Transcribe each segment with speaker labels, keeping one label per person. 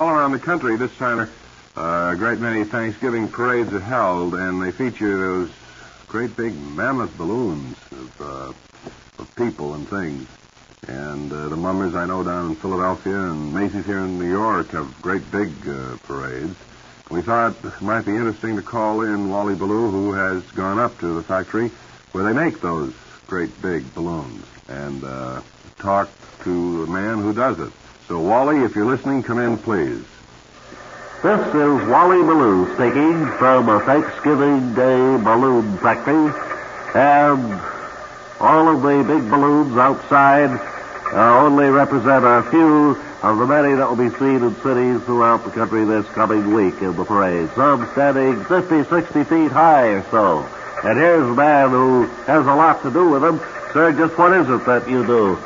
Speaker 1: All around the country this time, a great many Thanksgiving parades are held, and they feature those great big mammoth balloons of people and things. And the Mummers, I know, down in Philadelphia and Macy's here in New York have great big parades. We thought it might be interesting to call in Wally Ballou, who has gone up to the factory where they make those great big balloons, and talk to the man who does it. So, Wally, if you're listening, come in, please.
Speaker 2: This is Wally Ballou speaking from a Thanksgiving Day balloon factory. And all of the big balloons outside only represent a few of the many that will be seen in cities throughout the country this coming week in the parade. Some standing 50, 60 feet high or so. And here's a man who has a lot to do with them. Sir, just what is it that you do?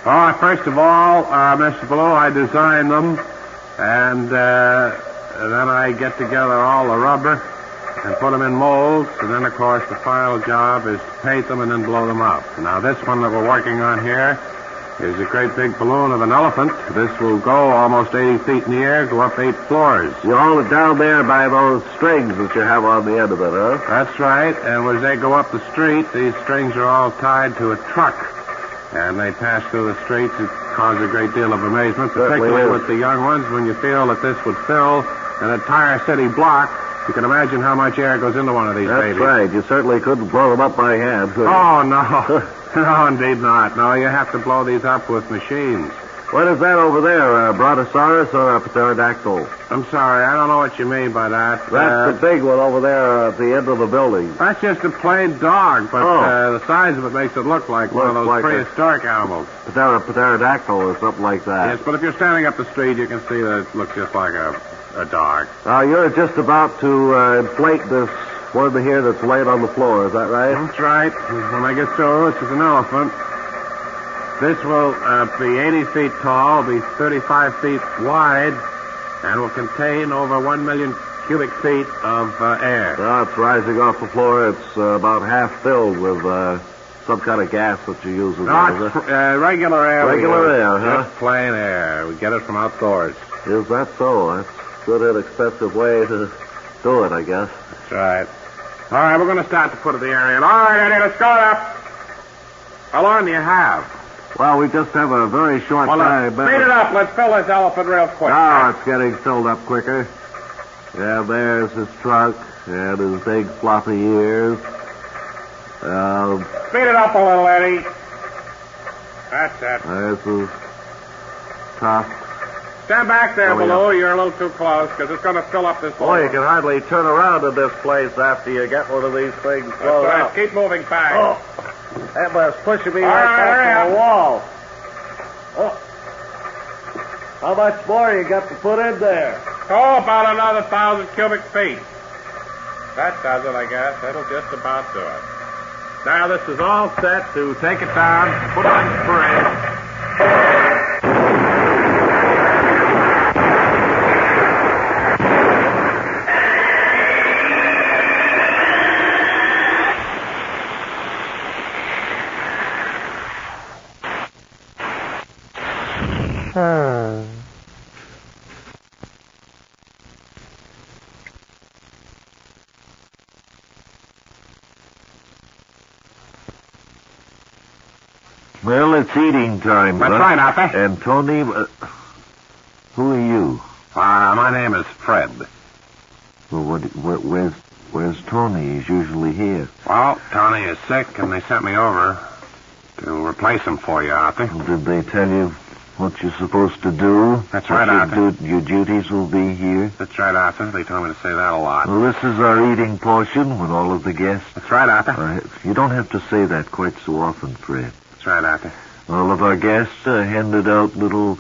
Speaker 1: First of all, Mr. Ballou, I design them, and then I get together all the rubber and put them in molds, and then, of course, the final job is to paint them and then blow them up. Now, this one that we're working on here is a great big balloon of an elephant. This will go almost 80 feet in the air, go up 8 floors.
Speaker 2: You hold it down there by those strings that you have on the end of it, huh?
Speaker 1: That's right, and as they go up the street, these strings are all tied to a truck. And they pass through the streets. It causes a great deal of amazement, particularly with the young ones. When you feel that this would fill an entire city block, you can imagine how much air goes into one of these babies.
Speaker 2: That's right. You certainly couldn't blow them up by hand, could you?
Speaker 1: Oh, no. No, indeed not. No, you have to blow these up with machines.
Speaker 2: What is that over there, a brontosaurus or a pterodactyl?
Speaker 1: I'm sorry, I don't know what you mean by that.
Speaker 2: That's the big one over there at the end of the building.
Speaker 1: That's just a plain dog, but the size of it makes it look like one of those prehistoric animals.
Speaker 2: Pterodactyl or something like that.
Speaker 1: Yes, but if you're standing up the street, you can see that it looks just like a dog.
Speaker 2: You're just about to inflate this one here that's laid on the floor, is that right?
Speaker 1: That's right. When I get through, this is an elephant. This will be 80 feet tall, be 35 feet wide, and will contain over 1 million cubic feet of air.
Speaker 2: It's rising off the floor. It's about half filled with some kind of gas that you use.
Speaker 1: No, it's regular air.
Speaker 2: Regular air, huh?
Speaker 1: Just plain air. We get it from outdoors.
Speaker 2: Is that so? That's a good, inexpensive way to do it, I guess.
Speaker 1: That's right. All right, we're going to start to put the air in. All right, Eddie, let's go up. How long do you have?
Speaker 2: Well, we just have a very short time.
Speaker 1: Speed it up. Let's fill this elephant real quick.
Speaker 2: It's getting filled up quicker. Yeah, there's his trunk and his big floppy ears.
Speaker 1: Speed it up a little, Eddie. That's it.
Speaker 2: There's his tusks.
Speaker 1: Stand back there, Ballou. You're a little too close because it's going to fill up this hole.
Speaker 2: Boy, you can hardly turn around in this place after you get one of these things filled up.
Speaker 1: Keep moving back.
Speaker 2: That was pushing me right back to the wall. How much more you got to put in there?
Speaker 1: About another 1,000 cubic feet. That does it, I guess. That'll just about do it. Now, this is all set to take it down, put it on the parade.
Speaker 2: Well, it's eating time.
Speaker 1: That's right, Arthur.
Speaker 2: And Tony, who are you?
Speaker 1: My name is Fred.
Speaker 2: Well, where's Tony? He's usually here.
Speaker 1: Well, Tony is sick, and they sent me over to replace him for you, Arthur.
Speaker 2: Well, did they tell you what you're supposed to do?
Speaker 1: That's right, Arthur.
Speaker 2: Your duties will be here?
Speaker 1: That's right, Arthur. They told me to say that a lot.
Speaker 2: Well, this is our eating portion with all of the guests.
Speaker 1: That's right, Arthur.
Speaker 2: You don't have to say that quite so often, Fred.
Speaker 1: That's right, Arthur.
Speaker 2: All of our guests handed out little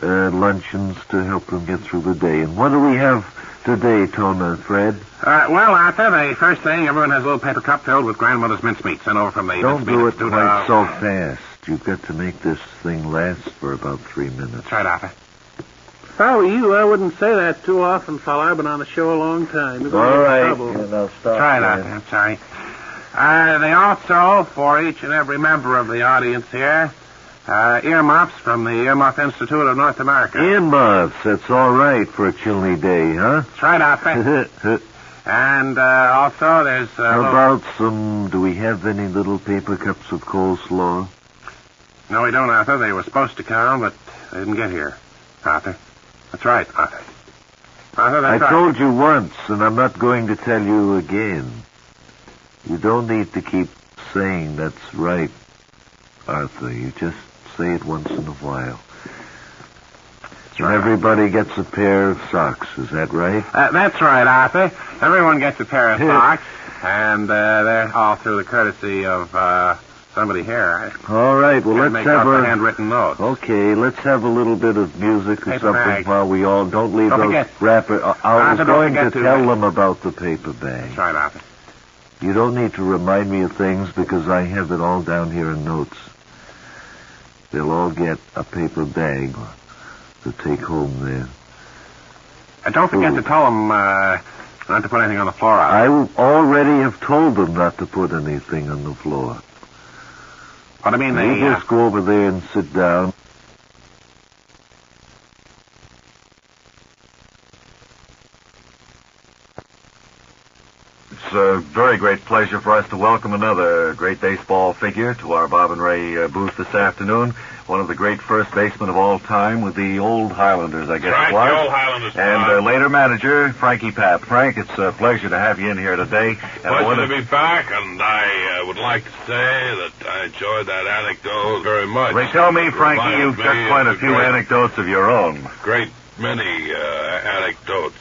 Speaker 2: luncheons to help them get through the day. And what do we have today, Tona, Fred?
Speaker 1: Well, Arthur, the first thing, everyone has a little paper cup filled with grandmother's mincemeat sent over from the...
Speaker 2: Don't do it quite so fast. You've got to make this thing last for about 3 minutes.
Speaker 1: That's right, Arthur.
Speaker 3: If I were you, I wouldn't say that too often, fella. I've been on the show a long time.
Speaker 2: All right.
Speaker 3: Trouble.
Speaker 1: That's right, Arthur. I'm sorry. They also, for each and every member of the audience here,
Speaker 3: Earmuffs from the Earmuff Institute of North America.
Speaker 2: Earmuffs, that's all right for a chilly day, huh?
Speaker 3: That's right, Arthur. And also there's...
Speaker 2: How about do we have any little paper cups of coleslaw?
Speaker 3: No, we don't, Arthur. They were supposed to come, but they didn't get here. Arthur. That's right, Arthur. Arthur, that's right.
Speaker 2: I told you once, and I'm not going to tell you again. You don't need to keep saying that's right, Arthur. You just say it once in a while.
Speaker 3: That's
Speaker 2: And
Speaker 3: right.
Speaker 2: everybody gets a pair of socks. Is that right?
Speaker 3: That's right, Arthur. Everyone gets a pair of socks, and they're all through the courtesy of somebody here.
Speaker 2: All right. Well, let's
Speaker 3: Make
Speaker 2: have
Speaker 3: out
Speaker 2: a
Speaker 3: the handwritten note.
Speaker 2: Okay, let's have a little bit of music or
Speaker 3: Paper
Speaker 2: something
Speaker 3: bag.
Speaker 2: while we all don't leave
Speaker 3: Don't
Speaker 2: those
Speaker 3: forget.
Speaker 2: wrapper. I was
Speaker 3: Arthur, don't
Speaker 2: going to
Speaker 3: forget to-
Speaker 2: tell them about the paper bag.
Speaker 3: That's right, Arthur.
Speaker 2: You don't need to remind me of things because I have it all down here in notes. They'll all get a paper bag to take home there.
Speaker 3: Don't forget
Speaker 2: Ooh.
Speaker 3: to tell them not to put anything on the floor, Arthur.
Speaker 2: I already have told them not to put anything on the floor.
Speaker 3: What I mean,
Speaker 2: You
Speaker 3: they...
Speaker 2: just go over there and sit down.
Speaker 4: It's a very great pleasure for us to welcome another great baseball figure to our Bob and Ray booth this afternoon. One of the great first basemen of all time with the old Highlanders, I guess
Speaker 5: Right,
Speaker 4: it was.
Speaker 5: the old Highlanders.
Speaker 4: And later manager, Frankie Papp. Frank, it's a pleasure to have you in here today. And I
Speaker 5: Pleasure
Speaker 4: wanna-
Speaker 5: to be back, and I would like to say that I enjoyed that anecdote very much.
Speaker 4: They tell me, Frankie,
Speaker 5: Reminded
Speaker 4: you've
Speaker 5: me
Speaker 4: got quite a
Speaker 5: of
Speaker 4: few
Speaker 5: great-
Speaker 4: anecdotes of your own.
Speaker 5: Great many anecdotes.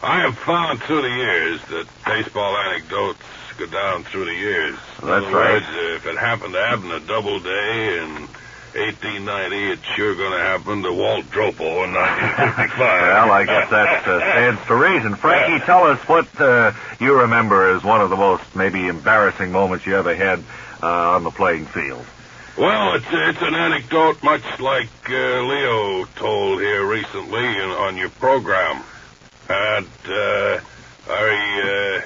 Speaker 5: I have found through the years that baseball anecdotes go down through the years. In
Speaker 4: That's
Speaker 5: other
Speaker 4: right.
Speaker 5: words, if it happened to happen a double day in 1890, it's sure going to happen to Walt Dropo in 1955.
Speaker 4: Well, I guess that stands to reason. Frankie, tell us what you remember as one of the most maybe embarrassing moments you ever had on the playing field.
Speaker 5: Well, it's an anecdote much like Leo told here recently on your program. And I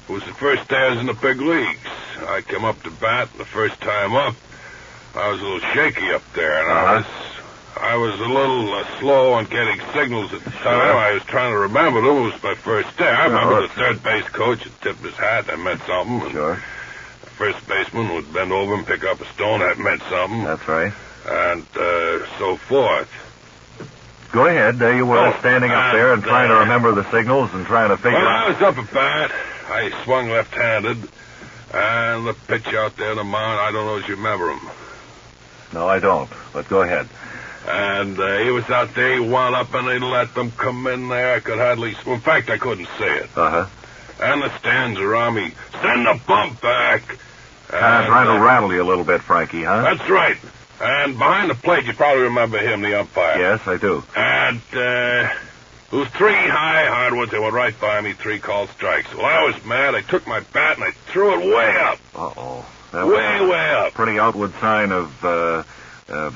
Speaker 5: was the first day I was in the big leagues. I came up to bat the first time up. I was a little shaky up there, and I was a little slow on getting signals at the time. I was trying to remember them. It was my first day. I remember the third base coach had tipped his hat. That meant something. And
Speaker 4: Sure.
Speaker 5: the first baseman would bend over and pick up a stone. That meant something.
Speaker 4: That's right.
Speaker 5: And so forth.
Speaker 4: Go ahead. There you were,
Speaker 5: Oh,
Speaker 4: standing up there and trying to remember the signals and trying to figure
Speaker 5: Well,
Speaker 4: out.
Speaker 5: I was up at bat. I swung left-handed. And the pitch out there on the mound, I don't know if you remember him.
Speaker 4: No, I don't. But go ahead.
Speaker 5: And he was out there. He wound up, and they let them come in there. I could hardly... In fact, I couldn't see it.
Speaker 4: Uh-huh.
Speaker 5: And the stands around me. Send the bump back.
Speaker 4: Kind of trying to rattle you a little bit, Frankie, huh?
Speaker 5: That's right. And behind the plate, you probably remember him, the umpire.
Speaker 4: Yes, I do.
Speaker 5: And it was 3 high hardwoods. They went right by me, 3 called strikes. Well, I was mad. I took my bat and I threw it way up.
Speaker 4: Uh-oh. That was
Speaker 5: Way
Speaker 4: a
Speaker 5: up.
Speaker 4: pretty outward sign of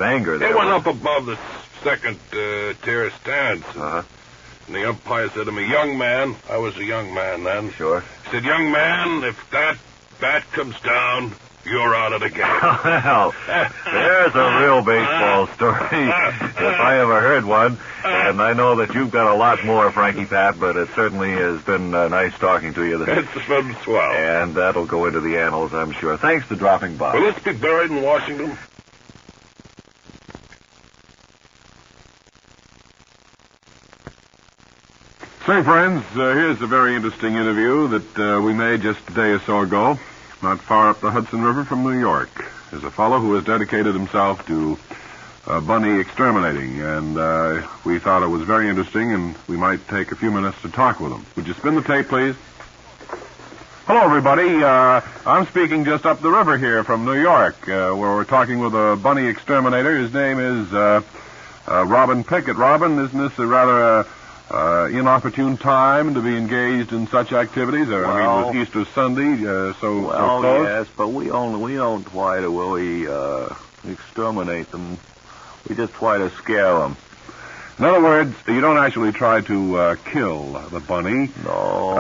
Speaker 4: anger there.
Speaker 5: It went up above the second tier of stands.
Speaker 4: Uh-huh.
Speaker 5: And the umpire said to me, young man, I was a young man then.
Speaker 4: Sure.
Speaker 5: He said, young man, if that bat comes down, you're out of the game.
Speaker 4: Well, there's a real baseball story, if I ever heard one. And I know that you've got a lot more, Frankie Papp, but it certainly has been nice talking to you.
Speaker 5: It's been swell.
Speaker 4: And that'll go into the annals, I'm sure. Thanks for dropping by.
Speaker 5: Will this be buried in Washington?
Speaker 1: Say, friends, here's a very interesting interview that we made just a day or so ago, not far up the Hudson River from New York. There's a fellow who has dedicated himself to bunny exterminating, and we thought it was very interesting, and we might take a few minutes to talk with him. Would you spin the tape, please? Hello, everybody. I'm speaking just up the river here from New York, where we're talking with a bunny exterminator. His name is Robin Pickett. Robin, isn't this a rather inopportune time to be engaged in such activities? I mean, it was Easter Sunday, so close.
Speaker 6: Yes, but we don't try to really exterminate them. We just try to scare them.
Speaker 1: In other words, you don't actually try to kill the bunny.
Speaker 6: No,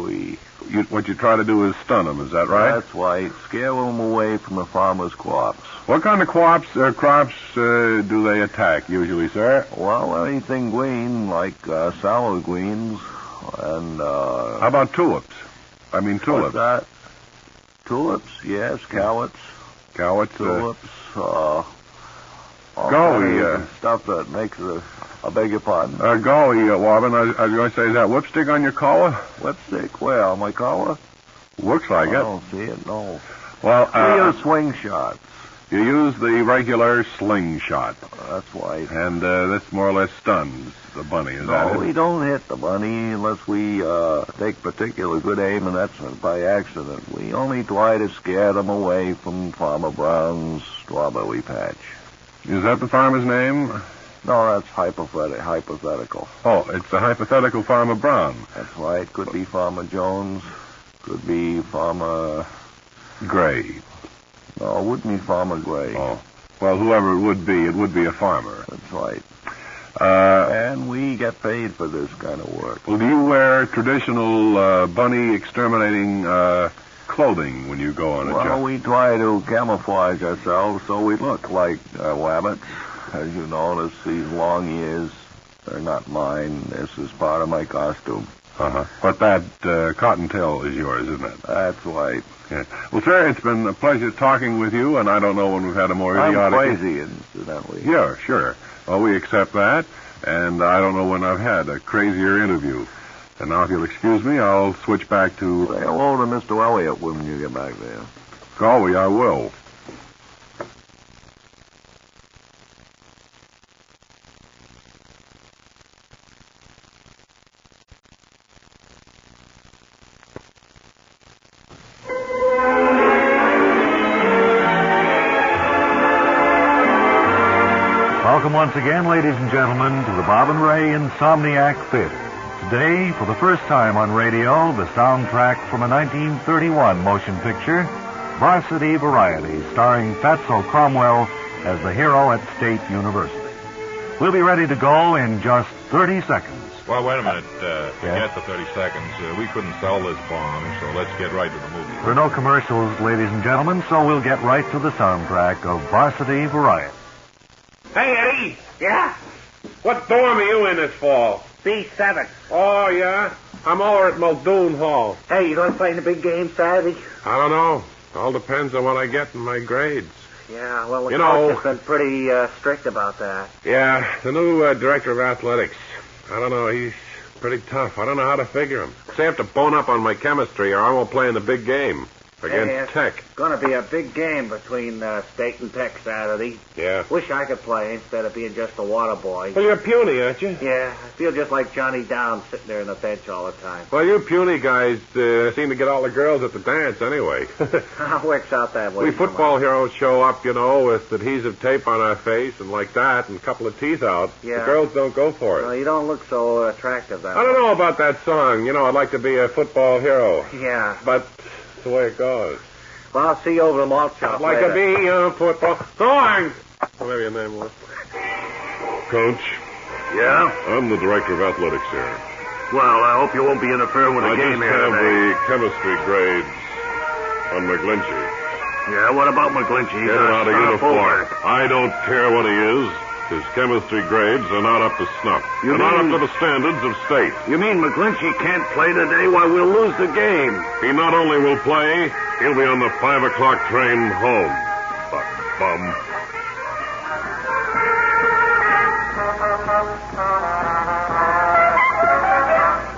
Speaker 6: so
Speaker 1: what you try to do is stun them, is that right?
Speaker 6: That's right. Scare them away from the farmer's crops.
Speaker 1: What kind of crops do they attack usually, sir?
Speaker 6: Well, anything green, like salad greens, and...
Speaker 1: How about tulips? I mean tulips.
Speaker 6: What's that? Tulips, yes, cowards.
Speaker 1: Cowards?
Speaker 6: Tulips, all
Speaker 1: golly,
Speaker 6: kind of stuff that makes I beg your pardon.
Speaker 1: Golly, Warbin, I was going to say, is that whipstick on your collar?
Speaker 6: Whipstick? Where, on my collar?
Speaker 1: Looks like
Speaker 6: I
Speaker 1: it.
Speaker 6: don't see it, no.
Speaker 1: Well,
Speaker 6: We use swing shots.
Speaker 1: You use the regular slingshot.
Speaker 6: That's right.
Speaker 1: And this more or less stuns the bunny, is that it?
Speaker 6: No, we don't hit the bunny unless we take particular good aim, and that's by accident. We only try to scare them away from Farmer Brown's strawberry patch.
Speaker 1: Is that the farmer's name?
Speaker 6: No, that's hypothetical.
Speaker 1: Oh, it's the hypothetical Farmer Brown.
Speaker 6: That's right. Could be Farmer Jones. Could be Farmer...
Speaker 1: Gray.
Speaker 6: No, it wouldn't be Farmer Gray.
Speaker 1: Oh. Well, whoever it would be a farmer.
Speaker 6: That's right. And we get paid for this kind of work.
Speaker 1: Well, do you wear traditional bunny exterminating clothing when you go on a job?
Speaker 6: Well, we try to camouflage ourselves so we look like rabbits. As you notice, these long ears, they're not mine. This is part of my costume.
Speaker 1: Uh-huh. But that cottontail is yours, isn't it?
Speaker 6: That's right.
Speaker 1: Yeah. Well, sir, it's been a pleasure talking with you, and I don't know when we've had a more idiotic...
Speaker 6: I'm crazy, incidentally.
Speaker 1: Yeah, sure. Well, we accept that, and I don't know when I've had a crazier interview. And now, if you'll excuse me, I'll switch back to...
Speaker 6: Say hello to Mr. Elliott when you get back there.
Speaker 1: Golly, I will.
Speaker 2: Welcome once again, ladies and gentlemen, to the Bob and Ray Insomniac Theater. Today, for the first time on radio, the soundtrack from a 1931 motion picture, Varsity Variety, starring Fatso Cromwell as the hero at State University. We'll be ready to go in just 30 seconds.
Speaker 5: Well, wait a minute. Forget the 30 seconds. We couldn't sell this bomb, so let's get right to the movie.
Speaker 2: There are no commercials, ladies and gentlemen, so we'll get right to the soundtrack of Varsity Variety.
Speaker 3: Hey, Eddie.
Speaker 7: Yeah?
Speaker 3: What dorm are you in this fall?
Speaker 7: B7.
Speaker 3: Oh, yeah? I'm over at Muldoon Hall.
Speaker 7: Hey, you going to play in the big game Saturday?
Speaker 3: I don't know. All depends on what I get in my grades.
Speaker 7: Yeah, well, the
Speaker 3: You
Speaker 7: coach
Speaker 3: know-
Speaker 7: has been pretty strict about that.
Speaker 3: Yeah, the new director of athletics. I don't know. He's pretty tough. I don't know how to figure him. Say I have to bone up on my chemistry or I won't play in the big game against
Speaker 7: Hey, it's
Speaker 3: Tech.
Speaker 7: going to be a big game between State and Tech Saturday.
Speaker 3: Yeah.
Speaker 7: Wish I could play instead of being just a water boy.
Speaker 3: Well, you're puny, aren't you?
Speaker 7: Yeah, I feel just like Johnny Downs sitting there on the bench all the time.
Speaker 3: Well, you puny guys seem to get all the girls at the dance anyway.
Speaker 7: It works out that way.
Speaker 3: We football heroes show up, with adhesive tape on our face and like that and a couple of teeth out.
Speaker 7: Yeah.
Speaker 3: The girls don't go for it.
Speaker 7: Well, you don't look so attractive that
Speaker 3: I don't know about that song. I'd like to be a football hero.
Speaker 7: Yeah.
Speaker 3: But it's the way it goes.
Speaker 7: Well, I'll see you over the malt shop
Speaker 3: I'd like
Speaker 7: later.
Speaker 3: to be a football... Thorn! Whatever your name was.
Speaker 8: Coach,
Speaker 6: Yeah?
Speaker 8: I'm the director of athletics here.
Speaker 6: Well, I hope you won't be interfering with
Speaker 8: I
Speaker 6: the
Speaker 8: just
Speaker 6: game here
Speaker 8: have
Speaker 6: today.
Speaker 8: the chemistry grades on McGlinchey.
Speaker 6: Yeah, what about McGlinchey?
Speaker 8: Get it out of uniform. I don't care what he is. His chemistry grades are not up to snuff.
Speaker 6: You
Speaker 8: They're not
Speaker 6: mean-
Speaker 8: up to the standards of state.
Speaker 6: You mean McGlinchey can't play today while we'll lose the game?
Speaker 8: He not only will play, he'll be on the 5 o'clock train home. Bum.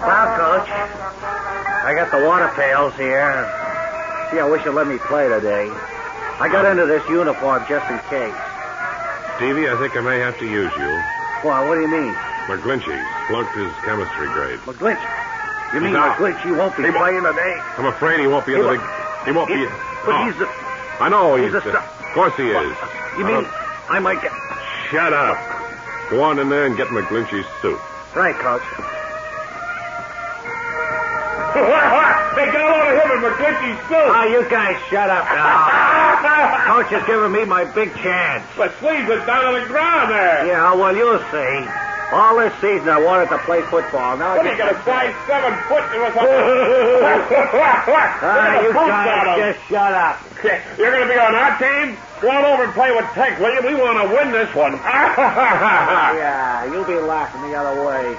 Speaker 7: Well, Coach, I got the water pails here. Gee, I wish you'd let me play today. I got into this uniform just in case.
Speaker 3: Stevie, I think I may have to use you.
Speaker 7: Well, what do you mean?
Speaker 3: McGlinchey flunked his chemistry grade.
Speaker 7: McGlinchey? You mean
Speaker 3: not.
Speaker 7: McGlinchey won't be
Speaker 3: He won't.
Speaker 7: playing today?
Speaker 3: I'm afraid he won't be in the big... He won't be...
Speaker 7: But
Speaker 3: No.
Speaker 7: he's the...
Speaker 3: I know
Speaker 7: he's
Speaker 3: he's...
Speaker 7: a star.
Speaker 3: Of course he is.
Speaker 7: You mean I might get...
Speaker 3: Shut up. Go on in there and get McGlinchey's suit.
Speaker 7: Right, Coach.
Speaker 3: They got all of him in McGlinchey's suit.
Speaker 7: Oh, you guys shut up now. Coach is giving me my big chance.
Speaker 3: The sleeves are down on the ground there.
Speaker 7: Yeah, well, you'll see. All this season I wanted to play football. Now
Speaker 3: What, you got a size 7 foot or something?
Speaker 7: You guys just shut up.
Speaker 3: You're going to be on our team? Go on over and play with Tex, will you? We want to win this one.
Speaker 7: Yeah, you'll be laughing the other way.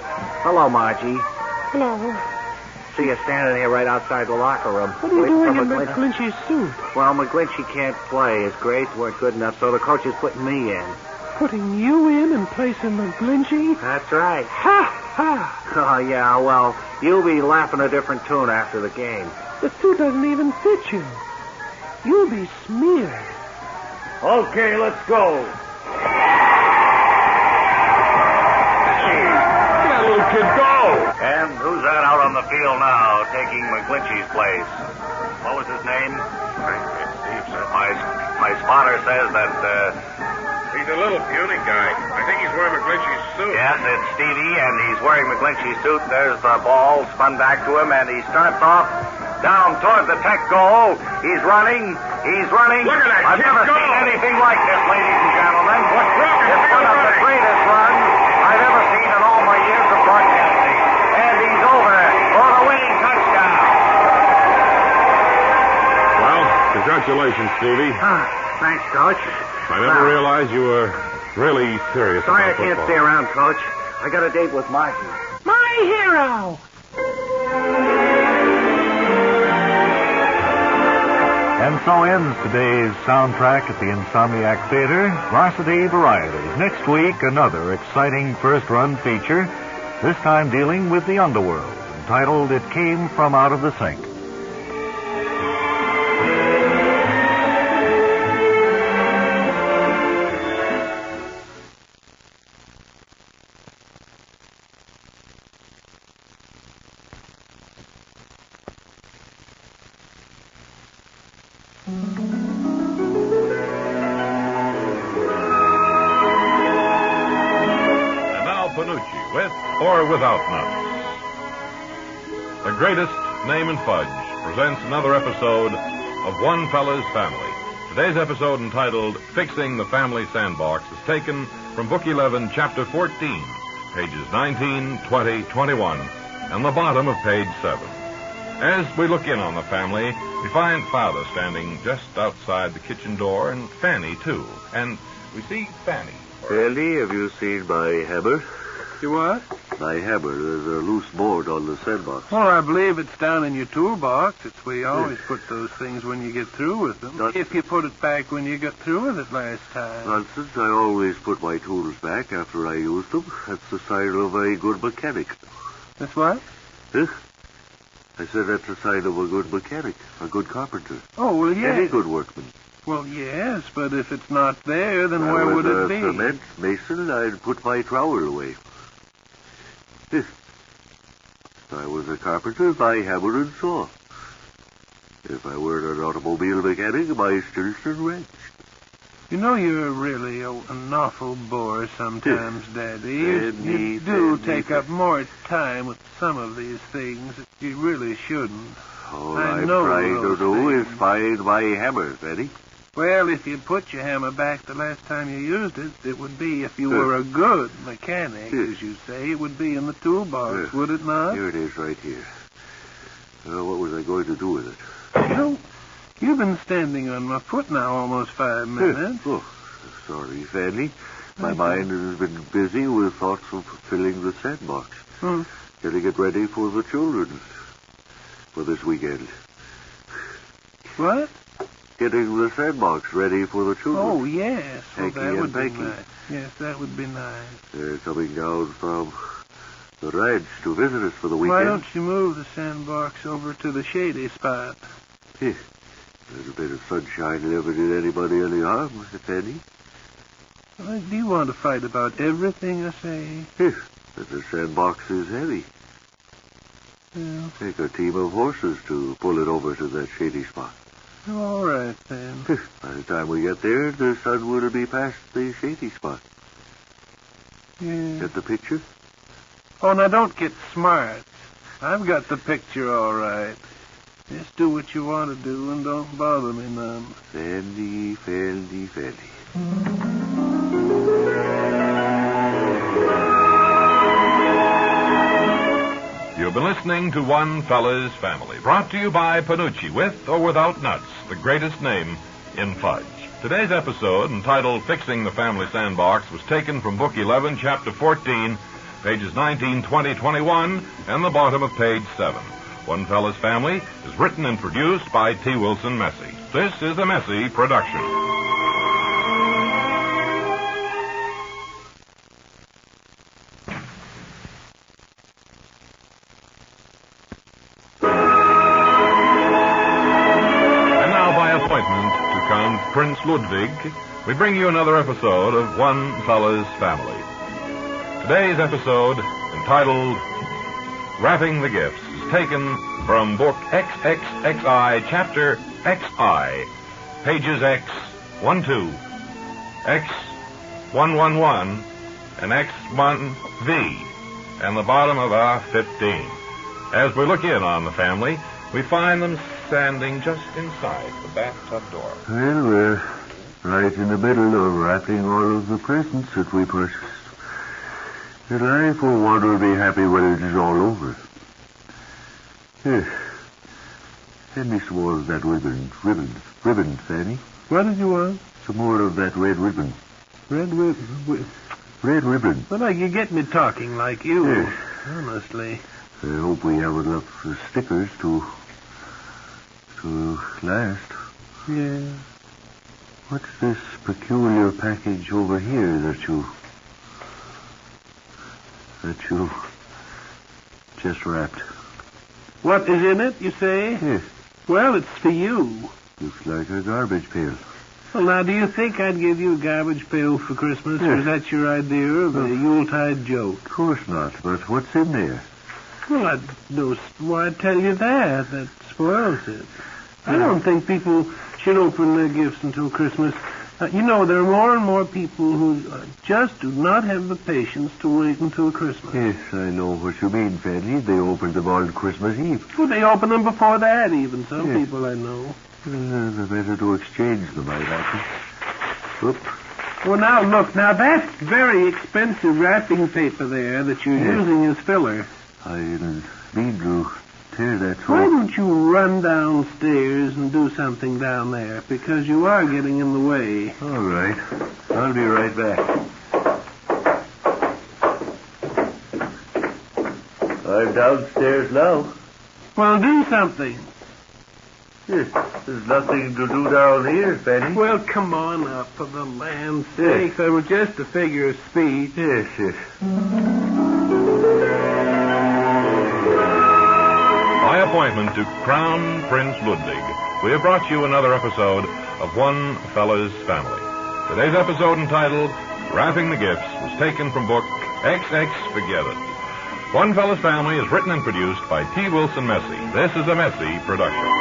Speaker 7: Hello, Margie.
Speaker 9: Hello.
Speaker 7: See you standing here right outside the locker room.
Speaker 9: What are you doing in McGlinchey's suit?
Speaker 7: Well, McGlinchey can't play. His grades weren't good enough, so the coach is putting me in.
Speaker 9: Putting you in place of McGlinchey?
Speaker 7: That's right.
Speaker 9: Ha! Ha!
Speaker 7: Oh, yeah, well, you'll be laughing a different tune after the game.
Speaker 9: The suit doesn't even fit you. You'll be smeared.
Speaker 7: Okay, let's go.
Speaker 3: That little kid go.
Speaker 4: And who's that out on the field now, taking McGlinchey's place? What was his name? My spotter says that,
Speaker 3: He's a little puny guy. I think he's wearing McGlinchey's suit.
Speaker 4: yes, it's Stevie, and he's wearing McGlinchey's suit. There's the ball spun back to him, and he starts off down toward the Tech goal. He's running.
Speaker 3: Look at that
Speaker 4: I've
Speaker 3: kid
Speaker 4: never
Speaker 3: go.
Speaker 4: seen anything like this, ladies and gentlemen.
Speaker 3: What's wrong?
Speaker 4: It's one of the greatest runs I've ever seen in all my years of broadcasting. And he's over for the winning touchdown.
Speaker 3: Well, congratulations, Stevie.
Speaker 7: Thanks, Coach.
Speaker 3: I never realized you were really serious
Speaker 7: Sorry I
Speaker 3: about
Speaker 7: can't
Speaker 3: football.
Speaker 7: stay around, Coach. I got a date with Margie.
Speaker 9: My hero!
Speaker 10: And so ends today's soundtrack at the Insomniac Theater, Varsity Variety. Next week, another exciting first-run feature, this time dealing with the underworld, entitled It Came From Out of the Sink.
Speaker 8: And now Panucci with or without nuts. The greatest name in fudge presents another episode of One Fella's Family. Today's episode, entitled Fixing the Family Sandbox, is taken from Book 11, Chapter 14, pages 19, 20, 21, and the bottom of page 7. As we look in on the family, we find Father standing just outside the kitchen door, and Fanny, too. And we see Fanny.
Speaker 2: Andy, have you seen my hammer?
Speaker 1: You what?
Speaker 2: My hammer. There's a loose board on the sandbox.
Speaker 1: Well, I believe it's down in your toolbox. It's where you always put those things when you get through with them. If you put it back when you got through with it last time.
Speaker 2: Nonsense. I always put my tools back after I use them. That's the sign of a good mechanic.
Speaker 1: That's what?
Speaker 2: Huh? I said that's the sign of a good mechanic, a good carpenter.
Speaker 1: Oh, well, yes.
Speaker 2: Any good workman.
Speaker 1: Well, yes, but if it's not there, then
Speaker 2: I
Speaker 1: where
Speaker 2: was
Speaker 1: would it
Speaker 2: a
Speaker 1: be?
Speaker 2: cement mason, I'd put my trowel away. If I was a carpenter, my hammer and saw. If I were an automobile mechanic, my Stilson wrench.
Speaker 1: You know, you're really an awful bore sometimes, Daddy. You do take up more time with some of these things that you really shouldn't.
Speaker 2: All
Speaker 1: I
Speaker 2: I'm
Speaker 1: know
Speaker 2: trying to
Speaker 1: those
Speaker 2: do is
Speaker 1: things.
Speaker 2: find my hammer, Fanny.
Speaker 1: Well, if you put your hammer back the last time you used it, it would be, if you were a good mechanic, as you say, it would be in the toolbox, would it not?
Speaker 2: Here it is right here. What was I going to do with it?
Speaker 1: You know, you've been standing on my foot now almost 5 minutes.
Speaker 2: Oh, sorry, Fanny. My mind has been busy with thoughts of filling the sandbox. Getting it ready for the children for this weekend.
Speaker 1: What?
Speaker 2: Getting the sandbox ready for the children.
Speaker 1: Oh, yes. Well,
Speaker 2: Hanky
Speaker 1: that
Speaker 2: and
Speaker 1: would be
Speaker 2: Panky.
Speaker 1: nice. Yes, that would be nice.
Speaker 2: They're coming down from the ranch to visit us for the weekend.
Speaker 1: Why don't you move the sandbox over to the shady spot?
Speaker 2: There's a bit of sunshine never did anybody any harm, Fanny.
Speaker 1: Do you want to fight about everything I say?
Speaker 2: But the sandbox is heavy.
Speaker 1: Yeah.
Speaker 2: Take a team of horses to pull it over to that shady spot.
Speaker 1: All right, then.
Speaker 2: By the time we get there, the sun will be past the shady spot.
Speaker 1: Yeah.
Speaker 2: Get the picture?
Speaker 1: Oh, now don't get smart. I've got the picture all right. Just do what you want to do and don't bother me none.
Speaker 2: Fanny, Fanny, Fanny.
Speaker 8: You've been listening to One Fella's Family, brought to you by Panucci, with or without nuts, the greatest name in fudge. Today's episode, entitled Fixing the Family Sandbox, was taken from Book 11, Chapter 14, pages 19, 20, 21, and the bottom of page 7. One Fella's Family is written and produced by T. Wilson Messy. This is a Messy production. Prince Ludwig, we bring you another episode of One Fella's Family. Today's episode, entitled Wrapping the Gifts, is taken from Book XXXI, Chapter XI, pages X12, X111, and X1V, and the bottom of R15. As we look in on the family, we find them standing just inside the bathtub door.
Speaker 6: Well, we're right in the middle of wrapping all of the presents that we purchased. And I, for one, will be happy when it is all over. Here. Send me some more of that ribbon, Fanny.
Speaker 9: What did you want?
Speaker 6: Some more of that red ribbon.
Speaker 9: Red ribbon?
Speaker 6: Red ribbon.
Speaker 9: Well, you get me talking like you.
Speaker 6: Yes.
Speaker 9: Honestly.
Speaker 6: I hope we have enough stickers to last.
Speaker 9: Yeah.
Speaker 6: What's this peculiar package over here that you just wrapped?
Speaker 9: What is in it, you say?
Speaker 6: Yes.
Speaker 9: Well, it's for you.
Speaker 6: Looks like a garbage pail.
Speaker 9: Well, now, do you think I'd give you a garbage pail for Christmas, or is that your idea of a Yuletide joke?
Speaker 6: Of course not, but what's in there?
Speaker 9: Well, I'd tell you that. That spoils it. I don't think people should open their gifts until Christmas. There are more and more people who just do not have the patience to wait until Christmas.
Speaker 6: Yes, I know what you mean, Fanny. They open them on Christmas Eve.
Speaker 9: Well, they open them before that, even. Some people I know.
Speaker 6: They're better to exchange them, I reckon. Whoop.
Speaker 9: Well, now, look. Now, that's very expensive wrapping paper there that you're using as filler.
Speaker 6: I didn't mean to tear that so.
Speaker 9: Why don't you run downstairs and do something down there? Because you are getting in the way.
Speaker 6: All right. I'll be right back. I'm downstairs now.
Speaker 9: Well, do something.
Speaker 6: Yes, there's nothing to do down here, Fanny.
Speaker 9: Well, come on up, for the land's sake. That was just a figure of speech.
Speaker 6: Yes.
Speaker 8: By appointment to Crown Prince Ludwig, we have brought you another episode of One Fella's Family. Today's episode, entitled Wrapping the Gifts, was taken from book XX Forget It. One Fella's Family is written and produced by T. Wilson Messy. This is a Messy production.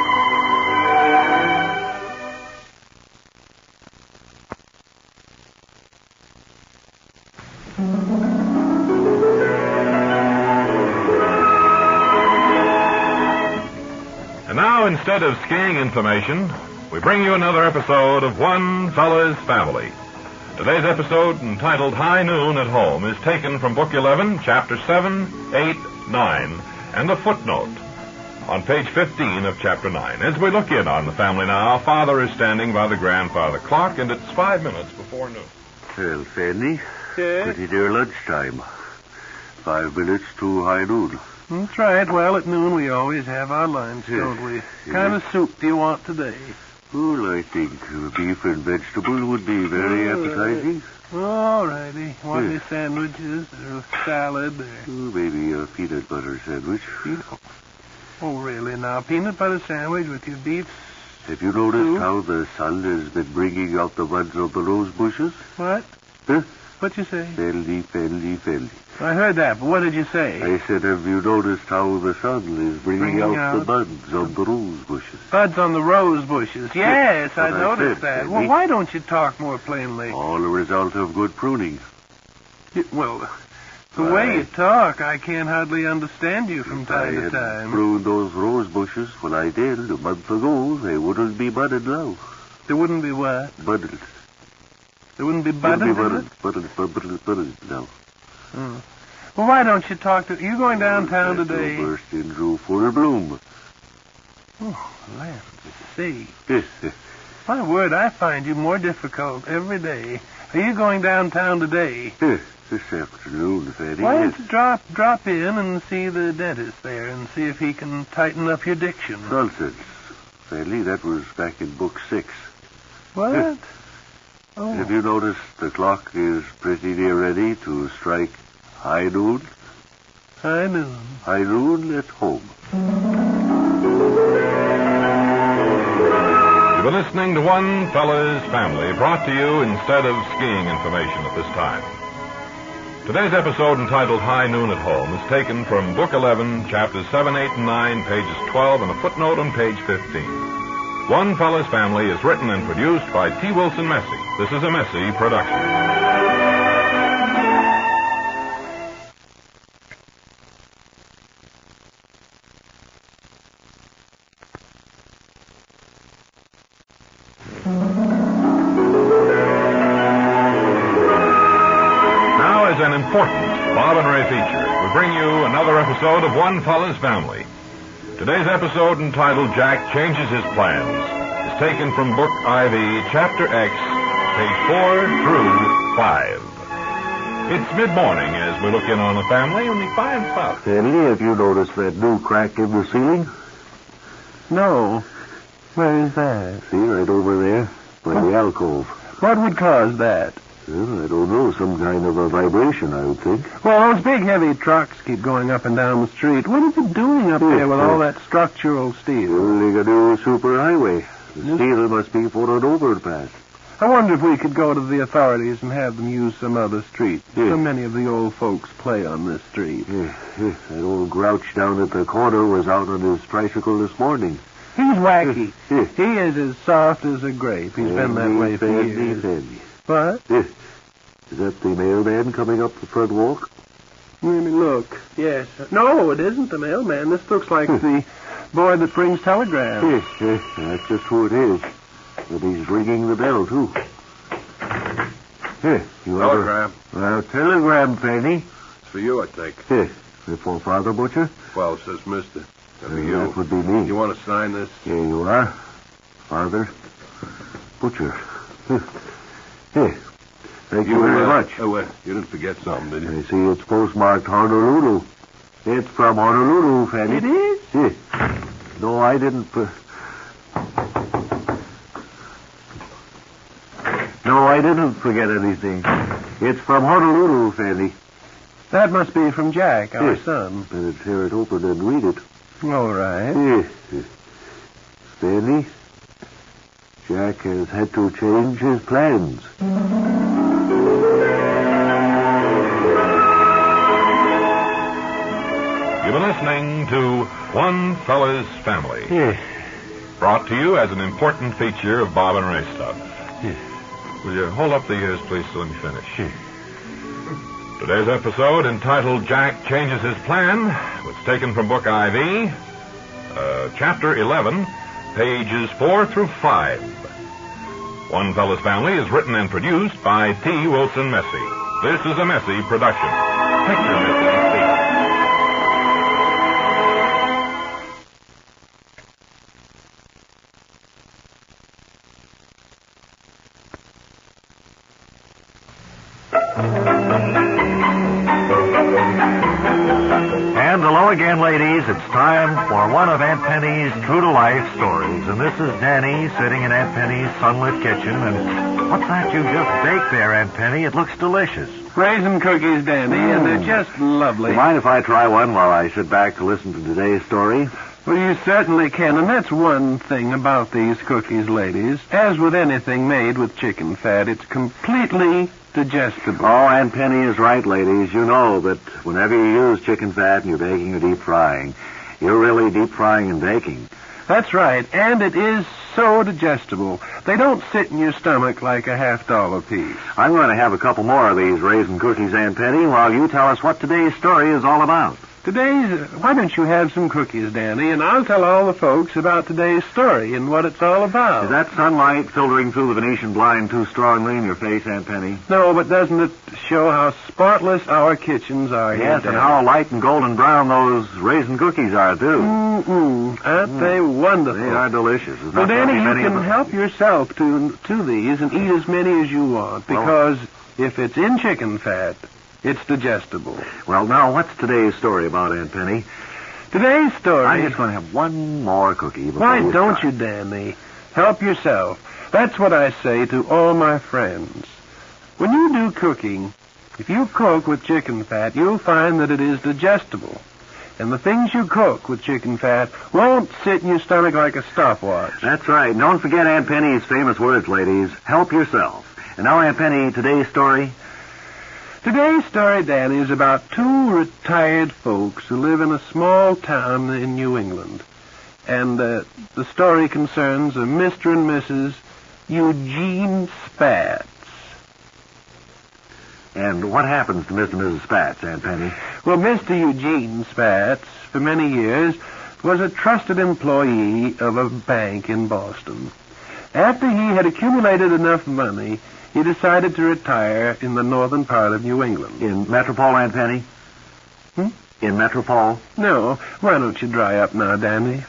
Speaker 8: And now, instead of skiing information, we bring you another episode of One Fella's Family. Today's episode, entitled High Noon at Home, is taken from Book 11, Chapter 7, 8, 9, and a footnote on page 15 of Chapter 9. As we look in on the family now, Father is standing by the grandfather clock, and it's 5 minutes before noon.
Speaker 6: Well, Fanny,
Speaker 9: Yes?
Speaker 6: pretty near lunchtime. 5 minutes to high noon.
Speaker 9: That's right. Well, at noon we always have our lunch,
Speaker 6: Yes.
Speaker 9: don't we?
Speaker 6: Yes.
Speaker 9: Kind of soup do you want today?
Speaker 6: Well, I think beef and vegetable would be very appetizing.
Speaker 9: All righty. Want
Speaker 6: Yes.
Speaker 9: any sandwiches or a salad? Or...
Speaker 6: Oh, maybe a peanut butter sandwich.
Speaker 9: Oh, really? Now, peanut butter sandwich with your beef?
Speaker 6: Have you noticed
Speaker 9: Soup?
Speaker 6: how the sun has been bringing out the buds of the rose bushes?
Speaker 9: What?
Speaker 6: Huh?
Speaker 9: What'd you say?
Speaker 6: Felly.
Speaker 9: I heard that, but what did you say?
Speaker 6: I said, have you noticed how the sun is bringing
Speaker 9: Bringing
Speaker 6: out the
Speaker 9: out-
Speaker 6: buds of the rose bushes?
Speaker 9: Buds on the rose bushes. Yes, I
Speaker 6: what I
Speaker 9: noticed
Speaker 6: said,
Speaker 9: that. Well,
Speaker 6: Sandy.
Speaker 9: why don't you talk more plainly?
Speaker 6: All a result of good pruning.
Speaker 9: Well, the
Speaker 6: Why?
Speaker 9: way you talk, I can't hardly understand you from
Speaker 6: If I
Speaker 9: time to
Speaker 6: had
Speaker 9: time.
Speaker 6: pruned those rose bushes when I did a month ago, they wouldn't be budded now.
Speaker 9: There wouldn't be what?
Speaker 6: Budded.
Speaker 9: There wouldn't be budded in it?
Speaker 6: Budded now.
Speaker 9: Hmm. Well, why don't you talk to... You going downtown
Speaker 6: That
Speaker 9: today?
Speaker 6: will burst into full bloom.
Speaker 9: Oh, land see. My word, I find you more difficult every day. Are you going downtown today?
Speaker 6: This afternoon, Fatty.
Speaker 9: Why don't you drop in and see the dentist there and see if he can tighten up your diction?
Speaker 6: Nonsense. Fatty, that was back in book 6.
Speaker 9: What? Oh.
Speaker 6: Have you noticed the clock is pretty near ready to strike high noon?
Speaker 9: High noon.
Speaker 6: High noon at home.
Speaker 8: You've been listening to One Fella's Family, brought to you instead of skiing information at this time. Today's episode, entitled High Noon at Home, is taken from Book 11, Chapters 7, 8, and 9, pages 12, and a footnote on page 15. One Fella's Family is written and produced by T. Wilson Messy. This is a Messy production. An important Bob and Ray feature. We bring you another episode of One Fella's Family. Today's episode, entitled Jack Changes His Plans, is taken from Book IV, Chapter X, page 4 through 5. It's mid-morning as we look in on the family, and we find Pop.
Speaker 6: Stanley, have you noticed that new crack in the ceiling?
Speaker 9: No. Where is that?
Speaker 6: See, right over there, by the alcove.
Speaker 9: What would cause that?
Speaker 6: Well, I don't know. Some kind of a vibration, I would think.
Speaker 9: Well, those big, heavy trucks keep going up and down the street. What are they doing up there with all that structural steel?
Speaker 6: Well, they got a new superhighway. The steel must be for an overpass.
Speaker 9: I wonder if we could go to the authorities and have them use some other street.
Speaker 6: Yeah.
Speaker 9: So many of the old folks play on this street.
Speaker 6: That old grouch down at the corner was out on his tricycle this morning.
Speaker 9: He's wacky. He is as soft as a grape. He's been that way for years. What?
Speaker 6: Is that the mailman coming up the front walk?
Speaker 9: Let me look. Yes. No, it isn't the mailman. This looks like the boy that brings telegrams.
Speaker 6: That's just who it is. And he's ringing the bell, too. Here, you
Speaker 1: Telegram.
Speaker 6: Telegram, Fanny.
Speaker 1: It's for you, I think.
Speaker 6: For Father Butcher?
Speaker 1: Well, it says Mr. That'd be you.
Speaker 6: That would be me.
Speaker 1: You want to sign this?
Speaker 6: Here you are. Father Butcher. Here. Thank you very much.
Speaker 1: Oh, wait. You didn't forget something, did you?
Speaker 6: I see it's postmarked Honolulu. It's from Honolulu, Fanny.
Speaker 9: It is?
Speaker 6: No, I didn't... No, I didn't forget anything. It's from Honolulu, Fanny.
Speaker 9: That must be from Jack, our son.
Speaker 6: Better tear it open and read it.
Speaker 9: All right.
Speaker 6: Fanny, Jack has had to change his plans.
Speaker 8: You've been listening to One Fella's Family. Brought to you as an important feature of Bob and Ray stuff. Will you hold up the ears, please, so let me finish? Today's episode, entitled Jack Changes His Plan, was taken from Book IV, Chapter 11, pages 4 through 5. One Fella's Family is written and produced by T. Wilson Messy. This is a Messy production. Picture Messy.
Speaker 10: And hello again, ladies. It's time for one of Aunt Penny's true-to-life stories. And this is Danny sitting in Aunt Penny's sunlit kitchen. And what's that you just baked there, Aunt Penny? It looks delicious.
Speaker 9: Raisin cookies, Danny, and they're just lovely.
Speaker 6: Do you mind if I try one while I sit back to listen to today's story?
Speaker 9: Well, you certainly can, and that's one thing about these cookies, ladies. As with anything made with chicken fat, it's completely digestible.
Speaker 6: Oh, Aunt Penny is right, ladies. You know that whenever you use chicken fat and you're baking or deep frying, you're really deep frying and baking.
Speaker 9: That's right, and it is so digestible. They don't sit in your stomach like a $50 piece.
Speaker 6: I'm going to have a couple more of these raisin cookies, Aunt Penny, while you tell us what today's story is all about.
Speaker 9: Why don't you have some cookies, Danny, and I'll tell all the folks about today's story and what it's all about.
Speaker 4: Is that sunlight filtering through the Venetian blind too strongly in your face, Aunt Penny?
Speaker 9: No, but doesn't it show how spotless our kitchens are here,
Speaker 4: Yes,
Speaker 9: Danny?
Speaker 4: and how light and golden brown those raisin cookies are, too.
Speaker 9: Aren't they wonderful?
Speaker 4: They are delicious. There's
Speaker 9: Well,
Speaker 4: not going to
Speaker 9: Danny,
Speaker 4: be
Speaker 9: you
Speaker 4: many of
Speaker 9: can
Speaker 4: them.
Speaker 9: help yourself to these and eat as many as you want, because if it's in chicken fat, it's digestible.
Speaker 4: Well, now, what's today's story about, Aunt Penny?
Speaker 9: Today's story...
Speaker 4: I'm just going to have one more cookie before
Speaker 9: Why
Speaker 4: we
Speaker 9: don't
Speaker 4: start.
Speaker 9: you, Danny? Help yourself. That's what I say to all my friends. When you do cooking, if you cook with chicken fat, you'll find that it is digestible. And the things you cook with chicken fat won't sit in your stomach like a stopwatch.
Speaker 4: That's right. Don't forget Aunt Penny's famous words, ladies. Help yourself. And now, Aunt Penny, today's story.
Speaker 9: Today's story, Danny, is about two retired folks who live in a small town in New England. And the story concerns a Mr. and Mrs. Eugene Spatz.
Speaker 4: And what happens to Mr. and Mrs. Spatz, Aunt Penny?
Speaker 9: Well, Mr. Eugene Spatz, for many years, was a trusted employee of a bank in Boston. After he had accumulated enough money, he decided to retire in the northern part of New England.
Speaker 4: In Metropole, Aunt Penny? In Metropole?
Speaker 9: No, why don't you dry up now, Danny?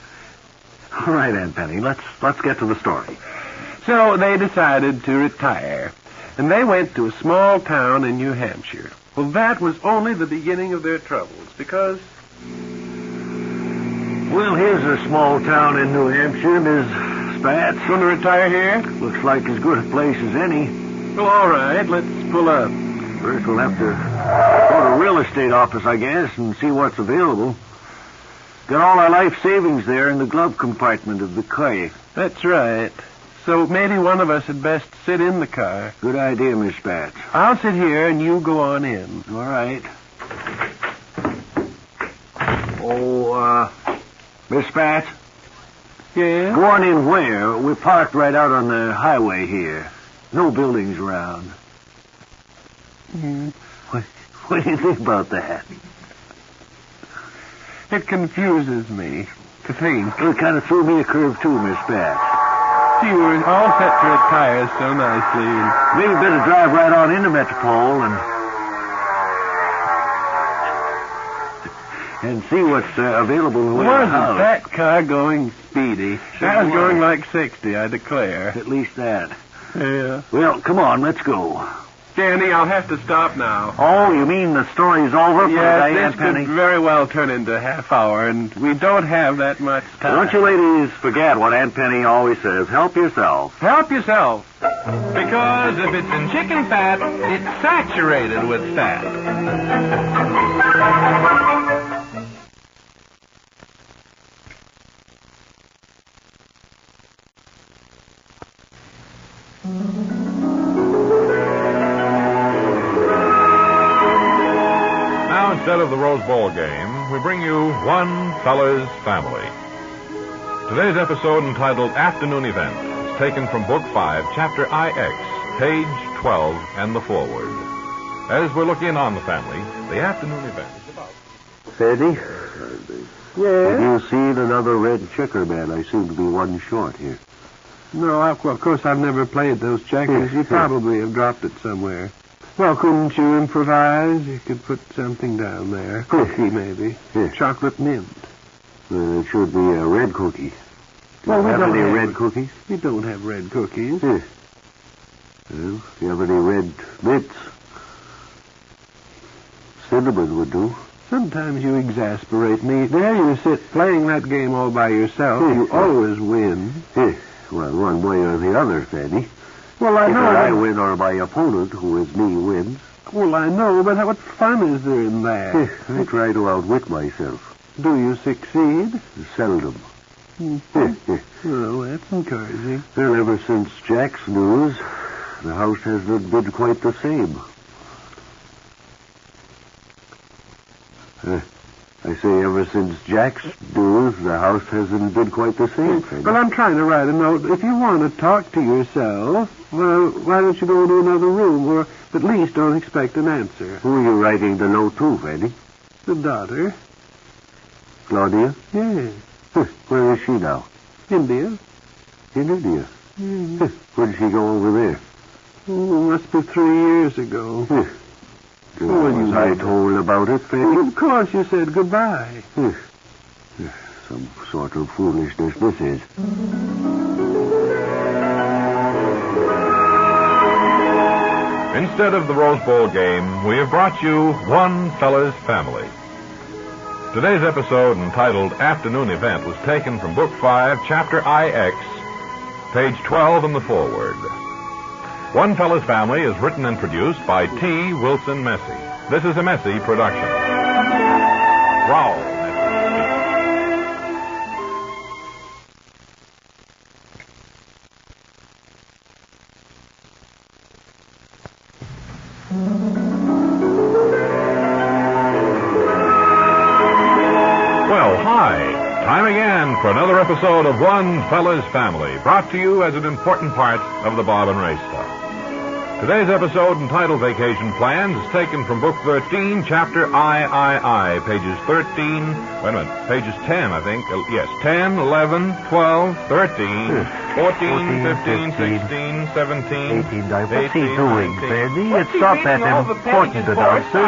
Speaker 4: All right, Aunt Penny, let's get to the story.
Speaker 9: So they decided to retire, and they went to a small town in New Hampshire. Well, that was only the beginning of their troubles, because...
Speaker 6: Well, here's a small town in New Hampshire, Ms. Spatz.
Speaker 9: Going to retire here?
Speaker 6: Looks like as good a place as any.
Speaker 9: Well, all right, let's pull up.
Speaker 6: First, we'll have to go to a real estate office, I guess, and see what's available. Got all our life savings there in the glove compartment of the car.
Speaker 9: That's right. So maybe one of us had best sit in the car.
Speaker 6: Good idea, Miss Spatz.
Speaker 9: I'll sit here and you go on in.
Speaker 6: All right. Miss Spatz?
Speaker 9: Yeah?
Speaker 6: Go on in where? We're parked right out on the highway here. No buildings around. What do you think about that?
Speaker 9: It confuses me to think.
Speaker 6: Well, it kind of threw me a curve, too, Miss Spatz.
Speaker 9: You were all set to retire so nicely. And...
Speaker 6: Maybe better drive right on into Metropole and see what's available in the way of the
Speaker 9: Wasn't
Speaker 6: house.
Speaker 9: that car going speedy? That was
Speaker 6: was.
Speaker 9: going like 60, I declare.
Speaker 6: At least that.
Speaker 9: Yeah.
Speaker 6: Well, come on, let's go.
Speaker 9: Danny, I'll have to stop now.
Speaker 6: Oh, you mean the story's over for
Speaker 9: Yes,
Speaker 6: today,
Speaker 9: this
Speaker 6: Aunt Penny?
Speaker 9: could very well turn into a half hour, and we don't have that much time.
Speaker 4: Don't you ladies forget what Aunt Penny always says. Help yourself.
Speaker 9: Help yourself. Because if it's in chicken fat, it's saturated with fat.
Speaker 8: Now, instead of the Rose Bowl game, we bring you One Fella's Family. Today's episode, entitled Afternoon Event, is taken from Book 5, Chapter IX, page 12, and the foreword. As we're looking on the family, the afternoon event is about...
Speaker 6: Fanny?
Speaker 9: Yes?
Speaker 6: Have you seen another red checker man? I seem to be one short here.
Speaker 9: No, of course I've never played those checkers. You probably have dropped it somewhere. Well, couldn't you improvise? You could put something down there. Cookie, maybe.
Speaker 6: Yes.
Speaker 9: Chocolate mint.
Speaker 6: It should be a red cookie. Do
Speaker 9: Well,
Speaker 6: you
Speaker 9: we
Speaker 6: have
Speaker 9: don't
Speaker 6: any
Speaker 9: have-
Speaker 6: red cookies?
Speaker 9: We don't have red cookies.
Speaker 6: Yes. Well, if you have any red mints, cinnamon would do.
Speaker 9: Sometimes you exasperate me. There you sit playing that game all by yourself. You always win.
Speaker 6: Yes. Well, one way or the other, Fanny.
Speaker 9: Well, I
Speaker 6: Either
Speaker 9: know.
Speaker 6: I win or my opponent, who is me, wins.
Speaker 9: Well, I know, but what fun is there in that?
Speaker 6: Yes, I try to outwit myself.
Speaker 9: Do you succeed?
Speaker 6: Seldom.
Speaker 9: Mhm. Well, that's encouraging.
Speaker 6: Well, ever since Jack's news, the house hasn't been quite the same. I say ever since Jack's news, the house hasn't been quite the same, Fanny.
Speaker 9: Well, I'm trying to write a note. If you want to talk to yourself, well, why don't you go to another room, or at least don't expect an answer.
Speaker 6: Who are you writing the note to, Fanny?
Speaker 9: The daughter.
Speaker 6: Claudia?
Speaker 9: Yes.
Speaker 6: Where is she now?
Speaker 9: India.
Speaker 6: In India? When did she go over there?
Speaker 9: Oh, must be 3 years ago.
Speaker 6: Was I told about it, Fanny?
Speaker 9: Of course you said goodbye.
Speaker 6: Some sort of foolishness this is.
Speaker 8: Instead of the Rose Bowl game, we have brought you One Fella's Family. Today's episode, entitled Afternoon Event, was taken from Book 5, Chapter IX, page 12 in the foreword. One Fella's Family is written and produced by T. Wilson Messy. This is a Messy production. Raoul Messy. Well, hi. Time again for another episode of One Fella's Family, brought to you as an important part of the Bob and Ray Stuff. Today's episode, entitled Vacation Plans, is taken from Book 13, Chapter III, pages 10, I think. Yes, 10, 11, 12, 13, 14, 15, 16, 17,
Speaker 2: 18.
Speaker 8: 18,
Speaker 2: What's he doing,
Speaker 8: 19.
Speaker 2: Fanny? It's not that important, announcer.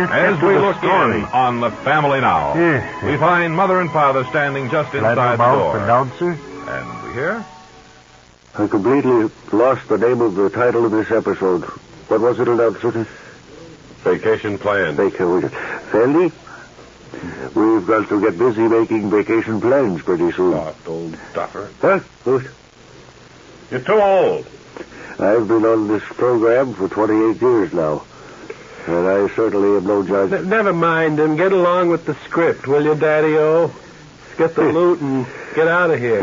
Speaker 8: As we look in on the family now,
Speaker 2: Yes.
Speaker 8: we find Mother and Father standing just inside the door.
Speaker 2: Announcer.
Speaker 8: And we hear...
Speaker 6: I completely lost the name of the title of this episode. What was it, announcer?
Speaker 3: Vacation plans.
Speaker 6: Fanny, we've got to get busy making vacation plans pretty soon.
Speaker 3: Soft old duffer.
Speaker 6: Huh? What?
Speaker 3: You're too old.
Speaker 6: I've been on this program for 28 years now, and I certainly am no judge.
Speaker 9: Never mind him. Get along with the script, will you, Daddy-O? Get the loot and get out of here.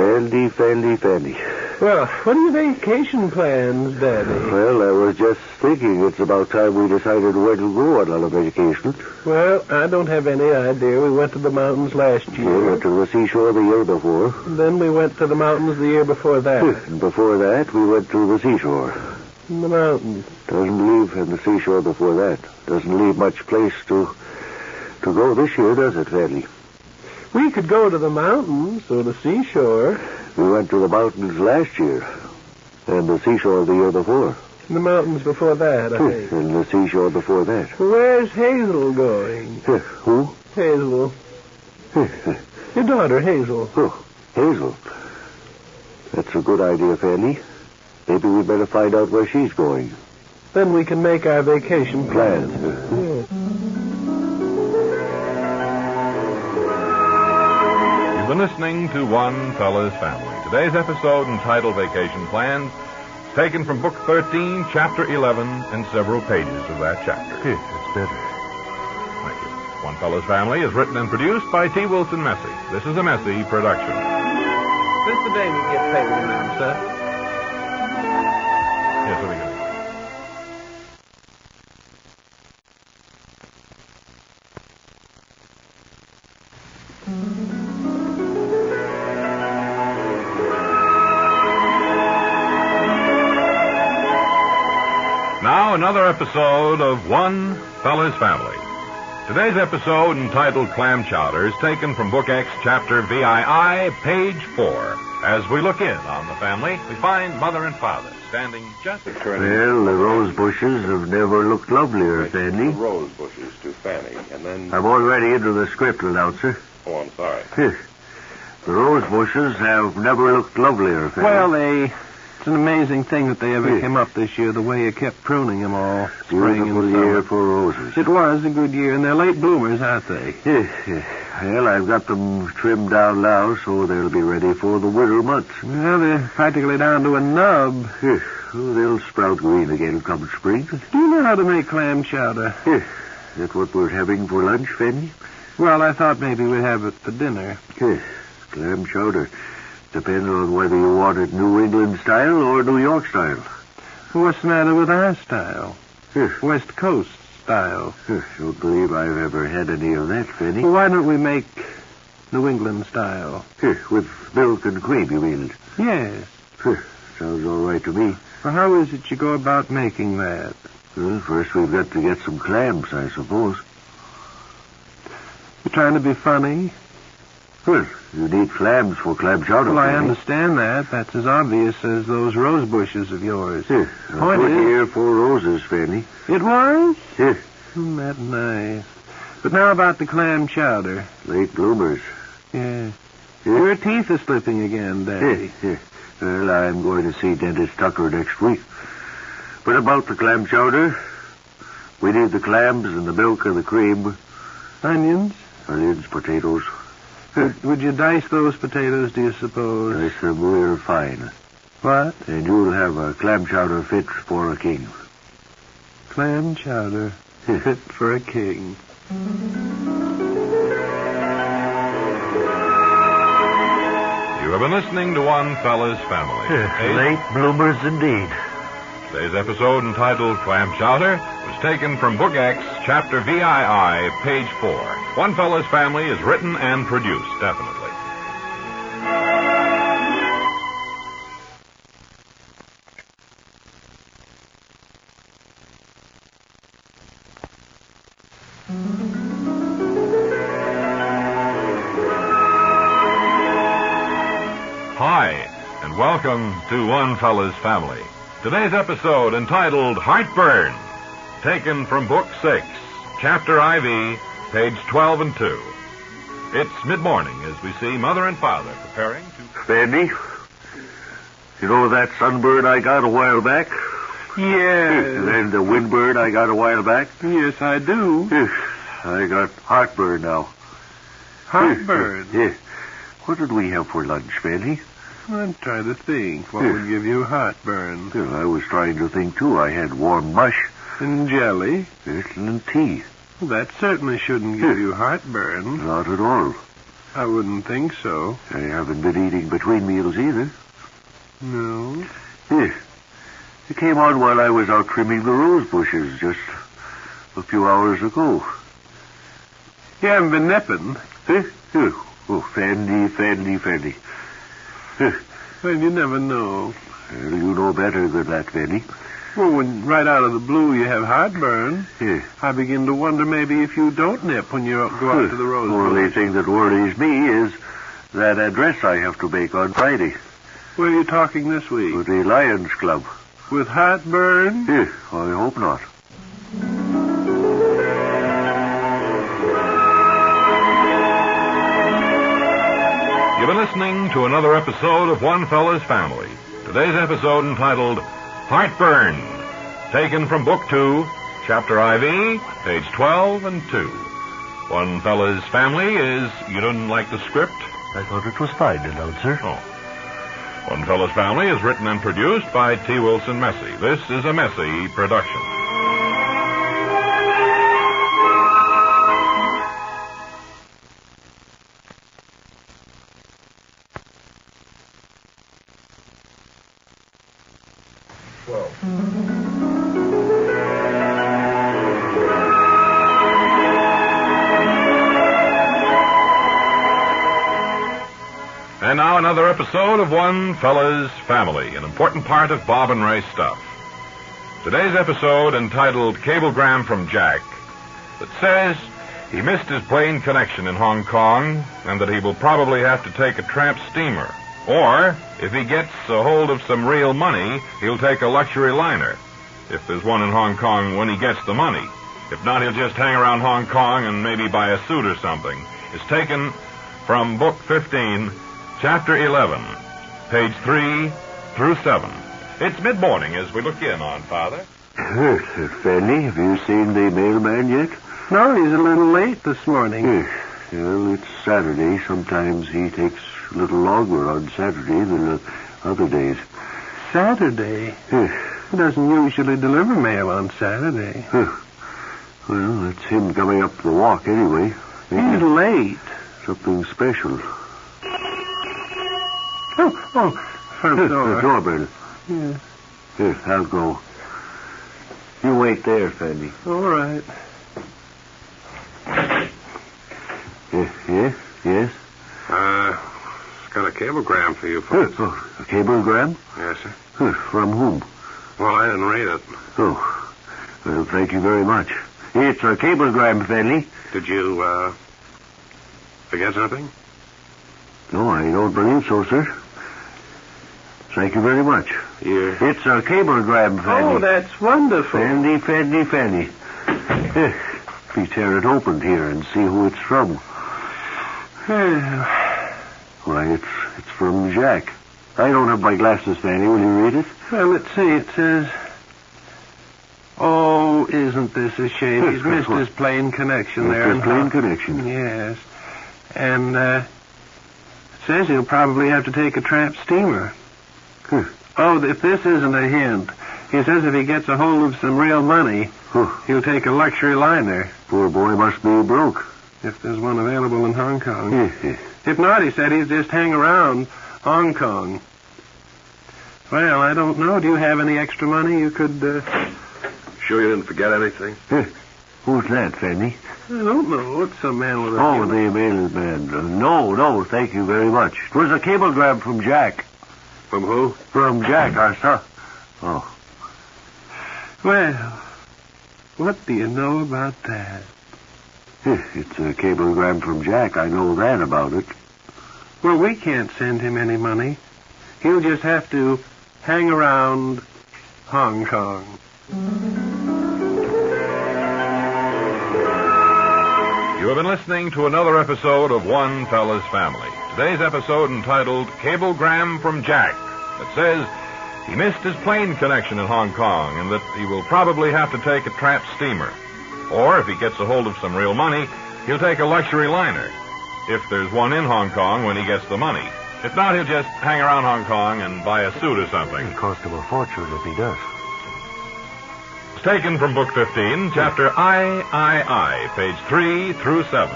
Speaker 6: Fanny.
Speaker 9: Well, what are your vacation plans, Daddy?
Speaker 6: Well, I was just thinking it's about time we decided where to go on our vacation.
Speaker 9: Well, I don't have any idea. We went to the mountains last
Speaker 6: We
Speaker 9: year.
Speaker 6: went to the seashore the year before.
Speaker 9: Then we went to the mountains the year before that.
Speaker 6: And before that, we went to the seashore.
Speaker 9: In the mountains.
Speaker 6: Doesn't leave in the seashore before that. Doesn't leave much place to go this year, does it, Fanny?
Speaker 9: We could go to the mountains or the seashore.
Speaker 6: We went to the mountains last year, and the seashore the year before.
Speaker 9: In the mountains before that, I think.
Speaker 6: And the seashore before that.
Speaker 9: Where's Hazel going?
Speaker 6: Who?
Speaker 9: Hazel. Your daughter, Hazel.
Speaker 6: Oh, Hazel. That's a good idea, Fanny. Maybe we'd better find out where she's going.
Speaker 9: Then we can make our vacation plans.
Speaker 6: Plans.
Speaker 8: You've been listening to One Fella's Family. Today's episode, entitled Vacation Plans, is taken from Book 13, Chapter 11, and several pages of that chapter.
Speaker 2: It's better.
Speaker 8: Thank you. One Fella's Family is written and produced by T. Wilson Messy. This is a Messy production.
Speaker 9: Since the day we get paid, announcer.
Speaker 8: Yes, let me get it. Now, another episode of One Fella's Family. Today's episode, entitled Clam Chowder, is taken from Book X, Chapter VII, page 4. As we look in on the family, we find Mother and Father standing just...
Speaker 6: Well, the rose bushes have never looked lovelier, Fanny.
Speaker 3: The rose bushes to Fanny, and then...
Speaker 6: I'm already into the script, announcer.
Speaker 3: Oh, I'm sorry.
Speaker 6: The rose bushes have never looked lovelier, Fanny.
Speaker 9: Well, it's an amazing thing that they ever came up this year, the way you kept pruning them all, spring
Speaker 6: Beautiful
Speaker 9: and
Speaker 6: year
Speaker 9: summer.
Speaker 6: for roses.
Speaker 9: It was a good year, and they're late bloomers, aren't they?
Speaker 6: Well, I've got them trimmed down now, so they'll be ready for the winter months.
Speaker 9: Well, they're practically down to a nub.
Speaker 6: Oh, they'll sprout green again come spring.
Speaker 9: Do you know how to make clam chowder?
Speaker 6: Is that what we're having for lunch, Fanny?
Speaker 9: Well, I thought maybe we'd have it for dinner.
Speaker 6: Clam chowder. Depends on whether you want it New England style or New York style.
Speaker 9: What's the matter with our style?
Speaker 6: Yes.
Speaker 9: West Coast style.
Speaker 6: Don't believe I've ever had any of that, Fanny.
Speaker 9: Well, why don't we make New England style?
Speaker 6: With milk and cream, you mean?
Speaker 9: Yes.
Speaker 6: Sounds all right to me.
Speaker 9: Well, how is it you go about making that?
Speaker 6: Well, first we've got to get some clams, I suppose.
Speaker 9: You trying to be funny?
Speaker 6: Well, you need clams for clam chowder.
Speaker 9: Well, I
Speaker 6: Fanny.
Speaker 9: understand that. That's as obvious as those rose bushes of yours.
Speaker 6: Here, I
Speaker 9: Point
Speaker 6: put
Speaker 9: is-
Speaker 6: here 4 roses, Fanny.
Speaker 9: It was?
Speaker 6: Here,
Speaker 9: That's nice. But now about the clam chowder.
Speaker 6: late bloomers.
Speaker 9: Yeah.
Speaker 6: Here,
Speaker 9: Your teeth are slipping again,
Speaker 6: here,
Speaker 9: Daddy.
Speaker 6: here. Well, I'm going to see Dentist Tucker next week. But about the clam chowder, we need the clams and the milk and the cream,
Speaker 9: Onions?
Speaker 6: onions, potatoes.
Speaker 9: Would you dice those potatoes, do you suppose?
Speaker 6: Nice and real fine.
Speaker 9: What?
Speaker 6: And you'll have a clam chowder fit for a king.
Speaker 9: Clam chowder. For a king.
Speaker 8: You have been listening to One Fella's Family.
Speaker 10: Late bloomers indeed.
Speaker 8: Today's episode, entitled Clam Chowder, was taken from Book X, Chapter VII, page 4. One Fella's Family is written and produced, definitely. Hi, and welcome to One Fella's Family. Today's episode, entitled Heartburn, taken from Book 6, Chapter IV, page 12 and 2. It's mid-morning as we see Mother and Father preparing to...
Speaker 6: Fanny, you know that sunbird I got a while back?
Speaker 9: Yes.
Speaker 6: And the windbird I got a while back?
Speaker 9: Yes, I do.
Speaker 6: I got heartburn now.
Speaker 9: Heartburn.
Speaker 6: Yeah. What did we have for lunch, Fanny?
Speaker 9: I'm trying to think. What would give you heartburn?
Speaker 6: Well, I was trying to think, too. I had warm mush.
Speaker 9: And jelly?
Speaker 6: Yes, and tea.
Speaker 9: Well, that certainly shouldn't give you heartburn.
Speaker 6: Not at all.
Speaker 9: I wouldn't think so.
Speaker 6: I haven't been eating between meals either.
Speaker 9: No.
Speaker 6: Yeah. It came on while I was out trimming the rose bushes just a few hours ago.
Speaker 9: You haven't been nipping.
Speaker 6: Oh, Fanny.
Speaker 9: Well, you never know.
Speaker 6: Well, you know better than that, Fanny.
Speaker 9: Well, when right out of the blue you have heartburn,
Speaker 6: Yeah.
Speaker 9: I begin to wonder maybe if you don't nip when you go out to the rose
Speaker 6: The only
Speaker 9: bush.
Speaker 6: thing that worries me is that address I have to make on Friday
Speaker 9: Where are you talking this week?
Speaker 6: with the Lions Club.
Speaker 9: With heartburn?
Speaker 6: Yeah, I hope not.
Speaker 8: You've been listening to another episode of One Fella's Family. Today's episode, entitled Heartburn, taken from Book 2, Chapter IV, page 12 and 2. One Fella's Family is... You didn't like the script?
Speaker 10: I thought it was fine, announcer.
Speaker 8: Oh. One Fella's Family is written and produced by T. Wilson Messy. This is a Messy production. And now another episode of One Fella's Family, an important part of Bob and Ray's stuff. Today's episode, entitled Cablegram from Jack, that says he missed his plane connection in Hong Kong and that he will probably have to take a tramp steamer. Or, if he gets a hold of some real money, he'll take a luxury liner, if there's one in Hong Kong when he gets the money. If not, he'll just hang around Hong Kong and maybe buy a suit or something. It's taken from Book 15, Chapter 11, page 3 through 7. It's mid-morning as we look in on Father.
Speaker 6: Fanny, have you seen the mailman yet?
Speaker 9: No, he's a little late this morning.
Speaker 6: Well, it's Saturday. Sometimes he takes a little longer on Saturday than other days.
Speaker 9: Saturday? He doesn't usually deliver mail on Saturday.
Speaker 6: Well, it's him coming up the walk anyway.
Speaker 9: He's late.
Speaker 6: Something special.
Speaker 9: Front door.
Speaker 6: Doorbell.
Speaker 9: Yeah.
Speaker 6: Here, I'll go. You wait there, Fanny.
Speaker 9: All right.
Speaker 6: Yes?
Speaker 3: Got a cablegram for you, folks.
Speaker 6: A cablegram?
Speaker 3: Yes, sir.
Speaker 6: From whom?
Speaker 3: Well, I didn't read it.
Speaker 6: Oh, well, thank you very much. It's a cablegram, Fanny.
Speaker 3: Did you Forget something?
Speaker 2: No, I don't believe so, sir. Thank you very much.
Speaker 3: Here.
Speaker 2: It's a cablegram, Fanny.
Speaker 9: Oh, that's wonderful.
Speaker 2: Fanny. We tear it open here and see who it's from. Why, it's from Jack. I don't have my glasses, Fanny. Will you read it?
Speaker 9: Well, let's see. It says... Oh, isn't this a shame? He's missed his plane connection there.
Speaker 2: His plane connection?
Speaker 9: Yes. And, it says he'll probably have to take a tramp steamer. Oh, if this isn't a hint. He says if he gets a hold of some real money, he'll take a luxury liner.
Speaker 2: Poor boy must be broke.
Speaker 9: If there's one available in Hong Kong. If not, he said he'd just hang around Hong Kong. Well, I don't know. Do you have any extra money you could...
Speaker 3: Sure you didn't forget anything?
Speaker 2: Who's that, Fanny?
Speaker 9: I don't know. It's some man with a...
Speaker 2: Oh, the mailman. No, thank you very much. It was a cablegram from Jack.
Speaker 3: From who?
Speaker 2: From Jack, our son. Oh.
Speaker 9: Well, what do you know about that?
Speaker 2: It's a cablegram from Jack. I know that about it.
Speaker 9: Well, we can't send him any money. He'll just have to hang around Hong Kong.
Speaker 8: You have been listening to another episode of One Fella's Family. Today's episode entitled Cablegram from Jack that says he missed his plane connection in Hong Kong and that he will probably have to take a tramp steamer. Or if he gets a hold of some real money, he'll take a luxury liner. If there's one in Hong Kong when he gets the money. If not, he'll just hang around Hong Kong and buy a suit or something.
Speaker 10: It'll cost him a fortune if he does.
Speaker 8: It's taken from Book 15, Chapter I, page 3 through 7.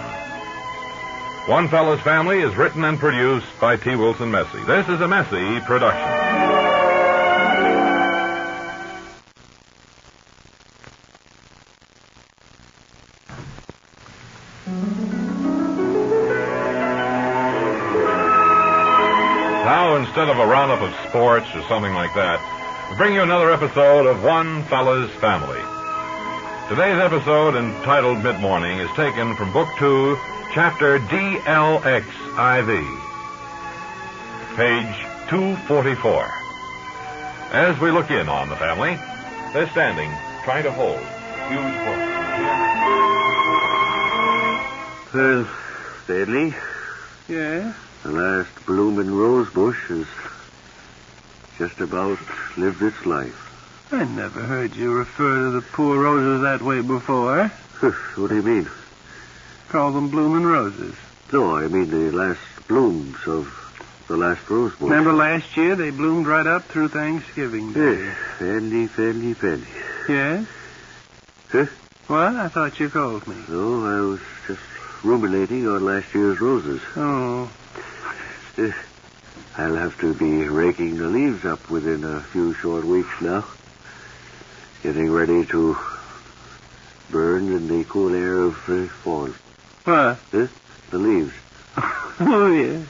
Speaker 8: One Fella's Family is written and produced by T. Wilson Messy. This is a Messy production. Now, instead of a roundup of sports or something like that, we bring you another episode of One Fella's Family. Today's episode, entitled Mid-Morning, is taken from Book 2, Chapter DLXIV, page 244. As we look in on the family, they're standing, trying to hold huge books.
Speaker 2: Stanley?
Speaker 9: Yeah?
Speaker 2: The last bloomin' rose bush has just about lived its life.
Speaker 9: I never heard you refer to the poor roses that way before.
Speaker 2: What do you mean?
Speaker 9: Call them bloomin' roses.
Speaker 2: No, I mean the last blooms of the last rose bush.
Speaker 9: Remember last year they bloomed right up through Thanksgiving Day.
Speaker 2: Fanny.
Speaker 9: Yes?
Speaker 2: Huh?
Speaker 9: What? I thought you called me.
Speaker 2: No, I was just ruminating on last year's roses.
Speaker 9: Oh.
Speaker 2: I'll have to be raking the leaves up within a few short weeks now. Getting ready to burn in the cool air of fall.
Speaker 9: What?
Speaker 2: The leaves.
Speaker 9: Oh, yeah.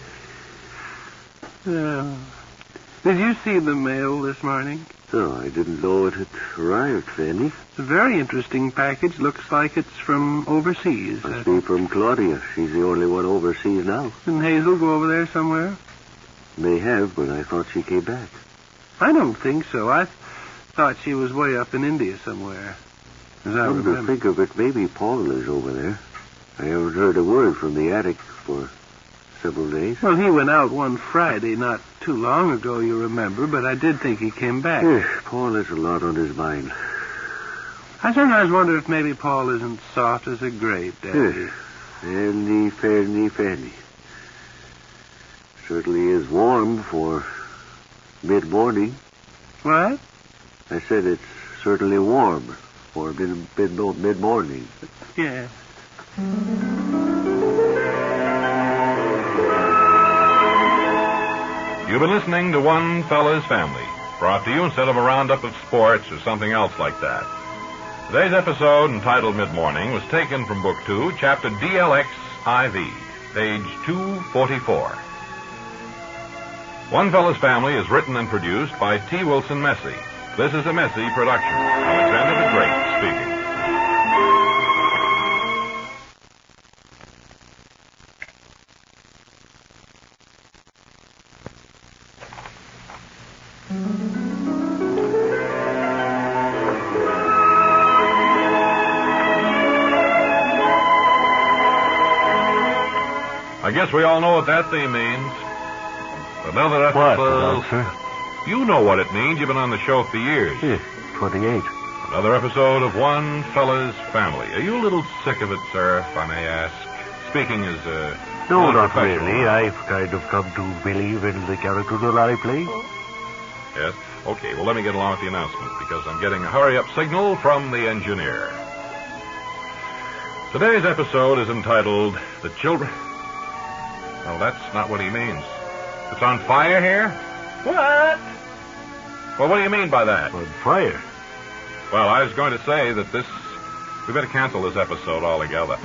Speaker 9: Did you see the mail this morning?
Speaker 2: Oh, I didn't know it had arrived, Fanny.
Speaker 9: It's a very interesting package. Looks like it's from overseas.
Speaker 2: Must be from Claudia. She's the only one overseas now.
Speaker 9: Didn't Hazel go over there somewhere?
Speaker 2: May have, but I thought she came back.
Speaker 9: I don't think so. I thought she was way up in India somewhere. As I
Speaker 2: Come to
Speaker 9: remember.
Speaker 2: think of it, maybe Paul is over there. I haven't heard a word from the attic for several days.
Speaker 9: Well, he went out one Friday not too long ago, you remember, but I did think he came back.
Speaker 2: Paul has a lot on his mind.
Speaker 9: I sometimes wonder if maybe Paul isn't soft as a grape, Daddy.
Speaker 2: Fanny. Certainly is warm for mid-morning.
Speaker 9: What?
Speaker 2: I said it's certainly warm for mid-morning.
Speaker 9: Yeah.
Speaker 8: You've been listening to One Fella's Family, brought to you instead of a roundup of sports or something else like that. Today's episode, entitled Mid-Morning, was taken from Book 2, Chapter DLXIV, page 244. One Fella's Family is written and produced by T. Wilson Messy. This is a Messy production. Alexander the Great speaking. I guess we all know what that theme means. Another
Speaker 10: What,
Speaker 8: episode.
Speaker 10: sir?
Speaker 8: You know what it means. You've been on the show for years.
Speaker 10: 28.
Speaker 8: Another episode of One Fella's Family. Are you a little sick of it, sir, if I may ask? Speaking as a...
Speaker 10: No,
Speaker 8: as a
Speaker 10: not
Speaker 8: professional.
Speaker 10: really. I've kind of come to believe in the character that I play.
Speaker 8: Yes? Okay, well, let me get along with the announcement, because I'm getting a hurry-up signal from the engineer. Today's episode is entitled The Children... Well, that's not what he means. It's on fire here? What? Well, what do you mean by that?
Speaker 10: On fire.
Speaker 8: Well, I was going to say that we better cancel this episode altogether.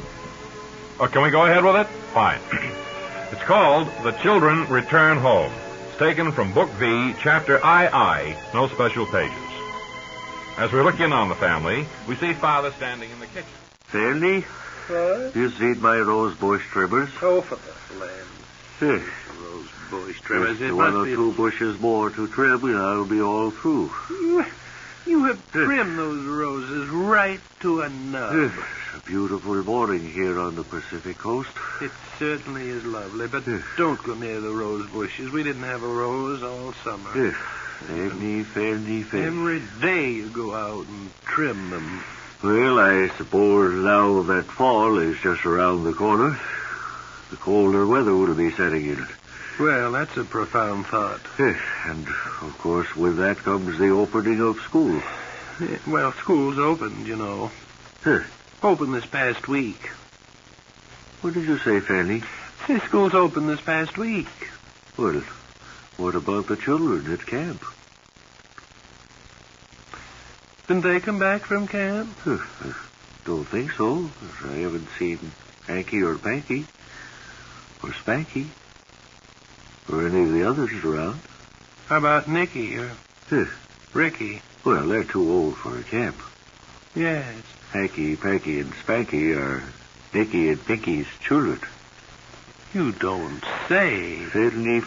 Speaker 8: Oh, can we go ahead with it? Fine. It's called The Children Return Home. It's taken from Book V, Chapter II, no special pages. As we look in on the family, we see Father standing in the kitchen.
Speaker 2: Sandy,
Speaker 9: What?
Speaker 2: you seen my rose bush trimmers?
Speaker 9: Oh, for the land.
Speaker 2: Yes.
Speaker 9: Rose bush trimmers.
Speaker 2: Just
Speaker 9: It
Speaker 2: one
Speaker 9: must
Speaker 2: or
Speaker 9: be...
Speaker 2: two bushes more to trim, and I'll be all through.
Speaker 9: You have trimmed those roses right to a nub.
Speaker 2: It's a beautiful morning here on the Pacific coast.
Speaker 9: It certainly is lovely, but
Speaker 2: Yes.
Speaker 9: don't go near the rose bushes. We didn't have a rose all summer.
Speaker 2: Yes. Fanny.
Speaker 9: Every day you go out and trim them.
Speaker 2: Well, I suppose now that fall is just around the corner, the colder weather will be setting in.
Speaker 9: Well, that's a profound thought.
Speaker 2: Yes, and of course with that comes the opening of school.
Speaker 9: Well, school's opened, you know.
Speaker 2: Huh.
Speaker 9: Opened this past week.
Speaker 2: What did you say, Fanny?
Speaker 9: See, school's opened this past week.
Speaker 2: Well, what about the children at camp?
Speaker 9: Didn't they come back from camp?
Speaker 2: Huh, I don't think so. I haven't seen Hanky or Panky or Spanky or any of the others around.
Speaker 9: How about Nicky or
Speaker 2: Huh.
Speaker 9: Ricky?
Speaker 2: Well, they're too old for a camp.
Speaker 9: Yes.
Speaker 2: Hanky, Panky, and Spanky are Nicky and Pinky's children.
Speaker 9: You don't say.
Speaker 2: Fanny.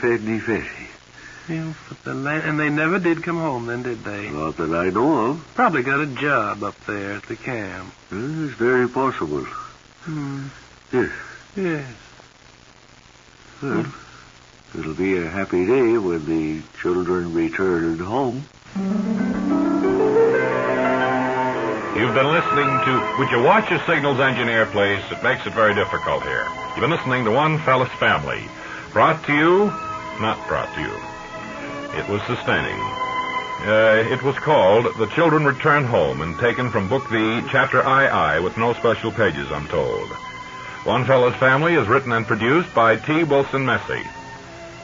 Speaker 9: You for the land. And they never did come home then, did they?
Speaker 2: Not that I know of.
Speaker 9: Probably got a job up there at the camp.
Speaker 2: It's very possible. Yes.
Speaker 9: Yes.
Speaker 2: Well, it'll be a happy day when the children return home.
Speaker 8: You've been listening to... Would you watch your signals, engineer, please? It makes it very difficult here. You've been listening to One Fella's Family. Brought to you... Not brought to you. It was sustaining. It was called The Children Return Home and taken from Book V, Chapter II, with no special pages, I'm told. One Fella's Family is written and produced by T. Wilson Messy.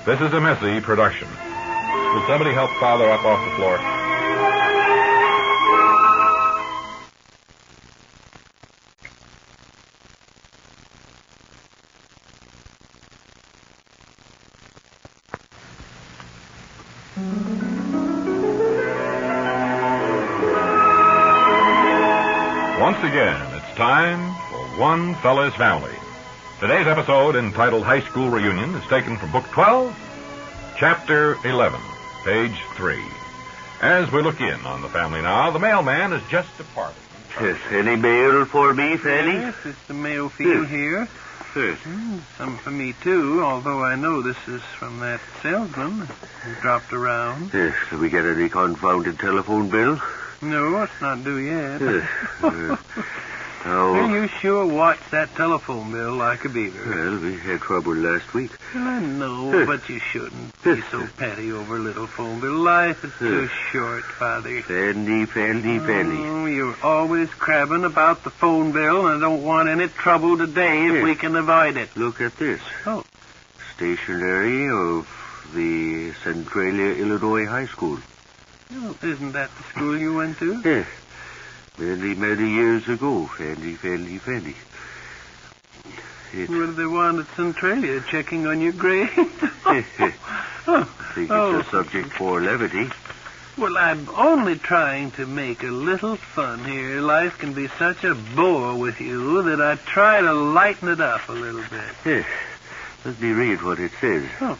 Speaker 8: This is a Messy production. Will somebody help Father up off the floor? Once again, it's time for One Fella's Family. Today's episode, entitled High School Reunion, is taken from Book 12, Chapter 11, page 3. As we look in on the family now, the mailman has just departed.
Speaker 2: Yes, any mail for me, Fanny?
Speaker 9: Yes, it's the mail field here.
Speaker 2: Yes.
Speaker 9: Some for me, too, although I know this is from that salesman who dropped around.
Speaker 2: Yes, did we get any confounded telephone bill?
Speaker 9: No, it's not due yet.
Speaker 2: Yes.
Speaker 9: Well,
Speaker 2: Now,
Speaker 9: you sure watched that telephone bill like a beaver.
Speaker 2: well, we had trouble last week.
Speaker 9: Well, I know, but you shouldn't be so petty over a little phone bill. Life is too short, Father.
Speaker 2: Fanny.
Speaker 9: Oh, you're always crabbing about the phone bill, and I don't want any trouble today if we can avoid it.
Speaker 2: Look at this.
Speaker 9: Oh.
Speaker 2: Stationery of the Centralia, Illinois High School.
Speaker 9: Oh, isn't that the school you went to?
Speaker 2: Yes. Many years ago, Fanny. It,
Speaker 9: What do they want at Centralia? Checking on your grades?
Speaker 2: I think it's a subject for levity.
Speaker 9: Well, I'm only trying to make a little fun here. Life can be such a bore with you that I try to lighten it up a little bit.
Speaker 2: Yes. Let me read what it says.
Speaker 9: Oh.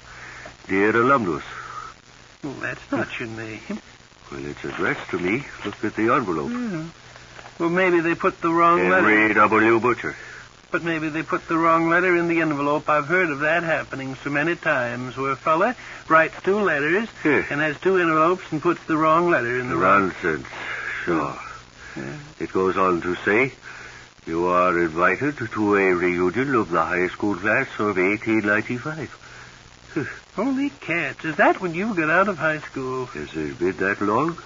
Speaker 2: Dear alumnus.
Speaker 9: Well, that's not your name.
Speaker 2: Well, it's addressed to me. Look at the envelope.
Speaker 9: Well, maybe they put the wrong letter.
Speaker 2: Henry W. Butcher.
Speaker 9: But maybe they put the wrong letter in the envelope. I've heard of that happening so many times, where a fella writes 2 letters and has 2 envelopes and puts the wrong letter in the wrong...
Speaker 6: Nonsense. Sure. It goes on to say, you are invited to a reunion of the high school class of 1895.
Speaker 9: Holy cats, is that when you got out of high school?
Speaker 6: Has it been that long?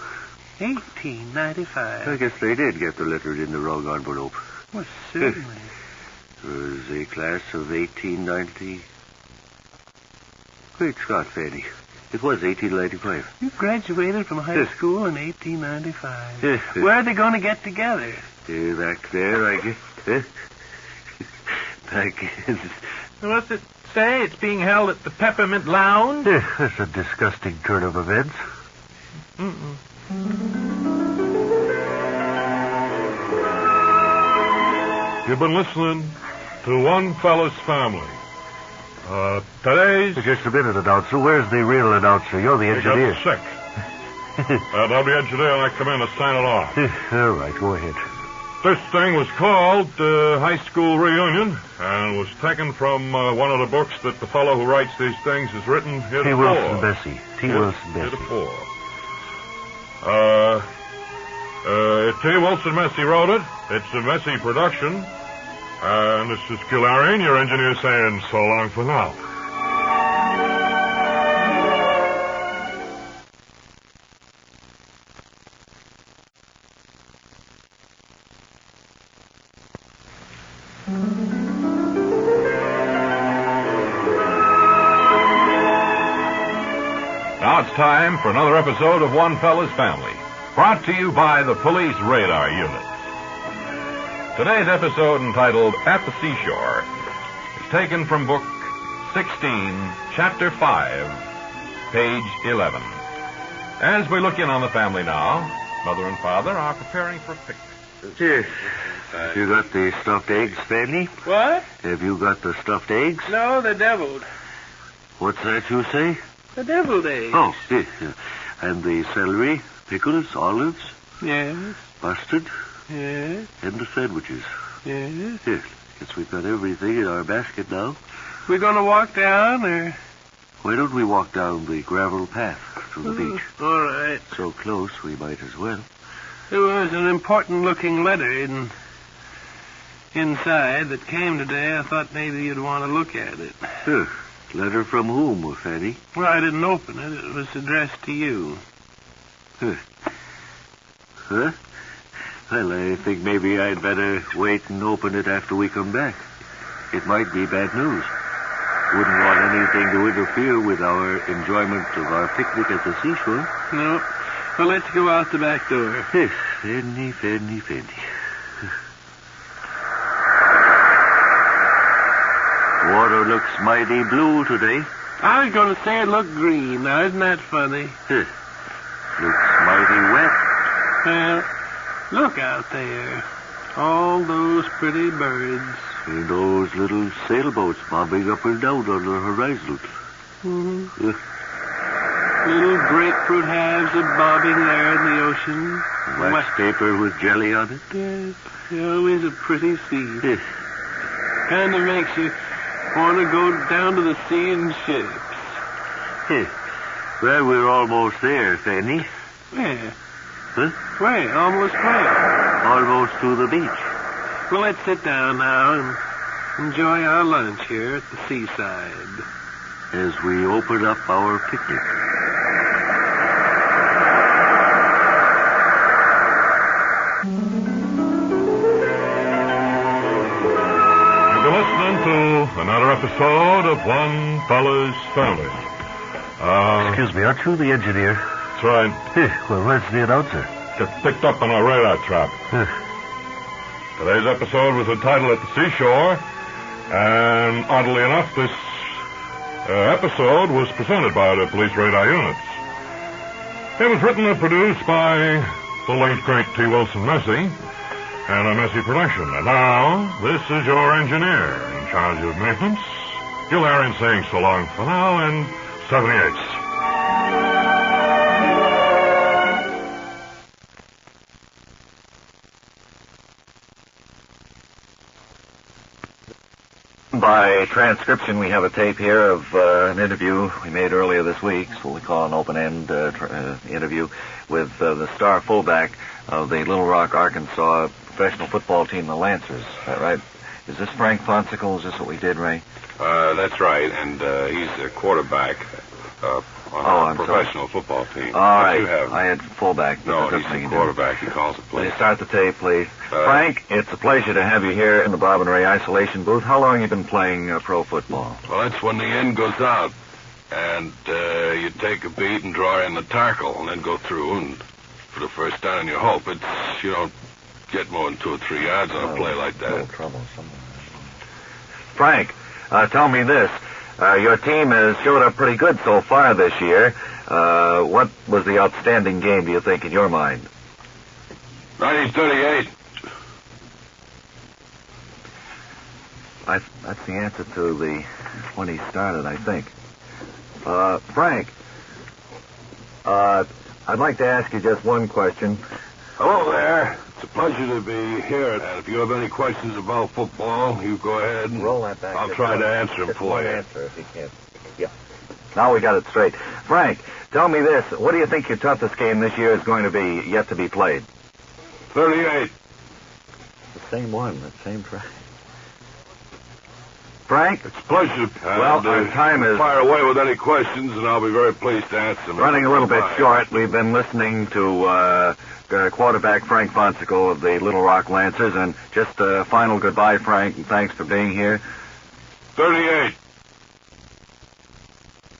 Speaker 9: 1895.
Speaker 6: I guess they did get the letter in the wrong envelope.
Speaker 9: Well, certainly.
Speaker 6: It was a class of 1890... Great Scott, Fanny. It was 1895.
Speaker 9: You graduated from high school in 1895. Where are they going to get together?
Speaker 6: Back there, I guess. Back in...
Speaker 11: What's it say? It's being held at the Peppermint Lounge?
Speaker 6: That's a disgusting turn of events.
Speaker 8: You've been listening to One Fella's Family. Today's...
Speaker 10: Just a minute, announcer. Where's the real announcer? You're the engineer.
Speaker 8: He got sick. I'll be engineer when I come in to sign it off.
Speaker 10: All right, go ahead.
Speaker 8: This thing was called High School Reunion, and was taken from one of the books that the fellow who writes these things has written heretofore.
Speaker 10: T. Wilson Bessie. T. Wilson Bessie.
Speaker 8: Heretofore. T. Wilson Bessie wrote it. It's a Bessie production. And this is Gilarian, your engineer, saying so long for now. Now it's time for another episode of One Fella's Family, brought to you by the Police Radar Unit. Today's episode, entitled At the Seashore, is taken from Book 16, Chapter 5, page 11. As we look in on the family now, Mother and Father are preparing for a picnic.
Speaker 6: Yes. You got the stuffed eggs, Fanny?
Speaker 9: What?
Speaker 6: Have you got the stuffed eggs?
Speaker 9: No, they're deviled.
Speaker 6: What's that you say?
Speaker 9: The deviled eggs.
Speaker 6: Oh, yes. And the celery, pickles, olives,
Speaker 9: Yes.
Speaker 6: mustard,
Speaker 9: Yes.
Speaker 6: and the sandwiches.
Speaker 9: Yes.
Speaker 6: Yes. Guess we've got everything in our basket now.
Speaker 9: We're going to walk down, or...
Speaker 6: Why don't we walk down the gravel path to the beach?
Speaker 9: All right.
Speaker 6: So close, we might as well.
Speaker 9: There was an important-looking letter inside that came today. I thought maybe you'd want to look at it.
Speaker 6: Letter from whom, Fanny?
Speaker 9: Well, I didn't open it. It was addressed to you.
Speaker 6: Huh? Well, I think maybe I'd better wait and open it after we come back. It might be bad news. Wouldn't want anything to interfere with our enjoyment of our picnic at the seashore.
Speaker 9: No. Well, let's go out the back door.
Speaker 6: Yes, Fanny, Fanny, Fanny. Water looks mighty blue today.
Speaker 9: I was going to say it looked green. Now, isn't that funny?
Speaker 6: Looks mighty wet.
Speaker 9: Well, look out there. All those pretty birds.
Speaker 6: And those little sailboats bobbing up and down on the horizon.
Speaker 9: Mm-hmm. Little grapefruit halves are bobbing there in the ocean.
Speaker 6: Wax paper with jelly on it.
Speaker 9: Yes, always a pretty scene.
Speaker 6: Yes.
Speaker 9: Kind of makes you want to go down to the sea in ships.
Speaker 6: Well, we're almost there, Fanny.
Speaker 9: Where?
Speaker 6: Huh?
Speaker 9: Where? Almost where?
Speaker 6: Almost to the beach.
Speaker 9: Well, let's sit down now and enjoy our lunch here at the seaside.
Speaker 6: As we open up our picnic.
Speaker 8: You've been listening to another episode of One Fella's Family.
Speaker 10: Excuse me, aren't you the engineer?
Speaker 8: That's right.
Speaker 10: Well, where's the announcer?
Speaker 8: Gets picked up on our radar trap. Today's episode was entitled At the Seashore, and oddly enough, this episode was presented by the Police Radar Units. It was written and produced by the late great T. Wilson Messie, and a Messie production. And now, this is your engineer in charge of maintenance, Gil Arian, saying so long for now, and 78.
Speaker 4: By transcription, we have a tape here of an interview we made earlier this week. It's what we call an open-end interview with the star fullback of the Little Rock, Arkansas professional football team, the Lancers. Is that right? Is this Frank Fonsicle? Is this what we did, Ray?
Speaker 5: That's right, and he's a quarterback on a professional football team.
Speaker 4: All right.
Speaker 5: You have?
Speaker 4: I had fullback.
Speaker 5: No, he's a quarterback. He calls it play.
Speaker 4: Please start the tape, please. Frank, it's a pleasure to have you here in the Bob and Ray isolation booth. How long have you been playing pro football?
Speaker 5: Well, that's when the end goes out, and you take a beat and draw in the tackle, and then go through, and for the first down, you hope you don't get more than 2 or 3 yards on a play like that.
Speaker 4: No trouble. Frank, tell me this. Your team has showed up pretty good so far this year. What was the outstanding game, do you think, in your mind?
Speaker 5: 1938.
Speaker 4: That's the answer to the when he started, I think. Frank, I'd like to ask you just one question.
Speaker 5: Hello there. It's a pleasure to be here. And if you have any questions about football, you go ahead and
Speaker 4: roll that back.
Speaker 5: I'll try to answer them for you.
Speaker 4: Answer if you can. Yeah. Now we got it straight. Frank, tell me this. What do you think your toughest game this year is going to be yet to be played?
Speaker 5: 38.
Speaker 4: The same one, that same track. Frank?
Speaker 5: It's a pleasure.
Speaker 4: Well, our time is...
Speaker 5: Fire away with any questions, and I'll be very pleased to answer them.
Speaker 4: Running a little bit short. We've been listening to quarterback Frank Fonsicle of the Little Rock Lancers, and just a final goodbye, Frank, and thanks for being here.
Speaker 5: 38.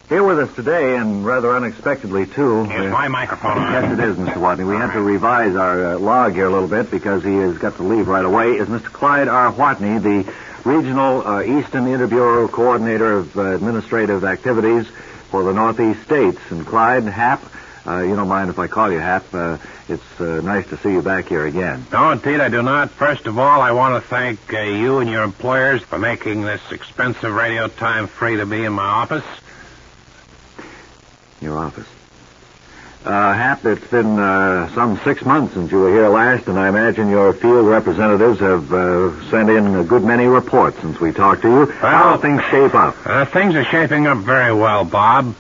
Speaker 2: Here with us today, and rather unexpectedly, too.
Speaker 7: Here's my microphone on.
Speaker 2: Yes, it is, Mr. Watney. We had to revise our log here a little bit because he has got to leave right away. Is Mr. Clyde R. Watney, the Regional Eastern Interbureau Coordinator of Administrative Activities for the Northeast States. And Clyde, Hap, you don't mind if I call you Hap. It's nice to see you back here again.
Speaker 7: No, indeed, I do not. First of all, I want to thank you and your employers for making this expensive radio time free to me in my office.
Speaker 2: Your office. Hap, it's been some 6 months since you were here last, and I imagine your field representatives have sent in a good many reports since we talked to you.
Speaker 7: Well,
Speaker 2: how do things shape up?
Speaker 7: Things are shaping up very well, Bob.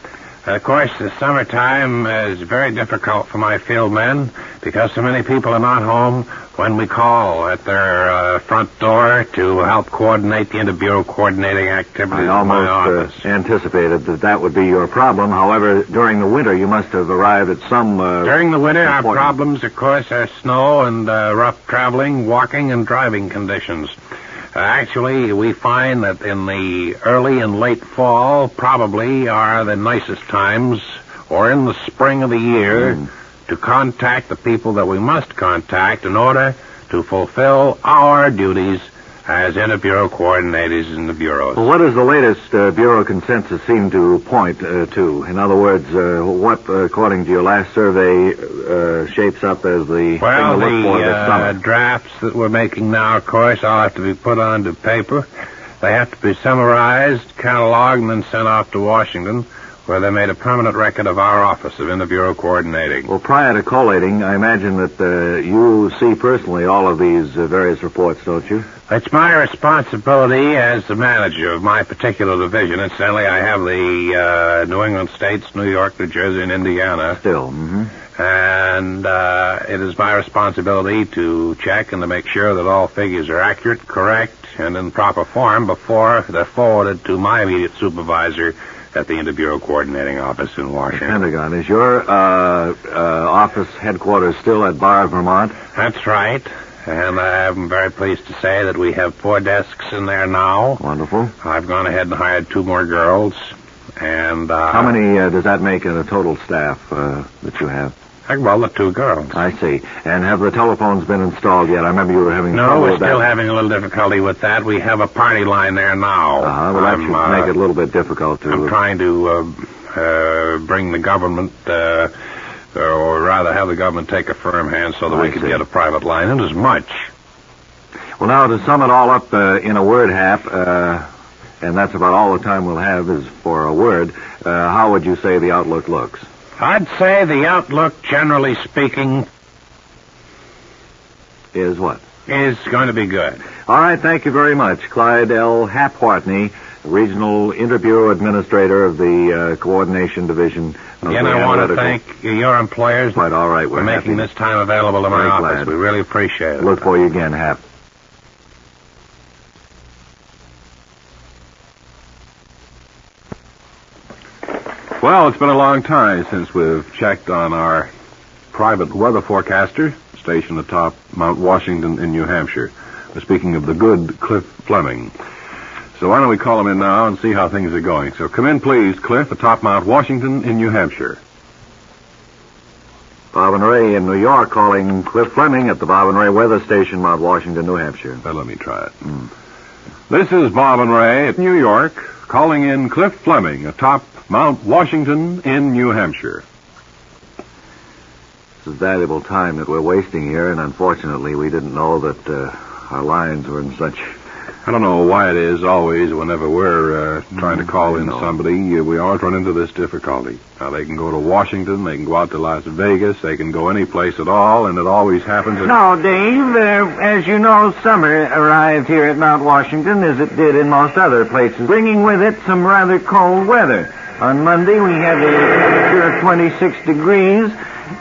Speaker 7: Of course, the summertime is very difficult for my field men because so many people are not home when we call at their front door to help coordinate the interbureau coordinating activities
Speaker 2: I
Speaker 7: in my office.
Speaker 2: almost anticipated that would be your problem. However, during the winter, you must have arrived at some...
Speaker 7: During the winter, our problems, of course, are snow and rough traveling, walking, and driving conditions. Actually, we find that in the early and late fall probably are the nicest times, or in the spring of the year, to contact the people that we must contact in order to fulfill our duties as interbureau coordinators in the bureaus.
Speaker 2: Well, what does the latest bureau consensus seem to point to? In other words, what, according to your last survey, shapes up as the thing to look for this summer?
Speaker 7: Drafts that we're making now, of course, all have to be put onto paper. They have to be summarized, cataloged, and then sent off to Washington, where they made a permanent record of our Office of Interbureau Coordinating.
Speaker 2: Well, prior to collating, I imagine that you see personally all of these various reports, don't you?
Speaker 7: It's my responsibility as the manager of my particular division. Incidentally, I have the New England states, New York, New Jersey, and Indiana.
Speaker 2: Still,
Speaker 7: And it is my responsibility to check and to make sure that all figures are accurate, correct, and in proper form before they're forwarded to my immediate supervisor at the Interbureau Coordinating Office in Washington.
Speaker 2: Pentagon. Is your office headquarters still at Bar, Vermont?
Speaker 7: That's right. And I'm very pleased to say that we have 4 desks in there now.
Speaker 2: Wonderful.
Speaker 7: I've gone ahead and hired 2 more girls. And
Speaker 2: how many does that make in a total staff that you have?
Speaker 7: Well, the 2 girls.
Speaker 2: I see. And have the telephones been installed yet? I remember you were having trouble with that.
Speaker 7: No, we're still having a little difficulty with that. We have a party line there now.
Speaker 2: Well, that should make it a little bit difficult to...
Speaker 7: I'm trying to bring the government, or rather have the government take a firm hand so that we can get a private line in as much.
Speaker 2: Well, now, to sum it all up in a word, Hap, and that's about all the time we'll have is for a word, how would you say the outlook looks?
Speaker 7: I'd say the outlook, generally speaking...
Speaker 2: Is what?
Speaker 7: is going to be good.
Speaker 4: All right, thank you very much. Clyde L. Hapwhatney, Regional Interview Administrator of the Coordination Division.
Speaker 7: Again, I want to thank your employers
Speaker 4: Quite all right.
Speaker 7: for making this time available to my
Speaker 4: Very
Speaker 7: office.
Speaker 4: glad.
Speaker 7: We really appreciate it.
Speaker 4: Look for you again, Hap.
Speaker 1: Well, it's been a long time since we've checked on our private weather forecaster stationed atop Mount Washington in New Hampshire. We're speaking of the good Cliff Fleming. So why don't we call him in now and see how things are going. So come in, please, Cliff, atop Mount Washington in New Hampshire.
Speaker 4: Bob and Ray in New York calling Cliff Fleming at the Bob and Ray Weather Station, Mount Washington, New Hampshire.
Speaker 1: Well, let me try it. This is Bob and Ray at New York calling in Cliff Fleming atop Mount Washington in New Hampshire.
Speaker 4: This is valuable time that we're wasting here, and unfortunately we didn't know that our lines were in such...
Speaker 1: I don't know why it is always whenever we're trying to call in somebody, we always run into this difficulty. Now, they can go to Washington, they can go out to Las Vegas, they can go any place at all, and it always happens at...
Speaker 12: No, Dave, as you know, summer arrived here at Mount Washington as it did in most other places, bringing with it some rather cold weather. On Monday, we had a temperature of 26 degrees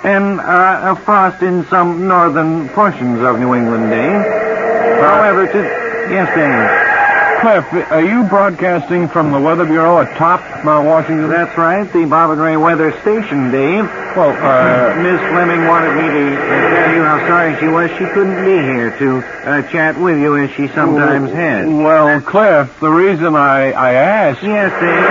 Speaker 12: and a frost in some northern portions of New England, Dave. However, Yes, Dave.
Speaker 1: Cliff, are you broadcasting from the Weather Bureau atop Mount Washington?
Speaker 12: That's right, the Bob and Ray Weather Station, Dave.
Speaker 1: Well,
Speaker 12: Miss Fleming wanted me to tell you how sorry she was she couldn't be here to chat with you as she sometimes has.
Speaker 1: Well, Cliff, the reason I asked...
Speaker 12: Yes, Dave.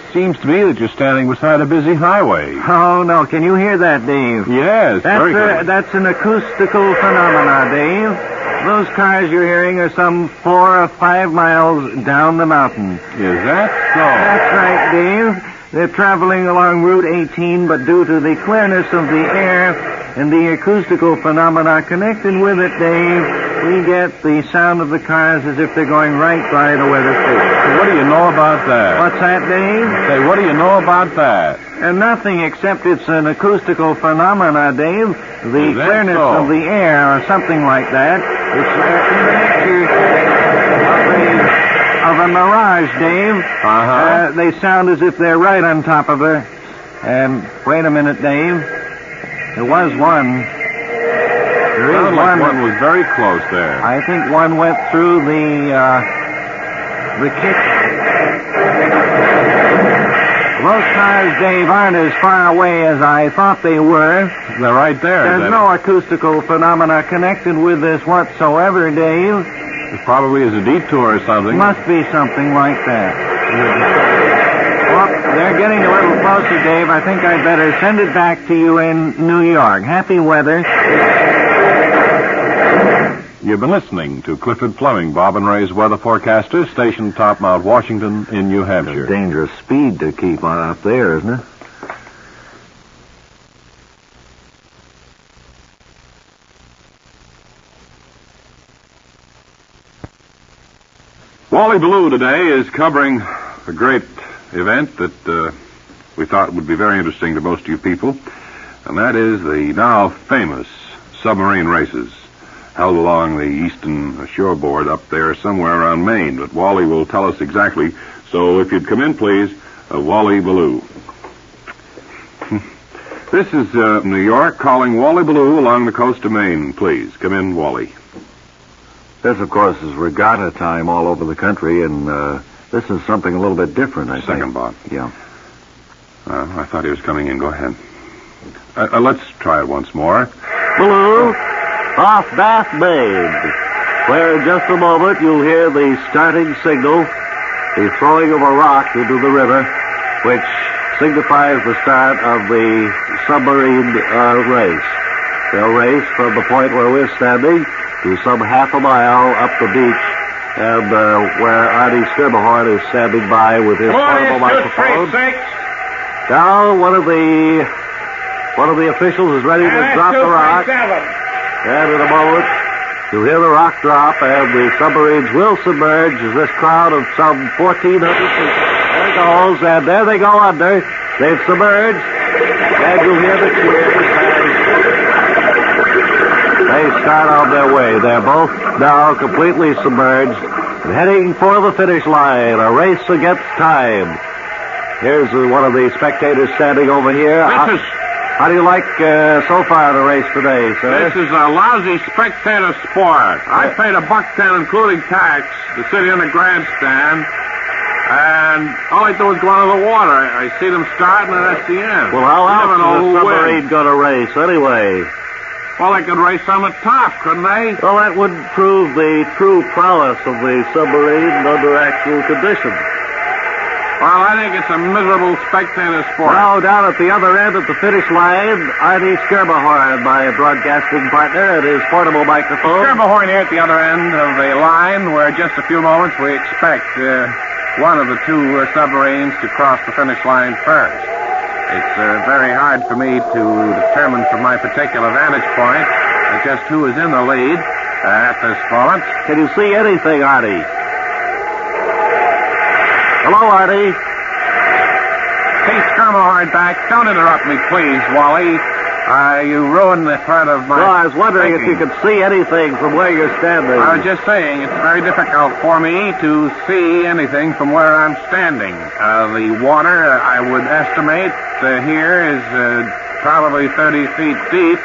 Speaker 1: It seems to me that you're standing beside a busy highway.
Speaker 12: Oh, no. Can you hear that, Dave?
Speaker 1: Yes, very good.
Speaker 12: That's an acoustical phenomena, Dave. Those cars you're hearing are some 4 or 5 miles down the mountain.
Speaker 1: Is that so?
Speaker 12: That's right, Dave. They're traveling along Route 18, but due to the clearness of the air and the acoustical phenomena connected with it, Dave, we get the sound of the cars as if they're going right by the weather station.
Speaker 1: What do you know about that?
Speaker 12: What's that, Dave?
Speaker 1: Say, what do you know about that?
Speaker 12: Nothing except it's an acoustical phenomena, Dave. The clearness of the air or something like that. It's in the nature of a mirage, Dave.
Speaker 1: Uh-huh.
Speaker 12: They sound as if they're right on top of her. Wait a minute, Dave. There was one. There is one.
Speaker 1: One was very close there.
Speaker 12: I think one went through the kitchen. Those cars, Dave, aren't as far away as I thought they were.
Speaker 1: They're right there.
Speaker 12: There's no acoustical phenomena connected with this whatsoever, Dave.
Speaker 1: It probably is a detour or something.
Speaker 12: Must be something like that. Well, they're getting a little closer, Dave. I think I'd better send it back to you in New York. Happy weather.
Speaker 1: You've been listening to Clifford Fleming, Bob and Ray's weather forecaster, stationed atop Mount Washington in New Hampshire.
Speaker 4: It's a dangerous speed to keep on up there, isn't it?
Speaker 1: Wally Ballou today is covering a great event that we thought would be very interesting to most of you people, and that is the now famous submarine races held along the eastern shoreboard up there somewhere around Maine. But Wally will tell us exactly. So if you'd come in, please, Wally Ballou. This is New York calling Wally Ballou along the coast of Maine. Please, come in, Wally.
Speaker 4: This, of course, is regatta time all over the country, and this is something a little bit different, I think.
Speaker 1: Second, Bob.
Speaker 4: Yeah.
Speaker 1: I thought he was coming in. Go ahead. Let's try it once more.
Speaker 2: Ballou, off Bath Bay, where in just a moment you'll hear the starting signal, the throwing of a rock into the river, which signifies the start of the submarine race. They'll race from the point where we're standing to some half a mile up the beach, and where Artie Schermerhorn is standing by with his portable microphone. Now, one of the officials is ready to drop the rock. And in a moment, you'll hear the rock drop, and the submarines will submerge as this crowd of some 1,400 people. There it goes, and there they go under. They've submerged, and you'll hear the cheers. They start on their way. They're both now completely submerged and heading for the finish line. A race against time. Here's one of the spectators standing over here. How do you like so far the race today, sir?
Speaker 7: This is a lousy spectator sport. I paid $1.10 including tax to sit in the grandstand, and all I do is go out of the water. I see them start, and that's the end.
Speaker 2: Well, how else is
Speaker 7: who
Speaker 2: the submarine
Speaker 7: wins.
Speaker 2: going to race anyway?
Speaker 7: Well, they could race on the top, couldn't they?
Speaker 2: Well, that would prove the true prowess of the submarine under actual conditions.
Speaker 7: Well, I think it's a miserable spectator sport.
Speaker 2: Now, down at the other end of the finish line, Artie Schermerhorn, my broadcasting partner, and his portable microphone.
Speaker 7: Schermerhorn here at the other end of the line, where just a few moments we expect one of the two submarines to cross the finish line first. It's very hard for me to determine from my particular vantage point just who is in the lead at this moment.
Speaker 2: Can you see anything, Artie? Hello, Artie.
Speaker 7: Pete Schermerhorn back. Don't interrupt me, please, Wally. You ruined the thread of my...
Speaker 2: Well, I was wondering if you could see anything from where you're standing.
Speaker 7: I was just saying, it's very difficult for me to see anything from where I'm standing. The water, I would estimate, here is probably 30 feet deep,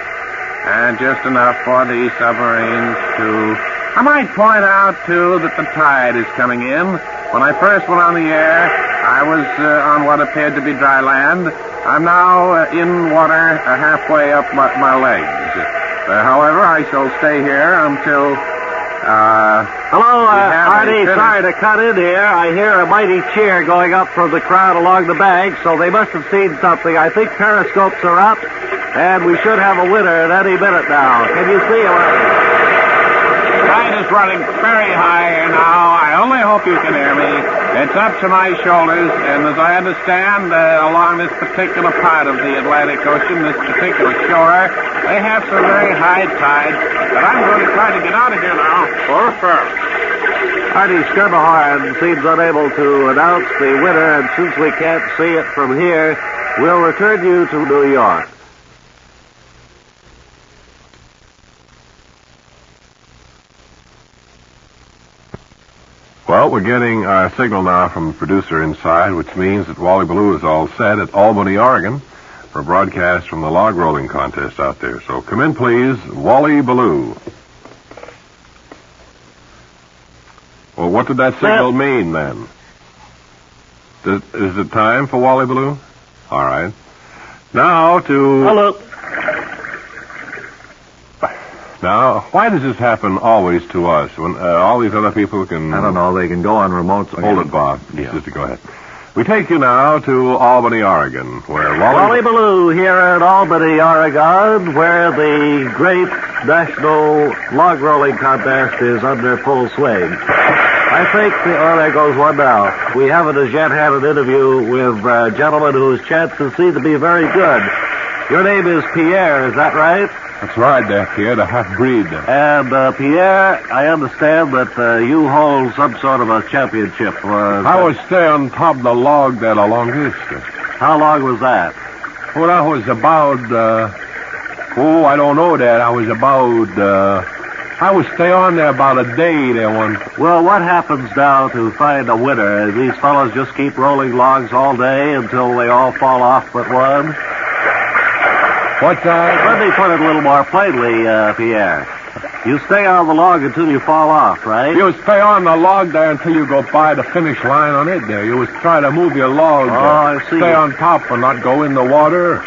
Speaker 7: and just enough for the submarines to... I might point out, too, that the tide is coming in. When I first went on the air, I was on what appeared to be dry land. I'm now in water halfway up my legs. However, I shall stay here until...
Speaker 2: Hello, Artie. Sorry to cut in here. I hear a mighty cheer going up from the crowd along the bank, so they must have seen something. I think periscopes are up, and we should have a winner at any minute now. Can you see it?
Speaker 7: Tide is running very high here now. I only hope you can hear me. It's up to my shoulders, and as I understand, along this particular part of the Atlantic Ocean, this particular shore, they have some very high tides. But I'm going to try to get out of here now.
Speaker 2: Artie Schermerhorn seems unable to announce the winner, and since we can't see it from here, we'll return you to New York.
Speaker 1: Well, we're getting our signal now from the producer inside, which means that Wally Ballou is all set at Albany, Oregon, for a broadcast from the log rolling contest out there. So come in, please, Wally Ballou. Well, what did that signal mean, then? Is it time for Wally Ballou? All right. Now to...
Speaker 2: Hello.
Speaker 1: Now, why does this happen always to us when all these other people can...
Speaker 6: I don't know. They can go on remotes.
Speaker 1: Hold it, Bob.
Speaker 6: Yeah.
Speaker 1: Sister, go ahead. We take you now to Albany, Oregon, where
Speaker 2: Wally Ballou here at Albany, Oregon, where the great national log rolling contest is under full swing. I think, there goes one now. We haven't as yet had an interview with a gentleman whose chances seem to be very good. Your name is Pierre, is that right?
Speaker 1: That's right there, Pierre, the half-breed.
Speaker 2: And, Pierre, I understand that you hold some sort of a championship.
Speaker 1: I was stay on top of the log there the longest.
Speaker 2: How long was that?
Speaker 1: Well, I was about, I don't know that. I was about, I was stay on there about a day there once.
Speaker 2: Well, what happens now to find a winner? These fellows just keep rolling logs all day until they all fall off but one?
Speaker 1: What's that?
Speaker 2: Let me put it a little more plainly, Pierre. You stay on the log until you fall off, right?
Speaker 1: You stay on the log there until you go by the finish line on it there. You was try to move your log.
Speaker 2: I see.
Speaker 1: Stay on top and not go in the water.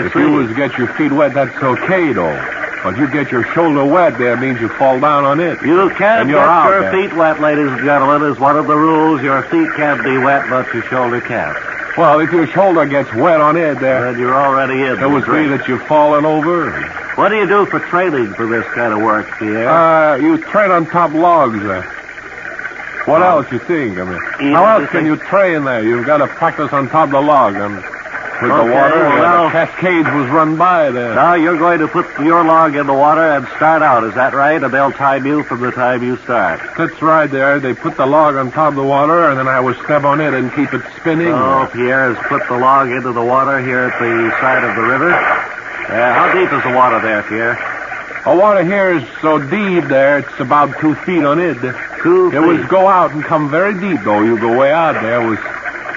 Speaker 2: If
Speaker 1: you was get your feet wet, that's okay, though. But you get your shoulder wet there, means you fall down on it.
Speaker 2: You can't
Speaker 1: and
Speaker 2: get your feet wet, ladies and gentlemen, is one of the rules. Your feet can be wet, but your shoulder can't.
Speaker 1: Well, if your shoulder gets wet on it there...
Speaker 2: Then you're already in.
Speaker 1: It would be that you've fallen over.
Speaker 2: What do you do for training for this kind of work, Pierre?
Speaker 1: You train on top logs there. What else you think? I mean, how else can you train there? You've got to practice on top of the log and with the water.
Speaker 2: Well,
Speaker 1: the cascades was run by there.
Speaker 2: Now you're going to put your log in the water and start out. Is that right? And they'll time you from the time you start.
Speaker 1: That's right there. They put the log on top of the water, and then I will step on it and keep it spinning.
Speaker 2: Oh, Pierre has put the log into the water here at the side of the river. How deep is the water there, Pierre?
Speaker 7: The water here is so deep there, it's about 2 feet on it.
Speaker 2: 2 feet.
Speaker 7: It was go out and come very deep, though. You go way out there, it was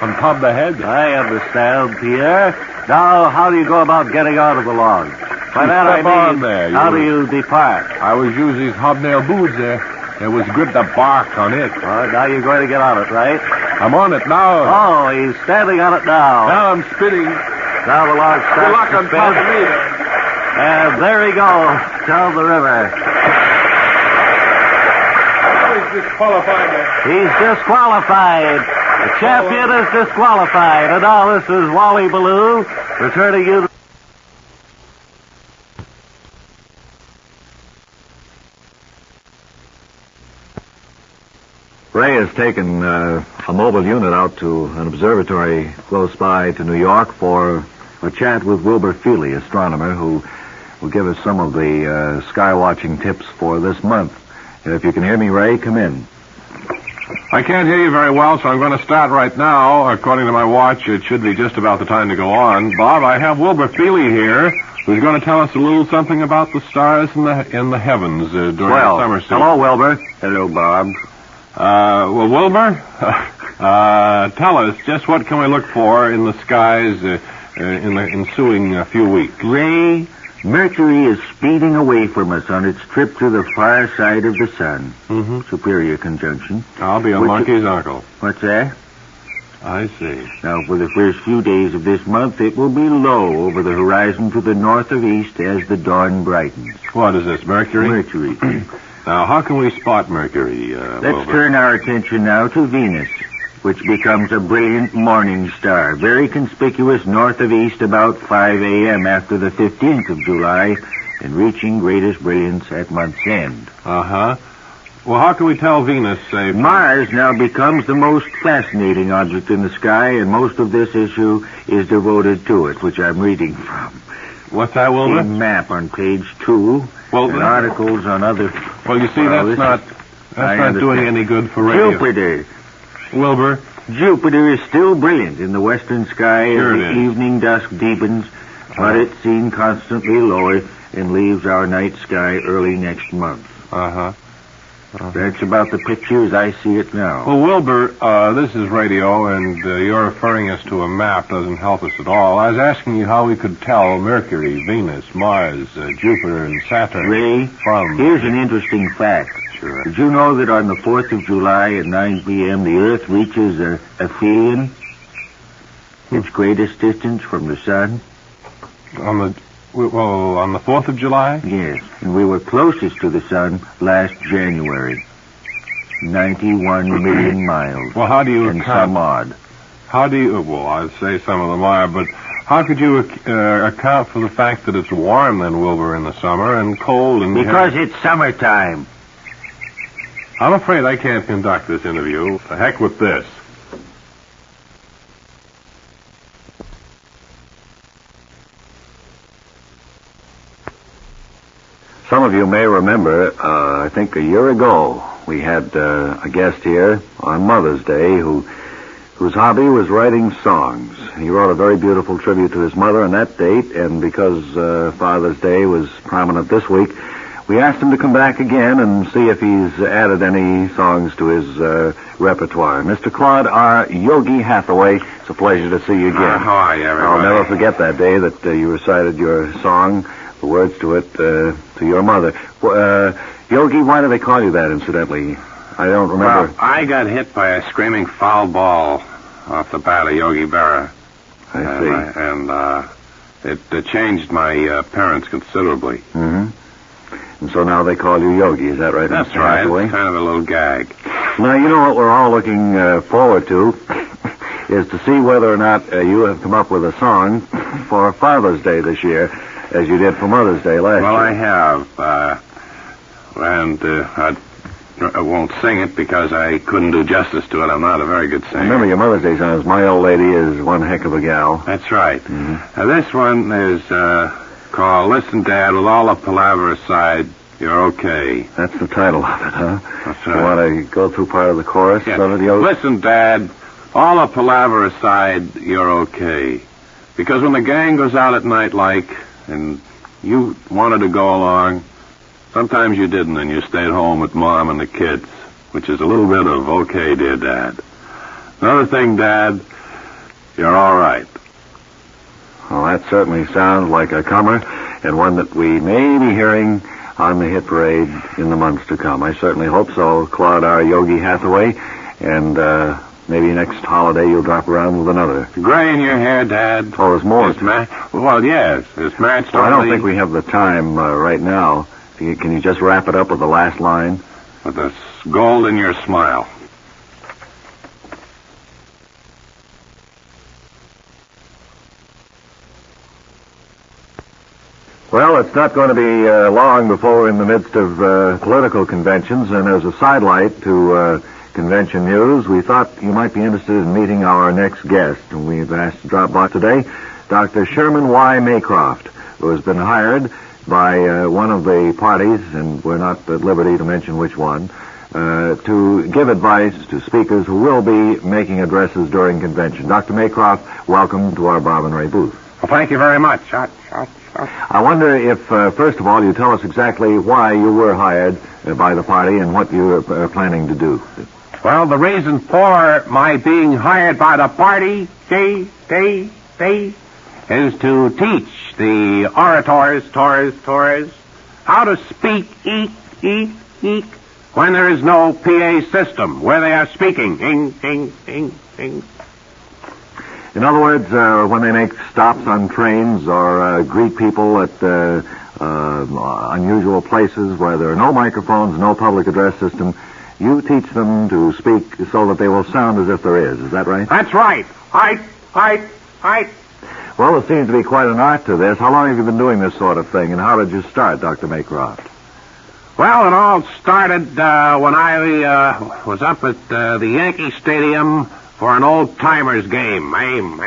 Speaker 7: on top of the head.
Speaker 2: I understand, Pierre. Now, how do you go about getting out of the log? By that I
Speaker 7: step on
Speaker 2: mean,
Speaker 7: there.
Speaker 2: how do you depart?
Speaker 7: I was using these hobnail boots there. It was grip the bark on it.
Speaker 2: All right, now you're going to get on it, right?
Speaker 7: I'm on it now.
Speaker 2: Oh, he's standing on it now.
Speaker 7: Now I'm spinning.
Speaker 2: Now the log starts
Speaker 7: Good luck
Speaker 2: to
Speaker 7: on
Speaker 2: spin.
Speaker 7: top of me there.
Speaker 2: And there he goes down the river.
Speaker 7: He's disqualified there.
Speaker 2: He's disqualified. The champion is disqualified. And now this is Wally Ballou returning you.
Speaker 4: Ray has taken a mobile unit out to an observatory close by to New York for a chat with Wilbur Feely, astronomer, who will give us some of the sky-watching tips for this month. If you can hear me, Ray, come in.
Speaker 3: I can't hear you very well, so I'm going to start right now. According to my watch, it should be just about the time to go on. Bob, I have Wilbur Feely here, who's going to tell us a little something about the stars in the heavens during the summer season.
Speaker 2: Hello, Wilbur.
Speaker 1: Hello, Bob.
Speaker 3: Well, Wilbur, tell us, just what can we look for in the skies in the ensuing few weeks?
Speaker 6: Ray, Mercury is speeding away from us on its trip to the far side of the sun.
Speaker 3: Mm-hmm.
Speaker 6: Superior conjunction.
Speaker 3: I'll be a monkey's uncle.
Speaker 6: What's that?
Speaker 3: I see.
Speaker 6: Now, for the first few days of this month, it will be low over the horizon to the north of east as the dawn brightens.
Speaker 3: What is this, Mercury?
Speaker 6: Mercury.
Speaker 3: Now, how can we spot Mercury,
Speaker 6: Let's
Speaker 3: Wilbur?
Speaker 6: turn our attention now to Venus, which becomes a brilliant morning star, very conspicuous north of east about 5 a.m. after the 15th of July, and reaching greatest brilliance at month's end.
Speaker 3: Uh-huh. Well, how can we tell Venus, say...
Speaker 6: Mars now becomes the most fascinating object in the sky, and most of this issue is devoted to it, which I'm reading from.
Speaker 3: What's that, Wilbur?
Speaker 6: A map on page 2, and articles on other...
Speaker 3: Well, you see, that's not doing any good for radio.
Speaker 6: Jupiter.
Speaker 3: Wilbur?
Speaker 6: Jupiter is still brilliant in the western sky
Speaker 3: Sure
Speaker 6: as
Speaker 3: it
Speaker 6: the
Speaker 3: is.
Speaker 6: evening dusk deepens, but it's seen constantly lower and leaves our night sky early next month.
Speaker 3: Uh-huh.
Speaker 6: That's about the picture as I see it now.
Speaker 3: Well, Wilbur, this is radio, and you're referring us to a map doesn't help us at all. I was asking you how we could tell Mercury, Venus, Mars, Jupiter, and Saturn
Speaker 6: Ray,
Speaker 3: from...
Speaker 6: here's an interesting fact.
Speaker 3: Sure.
Speaker 6: Did you know that on the 4th of July at 9 p.m. the Earth reaches aphelion, its greatest distance from the sun?
Speaker 3: On the 4th of July?
Speaker 6: Yes, and we were closest to the sun last January. 91 million miles.
Speaker 3: Well, how do you
Speaker 6: and
Speaker 3: account...
Speaker 6: some odd.
Speaker 3: How do you... Well, I'd say some of them are, but how could you account for the fact that it's warm then, Wilbur, in the summer, and cold in...
Speaker 6: Because it's summertime.
Speaker 3: I'm afraid I can't conduct this interview. The heck with this.
Speaker 4: Some of you may remember, I think a year ago, we had a guest here on Mother's Day whose hobby was writing songs. He wrote a very beautiful tribute to his mother on that date, and because Father's Day was prominent this week, we asked him to come back again and see if he's added any songs to his repertoire. Mr. Claude R. Yogi Hathaway, it's a pleasure to see you again.
Speaker 3: How are you, everybody?
Speaker 4: I'll never forget that day that you recited your song, the words to it, to your mother. Yogi, why do they call you that, incidentally? I don't remember.
Speaker 7: Well, I got hit by a screaming foul ball off the bat of Yogi Berra.
Speaker 4: I see.
Speaker 7: It changed my appearance considerably.
Speaker 4: Mm-hmm. And so now they call you Yogi, is that right?
Speaker 7: That's
Speaker 4: Mr.
Speaker 7: right.
Speaker 4: Hathaway?
Speaker 7: It's kind of a little gag.
Speaker 4: Now, you know what we're all looking forward to is to see whether or not you have come up with a song for Father's Day this year, as you did for Mother's Day last year.
Speaker 7: Well, I have. I won't sing it because I couldn't do justice to it. I'm not a very good singer.
Speaker 4: Remember, your Mother's Day song is My Old Lady is One Heck of a Gal.
Speaker 7: That's right.
Speaker 4: Mm-hmm.
Speaker 7: Now, this one is called Listen, Dad, with all the palaver aside, you're okay.
Speaker 4: That's the title of it, huh?
Speaker 7: That's
Speaker 4: You
Speaker 7: right.
Speaker 4: want to go through part of the chorus?
Speaker 7: Yeah.
Speaker 4: Of it, Yogi?
Speaker 7: Listen, Dad, all the palaver aside, you're okay. Because when the gang goes out at night, and you wanted to go along,
Speaker 3: Sometimes you didn't, and you stayed home with Mom and the kids, which is a little bit of okay, dear Dad. Another thing, Dad, you're all right.
Speaker 2: Well, that certainly sounds like a comer, and one that we may be hearing on the hit parade in the months to come. I certainly hope so, Claude R. Yogi Hathaway, and maybe next holiday you'll drop around with another.
Speaker 3: Gray in your hair, Dad.
Speaker 2: Oh, there's more.
Speaker 3: Well, yes. It's matched
Speaker 2: I don't think we have the time right now. Can you just wrap it up with the last line?
Speaker 3: With the gold in your smile.
Speaker 2: Well, it's not going to be long before we're in the midst of political conventions, and as a sidelight to convention news, we thought you might be interested in meeting our next guest, and we've asked to drop by today, Dr. Sherman Y. Maycroft, who has been hired by one of the parties, and we're not at liberty to mention which one, to give advice to speakers who will be making addresses during convention. Dr. Maycroft, welcome to our Bob and Ray booth.
Speaker 7: Well, thank you very much.
Speaker 2: I wonder if, first of all, you tell us exactly why you were hired by the party and what you are planning to do.
Speaker 7: Well, the reason for my being hired by the party, is to teach the orators, how to speak, eek, when there is no PA system, where they are speaking, ing.
Speaker 2: In other words, when they make stops on trains or greet people at unusual places where there are no microphones, no public address system, you teach them to speak so that they will sound as if there is. Is that right?
Speaker 7: That's right. Right.
Speaker 2: Well, there seems to be quite an art to this. How long have you been doing this sort of thing, and how did you start, Dr. Maycroft?
Speaker 7: Well, it all started when I was up at the Yankee Stadium for an old-timers game. Aim.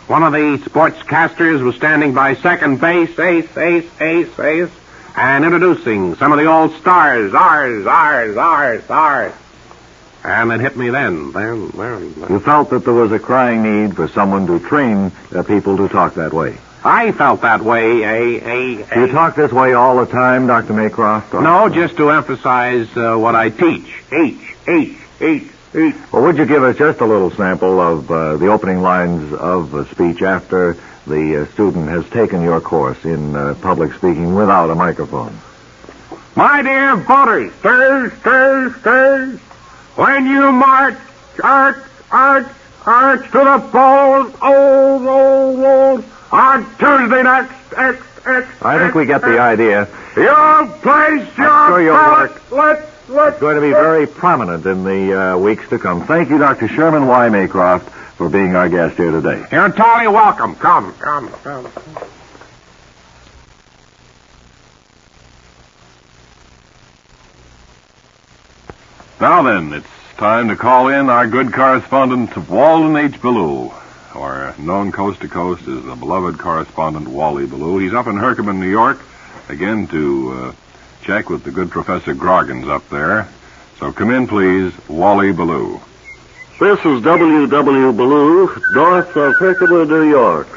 Speaker 7: One of the sportscasters was standing by second base, ace, and introducing some of the old stars, ours. And it hit me then.
Speaker 2: You felt that there was a crying need for someone to train people to talk that way.
Speaker 7: I felt that way,
Speaker 2: Do you talk this way all the time, Dr. Maycroft?
Speaker 7: No, just to emphasize what I teach. H.
Speaker 2: Well, would you give us just a little sample of the opening lines of a speech after the student has taken your course in public speaking without a microphone?
Speaker 7: My dear voters, stirs, when you march, arch to the polls, old, on Tuesday next,
Speaker 2: I think we get the idea.
Speaker 7: You'll place your ballot.
Speaker 2: It's going to be very prominent in the weeks to come. Thank you, Dr. Sherman Y. Maycroft, for being our guest here today.
Speaker 7: You're entirely welcome. Come.
Speaker 3: Now then, it's time to call in our good correspondent, Walden H. Ballou, or known coast to coast as the beloved correspondent Wally Ballou. He's up in Herkimer, New York, again to check with the good Professor Groggins up there. So come in, please, Wally Ballou.
Speaker 2: This is W.W. Ballou, north of Herkimer, New York,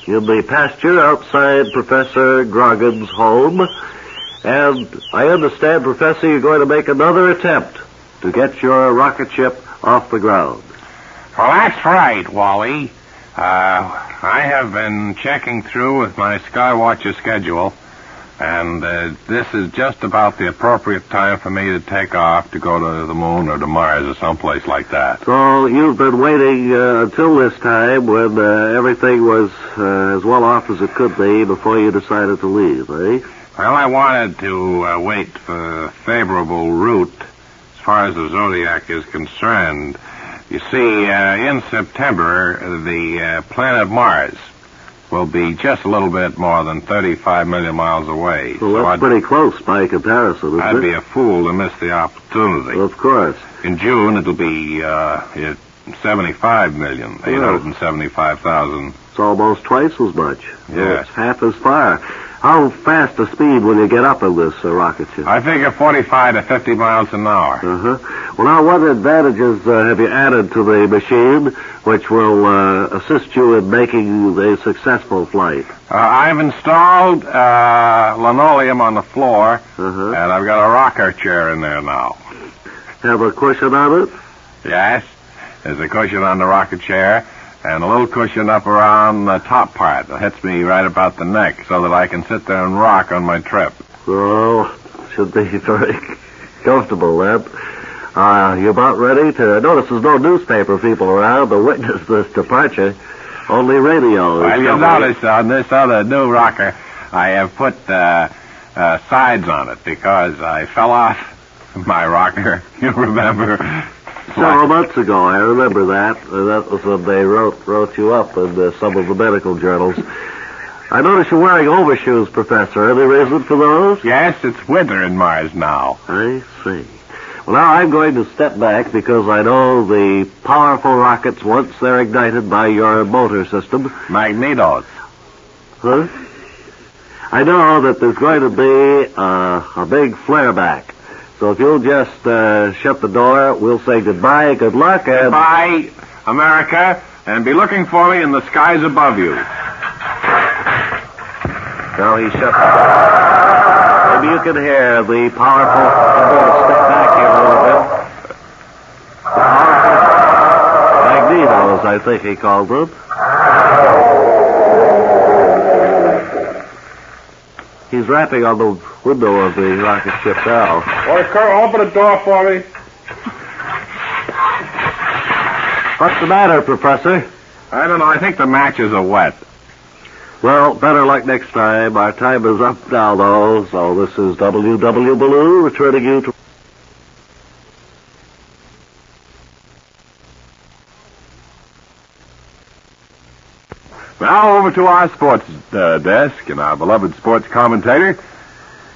Speaker 2: in the pasture outside Professor Groggins' home. And I understand, Professor, you're going to make another attempt to get your rocket ship off the ground.
Speaker 7: Well, that's right, Wally. I have been checking through with my Skywatcher schedule, and this is just about the appropriate time for me to take off to go to the moon or to Mars or someplace like that.
Speaker 2: So you've been waiting until this time when everything was as well off as it could be before you decided to leave, eh?
Speaker 7: Well, I wanted to wait for a favorable route as far as the Zodiac is concerned. You see, in September, the planet Mars will be just a little bit more than 35 million miles away.
Speaker 2: Well, that's pretty close by comparison, isn't it?
Speaker 7: I'd be a fool to miss the opportunity.
Speaker 2: Well, of course.
Speaker 7: In June, it'll be 75 million, 875,000.
Speaker 2: It's almost twice as much.
Speaker 7: Yes.
Speaker 2: It's half as far. How fast a speed will you get up in this rocket ship?
Speaker 3: I figure 45 to 50 miles an hour.
Speaker 2: Uh-huh. Well, now, what advantages have you added to the machine which will assist you in making a successful flight?
Speaker 3: I've installed linoleum on the floor, and I've got a rocker chair in there now.
Speaker 2: Have a cushion on it?
Speaker 3: Yes. There's a cushion on the rocket chair, and a little cushion up around the top part that hits me right about the neck so that I can sit there and rock on my trip.
Speaker 2: Oh, should be very comfortable, then. You about ready to... Notice there's no newspaper people around to witness this departure. Only radio.
Speaker 3: Well, you notice on this other new rocker, I have put sides on it because I fell off my rocker. You remember?
Speaker 2: Several months ago, I remember that. That was when they wrote you up in some of the medical journals. I notice you're wearing overshoes, Professor. Any reason for those?
Speaker 3: Yes, it's winter in Mars now.
Speaker 2: I see. Well, now I'm going to step back because I know the powerful rockets, once they're ignited by your motor system...
Speaker 3: Magnetos.
Speaker 2: Huh? I know that there's going to be a big flare back. So if you'll just shut the door, we'll say goodbye, good luck, and...
Speaker 3: Goodbye, America, and be looking for me in the skies above you.
Speaker 2: Now he shut the door. Maybe you can hear the powerful... I'm going to step back here a little bit. The powerful magnetos, I think he called them. He's rapping on the window of the rocket ship now.
Speaker 3: Boy, Carl, open the door for me.
Speaker 2: What's the matter, Professor?
Speaker 3: I don't know. I think the matches are wet.
Speaker 2: Well, better luck next time. Our time is up now, though. So this is W.W. Ballou returning you to...
Speaker 3: Now over to our sports desk and our beloved sports commentator,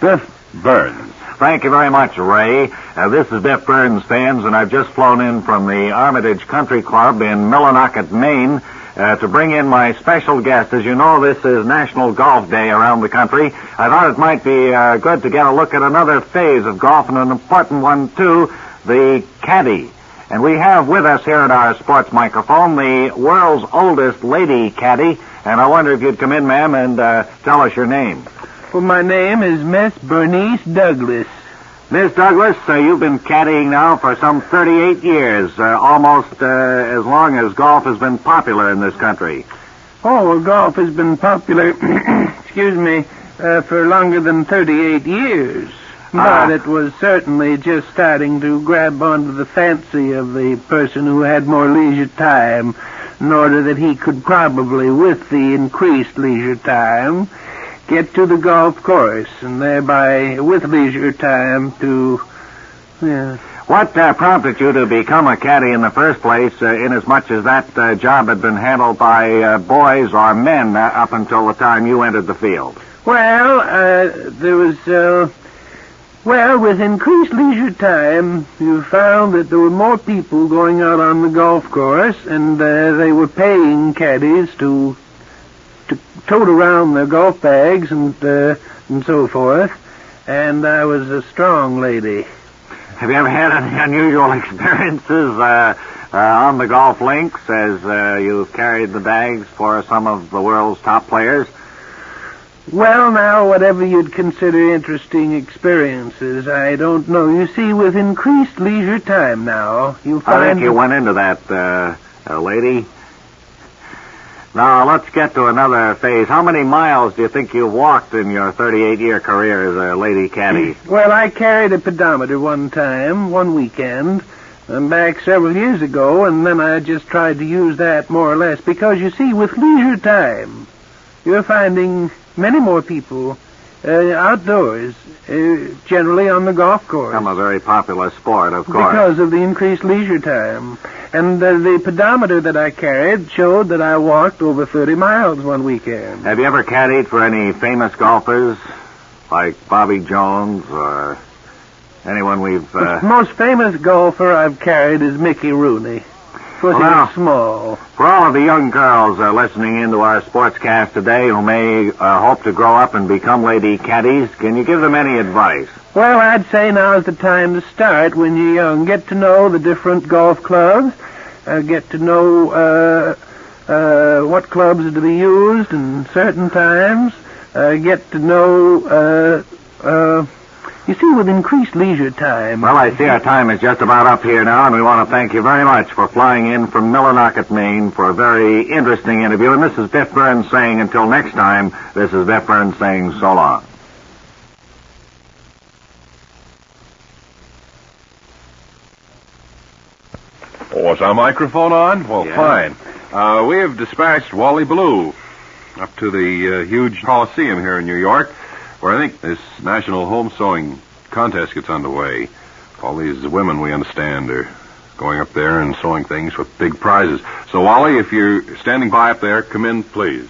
Speaker 3: Biff Burns.
Speaker 10: Thank you very much, Ray. This is Biff Burns, fans, and I've just flown in from the Armitage Country Club in Millinocket, Maine, to bring in my special guest. As you know, this is National Golf Day around the country. I thought it might be good to get a look at another phase of golf, and an important one, too, the caddy. And we have with us here at our sports microphone the world's oldest lady caddy. And I wonder if you'd come in, ma'am, and tell us your name.
Speaker 9: Well, my name is Miss Bernice Douglas.
Speaker 10: Miss Douglas, you've been caddying now for some 38 years, almost as long as golf has been popular in this country.
Speaker 9: Oh, well, golf has been popular, excuse me, for longer than 38 years. But it was certainly just starting to grab onto the fancy of the person who had more leisure time, in order that he could probably, with the increased leisure time, get to the golf course, and thereby, with leisure time, to...
Speaker 10: What prompted you to become a caddy in the first place, inasmuch as that job had been handled by boys or men up until the time you entered the field?
Speaker 9: Well, there was... Well, with increased leisure time, you found that there were more people going out on the golf course, and they were paying caddies to tote around their golf bags and so forth. And I was a strong lady.
Speaker 10: Have you ever had any unusual experiences on the golf links as you've carried the bags for some of the world's top players?
Speaker 9: Well, now, whatever you'd consider interesting experiences, I don't know. You see, with increased leisure time now, you find...
Speaker 10: I think you went into that, lady. Now, let's get to another phase. How many miles do you think you walked in your 38-year career as a lady caddy?
Speaker 9: Well, I carried a pedometer one weekend, and back several years ago, and then I just tried to use that more or less, because, you see, with leisure time, you're finding many more people outdoors, generally on the golf course.
Speaker 10: Become a very popular sport, of course.
Speaker 9: Because of the increased leisure time. And the pedometer that I carried showed that I walked over 30 miles one weekend.
Speaker 10: Have you ever caddied for any famous golfers, like Bobby Jones or anyone we've...
Speaker 9: The most famous golfer I've carried is Mickey Rooney. 'cause he was small.
Speaker 12: For all of the young girls listening into our sportscast today who may hope to grow up and become lady caddies, can you give them any advice?
Speaker 9: Well, I'd say now's the time to start when you're young. Get to know the different golf clubs. Get to know what clubs are to be used in certain times. Get to know, you see, with increased leisure time.
Speaker 12: Well, I see our time is just about up here now, and we want to thank you very much for flying in from Millinocket, Maine for a very interesting interview. And this is Biff Burns saying until next time, this is Biff Burns saying so long.
Speaker 3: Was our microphone on? Well, fine. We have dispatched Wally Ballou up to the huge Coliseum here in New York, where I think this National Home Sewing Contest gets underway. All these women, we understand, are going up there and sewing things with big prizes. So, Wally, if you're standing by up there, come in, please.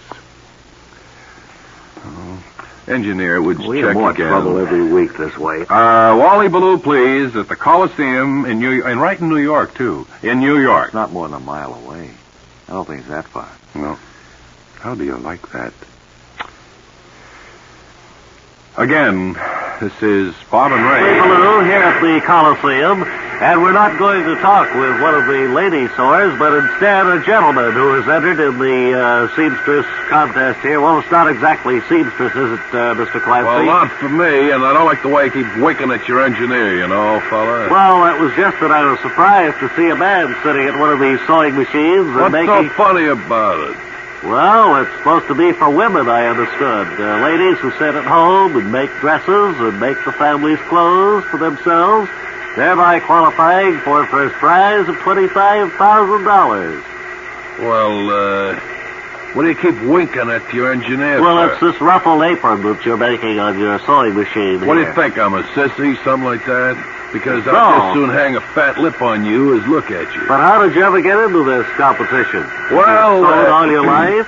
Speaker 3: Engineer, would you
Speaker 12: we
Speaker 3: check
Speaker 12: have more
Speaker 3: again?
Speaker 12: trouble every week this way.
Speaker 3: Wally Ballou, please, at the Coliseum in and right in New York, too. In New York.
Speaker 12: It's not more than a mile away. I don't think it's that far.
Speaker 3: No. How do you like that? Again, this is Bob and Ray.
Speaker 2: Ballou here at the Coliseum, and we're not going to talk with one of the lady sewers, but instead a gentleman who has entered in the seamstress contest here. Well, it's not exactly seamstress, is it, Mr. Clancy?
Speaker 3: Well, not for me, and I don't like the way you keep winking at your engineer, you know, fella.
Speaker 2: Well, it was just that I was surprised to see a man sitting at one of these sewing machines and
Speaker 3: What's so funny about it?
Speaker 2: Well, it's supposed to be for women, I understood. Ladies who sit at home and make dresses and make the family's clothes for themselves, thereby qualifying for a first prize of $25,000.
Speaker 3: Well, what do you keep winking at your engineer
Speaker 2: Well,
Speaker 3: for?
Speaker 2: it's this ruffled apron that you're making on your sewing machine.
Speaker 3: What do
Speaker 2: here.
Speaker 3: you think, I'm a sissy, something like that? Because
Speaker 2: No.
Speaker 3: I'd just soon hang a fat lip on you as look at you.
Speaker 2: But how did you ever get into this competition?
Speaker 3: Well,
Speaker 2: you sewed all your life?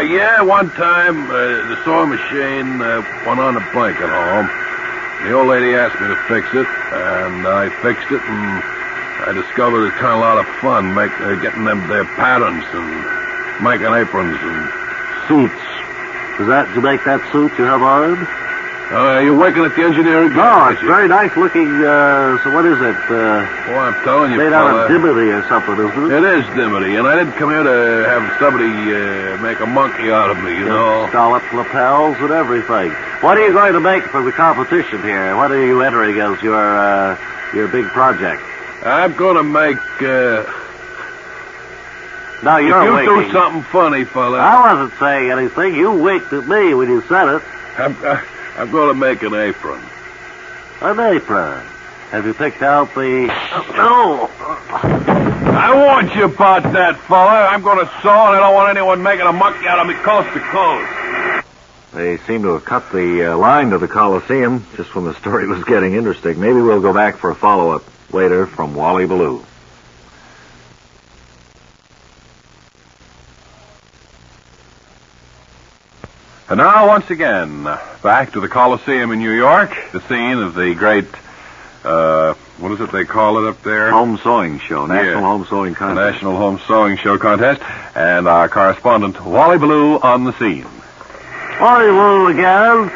Speaker 3: Yeah, one time, the sewing machine went on a blank at home. The old lady asked me to fix it, and I fixed it, and I discovered it's kind of a lot of fun getting them their patterns and making aprons and suits.
Speaker 2: Did you make that suit you have on?
Speaker 3: You're winking at the engineer again.
Speaker 2: No, it's very nice looking, so what is it?
Speaker 3: Well, I'm telling you,
Speaker 2: made
Speaker 3: fella,
Speaker 2: out of dimity or something, isn't it?
Speaker 3: It is dimity, and I didn't come here to have somebody make a monkey out of me, you know.
Speaker 2: Scalloped lapels and everything. What are you going to make for the competition here? What are you entering as your big project?
Speaker 3: I'm going to make,
Speaker 2: Now, you're
Speaker 3: if you
Speaker 2: winking.
Speaker 3: do something funny, fella.
Speaker 2: I wasn't saying anything. You winked at me when you said it.
Speaker 3: I'm going to make an apron.
Speaker 2: An apron. Have you picked out the... No!
Speaker 3: I warned you about that, fella. I'm going to sew, and I don't want anyone making a monkey out of me coast to coast.
Speaker 12: They seem to have cut the line to the Coliseum just when the story was getting interesting. Maybe we'll go back for a follow-up later from Wally Ballou.
Speaker 3: And now, once again, back to the Coliseum in New York, the scene of the great, what is it they call it up there?
Speaker 12: Home Sewing Show, National Home Sewing
Speaker 3: The
Speaker 12: Contest.
Speaker 3: National Home Sewing Show Contest, and our correspondent, Wally Ballou, on the scene.
Speaker 2: Wally Ballou again.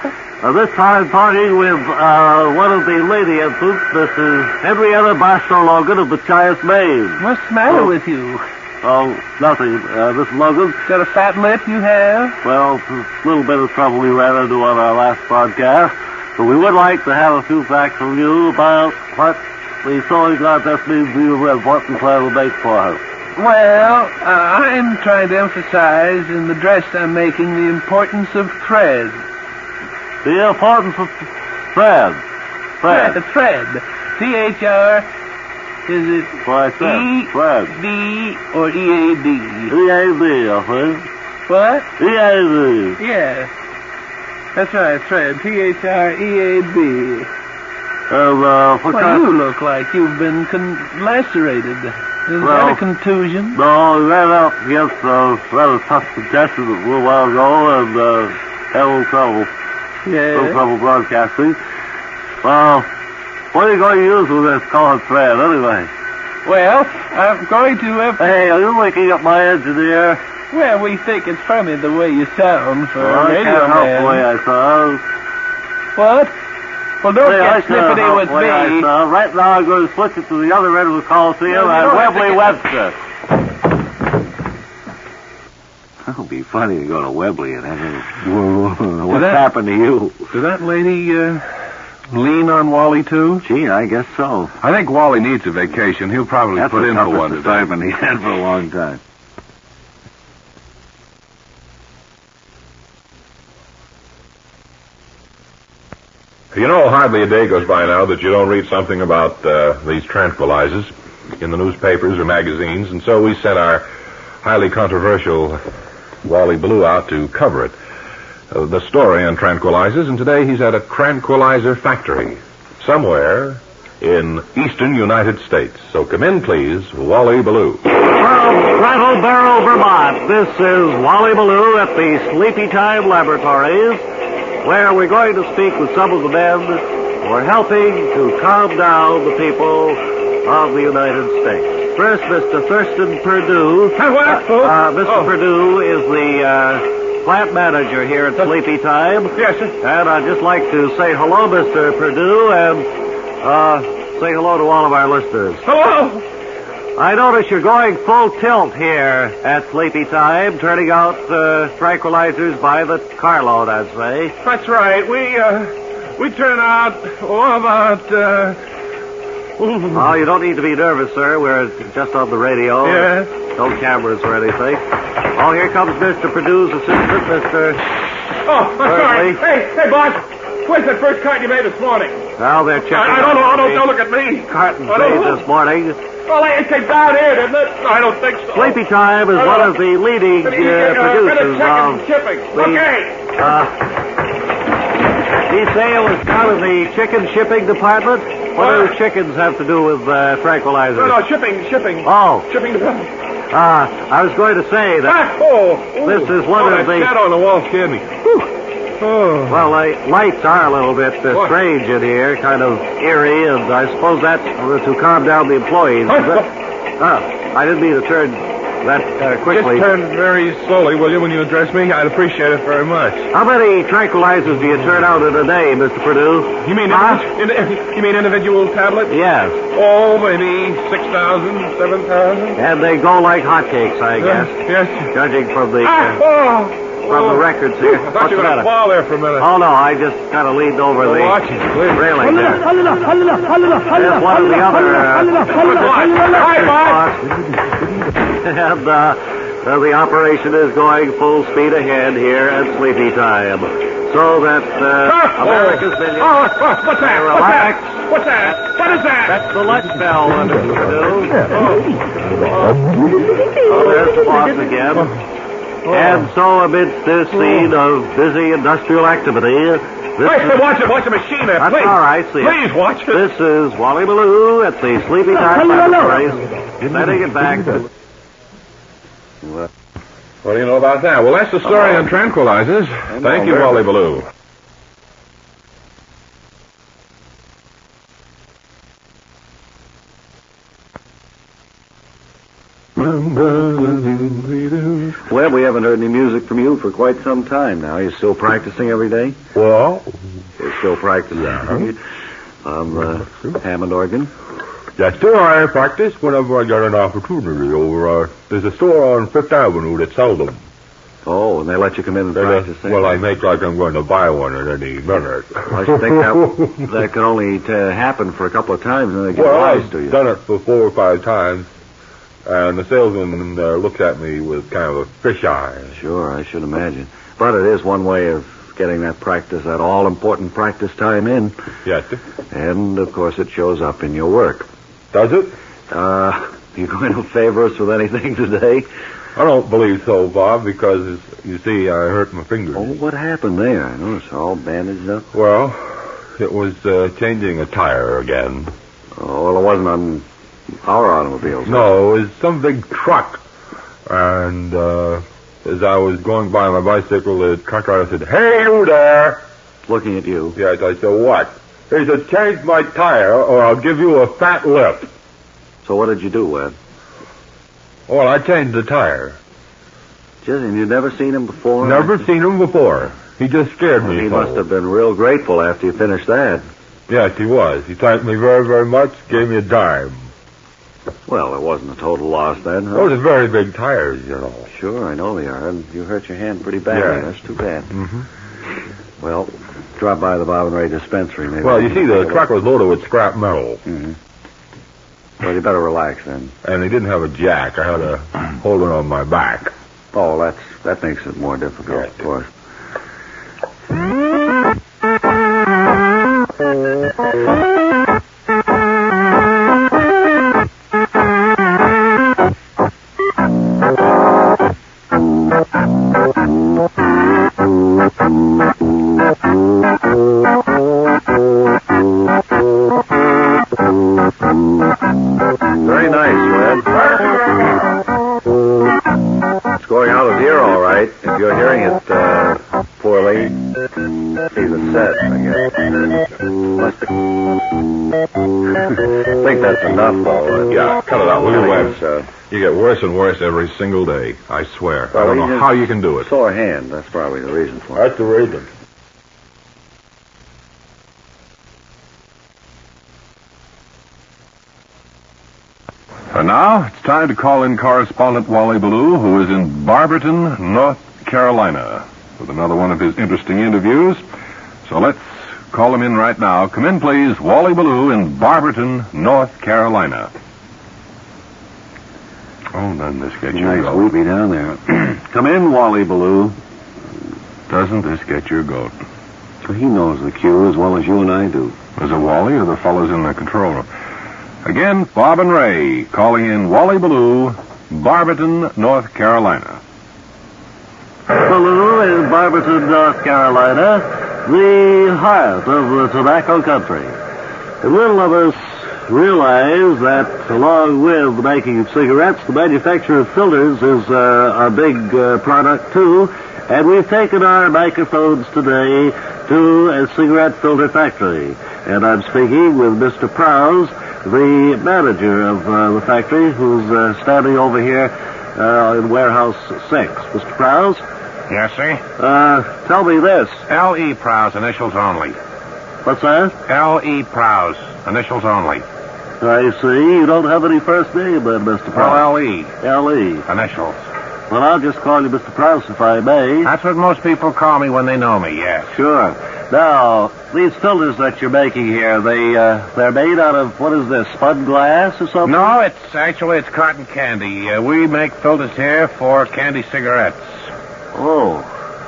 Speaker 2: This time talking with one of the lady infants. This is Henrietta Boston Logan of the Chias, Maine.
Speaker 9: What's the matter with you?
Speaker 2: Oh, nothing. Miss Logan.
Speaker 9: Got a fat lip you have?
Speaker 2: Well, it's a little bit of trouble we ran into on our last broadcast. But we would like to have a few facts from you about what the sewing contest means to you and what you plan to make for us.
Speaker 9: Well, I'm trying to emphasize in the dress I'm making the importance of thread.
Speaker 2: The importance of thread.
Speaker 9: Thread. T-H-R... Is it
Speaker 2: Why, thread.
Speaker 9: E-D or E-A-D?
Speaker 2: E-A-D, I think.
Speaker 9: What?
Speaker 2: E-A-D.
Speaker 9: Yeah. That's right, thread. T-H-R-E-A-D.
Speaker 2: And,
Speaker 9: you look like you've been lacerated. Is that a contusion?
Speaker 2: No, we ran up against rather tough contestant a little while ago and had a little trouble.
Speaker 9: Yeah.
Speaker 2: A little trouble broadcasting. Well, what are you going to use with this colored thread, anyway?
Speaker 9: Well, I'm going to...
Speaker 2: Hey, are you waking up my engineer?
Speaker 9: Well, we think it's funny the way you sound for a
Speaker 2: I
Speaker 9: radio
Speaker 2: can't help
Speaker 9: man.
Speaker 2: the way I sound.
Speaker 9: What? Well, don't
Speaker 2: Hey, I
Speaker 9: get
Speaker 2: can't
Speaker 9: snippety
Speaker 2: help
Speaker 9: with
Speaker 2: the way I
Speaker 9: me.
Speaker 2: sound. Right now, I'm going to switch it to the other end of the Coliseum
Speaker 9: No, you
Speaker 2: at
Speaker 9: don't have to
Speaker 2: Webley
Speaker 9: get-
Speaker 2: Webster. That would be funny to go to Webley and have what's happened to you?
Speaker 3: Did that lady lean on Wally, too?
Speaker 2: Gee, I guess so.
Speaker 3: I think Wally needs a vacation. He'll probably
Speaker 2: That's
Speaker 3: put
Speaker 2: the
Speaker 3: in for
Speaker 2: toughest
Speaker 3: one today.
Speaker 2: assignment he had for a long time.
Speaker 8: You know, hardly a day goes by now that you don't read something about these tranquilizers in the newspapers or magazines, and so we sent our highly controversial Wally Ballou out to cover it. The story on tranquilizers, and today he's at a tranquilizer factory somewhere in eastern United States. So come in, please, Wally Ballou.
Speaker 2: From Brattleboro, Vermont, this is Wally Ballou at the Sleepy Time Laboratories, where we're going to speak with some of the men who are helping to calm down the people of the United States. First, Mr. Thurston Perdue. Mr. Perdue is the plant manager here at Sleepy Time.
Speaker 3: Yes, sir.
Speaker 2: And I'd just like to say hello, Mr. Perdue, and say hello to all of our listeners.
Speaker 3: Hello!
Speaker 2: I notice you're going full tilt here at Sleepy Time, turning out tranquilizers by the carload, I'd say.
Speaker 3: That's right. We turn out, about,
Speaker 2: Oh, you don't need to be nervous, sir. We're just on the radio.
Speaker 3: Yes.
Speaker 2: No cameras or anything. Oh, here comes Mr. Perdue's assistant, Mr.
Speaker 3: Oh, I'm sorry.
Speaker 2: Berkeley.
Speaker 3: Hey, boss. Where's that first kite you made this morning?
Speaker 2: Now they're checking
Speaker 3: I don't know. Don't look at me.
Speaker 2: Carton
Speaker 3: I don't
Speaker 2: made
Speaker 3: know.
Speaker 2: this morning.
Speaker 3: Well, it came down here, didn't it? I don't think so.
Speaker 2: Sleepy Time is one of the leading producers of...
Speaker 3: shipping.
Speaker 2: Did you say it was down in the chicken shipping department? What do chickens have to do with tranquilizers?
Speaker 3: No, shipping.
Speaker 2: Oh.
Speaker 3: Shipping department.
Speaker 2: I was going to say that this is one of
Speaker 3: that
Speaker 2: the...
Speaker 3: shadow on the wall scared me. Oh.
Speaker 2: Well, the lights are a little bit strange in here, kind of eerie, and I suppose that's to calm down the employees. I didn't mean to turn that quickly.
Speaker 3: Just turn very slowly, will you, when you address me? I'd appreciate it very much.
Speaker 2: How many tranquilizers do you turn out in a day, Mr. Perdue?
Speaker 3: You mean you mean individual tablets?
Speaker 2: Yes.
Speaker 3: Oh, maybe 6,000, 7,000.
Speaker 2: And they go like hotcakes, I guess.
Speaker 3: Yes.
Speaker 2: Judging from the records here.
Speaker 3: I thought you were going to fall there for a minute.
Speaker 2: Oh, no, I just kind of leaned over the railing there. There's one of the other... And the operation is going full speed ahead here at Sleepy Time. So that America's millions...
Speaker 3: What's that?
Speaker 2: Relax.
Speaker 3: What's that? What is that?
Speaker 2: That's the lunch bell, Mr. Perdue. Oh, there's the boss again. And so, amidst this scene of busy industrial activity...
Speaker 3: Watch the machine there,
Speaker 2: That's
Speaker 3: please.
Speaker 2: all right, see
Speaker 3: Please, watch it.
Speaker 2: This is Wally Ballou at the Sleepy Time Laboratories, setting it back.
Speaker 3: What do you know about that? Well, that's the story on tranquilizers. Thank you, Wally Ballou.
Speaker 2: Well, we haven't heard any music from you for quite some time now. You're still practicing every day?
Speaker 3: Well,
Speaker 2: You're still practicing on the Hammond organ?
Speaker 3: yes, sir, I practice whenever I get an opportunity over, there's a store on Fifth Avenue that sells them.
Speaker 2: Oh, and they let you come in and practice there?
Speaker 3: Well, I make like I'm going to buy one at any minute.
Speaker 2: I should think that could only happen for a couple of times and they get wise to you.
Speaker 3: I've done it for 4 or 5 times, and the salesman looks at me with kind of a fish eye.
Speaker 2: Sure, I should imagine. But it is one way of getting that practice, that all-important practice time in.
Speaker 3: Yes, sir.
Speaker 2: And, of course, it shows up in your work.
Speaker 3: Does it?
Speaker 2: You going to favor us with anything today?
Speaker 3: I don't believe so, Bob, because, you see, I hurt my fingers.
Speaker 2: Oh, what happened there? I noticed they're all bandaged up.
Speaker 3: Well, it was changing a tire again.
Speaker 2: Oh, well, it wasn't on our automobiles.
Speaker 3: No, it was some big truck. And as I was going by my bicycle, the truck driver said, "Hey, you there!"
Speaker 2: Looking at you.
Speaker 3: Yes, I said, "What?" He said, "Change my tire or I'll give you a fat lip."
Speaker 2: So what did you do, Webb?
Speaker 3: Well, I changed the tire.
Speaker 2: Just, and you'd never seen him before?
Speaker 3: Never seen him before. He just scared me.
Speaker 2: He must have been real grateful after you finished that.
Speaker 3: Yes, he was. He thanked me very, very much, gave me a dime.
Speaker 2: Well, it wasn't a total loss then, huh?
Speaker 3: Those are very big tires, you know.
Speaker 2: Sure, I know they are. And you hurt your hand pretty badly.
Speaker 3: Yeah.
Speaker 2: That's too bad.
Speaker 3: Mm-hmm.
Speaker 2: Well, drop by the Bob and Ray dispensary. Maybe
Speaker 3: Well, you see, the truck was loaded with scrap metal.
Speaker 2: Mm-hmm. Well, you better relax then.
Speaker 3: And he didn't have a jack. I had to hold it on my back.
Speaker 2: Oh, that makes it more difficult,
Speaker 3: Yes.
Speaker 2: of course. Very nice, Webb. It's going out of here all right. If you're hearing it poorly, he's upset, I guess. I think that's enough, though.
Speaker 3: Yeah, cut it out, will you, Webb?
Speaker 2: Webb?
Speaker 3: You get worse and worse every single day. I swear.
Speaker 2: Well,
Speaker 3: I don't
Speaker 2: he
Speaker 3: know
Speaker 2: just
Speaker 3: how you can do it.
Speaker 2: Sore hand. That's probably the reason for it.
Speaker 3: That's the reason. And now it's time to call in correspondent Wally Ballou, who is in Barberton, North Carolina, with another one of his interesting interviews. So let's call him in right now. Come in, please, Wally Ballou in Barberton, North Carolina. Oh, doesn't this get your
Speaker 2: Nice
Speaker 3: goat?
Speaker 2: weepy down there. Come in, Wally Ballou.
Speaker 3: Doesn't this get your goat?
Speaker 2: He knows the cue as well as you and I do.
Speaker 3: Is it Wally or the fellows in the control room? Again, Bob and Ray calling in Wally Ballou, Barberton, North Carolina.
Speaker 2: Ballou in Barberton, North Carolina, the heart of the tobacco country. And little of us realize that along with the making of cigarettes, the manufacture of filters is a big product too. And we've taken our microphones today to a cigarette filter factory. And I'm speaking with Mr. Prowse, the manager of the factory, who's standing over here in Warehouse 6. Mr. Prowse?
Speaker 7: Yes, sir?
Speaker 2: Tell me this.
Speaker 7: L.E. Prowse, initials only.
Speaker 2: What's that?
Speaker 7: L.E. Prowse, initials only.
Speaker 2: I see. You don't have any first name then, Mr. Prowse.
Speaker 7: Well, L.E.
Speaker 2: L.E.
Speaker 7: Initials.
Speaker 2: Well, I'll just call you Mr. Prowse if I may.
Speaker 7: That's what most people call me when they know me, yes.
Speaker 2: Sure. Now, these filters that you're making here, they're made out of, what is this, spun glass or something?
Speaker 7: No, it's cotton candy. We make filters here for candy cigarettes.
Speaker 2: Oh.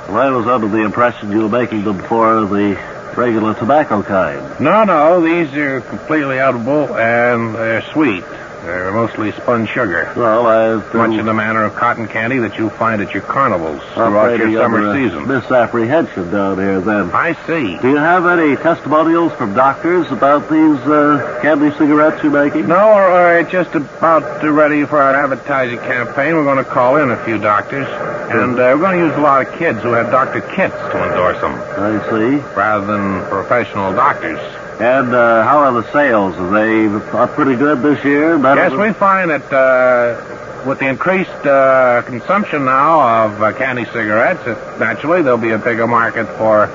Speaker 2: Well, I was under the impression you were making them for the regular tobacco kind.
Speaker 7: No, these are completely edible, and they're sweet. They're mostly spun sugar.
Speaker 2: Well, I've
Speaker 7: Much in the manner of cotton candy that you'll find at your carnivals throughout your summer season.
Speaker 2: Misapprehension down here, then.
Speaker 7: I see.
Speaker 2: Do you have any testimonials from doctors about these candy cigarettes you're making?
Speaker 7: No, we're just about ready for our advertising campaign. We're going to call in a few doctors, and we're going to use a lot of kids who have doctor kits to endorse them.
Speaker 2: I see.
Speaker 7: Rather than professional doctors.
Speaker 2: And how are the sales? Are they pretty good this year?
Speaker 7: Yes, we find that with the increased consumption now of candy cigarettes, naturally there'll be a bigger market for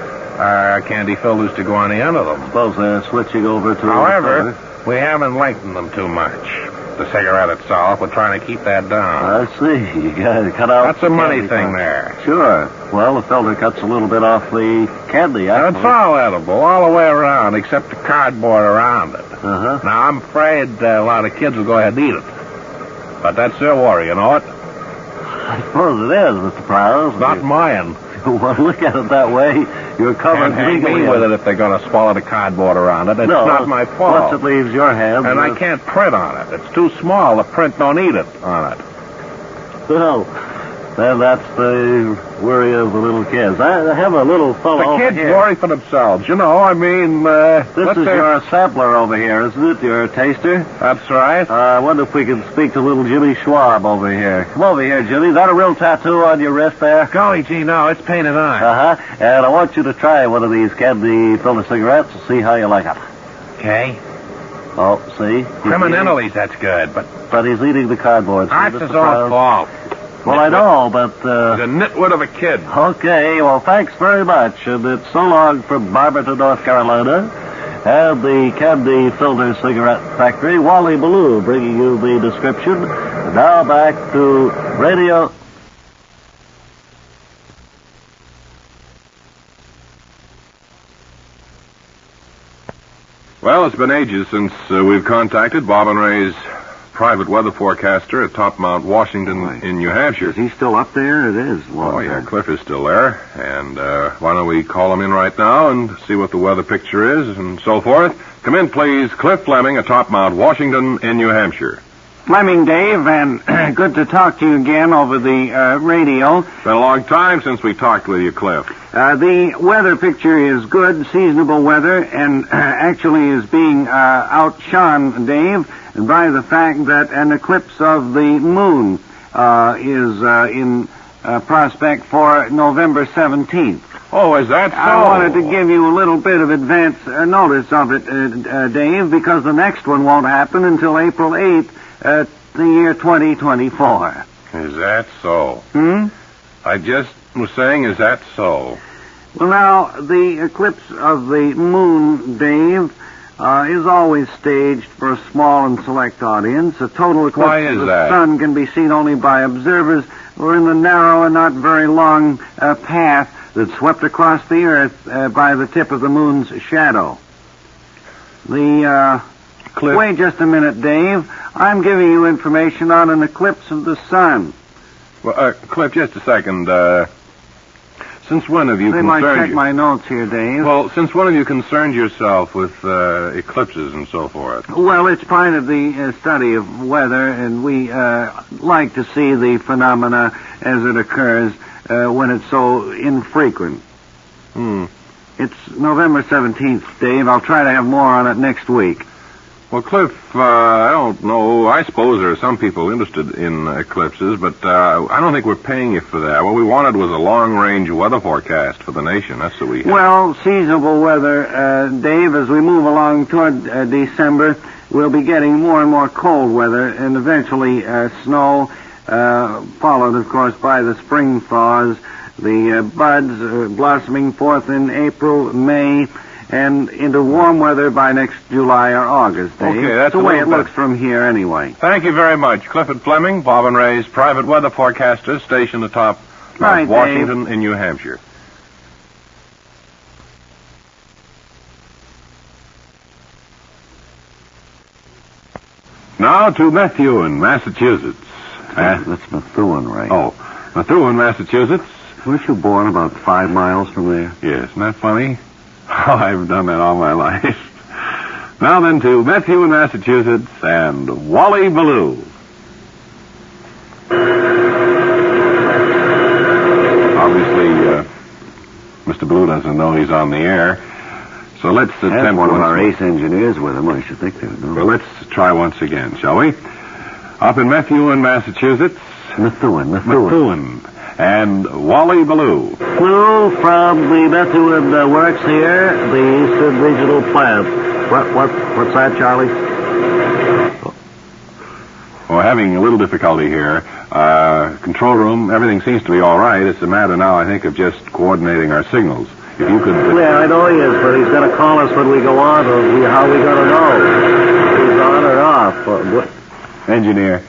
Speaker 7: candy filters to go on the end of them.
Speaker 2: Suppose they're switching over to...
Speaker 7: However, we haven't lengthened them too much. The cigarette itself, we're trying to keep that down.
Speaker 2: I see. You got to cut out...
Speaker 7: That's a money thing there.
Speaker 2: Sure. Well, the filter cuts a little bit off the candy, actually.
Speaker 7: It's all edible, all the way around, except the cardboard around it.
Speaker 2: Uh-huh.
Speaker 7: Now, I'm afraid a lot of kids will go ahead and eat it. But that's their worry, you know it?
Speaker 2: I suppose it is, Mr. Prowse.
Speaker 7: Not mine.
Speaker 2: Well, look at it that way. You're covered
Speaker 7: Can't hang
Speaker 2: legally
Speaker 7: me with it if they're going to swallow the cardboard around it. It's not my fault.
Speaker 2: Once it leaves your hands...
Speaker 7: And I can't print on it. It's too small. The print don't eat it on it.
Speaker 2: Well, then that's the worry of the little kids. I have a little fellow
Speaker 7: The kids
Speaker 2: here.
Speaker 7: worry for themselves. You know, I mean...
Speaker 2: This is your sampler over here, isn't it? Your taster?
Speaker 7: That's right.
Speaker 2: I wonder if we can speak to little Jimmy Schwab over here. Come over here, Jimmy. Is that a real tattoo on your wrist there?
Speaker 11: Golly gee, no, it's painted on.
Speaker 2: Uh-huh. And I want you to try one of these candy filter cigarettes and see how you like it.
Speaker 11: Okay.
Speaker 2: Oh, see?
Speaker 7: Criminalities, that's good, but
Speaker 2: But he's eating the cardboard. See,
Speaker 7: that's
Speaker 2: Mr.
Speaker 7: his
Speaker 2: Prowse?
Speaker 7: own fault.
Speaker 2: Well, I know, but,
Speaker 3: He's a nitwit of a kid.
Speaker 2: Okay, well, thanks very much. And it's so long from Barberton, North Carolina, and the Candy Filter Cigarette Factory, Wally Ballou, bringing you the description. Now back to radio.
Speaker 3: Well, it's been ages since we've contacted Bob and Ray's private weather forecaster at Top Mount Washington in New Hampshire.
Speaker 2: Is he still up there? It is.
Speaker 3: Oh, yeah, Cliff is still there. And why don't we call him in right now and see what the weather picture is and so forth. Come in, please. Cliff Fleming at Top Mount Washington in New Hampshire.
Speaker 12: Fleming, Dave, and good to talk to you again over the radio.
Speaker 3: Been a long time since we talked with you, Cliff.
Speaker 12: The weather picture is good, seasonable weather, and actually is being outshone, Dave, by the fact that an eclipse of the moon is in prospect for November 17th.
Speaker 3: Oh, is that so?
Speaker 12: I wanted to give you a little bit of advance notice of it, Dave, because the next one won't happen until April 8th, the year 2024.
Speaker 3: Is that so? I just was saying, is that so?
Speaker 12: Well, now, the eclipse of the moon, Dave, is always staged for a small and select audience. A total eclipse
Speaker 3: Why is
Speaker 12: of the
Speaker 3: that?
Speaker 12: sun can be seen only by observers who are in the narrow and not very long path that's swept across the earth by the tip of the moon's shadow.
Speaker 3: Cliff.
Speaker 12: Wait just a minute, Dave. I'm giving you information on an eclipse of the sun.
Speaker 3: Well, Cliff, just a second. Since when have you
Speaker 12: They might
Speaker 3: concerned...
Speaker 12: check my notes here, Dave.
Speaker 3: Well, since when have you concerned yourself with eclipses and so forth?
Speaker 12: Well, it's part of the study of weather, and we like to see the phenomena as it occurs when it's so infrequent. It's November 17th, Dave. I'll try to have more on it next week.
Speaker 3: Well, Cliff, I don't know. I suppose there are some people interested in eclipses, but I don't think we're paying you for that. What we wanted was a long-range weather forecast for the nation. That's what we had.
Speaker 12: Well, seasonable weather, Dave, as we move along toward December, we'll be getting more and more cold weather and eventually snow, followed, of course, by the spring thaws, the buds blossoming forth in April, May, and into warm weather by next July or August, Dave.
Speaker 3: Okay, that's
Speaker 12: the
Speaker 3: a
Speaker 12: way it
Speaker 3: little
Speaker 12: looks from here anyway.
Speaker 3: Thank you very much. Clifford Fleming, Bob and Ray's private weather forecaster, stationed atop
Speaker 12: Right,
Speaker 3: Washington in New Hampshire. Now to Methuen, Massachusetts.
Speaker 2: That's Methuen, right?
Speaker 3: Oh, Methuen, Massachusetts.
Speaker 2: Weren't you born about 5 miles from there?
Speaker 3: Yes, isn't that funny? Oh, I've done that all my life. Now then to Methuen, Massachusetts, and Wally Ballou. Obviously, Mr. Ballou doesn't know he's on the air, so let's attempt
Speaker 2: Have one of
Speaker 3: once
Speaker 2: our
Speaker 3: more.
Speaker 2: ace engineers with him. I should think they would know.
Speaker 3: Well, let's try once again, shall we? Up in Methuen, Massachusetts.
Speaker 2: Methuen.
Speaker 3: And Wally Ballou.
Speaker 2: Clue from the Methuen works here, the Eastern Regional Plant. What's that, Charlie?
Speaker 3: We're having a little difficulty here. Control room, everything seems to be all right. It's a matter now, I think, of just coordinating our signals. If you could...
Speaker 2: Yeah, I know he is, but he's going to call us when we go on, or how are we going to know? If he's on or off?
Speaker 3: Engineer,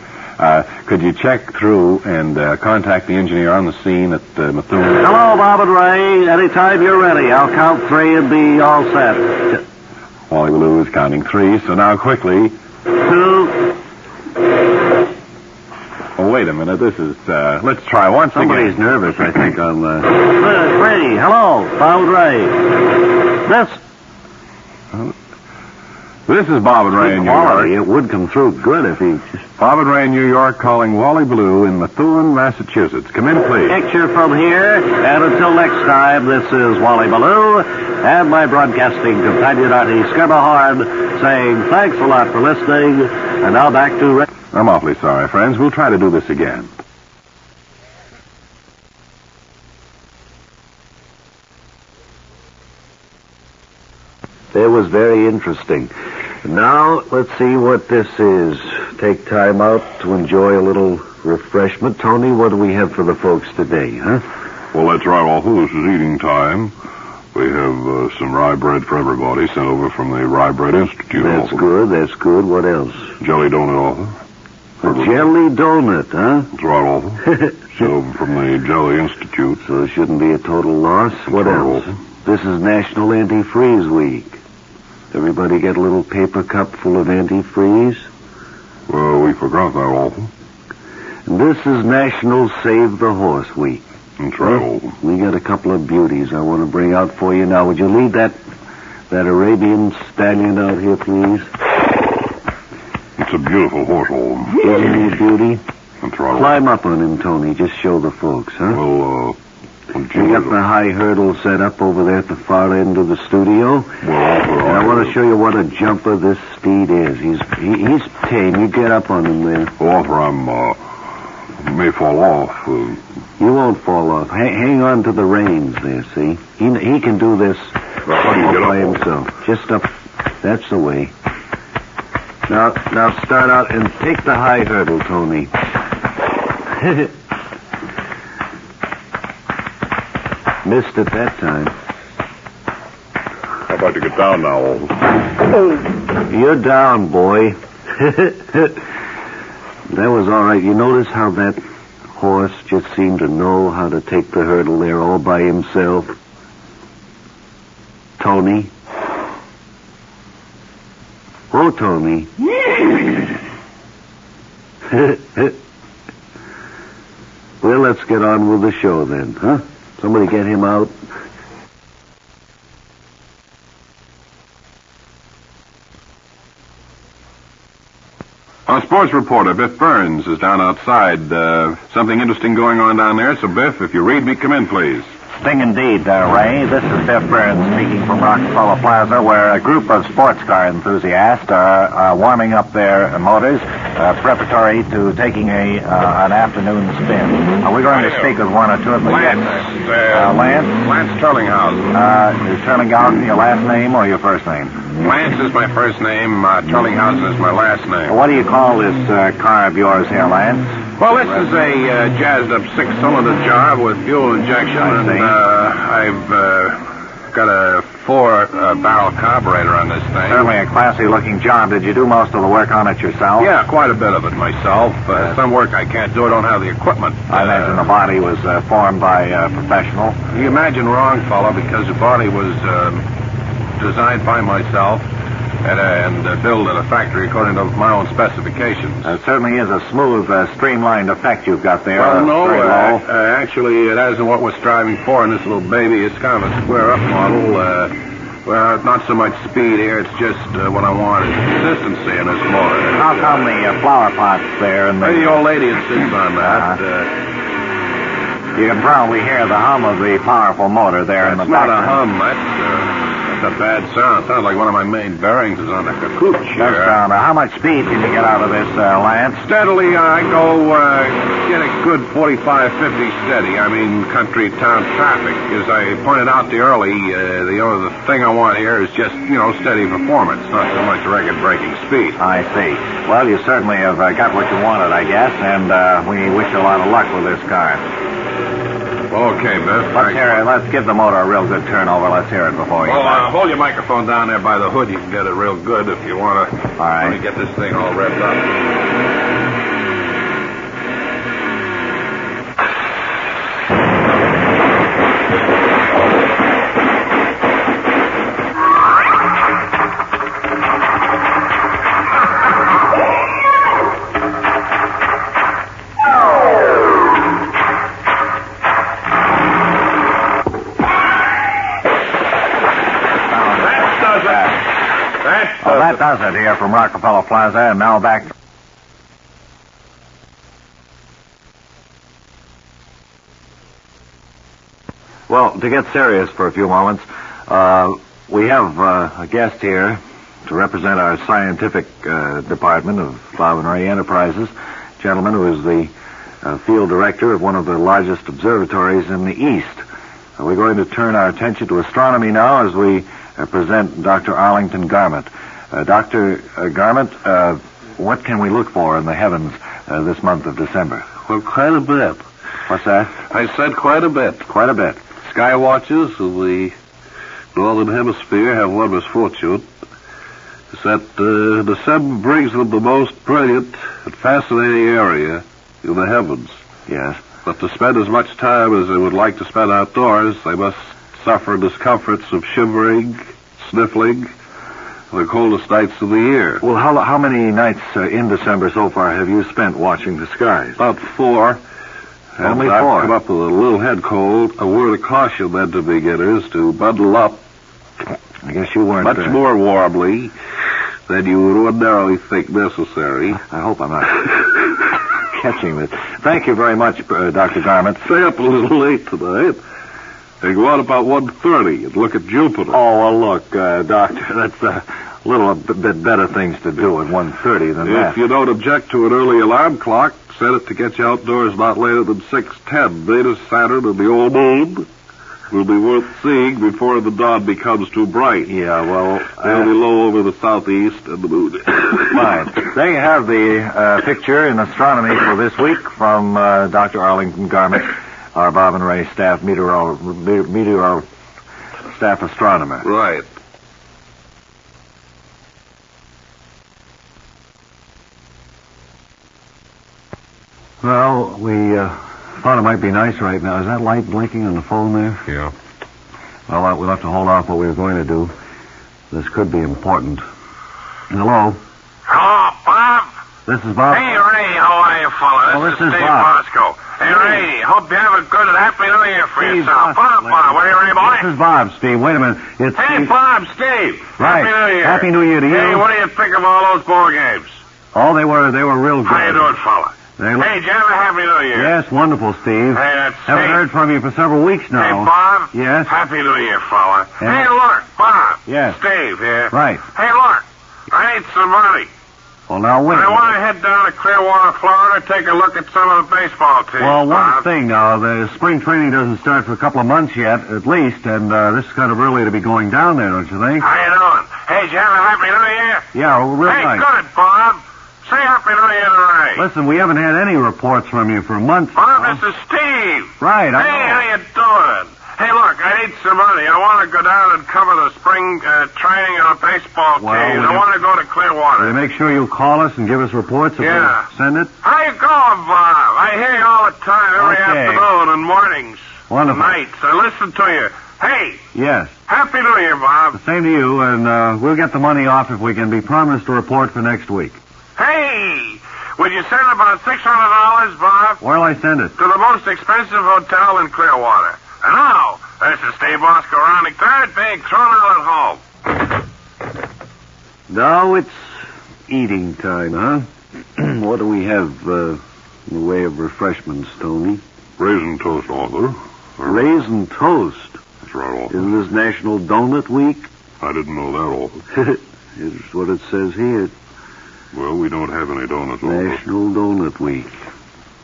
Speaker 3: could you check through and contact the engineer on the scene at Methuen?
Speaker 2: Hello, Bob and Ray. Anytime you're ready. I'll count 3 and be all set.
Speaker 3: Wally Ballou is counting 3, so now quickly...
Speaker 2: 2.
Speaker 3: Oh, wait a minute. This is... let's try once
Speaker 2: Somebody's
Speaker 3: again.
Speaker 2: nervous, I think, on the... 3. Hello, Bob and Ray.
Speaker 3: This is Bob and Ray in New York.
Speaker 2: It would come through good if he...
Speaker 3: Bob and Ray in New York calling Wally Ballou in Methuen, Massachusetts. Come in, please.
Speaker 2: Picture from here, and until next time, this is Wally Ballou and my broadcasting companion, Artie Skerberhorn, saying thanks a lot for listening, and now back to...
Speaker 3: I'm awfully sorry, friends. We'll try to do this again.
Speaker 2: There was was very interesting. Now, let's see what this is. Take time out to enjoy a little refreshment. Tony, what do we have for the folks today, huh?
Speaker 3: Well, that's right, Arthur. This is eating time. We have some rye bread for everybody sent over from the Rye Bread Institute.
Speaker 2: That's good, that's good. What else?
Speaker 3: Jelly donut, Arthur.
Speaker 2: A jelly donut, huh?
Speaker 3: That's right, Arthur. Sent over from the Jelly Institute.
Speaker 2: So it shouldn't be a total loss. What
Speaker 3: right,
Speaker 2: else?
Speaker 3: Arthur.
Speaker 2: This is National Antifreeze Week. Everybody get a little paper cup full of antifreeze?
Speaker 3: Well, we forgot that, Arthur.
Speaker 2: And this is National Save the Horse Week.
Speaker 3: That's right, Arthur.
Speaker 2: We got a couple of beauties I want to bring out for you now. Would you lead that Arabian stallion out here, please?
Speaker 3: It's a beautiful horse, Arthur.
Speaker 2: Isn't he a beauty?
Speaker 3: That's right, Arthur.
Speaker 2: Climb up on him, Tony. Just show the folks, huh?
Speaker 3: Well,
Speaker 2: we got the high hurdle set up over there at the far end of the studio.
Speaker 3: Well, Arthur,
Speaker 2: And I want to show you what a jumper this steed is. He's tame. You get up on him there.
Speaker 3: Arthur, I may fall off.
Speaker 2: You won't fall off. Hang on to the reins there, see? He can do this
Speaker 3: How do you get
Speaker 2: by
Speaker 3: up?
Speaker 2: himself. Just up. That's the way. Now start out and take the high hurdle, Tony. Missed it that time.
Speaker 3: How about you get down now, Arthur?
Speaker 2: You're down, boy. That was all right. You notice how that horse just seemed to know how to take the hurdle there all by himself? Tony? Oh, Tony. Well, let's get on with the show then, huh? Somebody get him out.
Speaker 3: Our sports reporter, Biff Burns, is down outside. Something interesting going on down there, so Biff, if you read me, come in, please.
Speaker 10: Thing indeed, Ray. This is Biff Burns speaking from Rockefeller Plaza, where a group of sports car enthusiasts are warming up their motors, preparatory to taking an afternoon spin. We're going to speak with one or two of them. Lance?
Speaker 3: Lance Turlinghausen.
Speaker 10: Is Turlinghausen your last name or your first name?
Speaker 3: Lance is my first name. Turlinghausen is my last name.
Speaker 10: What do you call this car of yours here, Lance?
Speaker 3: Well, this is a jazzed-up six-cylinder job with fuel injection, and I've got a four-barrel carburetor on this thing.
Speaker 10: Certainly a classy-looking job. Did you do most of the work on it yourself?
Speaker 3: Yeah, quite a bit of it myself. Some work I can't do. I don't have the equipment.
Speaker 10: I imagine the body was formed by a professional.
Speaker 3: You imagine wrong, fella, because the body was designed by myself and built at a factory according to my own specifications.
Speaker 10: It certainly is a smooth, streamlined effect you've got there.
Speaker 3: Well, no,
Speaker 10: very low.
Speaker 3: actually, it isn't what we're striving for in this little baby. It's kind of a square-up model. Well, not so much speed here. It's just what I want is consistency in this motor.
Speaker 10: How come the flower pots there and
Speaker 3: the old lady insists on that.
Speaker 10: You can probably hear the hum of the powerful motor there in the
Speaker 3: background.
Speaker 10: background.
Speaker 3: It's not a hum. That's a bad sound. It sounds like one of my main bearings is on the cooch here.
Speaker 10: How much speed can you get out of this, Lance?
Speaker 3: Steadily, I go get a good 45, 50 steady. I mean, country town traffic. As I pointed out the thing I want here is just, steady performance, not so much record-breaking speed.
Speaker 10: I see. Well, you certainly have got what you wanted, I guess, and we wish you a lot of luck with this car.
Speaker 3: Okay, Biff.
Speaker 10: Let's give the motor a real good turnover. Let's hear it before you.
Speaker 3: Well, hold your microphone down there by the hood. You can get it real good if you want to.
Speaker 10: All right.
Speaker 3: Let me get this thing all revved up.
Speaker 10: That does it here from Rockefeller Plaza, and now back.
Speaker 2: Well, to get serious for a few moments, we have a guest here to represent our scientific department of Bob and Ray Enterprises, a gentleman who is the field director of one of the largest observatories in the East. We're going to turn our attention to astronomy now as we
Speaker 10: present Dr. Arlington Garment. Dr. Garment, what can we look for in the heavens this month of December?
Speaker 6: Well, quite a bit.
Speaker 10: What's that?
Speaker 6: I said quite a bit.
Speaker 10: Quite a bit.
Speaker 6: Sky watchers of the northern hemisphere have one misfortune. It's that December brings them the most brilliant and fascinating area in the heavens.
Speaker 10: Yes.
Speaker 6: But to spend as much time as they would like to spend outdoors, they must suffer discomforts of shivering, sniffling, the coldest nights of the year.
Speaker 10: Well, how many nights in December so far have you spent watching the skies?
Speaker 6: About 4.
Speaker 10: Only
Speaker 6: And
Speaker 10: 4?
Speaker 6: I've come up with a little head cold. A word of caution then to beginners to bundle up
Speaker 10: I guess you weren't...
Speaker 6: much more warmly than you would ordinarily think necessary.
Speaker 10: I hope I'm not catching this. Thank you very much, Dr. Garment.
Speaker 6: Stay up a little late tonight. And go out about 1:30 and look at Jupiter.
Speaker 10: Oh, well, look, Doctor, that's a little bit better things to do at 1:30 than that.
Speaker 6: If you don't object to an early alarm clock, set it to get you outdoors not later than 6:10. Venus, Saturn, and the old moon will be worth seeing before the dawn becomes too bright.
Speaker 10: Yeah, well...
Speaker 6: They'll be low over the southeast and the moon.
Speaker 10: Fine. There you have the picture in astronomy for this week from Dr. Arlington Garment, our Bob and Ray staff meteor staff astronomer.
Speaker 6: Right.
Speaker 10: Well, we thought it might be nice right now. Is that light blinking on the phone there?
Speaker 3: Yeah.
Speaker 10: Well, we'll have to hold off what we were going to do. This could be important. Hello?
Speaker 13: Hello, Bob?
Speaker 10: This is Bob.
Speaker 13: Hey, Ray, how are you, fella?
Speaker 10: Oh, this is
Speaker 13: Steve
Speaker 10: Bob.
Speaker 13: Bosco. Hey, Ray, hope you have a good and happy New Year for
Speaker 10: Steve
Speaker 13: yourself.
Speaker 10: Bosco.
Speaker 13: Bob, what are you, Ray, boy?
Speaker 10: This is Bob, Steve. Wait a minute. It's
Speaker 13: Hey,
Speaker 10: Steve.
Speaker 13: Bob, Steve.
Speaker 10: Right.
Speaker 13: Happy New Year.
Speaker 10: Happy New Year to you.
Speaker 13: Hey, what do you think of all those ball games?
Speaker 10: Oh, they were real good.
Speaker 13: How you doing, fella?
Speaker 10: They
Speaker 13: Hey, did you have a Happy New Year?
Speaker 10: Yes, wonderful, Steve.
Speaker 13: Hey, that's
Speaker 10: Haven't
Speaker 13: Steve.
Speaker 10: heard from you for several weeks
Speaker 13: Hey,
Speaker 10: now.
Speaker 13: Bob?
Speaker 10: Yes?
Speaker 13: Happy New Year, fella.
Speaker 10: Yeah.
Speaker 13: Hey, look, Bob.
Speaker 10: Yes.
Speaker 13: Steve here.
Speaker 10: Right.
Speaker 13: Hey, look. I need some money.
Speaker 10: Well, now wait.
Speaker 13: I want to head down to Clearwater, Florida, take a look at some of the baseball teams.
Speaker 10: Well, one
Speaker 13: Bob.
Speaker 10: thing now, the spring training doesn't start for a couple of months yet, at least, and this is kind of early to be going down there, don't you think?
Speaker 13: How you doing? Hey, did you have a Happy New Year?
Speaker 10: Yeah, real
Speaker 13: Hey,
Speaker 10: nice.
Speaker 13: good, Bob. Say Happy New Year to Ray.
Speaker 10: Listen, we haven't had any reports from you for months.
Speaker 13: Bob,
Speaker 10: now.
Speaker 13: this is Steve.
Speaker 10: Right, I
Speaker 13: Hey,
Speaker 10: know.
Speaker 13: how you doing? Hey, look, I need some money. I want to go down and cover the spring training of the baseball
Speaker 10: Well,
Speaker 13: team.
Speaker 10: will
Speaker 13: I
Speaker 10: you-
Speaker 13: want to go to
Speaker 10: Will
Speaker 13: Clearwater.
Speaker 10: you make sure you call us and give us reports if
Speaker 13: Yeah.
Speaker 10: we send it?
Speaker 13: How you going, Bob? I hear you all the time, every
Speaker 10: Okay.
Speaker 13: afternoon and mornings,
Speaker 10: Wonderful.
Speaker 13: nights. I listen to you. Hey,
Speaker 10: Yes.
Speaker 13: Happy New Year, Bob.
Speaker 10: Same to you, and we'll get the money off if we can be promised a report for next week.
Speaker 13: Hey, would you send about $600, Bob?
Speaker 10: Where'll I send it?
Speaker 13: To the most expensive hotel in Clearwater. And now, this is Steve Bosco rounding third, big thrown out at home.
Speaker 6: Now it's eating time, huh? What do we have in the way of refreshments, Tony?
Speaker 5: Raisin toast, Arthur.
Speaker 6: Raisin toast.
Speaker 5: That's right, Arthur.
Speaker 6: Isn't this National Donut Week?
Speaker 5: I didn't know that, Arthur.
Speaker 6: It's what it says here.
Speaker 5: Well, we don't have any donuts, Arthur.
Speaker 6: National Donut Week.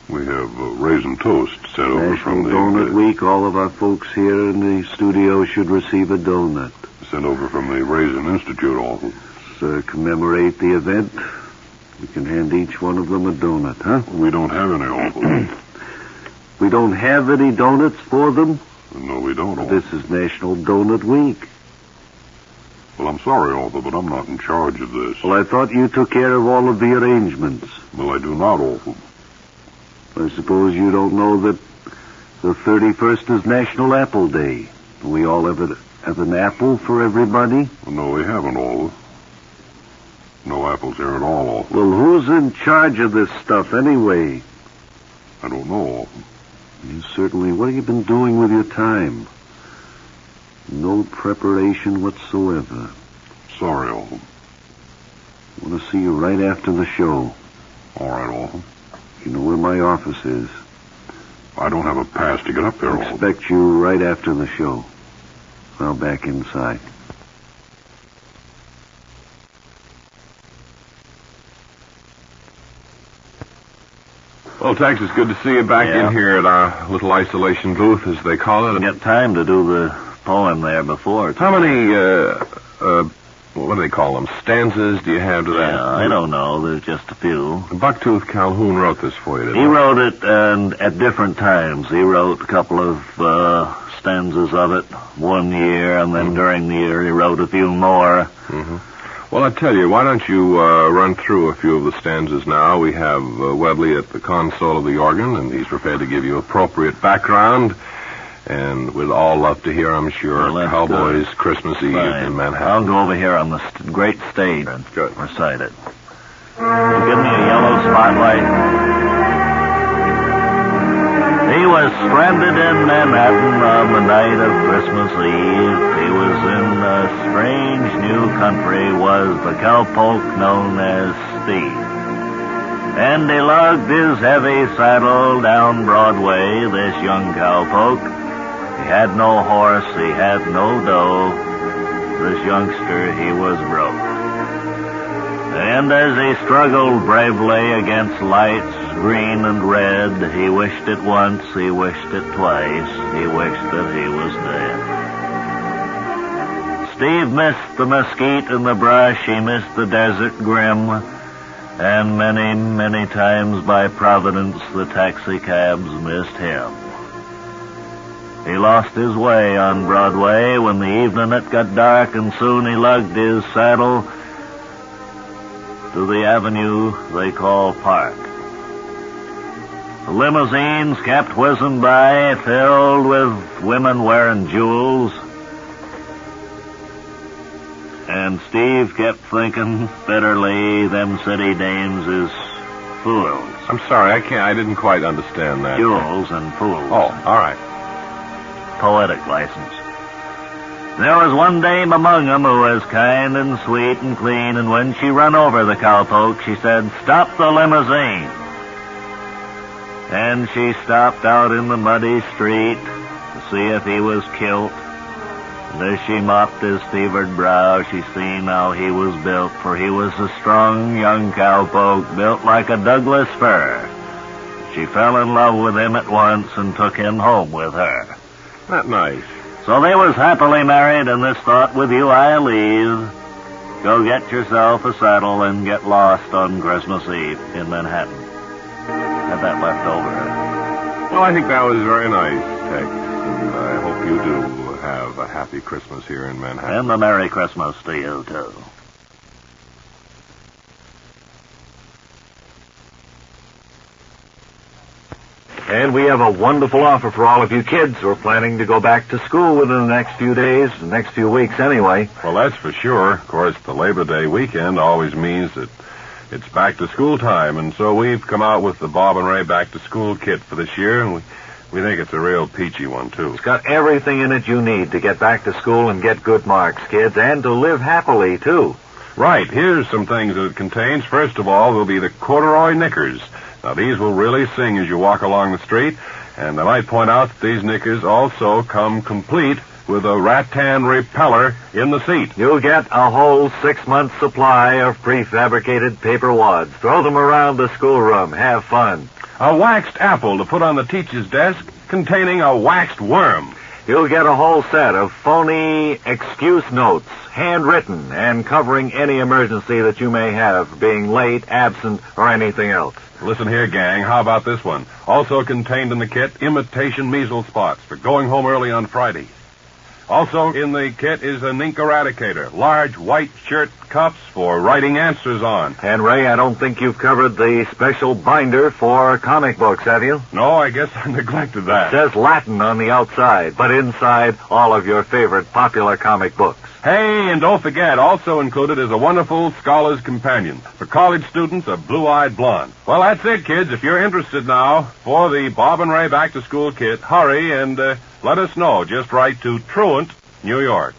Speaker 5: We have raisin toast sent over
Speaker 6: National
Speaker 5: from the...
Speaker 6: Donut Week. All of our folks here in the studio should receive a donut.
Speaker 5: Sent over from the Raisin Institute, Arthur.
Speaker 6: To commemorate the event, we can hand each one of them a donut, huh?
Speaker 5: We don't have any, Arthur.
Speaker 6: We don't have any donuts for them?
Speaker 5: No, we don't, Arthur.
Speaker 6: This is National Donut Week.
Speaker 5: Well, I'm sorry, Arthur, but I'm not in charge of this.
Speaker 6: Well, I thought you took care of all of the arrangements.
Speaker 5: Well, I do not, Arthur.
Speaker 6: I suppose you don't know that the 31st is National Apple Day. We all have an apple for everybody?
Speaker 5: No, we haven't, Arthur. No apples here at all, Arthur.
Speaker 6: Well, who's in charge of this stuff anyway?
Speaker 5: I don't know, Arthur.
Speaker 6: You certainly... What have you been doing with your time? No preparation whatsoever.
Speaker 5: Sorry, Arthur.
Speaker 6: I want to see you right after the show.
Speaker 5: All right, Arthur.
Speaker 6: You know where my office is.
Speaker 5: I don't have a pass to get up there,
Speaker 6: I
Speaker 5: Arthur.
Speaker 6: expect you right after the show. I'll back inside.
Speaker 3: Well, Tex, it's good to see you back
Speaker 6: Yeah.
Speaker 3: in here at our little isolation booth, as they call it.
Speaker 6: Get time to do the
Speaker 2: poem there before.
Speaker 3: How many, what do they call them, stanzas do you have to that?
Speaker 2: Yeah, I don't know. There's just a few.
Speaker 3: Bucktooth Calhoun wrote this for you, didn't he?
Speaker 2: He wrote it and at different times. He wrote a couple of stanzas of it one year, and then during the year he wrote a few more.
Speaker 3: Mm-hmm. Well, I tell you, why don't you run through a few of the stanzas now? We have Webley at the console of the organ, and he's prepared to give you appropriate background. And we'd all love to hear, I'm sure,
Speaker 2: Well,
Speaker 3: Cowboys Christmas Eve
Speaker 2: Fine.
Speaker 3: in Manhattan.
Speaker 2: I'll go over here on the great stage and
Speaker 3: Good.
Speaker 2: recite it. Give me a yellow spotlight. He was stranded in Manhattan on the night of Christmas Eve. He was in a strange new country, was the cowpoke known as Steve. And he lugged his heavy saddle down Broadway, this young cowpoke. He had no horse, he had no dough. This youngster, he was broke. And as he struggled bravely against lights green and red, he wished it once, he wished it twice, he wished that he was dead. Steve missed the mesquite and the brush, he missed the desert grim, and many, many times by Providence the taxicabs missed him. He lost his way on Broadway when the evening it got dark, and soon he lugged his saddle to the avenue they call Park. The limousines kept whizzing by, filled with women wearing jewels. And Steve kept thinking bitterly, them city dames is fools.
Speaker 3: I'm sorry, I didn't quite understand that.
Speaker 2: Jewels and fools.
Speaker 3: Oh, all right.
Speaker 2: Poetic license. There was one dame among 'em who was kind and sweet and clean, and when she run over the cowpoke, she said, "Stop the limousine." And she stopped out in the muddy street to see if he was kilt. And as she mopped his fevered brow, she seen how he was built, for he was a strong young cowpoke, built like a Douglas fir. She fell in love with him at once and took him home with her.
Speaker 3: That nice.
Speaker 2: So they was happily married, and this thought with you I leave. Go get yourself a saddle and get lost on Christmas Eve in Manhattan. Had that left over.
Speaker 3: Well, I think that was very nice, Tex, and I hope you do have a happy Christmas here in Manhattan.
Speaker 2: And a Merry Christmas to you, too.
Speaker 4: And we have a wonderful offer for all of you kids who are planning to go back to school within the next few days, the next few weeks anyway.
Speaker 3: Well, that's for sure. Of course, the Labor Day weekend always means that it's back to school time, and so we've come out with the Bob and Ray Back to School kit for this year, and we think it's a real peachy one, too.
Speaker 4: It's got everything in it you need to get back to school and get good marks, kids, and to live happily, too.
Speaker 3: Right. Here's some things that it contains. First of all, there'll be the corduroy knickers. Now, these will really sing as you walk along the street, and I might point out that these knickers also come complete with a rattan repeller in the seat.
Speaker 4: You'll get a whole 6-month supply of prefabricated paper wads. Throw them around the schoolroom. Have fun.
Speaker 3: A waxed apple to put on the teacher's desk containing a waxed worm.
Speaker 4: You'll get a whole set of phony excuse notes, handwritten, and covering any emergency that you may have, being late, absent, or anything else.
Speaker 3: Listen here, gang. How about this one? Also contained in the kit, imitation measles spots for going home early on Friday. Also in the kit is an ink eradicator, large white shirt cups for writing answers on.
Speaker 4: And, Ray, I don't think you've covered the special binder for comic books, have you?
Speaker 3: No, I guess I neglected that.
Speaker 4: It says Latin on the outside, but inside, all of your favorite popular comic books.
Speaker 3: Hey, and don't forget, also included is a wonderful Scholar's Companion. For college students, a blue-eyed blonde. Well, that's it, kids. If you're interested now for the Bob and Ray Back to School kit, hurry and let us know. Just write to Truant, New York.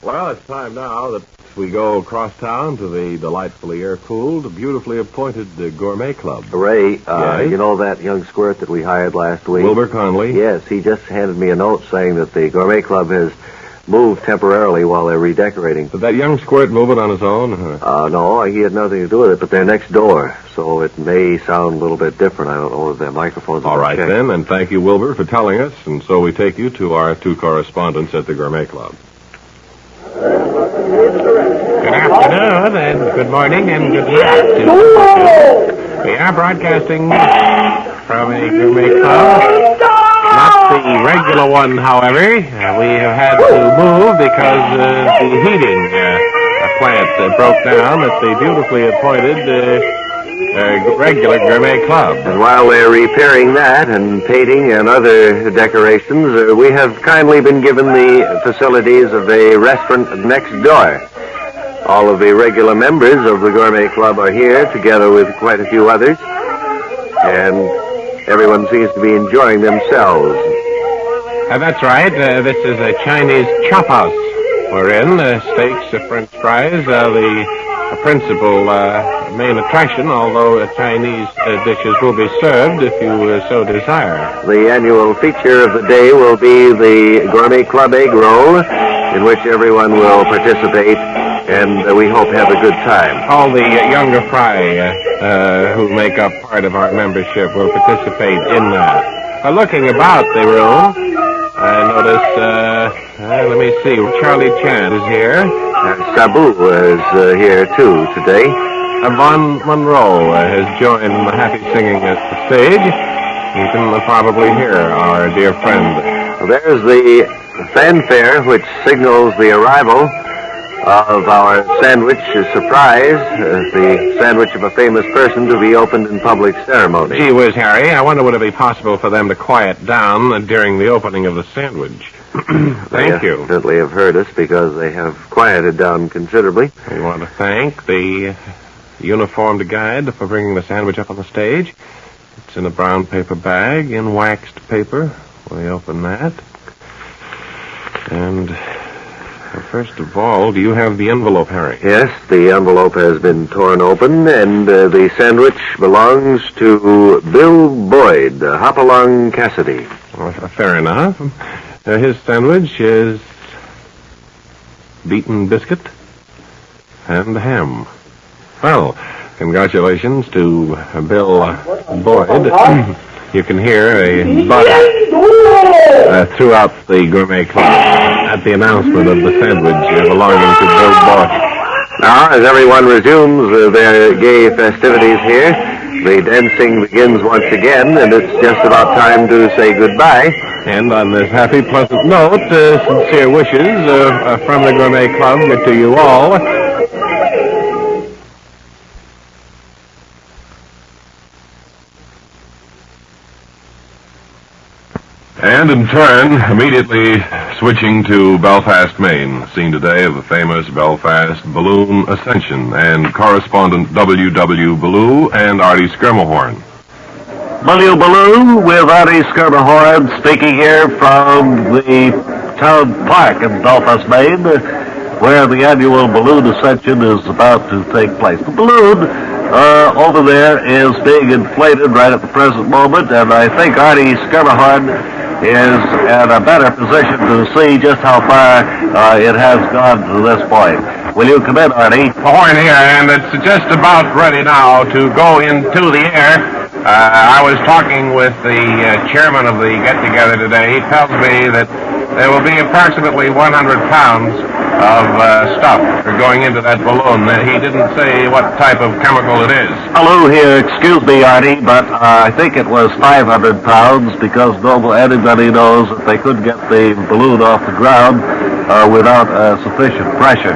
Speaker 3: Well, it's time now that we go across town to the delightfully air-cooled, beautifully appointed Gourmet Club.
Speaker 2: Ray,
Speaker 3: Yes?
Speaker 2: you know that young squirt that we hired last week?
Speaker 3: Wilbur Conley?
Speaker 2: Yes, he just handed me a note saying that the Gourmet Club has move temporarily while they're redecorating.
Speaker 3: Did that young squirt move it on his own?
Speaker 2: No, he had nothing to do with it, but they're next door, so it may sound a little bit different. I don't know if their microphones are
Speaker 3: All right,
Speaker 2: checked.
Speaker 3: then, and thank you, Wilbur, for telling us. And so we take you to our two correspondents at the Gourmet Club.
Speaker 7: Good afternoon, and good morning, and good night to you. We are broadcasting from a Gourmet Club. Not the regular one, however. We have had to move because the heating plant broke down at the beautifully appointed regular Gourmet Club.
Speaker 2: And while they're repairing that and painting and other decorations, we have kindly been given the facilities of a restaurant next door. All of the regular members of the Gourmet Club are here, together with quite a few others, and everyone seems to be enjoying themselves.
Speaker 7: That's right. This is a Chinese chop house we're in. Steaks, French fries, the principal main attraction, although Chinese dishes will be served if you so desire.
Speaker 2: The annual feature of the day will be the Gourmet Club egg roll, in which everyone will participate, and we hope have a good time.
Speaker 7: All the younger fry who make up part of our membership will participate in that. Looking about the room, I notice, let me see, Charlie Chan is here.
Speaker 2: Sabu is here, too, today.
Speaker 7: Von Monroe has joined in the happy singing at the stage. You can probably hear our dear friend.
Speaker 2: There's the fanfare which signals the arrival of our sandwich surprise, the sandwich of a famous person to be opened in public ceremony.
Speaker 7: Gee whiz, Harry, I wonder would it be possible for them to quiet down during the opening of the sandwich. Thank you.
Speaker 2: They evidently have heard us because they have quieted down considerably.
Speaker 7: We want to thank the uniformed guide for bringing the sandwich up on the stage. It's in a brown paper bag in waxed paper. We open that. And first of all, do you have the envelope, Harry?
Speaker 2: Yes, the envelope has been torn open, and the sandwich belongs to Bill Boyd, Hopalong Cassidy.
Speaker 7: Fair enough. His sandwich is beaten biscuit and ham. Well, congratulations to Bill Boyd. You can hear a buzz throughout the Gourmet Club at the announcement of the sandwich belonging to Bill Boyd.
Speaker 2: Now, as everyone resumes their gay festivities here, the dancing begins once again, and it's just about time to say goodbye.
Speaker 7: And on this happy, pleasant note, sincere wishes from the Gourmet Club to you all.
Speaker 3: And in turn, immediately switching to Belfast, Maine, scene today of the famous Belfast Balloon Ascension, and correspondent W.W. Ballou and Artie Skirmahorn.
Speaker 2: W. Ballou with Artie Skirmahorn speaking here from the town park in Belfast, Maine, where the annual Balloon Ascension is about to take place. The balloon over there is being inflated right at the present moment, and I think Artie Skirmahorn is in a better position to see just how far it has gone to this point. Will you come in, Artie?
Speaker 7: Horn here, and it's just about ready now to go into the air. I was talking with the chairman of the get-together today. He tells me that there will be approximately 100 pounds of stuff going into that balloon. He didn't say what type of chemical it is.
Speaker 2: Hello here. Excuse me, Artie, but I think it was 500 pounds because anybody knows that they couldn't get the balloon off the ground without sufficient pressure.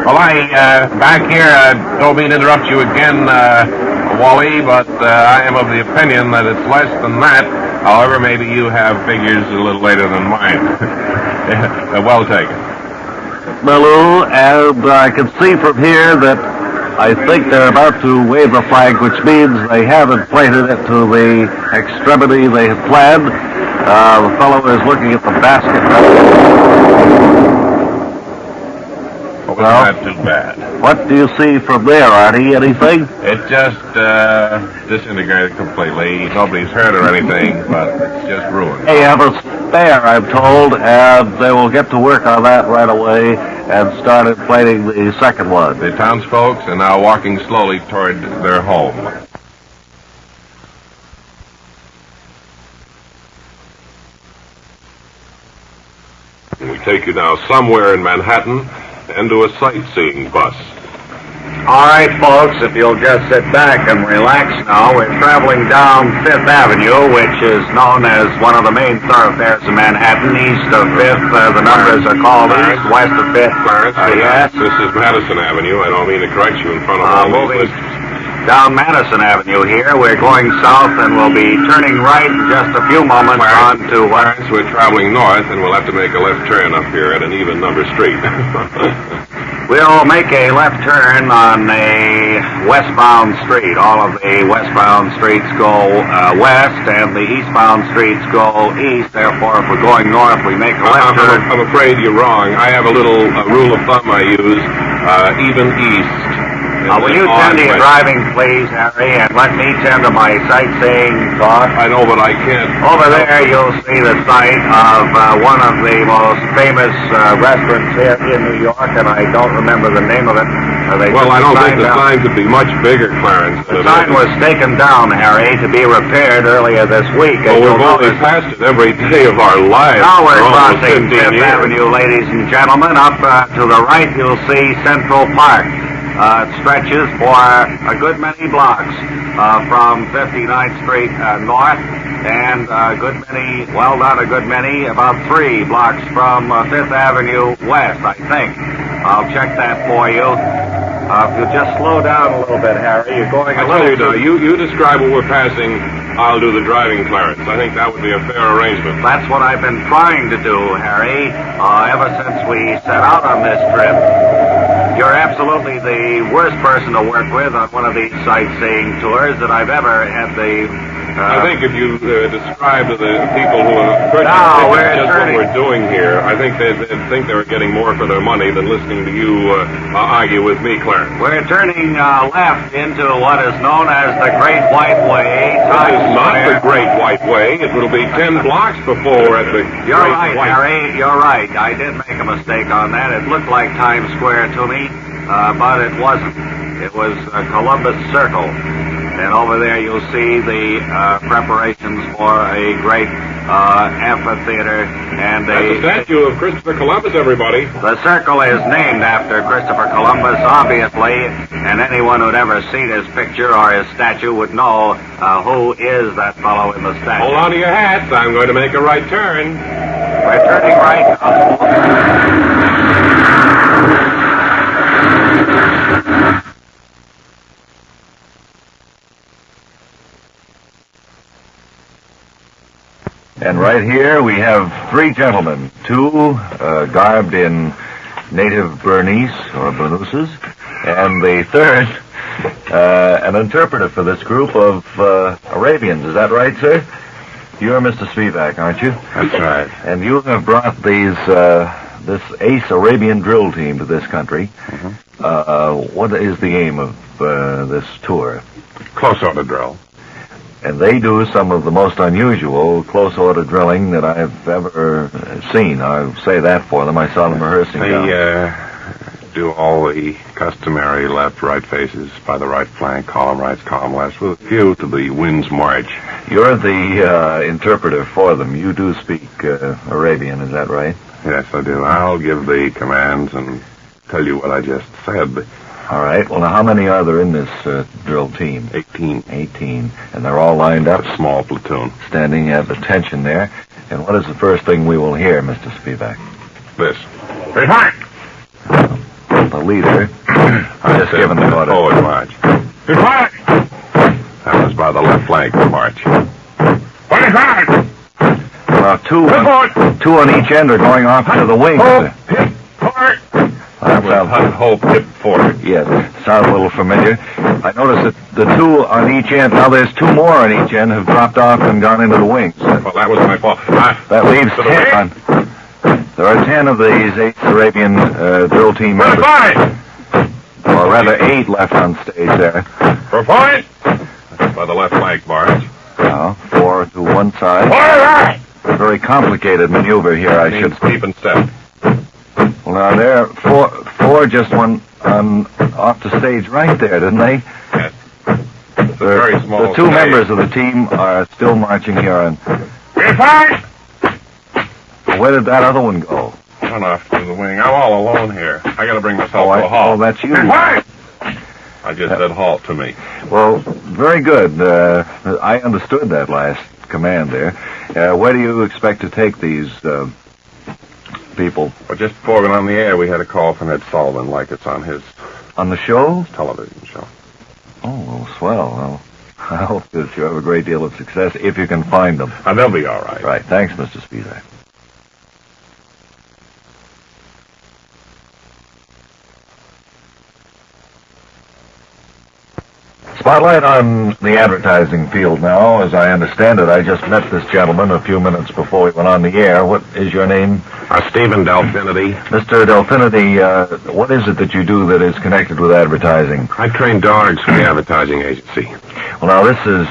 Speaker 7: Well, back here, don't mean to interrupt you again, Wally, but I am of the opinion that it's less than that. However, maybe you have figures a little later than mine. Well taken.
Speaker 2: Ballou, and I can see from here that I think they're about to wave the flag, which means they have inflated it to the extremity they had planned. The fellow is looking at the basket.
Speaker 3: wasn't that too bad.
Speaker 2: What do you see from there, Artie? Anything?
Speaker 3: It just disintegrated completely. Nobody's hurt or anything, but it's just ruined.
Speaker 2: They have a spare, I'm told, and they will get to work on that right away and start inflating the second one.
Speaker 3: The townsfolk are now walking slowly toward their home. We take you now somewhere in Manhattan and to a sightseeing bus.
Speaker 12: All right, folks, if you'll just sit back and relax now, we're traveling down Fifth Avenue, which is known as one of the main thoroughfares of Manhattan, east of Fifth. The numbers are called east, west of Fifth.
Speaker 3: Clarence,
Speaker 12: yes?
Speaker 3: This is Madison Avenue. I don't mean to correct you in front of all
Speaker 12: Moving
Speaker 3: these listeners.
Speaker 12: down Madison Avenue here. We're going south, and we'll be turning right in just a few moments on to what?
Speaker 3: Clarence, we're traveling north, and we'll have to make a left turn up here at an even number street.
Speaker 12: We'll make a left turn on a westbound street. All of the westbound streets go west, and the eastbound streets go east. Therefore, if we're going north, we make a left turn.
Speaker 3: I'm afraid you're wrong. I have a little rule of thumb I use, even east.
Speaker 12: Will you tend to your driving, please, Harry, and let me tend to my sightseeing thought?
Speaker 3: I know, but I can't.
Speaker 12: Over there, you'll see the site of one of the most famous restaurants here in New York, and I don't remember the name of it.
Speaker 3: Well, I don't think the sign could be much bigger, Clarence.
Speaker 12: The sign was taken down, Harry, to be repaired earlier this week.
Speaker 3: Well, we've only passed it every day of our lives.
Speaker 12: Now we're
Speaker 3: almost
Speaker 12: crossing
Speaker 3: 15
Speaker 12: Fifth
Speaker 3: years.
Speaker 12: Avenue, ladies and gentlemen. Up to the right, you'll see Central Park. It stretches for a good many blocks from 59th Street north, and not a good many, about 3 blocks from 5th Avenue west, I think. I'll check that for you. If you'll just slow down a little bit, Harry, you're going a little too...
Speaker 3: You describe what we're passing, I'll do the driving, Clarence. I think that would be a fair arrangement.
Speaker 12: That's what I've been trying to do, Harry, ever since we set out on this trip. You're absolutely the worst person to work with on one of these sightseeing tours that I've ever had the...
Speaker 3: I think if you describe to the people who have purchased
Speaker 12: No,
Speaker 3: tickets just what we're doing here, I think they'd think they were getting more for their money than listening to you argue with me, Clarence.
Speaker 12: We're turning left into what is known as the Great White Way.
Speaker 3: This is not the Great White Way. It will be 10 blocks before we're at the
Speaker 12: You're
Speaker 3: Great
Speaker 12: right,
Speaker 3: White.
Speaker 12: Harry. You're right. I did make a mistake on that. It looked like Times Square to me, but it wasn't. It was Columbus Circle. And over there you'll see the preparations for a great amphitheater and
Speaker 3: That's a statue of Christopher Columbus, everybody.
Speaker 12: The circle is named after Christopher Columbus, obviously, and anyone who'd ever seen his picture or his statue would know who is that fellow in the statue.
Speaker 3: Hold on to your hats. I'm going to make a right turn.
Speaker 12: We're turning right now.
Speaker 4: And right here we have 3 gentlemen, 2 garbed in native Bernese or Bernouses, and the third, an interpreter for this group of Arabians. Is that right, sir? You're Mr. Spivak, aren't you?
Speaker 3: That's right.
Speaker 4: And you have brought this ace Arabian drill team to this country.
Speaker 3: Mm-hmm.
Speaker 4: What is the aim of this tour?
Speaker 3: Close order drill.
Speaker 4: And they do some of the most unusual close-order drilling that I've ever seen. I'll say that for them. I saw them rehearsing.
Speaker 3: They do all the customary left-right faces by the right flank, column rights, column lefts, with a few to the wind's march.
Speaker 4: You're the interpreter for them. You do speak Arabian, is that right?
Speaker 3: Yes, I do. I'll give the commands and tell you what I just said.
Speaker 4: All right. Well, now, how many are there in this drill team?
Speaker 3: 18.
Speaker 4: 18. And they're all lined up?
Speaker 3: A small platoon.
Speaker 4: Standing at attention there. And what is the first thing we will hear, Mr. Spivak?
Speaker 3: This. Report!
Speaker 4: The leader just given the order.
Speaker 3: Forward march. Report! That was by the left flank march. Report!
Speaker 4: Well, two on each end are going off to the wings.
Speaker 3: Report! That was Hope hit forward.
Speaker 4: Yes, sounds a little familiar. I noticed that the 2 on each end, now there's 2 more on each end, have dropped off and gone into the wings.
Speaker 3: Well, that was my fault.
Speaker 4: That leaves 10 on... There are 10 of these 8th Arabian drill team members. Or rather, 8 left on stage there.
Speaker 3: For point! By the left flank, Barnes.
Speaker 4: Now, 4 to one side.
Speaker 3: All right!
Speaker 4: A very complicated maneuver here, I should say.
Speaker 3: Keep and step.
Speaker 4: Well, now, there, 4 just went off the stage right there, didn't they?
Speaker 3: Yes. It's a very small
Speaker 4: The 2
Speaker 3: stage.
Speaker 4: members of the team are still marching here on...
Speaker 3: Fire!
Speaker 4: Where did that other one go?
Speaker 3: Run off to the wing. I'm all alone here. I gotta bring myself to a halt.
Speaker 4: Oh, that's you.
Speaker 3: Fire! I just said halt to me.
Speaker 4: Well, very good. I understood that last command there. Where do you expect to take these people?
Speaker 3: Well, just before we went on the air, we had a call from Ed Sullivan, like it's on his...
Speaker 4: On the show?
Speaker 3: Television show.
Speaker 4: Oh, well, swell. Well, I hope that you have a great deal of success if you can find them.
Speaker 3: They'll be all right.
Speaker 4: Right. Thanks, Mr. Spizak. Spotlight on the advertising field now. As I understand it, I just met this gentleman a few minutes before we went on the air. What is your name?
Speaker 3: Stephen Delfinity.
Speaker 4: Mr. Delfinity, what is it that you do that is connected with advertising?
Speaker 3: I train dogs for the advertising agency.
Speaker 4: Well, now, this is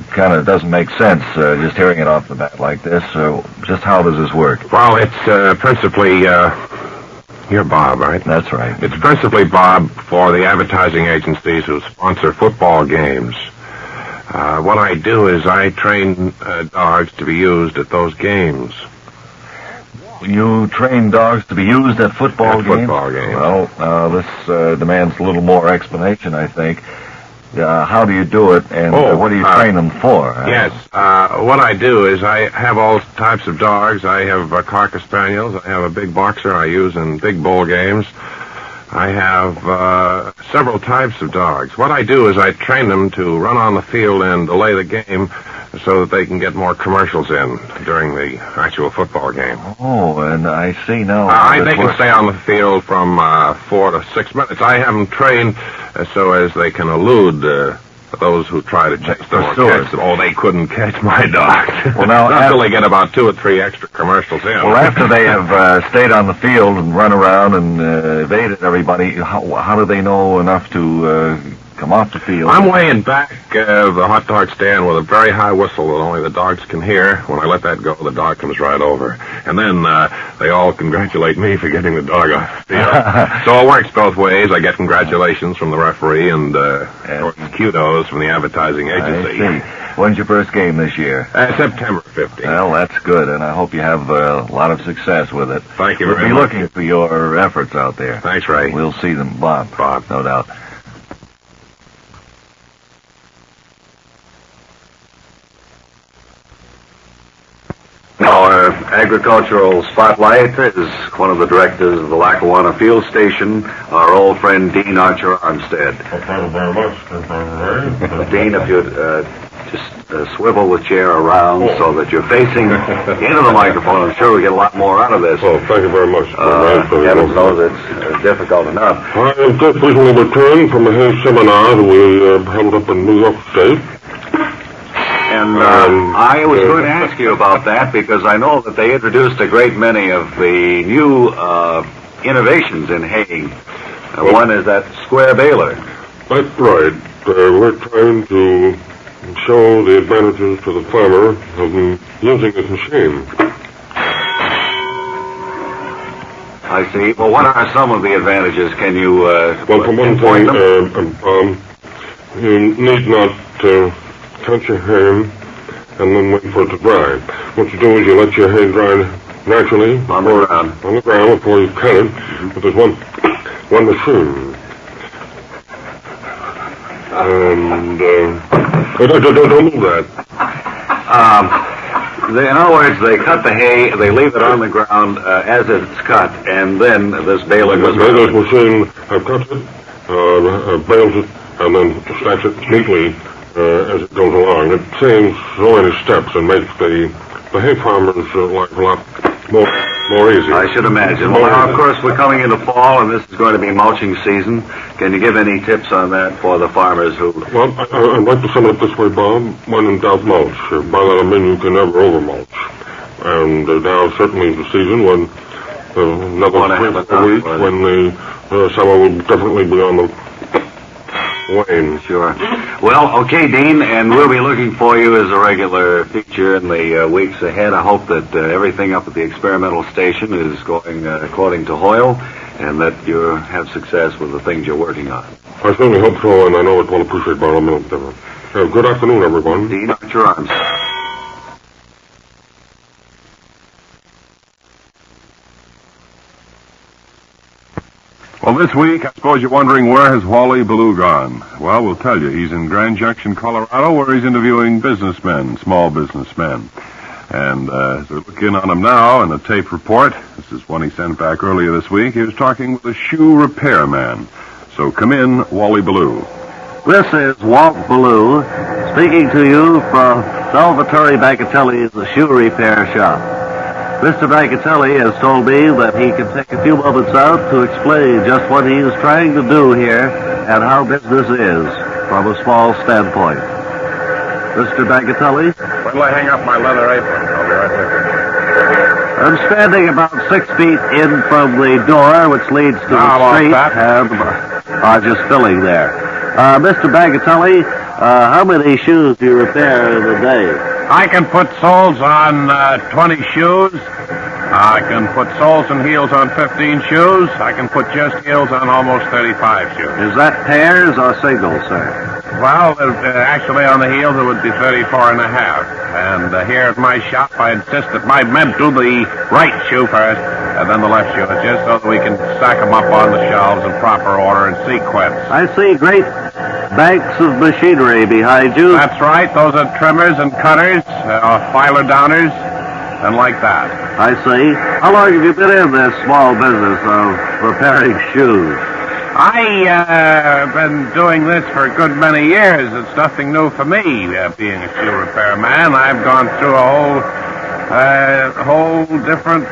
Speaker 4: kind of doesn't make sense, just hearing it off the bat like this. Just how does this work?
Speaker 3: Well, it's principally... You're Bob, right?
Speaker 4: That's right.
Speaker 3: It's principally, Bob, for the advertising agencies who sponsor football games. What I do is I train dogs to be used at those games.
Speaker 4: You train dogs to be used at football games?
Speaker 3: Football games.
Speaker 4: Well, this demands a little more explanation, I think. How do you do it, and what do you train them for?
Speaker 3: Yes. What I do is I have all types of dogs. I have Cocker Spaniels. I have a big boxer I use in big bull games. I have several types of dogs. What I do is I train them to run on the field and delay the game so that they can get more commercials in during the actual football game.
Speaker 4: Oh, and I see now.
Speaker 3: They can stay on the field from 4 to 6 minutes. I have them trained so as they can elude those who try to chase them or catch them. Oh, they couldn't catch my dogs.
Speaker 4: Well, now,
Speaker 3: not until they get about 2 or 3 extra commercials in.
Speaker 4: Well, after they have stayed on the field and run around and evaded everybody, how do they know enough to come off the field?
Speaker 3: I'm way in back of the hot dog stand with a very high whistle that only the dogs can hear. When I let that go, the dog comes right over. And then they all congratulate me for getting the dog off the field. So it works both ways. I get congratulations from the referee and kudos from the advertising agency.
Speaker 4: I see. When's your first game this year?
Speaker 3: September 15th.
Speaker 4: Well, that's good, and I hope you have a lot of success with it.
Speaker 3: Thank you very much.
Speaker 4: We'll be looking for your efforts out there.
Speaker 3: Thanks, Ray.
Speaker 4: We'll see them. Bob, no doubt.
Speaker 14: Our agricultural spotlight is one of the directors of the Lackawanna Field Station, our old friend Dean Archer Armstead.
Speaker 3: Thank you very much.
Speaker 14: Dean, if you'd just swivel the chair around so that you're facing into the microphone, I'm sure we get a lot more out of this.
Speaker 3: Oh, thank you very much.
Speaker 14: Heaven knows it's difficult enough.
Speaker 3: I have just recently returned from a Hayes seminar that we held up in New York State.
Speaker 14: And I was going to ask you about that because I know that they introduced a great many of the new innovations in haying. One is that square baler.
Speaker 3: That's right. We're trying to show the advantages to the farmer of using this machine.
Speaker 14: I see. Well, what are some of the advantages? Can you
Speaker 3: well, for one thing, you need not cut your hay and then wait for it to dry. What you do is you let your hay dry naturally
Speaker 14: on
Speaker 3: the ground before you cut it. But there's one machine. And don't move that.
Speaker 14: In other words, they cut the hay, they leave it on the ground as it's cut, and then this baler goes around.
Speaker 3: This machine cuts it, bales it, and then stacks it neatly as it goes along. It saves so many steps and makes the hay farmer's life a lot more easy.
Speaker 14: I should imagine. Well, now, of course, we're coming into fall, and this is going to be mulching season. Can you give any tips on that for the farmers who...
Speaker 3: Well, I'd like to sum it up this way, Bob. When in doubt, mulch. By that I mean you can never overmulch.
Speaker 5: And now certainly is the season when another 3 or 4 weeks when the summer will definitely be on the wane.
Speaker 14: Sure. Well, okay, Dean, and we'll be looking for you as a regular feature in the weeks ahead. I hope that everything up at the experimental station is going according to Hoyle, and that you have success with the things you're working on.
Speaker 5: I certainly hope so, and I know it will appreciate my milk. Good afternoon, everyone.
Speaker 14: Dean, at your arms.
Speaker 3: Well, this week, I suppose you're wondering, where has Wally Ballou gone? Well, we'll tell you. He's in Grand Junction, Colorado, where he's interviewing businessmen, small businessmen. And as we look in on him now in a tape report, this is one he sent back earlier this week, he was talking with a shoe repairman. So come in, Wally Ballou.
Speaker 2: This is Walt Ballou speaking to you from Salvatore Bagateli's shoe repair shop. Mr. Bagatelle has told me that he can take a few moments out to explain just what he is trying to do here and how business is from a small standpoint. Mr. Bagatelle?
Speaker 3: When will I hang up my leather apron? I'll be right there.
Speaker 2: I'm standing about 6 feet in from the door which leads to the street and just filling there. Mr. Bagatelle, how many shoes do you repair in a day?
Speaker 7: I can put soles on 20 shoes. I can put soles and heels on 15 shoes. I can put just heels on almost 35 shoes.
Speaker 2: Is that pairs or singles, sir?
Speaker 7: Well, actually on the heels it would be 34 and a half. And here at my shop I insist that my men do the right shoe first and then the left shoe, just so that we can stack them up on the shelves in proper order and sequence.
Speaker 2: I see great banks of machinery behind you.
Speaker 7: That's right. Those are trimmers and cutters, filer downers, and like that.
Speaker 2: I see. How long have you been in this small business of repairing shoes?
Speaker 7: I've been doing this for a good many years. It's nothing new for me, being a shoe repairman. I've gone through a whole different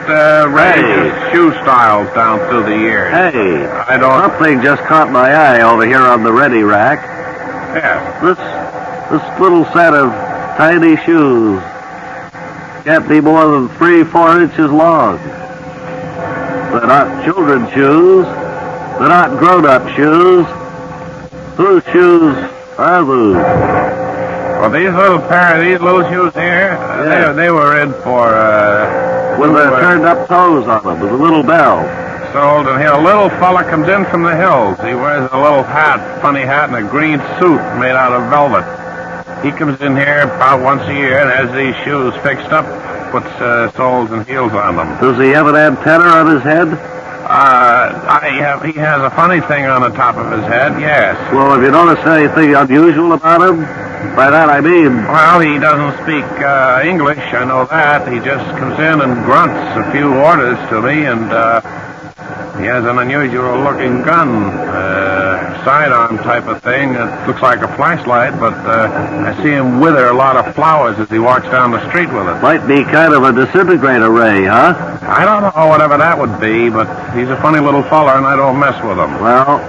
Speaker 7: range of shoe styles down through the years.
Speaker 2: Hey, something just caught my eye over here on the ready rack.
Speaker 7: Yes.
Speaker 2: This little set of tiny shoes can't be more than 3-4 inches long. They're not children's shoes. They're not grown-up shoes. Whose shoes are those?
Speaker 7: Well, these little shoes here, they were in for,
Speaker 2: with the turned-up toes on them, with a little bell.
Speaker 7: Sold, and here a little fella comes in from the hills. He wears a little hat, funny hat, and a green suit made out of velvet. He comes in here about once a year and has these shoes fixed up, puts soles and heels on them.
Speaker 2: Does he have an antenna on his head?
Speaker 7: He has a funny thing on the top of his head, yes.
Speaker 2: Well, have you noticed anything unusual about him? By that I mean...
Speaker 7: Well, he doesn't speak English, I know that. He just comes in and grunts a few orders to me, and he has an unusual-looking gun, sidearm type of thing. It looks like a flashlight, but I see him wither a lot of flowers as he walks down the street with it.
Speaker 2: Might be kind of a disintegrator ray, huh?
Speaker 7: I don't know, whatever that would be, but he's a funny little fella, and I don't mess with him.
Speaker 2: Well,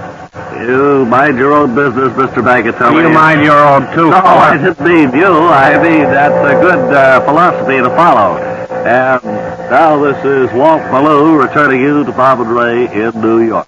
Speaker 2: you mind your own business, Mr. Bagatelle.
Speaker 7: You mind your own, too,
Speaker 2: No,
Speaker 7: fella.
Speaker 2: I didn't mean you. I mean that's a good philosophy to follow. And now this is Walt Ballou returning you to Bob and Ray in New York.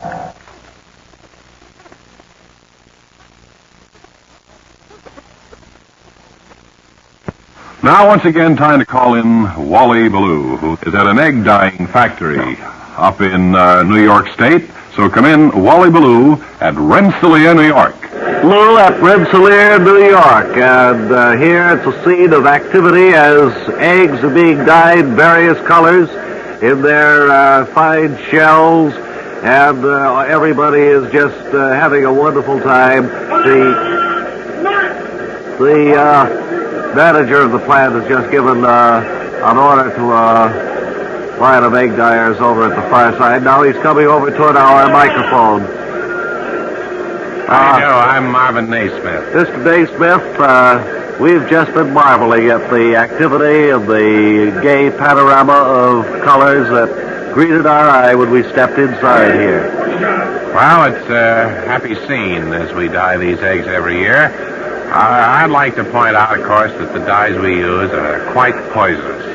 Speaker 3: Now, once again, time to call in Wally Ballou, who is at an egg dyeing factory up in New York State. So come in, Wally Ballou at Rensselaer, New York.
Speaker 2: Lou at Rensselaer, New York. And here it's a scene of activity as eggs are being dyed various colors in their fine shells. And everybody is just having a wonderful time. The manager of the plant has just given an order to a line of egg dyers over at the far side. Now he's coming over toward our microphone.
Speaker 7: How do you do? I'm Marvin Naismith.
Speaker 2: Mr. Naismith, we've just been marveling at the activity of the gay panorama of colors that greeted our eye when we stepped inside here.
Speaker 7: Well, it's a happy scene as we dye these eggs every year. I'd like to point out, of course, that the dyes we use are quite poisonous.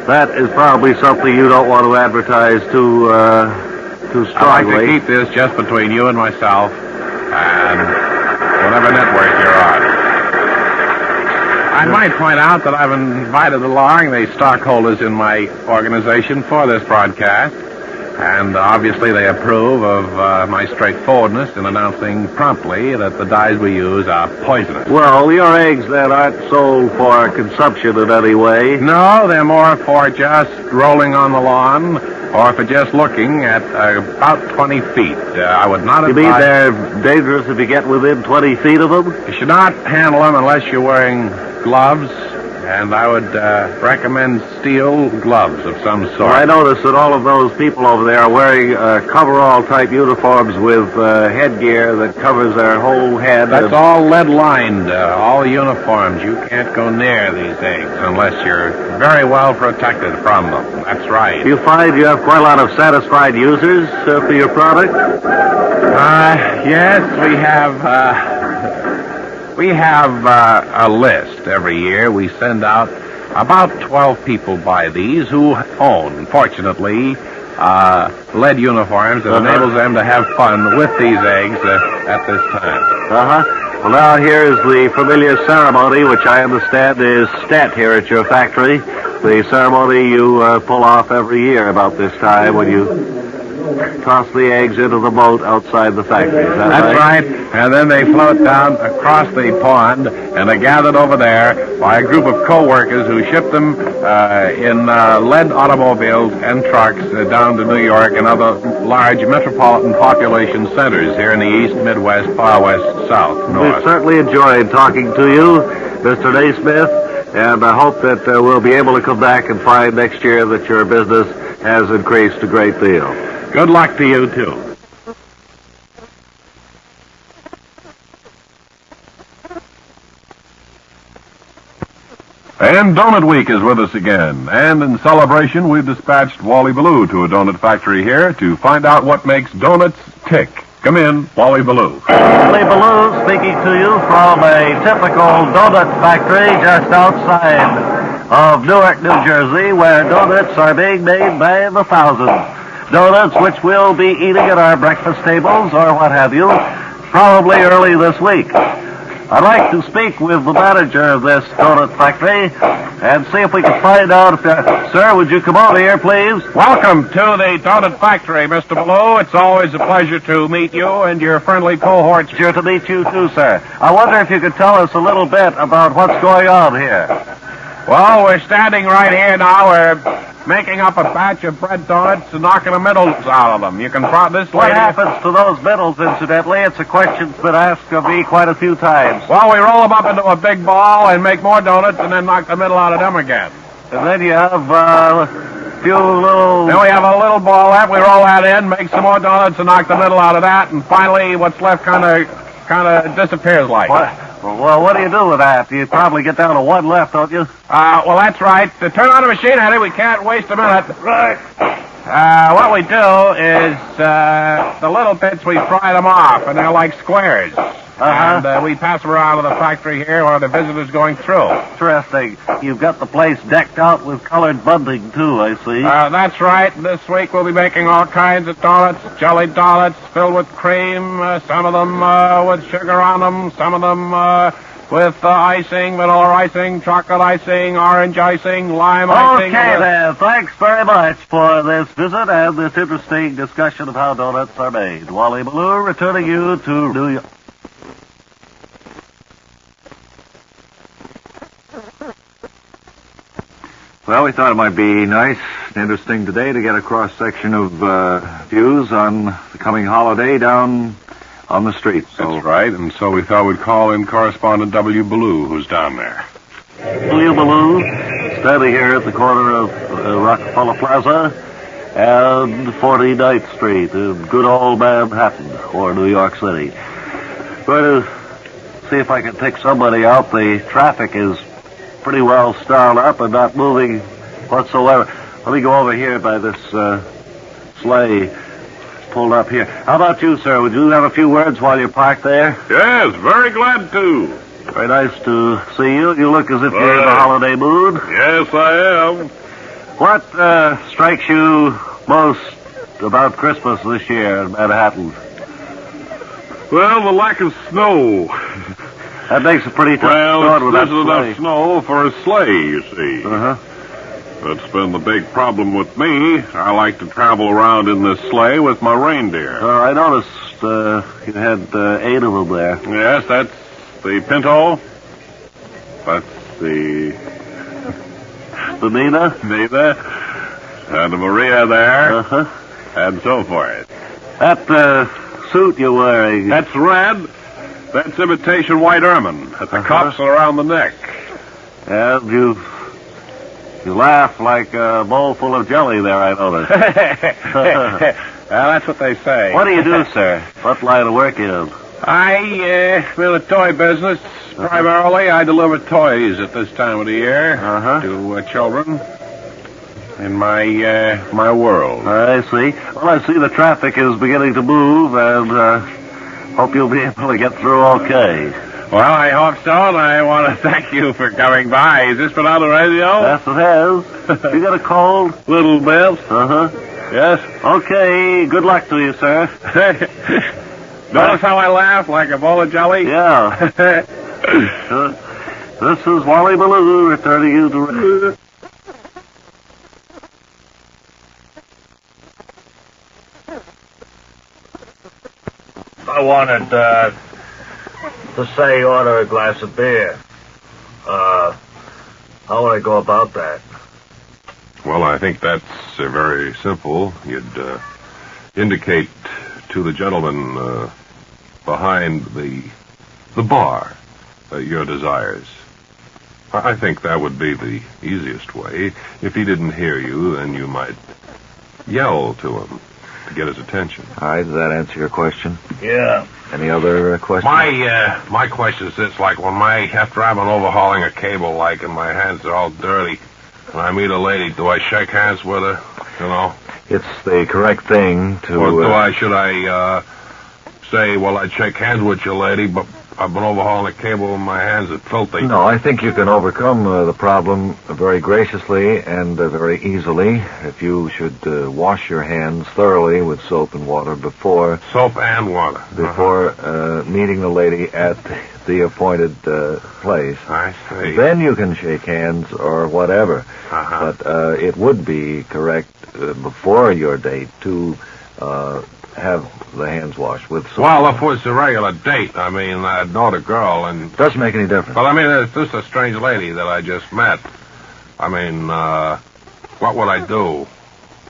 Speaker 2: That is probably something you don't want to advertise too strongly.
Speaker 7: I'd like to keep this just between you and myself and whatever network you're on. I might point out that I've invited along the stockholders in my organization for this broadcast, and obviously they approve of my straightforwardness in announcing promptly that the dyes we use are poisonous.
Speaker 2: Well, your eggs then aren't sold for consumption in any way.
Speaker 7: No, they're more for just rolling on the lawn or for just looking at about 20 feet. I would not advise...
Speaker 2: You mean they're dangerous if you get within 20 feet of them?
Speaker 7: You should not handle them unless you're wearing gloves, and I would recommend steel gloves of some sort.
Speaker 2: Well, I noticed that all of those people over there are wearing coverall-type uniforms with headgear that covers their whole head.
Speaker 7: That's all lead-lined, all the uniforms. You can't go near these eggs unless you're very well protected from them. That's right.
Speaker 2: Do you find you have quite a lot of satisfied users for your product?
Speaker 7: Yes, we have... We have a list every year. We send out about 12 people buy these who own, fortunately, lead uniforms that enables them to have fun with these eggs at this time.
Speaker 2: Well, now here is the familiar ceremony, which I understand is stat here at your factory. The ceremony you pull off every year about this time when you toss the eggs into the moat outside the factory. Is that
Speaker 7: That's right. And then they float down across the pond, and are gathered over there by a group of co-workers who ship them in lead automobiles and trucks down to New York and other large metropolitan population centers here in the East, Midwest, Far West, South, North.
Speaker 2: We've certainly enjoyed talking to you, Mr. Naismith, and I hope that we'll be able to come back and find next year that your business has increased a great deal.
Speaker 7: Good luck to you, too.
Speaker 3: And Donut Week is with us again. And in celebration, we've dispatched Wally Ballou to a donut factory here to find out what makes donuts tick. Come in, Wally Ballou.
Speaker 2: Wally Ballou speaking to you from a typical donut factory just outside of Newark, New Jersey, where donuts are being made by the thousands. Donuts which we'll be eating at our breakfast tables or what have you, probably early this week. I'd like to speak with the manager of this donut factory and see if we can find out if... Sir, would you come over here, please?
Speaker 7: Welcome to the donut factory, Mr. Ballou. It's always a pleasure to meet you and your friendly cohorts.
Speaker 2: Sure to meet you, too, sir. I wonder if you could tell us a little bit about what's going on here.
Speaker 7: Well, we're standing right here now. We're making up a batch of bread donuts and knocking the middles out of them. You can this
Speaker 2: What happens to those middles, incidentally? It's a question that's been asked of me quite a few times.
Speaker 7: Well, we roll them up into a big ball and make more donuts and then knock the middle out of them again.
Speaker 2: And then you have a few little...
Speaker 7: Then we have a little ball that we roll that in, make some more donuts and knock the middle out of that, and finally what's left kind of disappears like.
Speaker 2: Well, what do you do with that? You probably get down to one left, don't you?
Speaker 7: Well, that's right. To turn on the machine, Eddie, we can't waste a minute.
Speaker 2: Right.
Speaker 7: What we do is the little bits, we fry them off, and they're like squares. And we pass them around to the factory here where the visitors going through.
Speaker 2: Interesting. You've got the place decked out with colored bunting, too, I see.
Speaker 7: That's right. This week we'll be making all kinds of donuts, jelly donuts filled with cream, some of them with sugar on them, some of them with icing, vanilla icing, chocolate icing, orange icing, lime icing.
Speaker 2: Okay, then. Thanks very much for this visit and this interesting discussion of how donuts are made. Wally Ballou returning you to New York.
Speaker 14: Well, we thought it might be nice and interesting today to get a cross-section of views on the coming holiday down on the street.
Speaker 3: So. That's right, and so we thought we'd call in correspondent W. Ballou, who's down there.
Speaker 2: W. Ballou, standing here at the corner of Rockefeller Plaza and 49th Street in good old Manhattan, or New York City. Going to see if I can take somebody out. The traffic is pretty well styled up and not moving whatsoever. Let me go over here by this sleigh pulled up here. How about you, sir? Would you have a few words while you're parked there?
Speaker 5: Yes, very glad to.
Speaker 2: Very nice to see you. You look as if you're in the holiday mood.
Speaker 5: Yes, I am.
Speaker 2: What strikes you most about Christmas this year in Manhattan?
Speaker 5: Well, the lack of snow.
Speaker 2: That makes a pretty tough
Speaker 5: Well,
Speaker 2: start with
Speaker 5: there
Speaker 2: that
Speaker 5: isn't
Speaker 2: sleigh.
Speaker 5: enough snow for a sleigh, you see.
Speaker 2: Uh-huh.
Speaker 5: That's been the big problem with me. I like to travel around in this sleigh with my reindeer.
Speaker 2: I noticed you had 8 of them there.
Speaker 5: Yes, that's the Pinto. That's the
Speaker 2: Nina.
Speaker 5: And the Maria there.
Speaker 2: Uh-huh.
Speaker 5: And so forth.
Speaker 2: That suit you're wearing.
Speaker 5: That's red. That's imitation white ermine at the cuffs and around the neck.
Speaker 2: And you laugh like a bowl full of jelly there, I noticed.
Speaker 7: Well, that's what they say.
Speaker 2: What do you do, sir? What line of work you in?
Speaker 7: I'm in the toy business. Primarily, I deliver toys at this time of the year to children in my world.
Speaker 2: I see. Well, I see the traffic is beginning to move, and hope you'll be able to get through okay.
Speaker 7: Well, I hope so, and I want to thank you for coming by. Has this been on the radio?
Speaker 2: Yes, it has. You got a cold?
Speaker 7: Little bit.
Speaker 2: Uh-huh.
Speaker 7: Yes.
Speaker 2: Okay, good luck to you, sir.
Speaker 7: Notice how I laugh like a bowl of jelly?
Speaker 2: Yeah. This is Wally Ballou returning you to...
Speaker 12: I wanted to say order a glass of beer. How would I go about that?
Speaker 5: Well, I think that's very simple. You'd indicate to the gentleman behind the bar your desires. I think that would be the easiest way. If he didn't hear you, then you might yell to him to get his attention.
Speaker 4: All right, does that answer your question?
Speaker 12: Yeah.
Speaker 4: Any other questions?
Speaker 7: My question is this, like after I've been overhauling a cable, like, and my hands are all dirty, and I meet a lady, do I shake hands with her? You know?
Speaker 4: It's the correct thing to...
Speaker 7: Or should I say, well, I'd shake hands with you, lady, but I've been overhauling a cable and my hands are filthy.
Speaker 4: No, I think you can overcome the problem very graciously and very easily if you should wash your hands thoroughly with soap and water before...
Speaker 7: Soap and water.
Speaker 4: Before meeting the lady at the appointed place.
Speaker 7: I see.
Speaker 4: Then you can shake hands or whatever. But it would be correct before your date to have the hands washed with soap.
Speaker 7: Well, if it was a regular date, I mean, I'd know the girl and...
Speaker 4: Doesn't make any difference.
Speaker 7: But I mean, it's just a strange lady that I just met. I mean, what would I do?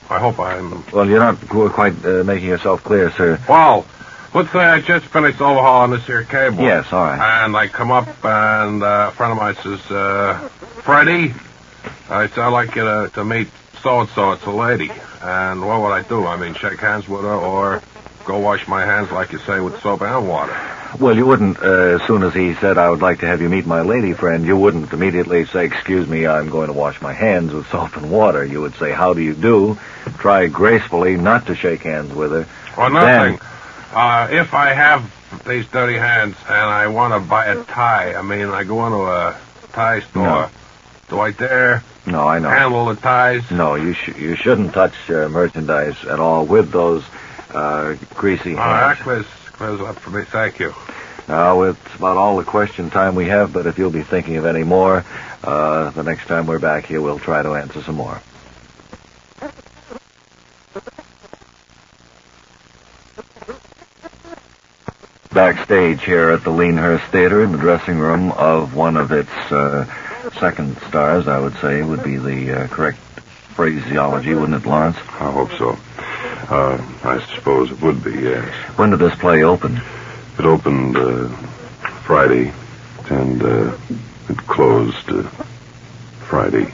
Speaker 7: I hope I'm...
Speaker 4: Well, you're not quite making yourself clear, sir.
Speaker 7: Well, let's say I just finished overhauling this here cable.
Speaker 4: Yes, all right.
Speaker 7: And I come up and a friend of mine says, Freddie, I'd like you to meet so-and-so. It's a lady. And what would I do? I mean, shake hands with her or go wash my hands, like you say, with soap and water?
Speaker 4: Well, you wouldn't, as soon as he said, I would like to have you meet my lady friend, you wouldn't immediately say, excuse me, I'm going to wash my hands with soap and water. You would say, how do you do? Try gracefully not to shake hands with her.
Speaker 7: Well, nothing. If I have these dirty hands and I want to buy a tie, I mean, I go into a tie store.
Speaker 4: No.
Speaker 7: Do I dare
Speaker 4: No, I know.
Speaker 7: handle the ties?
Speaker 4: No, you shouldn't touch merchandise at all with those greasy hands.
Speaker 7: That clears up for me. Thank you.
Speaker 4: Now, it's about all the question time we have, but if you'll be thinking of any more, the next time we're back here, we'll try to answer some more. Backstage here at the Leanhurst Theater in the dressing room of one of its second stars, I would say, would be the correct phraseology, wouldn't it, Lawrence?
Speaker 5: I hope so. I suppose it would be, yes.
Speaker 4: When did this play open?
Speaker 5: It opened Friday, and it closed Friday.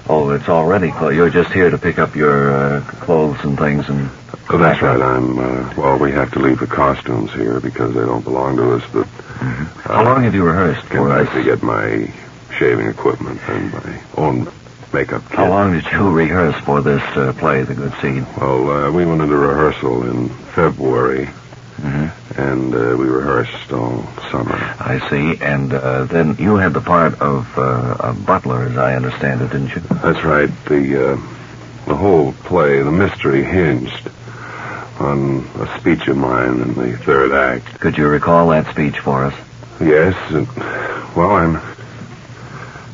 Speaker 4: Oh, it's already closed. You're just here to pick up your clothes and things and...
Speaker 5: Oh, that's right. Well, we have to leave the costumes here because they don't belong to us, but...
Speaker 4: How long have you rehearsed for
Speaker 5: I
Speaker 4: this?
Speaker 5: have to get my shaving equipment and my own makeup kit.
Speaker 4: How long did you rehearse for this play, The Good Seed?
Speaker 5: Well, we went into rehearsal in February,
Speaker 1: And we rehearsed all summer.
Speaker 4: I see. And then you had the part of a butler, as I understand it, didn't you?
Speaker 1: That's right. The whole play, the mystery, hinged on a speech of mine in the third act.
Speaker 4: Could you recall that speech for us?
Speaker 1: Yes.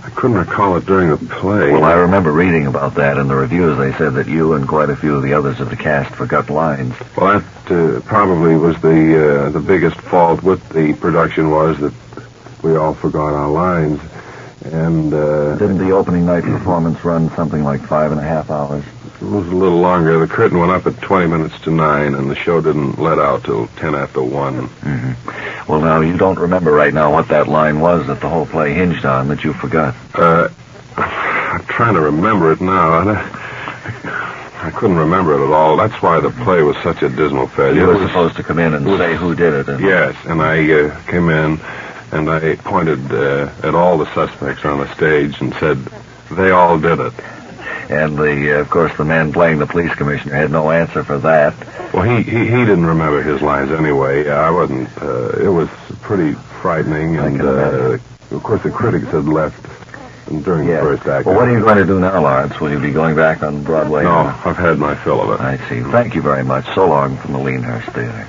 Speaker 1: I couldn't recall it during the play.
Speaker 4: Well, I remember reading about that in the reviews. They said that you and quite a few of the others of the cast forgot lines.
Speaker 1: Well, that probably was the biggest fault with the production, was that we all forgot our lines. And
Speaker 4: didn't the opening night performance run something like 5.5 hours?
Speaker 1: It was a little longer. The curtain went up at 20 minutes to 9, and the show didn't let out till 10 after 1.
Speaker 4: Well, now, you don't remember right now what that line was that the whole play hinged on that you forgot.
Speaker 1: I'm trying to remember it now. I couldn't remember it at all. That's why the play was such a dismal failure.
Speaker 4: You were supposed to come in and say who did it.
Speaker 1: Yes, and I came in, and I pointed at all the suspects on the stage and said, they all did it.
Speaker 4: And, of course, the man playing the police commissioner had no answer for that.
Speaker 1: Well, he didn't remember his lines anyway. I wasn't. It was pretty frightening. And, of course, the critics had left during the first act.
Speaker 4: Well, what are you going to do now, Lawrence? Will you be going back on Broadway?
Speaker 1: No, I've had my fill of it.
Speaker 4: I see. Thank you very much. So long from the Leanhurst Theater.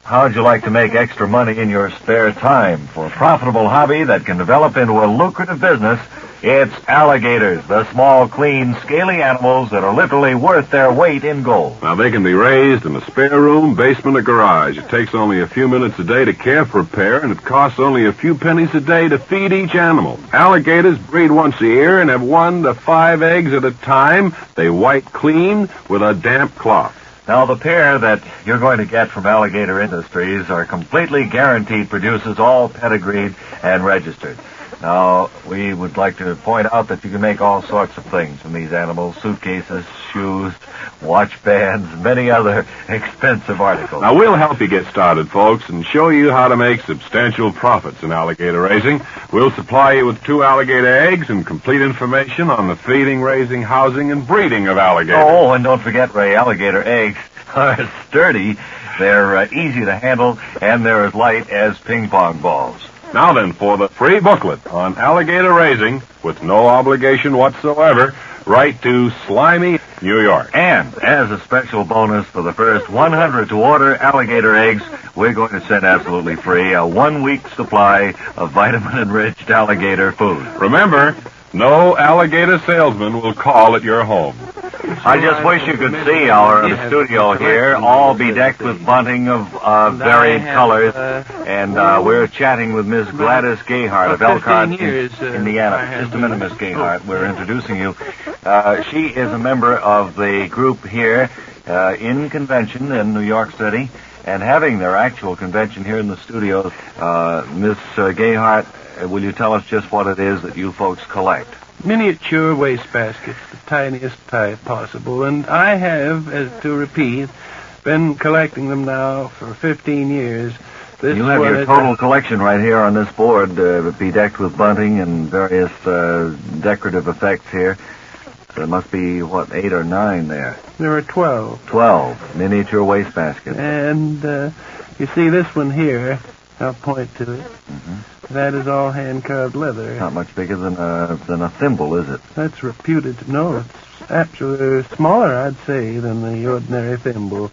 Speaker 4: How'd you like to make extra money in your spare time? For a profitable hobby that can develop into a lucrative business, it's alligators, the small, clean, scaly animals that are literally worth their weight in gold.
Speaker 3: Now, they can be raised in a spare room, basement, or garage. It takes only a few minutes a day to care for a pair, and it costs only a few pennies a day to feed each animal. Alligators breed once a year and have 1 to 5 eggs at a time. They white clean with a damp cloth.
Speaker 4: Now, the pair that you're going to get from Alligator Industries are completely guaranteed producers, all pedigreed and registered. Now, we would like to point out that you can make all sorts of things from these animals: suitcases, shoes, watch bands, many other expensive articles.
Speaker 3: Now, we'll help you get started, folks, and show you how to make substantial profits in alligator raising. We'll supply you with 2 alligator eggs and complete information on the feeding, raising, housing, and breeding of alligators.
Speaker 4: Oh, and don't forget, Ray, alligator eggs are sturdy, they're easy to handle, and they're as light as ping pong balls.
Speaker 3: Now then, for the free booklet on alligator raising, with no obligation whatsoever, write to Slimy, New York.
Speaker 4: And as a special bonus for the first 100 to order alligator eggs, we're going to send absolutely free a 1-week supply of vitamin-enriched alligator food.
Speaker 3: Remember, no alligator salesman will call at your home.
Speaker 4: I just wish you could see our studio here, all bedecked with bunting of varied colors. And we're chatting with Miss Gladys Gayhart of Elkhart, Indiana. Just a minute, Miss Gayhart. We're introducing you. She is a member of the group here in convention in New York City, and having their actual convention here in the studio. Miss Gayhart, will you tell us just what it is that you folks collect?
Speaker 9: Miniature wastebaskets, the tiniest type possible. And I have, as to repeat, been collecting them now for 15 years.
Speaker 4: You have your total collection right here on this board, bedecked with bunting and various decorative effects here. There must be, 8 or 9 there?
Speaker 9: There are 12.
Speaker 4: 12 miniature wastebaskets.
Speaker 9: And you see this one here, I'll point to it. That is all hand-carved leather.
Speaker 4: Not much bigger than a thimble, is it?
Speaker 9: That's reputed. No, it's actually smaller, I'd say, than the ordinary thimble.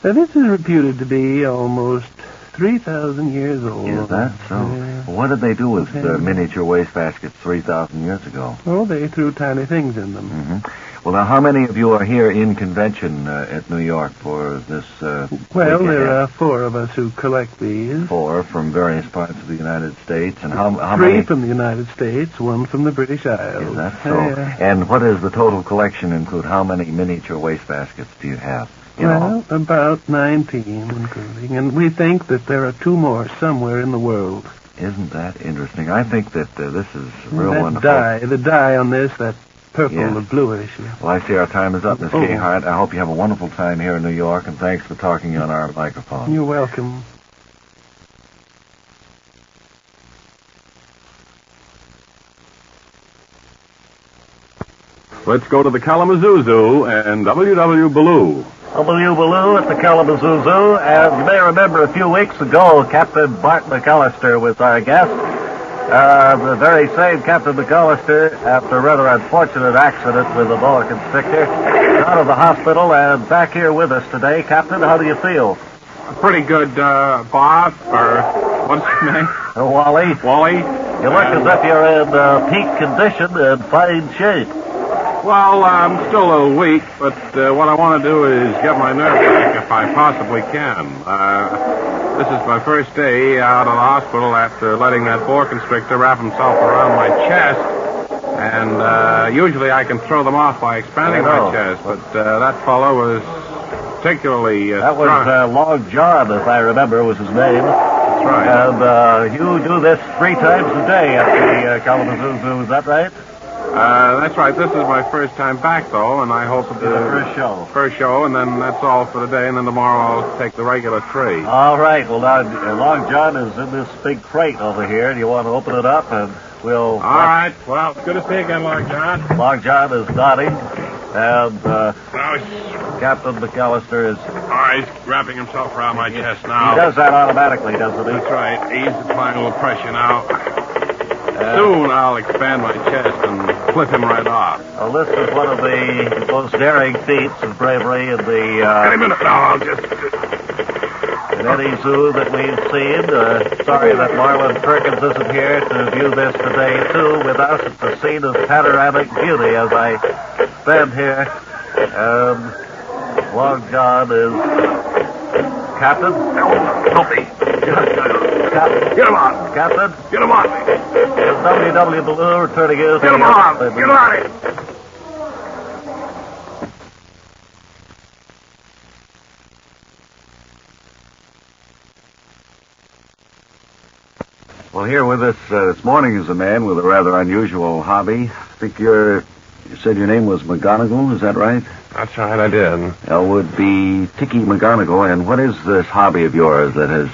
Speaker 9: This is reputed to be almost 3,000 years old.
Speaker 4: Is that so? What did they do with the miniature wastebaskets 3,000 years ago?
Speaker 9: Oh, they threw tiny things in them.
Speaker 4: Well, now, how many of you are here in convention at New York for this
Speaker 9: Well,
Speaker 4: weekend?
Speaker 9: there are 4 of us who collect these.
Speaker 4: 4 from various parts of the United States. And how
Speaker 9: 3
Speaker 4: many?
Speaker 9: from the United States, 1 from the British Isles.
Speaker 4: Is that so? And what does the total collection include? How many miniature wastebaskets do you have?
Speaker 9: Well, about 19, including. And we think that there are 2 more somewhere in the world.
Speaker 4: Isn't that interesting? I think that this is real
Speaker 9: that
Speaker 4: wonderful.
Speaker 9: The dye on this, that purple and bluish.
Speaker 4: Well, I see our time is up, Miss Gayhart. I hope you have a wonderful time here in New York, and thanks for talking on our microphone.
Speaker 9: You're welcome.
Speaker 3: let's go to the Kalamazoo Zoo and W.W. Ballou.
Speaker 10: W. Ballou at the Kalamazoo Zoo. And you may remember a few weeks ago, Captain Bart McAllister was our guest. The very same Captain McAllister, after a rather unfortunate accident with a boa constrictor, out of the hospital and back here with us today. Captain, how do you feel?
Speaker 7: Pretty good, Bob, or what's your name?
Speaker 10: Wally.
Speaker 7: Wally?
Speaker 10: You look as if you're in peak condition and fine shape.
Speaker 7: Well, I'm still a little weak, but what I want to do is get my nerve back if I possibly can. This is my first day out of the hospital after letting that boa constrictor wrap himself around my chest. And usually I can throw them off by expanding my chest, but that fellow was particularly
Speaker 10: That was Long John, if I remember, was his name.
Speaker 7: That's right.
Speaker 10: And you do this 3 times a day at the Kalamazoo Zoo, is that right?
Speaker 7: That's right. This is my first time back, though, and I hope to
Speaker 10: the first show.
Speaker 7: First show, and then that's all for the day, and then tomorrow I'll take the regular tree.
Speaker 10: All right. Well, now, Long John is in this big crate over here. Do you want to open it up, and we'll...
Speaker 7: All right. Well, it's good to see you again, Long John.
Speaker 10: Long John is nodding, and Captain McAllister is...
Speaker 7: He's wrapping himself around my chest now.
Speaker 10: He does that automatically, doesn't he?
Speaker 7: That's right. He's applying a little pressure now. Soon I'll expand my chest and flip him right off.
Speaker 10: Well, this is one of the most daring feats of bravery in the...
Speaker 7: Any minute now, I'll just...
Speaker 10: in any zoo that we've seen. Sorry that Marlon Perkins isn't here to view this today, too, with us. It's a scene of panoramic beauty as I stand here. Long John is... Captain?
Speaker 5: Help me.
Speaker 10: Captain.
Speaker 5: Get him on.
Speaker 10: Captain?
Speaker 5: Get him on me.
Speaker 10: W.W. Ballou returning you.
Speaker 5: Get him on. Get him on it.
Speaker 14: Well, here with us this morning is a man with a rather unusual hobby. I think you said your name was McGonagall, is that right?
Speaker 7: That's right, I did.
Speaker 14: Elwood B. Tiki McGonagall, and what is this hobby of yours that has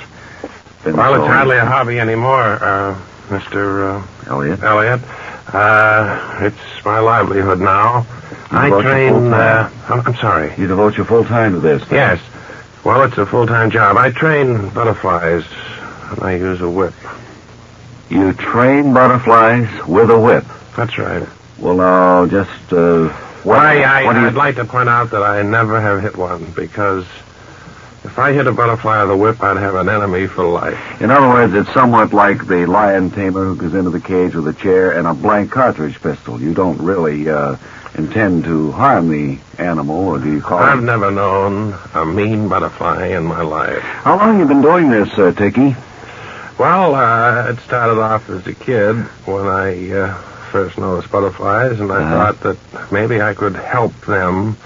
Speaker 14: been
Speaker 7: Well,
Speaker 14: so...
Speaker 7: it's hardly a hobby anymore, Mr.
Speaker 14: Elliot.
Speaker 7: It's my livelihood now. I train, I'm sorry.
Speaker 14: You devote your full time to this?
Speaker 7: Yes. Well, it's a full-time job. I train butterflies, and I use a whip.
Speaker 14: You train butterflies with a whip?
Speaker 7: That's right.
Speaker 14: Well, now, just,
Speaker 7: I'd like to point out that I never have hit one, because if I hit a butterfly with a whip, I'd have an enemy for life.
Speaker 14: In other words, it's somewhat like the lion tamer who goes into the cage with a chair and a blank cartridge pistol. You don't really intend to harm the animal, or do you call it?
Speaker 7: I've never known a mean butterfly in my life.
Speaker 14: How long have you been doing this, Tiki?
Speaker 7: Well, it started off as a kid when I first noticed butterflies, and I thought that maybe I could help them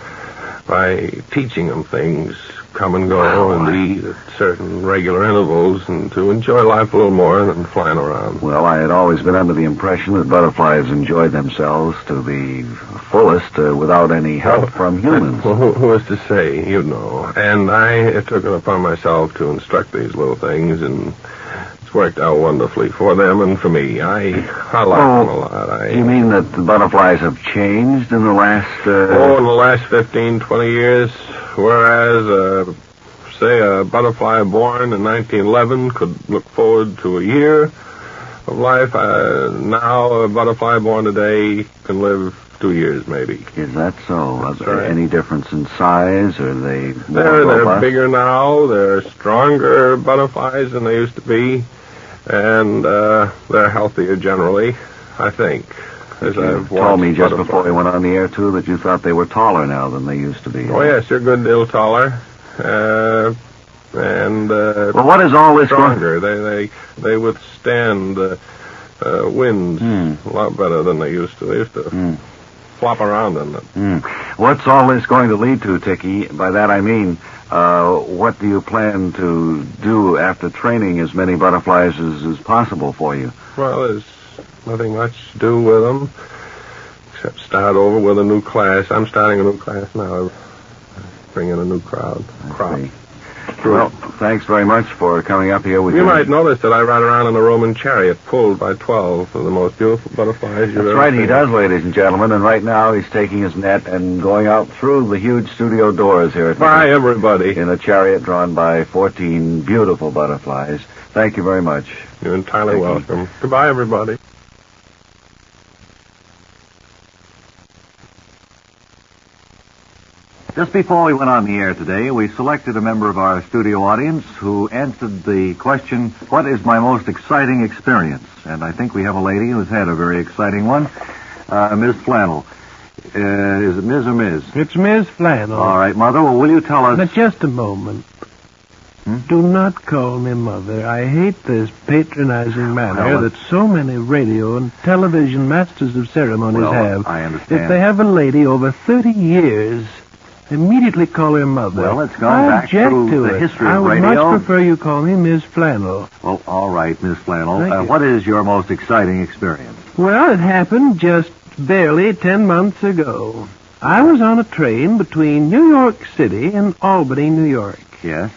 Speaker 7: by teaching them things, come and go, and eat at certain regular intervals, and to enjoy life a little more than flying around.
Speaker 14: Well, I had always been under the impression that butterflies enjoyed themselves to the fullest without any help from humans.
Speaker 7: Well, who is to say? You know. And I took it upon myself to instruct these little things, and it's worked out wonderfully for them and for me. I like them a lot.
Speaker 14: You mean that the butterflies have changed in the last...
Speaker 7: in the last 15, 20 years? Whereas, say, a butterfly born in 1911 could look forward to a year of life. Now, a butterfly born today can live 2 years, maybe.
Speaker 14: Is that so?
Speaker 7: That's
Speaker 14: Are there
Speaker 7: right.
Speaker 14: any difference in size? Are they more
Speaker 7: They're
Speaker 14: robust?
Speaker 7: bigger now. They're stronger butterflies than they used to be. And they're healthier generally, I think. As I've
Speaker 14: You told me
Speaker 7: watched
Speaker 14: just
Speaker 7: butterflies.
Speaker 14: before we went on the air, too, that you thought they were taller now than they used to be.
Speaker 7: Oh, yes, they're a good deal taller.
Speaker 14: Well, what is all this
Speaker 7: stronger? They withstand winds a lot better than they used to. They used to flop around in them.
Speaker 14: What's all this going to lead to, Tiki? By that I mean, what do you plan to do after training as many butterflies as possible for you?
Speaker 7: Well, there's nothing much to do with them except start over with a new class. I'm starting a new class now. Bring in a new crop.
Speaker 14: Well, thanks very much for coming up here with
Speaker 3: You might notice that I ride around in a Roman chariot pulled by 12 of the most beautiful butterflies you've
Speaker 14: That's
Speaker 3: ever
Speaker 14: right,
Speaker 3: seen.
Speaker 14: he does, ladies and gentlemen, and right now he's taking his net and going out through the huge studio doors here.
Speaker 3: Bye, everybody.
Speaker 14: In a chariot drawn by 14 beautiful butterflies. Thank you very much.
Speaker 3: You're entirely welcome. Goodbye, everybody.
Speaker 14: Just before we went on the air today, we selected a member of our studio audience who answered the question, what is my most exciting experience? And I think we have a lady who's had a very exciting one, Ms. Flannel. Is it Ms. or Ms.?
Speaker 9: It's Miss Flannel.
Speaker 14: All right, Mother, well, will you tell us...
Speaker 9: Now, just a moment. Do not call me Mother. I hate this patronizing manner that so many radio and television masters of ceremonies have.
Speaker 14: I understand.
Speaker 9: If they have a lady over 30 years... immediately call her Mother.
Speaker 14: Well, it's gone back through the history of radio.
Speaker 9: I would much prefer you call me Miss Flannel.
Speaker 14: Well, all right, Miss Flannel.
Speaker 9: Thank you.
Speaker 14: What is your most exciting experience?
Speaker 9: Well, it happened just barely 10 months ago. I was on a train between New York City and Albany, New York.
Speaker 14: Yes?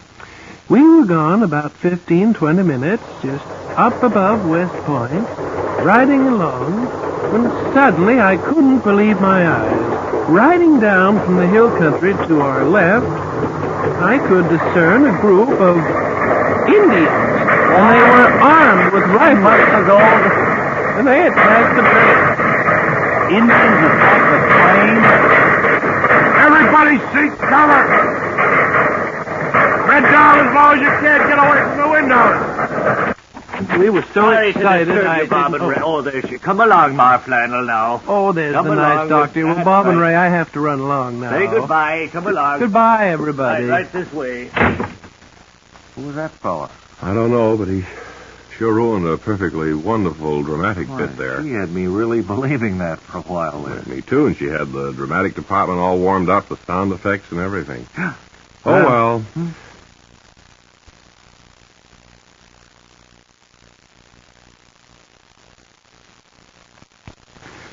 Speaker 9: We were gone about 15, 20 minutes, just up above West Point, riding along, when suddenly I couldn't believe my eyes. Riding down from the hill country to our left, I could discern a group of Indians. And they were armed with rifles. And they had passed the train.
Speaker 14: Indians attacked the train?
Speaker 5: Everybody seek cover! Red down as low as you can. Get away from the windows.
Speaker 9: We were so excited.
Speaker 12: Oh, there she. Come along, Ma Flannel, now.
Speaker 9: Oh, there's
Speaker 12: Come
Speaker 9: the
Speaker 12: along,
Speaker 9: nice doctor. Well, Bob and Ray, I have to run along now.
Speaker 12: Say goodbye. Come along.
Speaker 9: Goodbye, everybody.
Speaker 12: Right this way.
Speaker 14: Who was that fella?
Speaker 3: I don't know, but he sure ruined a perfectly wonderful dramatic bit there.
Speaker 14: She had me really believing that for a while there.
Speaker 3: Me too, and she had the dramatic department all warmed up with sound effects and everything. Oh, well.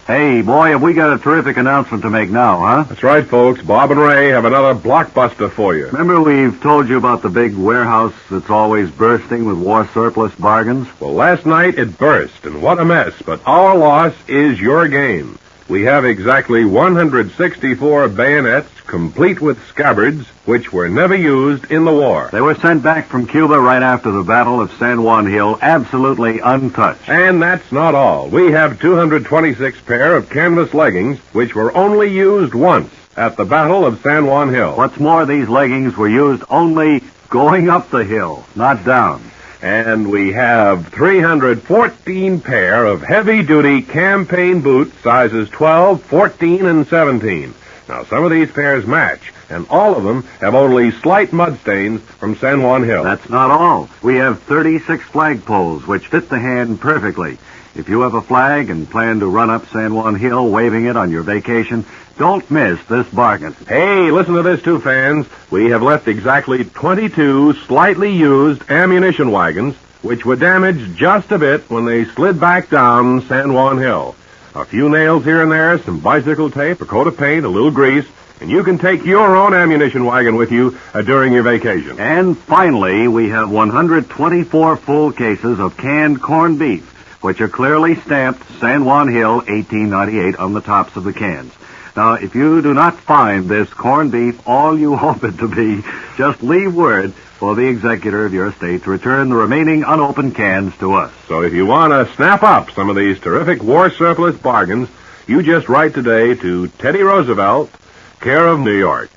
Speaker 14: Hey, boy, have we got a terrific announcement to make now, huh?
Speaker 3: That's right, folks. Bob and Ray have another blockbuster for you.
Speaker 14: Remember we've told you about the big warehouse that's always bursting with war surplus bargains?
Speaker 3: Well, last night it burst, and what a mess. But our loss is your gain. We have exactly 164 bayonets, complete with scabbards, which were never used in the war.
Speaker 14: They were sent back from Cuba right after the Battle of San Juan Hill, absolutely untouched.
Speaker 3: And that's not all. We have 226 pair of canvas leggings, which were only used once at the Battle of San Juan Hill.
Speaker 14: What's more, these leggings were used only going up the hill, not down.
Speaker 3: And we have 314 pair of heavy-duty campaign boots, sizes 12, 14, and 17. Now, some of these pairs match, and all of them have only slight mud stains from San Juan Hill.
Speaker 14: That's not all. We have 36 flagpoles, which fit the hand perfectly. If you have a flag and plan to run up San Juan Hill waving it on your vacation, don't miss this bargain.
Speaker 3: Hey, listen to this, too, fans. We have left exactly 22 slightly used ammunition wagons, which were damaged just a bit when they slid back down San Juan Hill. A few nails here and there, some bicycle tape, a coat of paint, a little grease, and you can take your own ammunition wagon with you during your vacation.
Speaker 14: And finally, we have 124 full cases of canned corned beef, which are clearly stamped San Juan Hill 1898 on the tops of the cans. Now, if you do not find this corned beef all you hope it to be, just leave word for the executor of your estate to return the remaining unopened cans to us.
Speaker 3: So if you want to snap up some of these terrific war surplus bargains, you just write today to Teddy Roosevelt, care of New York.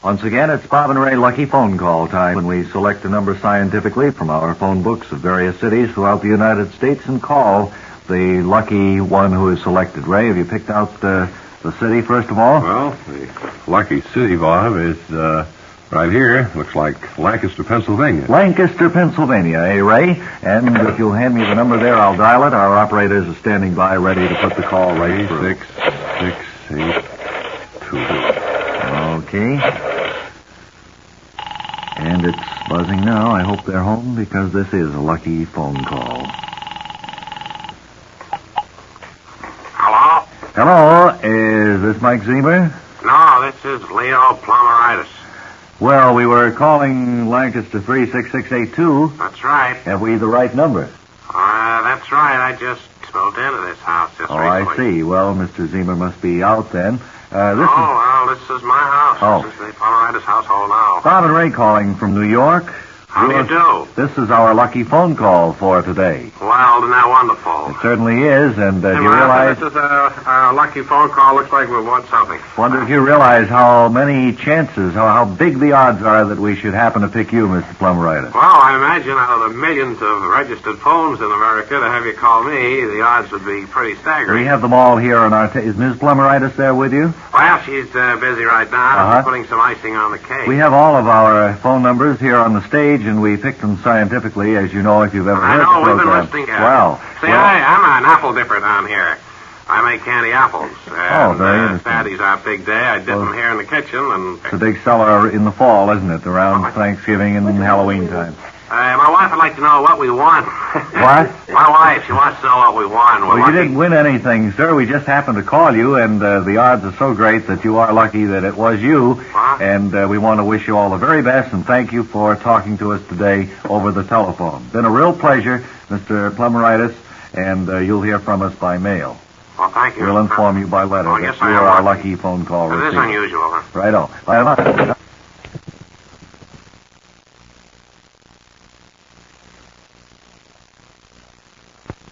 Speaker 14: Once again, it's Bob and Ray Lucky Phone Call time when we select a number scientifically from our phone books of various cities throughout the United States and call the lucky one who is selected. Ray, have you picked out the city first of all?
Speaker 3: Well, the lucky city, Bob, is right here. Looks like Lancaster, Pennsylvania.
Speaker 14: Lancaster, Pennsylvania, eh, Ray? And if you'll hand me the number there, I'll dial it. Our operators are standing by ready to put the call right through.
Speaker 3: 668-2.
Speaker 14: Okay. And it's buzzing now. I hope they're home because this is a lucky phone call.
Speaker 13: Hello?
Speaker 14: Hello.
Speaker 10: this Mike Zemer?
Speaker 13: No, this is Leo Plumeritis.
Speaker 10: Well, we were calling Lancaster 36682.
Speaker 13: That's right.
Speaker 10: Have we the right number?
Speaker 13: That's right. I just moved into this house just
Speaker 10: Oh,
Speaker 13: recently.
Speaker 10: I see. Well, Mr. Zemer must be out then.
Speaker 13: This is my house.
Speaker 10: Oh.
Speaker 13: This is the Plumeritis household now.
Speaker 10: Bob and Ray calling from New York.
Speaker 13: How do you do?
Speaker 10: This is our lucky phone call for today.
Speaker 13: Well, isn't that wonderful?
Speaker 10: It certainly is, and do you
Speaker 13: Well,
Speaker 10: realize...
Speaker 13: this is a lucky phone call. Looks like we won something.
Speaker 10: Wonder if you realize how many chances, how big the odds are that we should happen to pick you, Mr. Plumeritis.
Speaker 13: Well, I imagine out of the millions of registered phones in America, to have you call me, the odds would be pretty staggering.
Speaker 10: We have them all here on our... Is Ms. Plumeritis there with you?
Speaker 13: Well, she's busy right now.
Speaker 10: Uh-huh.
Speaker 13: She's putting some icing on the cake.
Speaker 10: We have all of our phone numbers here on the stage, and we picked them scientifically, as you know, if you've ever
Speaker 13: I
Speaker 10: heard
Speaker 13: know,
Speaker 10: the
Speaker 13: we've been
Speaker 10: program.
Speaker 13: listening.
Speaker 10: Well,
Speaker 13: I'm an apple dipper down here. I make candy apples. And,
Speaker 10: very interesting.
Speaker 13: Saturday's our big day. I dip them here in the kitchen, and
Speaker 10: it's a big seller in the fall, isn't it? Around Thanksgiving and Halloween time.
Speaker 13: my wife would like to know what we won.
Speaker 10: What?
Speaker 13: My wife, she wants to know what we won. We're
Speaker 10: Well, you
Speaker 13: lucky.
Speaker 10: didn't win anything, sir. We just happened to call you, and the odds are so great that you are lucky that it was you. And we want to wish you all the very best, and thank you for talking to us today over the telephone. Been a real pleasure, Mr. Plumeritis, and you'll hear from us by mail.
Speaker 13: Well, thank you.
Speaker 10: We'll inform you by letter
Speaker 13: Oh,
Speaker 10: that
Speaker 13: yes,
Speaker 10: you
Speaker 13: I
Speaker 10: are
Speaker 13: am
Speaker 10: our
Speaker 13: lucky.
Speaker 10: lucky phone call
Speaker 13: It is
Speaker 10: receiver.
Speaker 13: unusual, huh?
Speaker 10: Righto. Bye-bye.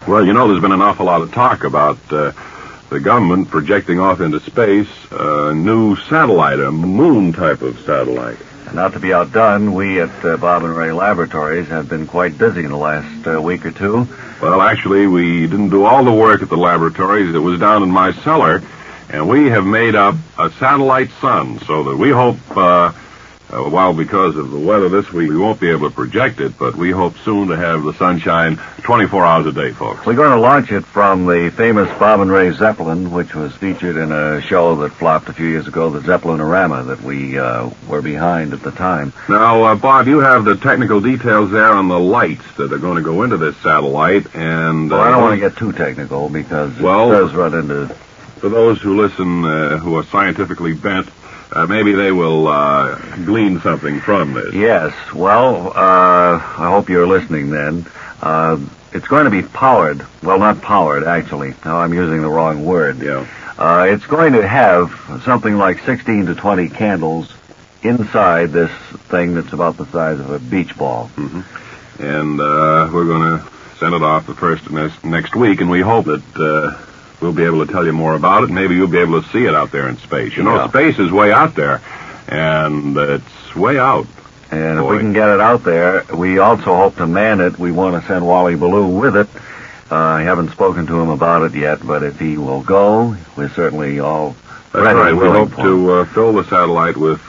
Speaker 3: Well, you know, there's been an awful lot of talk about the government projecting off into space a new satellite, a moon type of satellite.
Speaker 4: Not to be outdone, we at Bob and Ray Laboratories have been quite busy in the last week or two.
Speaker 3: Well, actually, we didn't do all the work at the laboratories. It was down in my cellar, and we have made up a satellite sun so that we hope, while because of the weather this week, we won't be able to project it, but we hope soon to have the sunshine 24 hours a day, folks.
Speaker 4: We're going to launch it from the famous Bob and Ray Zeppelin, which was featured in a show that flopped a few years ago, the Zeppelinorama, that we were behind at the time.
Speaker 3: Now, Bob, you have the technical details there on the lights that are going to go into this satellite, and...
Speaker 4: Well, I don't want to get too technical because it does run into...
Speaker 3: For those who listen who are scientifically bent, maybe they will glean something from this.
Speaker 4: Yes. Well, I hope you're listening then. It's going to be powered. Well, not powered, actually. No, I'm using the wrong word.
Speaker 3: Yeah.
Speaker 4: It's going to have something like 16 to 20 candles inside this thing that's about the size of a beach ball.
Speaker 3: Mm-hmm. And we're going to send it off the first next week, and we hope that we'll be able to tell you more about it. Maybe you'll be able to see it out there in space. You know, space is way out there, and it's way out.
Speaker 4: And if we can get it out there, we also hope to man it. We want to send Wally Ballou with it. I haven't spoken to him about it yet, but if he will go, we're certainly all
Speaker 3: That's
Speaker 4: ready.
Speaker 3: right. We hope to fill the satellite with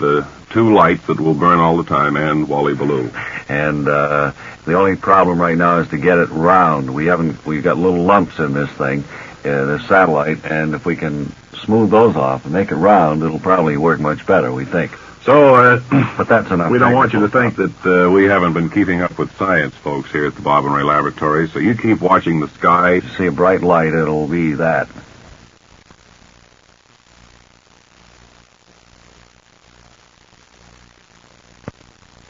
Speaker 3: 2 lights that will burn all the time, and Wally Ballou.
Speaker 4: And the only problem right now is to get it round. We've got little lumps in this thing, this satellite, and if we can smooth those off and make it round, it'll probably work much better, we think.
Speaker 3: So,
Speaker 4: but that's enough.
Speaker 3: We don't want you to think that we haven't been keeping up with science, folks, here at the Bob and Ray Laboratories. So you keep watching the sky.
Speaker 4: If you see a bright light, it'll be that.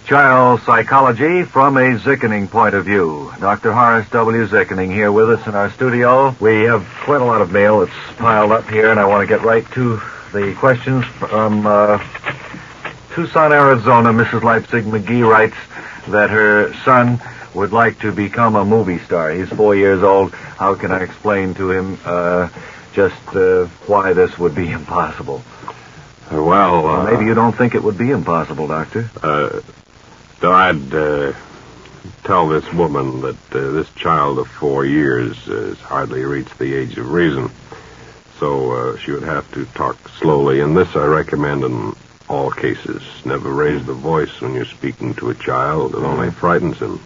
Speaker 4: Child psychology from a Zickening point of view. Dr. Horace W. Zickening here with us in our studio. We have quite a lot of mail that's piled up here, and I want to get right to the questions from Tucson, Arizona. Mrs. Leipzig McGee writes that her son would like to become a movie star. He's 4 years old. How can I explain to him just why this would be impossible?
Speaker 3: Well,
Speaker 4: maybe you don't think it would be impossible, Doctor.
Speaker 3: I'd tell this woman that this child of 4 years has hardly reached the age of reason. So she would have to talk slowly, and this I recommend in all cases. Never raise the voice when you're speaking to a child. It only frightens him.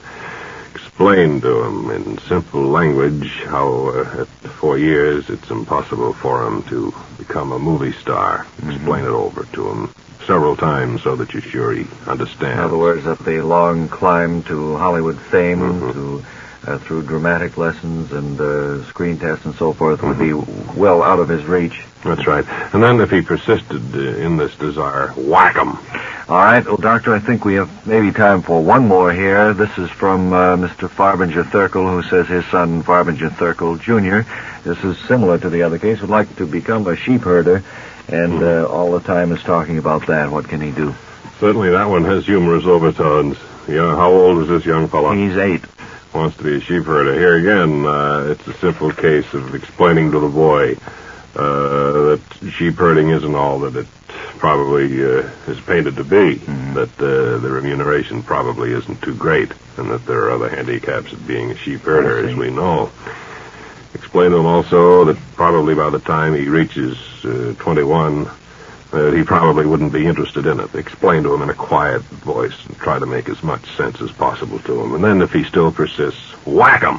Speaker 3: Explain to him in simple language how at 4 years it's impossible for him to become a movie star. Explain it over to him several times so that you're sure he understands.
Speaker 4: In other words, that the long climb to Hollywood fame, to through dramatic lessons and screen tests and so forth would be well out of his reach.
Speaker 3: That's right. And then if he persisted in this desire, whack him.
Speaker 4: All right. Well, Doctor, I think we have maybe time for one more here. This is from Mr. Farbinger Thurkel, who says his son, Farbinger Thurkel, Jr., this is similar to the other case, would like to become a sheep herder, and all the time is talking about that. What can he do?
Speaker 3: Certainly that one has humorous overtones. How old is this young fellow?
Speaker 4: He's 8.
Speaker 3: Wants to be a sheep herder. Here again, it's a simple case of explaining to the boy that sheep herding isn't all that it probably is painted to be, that the remuneration probably isn't too great, and that there are other handicaps of being a sheep herder, as we know. Explain to him also that probably by the time he reaches 21, he probably wouldn't be interested in it. Explain to him in a quiet voice and try to make as much sense as possible to him. And then if he still persists, whack him.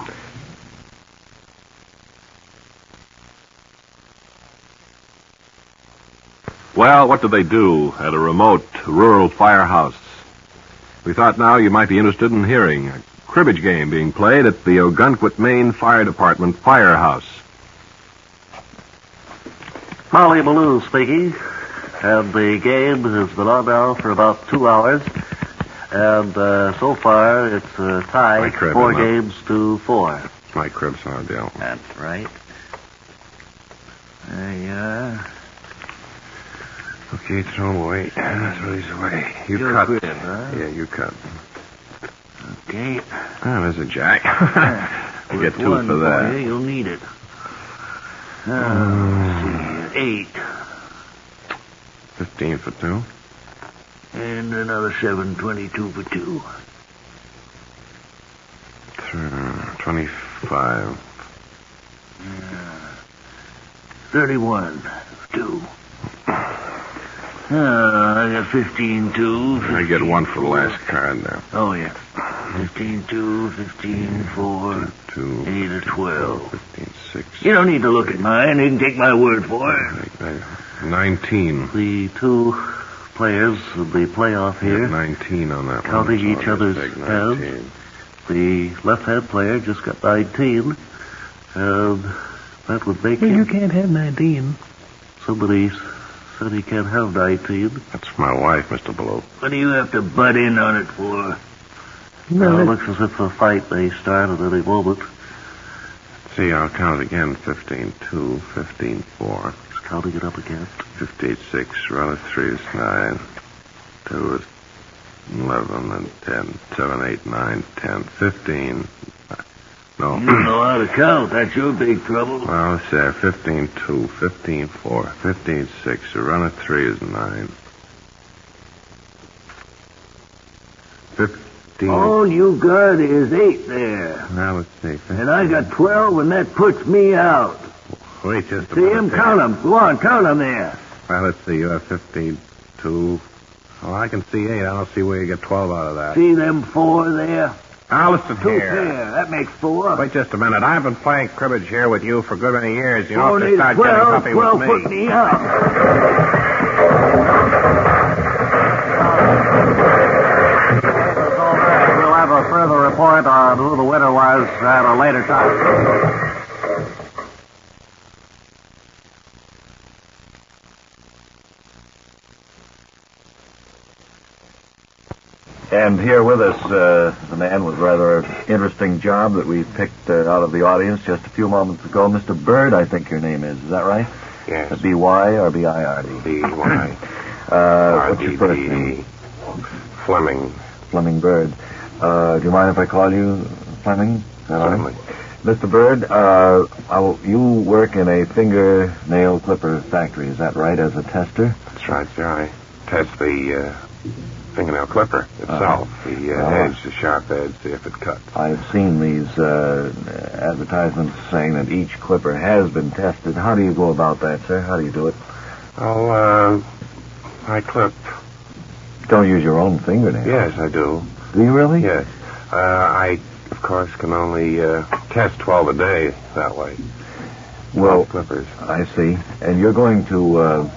Speaker 3: Well, what do they do at a remote rural firehouse? We thought now you might be interested in hearing a cribbage game being played at the Ogunquit, Maine Fire Department firehouse.
Speaker 2: Wally Ballou speaking. And the game has been on now for about 2 hours. And so far, it's tied 4 games to 4.
Speaker 3: My crib's on deal.
Speaker 12: That's right. There you are.
Speaker 3: Okay, throw him away. Throw these away. You
Speaker 12: Your
Speaker 3: cut.
Speaker 12: crib, huh?
Speaker 3: Yeah, you cut.
Speaker 12: Okay.
Speaker 3: Oh, there's a jack. You get 2 for that.
Speaker 12: You, you'll need it. Let's see. 8.
Speaker 3: 15 for 2.
Speaker 12: And another 7, 22 for 2.
Speaker 3: 25.
Speaker 12: 31 for 2. I got 15, 2.
Speaker 3: I get 1 for the last card there.
Speaker 12: Oh, yeah. 15, 2, 15, 4,
Speaker 3: 2,
Speaker 12: 8 or 12.
Speaker 3: 15, 6.
Speaker 12: You don't need to look at mine. You can take my word for it.
Speaker 3: 19.
Speaker 2: The 2 players of the playoff here,
Speaker 3: 19 on that
Speaker 2: counting
Speaker 3: one.
Speaker 2: each other's hands. The left-hand player just got 19, and that would make him...
Speaker 9: You can't have 19.
Speaker 2: Somebody said he can't have 19.
Speaker 3: That's my wife, Mr. Ballou.
Speaker 12: What do you have to butt in on it for?
Speaker 2: Well, it looks as if the fight may start at any moment.
Speaker 3: See, I'll count again. 15, 2, 15, 4.
Speaker 2: Just counting it up again.
Speaker 3: 58, 6. Round of 3 is 9. 2 is 11, and 10. 7, 8, 9, 10, 15. No.
Speaker 12: You don't know how to count. That's your big trouble.
Speaker 3: Well, let's see. 15, 2, 15, 4, 15, 6. A run of 3 is 9. 15.
Speaker 12: All you got is 8 there.
Speaker 3: Now let's see. 15.
Speaker 12: And I got 12, and that puts me out.
Speaker 3: Wait just a
Speaker 12: See
Speaker 3: minute.
Speaker 12: him? Count them. Go on, count them there.
Speaker 3: Well, let's see. You have 15, 2. Well, I can see 8. I don't see where you get 12 out of that.
Speaker 12: See them 4 there?
Speaker 3: Now, listen
Speaker 12: 2
Speaker 3: here.
Speaker 12: pair. That makes 4.
Speaker 3: Wait just a minute. I've been playing cribbage here with you for a good many years. You don't have to
Speaker 12: Only
Speaker 3: start
Speaker 12: 12,
Speaker 3: getting puffy
Speaker 12: 12
Speaker 3: with
Speaker 12: put
Speaker 3: me.
Speaker 12: me out.
Speaker 2: We'll have a further report on who the winner was at a later time.
Speaker 4: And here with us, the man with a rather interesting job that we picked out of the audience just a few moments ago. Mr. Bird, I think your name is. Is that right?
Speaker 3: Yes.
Speaker 4: B-Y or B-I-R-D?
Speaker 3: B-Y.
Speaker 4: What's your first name?
Speaker 3: Fleming.
Speaker 4: Fleming Bird. Do you mind if I call you Fleming? Is that all right?
Speaker 3: Certainly.
Speaker 4: Mr. Bird, you work in a fingernail clipper factory, is that right, as a tester?
Speaker 3: That's right, sir. I test the fingernail clipper itself, the edge, the sharp edge, see if it cuts.
Speaker 4: I've seen these advertisements saying that each clipper has been tested. How do you go about that, sir? How do you do it?
Speaker 3: Well, I clip.
Speaker 4: Don't use your own fingernails.
Speaker 3: Yes, I do.
Speaker 4: Do you really?
Speaker 3: Yes. I, of course, can only test 12 a day that way.
Speaker 4: Well,
Speaker 3: clippers.
Speaker 4: I see. And you're going to...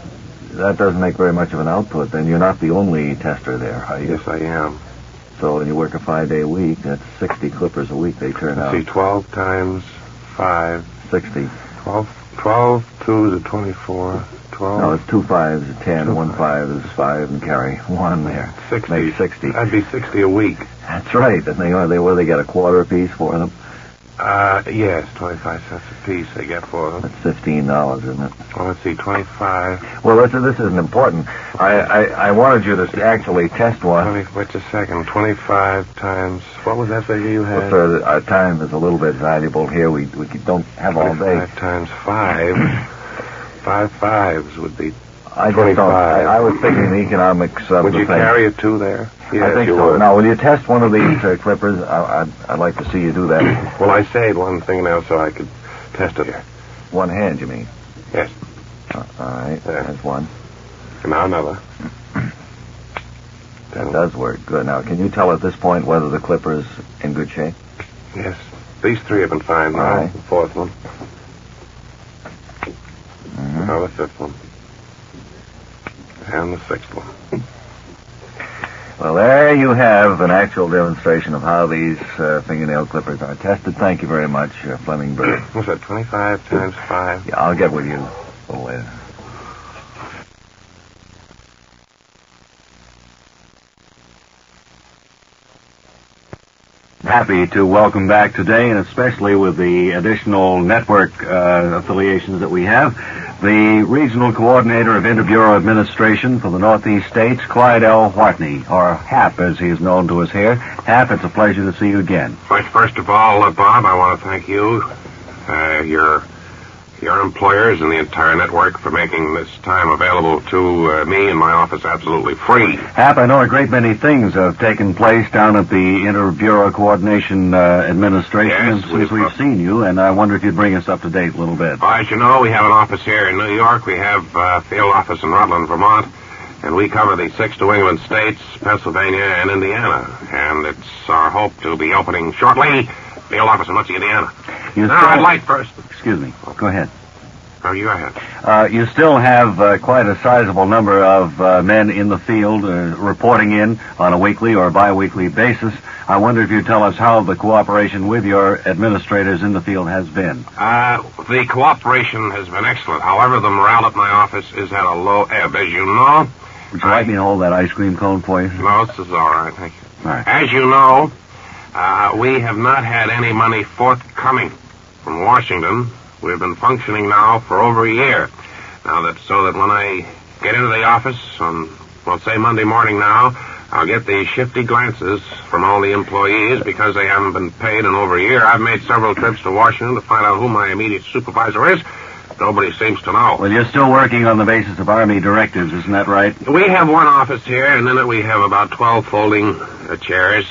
Speaker 4: that doesn't make very much of an output, then. You're not the only tester there, are you?
Speaker 3: Yes, I am.
Speaker 12: So when you work a 5-day week, that's 60 clippers a week they turn out.
Speaker 3: See, 12 times 5.
Speaker 12: 60.
Speaker 3: 12 twos are 24. 12.
Speaker 12: No, it's 2 5s are 10. 1 5 is 5 and carry 1 there.
Speaker 3: 60.
Speaker 12: Make 60.
Speaker 3: That'd be 60 a week.
Speaker 12: That's right. And they get a quarter apiece for them?
Speaker 3: Yes, 25 cents a piece they get for them.
Speaker 12: That's $15, isn't it?
Speaker 3: Well, let's see, 25.
Speaker 12: Well, this isn't important. I wanted you to actually test one.
Speaker 3: Wait a second. 25 times... What was that figure you had?
Speaker 12: Well, sir, our time is a little bit valuable here. We don't have all day.
Speaker 3: 25 times 5. 5 fives would be
Speaker 12: 25. I was thinking the economics of the thing.
Speaker 3: Would you carry a 2 two Yes,
Speaker 12: I think
Speaker 3: you
Speaker 12: so.
Speaker 3: would.
Speaker 12: Now, will you test one of these clippers? I'd like to see you do that.
Speaker 3: Well, I saved one thing now so I could test it here.
Speaker 12: One hand, you mean?
Speaker 3: Yes.
Speaker 12: All right.
Speaker 3: There.
Speaker 12: There's one.
Speaker 3: And now another.
Speaker 12: That does work. Good. Now, can you tell at this point whether the clipper's in good shape?
Speaker 3: Yes. These 3 have been fine. Now,
Speaker 12: right.
Speaker 3: the 4th one.
Speaker 12: Mm-hmm.
Speaker 3: Now the 5th one. And the 6th one.
Speaker 12: Well, there you have an actual demonstration of how these fingernail clippers are tested. Thank you very much, Fleming Bird.
Speaker 3: What's that, 25 times 5?
Speaker 12: Yeah, I'll get with you a little later. Happy to welcome back today, and especially with the additional network affiliations that we have, the Regional Coordinator of Interbureau Administration for the Northeast States, Clyde L. Whitney, or HAP as he is known to us here. HAP, it's a pleasure to see you again.
Speaker 5: First of all, Bob, I want to thank you, your employers, and the entire network for making this time available to me and my office absolutely free.
Speaker 12: Hap, I know a great many things have taken place down at the Inter-Bureau Coordination Administration since we've seen you, and I wonder if you'd bring us up to date a little bit.
Speaker 5: Well, as you know, we have an office here in New York. We have a field office in Rutland, Vermont, and we cover the 6 New England states, Pennsylvania, and Indiana. And it's our hope to be opening shortly field office in Muncie, Indiana. I'd like first...
Speaker 12: Excuse me. Go ahead.
Speaker 5: Oh, you ahead.
Speaker 12: You still have quite a sizable number of men in the field reporting in on a weekly or bi-weekly basis. I wonder if you'd tell us how the cooperation with your administrators in the field has been.
Speaker 5: The cooperation has been excellent. However, the morale at my office is at a low ebb. As you know...
Speaker 12: Would you like me to hold that ice cream cone for you?
Speaker 5: No, this is all right. Thank you.
Speaker 12: All right.
Speaker 5: As you know, we have not had any money forthcoming from Washington. We've been functioning now for over a year. So that when I get into the office on, well, say Monday morning now, I'll get the shifty glances from all the employees because they haven't been paid in over a year. I've made several trips to Washington to find out who my immediate supervisor is. Nobody seems to know.
Speaker 12: Well, you're still working on the basis of Army directives, isn't that right?
Speaker 5: We have one office here, and in it we have about 12 folding chairs,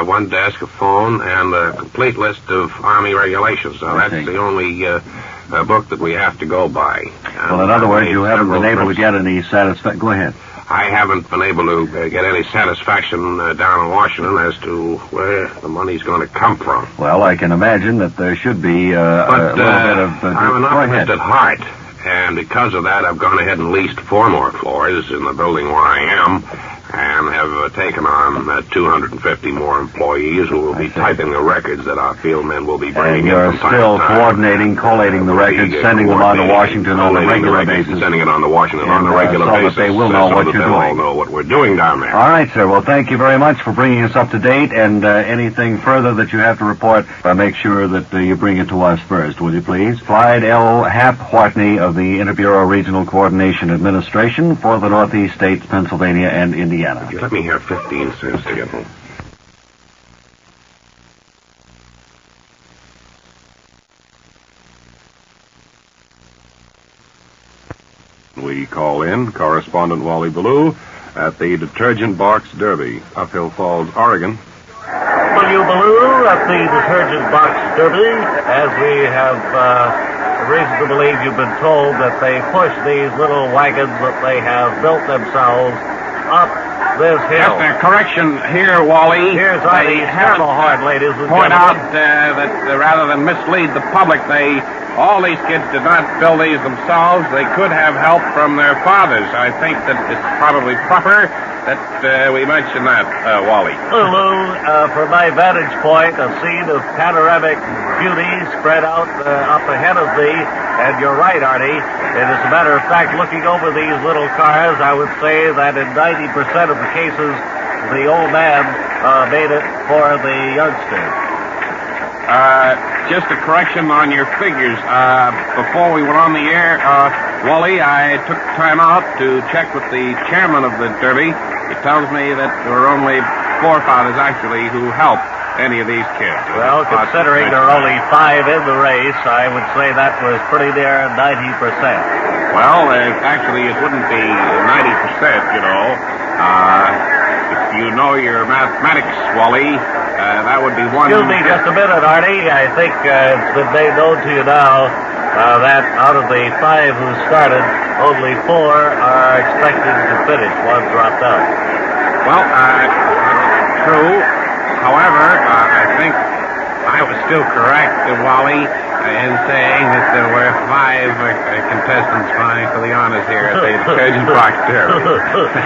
Speaker 5: one desk, a phone, and a complete list of Army regulations. So that's the only book that we have to go by.
Speaker 12: Well, in other words, you haven't been able to get any satisfaction. Go ahead.
Speaker 5: I haven't been able to get any satisfaction down in Washington as to where the money's going to come from.
Speaker 12: Well, I can imagine that there should be a little bit of...
Speaker 5: I'm an optimist at heart, and because of that, I've gone ahead and leased 4 more floors in the building where I am, and have taken on 250 more employees who will be typing the records that our field men will be bringing in from time to time.
Speaker 12: And you're still coordinating, collating the records, sending them on to Washington on a regular basis.
Speaker 5: Sending it on to Washington on a regular basis.
Speaker 12: So that they will know what you're doing.
Speaker 5: All know what we're doing down there.
Speaker 12: All right, sir. Well, thank you very much for bringing us up to date, and anything further that you have to report, make sure that you bring it to us first, will you please? Clyde L. Hap Whitney of the Interbureau Regional Coordination Administration for the Northeast States, Pennsylvania, and Indiana.
Speaker 5: You let me have 15 cents to get home.
Speaker 3: We call in correspondent Wally Ballou at the Detergent Box Derby, Uphill Falls, Oregon.
Speaker 2: W. Ballou at the Detergent Box Derby, as we have reason to believe you've been told that they push these little wagons that they have built themselves up this hill.
Speaker 7: Just a correction here, Wally.
Speaker 2: Here's these Hammerhard ladies and
Speaker 7: point
Speaker 2: gentlemen.
Speaker 7: out that rather than mislead the public, they all these kids did not build these themselves. They could have help from their fathers. I think that it's probably proper that we mention that, Wally.
Speaker 2: Lou, from my vantage point, a scene of panoramic beauty spread out up ahead of thee. And you're right, Artie. And as a matter of fact, looking over these little cars, I would say that in 90% of the cases, the old man made it for the youngster.
Speaker 7: Just a correction on your figures. Before we went on the air, Wally, I took time out to check with the chairman of the Derby. He tells me that there were only 4 fathers, actually, who helped any of these kids.
Speaker 2: Well, considering there are only 5 in the race, I would say that was pretty near 90%.
Speaker 7: Well, actually, it wouldn't be 90%, you know. If you know your mathematics, Wally, that would be one...
Speaker 2: Excuse me just a minute, Artie. I think it's been made known to you now that out of the 5 who started, only 4 are expected to finish. 1 dropped out.
Speaker 7: Well, that's true. However, I think I was still correct, Wally, in saying that there were 5 contestants vying for the honors here at the Detergent Box Derby.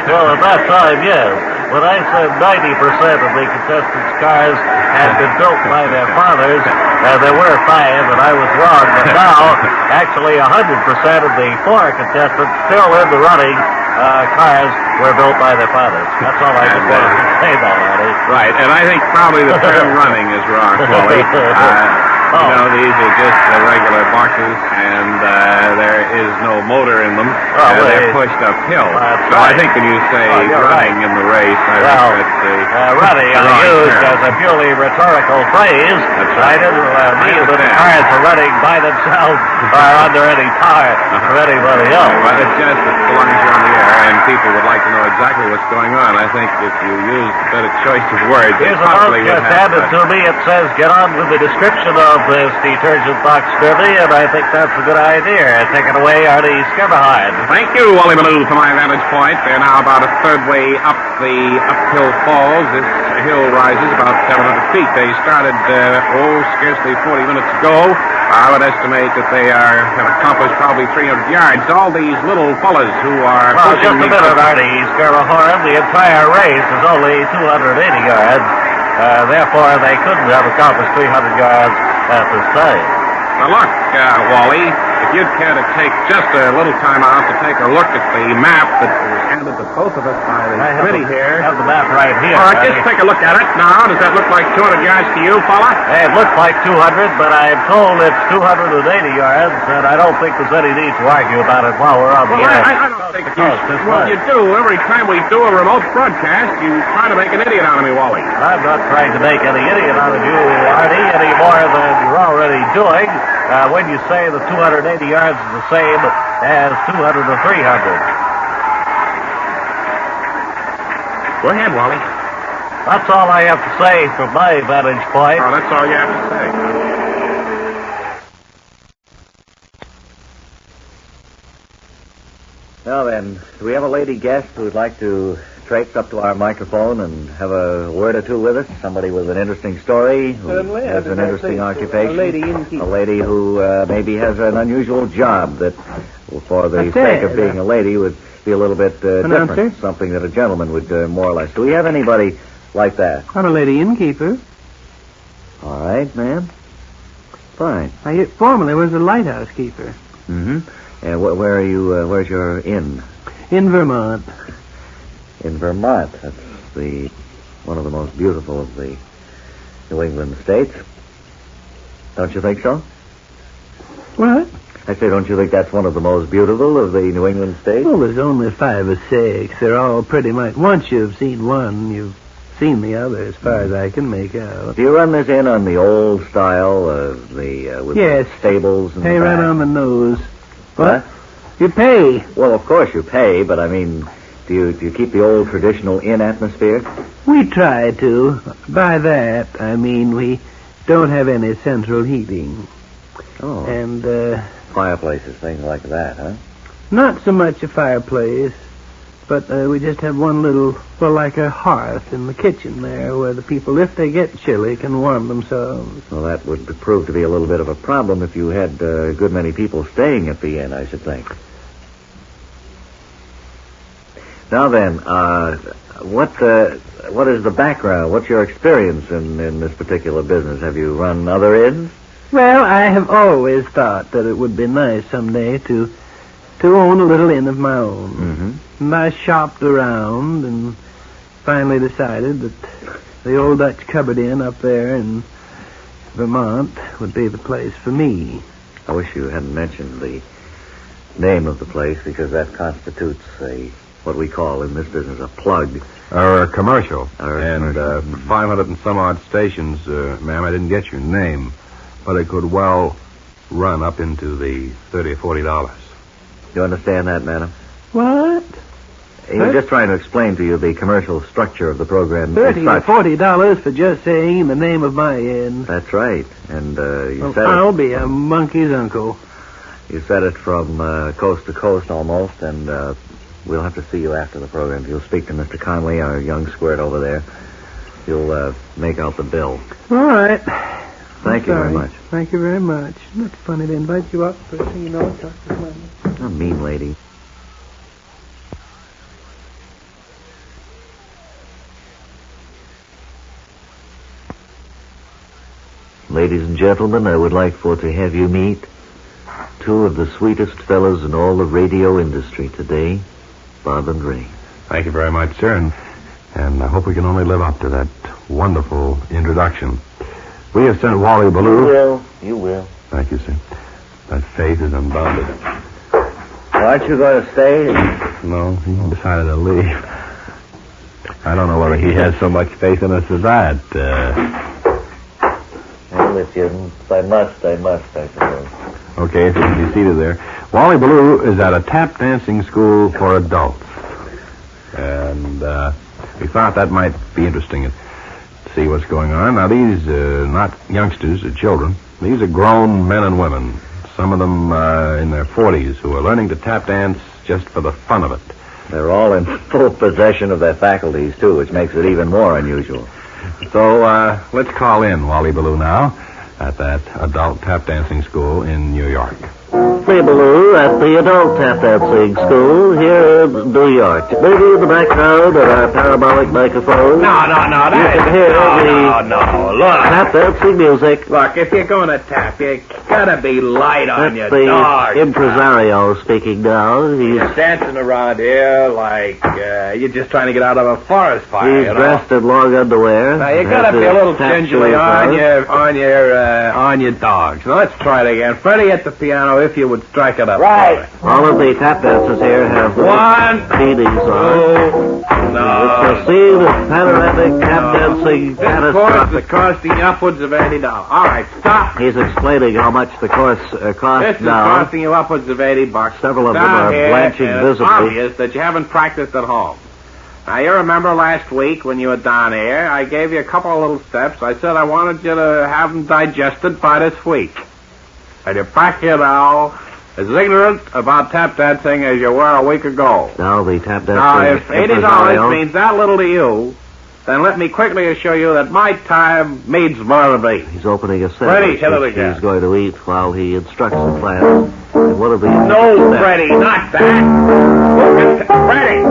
Speaker 2: Well, at that time, yes. When I said 90% of the contestants' cars had been built by their fathers, there were 5, and I was wrong. But now, actually, 100% of the 4 contestants still in the running cars were built by their fathers. That's all I just wanted to say about Artie.
Speaker 7: Right, and I think probably the term running is wrong, Wally. You know, these are just regular boxes, and there is no motor in them. They're pushed uphill. So I think when you say running in the race, I think that's
Speaker 2: running I used as a purely rhetorical phrase. I didn't mean that the cars were running by themselves or under any power of anybody else.
Speaker 7: But it's just that so long as you're on the air and people would like to know exactly what's going on, I think if you use a better choice of words,
Speaker 2: here's a note just handed to me. It says, get on with the description of this Detergent Box Derby, and I think that's a good idea. Take it away, Artie Skerberhard.
Speaker 7: Thank you, Wally Ballou, from my vantage point. They're now about a third way up the uphill falls. This hill rises about 700 feet. They started, scarcely 40 minutes ago. I would estimate that they have accomplished probably 300 yards. All these little fellas who are pushing
Speaker 2: just a minute, Artie Skerberhard. The entire race is only 280 yards. Therefore, they couldn't have accomplished 300 yards at this time.
Speaker 7: Now, look, Wally, if you'd care to take just a little time out to take a look at the map that was handed to both of us by the committee here.
Speaker 2: I have the map right here.
Speaker 7: All right, just take a look at it now. Does that look like 200 yards to you, fella?
Speaker 2: It looks like 200, but I'm told it's 280 yards, and I don't think there's any need to argue about it while we're on the air.
Speaker 7: I don't think you do. Every time we do a remote broadcast, you try to make an idiot out of me, Wally.
Speaker 2: I'm not trying to make any idiot out of you, Artie, any more than you're already doing. When you say the 280 yards is the same as 200 or 300.
Speaker 7: Go ahead, Wally.
Speaker 2: That's all I have to say from my vantage point.
Speaker 7: Oh, that's all you have to say.
Speaker 12: Now then, do we have a lady guest who would like to traipse up to our microphone and have a word or two with us? Somebody with an interesting story, who has an interesting occupation.
Speaker 9: A lady innkeeper.
Speaker 12: A lady who maybe has an unusual job that, for the sake of being a lady, would be a little bit different. Something that a gentleman would more or less. Do we have anybody like that?
Speaker 9: I'm a lady innkeeper.
Speaker 12: All right, ma'am. Fine.
Speaker 9: I formerly was a lighthouse keeper.
Speaker 12: Mm-hmm. And where are you? Where's your inn?
Speaker 9: In Vermont.
Speaker 12: In Vermont. That's one of the most beautiful of the New England states. Don't you think so?
Speaker 9: What?
Speaker 12: I say, don't you think that's one of the most beautiful of the New England states?
Speaker 9: Well, there's only 5 or 6. They're all pretty much... Once you've seen one, you've seen the other, as far as I can make out.
Speaker 12: Do you run this inn on the old style of with
Speaker 9: yes.
Speaker 12: The stables and
Speaker 9: pay right on the nose.
Speaker 12: What?
Speaker 9: You pay.
Speaker 12: Well, of course you pay, but I mean, do you keep the old traditional inn atmosphere?
Speaker 9: We try to. By that, I mean we don't have any central heating.
Speaker 12: Oh.
Speaker 9: And,
Speaker 12: fireplaces, things like that, huh?
Speaker 9: Not so much a fireplace, But we just have one little, well, like a hearth in the kitchen there where the people, if they get chilly, can warm themselves.
Speaker 12: Well, that would prove to be a little bit of a problem if you had a good many people staying at the inn, I should think. Now then, what is the background? What's your experience in this particular business? Have you run other inns?
Speaker 9: Well, I have always thought that it would be nice someday to own a little inn of my own.
Speaker 12: Mm-hmm.
Speaker 9: And I shopped around and finally decided that the old Dutch Cupboard Inn up there in Vermont would be the place for me.
Speaker 12: I wish you hadn't mentioned the name of the place, because that constitutes what we call in this business a plug.
Speaker 3: Or a commercial.
Speaker 12: And
Speaker 3: 500 and some odd stations, ma'am, I didn't get your name, but it could well run up into the $30 or $40.
Speaker 12: You understand that, madam?
Speaker 9: What?
Speaker 12: He was just trying to explain to you the commercial structure of the program.
Speaker 9: $30 or $40 for just saying the name of my inn.
Speaker 12: That's right. And you said
Speaker 9: I'll be a monkey's uncle.
Speaker 12: You said it from coast to coast almost, and we'll have to see you after the program. You'll speak to Mr. Conway, our young squirt over there. You'll make out the bill.
Speaker 9: All right.
Speaker 12: Thank you very much.
Speaker 9: Thank you very much. Isn't it funny to invite you up for thing you know, talk to money.
Speaker 12: A mean lady. Ladies and gentlemen, I would like to have you meet two of the sweetest fellows in all the radio industry today, Bob and Ray.
Speaker 3: Thank you very much, sir, and I hope we can only live up to that wonderful introduction. We have sent Wally Ballou.
Speaker 12: You will.
Speaker 3: Thank you, sir. That faith is unbounded.
Speaker 12: Aren't you going to stay?
Speaker 3: No, he decided to leave. I don't know whether he has so much faith in us as that.
Speaker 12: Well, if I must, I suppose.
Speaker 3: Okay, if you can be seated there. Wally Ballou is at a tap dancing school for adults. And we thought that might be interesting to see what's going on. Now, these not youngsters, they're children. These are grown men and women, some of them in their 40s, who are learning to tap dance just for the fun of it.
Speaker 12: They're all in full possession of their faculties, too, which makes it even more unusual.
Speaker 3: So let's call in Wally Ballou now at that adult tap dancing school in New York.
Speaker 2: Ray Ballou at the Adult Tap Dancing School here in New York. Maybe in the background at our parabolic microphone.
Speaker 7: No.
Speaker 2: You can hear the
Speaker 7: Look.
Speaker 2: tap dancing music.
Speaker 7: Look, if you're going to tap, you gotta be light on your
Speaker 2: That's the
Speaker 7: dog.
Speaker 2: impresario speaking now.
Speaker 7: You're dancing around here like you're just trying to get out of a forest fire.
Speaker 2: He's dressed in long underwear.
Speaker 7: Now, you gotta be a little gingerly on your dogs. Now, let's try it again. Freddie at the piano, if you would strike it up.
Speaker 2: Right. All of the tap dancers here have
Speaker 7: One,
Speaker 2: beanies on. It's a scene of panoramic tap dancing
Speaker 7: This course is costing upwards of $80. All right, stop.
Speaker 2: He's explaining how much the course costs
Speaker 7: This is
Speaker 2: now.
Speaker 7: costing you upwards of $80.
Speaker 2: Several of them
Speaker 7: Down
Speaker 2: are
Speaker 7: here,
Speaker 2: blanching
Speaker 7: and
Speaker 2: visibly.
Speaker 7: It's obvious that you haven't practiced at home. Now, you remember last week when you were down here, I gave you a couple of little steps. I said I wanted you to have them digested by this week. And you're back here now, as ignorant about tap dancing as you were a week ago.
Speaker 2: Now the tap dancing
Speaker 7: Now, if $80
Speaker 2: impresario.
Speaker 7: means that little to you, then let me quickly assure you that my time means more to me.
Speaker 2: He's opening a
Speaker 7: Freddie,
Speaker 2: sandwich
Speaker 7: tell it
Speaker 2: which
Speaker 7: again.
Speaker 2: he's going to eat while he instructs the class. And one of the
Speaker 7: No, Freddie, not that. Freddie!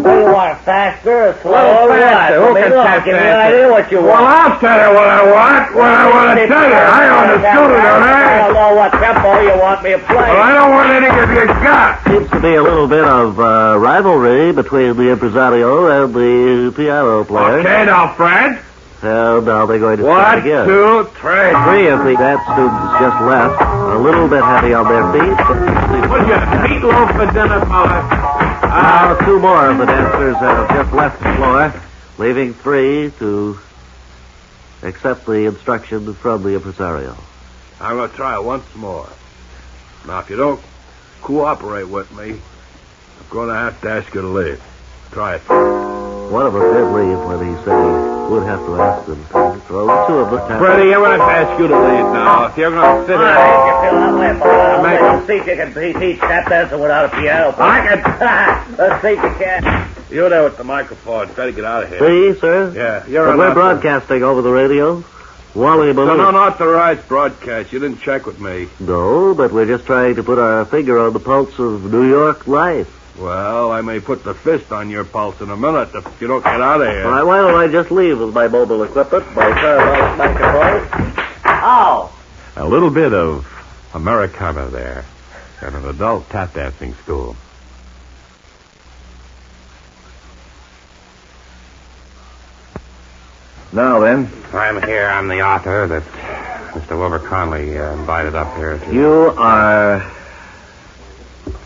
Speaker 2: What do you want, faster or slower?
Speaker 7: Well, faster. Who can tap dance?
Speaker 2: What you
Speaker 5: Well, I'll tell you what I want. What I want to tell you. I own the studio, don't I?
Speaker 2: I don't know what tempo you want me to play.
Speaker 5: Well, I don't want any of your got.
Speaker 2: Seems to be a little bit of rivalry between the impresario and the piano player.
Speaker 5: Okay, now, Fred.
Speaker 2: And now they're going to start
Speaker 5: 1,
Speaker 2: again.
Speaker 5: 2, 3.
Speaker 2: Three of the dance students just left, a little bit heavy on their feet.
Speaker 7: What's your meatloaf for dinner, fella?
Speaker 2: Now, two more of the dancers have just left the floor, leaving three to accept the instruction from the impresario.
Speaker 3: I'm going to try it once more. Now, if you don't cooperate with me, I'm going to have to ask you to leave. Try it.
Speaker 2: One of them did leave when he said he would have to ask them to throw. Two of them.
Speaker 7: Freddie, I'm going to ask you to leave now. If you're going to sit here and make a
Speaker 2: see if you can teach tap dancing without a piano. I can. Let's see if you can.
Speaker 7: You there with the microphone. Try to get out of here.
Speaker 2: See, sir?
Speaker 7: Yeah, you're
Speaker 2: But
Speaker 7: on
Speaker 2: we're
Speaker 7: that-
Speaker 2: broadcasting over the radio. Wally Baloo.
Speaker 7: No, not the right broadcast. You didn't check with me.
Speaker 2: No, but we're just trying to put our finger on the pulse of New York life.
Speaker 7: Well, I may put the fist on your pulse in a minute if you don't get out of here.
Speaker 2: All right, why don't I just leave with my mobile equipment, my paramount microphone? Ow!
Speaker 8: A little bit of Americana there, and an adult tap dancing school.
Speaker 12: Now then,
Speaker 7: I'm here. I'm the author that Mr. Wilbur Conley invited up here to...
Speaker 12: you are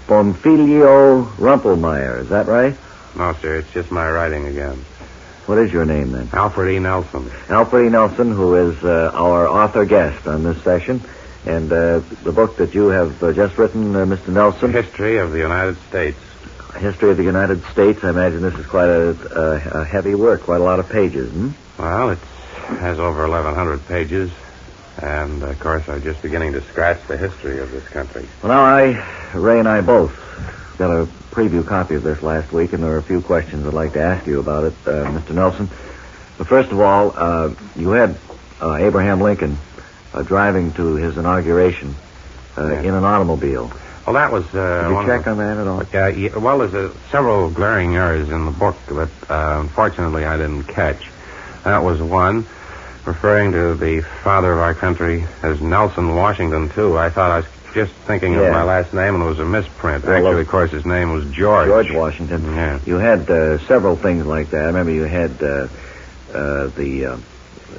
Speaker 12: Bonfilio Rumpelmeyer, is that right?
Speaker 7: No, sir. It's just my writing again.
Speaker 12: What is your name then?
Speaker 7: Alfred E. Nelson.
Speaker 12: Alfred E. Nelson, who is our author guest on this session. And the book that you have just written, Mr. Nelson.
Speaker 7: History of the United States.
Speaker 12: History of the United States. I imagine this is quite a heavy work, quite a lot of pages,
Speaker 7: Well, it has over 1,100 pages. And, of course, I'm just beginning to scratch the history of this country.
Speaker 12: Well, now, Ray and I both got a preview copy of this last week, and there are a few questions I'd like to ask you about it, Mr. Nelson. But first of all, you had Abraham Lincoln driving to his inauguration in an automobile.
Speaker 7: Well, that was...
Speaker 12: Did you check on that at all?
Speaker 7: Yeah, well, there's several glaring errors in the book that, unfortunately, I didn't catch. That was one, referring to the father of our country as Nelson Washington, too. I thought I was just thinking of my last name, and it was a misprint.
Speaker 12: Well,
Speaker 7: Actually, of course, his name was George.
Speaker 12: George Washington.
Speaker 7: Yeah.
Speaker 12: You had several things like that. I remember you had the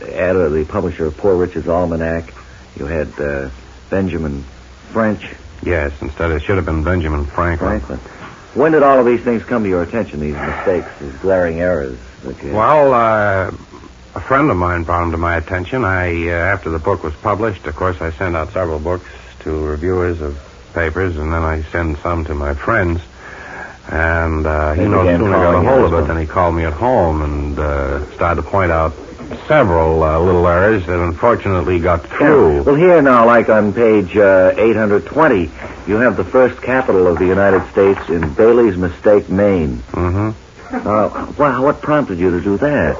Speaker 12: editor, the publisher of Poor Richard's Almanac. You had Benjamin French.
Speaker 7: Yes, instead it should have been Benjamin Franklin.
Speaker 12: When did all of these things come to your attention, these mistakes, these glaring errors that you had?
Speaker 7: Well, a friend of mine brought them to my attention. After the book was published, of course, I sent out several books to reviewers of papers, and then I send some to my friends. And he no sooner got a hold of it than he called me at home and started to point out several little errors that unfortunately got through.
Speaker 12: Yeah. Well, here now, like on page 820, you have the first capital of the United States in Bailey's Mistake, Maine.
Speaker 7: Mm-hmm.
Speaker 12: Well, what prompted you to do that?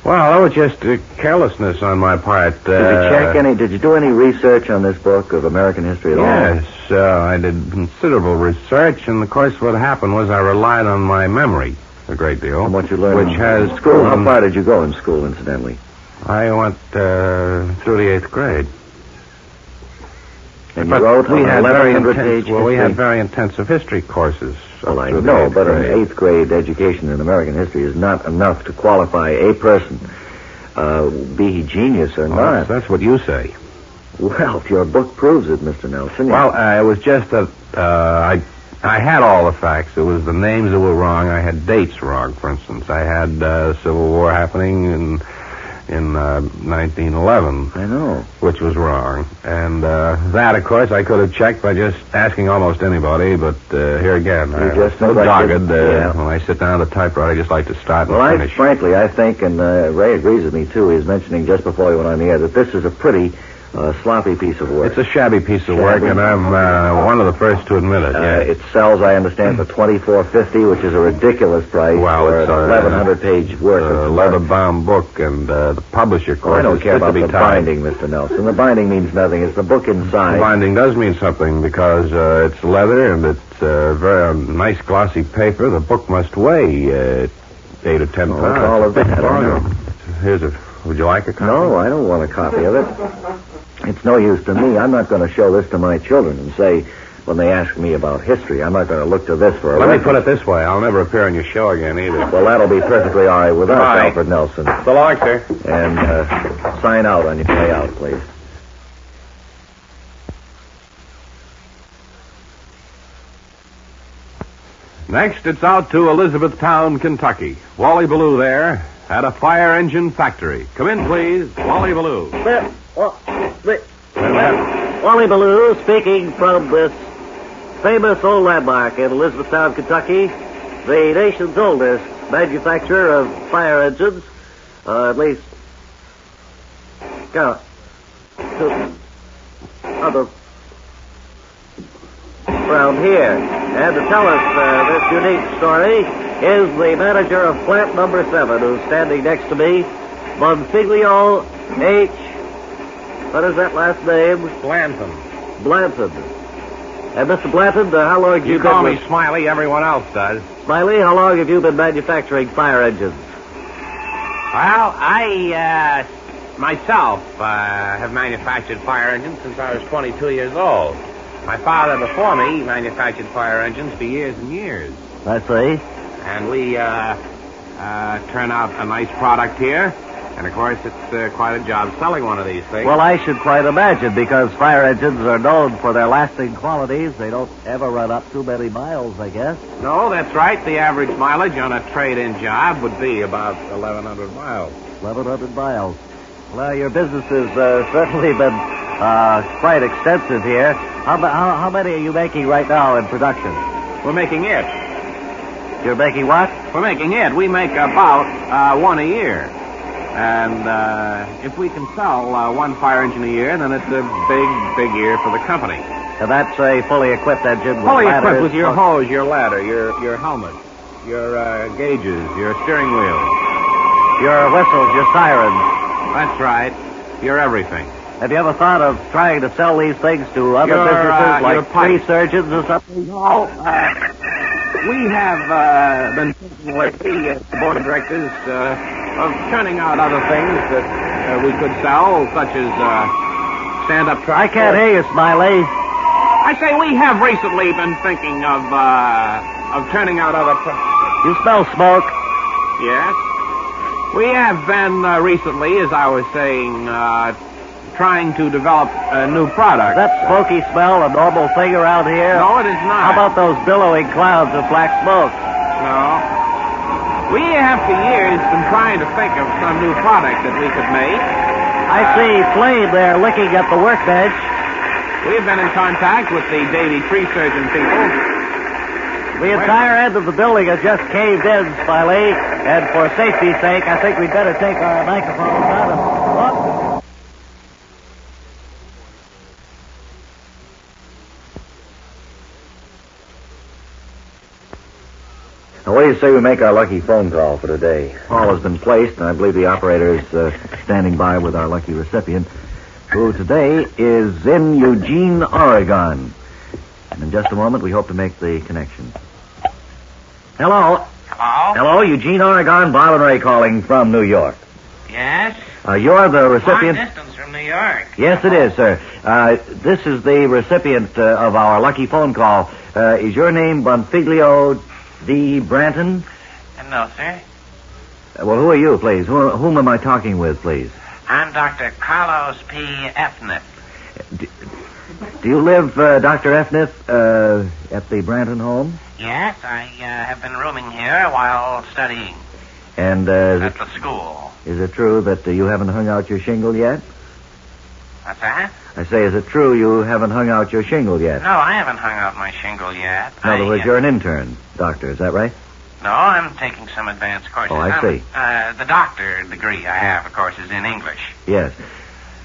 Speaker 7: Well, that was just carelessness on my part.
Speaker 12: Did you do any research on this book of American history at all?
Speaker 7: Yes, I did considerable research, and of course what happened was I relied on my memory a great deal.
Speaker 12: And what you learned
Speaker 7: which has
Speaker 12: school. How far did you go in school, incidentally?
Speaker 7: I went through the 8th grade.
Speaker 12: And you wrote
Speaker 7: we had
Speaker 12: 1,100 page
Speaker 7: we had very intensive history courses.
Speaker 12: Well, I know, but an 8th grade education in American history is not enough to qualify a person, be he genius or not.
Speaker 7: That's what you say.
Speaker 12: Well, your book proves it, Mr. Nelson.
Speaker 7: Well, it was just that I had all the facts. It was the names that were wrong. I had dates wrong, for instance. I had Civil War happening in 1911.
Speaker 12: I know.
Speaker 7: Which was wrong. And that, of course, I could have checked by just asking almost anybody, but here again, I'm so dogged. When I sit down at the typewriter, I just like to start and finish.
Speaker 12: Frankly, I think, and Ray agrees with me, too, he's mentioning just before we went on the air, that this is a pretty sloppy piece of work.
Speaker 7: It's a shabby piece of work, and I'm one of the first to admit it.
Speaker 12: It sells, I understand, for $24.50, which is a ridiculous price for an 1,100-page work.
Speaker 7: It's a leather-bound book, and the publisher, of course,
Speaker 12: I don't care about the
Speaker 7: tied.
Speaker 12: binding, Mr. Nelson. The binding means nothing. It's the book inside.
Speaker 7: The binding does mean something because it's leather and it's very nice glossy paper. The book must weigh 8 or 10 pounds.
Speaker 12: All of that.
Speaker 7: Here's a. Would you like a copy?
Speaker 12: No, I don't want a copy of it. It's no use to me. I'm not going to show this to my children and say, when they ask me about history, I'm not going to look to this for a
Speaker 7: Let
Speaker 12: reference.
Speaker 7: me put it this way. I'll never appear on your show again, either.
Speaker 12: Well, that'll be perfectly all right with us,
Speaker 7: Bye.
Speaker 12: Alfred Nelson.
Speaker 7: So long, sir.
Speaker 12: And sign out on your way out, please.
Speaker 3: Next, it's out to Elizabethtown, Kentucky. Wally Ballou there at a fire engine factory. Come in, please. Wally Ballou.
Speaker 2: Wally Ballou speaking from this famous old landmark in Elizabethtown, Kentucky, the nation's oldest manufacturer of fire engines, at least, around here. And to tell us this unique story is the manager of plant number 7, who's standing next to me, Bonfiglio H. What is that last name?
Speaker 7: Blanton.
Speaker 2: Blanton. And Mr. Blanton, how long have you
Speaker 7: You
Speaker 2: been
Speaker 7: call me
Speaker 2: with...
Speaker 7: Smiley, everyone else does.
Speaker 2: Smiley, how long have you been manufacturing fire engines?
Speaker 7: Well, I myself have manufactured fire engines since I was 22 years old. My father before me manufactured fire engines for years and years.
Speaker 2: I see.
Speaker 7: And we turn out a nice product here. And, of course, it's quite a job selling one of these things.
Speaker 2: Well, I should quite imagine, because fire engines are known for their lasting qualities. They don't ever run up too many miles, I guess.
Speaker 7: No, that's right. The average mileage on a trade-in job would be about 1,100 miles.
Speaker 2: 1,100 miles. Well, your business has certainly been quite extensive here. How many are you making right now in production?
Speaker 7: We're making it.
Speaker 2: You're making what?
Speaker 7: We're making it. We make about one a year. And if we can sell one fire engine a year, then it's a big year for the company.
Speaker 2: And that's a fully equipped engine with
Speaker 7: fully
Speaker 2: ladders,
Speaker 7: equipped with your hose, your ladder, your helmet, your gauges, your steering wheel,
Speaker 2: your whistles, your sirens.
Speaker 7: That's right. Your everything.
Speaker 2: Have you ever thought of trying to sell these things to other businesses like tree surgeons or something?
Speaker 7: No. We have been thinking lately at the board of directors of turning out other things that we could sell, such as stand-up trucks.
Speaker 2: I can't hear you, Smiley.
Speaker 7: I say we have recently been thinking of turning out other...
Speaker 2: You smell smoke.
Speaker 7: Yes. We have been recently, as I was saying, trying to develop a new product.
Speaker 2: Is that smoky smell a normal thing around here?
Speaker 7: No, it is not.
Speaker 2: How about those billowing clouds of black smoke?
Speaker 7: No. We have for years been trying to think of some new product that we could make.
Speaker 2: I see Flame there looking at the workbench.
Speaker 7: We've been in contact with the Davy tree surgeon people.
Speaker 2: The entire end of the building has just caved in, Smiley, and for safety's sake, I think we'd better take our microphones out of...
Speaker 12: Now, what do you say we make our lucky phone call for today? Call has been placed, and I believe the operator is standing by with our lucky recipient, who today is in Eugene, Oregon. And in just a moment, we hope to make the connection. Hello.
Speaker 15: Hello?
Speaker 12: Hello, Eugene, Oregon. Bob and Ray calling from New York.
Speaker 15: Yes?
Speaker 12: You're the recipient...
Speaker 15: Long distance from New York.
Speaker 12: Yes, it is, sir. This is the recipient of our lucky phone call. Is your name Bonfiglio D. Branton?
Speaker 15: No, sir.
Speaker 12: Well, who are you, please? Whom am I talking with, please?
Speaker 15: I'm Dr. Carlos P. Efnith.
Speaker 12: Do you live, Dr. Efnith, at the Branton home?
Speaker 15: Yes, I have been rooming here while studying.
Speaker 12: And,
Speaker 15: at the school.
Speaker 12: Is it true that you haven't hung out your shingle yet?
Speaker 15: What's that?
Speaker 12: I say, is it true you haven't hung out your shingle yet?
Speaker 15: No, I haven't hung out my shingle yet.
Speaker 12: In other words, you're an intern, doctor, is that right?
Speaker 15: No, I'm taking some advanced courses.
Speaker 12: Oh, I see.
Speaker 15: The doctor degree I have, of course, is in English.
Speaker 12: Yes.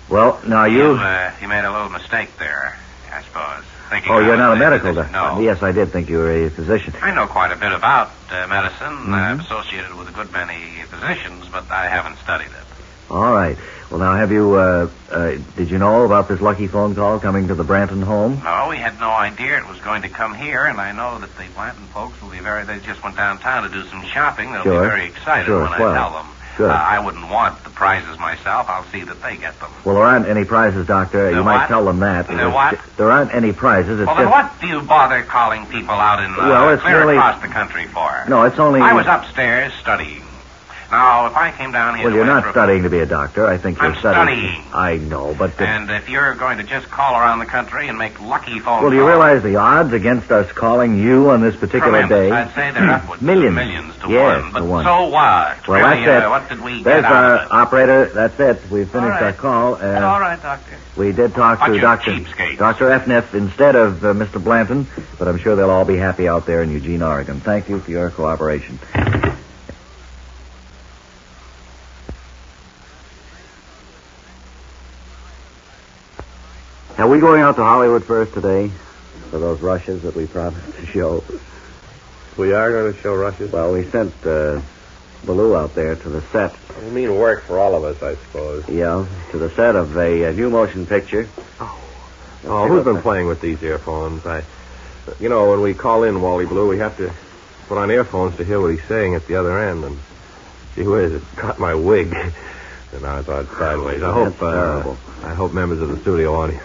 Speaker 12: Well, now you
Speaker 15: made a little mistake there, I suppose.
Speaker 12: Oh, you're not a medical doctor?
Speaker 15: No.
Speaker 12: Yes, I did think you were a physician.
Speaker 15: I know quite a bit about medicine. I'm associated with a good many physicians, but I haven't studied it.
Speaker 12: All right. Well, now, have you, did you know about this lucky phone call coming to the Branton home?
Speaker 15: No, we had no idea it was going to come here, and I know that the Blanton folks will be they just went downtown to do some shopping. They'll be very excited when I tell them.
Speaker 12: Sure.
Speaker 15: I wouldn't want the prizes myself. I'll see that they get them.
Speaker 12: Well, there aren't any prizes, Doctor. You might tell them that.
Speaker 15: What?
Speaker 12: There aren't any prizes. It's
Speaker 15: well, then what do you bother calling people out in clear across the country for?
Speaker 12: No, it's only...
Speaker 15: I was upstairs studying. Now, if I came down here...
Speaker 12: Well, you're not studying to be a doctor. I think you're
Speaker 15: studying.
Speaker 12: I know, but...
Speaker 15: And if you're going to just call around the country and make lucky phone calls...
Speaker 12: Well, do you realize the odds against us calling you on this particular day?
Speaker 15: I'd say they're upwards
Speaker 12: millions.
Speaker 15: Millions to
Speaker 12: yes,
Speaker 15: one. But
Speaker 12: to one.
Speaker 15: So what?
Speaker 12: Well,
Speaker 15: really,
Speaker 12: that's it.
Speaker 15: What did we
Speaker 12: There's
Speaker 15: get out
Speaker 12: our
Speaker 15: of it?
Speaker 12: operator. That's it. We've finished our call.
Speaker 15: All right, Doctor.
Speaker 12: We did talk to Dr. Efnith instead of Mr. Blanton, but I'm sure they'll all be happy out there in Eugene, Oregon. Thank you for your cooperation. Are we going out to Hollywood first today?
Speaker 2: for those rushes that we promised to show.
Speaker 3: We are going to show rushes?
Speaker 2: Well, we sent Baloo out there to the set.
Speaker 3: You mean work for all of us, I suppose.
Speaker 2: Yeah, to the set of a new motion picture.
Speaker 3: Oh, who's been playing with these earphones? When we call in Wally Blue, we have to put on earphones to hear what he's saying at the other end. And gee whiz, it caught my wig. And now it's on sideways. I hope members of the studio audience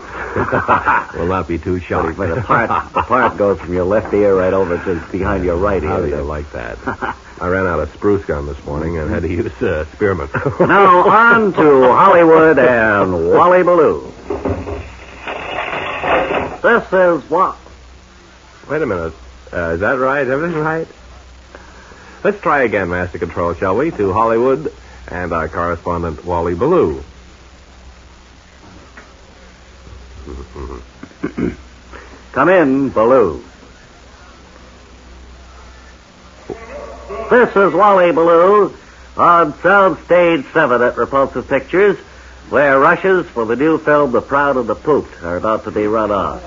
Speaker 3: will not be too shocked.
Speaker 2: But the part goes from your left ear right over to behind your right ear.
Speaker 3: How do you like that? I ran out of spruce gum this morning and had to use spearmint.
Speaker 2: Now on to Hollywood and Wally Baloo. This is what?
Speaker 3: Wait a minute. Is that right? Is everything right? Let's try again, Master Control, shall we? To Hollywood and our correspondent, Wally Baloo.
Speaker 2: Come in, Baloo. This is Wally Baloo on Sound Stage 7 at Repulsive Pictures, where rushes for the new film The Proud and the Pooped are about to be run off.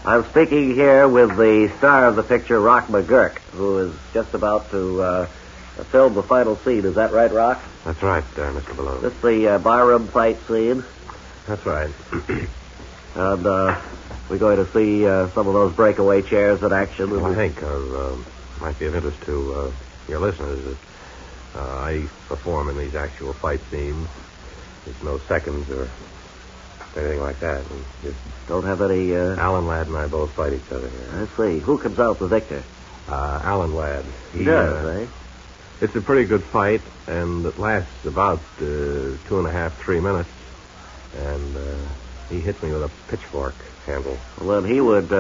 Speaker 2: I'm speaking here with the star of the picture, Rock McGurk, who is just about to film the final scene. Is that right, Rock?
Speaker 3: That's right, Mr. Baloo.
Speaker 2: This is the barroom fight scene.
Speaker 3: That's right.
Speaker 2: And we're going to see some of those breakaway chairs in action.
Speaker 3: Well, I think might be of interest to your listeners that I perform in these actual fight scenes. There's no seconds or anything like that. We just
Speaker 2: don't have any...
Speaker 3: Alan Ladd and I both fight each other here.
Speaker 2: I see. Who comes out the victor?
Speaker 3: Alan Ladd.
Speaker 2: He does, eh?
Speaker 3: It's a pretty good fight, and it lasts about 2.5, 3 minutes. And he hit me with a pitchfork handle.
Speaker 2: Well, then he would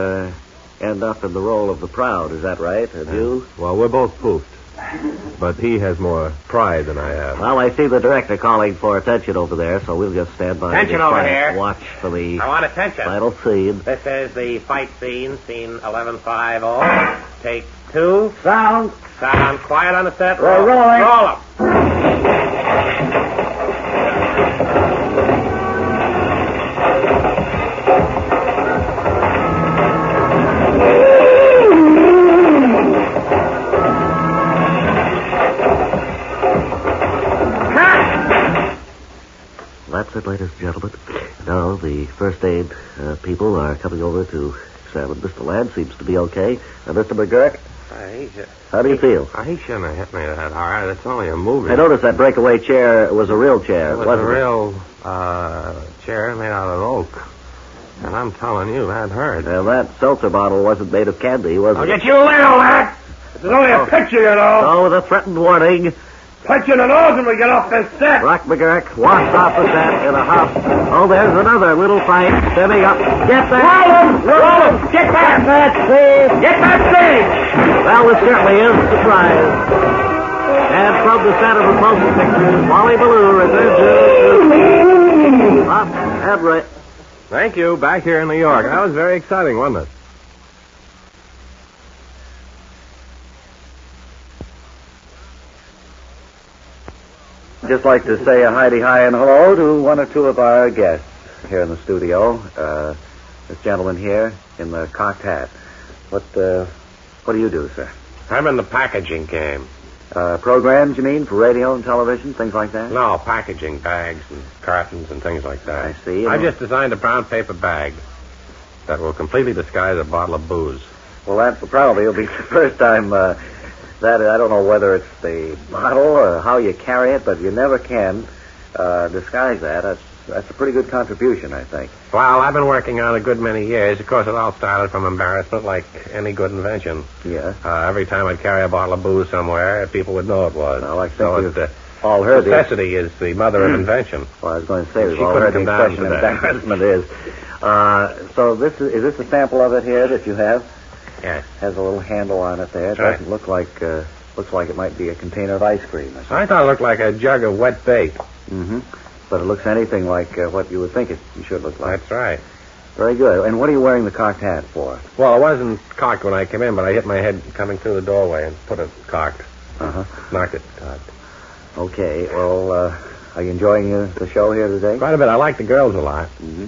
Speaker 2: end up in the role of the Proud. Is that right? And you?
Speaker 3: Well, we're both pooped. But he has more pride than I have.
Speaker 2: Well, I see the director calling for attention over there, so we'll just stand by.
Speaker 15: Attention over here.
Speaker 2: Watch for the
Speaker 15: I want attention.
Speaker 2: final scene.
Speaker 15: This is the fight scene 1150. Take 2.
Speaker 2: Sound.
Speaker 15: Quiet on the set.
Speaker 2: We're rolling.
Speaker 15: Roll 'em.
Speaker 2: That's it, ladies and gentlemen. Now, the first aid people are coming over to examine Mr. Ladd. Seems to be okay. Mr. McGurk, how do you feel?
Speaker 3: He shouldn't have hit me that hard. It's only a movie.
Speaker 2: I noticed that breakaway chair was a real chair.
Speaker 3: It was a real chair made out of oak. And I'm telling you, that hurt.
Speaker 2: Well, that seltzer bottle wasn't made of candy, was it?
Speaker 15: I'll get you later, lad. This is only a picture, you know.
Speaker 2: Oh, with a threatened warning.
Speaker 15: Punch you in the nose when we get off this set.
Speaker 2: Rock McGurk walks off the set in a huff. Oh, there's another little fight stemming up. Get that!
Speaker 15: Roll him! Get that! Get that thing!
Speaker 2: Well, this certainly is a surprise. And from the set of Repulsive Pictures, Wally Baloo returns to... Up and right.
Speaker 3: Thank you. Back here in New York. That was very exciting, wasn't it?
Speaker 2: Just like to say a hi and hello to one or two of our guests here in the studio. This gentleman here in the cocked hat. What do you do, sir?
Speaker 7: I'm in the packaging game.
Speaker 2: Programs, you mean, for radio and television, things like that?
Speaker 7: No, packaging bags and cartons and things like that.
Speaker 2: I see.
Speaker 7: I just designed a brown paper bag that will completely disguise a bottle of booze.
Speaker 2: Well, that probably will be the first time that I don't know whether it's the bottle or how you carry it, but you never can disguise that. That's a pretty good contribution, I think.
Speaker 7: Well, I've been working on it a good many years. Of course, it all started from embarrassment, like any good invention.
Speaker 2: Yeah.
Speaker 7: Every time I'd carry a bottle of booze somewhere, people would know it was.
Speaker 2: Well, I think
Speaker 7: so
Speaker 2: we've all heard
Speaker 7: necessity is the mother of invention.
Speaker 2: Well, I was going to say, we've all heard the expression embarrassment is. So is this a sample of it here that you have?
Speaker 7: Yes.
Speaker 2: Has a little handle on it there. It doesn't look like looks like it might be a container of ice cream.
Speaker 7: I thought it looked like a jug of wet bait.
Speaker 2: Mm-hmm. But it looks anything like what you would think it should look like.
Speaker 7: That's right.
Speaker 2: Very good. And what are you wearing the cocked hat for?
Speaker 7: Well, it wasn't cocked when I came in, but I hit my head coming through the doorway and put it cocked.
Speaker 2: Uh-huh.
Speaker 7: Knocked it cocked.
Speaker 2: Okay. Well, are you enjoying the show here today?
Speaker 7: Quite a bit. I like the girls a lot.
Speaker 2: Mm-hmm.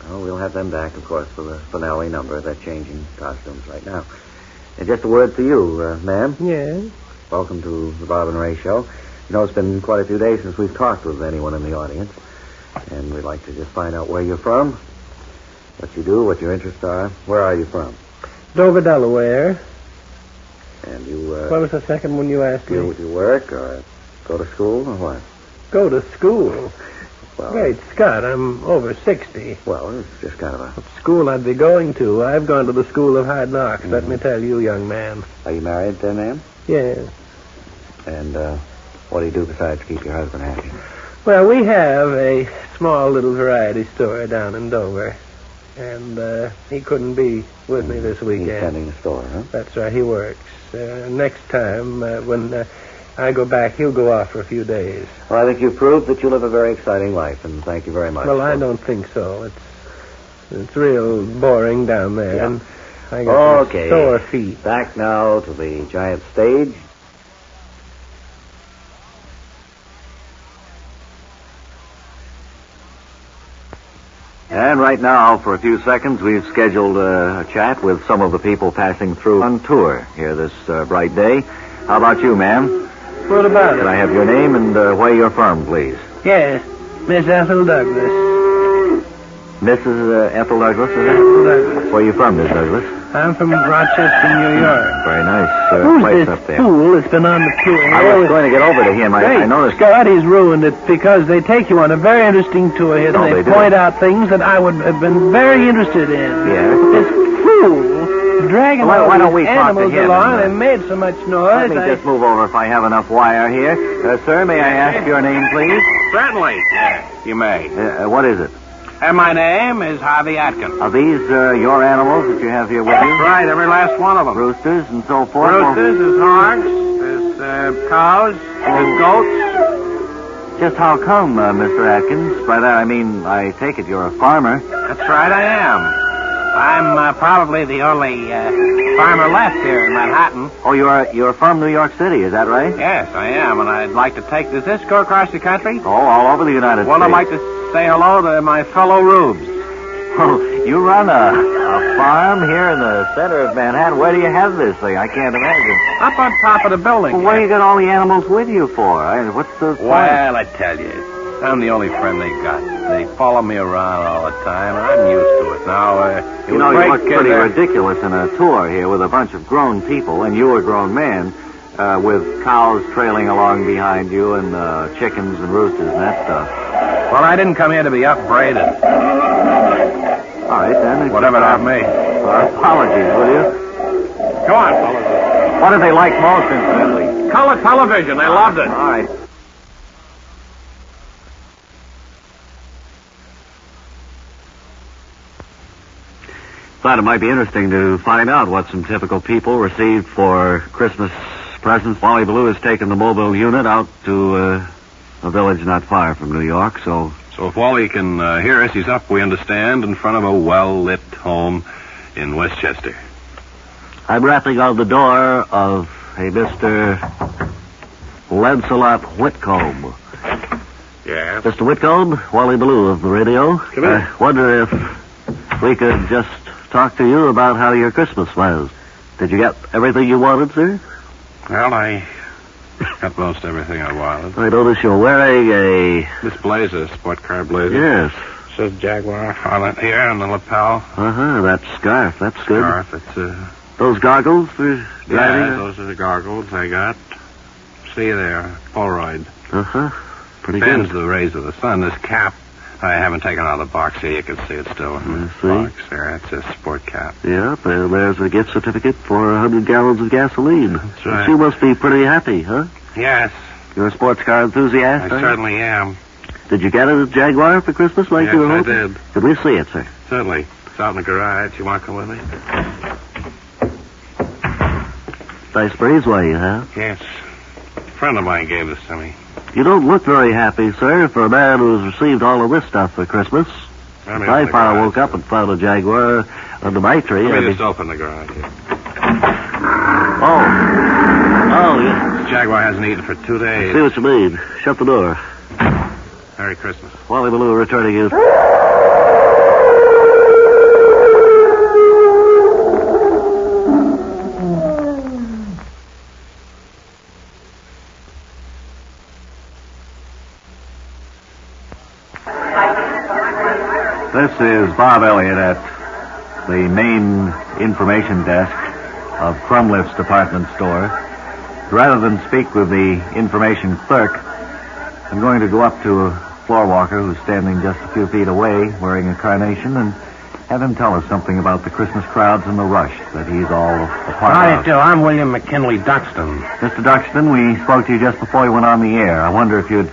Speaker 16: Oh, we'll have them back, of course, for the finale number. They're changing costumes right now. And just a word for you, ma'am.
Speaker 9: Yes?
Speaker 16: Welcome to the Bob and Ray Show. You know, it's been quite a few days since we've talked with anyone in the audience. And we'd like to just find out where you're from, what you do, what your interests are. Where are you from?
Speaker 9: Dover, Delaware.
Speaker 16: And you,
Speaker 9: What was the second one you asked me?
Speaker 16: You work or go to school or what?
Speaker 9: Go to school?
Speaker 16: Well,
Speaker 9: Great Scott, I'm over 60.
Speaker 16: Well, it's just kind of a...
Speaker 9: School I'd be going to. I've gone to the School of Hard Knocks, let me tell you, young man.
Speaker 16: Are you married then, ma'am?
Speaker 9: Yes.
Speaker 16: And, what do you do besides keep your husband happy?
Speaker 9: Well, we have a small little variety store down in Dover. And, he couldn't be with me this weekend.
Speaker 16: He's tending the store, huh?
Speaker 9: That's right, he works. Next time, when I go back, he'll go off for a few days.
Speaker 16: Well, I think you've proved that you live a very exciting life, and thank you very much.
Speaker 9: Well, I don't think so. It's real boring down there.
Speaker 16: Yeah.
Speaker 9: And I got
Speaker 16: Okay.
Speaker 9: sore feet.
Speaker 16: Back now to the giant stage. And right now, for a few seconds, we've scheduled a chat with some of the people passing through on tour here this bright day. How about you, ma'am?
Speaker 9: What about it?
Speaker 16: Can I have your name and where you're from, please?
Speaker 9: Yes, Miss Ethel Douglas.
Speaker 16: Mrs. Ethel Douglas, is it?
Speaker 9: Ethel Douglas.
Speaker 16: Where are you from, Miss Douglas?
Speaker 9: I'm from Rochester, New York.
Speaker 16: Very nice
Speaker 9: Who's
Speaker 16: place
Speaker 9: this
Speaker 16: up there.
Speaker 9: fool that's been on the tour?
Speaker 16: I was going to get over to him. I noticed...
Speaker 9: Scott, he's ruined it because they take you on a very interesting tour here.
Speaker 16: Oh,
Speaker 9: and
Speaker 16: they do?
Speaker 9: point out things that I would have been very interested in.
Speaker 16: Yes?
Speaker 9: This fool dragging
Speaker 16: Why
Speaker 9: all
Speaker 16: don't we
Speaker 9: these
Speaker 16: talk to
Speaker 9: animals
Speaker 16: him
Speaker 9: along
Speaker 16: and,
Speaker 9: and made so much noise.
Speaker 16: Let me just move over if I have enough wire here. Sir, may I ask your name, please?
Speaker 7: Certainly. Yes, you may.
Speaker 16: What is it?
Speaker 7: My name is Harvey Atkins.
Speaker 16: Are these your animals that you have here with you?
Speaker 7: Right, every last one of them.
Speaker 16: Roosters and so forth?
Speaker 7: Roosters, there's hogs, there's cows, there's goats.
Speaker 16: Just how come, Mr. Atkins? By that I mean, I take it you're a farmer.
Speaker 7: That's right, I am. I'm probably the only farmer left here in Manhattan.
Speaker 16: Oh, you're from New York City, is that right?
Speaker 7: Yes, I am, and I'd like to take... Does this go across the country?
Speaker 16: Oh, all over the United States.
Speaker 7: Well, I'd like to say hello to my fellow rubes.
Speaker 16: Oh, you run a farm here in the center of Manhattan. Where do you have this thing? I can't imagine.
Speaker 7: Up on top of the building.
Speaker 16: Well, what do you got all the animals with you for? What's the point?
Speaker 7: Well, I tell you, I'm the only friend they got. They follow me around all the time, and I'm used to it. Now,
Speaker 16: you know, you look pretty ridiculous in a tour here with a bunch of grown people, and you a grown man, with cows trailing along behind you and chickens and roosters and that stuff.
Speaker 7: Well, I didn't come here to be upbraided.
Speaker 16: All right, then.
Speaker 7: Whatever that may.
Speaker 16: Apologies, will you?
Speaker 7: Come on, fellas.
Speaker 16: What did they like most, incidentally?
Speaker 7: Color television. They loved it.
Speaker 16: All right. Thought it might be interesting to find out what some typical people received for Christmas presents. Wally Ballou has taken the mobile unit out to a village not far from New York, so
Speaker 3: if Wally can hear us, he's up, we understand, in front of a well-lit home in Westchester.
Speaker 16: I'm rapping on the door of a Mr. Lancelot Whitcomb.
Speaker 7: Yeah?
Speaker 16: Mr. Whitcomb, Wally Ballou of the radio.
Speaker 7: Come in.
Speaker 16: I wonder if we could just talk to you about how your Christmas was. Did you get everything you wanted, sir?
Speaker 3: Well, I got most everything I wanted.
Speaker 16: I notice you're wearing a...
Speaker 3: This blazer, sport car blazer.
Speaker 16: Yes.
Speaker 3: Says Jaguar on it here on the lapel.
Speaker 16: Uh-huh, that scarf. That's good.
Speaker 3: Scarf, it's
Speaker 16: Those goggles for driving?
Speaker 3: Yeah, those are the goggles I got. See there, Polaroid.
Speaker 16: Uh-huh. Pretty
Speaker 3: Bends
Speaker 16: good.
Speaker 3: the rays of the sun. This cap, I haven't taken out of the box here. You can see it still in the box there. It's a sport cap.
Speaker 16: Yeah, there's a gift certificate for 100 gallons of gasoline.
Speaker 3: That's right.
Speaker 16: You must be pretty happy, huh?
Speaker 3: Yes.
Speaker 16: You're a sports car enthusiast,
Speaker 3: I certainly am.
Speaker 16: Did you get a Jaguar for Christmas like you were
Speaker 3: Yes,
Speaker 16: hoping?
Speaker 3: I did.
Speaker 16: Could we see it, sir?
Speaker 3: Certainly. It's out in the garage. You want to come with me?
Speaker 16: Nice breezeway you have.
Speaker 3: Yes. A friend of mine gave this to me.
Speaker 16: You don't look very happy, sir, for a man who has received all of this stuff for Christmas.
Speaker 3: Let me
Speaker 16: If I
Speaker 3: open the garage.
Speaker 16: woke up and found a Jaguar under my tree,
Speaker 3: Let
Speaker 16: I'd
Speaker 3: me
Speaker 16: be...
Speaker 3: just open the garage here.
Speaker 16: Oh, yeah.
Speaker 3: This Jaguar hasn't eaten for 2 days.
Speaker 16: See what you mean. Shut the door.
Speaker 3: Merry Christmas.
Speaker 16: Wally Ballou returning you. This is Bob Elliott at the main information desk of Crumliff's department store. Rather than speak with the information clerk, I'm going to go up to a floor walker who's standing just a few feet away wearing a carnation and have him tell us something about the Christmas crowds and the rush that he's all a part
Speaker 7: How do you
Speaker 16: of.
Speaker 7: do? I'm William McKinley Duxton.
Speaker 16: Mr. Duxton, we spoke to you just before you went on the air. I wonder if you'd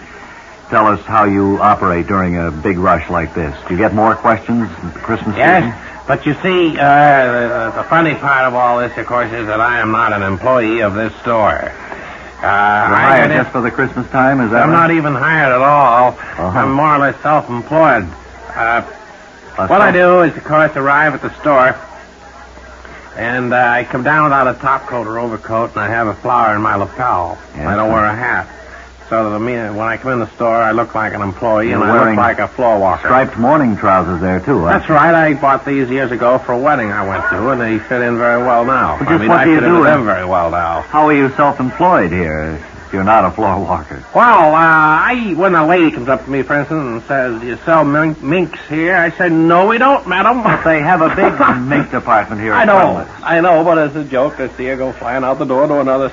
Speaker 16: tell us how you operate during a big rush like this. Do you get more questions at the Christmas season?
Speaker 7: Yes, but you see, the funny part of all this, of course, is that I am not an employee of this store.
Speaker 16: You're hired just for the Christmas time, is that
Speaker 7: I'm
Speaker 16: right?
Speaker 7: not even hired at all.
Speaker 16: Uh-huh.
Speaker 7: I'm more or less self-employed. What I do is, of course, arrive at the store, and I come down without a top coat or overcoat, and I have a flower in my lapel.
Speaker 16: Yes,
Speaker 7: I don't
Speaker 16: sir.
Speaker 7: wear a hat. So that when I come in the store, I look like an employee,
Speaker 16: You're
Speaker 7: and I
Speaker 16: wearing
Speaker 7: look like a floor walker.
Speaker 16: Striped morning trousers there, too.
Speaker 7: That's right. I bought these years ago for a wedding I went to, and they fit in very well now.
Speaker 16: But
Speaker 7: I
Speaker 16: just
Speaker 7: mean,
Speaker 16: what
Speaker 7: I
Speaker 16: do you
Speaker 7: fit
Speaker 16: do
Speaker 7: into
Speaker 16: in-
Speaker 7: them very well now.
Speaker 16: How are you self-employed here if you're not a floor walker?
Speaker 7: Well, when a lady comes up to me, for instance, and says, "Do you sell minks here?" I say, "No, we don't, madam."
Speaker 16: But they have a big mink department here.
Speaker 7: I
Speaker 16: at
Speaker 7: know,
Speaker 16: Crumliff's.
Speaker 7: I know, but it's a joke. I see her go flying out the door to another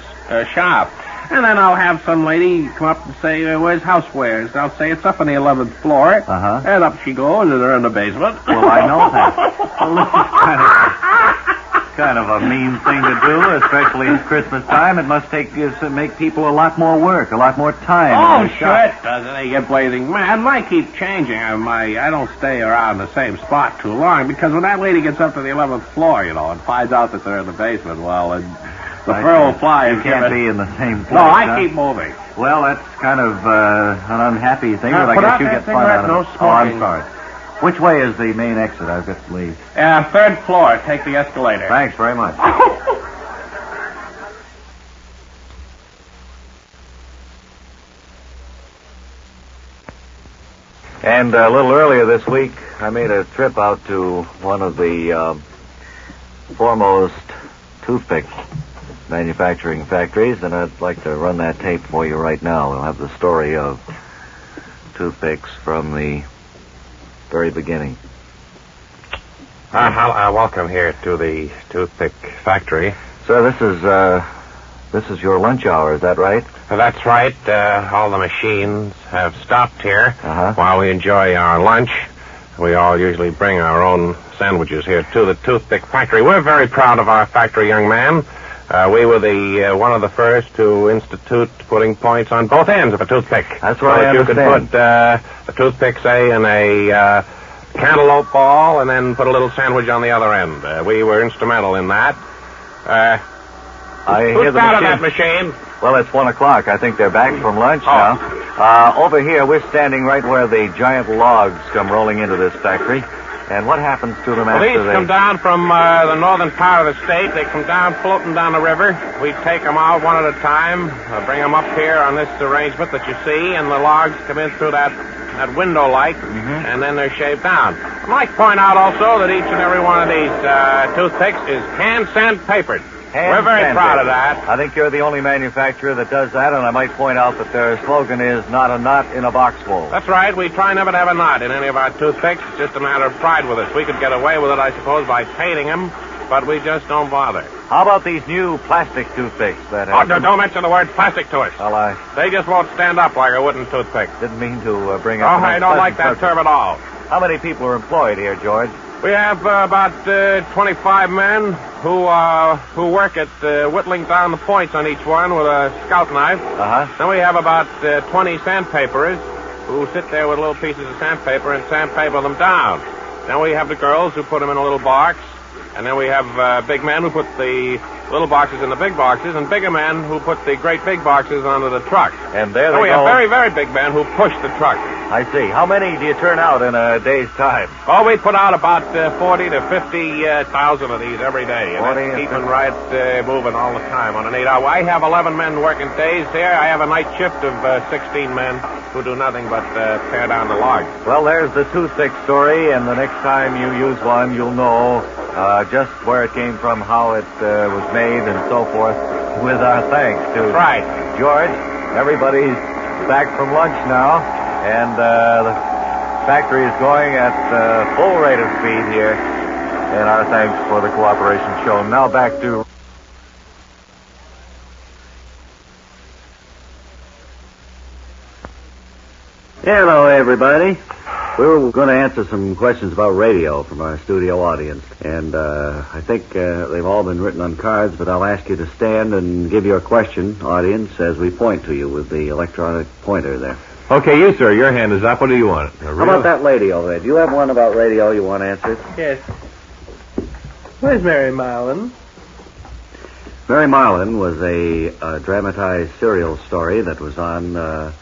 Speaker 7: shop. And then I'll have some lady come up and say, "Where's housewares?" I'll say, "It's up on the 11th floor."
Speaker 16: Uh-huh.
Speaker 7: And up she goes, and they're in the basement.
Speaker 16: Well, I know that. Well, this is kind of a mean thing to do, especially at Christmas time. It must make people a lot more work, a lot more time.
Speaker 7: Oh,
Speaker 16: in the
Speaker 7: sure
Speaker 16: shop.
Speaker 7: it does. They get blazing mad. And I keep changing. I don't stay around the same spot too long, because when that lady gets up to the 11th floor, and finds out that they're in the basement, well, and the fur will fly.
Speaker 16: You
Speaker 7: and
Speaker 16: can't
Speaker 7: give it-
Speaker 16: be in the same place.
Speaker 7: No, I
Speaker 16: huh?
Speaker 7: keep moving.
Speaker 16: Well, that's kind of an unhappy thing, but I
Speaker 7: put
Speaker 16: guess
Speaker 7: out
Speaker 16: you
Speaker 7: that
Speaker 16: get fun
Speaker 7: cigarette,
Speaker 16: out of
Speaker 7: no
Speaker 16: it. Oh, I'm
Speaker 7: smoking.
Speaker 16: sorry. Which way is the main exit? I've got to leave.
Speaker 7: 3rd floor. Take the escalator.
Speaker 16: Thanks very much.
Speaker 14: And a little earlier this week, I made a trip out to one of the foremost toothpick manufacturing factories, and I'd like to run that tape for you right now. We'll have the story of toothpicks from the very beginning.
Speaker 7: Welcome here to the toothpick factory.
Speaker 14: Sir, this is your lunch hour, is that right?
Speaker 7: That's right. All the machines have stopped here
Speaker 14: Uh-huh.
Speaker 7: while we enjoy our lunch. We all usually bring our own sandwiches here to the toothpick factory. We're very proud of our factory, young man. We were one of the first to institute putting points on both ends of a toothpick.
Speaker 14: That's
Speaker 7: so
Speaker 14: what I
Speaker 7: that you could
Speaker 14: understand.
Speaker 7: put the toothpick, say, in a cantaloupe ball, and then put a little sandwich on the other end. We were instrumental in that.
Speaker 14: I
Speaker 7: Who
Speaker 14: hear the
Speaker 7: started
Speaker 14: machine.
Speaker 7: that machine?
Speaker 14: Well, it's 1 o'clock. I think they're back from lunch
Speaker 7: Oh.
Speaker 14: now. Over here, we're standing right where the giant logs come rolling into this factory. And what happens to them
Speaker 7: Well,
Speaker 14: after
Speaker 7: these
Speaker 14: they...
Speaker 7: come down from the northern part of the state. They come down floating down the river. We take them out one at a time, bring them up here on this arrangement that you see, and the logs come in through that window light, and then they're shaved down. I'd like to point out also that each and every one of these toothpicks is hand sandpapered. We're very proud of that.
Speaker 14: I think you're the only manufacturer that does that, and I might point out that their slogan is not a knot in a box full.
Speaker 7: That's right. We try never to have a knot in any of our toothpicks. It's just a matter of pride with us. We could get away with it, I suppose, by painting them, but we just don't bother.
Speaker 14: How about these new plastic toothpicks that
Speaker 7: Oh, don't mention the word plastic to us.
Speaker 14: Well,
Speaker 7: They just won't stand up like a wooden toothpick.
Speaker 14: didn't mean to bring
Speaker 7: Oh,
Speaker 14: up... an
Speaker 7: I don't like that
Speaker 14: unpleasant
Speaker 7: term at all.
Speaker 14: subject. How many people are employed here, George?
Speaker 7: We have about 25 men who work at whittling down the points on each one with a scout knife.
Speaker 14: Uh-huh.
Speaker 7: Then we have about 20 sandpaperers who sit there with little pieces of sandpaper and sandpaper them down. Then we have the girls who put them in a little box. And then we have big men who put the little boxes in the big boxes, and bigger men who put the great big boxes onto the truck.
Speaker 14: And there
Speaker 7: Then
Speaker 14: they
Speaker 7: we
Speaker 14: go.
Speaker 7: have very, very big men who push the truck.
Speaker 14: I see. How many do you turn out in a day's time?
Speaker 7: Oh, we put out about 40 to 50,000 of these every day. And
Speaker 14: 40
Speaker 7: that's
Speaker 14: and
Speaker 7: keeping
Speaker 14: 50.
Speaker 7: right moving all the time on an 8-hour. I have 11 men working days here. I have a night shift of 16 men who do nothing but tear down the logs.
Speaker 14: Well, there's the toothpick story, and the next time you use one, you'll know just where it came from, how it was made, and so forth, with our thanks to
Speaker 7: That's right.
Speaker 14: George. Everybody's back from lunch now, and
Speaker 10: factory is going at full rate of speed here. And our thanks for the cooperation shown. Now back to...
Speaker 16: Hello, everybody. We were going to answer some questions about radio from our studio audience. And I think they've all been written on cards, but I'll ask you to stand and give your question, audience, as we point to you with the electronic pointer there.
Speaker 3: Okay, you, sir. Your hand is up. What do you want?
Speaker 16: How about that lady over there? Do you have one about radio you want answered?
Speaker 9: Yes. Where's Mary Marlin?
Speaker 16: Mary Marlin was a dramatized serial story that was on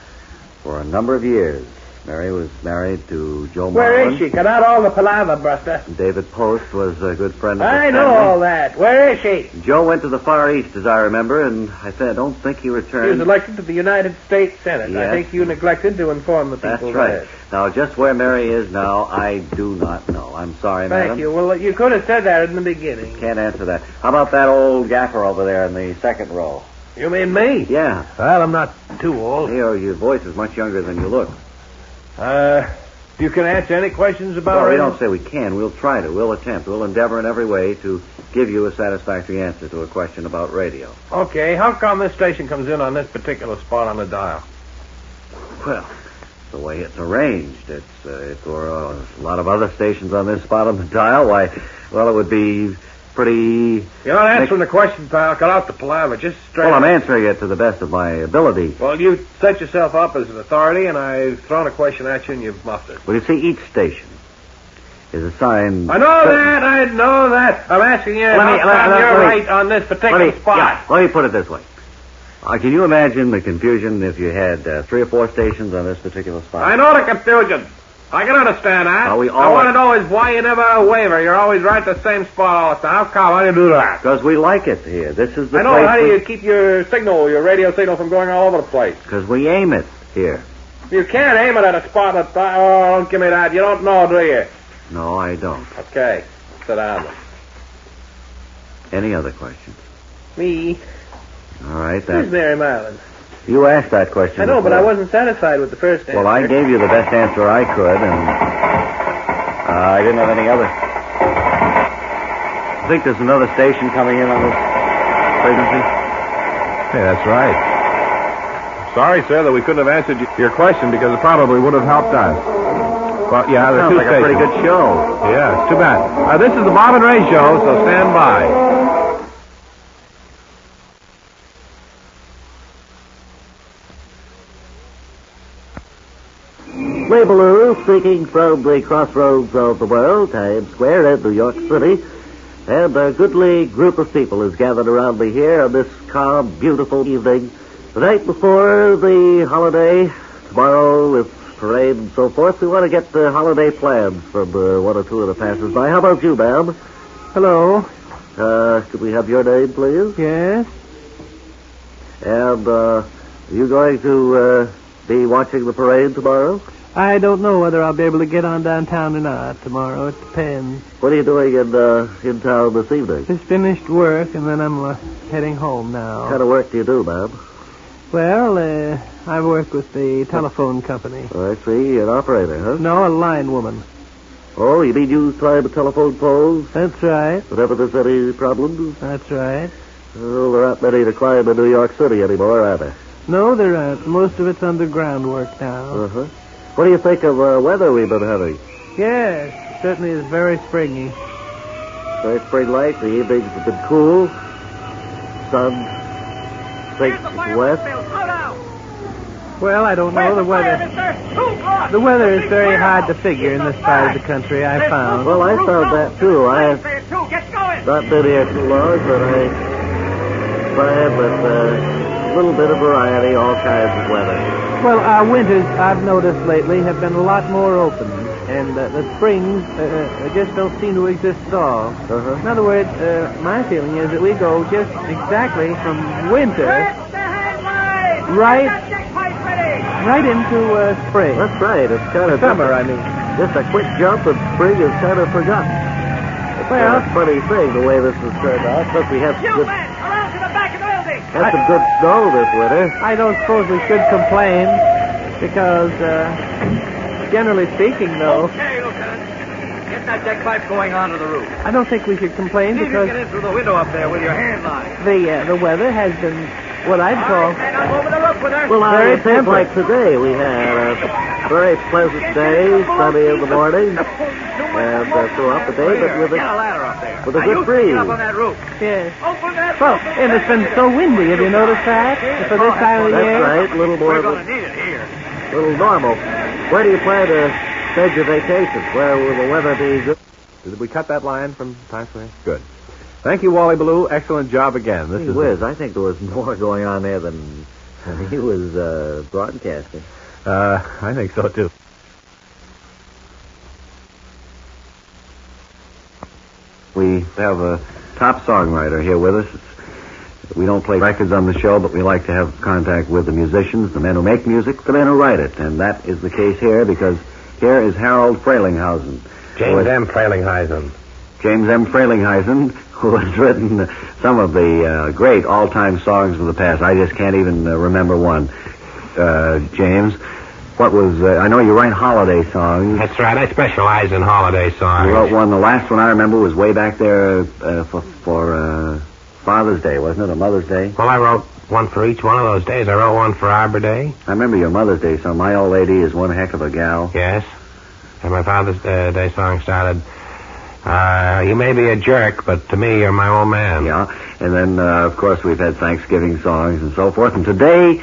Speaker 16: for a number of years. Mary was married to Joe Marlin.
Speaker 9: Where is she? Cut out all the palaver, Buster.
Speaker 16: David Post was a good friend of the
Speaker 9: I know
Speaker 16: family.
Speaker 9: all that. Where is she?
Speaker 16: Joe went to the Far East, as I remember, and I don't think he returned.
Speaker 9: She was elected to the United States Senate.
Speaker 16: Yes.
Speaker 9: I think you neglected to inform the people.
Speaker 16: That's right.
Speaker 9: There.
Speaker 16: Now, just where Mary is now, I do not know. I'm sorry, madam.
Speaker 9: Thank you. Well, you could have said that in the beginning.
Speaker 16: Can't answer that. How about that old gaffer over there in the second row?
Speaker 9: You mean me?
Speaker 16: Yeah.
Speaker 9: Well, I'm not too old.
Speaker 16: Your voice is much younger than you look.
Speaker 9: You can answer any questions about
Speaker 16: Well, we
Speaker 9: it?
Speaker 16: don't say we can. We'll try to. We'll attempt. We'll endeavor in every way to give you a satisfactory answer to a question about radio.
Speaker 9: Okay. How come this station comes in on this particular spot on the dial?
Speaker 16: Well, the way it's arranged. If there were a lot of other stations on this spot on the dial, why, well, it would be pretty...
Speaker 9: You're not answering the question, pal. Cut out the palaver. Just straight...
Speaker 16: Well, I'm answering it to the best of my ability.
Speaker 9: Well, you set yourself up as an authority, and I've thrown a question at you, and you've muffed it.
Speaker 16: Well, you see, each station is assigned...
Speaker 9: I know that. I'm asking you how come you're right on this particular spot.
Speaker 16: Yeah, let me put it this way. Can you imagine the confusion if you had 3 or 4 stations on this particular spot?
Speaker 9: I know the confusion. I can understand that.
Speaker 16: We
Speaker 9: I want to know is why you never waver. You're always right at the same spot all the time. How come? How do you do that?
Speaker 16: Because we like it here. This is the
Speaker 9: I know.
Speaker 16: place
Speaker 9: How do you keep your radio signal from going all over the place?
Speaker 16: Because we aim it here.
Speaker 9: You can't aim it at a spot that... Oh, don't give me that. You don't know, do you?
Speaker 16: No, I don't.
Speaker 9: Okay. Sit down then.
Speaker 16: Any other questions?
Speaker 9: Me?
Speaker 16: All right,
Speaker 9: Who's Mary Marlin?
Speaker 16: You asked that question
Speaker 9: I know,
Speaker 16: before.
Speaker 9: but I wasn't satisfied with the first answer.
Speaker 16: Well, I gave you the best answer I could, and I didn't have any other. I think there's another station coming in on this frequency.
Speaker 3: Hey, that's right. Sorry, sir, that we couldn't have answered your question because it probably would have helped us. Well, yeah, there's
Speaker 16: sounds
Speaker 3: 2
Speaker 16: like
Speaker 3: stations.
Speaker 16: a pretty good show.
Speaker 3: Yeah, it's too bad. This is the Bob and Ray Show, so stand by.
Speaker 2: Ray Ballou speaking from the crossroads of the world, Times Square in New York City. And a goodly group of people is gathered around me here on this calm, beautiful evening. The night before the holiday, tomorrow with parade and so forth, we want to get the holiday plans from 1 or 2 of the passers-by. How about you, ma'am?
Speaker 9: Hello.
Speaker 2: Could we have your name, please?
Speaker 9: Yes.
Speaker 2: And, are you going to be watching the parade tomorrow?
Speaker 9: I don't know whether I'll be able to get on downtown or not tomorrow. It depends.
Speaker 2: What are you doing in town this evening?
Speaker 9: Just finished work, and then I'm heading home now.
Speaker 2: What kind of work do you do, ma'am?
Speaker 9: Well, I work with the telephone company.
Speaker 2: Oh, I see. An operator, huh?
Speaker 9: No, a line woman.
Speaker 2: Oh, you mean you climb the telephone poles?
Speaker 9: That's right.
Speaker 2: Whenever there's any problems?
Speaker 9: That's right.
Speaker 2: Well, there aren't many to climb in New York City anymore, are there?
Speaker 9: No, there aren't. Most of it's underground work now.
Speaker 2: Uh-huh. What do you think of weather we've been having?
Speaker 9: Yes, it certainly is very springy.
Speaker 2: Very spring-like. The evenings have been cool. Sun sinks west.
Speaker 9: Well, I don't know. The weather is very hard to figure in this part of the country, I found.
Speaker 2: Well, I found that, too. I have not been here too long, but I find that a little bit of variety, all kinds of weather.
Speaker 9: Well, our winters, I've noticed lately, have been a lot more open, and the springs just don't seem to exist at all.
Speaker 2: Uh-huh.
Speaker 9: In other words, my feeling is that we go just exactly from winter right into spring.
Speaker 2: That's right. It's kind of
Speaker 9: summer, I mean.
Speaker 2: Just a quick jump, and spring is kind of forgotten. It's a funny thing, the way this has turned out. But we have had some good snow this winter.
Speaker 9: I don't suppose we should complain because
Speaker 17: Generally speaking, though.
Speaker 4: Okay, Lieutenant. Get that deck pipe going onto the roof.
Speaker 17: I don't think we should complain
Speaker 4: See if you
Speaker 17: because
Speaker 4: get in through the window up there with your hand line.
Speaker 17: the weather has been what I'd call
Speaker 4: Man, I'm over the roof with her.
Speaker 2: Well,
Speaker 17: Very
Speaker 2: I think
Speaker 17: temperate.
Speaker 2: like today we had a very pleasant day, sunny in the morning, and throughout the day, but with
Speaker 4: Get a
Speaker 2: a,
Speaker 4: ladder up there.
Speaker 2: with a
Speaker 4: Now,
Speaker 2: good
Speaker 4: you
Speaker 2: breeze.
Speaker 4: Get up on that roof.
Speaker 17: yes.
Speaker 4: Open that
Speaker 17: Well,
Speaker 4: roof.
Speaker 17: and it's been so windy. Have you noticed that for this time of the
Speaker 2: That's
Speaker 17: year?
Speaker 2: right, a little more
Speaker 4: We're
Speaker 2: of
Speaker 4: going
Speaker 2: a
Speaker 4: to need it here.
Speaker 2: little normal. Where do you plan to spend your vacation? Where will the weather be good?
Speaker 3: Did we cut that line from Times Square? Good. Thank you, Wally Ballou. Excellent job again. This
Speaker 2: Gee
Speaker 3: is
Speaker 2: whiz, I think there was more going on there than he was broadcasting.
Speaker 3: I think so too. We have a top songwriter here with us. We don't play records on the show, but we like to have contact with the musicians, the men who make music, the men who write it. And that is the case here because here is Harold Frelinghuysen.
Speaker 7: James M. Frelinghuysen.
Speaker 3: James M. Frelinghuysen, who has written some of the great all-time songs of the past. I just can't even remember one. James, what was... I know you write holiday songs.
Speaker 7: That's right. I specialize in holiday songs.
Speaker 3: You wrote one. The last one I remember was way back there for Father's Day, wasn't it? Or Mother's Day?
Speaker 7: Well, I wrote one for each one of those days. I wrote one for Arbor Day.
Speaker 3: I remember your Mother's Day song. My old lady is one heck of a gal.
Speaker 7: Yes. And my Father's Day song started, you may be a jerk, but to me, you're my old man.
Speaker 3: Yeah. And then, of course, we've had Thanksgiving songs and so forth. And today,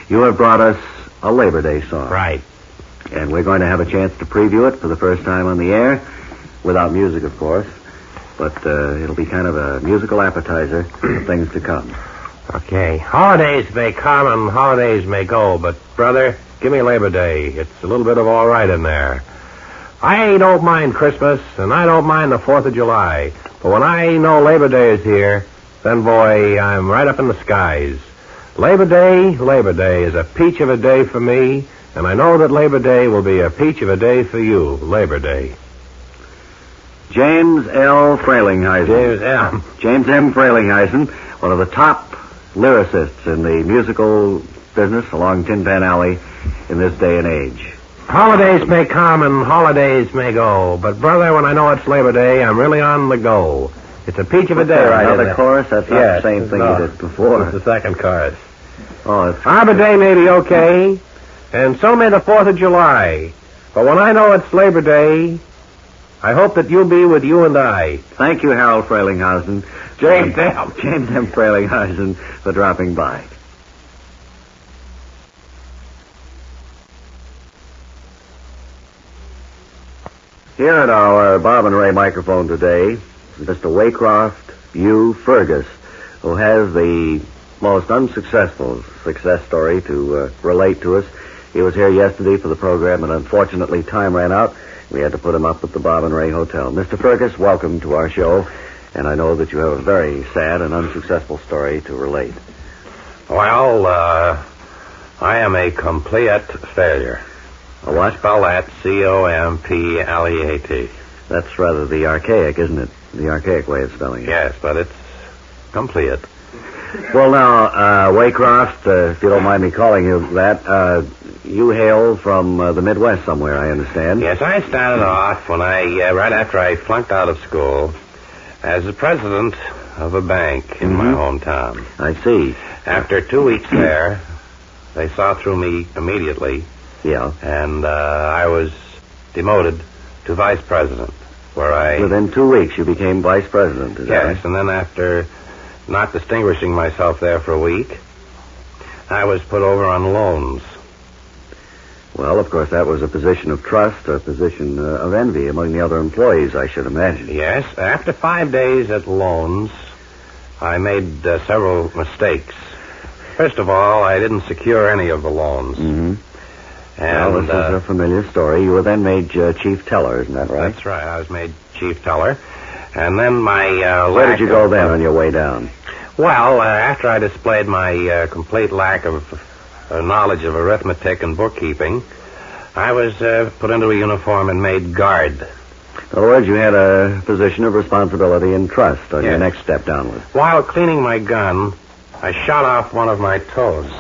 Speaker 3: you have brought us a Labor Day song.
Speaker 7: Right.
Speaker 3: And we're going to have a chance to preview it for the first time on the air, without music, of course. But it'll be kind of a musical appetizer for things to come.
Speaker 7: Okay. Holidays may come and holidays may go, but, brother, give me Labor Day. It's a little bit of all right in there. I don't mind Christmas, and I don't mind the 4th of July. But when I know Labor Day is here, then, boy, I'm right up in the skies. Labor Day is a peach of a day for me, and I know that Labor Day will be a peach of a day for you, Labor Day.
Speaker 3: James L. Frelinghuysen. James M. Frelinghuysen, one of the top lyricists in the musical business along Tin Pan Alley in this day and age.
Speaker 7: Holidays may come and holidays may go, but, brother, when I know it's Labor Day, I'm really on the go. It's a peach of a day, right?
Speaker 3: Another chorus? That's not the same thing you did before.
Speaker 7: It's the second chorus.
Speaker 3: Oh, it's...
Speaker 7: Arbor Day may be okay, and so may the 4th of July. But when I know it's Labor Day, I hope that you'll be with you and I.
Speaker 3: Thank you, Harold Frelinghuysen. James M. Frelinghuysen for dropping by. Here at our Bob and Ray microphone today, Mr. Waycroft U. Fergus, who has the most unsuccessful success story to relate to us. He was here yesterday for the program, and unfortunately time ran out. We had to put him up at the Bob and Ray Hotel. Mr. Fergus, welcome to our show, and I know that you have a very sad and unsuccessful story to relate.
Speaker 7: Well, I am a complete failure.
Speaker 3: A what?
Speaker 7: Spell that C-O-M-P-L-E-A-T.
Speaker 3: That's rather the archaic, isn't it? The archaic way of spelling it.
Speaker 7: Yes, but it's complete.
Speaker 3: Well, now, Waycroft, if you don't mind me calling you that, you hail from the Midwest somewhere, I understand.
Speaker 7: Yes, I started off when right after I flunked out of school, as the president of a bank in my hometown.
Speaker 3: I see.
Speaker 7: After 2 weeks there, they saw through me immediately.
Speaker 3: Yeah.
Speaker 7: And I was demoted to vice president, where I...
Speaker 3: Within 2 weeks, you became vice president, is that right?
Speaker 7: Yes, and then after not distinguishing myself there for a week, I was put over on loans.
Speaker 3: Well, of course, that was a position of trust, a position of envy among the other employees, I should imagine.
Speaker 7: Yes. After 5 days at loans, I made several mistakes. First of all, I didn't secure any of the loans.
Speaker 3: Mm-hmm.
Speaker 7: And,
Speaker 3: well, this is a familiar story. You were then made chief teller, isn't that right?
Speaker 7: That's right. I was made chief teller. And then my
Speaker 3: Where did you go then on your way down?
Speaker 7: Well, after I displayed my complete lack of knowledge of arithmetic and bookkeeping, I was put into a uniform and made guard.
Speaker 3: In other words, you had a position of responsibility and trust on your next step downward.
Speaker 7: While cleaning my gun, I shot off one of my toes.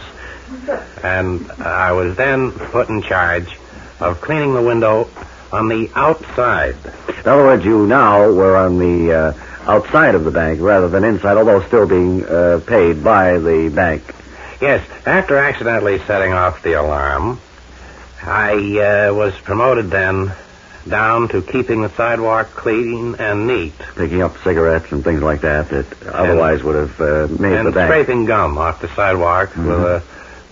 Speaker 7: And I was then put in charge of cleaning the window on the outside.
Speaker 16: In other words, you now were on the outside of the bank rather than inside, although still being paid by the bank.
Speaker 7: Yes, after accidentally setting off the alarm, I was promoted then down to keeping the sidewalk clean and neat.
Speaker 16: Picking up cigarettes and things like that otherwise would have made the bank.
Speaker 7: And scraping gum off the sidewalk with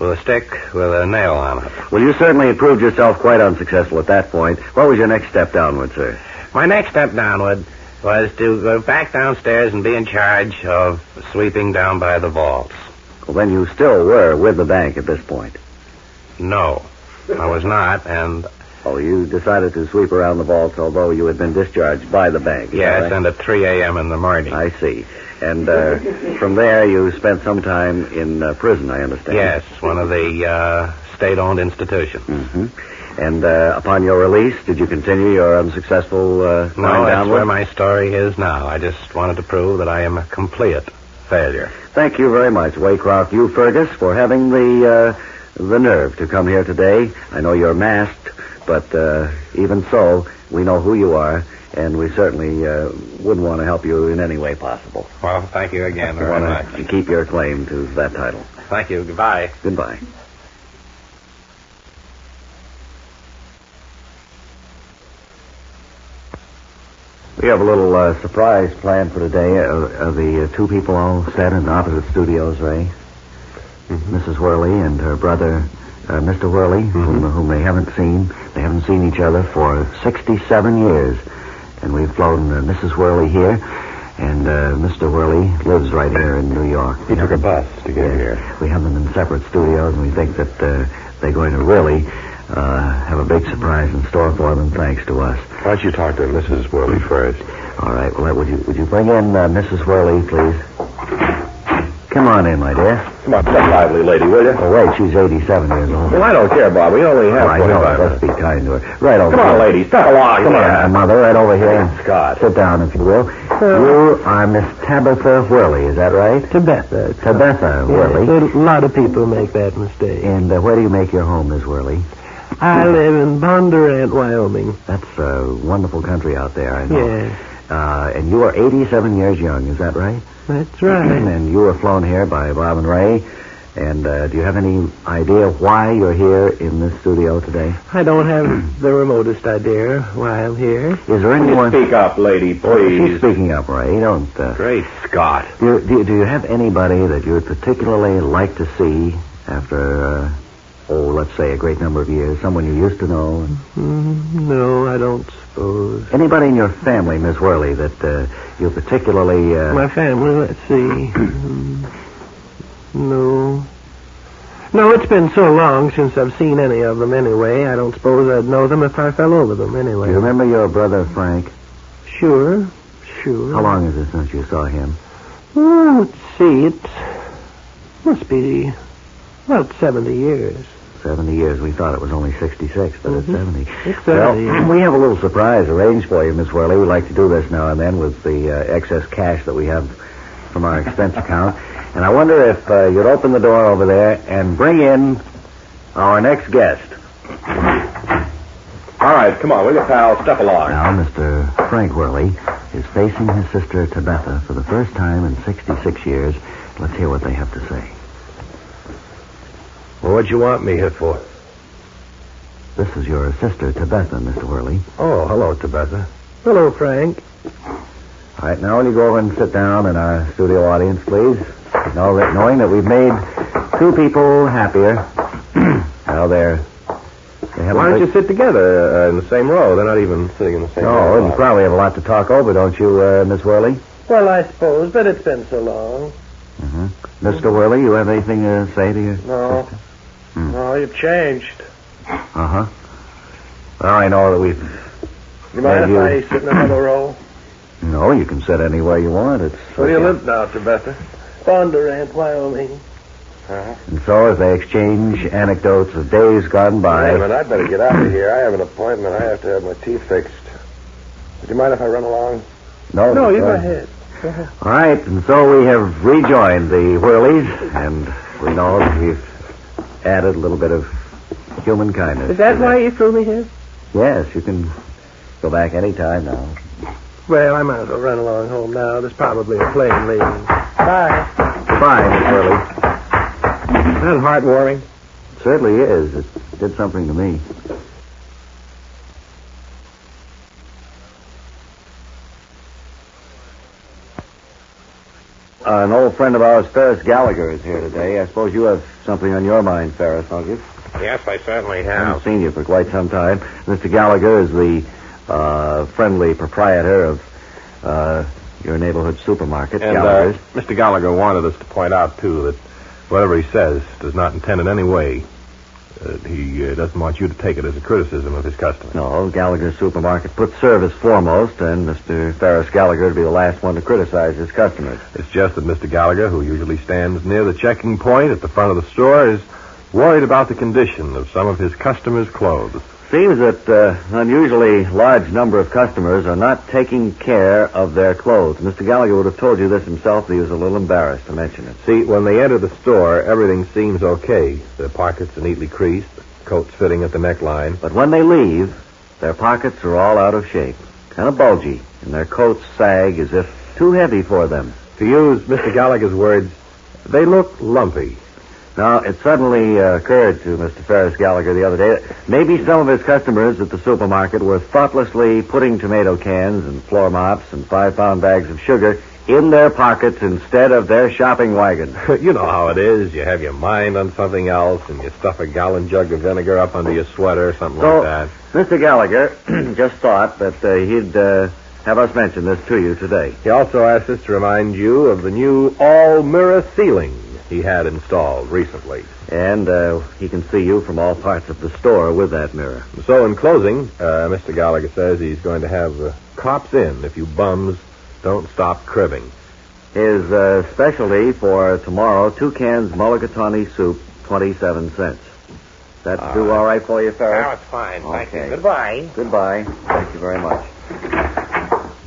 Speaker 7: a stick with a nail on it.
Speaker 16: Well, you certainly had proved yourself quite unsuccessful at that point. What was your next step downward, sir?
Speaker 7: My next step downward was to go back downstairs and be in charge of sweeping down by the vaults.
Speaker 16: Well, then you still were with the bank at this point.
Speaker 7: No, I was not, and...
Speaker 16: Oh, you decided to sweep around the vaults, although you had been discharged by the bank.
Speaker 7: Yes,
Speaker 16: right?
Speaker 7: And at 3 a.m. in the morning.
Speaker 16: I see. And from there, you spent some time in prison, I understand.
Speaker 7: Yes, one of the state-owned institutions.
Speaker 16: Mm-hmm. And upon your release, did you continue your unsuccessful
Speaker 7: No,
Speaker 16: climb
Speaker 7: that's
Speaker 16: downward?
Speaker 7: where my story is now. I just wanted to prove that I am a complete failure.
Speaker 16: Thank you very much, Waycroft U. Fergus, for having the nerve to come here today. I know you're masked, but even so, we know who you are, and we certainly wouldn't want to help you in any way possible.
Speaker 7: Well, thank you again very much.
Speaker 16: To keep your claim to that title.
Speaker 7: Thank you. Goodbye.
Speaker 16: Goodbye. We have a little surprise planned for today. The two people all sat in opposite studios, Ray. Mrs. Worley and her brother, Mr. Worley, whom they haven't seen. They haven't seen each other for 67 years. And we've flown Mrs. Worley here, and Mr. Worley lives right here in New York.
Speaker 3: He took a bus to get here.
Speaker 16: We have them in separate studios, and we think that they're going to really have a big surprise in store for them, thanks to us.
Speaker 3: Why don't you talk to Mrs. Worley first?
Speaker 16: All right. Well, would you bring in Mrs. Worley, please? Come on in, my dear.
Speaker 3: Come on, step lively, lady, will you?
Speaker 16: Oh, wait, she's 87 years old.
Speaker 3: Well, I don't care, Bob. We only have
Speaker 16: I know.
Speaker 3: 45
Speaker 16: Let's be kind to her. Right over
Speaker 3: Come
Speaker 16: here.
Speaker 3: on, lady. Step along.
Speaker 16: Come on, Mother, right over here.
Speaker 3: Scott.
Speaker 16: Sit down, if you will. You are Miss Tabitha Worley, is that right?
Speaker 9: Tabitha.
Speaker 16: Tabitha Worley.
Speaker 9: A lot of people make that mistake.
Speaker 16: And where do you make your home, Miss Worley?
Speaker 9: I live in Bondurant, Wyoming.
Speaker 16: That's a wonderful country out there, I know.
Speaker 9: Yes.
Speaker 16: And you are 87 years young, is that right?
Speaker 9: That's right.
Speaker 16: And you were flown here by Bob and Ray. And do you have any idea why you're here in this studio today?
Speaker 9: I don't have the remotest idea why I'm here.
Speaker 16: Is there anyone...
Speaker 3: Speak up, lady, please.
Speaker 16: She's speaking up, Ray. Don't...
Speaker 3: Great Scott.
Speaker 16: Do you have anybody that you would particularly like to see after, let's say a great number of years? Someone you used to know?
Speaker 9: No, I don't suppose.
Speaker 16: Anybody in your family, Miss Worley, that you particularly...
Speaker 9: My family, let's see. No. No, it's been so long since I've seen any of them anyway. I don't suppose I'd know them if I fell over them anyway.
Speaker 16: Do you remember your brother, Frank?
Speaker 9: Sure.
Speaker 16: How long is it since you saw him?
Speaker 9: Oh, let's see. It must be about 70 years.
Speaker 16: 70 years. We thought it was only 66, but it's 70.
Speaker 9: It's 70 years.
Speaker 16: We have a little surprise arranged for you, Miss Worley. We like to do this now and then with the excess cash that we have from our expense account. And I wonder if you'd open the door over there and bring in our next guest.
Speaker 3: All right, come on, will you, pal? Step along.
Speaker 16: Now, Mr. Frank Worley is facing his sister Tabitha for the first time in 66 years. Let's hear what they have to say.
Speaker 3: Well, what'd you want me here for?
Speaker 16: This is your sister Tabitha, Mr. Worley.
Speaker 3: Oh, hello, Tabitha.
Speaker 9: Hello, Frank.
Speaker 16: All right, now will you go over and sit down in our studio audience, please? Knowing that we've made two people happier. Now they haven't...
Speaker 3: Why don't you sit together in the same row? They're not even sitting in the same row.
Speaker 16: No, you probably have a lot to talk over, don't you, Miss Worley?
Speaker 9: Well, I suppose, but it's been so long.
Speaker 16: Mr. Worley, you have anything to say to your
Speaker 9: No.
Speaker 16: sister?
Speaker 9: No, you've changed.
Speaker 16: Uh-huh. Well, I know that we've...
Speaker 9: You mind if I sit in another row?
Speaker 16: No, you can sit anywhere you want.
Speaker 9: Where do you live now, Tabitha? Bondurant, Wyoming.
Speaker 16: And so, as they exchange anecdotes of days gone by...
Speaker 3: Wait a minute, I'd better get out of here. I have an appointment. I have to have my teeth fixed. Would you mind if I run along?
Speaker 16: No,
Speaker 9: you go ahead.
Speaker 16: All right, and so we have rejoined the Whirlies, and we know that we've added a little bit of human kindness.
Speaker 17: Is that why you threw me here?
Speaker 16: Yes, you can go back any time now.
Speaker 9: Well, I might as well run along home now. There's probably a plane leaving. Bye.
Speaker 16: Goodbye, Miss Hurley.
Speaker 9: Isn't that heartwarming?
Speaker 16: It certainly is. It did something to me. An old friend of ours, Ferris Gallagher, is here today. I suppose you have something on your mind, Ferris, don't you?
Speaker 7: Yes, I certainly
Speaker 16: I haven't
Speaker 7: have.
Speaker 16: seen you for quite some time. Mr. Gallagher is the friendly proprietor of your neighborhood supermarket,
Speaker 3: And
Speaker 16: Gallagher's.
Speaker 3: Mr. Gallagher wanted us to point out, too, that whatever he says does not intend in any way. He doesn't want you to take it as a criticism of his customers.
Speaker 16: No, Gallagher's supermarket puts service foremost, and Mr. Ferris Gallagher would be the last one to criticize his customers.
Speaker 3: It's just that Mr. Gallagher, who usually stands near the checking point at the front of the store, is worried about the condition of some of his customers' clothes.
Speaker 16: Seems that an unusually large number of customers are not taking care of their clothes. Mr. Gallagher would have told you this himself, but he was a little embarrassed to mention it.
Speaker 3: See, when they enter the store, everything seems okay. Their pockets are neatly creased, the coats fitting at the neckline.
Speaker 16: But when they leave, their pockets are all out of shape, kind of bulgy, and their coats sag as if too heavy for them.
Speaker 3: To use Mr. Gallagher's words, they look lumpy.
Speaker 16: Now, it suddenly occurred to Mr. Ferris Gallagher the other day that maybe some of his customers at the supermarket were thoughtlessly putting tomato cans and floor mops and 5-pound bags of sugar in their pockets instead of their shopping wagon.
Speaker 3: You know how it is. You have your mind on something else, and you stuff a gallon jug of vinegar up under your sweater, something like that.
Speaker 16: Mr. Gallagher just thought that he'd have us mention this to you today.
Speaker 3: He also asked us to remind you of the new all-mirror ceiling he had installed recently.
Speaker 16: And he can see you from all parts of the store with that mirror.
Speaker 3: So, in closing, Mr. Gallagher says he's going to have cops in if you bums don't stop cribbing.
Speaker 16: His specialty for tomorrow, 2 cans mulligatawny soup, 27 cents. That do all right for you, Ferris?
Speaker 7: Now it's fine. Thank you.
Speaker 16: Okay.
Speaker 7: Goodbye.
Speaker 16: Goodbye. Thank you very much.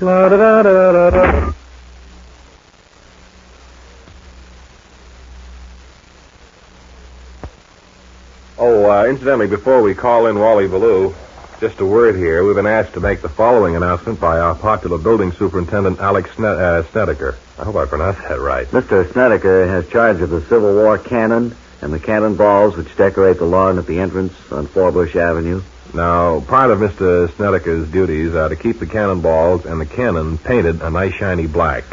Speaker 9: La-da-da-da-da-da.
Speaker 3: Oh, incidentally, before we call in Wally Ballou, just a word here. We've been asked to make the following announcement by our popular building superintendent, Alex Snedeker. I hope I pronounced that right.
Speaker 16: Mr. Snedeker has charge of the Civil War cannon and the cannonballs which decorate the lawn at the entrance on Forbush Avenue.
Speaker 3: Now, part of Mr. Snedeker's duties are to keep the cannonballs and the cannon painted a nice shiny black.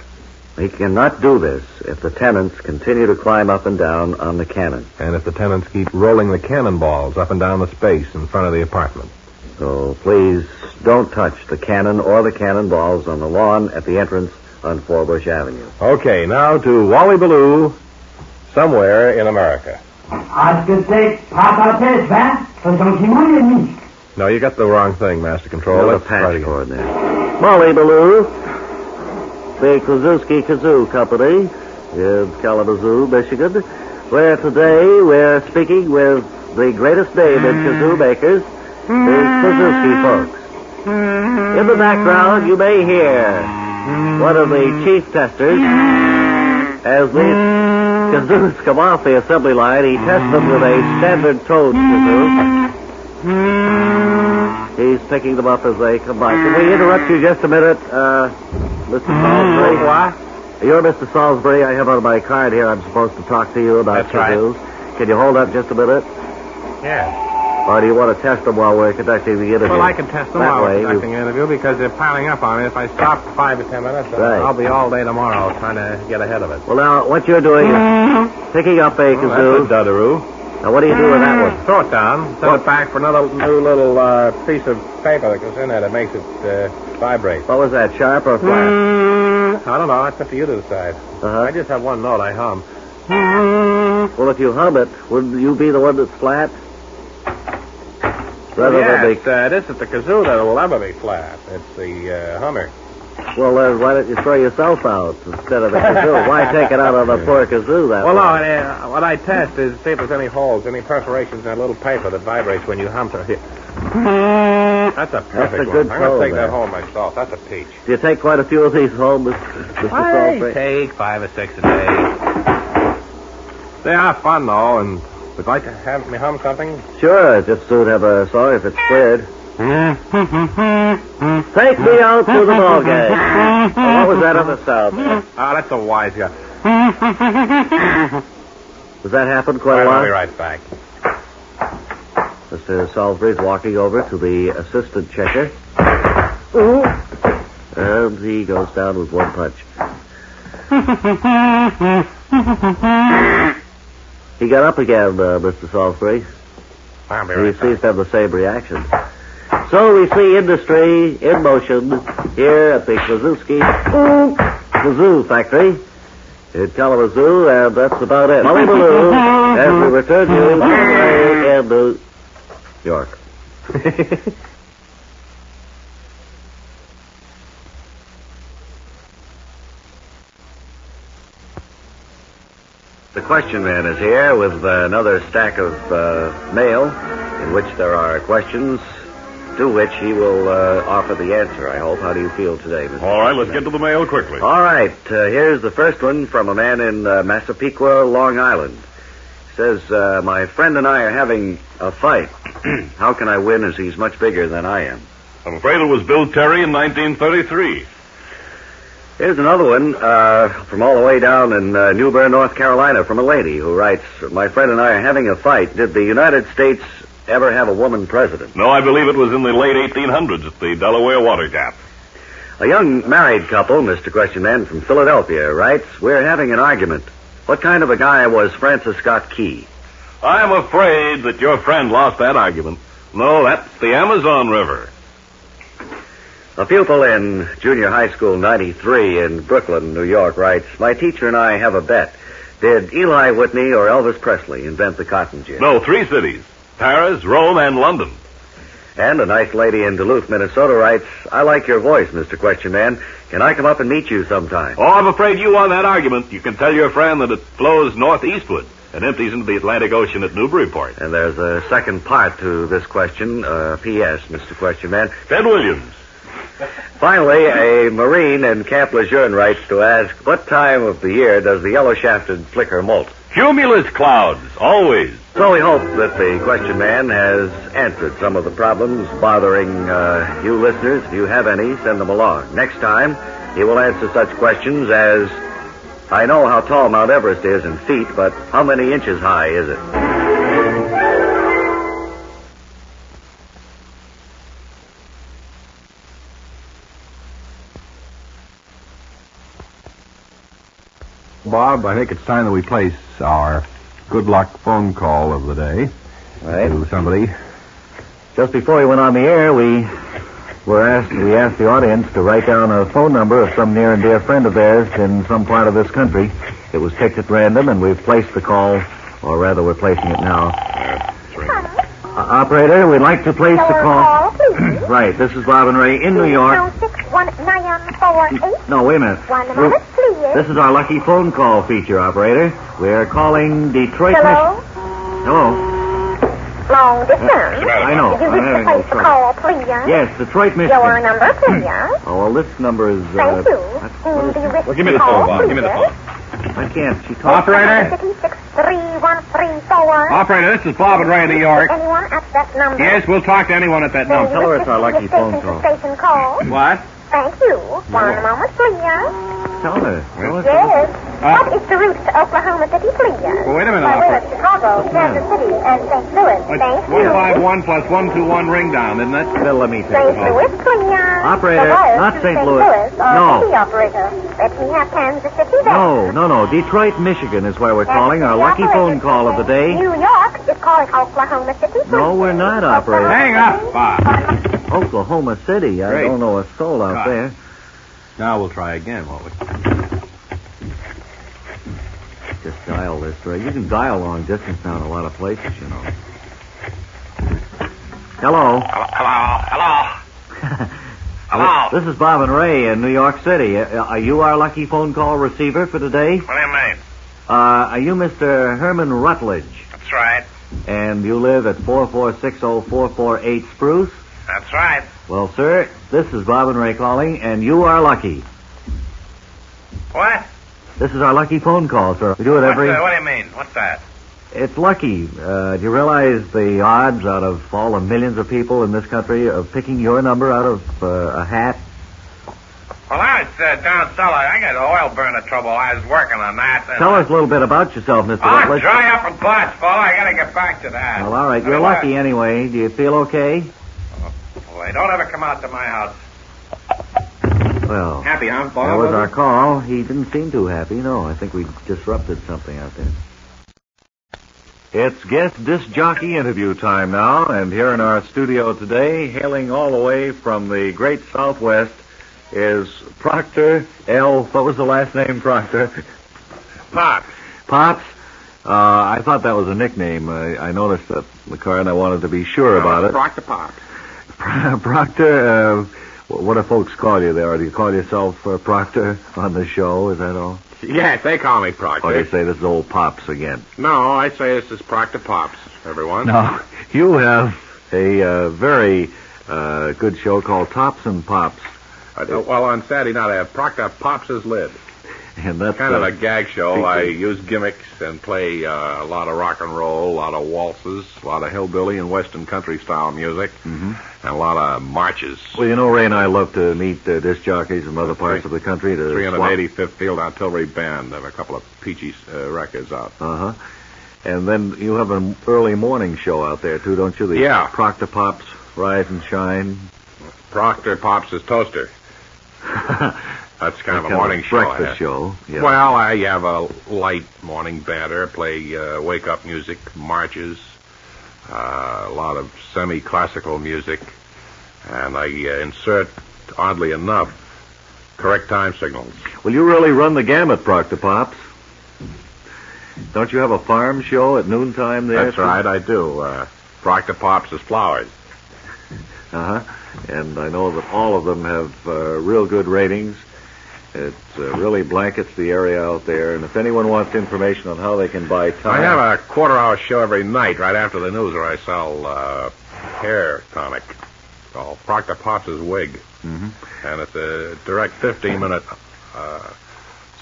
Speaker 16: He cannot do this if the tenants continue to climb up and down on the cannon.
Speaker 3: And if the tenants keep rolling the cannonballs up and down the space in front of the apartment.
Speaker 16: So please don't touch the cannon or the cannonballs on the lawn at the entrance on Forbush Avenue.
Speaker 3: Okay, now to Wally Ballou, somewhere in America. No, you got the wrong thing, Master Control.
Speaker 16: There's a
Speaker 3: Let's try it
Speaker 16: patch
Speaker 3: again.
Speaker 16: cord there. Molly Ballou, the Klazuski Kazoo Company in Kalamazoo, Michigan, where today we're speaking with the greatest name in kazoo makers, the Klazuski folks. In the background, you may hear one of the chief testers. As these kazoos come off the assembly line, he tests them with a standard tone kazoo. He's picking them up as they come by. Can we interrupt you just a minute, Mr. Salisbury?
Speaker 7: What?
Speaker 16: You're Mr. Salisbury. I have on my card here I'm supposed to talk to you about
Speaker 7: That's right.
Speaker 16: kazoos. Can you hold up just a minute?
Speaker 7: Yeah.
Speaker 16: Or do you want to test them while we're conducting the interview?
Speaker 7: Well, I can test them
Speaker 16: That
Speaker 7: while
Speaker 16: way,
Speaker 7: we're conducting an interview because they're piling up on me. If I stop for 5 or 10 minutes,
Speaker 16: Right.
Speaker 7: I'll be all day tomorrow trying to get ahead of it.
Speaker 16: Well, now, what you're doing is picking up a kazoo.
Speaker 3: That's a dudaroo.
Speaker 16: Now, what do you do with that one?
Speaker 7: Throw it down. Send it back for another new little piece of paper that goes in there that makes it vibrate.
Speaker 16: What was that, sharp or flat?
Speaker 7: I don't know. It's up to you to decide.
Speaker 16: Uh-huh.
Speaker 7: I just have one note I hum.
Speaker 16: Well, if you hum it, wouldn't you be the one that's flat? Rather than
Speaker 7: Yes, this is the kazoo that will ever be flat. It's the Hummer.
Speaker 16: Well, why don't you throw yourself out instead of the kazoo? Why take it out on the poor kazoo that
Speaker 7: Well,
Speaker 16: way?
Speaker 7: no, what I test is see if there's any holes, any perforations in that little paper that vibrates when you hum to it. That's a perfect
Speaker 16: a good
Speaker 7: one. I'm going
Speaker 16: tone
Speaker 7: to take
Speaker 16: there.
Speaker 7: that home myself. That's a peach.
Speaker 16: Do you take quite a few of these home, Mr.
Speaker 7: I
Speaker 16: Salisbury?
Speaker 7: take 5 or 6 a day.
Speaker 3: They are fun, though, and
Speaker 7: Would you like to have me hum something?
Speaker 2: Sure, just so to have a song if it's squared. Take me out to the ball game. Oh, what was that other sound there?
Speaker 7: That's a wise guy.
Speaker 2: Does that happen quite a lot?
Speaker 7: I'll be right back.
Speaker 2: Mr. Salisbury's walking over to the assistant checker. Ooh. And he goes down with one punch. He got up again, Mr. Salisbury.
Speaker 7: I'll be
Speaker 2: He
Speaker 7: right
Speaker 2: seems to have the same reaction. So we see industry in motion here at the Kazoo factory in Kalamazoo, and that's about it. Wally Ballou, as we return to in New York.
Speaker 14: The question man is here with another stack of mail in which there are questions to which he will offer the answer, I hope. How do you feel today, Mr.
Speaker 8: All right, let's get to the mail quickly.
Speaker 14: All right, here's the first one from a man in Massapequa, Long Island. He says, my friend and I are having a fight. How can I win as he's much bigger than I am?
Speaker 8: I'm afraid it was Bill Terry in 1933.
Speaker 14: Here's another one from all the way down in New Bern, North Carolina, from a lady who writes, my friend and I are having a fight. Did the United States ever have a woman president?
Speaker 8: No, I believe it was in the late 1800s at the Delaware Water Gap.
Speaker 14: A young married couple, Mr. Question Man from Philadelphia, writes, we're having an argument. What kind of a guy was Francis Scott Key?
Speaker 8: I'm afraid that your friend lost that argument. No, that's the Amazon River.
Speaker 14: A pupil in junior high school 93 in Brooklyn, New York, writes, my teacher and I have a bet. Did Eli Whitney or Elvis Presley invent the cotton gin?
Speaker 8: No, 3 cities. Paris, Rome, and London.
Speaker 14: And a nice lady in Duluth, Minnesota, writes, I like your voice, Mr. Question Man. Can I come up and meet you sometime?
Speaker 8: Oh, I'm afraid you won that argument. You can tell your friend that it flows northeastward and empties into the Atlantic Ocean at Newburyport.
Speaker 14: And there's a second part to this question. P.S., Mr. Question Man.
Speaker 8: Ted Williams.
Speaker 14: Finally, a Marine in Camp Lejeune writes to ask, what time of the year does the yellow-shafted flicker molt?
Speaker 8: Cumulus clouds, always.
Speaker 14: So we hope that the Question Man has answered some of the problems bothering you listeners. If you have any, send them along. Next time, he will answer such questions as, I know how tall Mount Everest is in feet, but how many inches high is it?
Speaker 1: Bob, I think it's time that we place our good luck phone call of the day to somebody.
Speaker 2: Just before we went on the air, we asked the audience to write down a phone number of some near and dear friend of theirs in some part of this country. It was picked at random, and we've placed the call, or rather, we're placing it now. Operator, we'd like to place the call. Right, this is Bob and Ray in New York.
Speaker 18: 61948.
Speaker 2: No, wait a minute.
Speaker 18: 1 moment, please.
Speaker 2: This is our lucky phone call feature, operator. We're calling Detroit.
Speaker 18: Hello?
Speaker 2: Hello.
Speaker 18: Long distance.
Speaker 2: I know.
Speaker 18: Did you wish to place the call, please?
Speaker 2: Yes, Detroit, Michigan.
Speaker 18: Your number, please.
Speaker 2: Oh, well, this number is...
Speaker 18: Thank you. Do you wish to
Speaker 7: Give me the
Speaker 18: call,
Speaker 7: phone, Bob.
Speaker 18: please?
Speaker 7: Give me the phone.
Speaker 2: I can't. She talks.
Speaker 7: Operator?
Speaker 18: 63134.
Speaker 7: Operator, this is Bob and Ray in New York.
Speaker 18: Anyone at that number?
Speaker 7: Yes, we'll talk to anyone at that number.
Speaker 2: Tell her it's our lucky phone call.
Speaker 18: Station call.
Speaker 7: What?
Speaker 18: Thank you. 1 moment, please.
Speaker 2: Tell her.
Speaker 18: Yes. What is the route to Oklahoma City, please?
Speaker 7: Well, wait a minute,
Speaker 18: By way of
Speaker 7: Operator.
Speaker 18: Chicago, Kansas City, and St. Louis. Thank you.
Speaker 7: 151 plus 121 ring down, isn't it?
Speaker 2: Then let me take
Speaker 18: St.
Speaker 2: it.
Speaker 18: Louis, please.
Speaker 2: Operator,
Speaker 18: The wires
Speaker 2: not
Speaker 18: to
Speaker 2: St. Louis.
Speaker 18: No.
Speaker 2: No.
Speaker 18: Operator. Let me have Kansas City then.
Speaker 2: No. Detroit, Michigan is where we're calling. Our lucky phone call of the day.
Speaker 18: New York is calling Oklahoma City.
Speaker 2: No, we're not, operator.
Speaker 7: Hang up, Bob.
Speaker 2: Oklahoma City. I
Speaker 1: Great.
Speaker 2: don't know a soul out
Speaker 1: God.
Speaker 2: there.
Speaker 1: Now we'll try again, won't we?
Speaker 2: Just dial this, Ray. You can dial long distance now in a lot of places, you know. Hello.
Speaker 15: Hello.
Speaker 2: This is Bob and Ray in New York City. Are you our lucky phone call receiver for today?
Speaker 15: What do you mean?
Speaker 2: Are you Mr. Herman Rutledge?
Speaker 15: That's right.
Speaker 2: And you live at 4460448 Spruce?
Speaker 15: That's right.
Speaker 2: Well, sir, this is Bob and Ray calling, and you are lucky.
Speaker 15: What?
Speaker 2: This is our lucky phone call, sir. We do it every...
Speaker 15: What do you mean? What's that?
Speaker 2: It's lucky. Do you realize the odds out of all the millions of people in this country of picking your number out of a hat?
Speaker 15: Well, I was down cellar. I got oil burner trouble. I was working on that.
Speaker 2: Tell us a little bit about yourself, Mr. Rutledge.
Speaker 15: Dry up and glass, fella. I got to get back to that.
Speaker 2: Well, all right. You're lucky anyway. Do you feel okay?
Speaker 15: Boy, don't ever come out to my house.
Speaker 2: Well,
Speaker 15: happy, huh, Bob?
Speaker 2: That was our call. He didn't seem too happy. No, I think we disrupted something out there.
Speaker 10: It's guest disc jockey interview time now, and here in our studio today, hailing all the way from the great Southwest, is Proctor L. What was the last name, Proctor?
Speaker 7: Pops.
Speaker 10: Pops? I thought that was a nickname. I noticed that in the car, and I wanted to be sure about it.
Speaker 7: Proctor Pops.
Speaker 10: Proctor, what do folks call you there? Do you call yourself Proctor on the show? Is that all?
Speaker 7: Yes, they call me Proctor.
Speaker 10: Or you say this is old Pops again?
Speaker 7: No, I say this is Proctor Pops, everyone.
Speaker 10: No, you have a very good show called Tops and Pops.
Speaker 7: Well, on Saturday night, I have Proctor Pops' Lid.
Speaker 10: And that's
Speaker 7: kind of a gag show. I use gimmicks and play a lot of rock and roll, a lot of waltzes, a lot of hillbilly and western country style music, and a lot of marches.
Speaker 10: Well, you know, Ray and I love to meet disc jockeys from other parts of the country.
Speaker 7: 385th Field Artillery Band. They have a couple of peachy records out.
Speaker 10: Uh-huh. And then you have an early morning show out there, too, don't you?
Speaker 7: Yeah.
Speaker 10: Proctor Pops Rise and Shine.
Speaker 7: Proctor Pops' Toaster. That's kind of a morning show.
Speaker 10: Breakfast show. Yeah.
Speaker 7: Well, I have a light morning banter, play wake-up music, marches, a lot of semi-classical music, and I insert, oddly enough, correct time signals.
Speaker 10: Well, you really run the gamut, Proctor Pops. Don't you have a farm show at noontime there?
Speaker 7: That's right, I do. Proctor Pops' Flowers.
Speaker 10: Uh-huh. And I know that all of them have real good ratings. It really blankets the area out there. And if anyone wants information on how they can buy time...
Speaker 7: I have a quarter-hour show every night right after the news where I sell hair tonic called Proctor Pops' Wig. And it's a direct 15-minute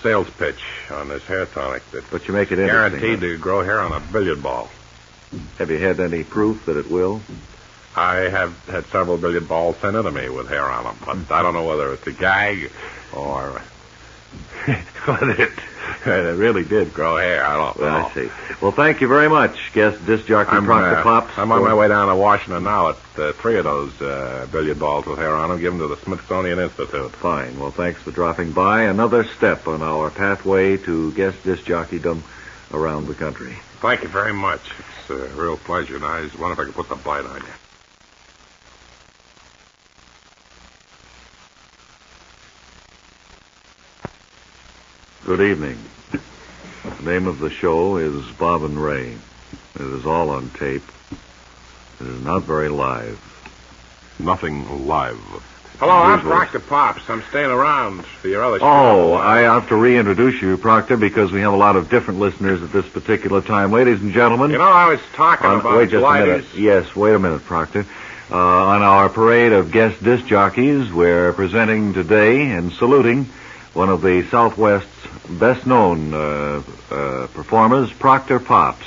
Speaker 7: sales pitch on this hair tonic.
Speaker 10: But you make it interesting.
Speaker 7: Guaranteed to grow hair on a billiard ball.
Speaker 10: Have you had any proof that it will?
Speaker 7: I have had several billiard balls sent into me with hair on them, but I don't know whether it's a gag or whether it really did grow hair. I don't know.
Speaker 10: I see. Well, thank you very much, guest disc jockey Proctor Pops.
Speaker 7: I'm on my way down to Washington now at 3 of those billiard balls with hair on them. Give them to the Smithsonian Institute.
Speaker 10: Fine. Well, thanks for dropping by. Another step on our pathway to guest disc jockeydom around the country.
Speaker 7: Thank you very much. It's a real pleasure, and I just wonder if I could put the bite on you.
Speaker 10: Good evening. The name of the show is Bob and Ray. It is all on tape. It is not very live.
Speaker 7: Nothing live. Hello, I'm Proctor Pops. I'm staying around for your other show.
Speaker 10: Oh, I have to reintroduce you, Proctor, because we have a lot of different listeners at this particular time. Ladies and gentlemen.
Speaker 7: You know, I was talking about
Speaker 10: wait just
Speaker 7: gliders.
Speaker 10: a minute. Yes, wait a minute, Proctor. On our parade of guest disc jockeys, we're presenting today and saluting one of the Southwest's best-known performers, Proctor Pops,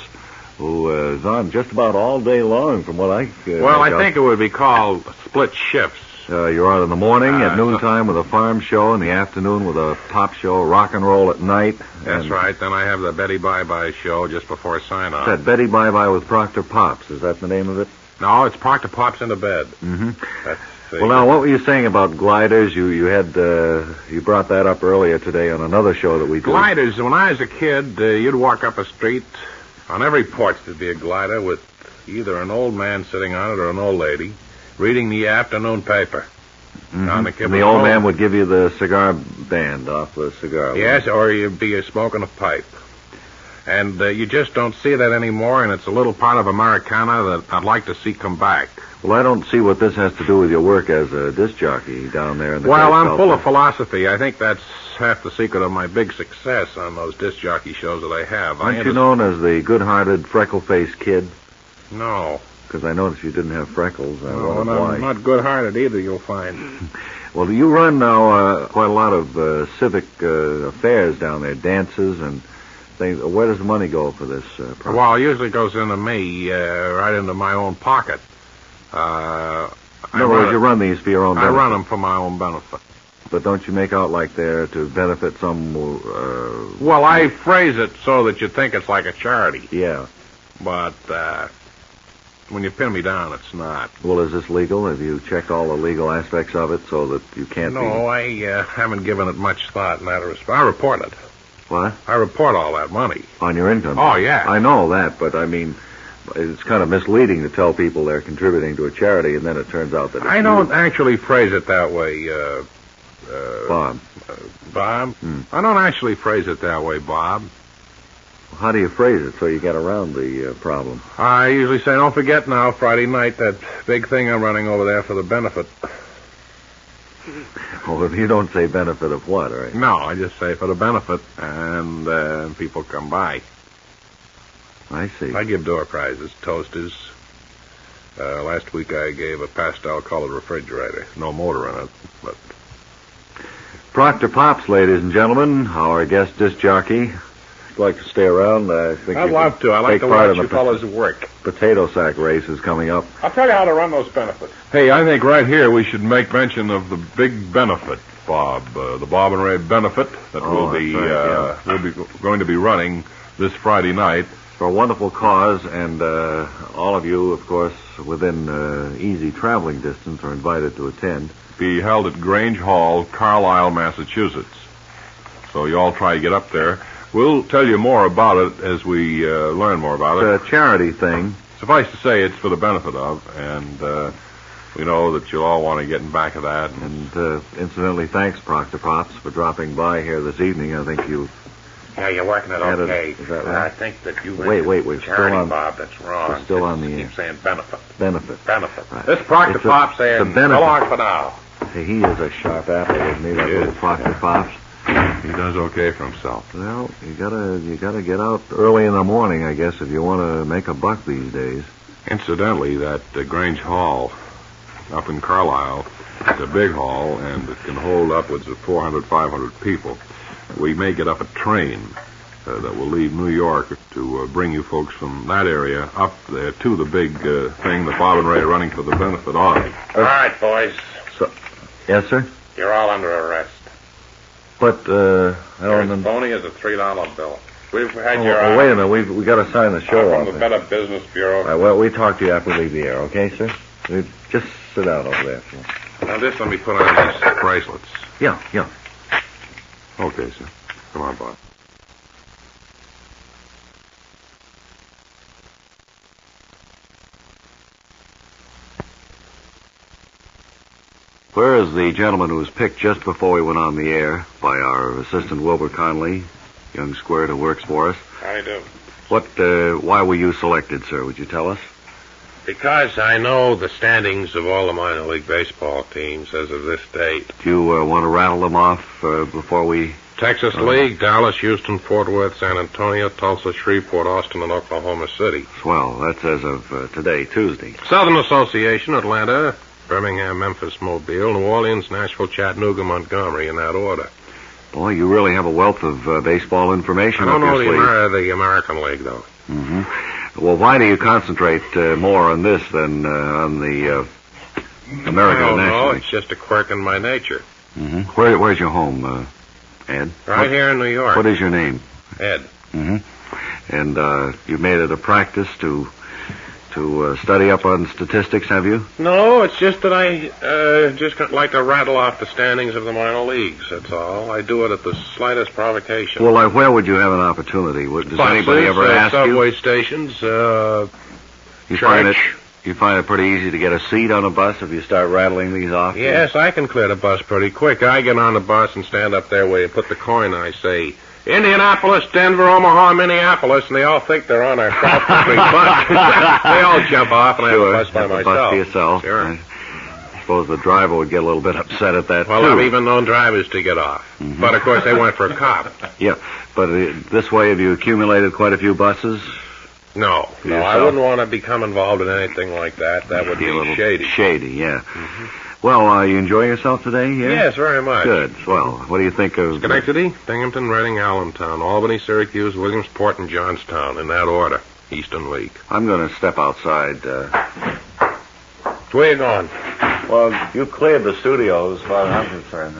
Speaker 10: who is on just about all day long from what I...
Speaker 7: well, I think it would be called split shifts.
Speaker 10: You're on in the morning, at noontime with a farm show, in the afternoon with a pop show, rock and roll at night.
Speaker 7: That's right. Then I have the Betty Bye-Bye show just before sign-off.
Speaker 10: That Betty Bye-Bye with Proctor Pops. Is that the name of it?
Speaker 7: No, it's Proctor Pops into bed.
Speaker 10: That's well, now, what were you saying about gliders? You had you brought that up earlier today on another show that we did.
Speaker 7: Gliders. When I was a kid, you'd walk up a street. On every porch there'd be a glider with either an old man sitting on it or an old lady reading the afternoon paper.
Speaker 10: And the old man would give you the cigar band off the cigar.
Speaker 7: Yes, or you'd be smoking a pipe. And you just don't see that anymore, and it's a little part of Americana that I'd like to see come back.
Speaker 10: Well, I don't see what this has to do with your work as a disc jockey down there in the...
Speaker 7: Well, I'm full of philosophy. I think that's half the secret of my big success on those disc jockey shows that I have.
Speaker 10: Aren't you known as the good-hearted, freckle-faced kid?
Speaker 7: No.
Speaker 10: Because I noticed you didn't have freckles. I don't know why.
Speaker 7: I'm not good-hearted either, you'll find.
Speaker 10: Well, you run now quite a lot of civic affairs down there, dances and things. Where does the money go for this project?
Speaker 7: Well, it usually goes into me, right into my own pocket.
Speaker 10: In other words, you run these for your own benefit.
Speaker 7: I run them for my own benefit.
Speaker 10: But don't you make out like they're to benefit some...
Speaker 7: Well, I phrase it so that you think it's like a charity.
Speaker 10: Yeah.
Speaker 7: But when you pin me down, it's not.
Speaker 10: Well, is this legal? Have you checked all the legal aspects of it so that you can't
Speaker 7: No, I haven't given it much thought in that respect. I report it.
Speaker 10: What?
Speaker 7: I report all that money.
Speaker 10: On your income?
Speaker 7: Oh, yeah.
Speaker 10: I know that, but I mean... It's kind of misleading to tell people they're contributing to a charity, and then it turns out that it's
Speaker 7: I don't actually phrase it that way,
Speaker 10: Bob.
Speaker 7: Bob? I don't actually phrase it that way, Bob.
Speaker 10: How do you phrase it so you get around the problem?
Speaker 7: I usually say, don't forget now, Friday night, that big thing I'm running over there for the benefit.
Speaker 10: Well, if you don't say benefit of what, right?
Speaker 7: No, I just say for the benefit, and people come by.
Speaker 10: I see.
Speaker 7: I give door prizes, toasters. Last week I gave a pastel-colored refrigerator. No motor in it, but...
Speaker 10: Proctor Pops, ladies and gentlemen, our guest disc jockey. If you'd like to stay around, I think
Speaker 7: I'd love to. I like to watch you fellas work.
Speaker 10: Potato sack race is coming up.
Speaker 7: I'll tell you how to run those benefits.
Speaker 3: Hey, I think right here we should make mention of the big benefit, Bob. The Bob and Ray benefit that we'll be going to be running this Friday night.
Speaker 10: For a wonderful cause, and all of you, of course, within easy traveling distance are invited to attend.
Speaker 3: Be held at Grange Hall, Carlisle, Massachusetts. So you all try to get up there. We'll tell you more about it as we learn more about it.
Speaker 10: It's a charity thing.
Speaker 3: Suffice to say, it's for the benefit of, and we know that you'll all want to get in back of that.
Speaker 10: And incidentally, thanks, Proctor Pops, for dropping by here this evening. I think you...
Speaker 7: Yeah, you're working it okay.
Speaker 10: Is that right?
Speaker 7: I think that you...
Speaker 10: Wait, we're
Speaker 7: charity,
Speaker 10: still on...
Speaker 7: Bob, that's wrong.
Speaker 10: We're still on the...
Speaker 7: Keep saying benefit.
Speaker 10: Benefit.
Speaker 7: Right.
Speaker 10: This
Speaker 7: Proctor Pop saying, so long for now.
Speaker 10: Hey, he is a sharp apple, isn't he, that little Proctor Pops?
Speaker 3: He does okay for himself.
Speaker 10: Well, you gotta get out early in the morning, I guess, if you want to make a buck these days.
Speaker 3: Incidentally, that Grange Hall up in Carlisle, it's a big hall, and it can hold upwards of 400, 500 people. We may get up a train that will leave New York to bring you folks from that area up there to the big thing that Bob and Ray are running for the benefit of.
Speaker 7: All right, boys.
Speaker 10: Yes, sir?
Speaker 7: You're all under arrest.
Speaker 10: But, I don't...
Speaker 7: Phony is a $3 bill. We've had
Speaker 10: your... wait a minute. We got to sign the show off.
Speaker 7: From the Better Business Bureau.
Speaker 10: All right, well, we talk to you after we leave the air, okay, sir? Just sit down over there.
Speaker 7: Now, just let me put on these bracelets.
Speaker 10: Yeah.
Speaker 3: Okay, sir. Come on, Bob.
Speaker 16: Where is the gentleman who was picked just before we went on the air by our assistant Wilbur Conley, young squirt who works for us?
Speaker 7: I do.
Speaker 16: Why were you selected, sir? Would you tell us?
Speaker 7: Because I know the standings of all the minor league baseball teams as of this date.
Speaker 16: Do you want to rattle them off before we...
Speaker 7: Texas League, Dallas, Houston, Fort Worth, San Antonio, Tulsa, Shreveport, Austin, and Oklahoma City.
Speaker 16: Swell. That's as of today, Tuesday.
Speaker 7: Southern Association, Atlanta, Birmingham, Memphis, Mobile, New Orleans, Nashville, Chattanooga, Montgomery, in that order.
Speaker 16: Boy, you really have a wealth of baseball information
Speaker 7: up your sleeve. I don't know
Speaker 16: the
Speaker 7: American League, though.
Speaker 16: Mm-hmm. Well, why do you concentrate more on this than on the American National League?
Speaker 7: No, it's just a quirk in my nature.
Speaker 16: Mm-hmm. Where's your home, Ed?
Speaker 7: Here in New York.
Speaker 16: What is your name?
Speaker 7: Ed.
Speaker 16: Mm-hmm. And you've made it a practice to study up on statistics, have you?
Speaker 7: No, it's just that I just like to rattle off the standings of the minor leagues, that's all. I do it at the slightest provocation.
Speaker 16: Well, where would you have an opportunity? Does anybody ever ask you?
Speaker 7: Subway stations,
Speaker 16: You find it pretty easy to get a seat on a bus if you start rattling these off?
Speaker 7: Yes, I can clear the bus pretty quick. I get on the bus and stand up there where you put the coin, I say... Indianapolis, Denver, Omaha, Minneapolis, and they all think they're on a cross-country bus. They all jump off, and I have a bus by myself.
Speaker 16: Bus to yourself.
Speaker 7: Sure.
Speaker 16: I suppose the driver would get a little bit upset at that,
Speaker 7: Well,
Speaker 16: too.
Speaker 7: I've even known drivers to get off. Mm-hmm. But, of course, they went for a cop.
Speaker 16: Yeah, but this way have you accumulated quite a few buses?
Speaker 7: No, I wouldn't want to become involved in anything like that. That would be
Speaker 16: a little
Speaker 7: shady.
Speaker 16: Shady, yeah.
Speaker 7: Mm-hmm.
Speaker 14: Well, you enjoy yourself today here?
Speaker 3: Yes, very much.
Speaker 14: Good. Swell. What do you think of...
Speaker 3: Schenectady, Binghamton, Reading, Allentown, Albany, Syracuse, Williamsport, and Johnstown, in that order. Eastern League.
Speaker 14: I'm going to step outside.
Speaker 3: Where you going?
Speaker 14: Well, you cleared the studio as far as I'm concerned.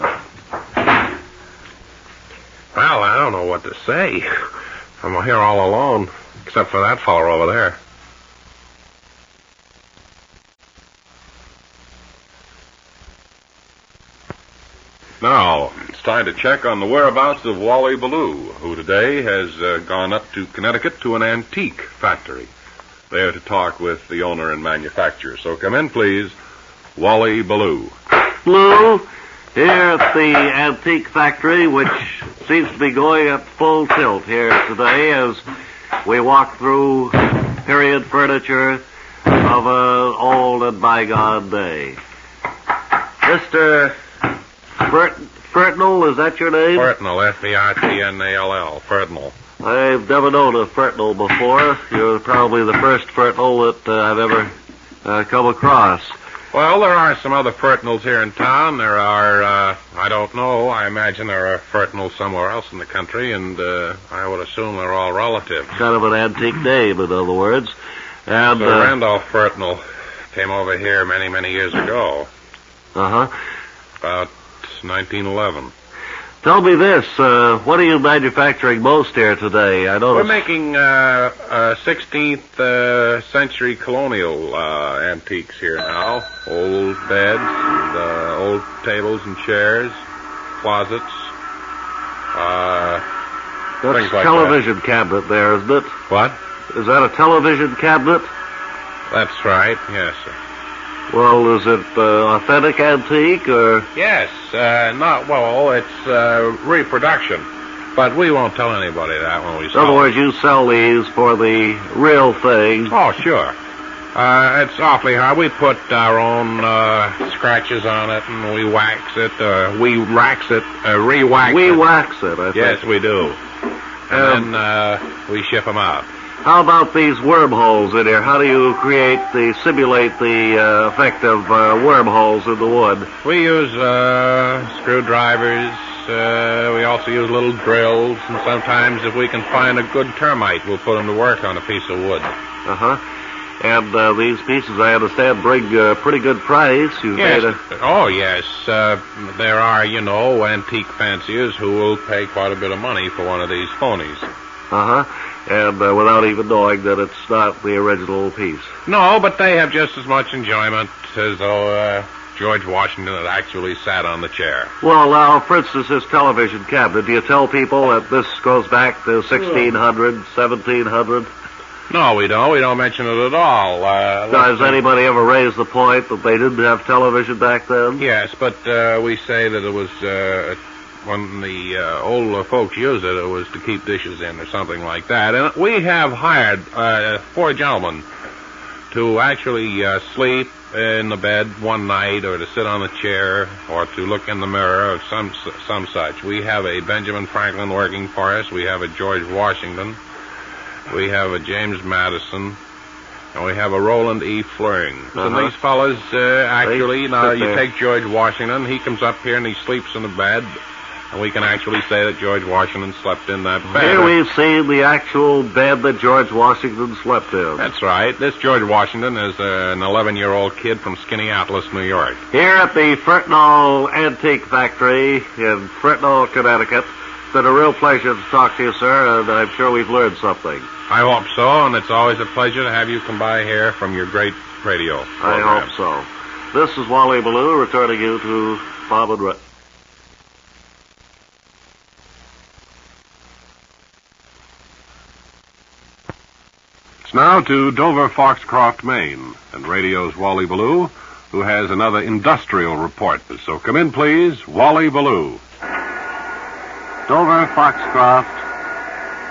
Speaker 3: Well, I don't know what to say. I'm here all alone, except for that fellow over there. Now, it's time to check on the whereabouts of Wally Ballou, who today has gone up to Connecticut to an antique factory. There to talk with the owner and manufacturer. So come in, please, Wally Ballou.
Speaker 2: Lou, here at the antique factory, which seems to be going at full tilt here today as we walk through period furniture of an old and bygone day. Mr. Furtnall, is that your name?
Speaker 3: Furtnall, F-E-R-T-N-A-L-L, Furtnall.
Speaker 2: I've never known a Furtnall before. You're probably the first Furtnall that I've ever come across.
Speaker 3: Well, there are some other Furtnalls here in town. There are, I don't know, I imagine there are Furtnalls somewhere else in the country, and I would assume they're all relatives.
Speaker 2: Kind of an antique name, in other words. And
Speaker 3: so Randolph Furtnall came over here many, many years ago.
Speaker 2: Uh-huh.
Speaker 3: About 1911.
Speaker 2: Tell me this, what are you manufacturing most here today? I noticed...
Speaker 3: We're making 16th century colonial antiques here now. Old beds, and, old tables and chairs, closets,
Speaker 2: That's
Speaker 3: things like
Speaker 2: television
Speaker 3: that.
Speaker 2: cabinet there, isn't it?
Speaker 3: What?
Speaker 2: Is that a television cabinet?
Speaker 3: That's right, yes, sir.
Speaker 2: Well, is it authentic antique, or...?
Speaker 3: Yes, it's reproduction. But we won't tell anybody that when we sell
Speaker 2: In other words, you sell these for the real thing.
Speaker 3: Oh, sure. It's awfully hard. We put our own scratches on it, and we wax it, re-wax it.
Speaker 2: We wax it, I think.
Speaker 3: Yes, we do. And then we ship them out.
Speaker 2: How about these wormholes in here? How do you simulate the effect of wormholes in the wood?
Speaker 3: We use screwdrivers. We also use little drills, and sometimes if we can find a good termite, we'll put them to work on a piece of wood.
Speaker 2: Uh-huh. And these pieces, I understand, bring a pretty good price.
Speaker 3: Yes. Oh, yes. There are, antique fanciers who will pay quite a bit of money for one of these phonies.
Speaker 2: Uh-huh. And without even knowing that it's not the original piece.
Speaker 3: No, but they have just as much enjoyment as though George Washington had actually sat on the chair.
Speaker 2: Well, now, for instance, this television cabinet, do you tell people that this goes back to 1600, 1700?
Speaker 3: No, we don't. We don't mention it at all.
Speaker 2: Does anybody ever raise the point that they didn't have television back then?
Speaker 3: Yes, but we say that it was... when the old folks used it, it was to keep dishes in or something like that. And we have hired 4 gentlemen to actually sleep in the bed one night, or to sit on a chair, or to look in the mirror, or some such. We have a Benjamin Franklin working for us. We have a George Washington. We have a James Madison. And we have a Roland E. Fluring.
Speaker 2: Uh-huh.
Speaker 3: And these fellas actually, now you take George Washington, he comes up here and he sleeps in the bed. And we can actually say that George Washington slept in that bed.
Speaker 2: Here we've seen the actual bed that George Washington slept in.
Speaker 3: That's right. This George Washington is an 11-year-old kid from Skinneapolis, New York.
Speaker 2: Here at the Furtnall Antique Factory in Furtnall, Connecticut. It's been a real pleasure to talk to you, sir, and I'm sure we've learned something.
Speaker 3: I hope so, and it's always a pleasure to have you come by here from your great radio program.
Speaker 2: I hope so. This is Wally Ballou returning you to Bob and Ray.
Speaker 3: It's now to Dover Foxcroft, Maine, and radio's Wally Ballou, who has another industrial report. So come in, please, Wally Ballou.
Speaker 2: Dover Foxcroft,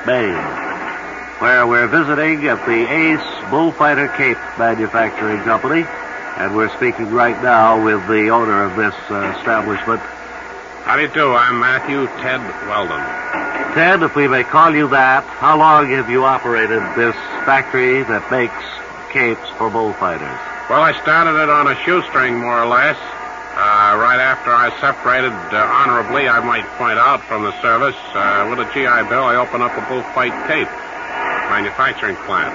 Speaker 2: Maine, where we're visiting at the Ace Bullfighter Cape Manufacturing Company, and we're speaking right now with the owner of this establishment.
Speaker 3: How do you do? I'm Matthew Ted Weldon.
Speaker 2: Ted, if we may call you that, how long have you operated this factory that makes capes for bullfighters?
Speaker 3: Well, I started it on a shoestring, more or less.
Speaker 7: Right after I separated honorably, I might point out, from the service, with a GI Bill, I opened up a bullfight tape manufacturing plant.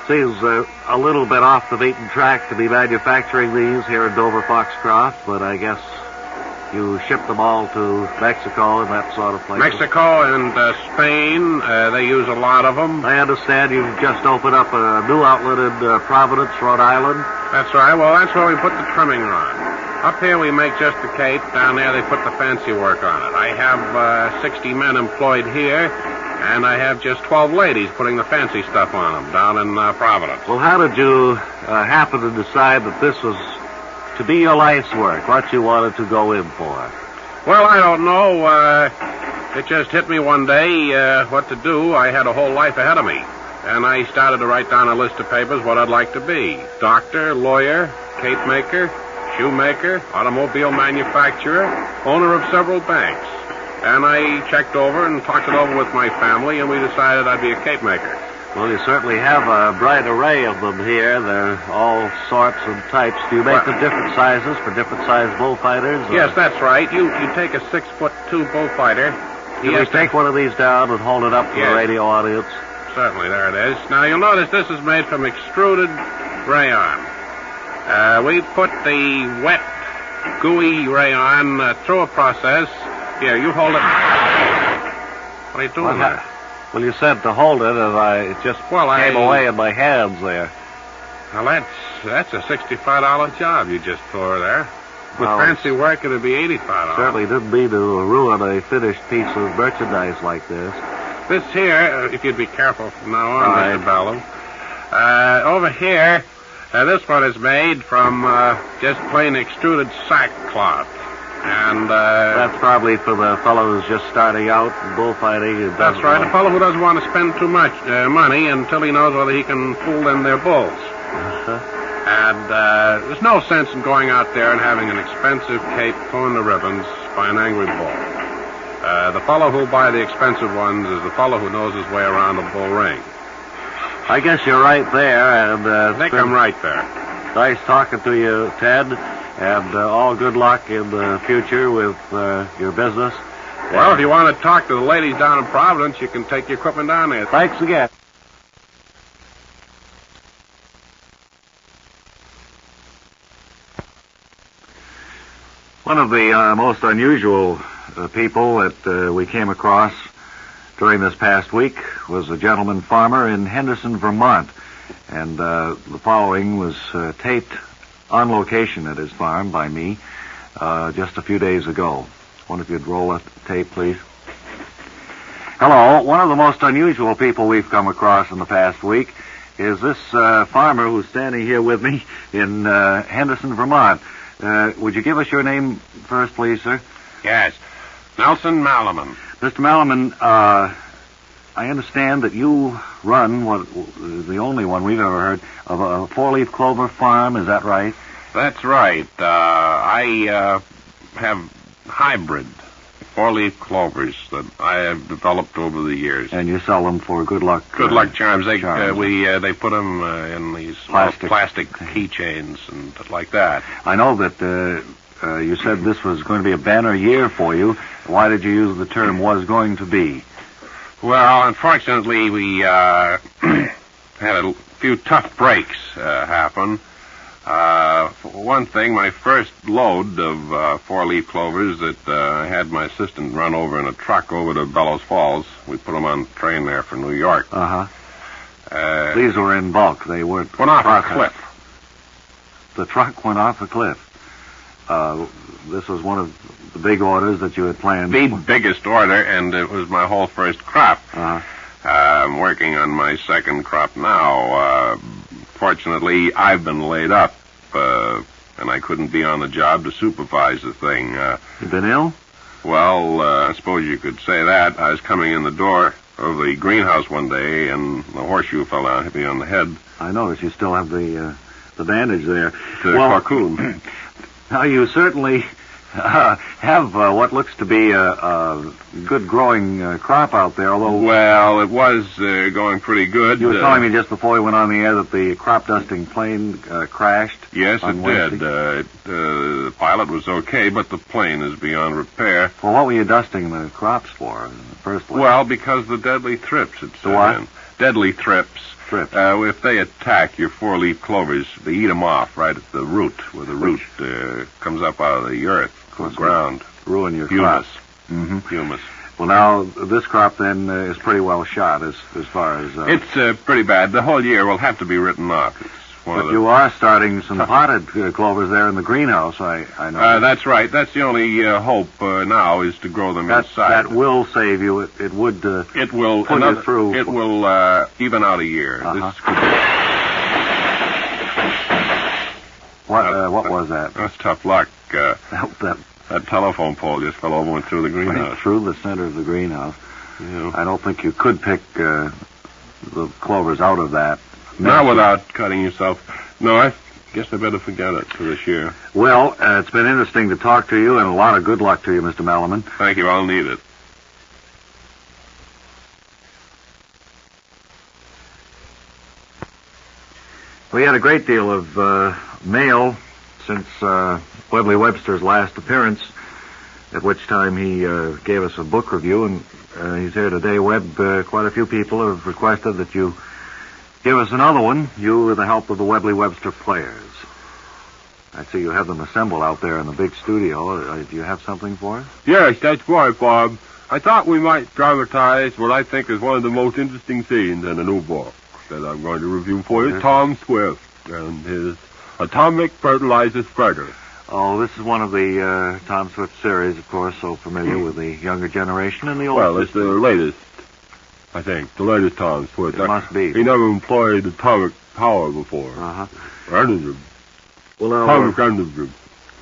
Speaker 2: Seems a little bit off the beaten track to be manufacturing these here in Dover Foxcroft, but I guess you ship them all to Mexico and that sort of place.
Speaker 7: Mexico and Spain, they use a lot of them.
Speaker 2: I understand you've just opened up a new outlet in Providence, Rhode Island.
Speaker 7: That's right. Well, that's where we put the trimming rod. Up here we make just the cape. Down there they put the fancy work on it. I have 60 men employed here, and I have just 12 ladies putting the fancy stuff on them down in Providence.
Speaker 2: Well, how did you happen to decide that this was to be your life's work, what you wanted to go in for?
Speaker 7: Well, I don't know. It just hit me one day what to do. I had a whole life ahead of me. And I started to write down a list of papers what I'd like to be. Doctor, lawyer, cape maker, shoemaker, automobile manufacturer, owner of several banks. And I checked over and talked it over with my family, and we decided I'd be a cape maker.
Speaker 2: Well, you certainly have a bright array of them here. They're all sorts and types. Do you make them different sizes for different size bullfighters?
Speaker 7: Yes, that's right. You take a 6'2" bullfighter.
Speaker 2: Can we take one of these down and hold it up for the radio audience?
Speaker 7: Certainly, there it is. Now, you'll notice this is made from extruded rayon. We put the wet, gooey rayon through a process. Here, you hold it. What are you doing there?
Speaker 2: Well, you said to hold it, and it just came away in my hands there.
Speaker 7: Well, that's a $65 job you just tore there. With fancy work, it'd be $85.
Speaker 2: Certainly didn't mean to ruin a finished piece of merchandise like this.
Speaker 7: This here, if you'd be careful from now on, Mr. Ballou. Over here, this one is made from just plain extruded sackcloth. And
Speaker 2: that's probably for the fellow who's just starting out in bullfighting.
Speaker 7: That's right, a fellow who doesn't want to spend too much money until he knows whether he can fool in their bulls. And there's no sense in going out there and having an expensive cape torn to ribbons by an angry bull. The fellow who'll buy the expensive ones is the fellow who knows his way around a bull ring.
Speaker 2: I guess you're right there, and
Speaker 7: I think I'm right there.
Speaker 2: Nice talking to you, Ted, and all good luck in the future with your business.
Speaker 7: Well, if you want to talk to the ladies down in Providence, you can take your equipment down there.
Speaker 2: Thanks again. One of the most unusual people that we came across during this past week was a gentleman farmer in Henderson, Vermont. And the following was taped on location at his farm by me just a few days ago. I wonder if you'd roll that tape, please. Hello. One of the most unusual people we've come across in the past week is this farmer who's standing here with me in Henderson, Vermont. Would you give us your name first, please, sir?
Speaker 7: Yes. Nelson Malaman.
Speaker 2: Mr. Malaman, I understand that you run what is the only one we've ever heard of a four-leaf clover farm. Is that right?
Speaker 7: That's right. I have hybrid four-leaf clovers that I have developed over the years.
Speaker 2: And you sell them for good luck.
Speaker 7: Good luck charms. They put them in these plastic keychains and like that.
Speaker 2: I know that you said this was going to be a banner year for you. Why did you use the term "was going to be"?
Speaker 7: Well, unfortunately, we had a few tough breaks happen. For one thing, my first load of four-leaf clovers that I had my assistant run over in a truck over to Bellows Falls. We put them on the train there for New York.
Speaker 2: These were in bulk. They weren't
Speaker 7: went off a cliff.
Speaker 2: The truck went off a cliff. This was one of the big orders that you had planned.
Speaker 7: The biggest order, and it was my whole first crop. I'm working on my second crop now. Fortunately, I've been laid up, and I couldn't be on the job to supervise the thing.
Speaker 2: You've been ill?
Speaker 7: Well, I suppose you could say that. I was coming in the door of the greenhouse one day, and the horseshoe fell down, hit me on the head.
Speaker 2: I notice you still have the bandage there.
Speaker 7: Cocoon.
Speaker 2: Now, you certainly
Speaker 14: have what looks to be a good growing crop out there, although...
Speaker 3: Well, it was going pretty good.
Speaker 14: You were telling me just before we went on the air that the crop dusting plane crashed.
Speaker 3: Yes, it
Speaker 14: Wednesday.
Speaker 3: did. The pilot was okay, but the plane is beyond repair.
Speaker 14: Well, what were you dusting the crops for in the first place?
Speaker 3: Well, because the deadly thrips. It's
Speaker 14: what?
Speaker 3: Deadly thrips.
Speaker 14: Thrips.
Speaker 3: If they attack your four-leaf clovers, they eat them off right at the root, where the root comes up out of the earth, the ground.
Speaker 14: Ruin your
Speaker 3: Humus.
Speaker 14: crops. Mm-hmm.
Speaker 3: Humus.
Speaker 14: Well, now, this crop then is pretty well shot as far as...
Speaker 3: It's pretty bad. The whole year will have to be written off.
Speaker 14: But you are starting some potted clovers there in the greenhouse, I know.
Speaker 3: That's right. That's the only hope now is to grow them inside.
Speaker 14: That will save you. It would
Speaker 3: it will
Speaker 14: put you through.
Speaker 3: It will even out a year.
Speaker 14: Uh-huh. What was that?
Speaker 3: That's tough luck. That telephone pole just fell over and through the greenhouse.
Speaker 14: Right through the center of the greenhouse.
Speaker 3: Yeah.
Speaker 14: I don't think you could pick the clovers out of that.
Speaker 3: Not without cutting yourself. No, I guess I better forget it for this year.
Speaker 14: Well, it's been interesting to talk to you, and a lot of good luck to you, Mr. Malaman.
Speaker 3: Thank you. I'll need it.
Speaker 14: We had a great deal of mail since Webley Webster's last appearance, at which time he gave us a book review, and he's here today. Webb, quite a few people have requested that you give us another one, you with the help of the Webley Webster players. I see you have them assembled out there in the big studio. Do you have something for us?
Speaker 3: Yes, that's right, Bob. I thought we might dramatize what I think is one of the most interesting scenes in a new book that I'm going to review for you, Tom Swift and his Atomic Fertilizer Spreader.
Speaker 14: Oh, this is one of the Tom Swift series, of course, so familiar with the younger generation and the older.
Speaker 3: Well, it's the latest, I think. The latest Tom Swift.
Speaker 14: It must be.
Speaker 3: He never employed atomic power before.
Speaker 14: Energy. Well,
Speaker 3: atomic energy.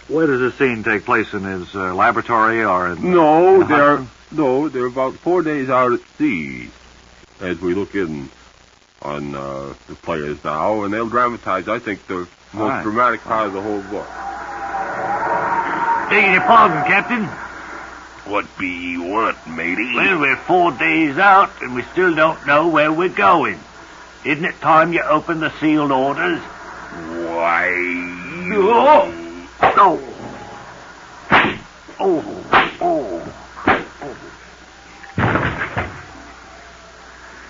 Speaker 14: Where does this scene take place? In his laboratory or in...
Speaker 3: No, they're about 4 days out at sea as we look in on the players now, and they'll dramatize, I think, the most dramatic part of the whole book.
Speaker 19: Begging your pardon, Captain.
Speaker 13: What be ye want, matey?
Speaker 19: Well, we're 4 days out, and we still don't know where we're going. Isn't it time you opened the sealed orders?
Speaker 13: Why,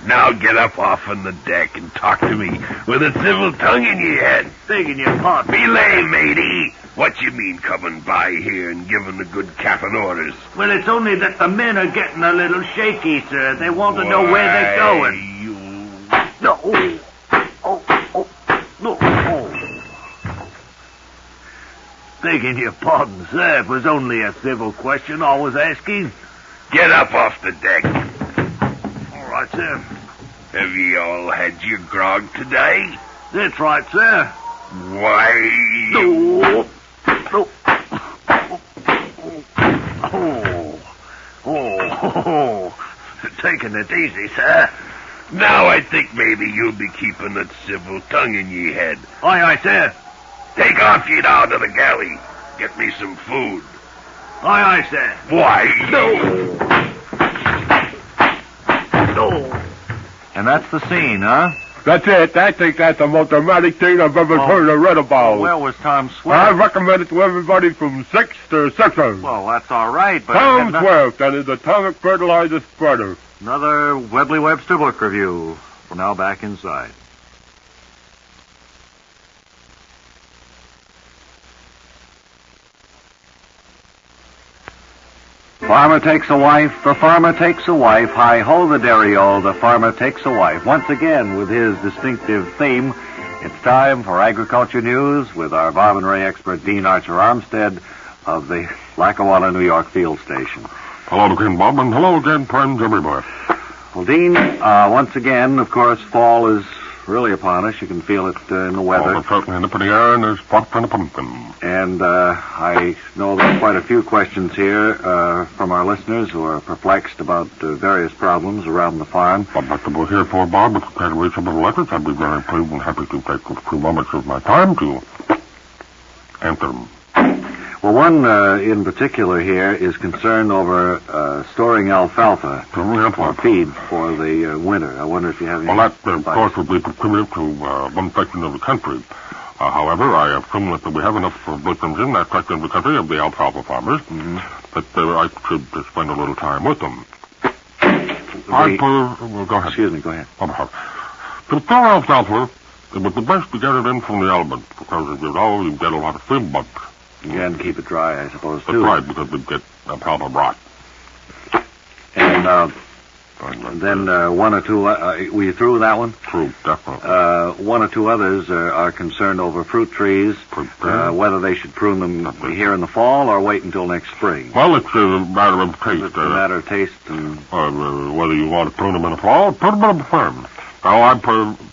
Speaker 13: Now get up off on the deck and talk to me with a civil tongue in your head.
Speaker 19: Begging your pardon.
Speaker 13: Belay, matey. What you mean coming by here and giving the good captain orders?
Speaker 19: Well, it's only that the men are getting a little shaky, sir. They want to know where they're going. Begging your pardon, sir. It was only a civil question I was asking.
Speaker 13: Get up off the deck.
Speaker 19: All right, sir.
Speaker 13: Have ye all had your grog today?
Speaker 19: That's right, sir.
Speaker 13: Why...
Speaker 19: Taking it easy, sir.
Speaker 13: Now I think maybe you'll be keeping that civil tongue in ye head.
Speaker 19: Aye, aye, sir.
Speaker 13: Take off ye now to the galley. Get me some food.
Speaker 19: Aye, aye, sir.
Speaker 13: Why?
Speaker 19: No.
Speaker 14: And that's the scene, huh?
Speaker 3: That's it. I think that's the most dramatic thing I've ever heard or read about.
Speaker 14: Where was Tom Swift?
Speaker 3: I recommend it to everybody from 6 to 6'ers.
Speaker 14: Well, that's all right, but...
Speaker 3: Tom Swift and his Atomic Fertilizer Spreader.
Speaker 14: Another Webley Webster book review. We're now back inside. Farmer takes a wife, the farmer takes a wife, hi-ho the dairy-o, the farmer takes a wife. Once again, with his distinctive theme, it's time for Agriculture News with our Bob and Ray expert, Dean Archer Armstead of the Lackawanna, New York Field Station.
Speaker 3: Hello again, Bob, and hello again, friends everywhere.
Speaker 14: Well, Dean, once again, of course, fall is really upon us. You can feel it in the weather.
Speaker 3: Oh, certainly in the pretty air, and there's pop and a pumpkin.
Speaker 14: And I know there's quite a few questions here from our listeners who are perplexed about various problems around the farm.
Speaker 3: I'd like to be here for, Bob, if you care to read some of the letters. I'd be very pleased and happy to take a few moments of my time to answer them.
Speaker 2: Well, one in particular here is concerned over storing alfalfa or feed for the winter. I wonder if you have any...
Speaker 3: Well, that, of course, would be peculiar to one section of the country. However, I assume that we have enough victims in that section of the country of the alfalfa farmers that I should spend a little time with them. Go ahead.
Speaker 2: Excuse me, go ahead.
Speaker 3: To store alfalfa, it would be best to get it in from the elements, because you get a lot of film bugs.
Speaker 2: And keep it dry, I suppose, too.
Speaker 3: That's right, because we get alfalfa rot.
Speaker 2: And then one or two... were you through with that one?
Speaker 3: True, definitely.
Speaker 2: One or two others are concerned over fruit trees, whether they should prune them here in the fall or wait until next spring.
Speaker 3: Well, it's a matter of taste.
Speaker 2: It's a matter of taste and...
Speaker 3: whether you want to prune them in the fall or prune them in the spring. Now, I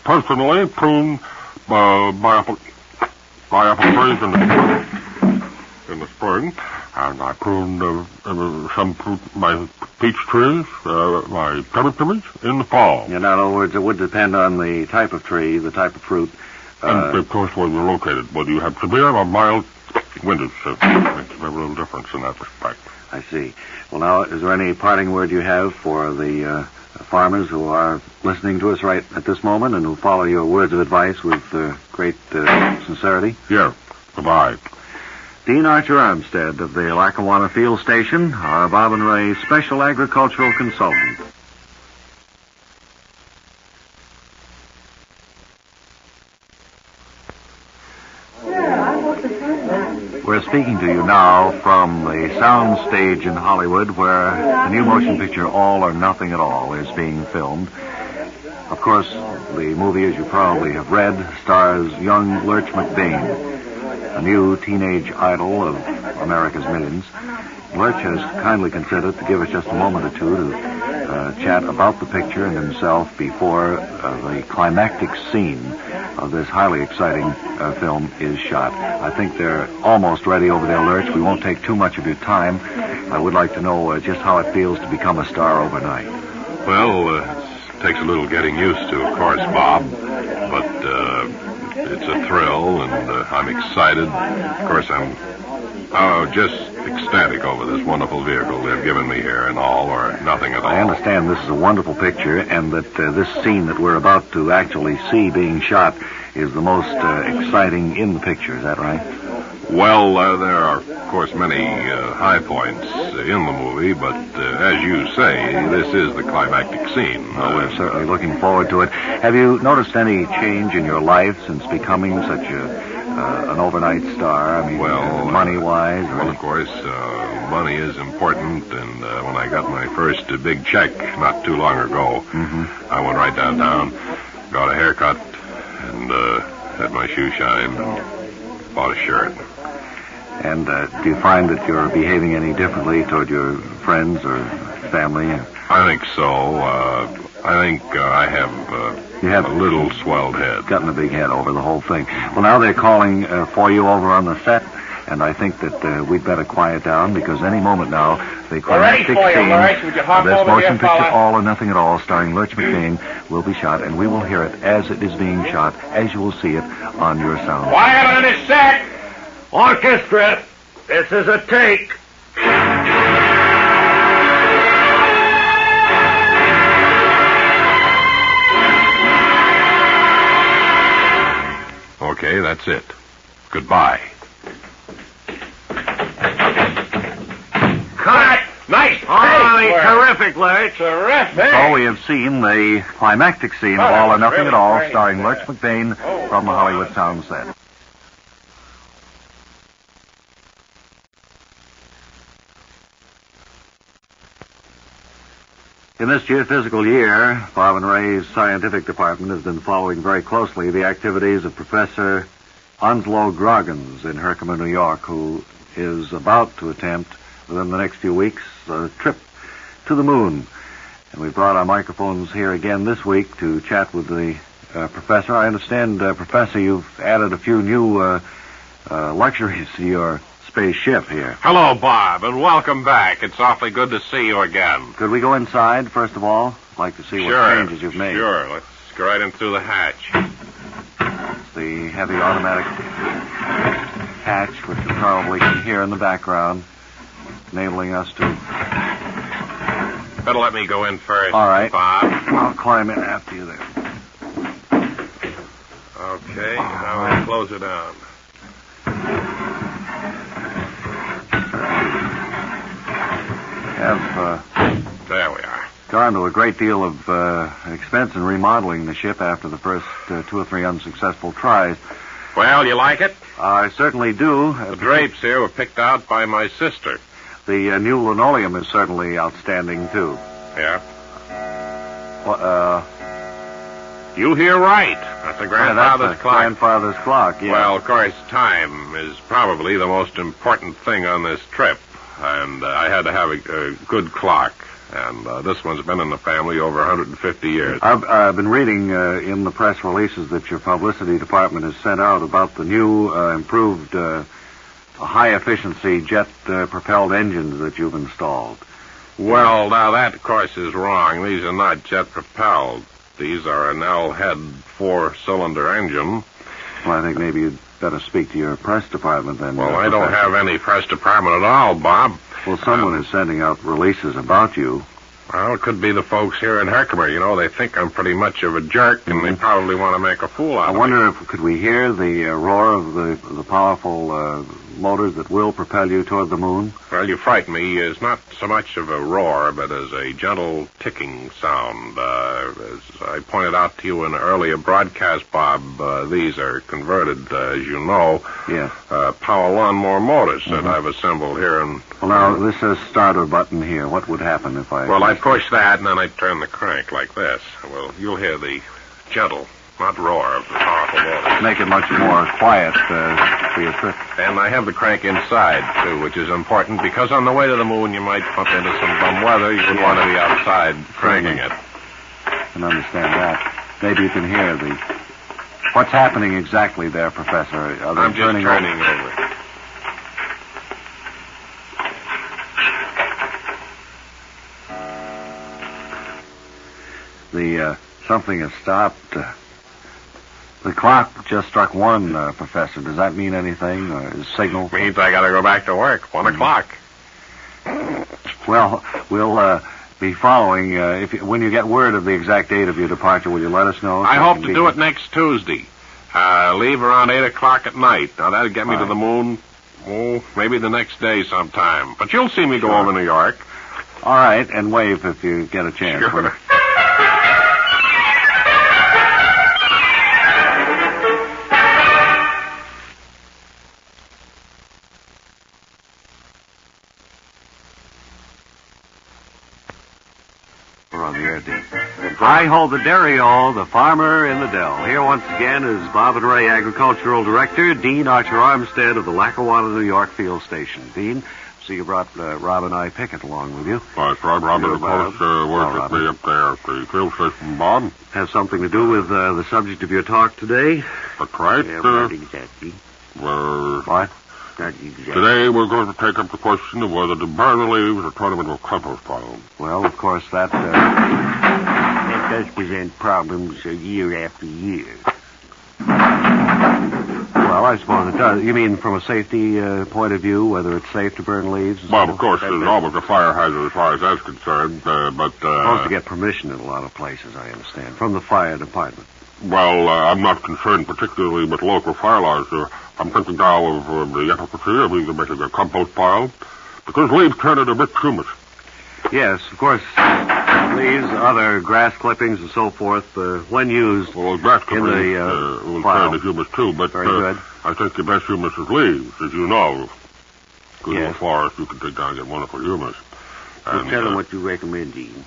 Speaker 3: personally prune my apple trees in the spring, and I prune some fruit, my peach trees, my pepper trees in the fall.
Speaker 2: In other words, it would depend on the type of tree, the type of fruit.
Speaker 3: And, of course, where you're located. Whether you have severe or mild winters, makes a very little difference in that respect.
Speaker 2: I see. Well, now, is there any parting word you have for the farmers who are listening to us right at this moment and who follow your words of advice with great sincerity?
Speaker 3: Yeah. Goodbye.
Speaker 2: Dean Archer Armstead of the Lackawanna Field Station, our Bob and Ray Special Agricultural Consultant. We're speaking to you now from the sound stage in Hollywood where the new motion picture All or Nothing at All is being filmed. Of course, the movie, as you probably have read, stars young Lurch McBain, a new teenage idol of America's millions. Lurch has kindly consented to give us just a moment or two to chat about the picture and himself before the climactic scene of this highly exciting film is shot. I think they're almost ready over there, Lurch. We won't take too much of your time. I would like to know just how it feels to become a star overnight.
Speaker 3: Well, it takes a little getting used to, of course, Bob. But it's a thrill, and I'm excited. Of course, I'm just ecstatic over this wonderful vehicle they've given me here and All or Nothing at All.
Speaker 2: I understand this is a wonderful picture and that this scene that we're about to actually see being shot is the most exciting in the picture. Is that right?
Speaker 3: Well, there are, of course, many high points in the movie, but as you say, this is the climactic scene.
Speaker 2: Well, we're certainly looking forward to it. Have you noticed any change in your life since becoming such an overnight star? I mean, money-wise?
Speaker 3: Well, of course, money is important, and when I got my first big check not too long ago, I went right downtown, got a haircut, and had my shoe shined, and bought a shirt.
Speaker 2: And do you find that you're behaving any differently toward your friends or family?
Speaker 3: I think so. I think I have a little swelled head.
Speaker 2: Gotten a big head over the whole thing. Well, now they're calling for you over on the set, and I think that we'd better quiet down because any moment now the climactic scene of this motion picture All or Nothing at All starring Lurch McBain will be shot, and we will hear it as it is being shot, as you will see it on your sound.
Speaker 19: Quiet on the set! Orchestra, this is a take.
Speaker 3: Okay, that's it. Goodbye.
Speaker 19: Cut! Nice! Terrific, Lurch. Terrific!
Speaker 2: So we have seen the climactic scene of All or Nothing at All starring Lurch McBain from the Hollywood sound set. In this geophysical year, Bob and Ray's scientific department has been following very closely the activities of Professor Onslow Groggins in Herkimer, New York, who is about to attempt, within the next few weeks, a trip to the moon. And we brought our microphones here again this week to chat with the professor. I understand, Professor, you've added a few new luxuries to your spaceship here.
Speaker 7: Hello, Bob, and welcome back. It's awfully good to see you again.
Speaker 2: Could we go inside, first of all? I'd like to see what changes you've made.
Speaker 7: Sure. Let's go right in through the hatch.
Speaker 2: It's the heavy automatic
Speaker 16: catch, which you probably can hear in the background, enabling us to...
Speaker 3: Better let me go in first,
Speaker 16: All right.
Speaker 3: Bob.
Speaker 16: I'll climb in after you there.
Speaker 3: Okay, now we'll close it down. There we are.
Speaker 16: Gone to a great deal of expense in remodeling the ship after the first 2 or 3 unsuccessful tries.
Speaker 3: Well, you like it?
Speaker 16: I certainly do.
Speaker 3: The drapes here were picked out by my sister.
Speaker 16: The new linoleum is certainly outstanding, too.
Speaker 3: Yeah? You hear right. That's the grandfather's clock.
Speaker 16: Grandfather's clock, yeah.
Speaker 3: Well, of course, time is probably the most important thing on this trip. And I had to have a good clock. And this one's been in the family over 150 years.
Speaker 16: I've been reading in the press releases that your publicity department has sent out about the new improved high-efficiency jet-propelled engines that you've installed.
Speaker 3: Well, now that, of course, is wrong. These are not jet-propelled. These are an L-head 4-cylinder engine.
Speaker 16: Well, I think maybe you'd better speak to your press department then.
Speaker 3: Well, I don't have any press department at all, Bob.
Speaker 16: Well, someone is sending out releases about you.
Speaker 3: Well, it could be the folks here in Herkimer. You know, they think I'm pretty much of a jerk, and they probably want to make a fool out of me.
Speaker 16: I wonder if could we hear the roar of the powerful motors that will propel you toward the moon?
Speaker 3: Well, you frighten me. It's not so much of a roar, but as a gentle ticking sound. As I pointed out to you in an earlier broadcast, Bob, these are converted, as you know, power lawnmower motors that I've assembled here.
Speaker 16: Well, now, this says starter button here. What would happen if I...
Speaker 3: Well, I push that, and then I turn the crank like this. Well, you'll hear the gentle, not roar, of the powerful motor.
Speaker 16: Make it much more quiet for your trip.
Speaker 3: And I have the crank inside, too, which is important, because on the way to the moon you might bump into some bum weather. You would want to be outside cranking it.
Speaker 16: I can understand that. Maybe you can hear the... What's happening exactly there, Professor?
Speaker 3: I'm just turning over.
Speaker 16: Something has stopped. The clock just struck 1, Professor. Does that mean anything? Signal?
Speaker 3: Means I gotta go back to work. 1 o'clock.
Speaker 16: Well, we'll be following. When you get word of the exact date of your departure, will you let us know?
Speaker 3: I hope to do it next Tuesday. Leave around 8 o'clock at night. Now, that'll get me to the moon, maybe the next day sometime. But you'll see me go over to New York.
Speaker 16: All right, and wave if you get a chance.
Speaker 3: Sure.
Speaker 16: Hi-ho, the dairy-o, the farmer in the dell. Here once again is Bob and Ray, Agricultural Director, Dean Archer Armstead of the Lackawanna, New York Field Station. Dean, so you brought Rob and I Pickett along with you.
Speaker 5: That's right, Robert, of course, works with me up there at the field station, Bob.
Speaker 16: Has something to do with the subject of your talk today?
Speaker 5: That's right.
Speaker 16: Yeah, not exactly. What? Not exactly.
Speaker 5: Today we're going to take up the question of whether the burn leaves are turned into a compost pile.
Speaker 16: Well, of course, that does present problems year after year. Well, I suppose it does. You mean from a safety point of view, whether it's safe to burn leaves?
Speaker 5: Well, of course, there's always a fire hazard as far as that's concerned, but...
Speaker 16: supposed to get permission in a lot of places, I understand, from the fire department.
Speaker 5: Well, I'm not concerned particularly with local fire laws. I'm thinking now of the efficacy of either making a compost pile, because leaves turn into rich humus.
Speaker 16: Yes, of course. Leaves, other grass clippings, and so forth, when used.
Speaker 5: Well, grass clippings will turn into humus too, but
Speaker 16: very good.
Speaker 5: I think the best humus is leaves, as you know. Good in the forest, you can take down and get wonderful humus.
Speaker 16: And, tell them what you recommend, Dean.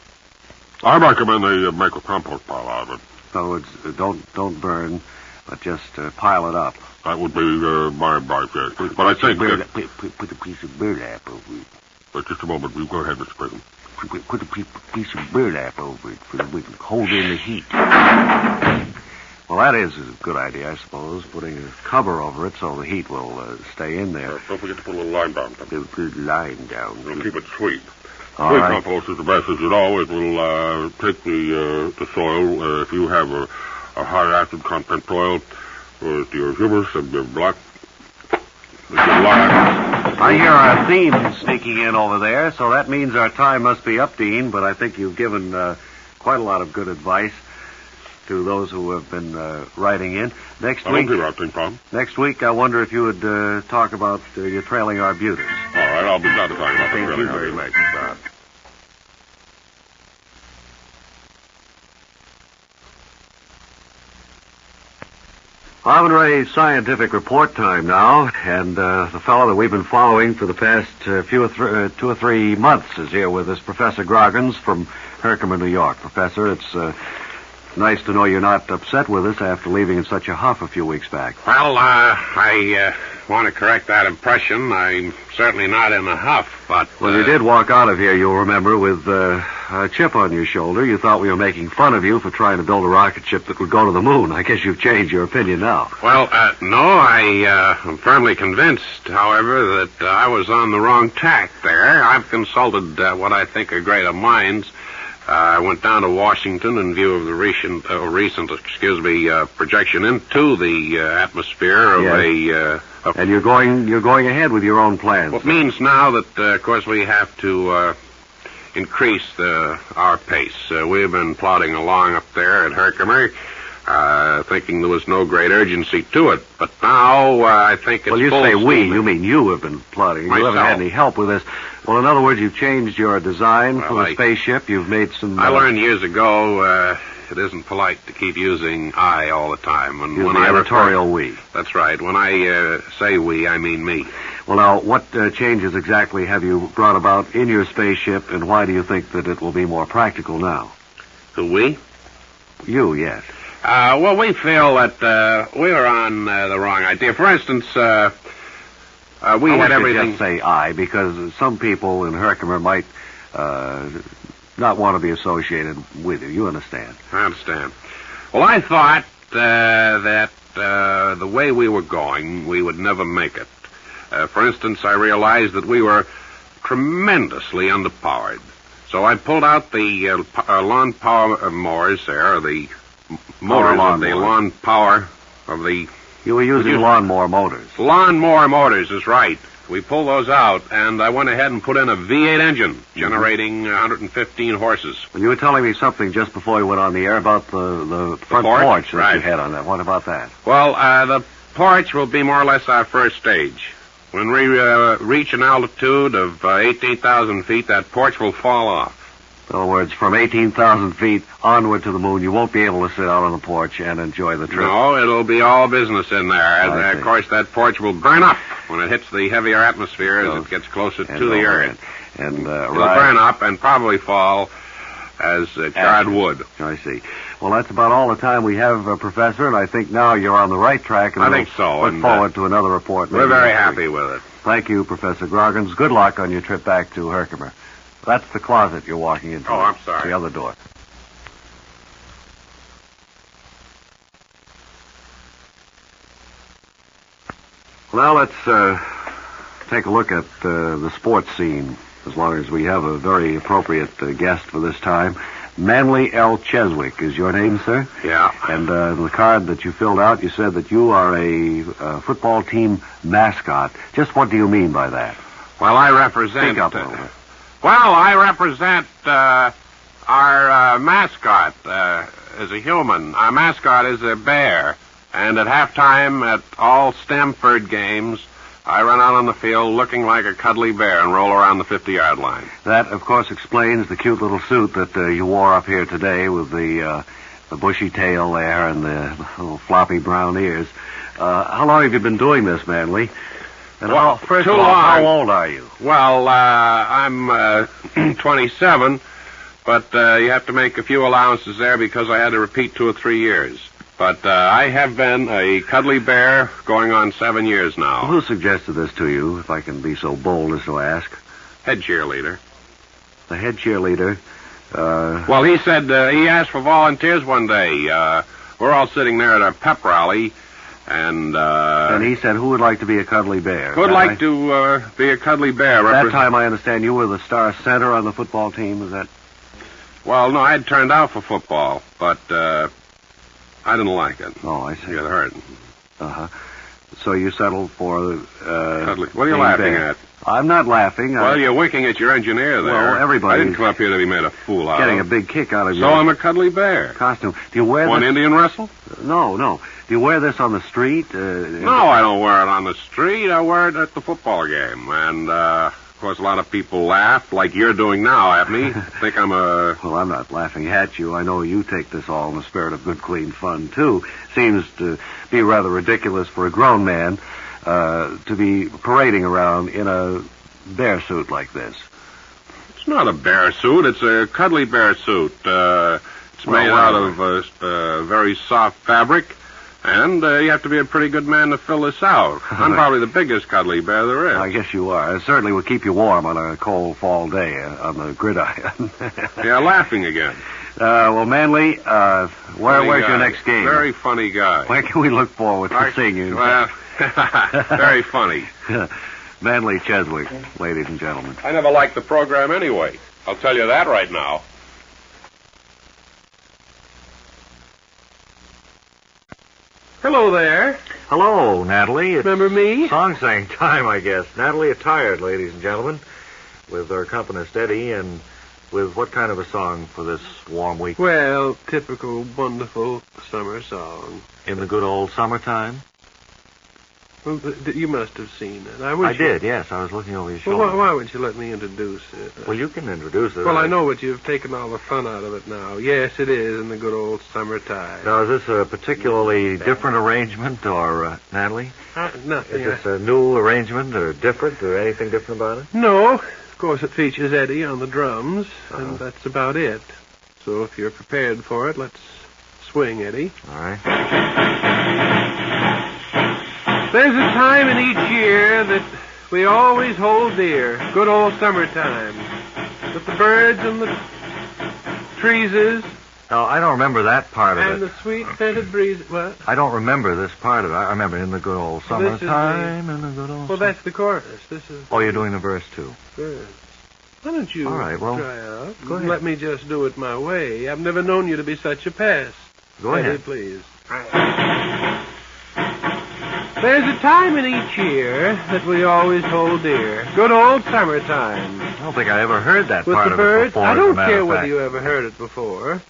Speaker 5: I recommend they make a compost pile out of it.
Speaker 16: So it's don't burn, but just pile it up.
Speaker 5: That would be my advice, yes. But I think
Speaker 16: put a piece of burlap over it.
Speaker 5: But just a moment, you go ahead, Mr. President.
Speaker 16: Put a piece of burlap over it so that we can hold in the heat. Well, that is a good idea, I suppose, putting a cover over it so the heat will stay in there.
Speaker 5: Don't forget to put a little lime down.
Speaker 16: Put a lime down.
Speaker 5: It'll keep it sweet.
Speaker 16: All
Speaker 5: sweet
Speaker 16: right.
Speaker 5: compost is the best, as you know. It will take the soil. If you have a high acid content soil, with your humus and your black Good luck.
Speaker 16: I hear our theme sneaking in over there, so that means our time must be up, Dean, but I think you've given quite a lot of good advice to those who have been writing in. Next
Speaker 5: I
Speaker 16: week,
Speaker 5: don't give up, Tom.
Speaker 16: Next week, I wonder if you would talk about your trailing arbuters.
Speaker 5: All right, I'll be glad to talk about the
Speaker 16: Thank you
Speaker 5: trailing
Speaker 16: very
Speaker 5: arbuters.
Speaker 16: much. Bob and Ray's scientific report time now, and the fellow that we've been following for the past 2 or 3 months is here with us, Professor Groggins from Herkimer, New York. Professor, it's nice to know you're not upset with us after leaving in such a huff a few weeks back.
Speaker 7: Well, I want to correct that impression. I'm certainly not in a huff, but...
Speaker 16: Well, you did walk out of here, you'll remember, with a chip on your shoulder. You thought we were making fun of you for trying to build a rocket ship that would go to the moon. I guess you've changed your opinion now.
Speaker 7: Well, no, I'm firmly convinced, however, that I was on the wrong tack there. I've consulted what I think are great of minds. I went down to Washington in view of the recent projection into the atmosphere of
Speaker 16: Yes. And you're going ahead with your own plans.
Speaker 7: What means now that, of course, we have to increase our pace. We've been plodding along up there at Herkimer, thinking there was no great urgency to it. But now I think it's
Speaker 16: Well, you
Speaker 7: full
Speaker 16: say we.
Speaker 7: steam.
Speaker 16: You mean you have been plodding. You
Speaker 7: Myself.
Speaker 16: haven't had any help with this. Well, in other words, you've changed your design for the
Speaker 7: I-
Speaker 16: spaceship. You've made some...
Speaker 7: I learned years ago it isn't polite to keep using I all the time. And
Speaker 16: Use
Speaker 7: when
Speaker 16: the
Speaker 7: I
Speaker 16: editorial we.
Speaker 7: That's right. When I say we, I mean me.
Speaker 16: Well, now, what changes exactly have you brought about in your spaceship, and why do you think that it will be more practical now?
Speaker 7: Who, we?
Speaker 16: You, yes.
Speaker 7: Well, we feel that we were on the wrong idea. For instance, we
Speaker 16: I
Speaker 7: had
Speaker 16: want you to
Speaker 7: everything...
Speaker 16: just say I, because some people in Herkimer might not want to be associated with you. You understand?
Speaker 7: I understand. Well, I thought that the way we were going, we would never make it. For instance, I realized that we were tremendously underpowered. So I pulled out the lawn power mowers there, or the motors of the lawn power of the...
Speaker 16: You were using lawnmower motors.
Speaker 7: Lawnmower motors is right. We pulled those out, and I went ahead and put in a V8 engine, generating 115 horses.
Speaker 16: Well, you were telling me something just before we went on the air about the front porch that
Speaker 7: right.
Speaker 16: you had on that. What about that?
Speaker 7: Well, the porch will be more or less our first stage. When we reach an altitude of 18,000 feet, that porch will fall off.
Speaker 16: In other words, from 18,000 feet onward to the moon, you won't be able to sit out on the porch and enjoy the trip.
Speaker 7: No, it'll be all business in there. And, of course, that porch will burn up when it hits the heavier atmosphere as it gets closer to the Earth.
Speaker 16: And
Speaker 7: it'll burn up and probably fall as charred wood.
Speaker 16: I see. Well, that's about all the time we have, Professor, and I think now you're on the right track. And
Speaker 7: I think so.
Speaker 16: Look forward to another report.
Speaker 7: We're very happy with it.
Speaker 16: Thank you, Professor Groggins. Good luck on your trip back to Herkimer. That's the closet you're walking into.
Speaker 7: Oh, I'm sorry.
Speaker 16: The other door. Well, now let's take a look at the sports scene, as long as we have a very appropriate guest for this time. Manly L. Cheswick is your name, sir?
Speaker 7: Yeah.
Speaker 16: And the card that you filled out, you said that you are a football team mascot. Just what do you mean by that?
Speaker 7: Well, I represent...
Speaker 16: Speak up a little bit.
Speaker 7: Well, I represent our mascot as a human. Our mascot is a bear. And at halftime at all Stamford games, I run out on the field looking like a cuddly bear and roll around the 50-yard line.
Speaker 16: That, of course, explains the cute little suit that you wore up here today with the bushy tail there and the little floppy brown ears. How long have you been doing this, Manly? And
Speaker 7: Well,
Speaker 16: first
Speaker 7: too
Speaker 16: of all,
Speaker 7: long.
Speaker 16: how old are you?
Speaker 7: Well, I'm 27, but you have to make a few allowances there because I had to repeat 2 or 3 years. But I have been a cuddly bear going on 7 years now.
Speaker 16: Who suggested this to you, if I can be so bold as to ask?
Speaker 7: Head cheerleader.
Speaker 16: The head cheerleader.
Speaker 7: Well, he said he asked for volunteers one day. We're all sitting there at our pep rally, and
Speaker 16: he said, who would like to be a cuddly bear?
Speaker 7: who would like to be a cuddly bear?
Speaker 16: That time, I understand you were the star center on the football team, is that?
Speaker 7: Well, no, I had turned out for football, but I didn't like it.
Speaker 16: Oh, I see.
Speaker 7: It hurt.
Speaker 16: Uh-huh. So you settled for...
Speaker 3: Cuddly. What are you laughing at?
Speaker 16: I'm not laughing.
Speaker 3: Well, you're winking at your engineer there.
Speaker 16: Well, everybody's
Speaker 3: I didn't come up here to be made a fool out of.
Speaker 16: Getting a big kick out of
Speaker 3: So
Speaker 16: your...
Speaker 3: I'm a cuddly bear.
Speaker 16: Costume. Do you wear
Speaker 3: One
Speaker 16: this...
Speaker 3: Indian wrestle?
Speaker 16: No. Do you wear this on the street?
Speaker 3: No, I don't wear it on the street. I wear it at the football game. And, of course, a lot of people laugh, like you're doing now at me. Think I'm a...
Speaker 16: Well, I'm not laughing at you. I know you take this all in the spirit of good, clean fun, too. Seems to be rather ridiculous for a grown man to be parading around in a bear suit like this.
Speaker 3: It's not a bear suit. It's a cuddly bear suit. It's made out of very soft fabric, and you have to be a pretty good man to fill this out. I'm probably the biggest cuddly bear there is.
Speaker 16: I guess you are. It certainly would keep you warm on a cold fall day on the gridiron.
Speaker 3: Yeah, laughing again.
Speaker 16: Well, Manley, where's your next game?
Speaker 3: Very funny guy.
Speaker 16: Where can we look forward to seeing you?
Speaker 3: Well, very funny.
Speaker 16: Manley Cheswick, ladies and gentlemen.
Speaker 3: I never liked the program anyway. I'll tell you that right now.
Speaker 9: Hello there.
Speaker 10: Hello, Natalie. It's
Speaker 9: Remember me?
Speaker 10: song-saying time, I guess. Natalie Attired, ladies and gentlemen, with our accompanist Eddie, and with what kind of a song for this warm week?
Speaker 9: Well, typical, wonderful summer song.
Speaker 10: In the good old summertime?
Speaker 9: Well, you must have seen it.
Speaker 10: I did, yes. I was looking over your shoulder.
Speaker 9: Well, why wouldn't you let me introduce it?
Speaker 10: Well, you can introduce it.
Speaker 9: Well, I know, but you've taken all the fun out of it now. Yes, it is in the good old summertime.
Speaker 10: Now, is this a particularly different arrangement, or, Natalie?
Speaker 9: Nothing.
Speaker 10: Is this a new arrangement, or different, or anything different about it?
Speaker 9: No. Of course, it features Eddie on the drums, and that's about it. So if you're prepared for it, let's swing, Eddie.
Speaker 10: All right.
Speaker 9: There's a time in each year that we always hold dear, good old summertime, with the birds and the trees.
Speaker 10: No, I don't remember that part of it.
Speaker 9: And the sweet scented breeze. What?
Speaker 10: I don't remember this part of it. I remember in the good old summertime, in the good old...
Speaker 9: Well, that's the chorus. This is...
Speaker 10: Oh, you're doing the verse, too.
Speaker 9: Good. Why don't you
Speaker 10: All right, well,
Speaker 9: try out?
Speaker 10: Go ahead.
Speaker 9: Let me just do it my way. I've never known you to be such a pest.
Speaker 10: Go ahead.
Speaker 9: Eddie, please. There's a time in each year that we always hold dear. Good old summertime.
Speaker 10: I don't think I ever heard that
Speaker 9: With
Speaker 10: part
Speaker 9: the
Speaker 10: of
Speaker 9: birds,
Speaker 10: it before.
Speaker 9: I
Speaker 10: as a
Speaker 9: don't
Speaker 10: matter
Speaker 9: care
Speaker 10: of
Speaker 9: whether
Speaker 10: fact.
Speaker 9: you ever heard it before.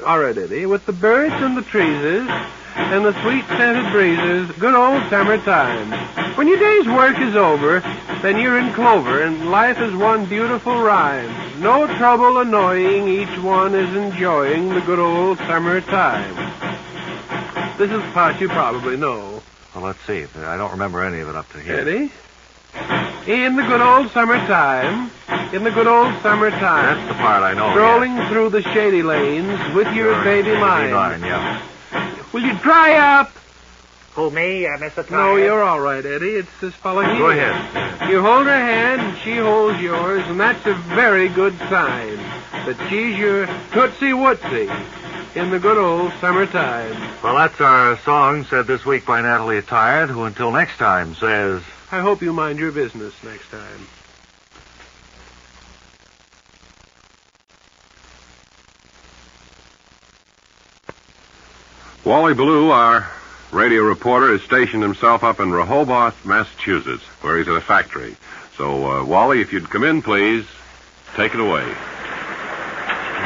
Speaker 9: All right, Eddie. With the birds and the trees and the sweet scented breezes, good old summertime. When your day's work is over, then you're in clover, and life is one beautiful rhyme. No trouble annoying, each one is enjoying the good old summertime. This is the part you probably know.
Speaker 10: Well, let's see. I don't remember any of it up to here.
Speaker 9: Eddie? In the good old summertime, in the good old summertime.
Speaker 10: That's the part I know.
Speaker 9: Strolling through the shady lanes with your baby mine.
Speaker 10: Yeah.
Speaker 9: Will you dry up?
Speaker 19: Who, me, Mr. Tired?
Speaker 9: No, you're all right, Eddie. It's this fellow here.
Speaker 10: Go ahead.
Speaker 9: You hold her hand, and she holds yours, and that's a very good sign that she's your Tootsie Wootsie in the good old summertime.
Speaker 10: Well, that's our song said this week by Natalie Attired, who until next time says...
Speaker 9: I hope you mind your business next time.
Speaker 3: Wally Ballou, our radio reporter, has stationed himself up in Rehoboth, Massachusetts, where he's at a factory. So, Wally, if you'd come in, please, take it away.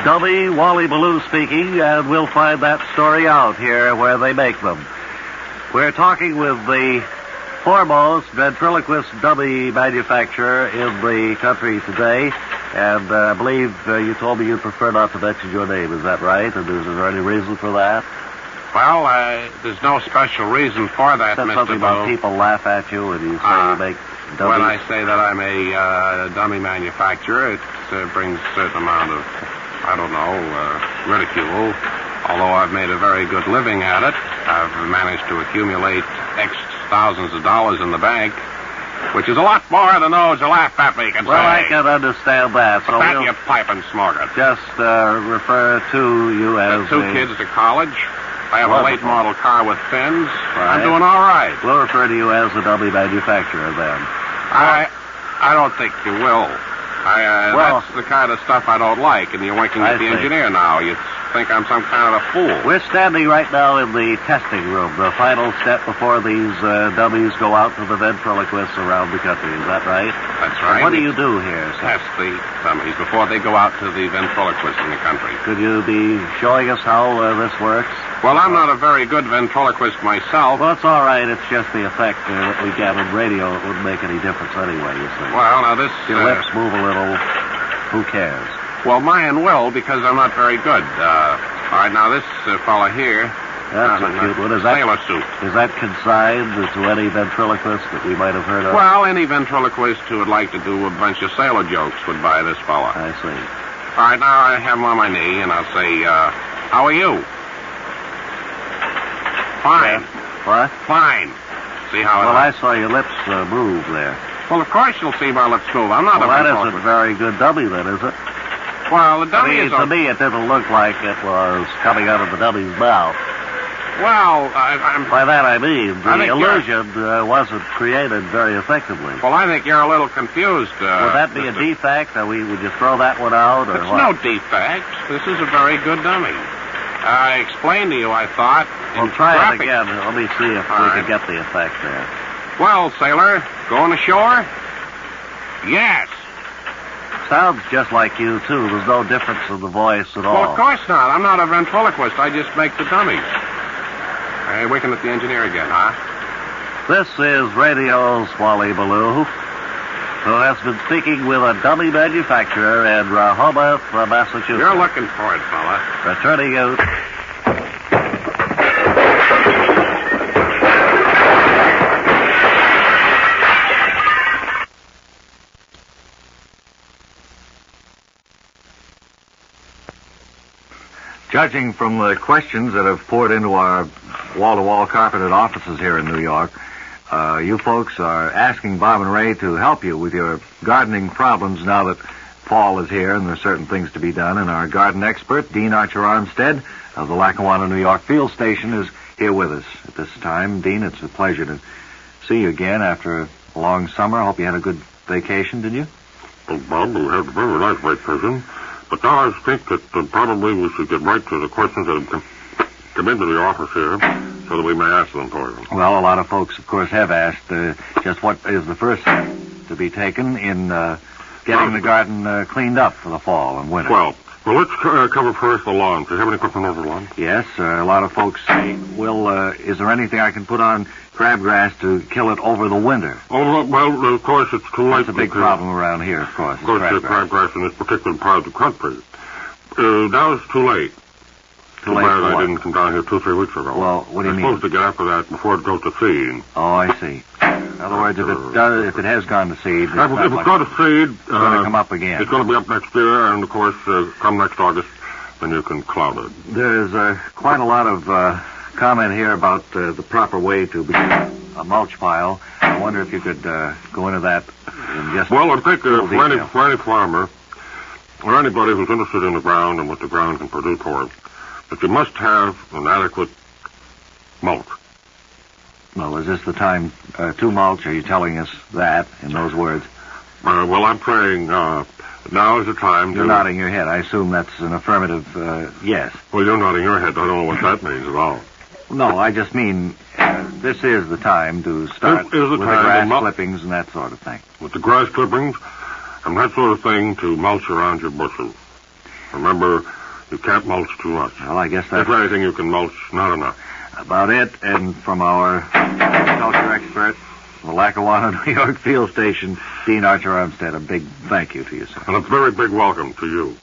Speaker 16: Wally Ballou speaking, and we'll find that story out here where they make them. We're talking with the foremost ventriloquist dummy manufacturer in the country today, and I believe you told me you'd prefer not to mention your name. Is that right? And is there any reason for that?
Speaker 7: Well, there's no special reason for that,
Speaker 16: Said
Speaker 7: Mr.
Speaker 16: something about
Speaker 7: Ballou.
Speaker 16: people laugh at you and you say you make dummies.
Speaker 7: When I say that I'm a dummy manufacturer, it brings a certain amount of, ridicule. Although I've made a very good living at it, I've managed to accumulate X thousands of dollars in the bank, which is a lot more than those who laugh at me can
Speaker 16: Well,
Speaker 7: say.
Speaker 16: I can understand that.
Speaker 7: But that you pipe and smoke it.
Speaker 16: Just refer to you as
Speaker 7: Two kids to college. I have a late
Speaker 16: Wonderful.
Speaker 7: model car with fins.
Speaker 16: Right.
Speaker 7: I'm doing all right.
Speaker 16: We'll refer to you as the dummy manufacturer then.
Speaker 7: I don't think you will.
Speaker 16: Well-
Speaker 7: That's the kind of stuff I don't like, and you're winking
Speaker 16: I
Speaker 7: at the
Speaker 16: see.
Speaker 7: engineer now.
Speaker 3: think I'm some kind of a fool.
Speaker 2: We're standing right now in the testing room, the final step before these dummies go out to the ventriloquists around the country. Is that right?
Speaker 3: That's right.
Speaker 2: And what do you do here, sir?
Speaker 3: Test the dummies before they go out to the ventriloquists in the country.
Speaker 2: Could you be showing us how this works?
Speaker 3: Well, I'm not a very good ventriloquist myself.
Speaker 2: Well, it's all right. It's just the effect that we get on radio. It wouldn't make any difference anyway, you see.
Speaker 3: Well, now this...
Speaker 2: Your lips move a little. Who cares?
Speaker 3: Well, mine will, because I'm not very good. All right, now this fella here...
Speaker 2: That's a cute one. Is that,
Speaker 3: sailor suit.
Speaker 2: Is that consigned to any ventriloquist that we might have heard of?
Speaker 3: Well, any ventriloquist who would like to do a bunch of sailor jokes would buy this fella.
Speaker 2: I see.
Speaker 3: All right, now I have him on my knee, and I'll say, how are you? Fine.
Speaker 2: What?
Speaker 3: Fine. See how
Speaker 2: Well, I saw your lips move there.
Speaker 3: Well, of course you'll see my lips move. I'm not
Speaker 2: well,
Speaker 3: a
Speaker 2: that
Speaker 3: ventriloquist.
Speaker 2: isn't very good dummy, then, is it?
Speaker 3: Well, the dummy is...
Speaker 2: To me, it didn't look like it was coming out of the dummy's mouth.
Speaker 3: Well, I'm...
Speaker 2: By that I mean, the illusion wasn't created very effectively.
Speaker 3: Well, I think you're a little confused.
Speaker 2: Would that be a defect? Would you throw that one out, or
Speaker 3: It's
Speaker 2: what?
Speaker 3: no defect. This is a very good dummy. I explained to you, I thought.
Speaker 2: Well, try it again. Let me see if we can get the effect there.
Speaker 3: Well, sailor, going ashore? Yes.
Speaker 2: Sounds just like you, too. There's no difference in the voice at all.
Speaker 3: Well, of course not. I'm not a ventriloquist. I just make the dummies. Hey, waking up the engineer again, huh?
Speaker 2: This is Radio's Wally Ballou, who has been speaking with a dummy manufacturer in Rehoboth, Massachusetts.
Speaker 3: You're looking for it, fella.
Speaker 2: Returning out.
Speaker 14: Judging from the questions that have poured into our wall-to-wall carpeted offices here in New York, you folks are asking Bob and Ray to help you with your gardening problems now that fall is here and there's certain things to be done. And our garden expert, Dean Archer Armstead of the Lackawanna, New York Field Station, is here with us at this time. Dean, it's a pleasure to see you again after a long summer. I hope you had a good vacation, did you?
Speaker 5: Well, Bob, we had a very nice vacation. But now I think that probably we should get right to the questions that have come into the office here so that we may answer them for you.
Speaker 2: Well, a lot of folks, of course, have asked just what is the first step to be taken in getting the garden cleaned up for the fall and winter.
Speaker 5: Well, let's cover first the lawn. Do you have any questions over the lawn?
Speaker 2: Yes, a lot of folks say, is there anything I can put on crabgrass to kill it over the winter?
Speaker 5: Oh, well, of course, it's too late.
Speaker 2: That's a big problem around here, of course.
Speaker 5: Of course, there's crabgrass in this particular part of the country. Now it's too late.
Speaker 2: Too late
Speaker 5: bad
Speaker 2: for
Speaker 5: I
Speaker 2: what?
Speaker 5: didn't come down here 2-3 weeks ago.
Speaker 2: Well, what do you mean?
Speaker 5: I'm supposed to get after that before it goes to seed.
Speaker 2: Oh, I see. In other words, if it has gone to seed,
Speaker 5: If it's gone to seed,
Speaker 2: it's going to come up again.
Speaker 5: It's going to be up next year, and of course, come next August, then you can cloud it.
Speaker 2: There's quite a lot of comment here about the proper way to begin a mulch pile. I wonder if you could go into that in just
Speaker 5: Well, I think
Speaker 2: detail.
Speaker 5: for any farmer or anybody who's interested in the ground and what the ground can produce for it, that you must have an adequate mulch.
Speaker 2: Well, is this the time to mulch? Are you telling us that in those words?
Speaker 5: Well, I'm saying now is the time.
Speaker 2: You're nodding your head. I assume that's an affirmative yes.
Speaker 5: Well, you're nodding your head. I don't know what that means at all.
Speaker 2: No, I just mean this is the time to start
Speaker 5: This is the
Speaker 2: with the
Speaker 5: time
Speaker 2: grass
Speaker 5: to
Speaker 2: clippings and that sort of thing.
Speaker 5: With the grass clippings and that sort of thing to mulch around your bushes. Remember, you can't mulch too much.
Speaker 2: Well, I guess that's
Speaker 5: If anything, you can mulch not enough.
Speaker 2: about it. And from our agriculture expert, the Lackawanna, New York Field Station, Dean Archer Armstead, a big thank you to you, sir.
Speaker 5: And a very big welcome to you.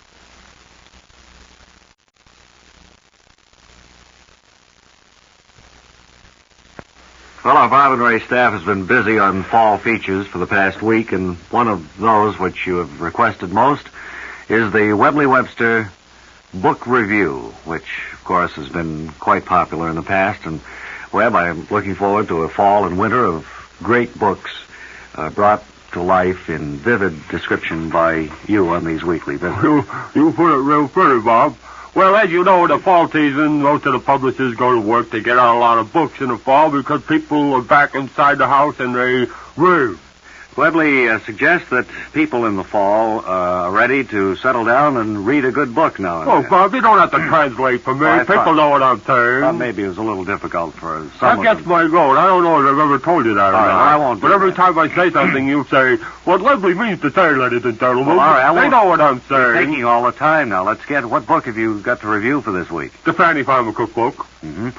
Speaker 2: Well, our Bob and Ray staff has been busy on fall features for the past week, and one of those which you have requested most is the Webley Webster Book Review, which, of course, has been quite popular in the past. And, Webb, I'm looking forward to a fall and winter of great books brought to life in vivid description by you on these weekly visits.
Speaker 20: You put it real pretty, Bob. Well, as you know, in the fall season, most of the publishers go to work to get out a lot of books in the fall because people are back inside the house and they read.
Speaker 16: Webley suggests that people in the fall are ready to settle down and read a good book now and
Speaker 20: Oh,
Speaker 16: then.
Speaker 20: Bob, you don't have to translate for me.
Speaker 16: I
Speaker 20: People
Speaker 16: thought-
Speaker 20: know what I'm saying.
Speaker 16: Thought maybe it was a little difficult for some
Speaker 20: That
Speaker 16: of
Speaker 20: gets
Speaker 16: them.
Speaker 20: my goat. I don't know if I've ever told you that or
Speaker 16: All right,
Speaker 20: not.
Speaker 16: well, I won't do
Speaker 20: But every
Speaker 16: that.
Speaker 20: time I say something, you say, what Leslie means to say, ladies and gentlemen.
Speaker 16: Well, all right, I
Speaker 20: they
Speaker 16: won't-
Speaker 20: know what I'm
Speaker 16: You're
Speaker 20: saying.
Speaker 16: taking all the time now. Let's get, what book have you got to review for this week?
Speaker 20: The Fanny Farmer Cookbook.
Speaker 16: Mm-hmm.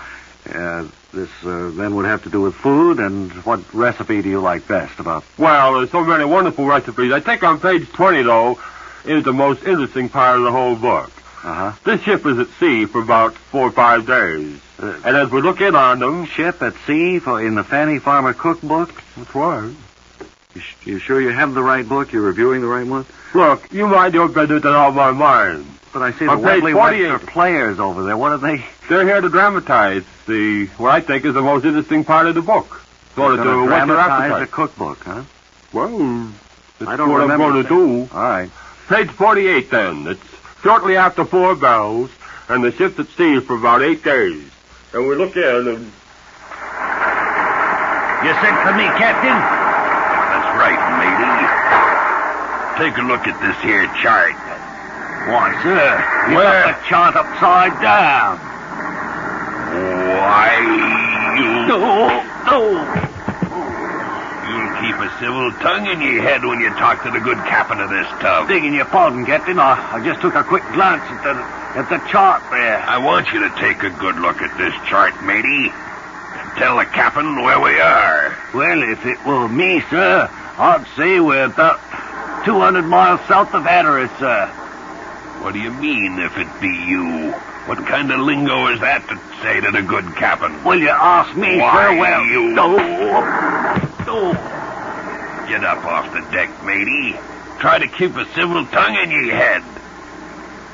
Speaker 16: This then would have to do with food, and what recipe do you like best about?
Speaker 20: Well, there's so many wonderful recipes. I think on page 20, though, is the most interesting part of the whole book.
Speaker 16: Uh-huh.
Speaker 20: This ship is at sea for about 4 or 5 days. And as we look in on them...
Speaker 16: Ship at sea in the Fanny Farmer Cookbook?
Speaker 20: That's right.
Speaker 16: You sure you have the right book? You're reviewing the right one?
Speaker 20: Look, you mind your business and on my mind.
Speaker 16: But I see the
Speaker 20: On page
Speaker 16: Webley
Speaker 20: 48.
Speaker 16: Webster players over there. What are they?
Speaker 20: They're here to dramatize what I think is the most interesting part of the book. Sort of
Speaker 16: They're
Speaker 20: to
Speaker 16: gonna
Speaker 20: whet your
Speaker 16: dramatize
Speaker 20: appetite.
Speaker 16: the cookbook, huh?
Speaker 20: Well, that's
Speaker 16: I don't
Speaker 20: what I'm
Speaker 16: remember
Speaker 20: going to do.
Speaker 16: All right.
Speaker 20: Page 48, then. It's shortly after 4 bells, and the ship's at sea for about 8 days. And we look in and...
Speaker 19: You sent for me, Captain?
Speaker 13: That's right, matey. Take a look at this here chart.
Speaker 19: Why, sir, you
Speaker 13: Where?
Speaker 19: got the chart upside down.
Speaker 13: Why, you...
Speaker 19: No.
Speaker 13: You'll keep a civil tongue in your head when you talk to the good captain of this tub.
Speaker 19: Begging your pardon, Captain. I just took a quick glance at the chart there.
Speaker 13: I want you to take a good look at this chart, matey. And tell the captain where we are.
Speaker 19: Well, if it were me, sir, I'd say we're about 200 miles south of Hatteras, sir.
Speaker 13: What do you mean, if it be you? What kind of lingo is that to say to the good captain?
Speaker 19: Well, you ask me,
Speaker 13: Why,
Speaker 19: sir. Well,
Speaker 13: you...
Speaker 19: no.
Speaker 13: Get up off the deck, matey. Try to keep a civil tongue in your head.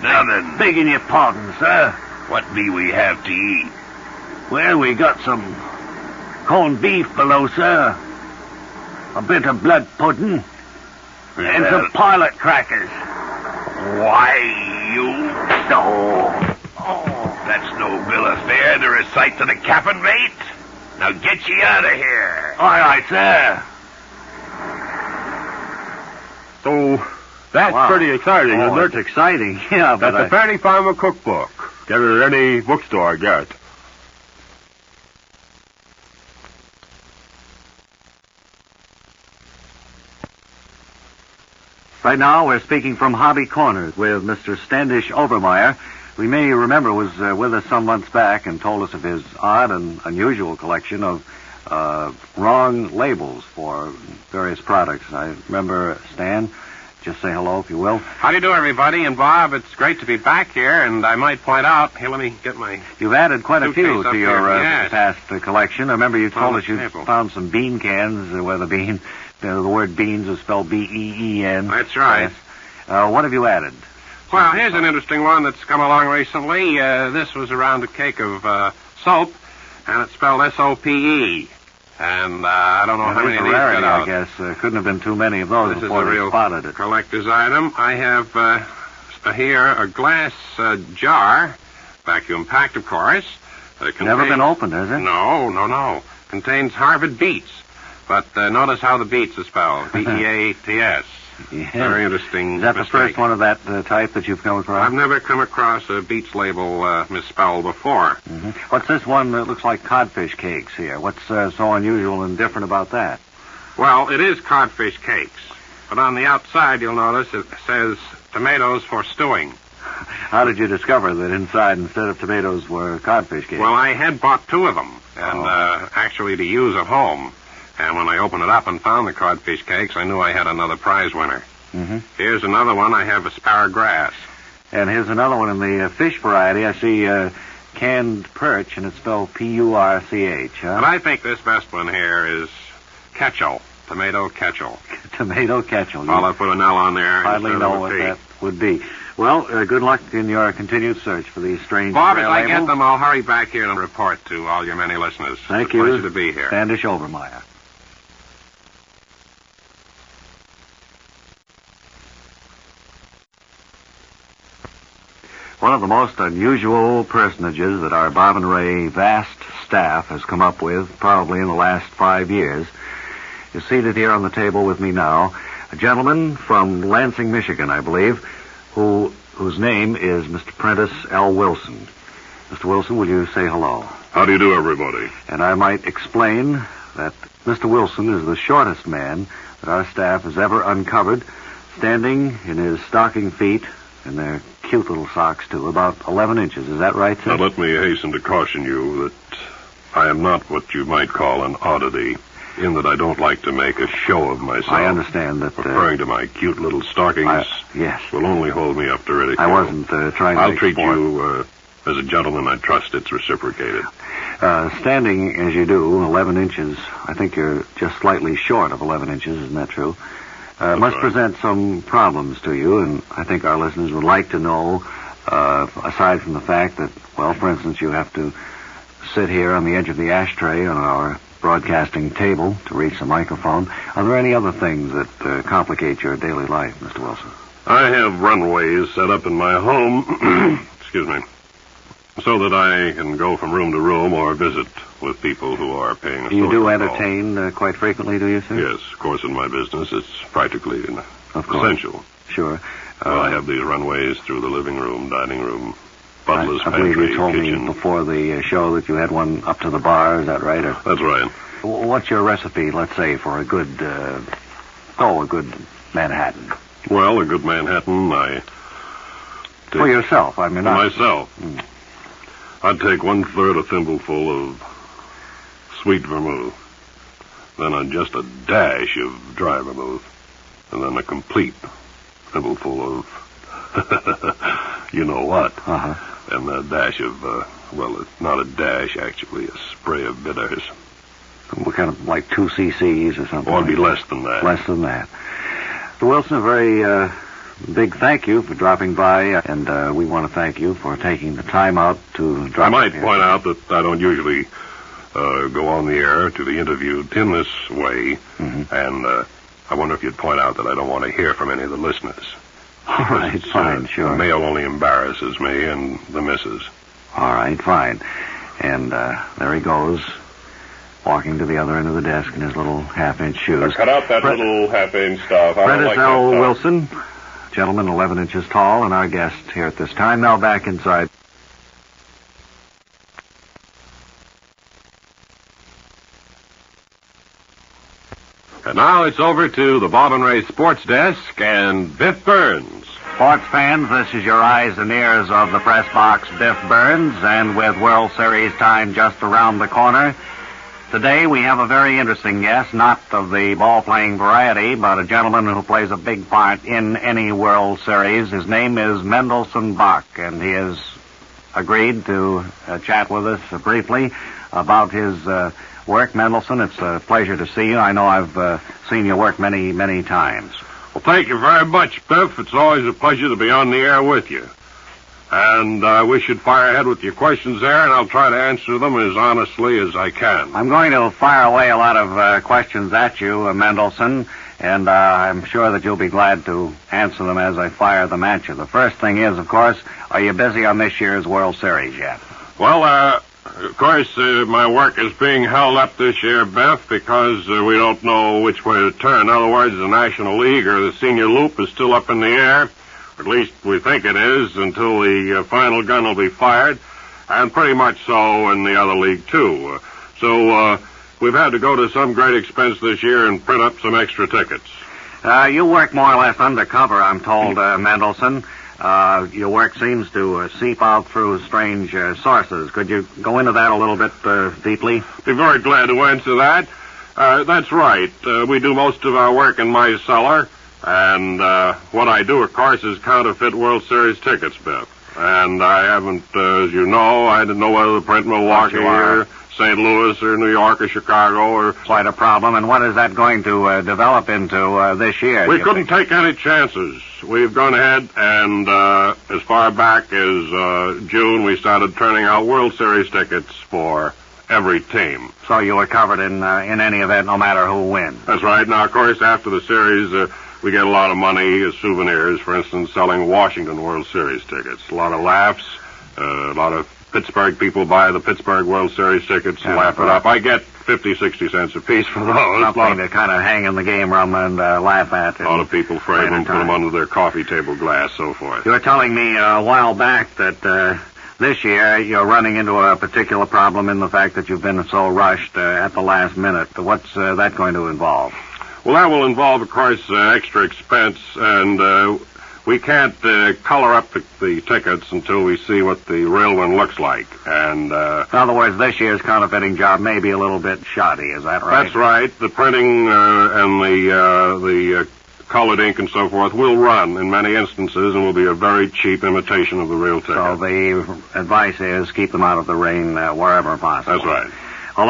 Speaker 13: Now then,
Speaker 19: Begging your pardon, sir.
Speaker 13: what be we have to eat?
Speaker 19: Well, we got some corned beef below, sir. A bit of blood pudding. And
Speaker 13: Well-
Speaker 19: some pilot crackers.
Speaker 13: Why, you... That's no bill of fare to recite to the captain, mate. Now get ye out of here.
Speaker 19: Aye, aye, sir.
Speaker 20: So, that's
Speaker 16: Wow.
Speaker 20: pretty exciting,
Speaker 16: Oh,
Speaker 20: isn't
Speaker 16: it's
Speaker 20: it?
Speaker 16: exciting. Yeah, but
Speaker 20: That's the Fanny Farmer Cookbook. Get it at any bookstore, I guess.
Speaker 16: Right now, we're speaking from Hobby Corners with Mr. Standish Obermeyer, who you may remember was with us some months back and told us of his odd and unusual collection of wrong labels for various products. I remember, Stan, just say hello if you will.
Speaker 7: How do you do, everybody? And Bob, it's great to be back here, and I might point out, here, let me get my...
Speaker 16: You've added quite a
Speaker 7: Suitcase
Speaker 16: few
Speaker 7: up
Speaker 16: to your
Speaker 7: here, yes.
Speaker 16: past collection. I remember you told
Speaker 7: Oh,
Speaker 16: us you
Speaker 7: sample.
Speaker 16: found some bean cans where the word beans is spelled B-E-E-N.
Speaker 7: That's right.
Speaker 16: Yes. What have you added?
Speaker 7: Well, here's an interesting one that's come along recently. This was around a cake of soap, and it's spelled S-O-P-E. And I don't know how
Speaker 16: That
Speaker 7: many
Speaker 16: is
Speaker 7: of
Speaker 16: a
Speaker 7: these
Speaker 16: rarity,
Speaker 7: got
Speaker 16: I
Speaker 7: out.
Speaker 16: guess. Couldn't have been too many of those
Speaker 7: This is
Speaker 16: before
Speaker 7: a
Speaker 16: they
Speaker 7: real
Speaker 16: spotted it.
Speaker 7: collector's item. I have here a glass jar, vacuum packed, of course.
Speaker 16: Never been opened, has it?
Speaker 7: No. Contains Harvard beets. But notice how the beets are spelled. B-E-A-T-S.
Speaker 16: Yes.
Speaker 7: Very interesting.
Speaker 16: Is that the
Speaker 7: mistake.
Speaker 16: first one of that type that you've come across?
Speaker 7: I've never come across a beets label misspelled before.
Speaker 16: Mm-hmm. What's this one that looks like codfish cakes here? What's so unusual and different about that?
Speaker 7: Well, it is codfish cakes. But on the outside, you'll notice it says tomatoes for stewing.
Speaker 16: How did you discover that inside, instead of tomatoes, were codfish cakes?
Speaker 7: Well, I had bought 2 of them, and actually to use at home. And when I opened it up and found the codfish cakes, I knew I had another prize winner.
Speaker 16: Mm-hmm.
Speaker 7: Here's another one. I have asparagus.
Speaker 16: And here's another one in the fish variety. I see canned perch, and it's spelled P-U-R-C-H, huh?
Speaker 7: But I think this best one here is ketchel, tomato ketchel.
Speaker 16: Tomato ketchel.
Speaker 7: I'll put an L on there.
Speaker 16: Hardly
Speaker 7: instead of
Speaker 16: know
Speaker 7: a
Speaker 16: what
Speaker 7: P.
Speaker 16: that would be. Well, good luck in your continued search for these strange
Speaker 7: Bob, as
Speaker 16: rare
Speaker 7: I get
Speaker 16: labels.
Speaker 7: them, I'll hurry back here and report to all your many listeners.
Speaker 16: Thank
Speaker 7: it's a
Speaker 16: you.
Speaker 7: pleasure to be here.
Speaker 16: Standish Obermeyer. One of the most unusual personages that our Bob and Ray vast staff has come up with, probably in the last 5 years, is seated here on the table with me now. A gentleman from Lansing, Michigan, I believe, whose name is Mr. Prentice L. Wilson. Mr. Wilson, will you say hello?
Speaker 3: How do you do, everybody?
Speaker 16: And I might explain that Mr. Wilson is the shortest man that our staff has ever uncovered, standing in his stocking feet, and their cute little socks, too, about 11 inches. Is that right, sir?
Speaker 3: Now, let me hasten to caution you that I am not what you might call an oddity, in that I don't like to make a show of myself.
Speaker 16: I understand that...
Speaker 3: Referring to my cute little stockings
Speaker 16: yes.
Speaker 3: will only hold me up to ridicule.
Speaker 16: I wasn't trying to
Speaker 3: I'll treat you as a gentleman. I trust it's reciprocated.
Speaker 16: Standing as you do, 11 inches, I think you're just slightly short of 11 inches, isn't that true? Must present some problems to you, and I think our listeners would like to know, aside from the fact that, well, for instance, you have to sit here on the edge of the ashtray on our broadcasting table to reach the microphone. Are there any other things that complicate your daily life, Mr. Wilson?
Speaker 3: I have runways set up in my home, excuse me, so that I can go from room to room or visit with people who are paying a
Speaker 16: You do entertain quite frequently, do you, sir?
Speaker 3: Yes, of course, in my business, it's practically essential.
Speaker 16: Sure.
Speaker 3: Well, I have these runways through the living room, dining room, butler's
Speaker 16: I believe
Speaker 3: pantry,
Speaker 16: you told
Speaker 3: kitchen.
Speaker 16: me before the show that you had one up to the bar, is that right?
Speaker 3: That's right.
Speaker 16: What's your recipe, let's say, for a good Manhattan?
Speaker 3: Well, a good Manhattan,
Speaker 16: For yourself, I mean.
Speaker 3: For myself. I'd take 1/3 a thimbleful of sweet vermouth, then just a dash of dry vermouth, and then a complete thimbleful of you know what. And a dash of, well, it's not a dash, actually, a spray of bitters.
Speaker 16: What kind of, like 2 cc's or something?
Speaker 3: Or it'd be less than that.
Speaker 16: Less than that. Mr. Wilson, a very big thank you for dropping by, and we want to thank you for taking the time out to drop
Speaker 3: I might
Speaker 16: here.
Speaker 3: point out that I don't usually go on the air to be interviewed in this way, and I wonder if you'd point out that I don't want to hear from any of the listeners.
Speaker 16: All right, fine, sure.
Speaker 3: The mail only embarrasses me and the missus.
Speaker 16: All right, fine. And there he goes, walking to the other end of the desk in his little half-inch shoes.
Speaker 3: Cut out that little half-inch stuff. I don't
Speaker 16: Prentice
Speaker 3: like
Speaker 16: L.
Speaker 3: that stuff.
Speaker 16: Wilson, gentleman 11 inches tall, and our guest here at this time. Now back inside.
Speaker 3: And now it's over to the Bob and Ray Sports Desk and Biff Burns.
Speaker 16: Sports fans, this is your eyes and ears of the press box, Biff Burns, and with World Series time just around the corner, today we have a very interesting guest, not of the ball-playing variety, but a gentleman who plays a big part in any World Series. His name is Mendelssohn Bach, and he has agreed to chat with us briefly about his work. Mendelssohn, it's a pleasure to see you. I know I've seen you work many, many times.
Speaker 3: Well, thank you very much, Biff. It's always a pleasure to be on the air with you. And I wish you'd fire ahead with your questions there, and I'll try to answer them as honestly as I can.
Speaker 16: I'm going to fire away a lot of questions at you, Mendelssohn, and I'm sure that you'll be glad to answer them as I fire them at you. The first thing is, of course, are you busy on this year's World Series yet?
Speaker 3: Well, of course, my work is being held up this year, Beth, because we don't know which way to turn. In other words, the National League or the Senior Loop is still up in the air. Or at least we think it is until the final gun will be fired. And pretty much so in the other league, too. So we've had to go to some great expense this year and print up some extra tickets.
Speaker 16: You work more or less undercover, I'm told, Mendelssohn. Your work seems to seep out through strange sources. Could you go into that a little bit deeply?
Speaker 3: Be very glad to answer that. That's right. We do most of our work in my cellar, and what I do, of course, is counterfeit World Series tickets, Beth. And I haven't, as you know, I didn't know whether to print Milwaukee or St. Louis or New York or Chicago or...
Speaker 16: Quite a problem. And what is that going to develop into this year?
Speaker 3: We couldn't take any chances. We've gone ahead and as far back as June, we started turning out World Series tickets for every team.
Speaker 16: So you were covered in any event, no matter who wins.
Speaker 3: That's right. Now, of course, after the series, we get a lot of money as souvenirs, for instance, selling Washington World Series tickets. A lot of laughs, a lot of Pittsburgh people buy the Pittsburgh World Series tickets and laugh it up. I get 50, 60 cents a piece for those.
Speaker 16: Something to kind of hang in the game room and laugh at.
Speaker 3: A lot of people frame them, put them under their coffee table glass, so forth.
Speaker 16: You were telling me a while back that this year you're running into a particular problem in the fact that you've been so rushed at the last minute. What's that going to involve?
Speaker 3: Well, that will involve, of course, extra expense, and we can't color up the tickets until we see what the real one looks like. And
Speaker 16: in other words, this year's counterfeiting job may be a little bit shoddy. Is that right?
Speaker 3: That's right. The printing and the colored ink and so forth will run in many instances and will be a very cheap imitation of the real ticket.
Speaker 16: So the advice is keep them out of the rain wherever possible.
Speaker 3: That's right.
Speaker 16: Well,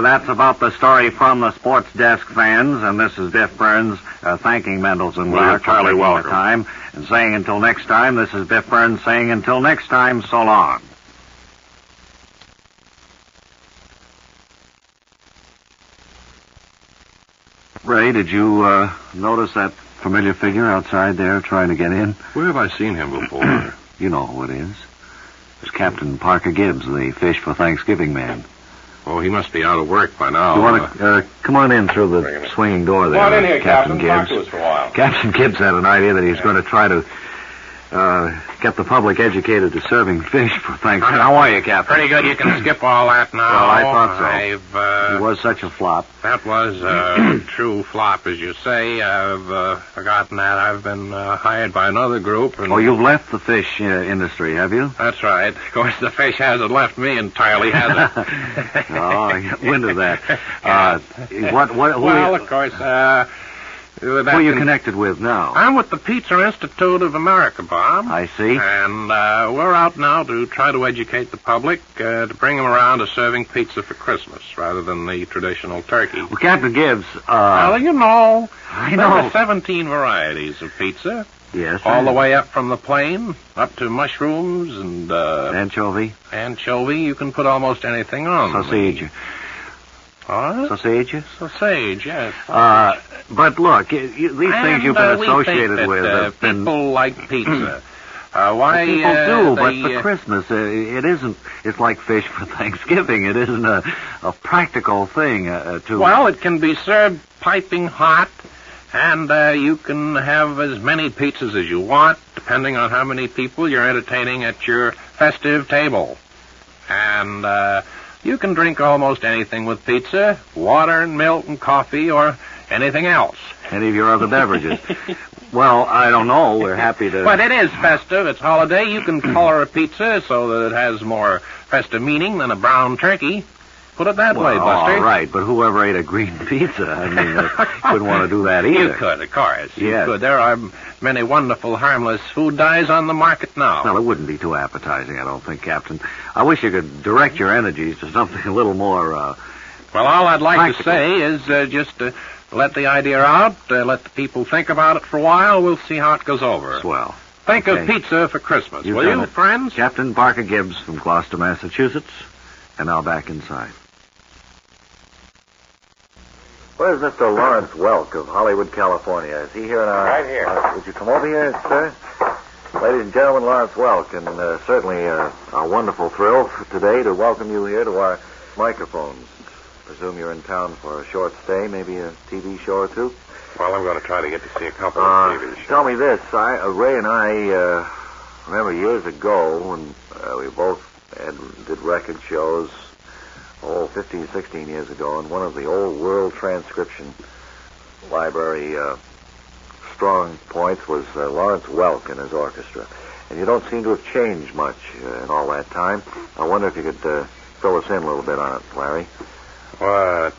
Speaker 16: that's about the story from the Sports Desk fans, and this is Biff Burns thanking Mendelson
Speaker 3: Well, entirely
Speaker 16: for
Speaker 3: welcome.
Speaker 16: the time and saying until next time. This is Biff Burns saying until next time, so long. Ray, did you notice that familiar figure outside there trying to get in?
Speaker 3: Where have I seen him before?
Speaker 16: You know who it is. It's Captain Parker Gibbs, the Fish for Thanksgiving man.
Speaker 3: Oh, he must be out of work by now.
Speaker 16: You want to come on in through the swinging door there,
Speaker 3: Come on in here, Captain.
Speaker 16: Gibbs.
Speaker 3: Talk to us for a while.
Speaker 16: Captain Gibbs had an idea that he was going to try to get the public educated to serving fish for Thanksgiving. How are you, Captain?
Speaker 7: Pretty good. You can skip all that now.
Speaker 16: Well, I thought so.
Speaker 7: I've,
Speaker 16: He was such a flop.
Speaker 7: That was a true flop, as you say. I've forgotten that. I've been hired by another group. And
Speaker 16: Oh, you've left the fish industry, have you?
Speaker 7: That's right. Of course, the fish hasn't left me entirely, has it?
Speaker 16: Oh, I got wind of that.
Speaker 7: Well, of course,
Speaker 16: who are you connected with now?
Speaker 7: I'm with the Pizza Institute of America, Bob.
Speaker 16: I see.
Speaker 7: And we're out now to try to educate the public, to bring them around to serving pizza for Christmas rather than the traditional turkey.
Speaker 16: Well, Captain Gibbs,
Speaker 7: well, you know,
Speaker 16: I
Speaker 7: there
Speaker 16: know.
Speaker 7: are 17 varieties of pizza.
Speaker 16: Yes,
Speaker 7: All
Speaker 16: sir.
Speaker 7: the way up from the plain, up to mushrooms and
Speaker 16: Anchovy.
Speaker 7: You can put almost anything on.
Speaker 16: Sausage.
Speaker 7: What?
Speaker 16: Sausage?
Speaker 7: Sausage, yes.
Speaker 16: But look, these things you've been associated
Speaker 7: we think that,
Speaker 16: with have been...
Speaker 7: people like pizza. Why?
Speaker 16: People do, but
Speaker 7: they,
Speaker 16: for Christmas, it isn't. It's like fish for Thanksgiving. It isn't a practical thing to.
Speaker 7: Well, it can be served piping hot, and you can have as many pizzas as you want, depending on how many people you're entertaining at your festive table. And you can drink almost anything with pizza: water and milk and coffee, or anything else.
Speaker 16: Any of your other beverages? Well, I don't know. We're happy to...
Speaker 7: But it is festive. It's holiday. You can color a pizza so that it has more festive meaning than a brown turkey. Put it that way, Buster.
Speaker 16: All right, but whoever ate a green pizza, I mean, couldn't want to do that either.
Speaker 7: You could, of course.
Speaker 16: Yes.
Speaker 7: You could. There are many wonderful, harmless food dyes on the market now.
Speaker 16: Well, it wouldn't be too appetizing, I don't think, Captain. I wish you could direct your energies to something a little more,
Speaker 7: Well, all I'd like
Speaker 16: practical.
Speaker 7: to say is just let the idea out, let the people think about it for a while. We'll see how it goes over.
Speaker 16: Swell.
Speaker 7: Think
Speaker 16: Okay.
Speaker 7: of pizza for Christmas,
Speaker 16: You've
Speaker 7: will
Speaker 16: done
Speaker 7: you,
Speaker 16: it.
Speaker 7: friends?
Speaker 16: Captain Parker Gibbs from Gloucester, Massachusetts. And now back inside. Where's Mr. Lawrence Welk of Hollywood, California? Is he here in our...
Speaker 21: Right here.
Speaker 16: Would you come over here, sir? Ladies and gentlemen, Lawrence Welk, and certainly a wonderful thrill today to welcome you here to our microphones. Presume you're in town for a short stay, maybe a TV show or two?
Speaker 21: Well, I'm going to try to get to see a couple of TV shows.
Speaker 16: Tell me this. Ray and I remember years ago when we both did record shows, 15, 16 years ago, and one of the old World Transcription Library strong points was Lawrence Welk and his orchestra. And you don't seem to have changed much in all that time. I wonder if you could fill us in a little bit on it, Larry.
Speaker 21: What?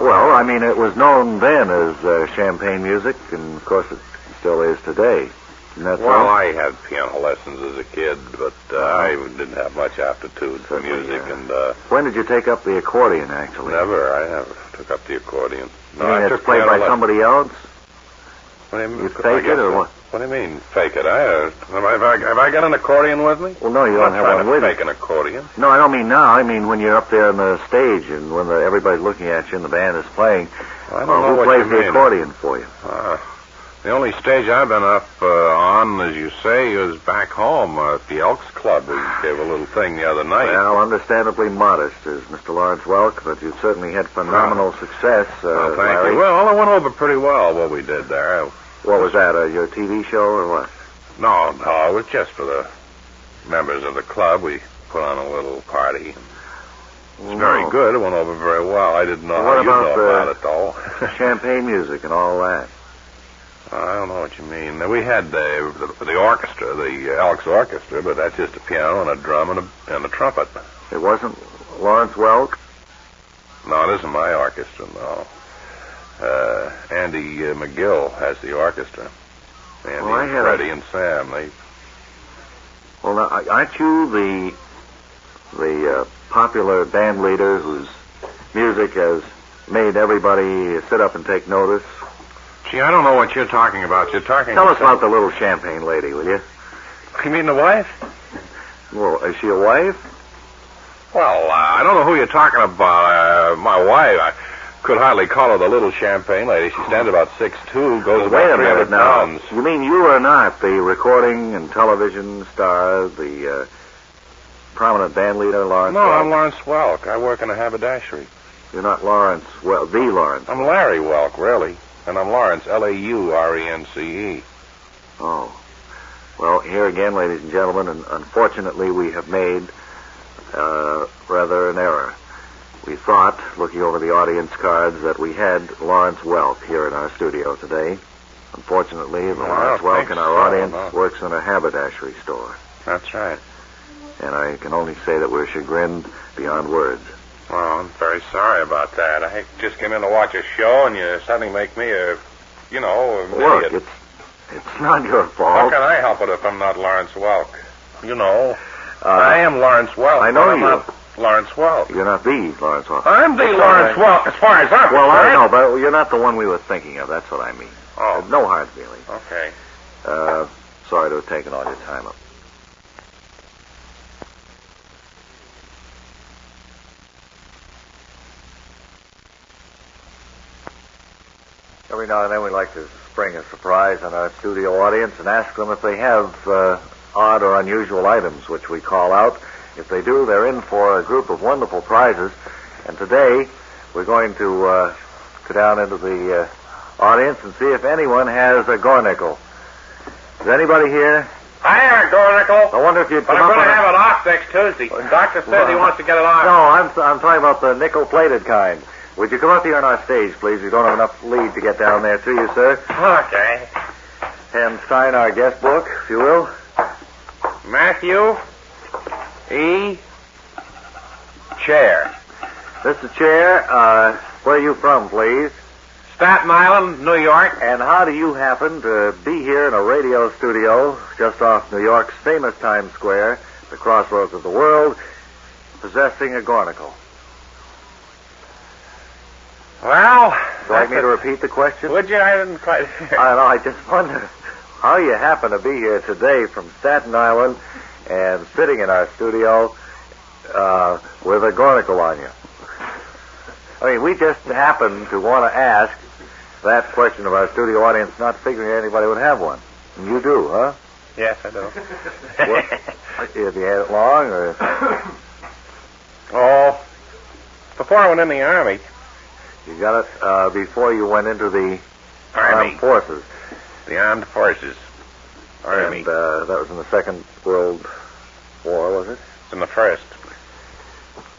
Speaker 16: Well, I mean, it was known then as champagne music, and of course it still is today. Isn't that so?
Speaker 21: Well, I had piano lessons as a kid, but I didn't have much aptitude for music. And
Speaker 16: When did you take up the accordion, actually?
Speaker 21: I never took up the accordion.
Speaker 16: You mean it's played by somebody else?
Speaker 21: What do you mean?
Speaker 16: You fake it or what?
Speaker 21: What do you mean, fake it? Have I got an accordion with me?
Speaker 16: Well, no, you don't have one with you.
Speaker 21: Fake an accordion.
Speaker 16: No, I don't mean now. I mean when you're up there on the stage and when everybody's looking at you and the band is playing.
Speaker 21: I don't know
Speaker 16: who
Speaker 21: what
Speaker 16: plays
Speaker 21: you
Speaker 16: the
Speaker 21: mean.
Speaker 16: accordion for you?
Speaker 5: The only stage I've been up on, as you say, was back home at the Elks Club. We gave a little thing the other night.
Speaker 2: Well, understandably modest is Mr. Lawrence Welk, but you've certainly had phenomenal success,
Speaker 5: Well, thank
Speaker 2: Larry.
Speaker 5: you. Well, it went over pretty well, what we did there.
Speaker 2: What was that, your TV show or what?
Speaker 5: No, it was just for the members of the club. We put on a little party. It was very good. It went over very well. I didn't know
Speaker 2: What
Speaker 5: how you
Speaker 2: about
Speaker 5: know about it, though.
Speaker 2: Champagne music and all that?
Speaker 5: I don't know what you mean. We had the orchestra, the Elks Orchestra, but that's just a piano and a drum and a trumpet.
Speaker 2: It wasn't Lawrence Welk?
Speaker 5: No, it isn't my orchestra, no. Andy McGill has the orchestra. Andy and Freddie and Sam, they...
Speaker 2: Well, now, aren't you the popular band leader whose music has made everybody sit up and take notice?
Speaker 5: Gee, I don't know what you're talking about. You're talking...
Speaker 2: Tell us about the little champagne lady, will you?
Speaker 5: You mean the wife?
Speaker 2: Well, is she a wife?
Speaker 5: Well, I don't know who you're talking about. My wife, I could hardly call her the little champagne lady. She stands about 6'2", goes
Speaker 2: Wait
Speaker 5: about
Speaker 2: a
Speaker 5: 300
Speaker 2: minute now.
Speaker 5: pounds.
Speaker 2: You mean you are not the recording and television star, the prominent band leader, Lawrence
Speaker 5: No,
Speaker 2: Welk?
Speaker 5: I'm Lawrence Welk. I work in a haberdashery.
Speaker 2: You're not Lawrence, well, the Lawrence.
Speaker 5: I'm Larry Welk, really. And I'm Lawrence, Laurence.
Speaker 2: Oh. Well, here again, ladies and gentlemen, and unfortunately we have made rather an error. We thought, looking over the audience cards, that we had Lawrence Welk here in our studio today. Unfortunately, the Lawrence Welk in our audience works in a haberdashery store.
Speaker 5: That's right.
Speaker 2: And I can only say that we're chagrined beyond words.
Speaker 5: Well, I'm very sorry about that. I just came in to watch a show, and you suddenly make me an
Speaker 2: Look,
Speaker 5: idiot.
Speaker 2: it's not your fault.
Speaker 5: How can I help it if I'm not Lawrence Welk? You know, I am Lawrence Welk.
Speaker 2: I know
Speaker 5: but I'm
Speaker 2: you.
Speaker 5: not Lawrence Welk.
Speaker 2: You're not the Lawrence Welk.
Speaker 5: I'm the Lawrence Welk, as far as I'm
Speaker 2: Well, I
Speaker 5: concerned.
Speaker 2: know, but you're not the one we were thinking of. That's what I mean.
Speaker 5: Oh.
Speaker 2: No hard feelings.
Speaker 5: Okay.
Speaker 2: Sorry to have taken all your time up. Every now and then we like to spring a surprise on our studio audience and ask them if they have odd or unusual items, which we call out. If they do, they're in for a group of wonderful prizes. And today, we're going to go down into the audience and see if anyone has a Gornickel. Is anybody here?
Speaker 15: I have a Gornickel.
Speaker 2: I wonder if you'd
Speaker 15: But
Speaker 2: come
Speaker 15: I'm
Speaker 2: up
Speaker 15: going to
Speaker 2: with
Speaker 15: have it off next Tuesday. The doctor says he wants to get it off.
Speaker 2: No, I'm talking about the nickel-plated kind. Would you come up here on our stage, please? We don't have enough lead to get down there to you, sir.
Speaker 15: Okay.
Speaker 2: And sign our guest book, if you will.
Speaker 15: Matthew E. Chair.
Speaker 2: Mr. Chair, where are you from, please?
Speaker 15: Staten Island, New York.
Speaker 2: And how do you happen to be here in a radio studio just off New York's famous Times Square, the crossroads of the world, possessing a Gornickel?
Speaker 15: Well...
Speaker 2: Would you like me to repeat the question?
Speaker 15: Would you? I didn't quite hear.
Speaker 2: I don't know. I just wonder how you happen to be here today from Staten Island and sitting in our studio with a Gornickel on you. I mean, we just happen to want to ask that question of our studio audience, not figuring anybody would have one. And you do, huh?
Speaker 15: Yes, I do.
Speaker 2: Have you had it long, or?
Speaker 15: Oh, before I went in the Army.
Speaker 2: You got it before you went into the
Speaker 15: Army.
Speaker 2: Armed Forces.
Speaker 15: The Armed Forces. Army.
Speaker 2: And that was in the Second World War, was it?
Speaker 15: It's in the first.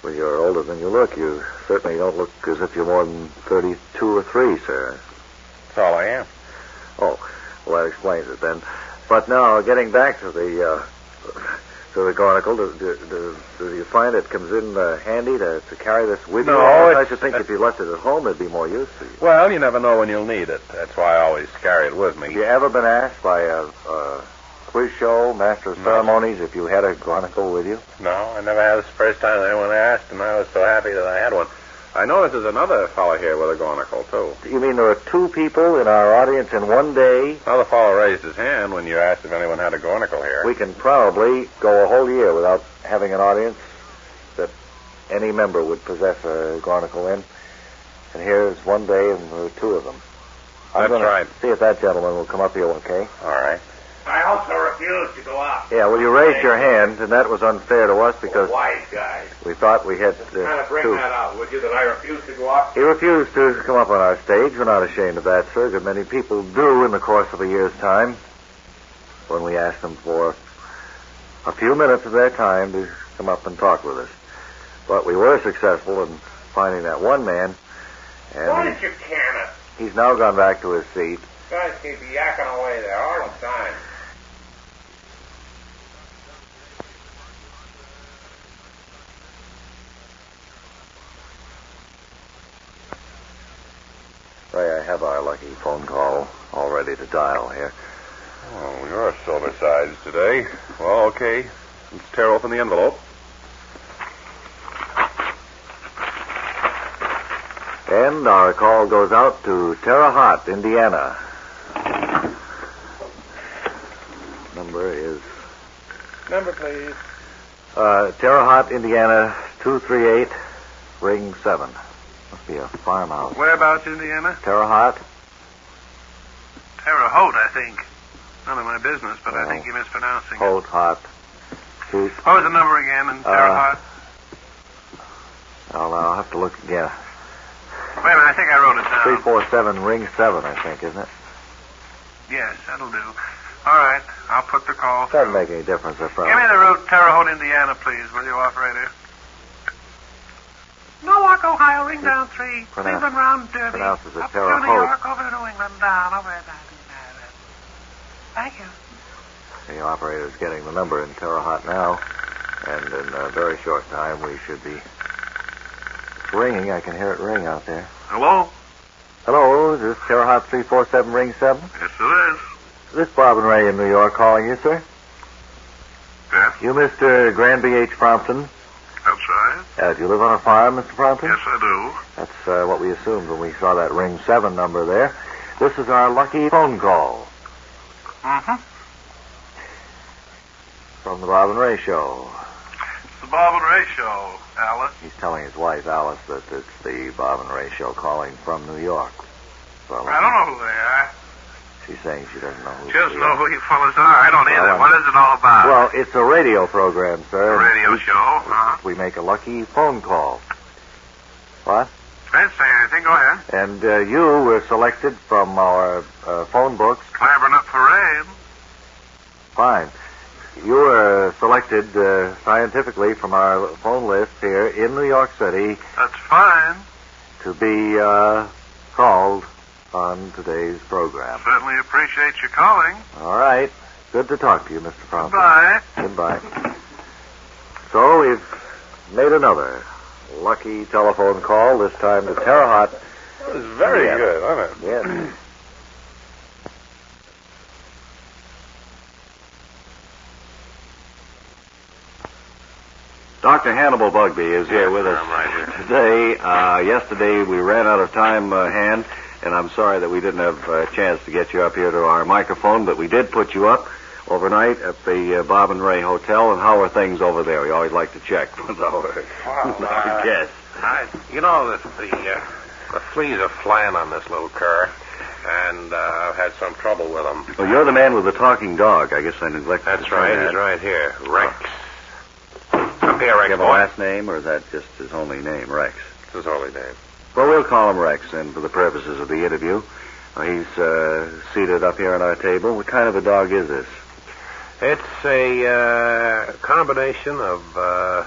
Speaker 2: Well, you're older than you look. You certainly don't look as if you're more than 32 or 3, sir.
Speaker 15: That's all I am.
Speaker 2: Oh, well, that explains it then. But now, getting back to the Gornickel, do you find it comes in handy to carry this with you?
Speaker 15: No,
Speaker 2: I should think if you left it at home, it'd be more use to you.
Speaker 5: Well, you never know when you'll need it. That's why I always carry it with me.
Speaker 2: Have you ever been asked by a quiz show, Master of Ceremonies, if you had a Gornickel with you?
Speaker 5: No, I never had. This the first time anyone asked, and I was so happy that I had one. I noticed there's another fellow here with a Gornickel, too.
Speaker 2: You mean there are 2 people in our audience in one day?
Speaker 5: Another fellow raised his hand when you asked if anyone had a Gornickel here.
Speaker 2: We can probably go a whole year without having an audience that any member would possess a Gornickel in. And here's one day, and there are 2 of them. I'm
Speaker 21: That's
Speaker 2: gonna
Speaker 21: right.
Speaker 2: see if that gentleman will come up here, okay?
Speaker 21: All right.
Speaker 15: I also refuse to go out.
Speaker 2: Yeah, well, you raised your hand, and that was unfair to us because
Speaker 15: Wise guys.
Speaker 2: we thought we had
Speaker 15: Kind of bring
Speaker 2: two.
Speaker 15: that out, would you, that I refuse to go out?
Speaker 2: He refused to come up on our stage. We're not ashamed of that, sir. Good many people do in the course of a year's time when we ask them for a few minutes of their time to come up and talk with us. But we were successful in finding that one man,
Speaker 15: Why
Speaker 2: and
Speaker 15: did you can it?
Speaker 2: he's now gone back to his seat.
Speaker 15: Guys keep yakking away there all the time.
Speaker 2: Ray, I have our lucky phone call all ready to dial here.
Speaker 3: Oh, we are sober-sized today. Well, okay. Let's tear open the envelope.
Speaker 2: And our call goes out to Terre Haute, Indiana. Number is
Speaker 9: Number, please.
Speaker 2: Terre Haute, Indiana, 238, ring 7. Must be a farmhouse.
Speaker 9: Whereabouts, Indiana?
Speaker 2: Terre Haute?
Speaker 9: Terre Haute, I think. None of my business, but I think you're mispronouncing it.
Speaker 2: Haute. Two.
Speaker 9: What was the number again in Terre Haute?
Speaker 2: I'll have to look again.
Speaker 9: Wait a minute, I think I wrote it down.
Speaker 2: 347, ring 7, I think, isn't it?
Speaker 9: Yes, that'll do. All right, I'll put the call through.
Speaker 2: Doesn't make any difference, I promise.
Speaker 9: Give me the route, Terre Haute, Indiana, please, will you, operator? Newark, Ohio, ring down 3. Cleveland round Derby.
Speaker 2: Pronounces it
Speaker 9: up
Speaker 2: Terre
Speaker 9: to New
Speaker 2: Haute.
Speaker 9: York, over to New England, down, over there. Thank you.
Speaker 2: The operator's getting the number in Terre Haute now, and in a very short time we should be... It's ringing. I can hear it ring out there.
Speaker 9: Hello?
Speaker 2: Hello, is this Terre Haute 347, ring 7?
Speaker 9: Yes, it is.
Speaker 2: This is Bob and Ray in New York calling you, sir.
Speaker 9: Yes?
Speaker 2: You Mr. Granby H. Frampton?
Speaker 9: That's right.
Speaker 2: Do you live on a farm, Mr. Frampton?
Speaker 9: Yes, I do.
Speaker 2: That's what we assumed when we saw that ring 7 number there. This is our lucky phone call.
Speaker 9: Mm-hmm.
Speaker 2: From the Bob and Ray Show.
Speaker 9: It's the Bob and Ray Show, Alice.
Speaker 2: He's telling his wife, Alice, that it's the Bob and Ray Show calling from New York. Well,
Speaker 9: I don't know who they are.
Speaker 2: she's saying she doesn't know who
Speaker 9: She doesn't
Speaker 2: they
Speaker 9: know
Speaker 2: are.
Speaker 9: who you fellas are. I don't either.
Speaker 2: Well,
Speaker 9: What is it all about?
Speaker 2: Well, it's a radio program, sir.
Speaker 9: A radio show, huh?
Speaker 2: We make a lucky phone call. What?
Speaker 9: Didn't say anything. Go ahead.
Speaker 2: And you were selected from our phone books.
Speaker 9: Clambering up for rain.
Speaker 2: Fine. You were selected scientifically from our phone list here in New York City
Speaker 9: That's fine.
Speaker 2: to be called on today's program.
Speaker 9: Certainly appreciate you calling.
Speaker 2: All right. Good to talk to you, Mr. Frampton.
Speaker 9: Goodbye.
Speaker 2: Goodbye. So we've made another lucky telephone call, this time to Terre Haute.
Speaker 3: That was very
Speaker 2: Yeah.
Speaker 3: good, wasn't it?
Speaker 2: Yes.
Speaker 14: Dr. Hannibal Bugby is here with us
Speaker 5: I'm right here.
Speaker 14: today. Yesterday we ran out of time, hand, and I'm sorry that we didn't have a chance to get you up here to our microphone, but we did put you up overnight at the Bob and Ray Hotel. And how are things over there? We always like to check. Yes.
Speaker 15: You know, the fleas are flying on this little cur, and I've had some trouble with them.
Speaker 14: Well, you're the man with the talking dog. I guess I neglected
Speaker 15: That's
Speaker 14: to say
Speaker 15: right.
Speaker 14: that.
Speaker 15: He's right here. Rex. Up here,
Speaker 14: Do
Speaker 15: Rex.
Speaker 14: you have a
Speaker 15: boy.
Speaker 14: last name, or is that just his only name, Rex?
Speaker 15: It's his holy name.
Speaker 14: Well, we'll call him Rex, and for the purposes of the interview, he's seated up here on our table. What kind of a dog is this?
Speaker 15: It's a combination of a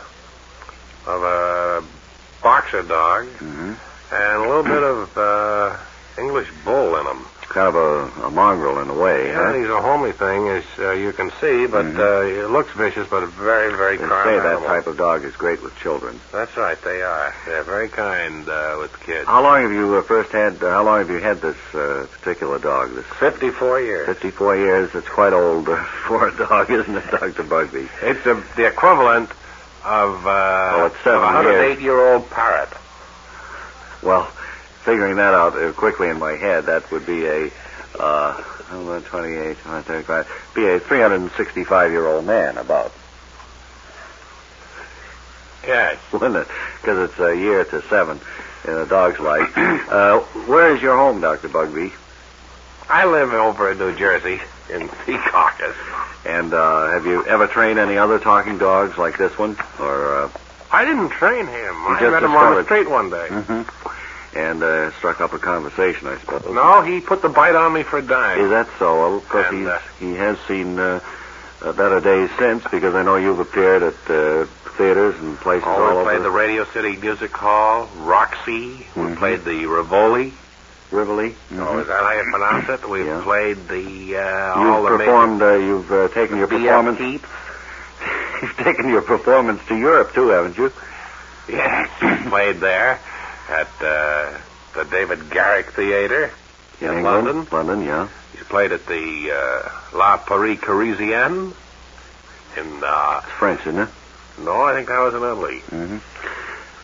Speaker 15: boxer dog
Speaker 14: Mm-hmm.
Speaker 15: and a little bit of English bull in him.
Speaker 14: Kind of a mongrel in a way,
Speaker 15: Yeah,
Speaker 14: huh?
Speaker 15: he's a homely thing, as you can see, but it looks vicious, but very, very
Speaker 14: They
Speaker 15: kind
Speaker 14: say that
Speaker 15: animal.
Speaker 14: type of dog is great with children.
Speaker 15: That's right, they are. They're very kind with kids.
Speaker 14: How long have you how long have you had this particular dog? This
Speaker 15: 54 years.
Speaker 14: 54 years. It's quite old for a dog, isn't it, Dr. Bugby?
Speaker 15: It's the equivalent of
Speaker 14: it's 7 years.
Speaker 15: 108-year-old parrot.
Speaker 14: Well, figuring that out quickly in my head, that would be a 28, 35, be a 365-year-old man, about.
Speaker 15: Yes.
Speaker 14: Wouldn't it? Because it's a year to 7 in a dog's life. Where is your home, Dr. Bugby?
Speaker 21: I live over in New Jersey, in Secaucus.
Speaker 14: And have you ever trained any other talking dogs like this one? Or
Speaker 21: I didn't train him. I
Speaker 14: just
Speaker 21: met him on the
Speaker 14: discovered-
Speaker 21: street one day.
Speaker 14: and struck up a conversation, I suppose?
Speaker 21: No, he put the bite on me for a dime.
Speaker 14: Is that so? Well, of course,
Speaker 21: And,
Speaker 14: he has seen better days since, because I know you've appeared at theaters and places all
Speaker 21: we
Speaker 14: over.
Speaker 21: played the Radio City Music Hall, Roxy. We played the Rivoli.
Speaker 14: Rivoli?
Speaker 21: Oh, is that how you pronounce it? We've
Speaker 14: Yeah.
Speaker 21: played the
Speaker 14: You've
Speaker 21: all the
Speaker 14: performed. You've taken your performance.
Speaker 21: BFT.
Speaker 14: You've taken your performance to Europe too, haven't you?
Speaker 21: Yes, we played there at the David Garrick Theater in
Speaker 14: England?
Speaker 21: London.
Speaker 14: London, yeah.
Speaker 21: We played at the La Paris Parisienne in.
Speaker 14: It's French, isn't it?
Speaker 21: No, I think that was in Italy.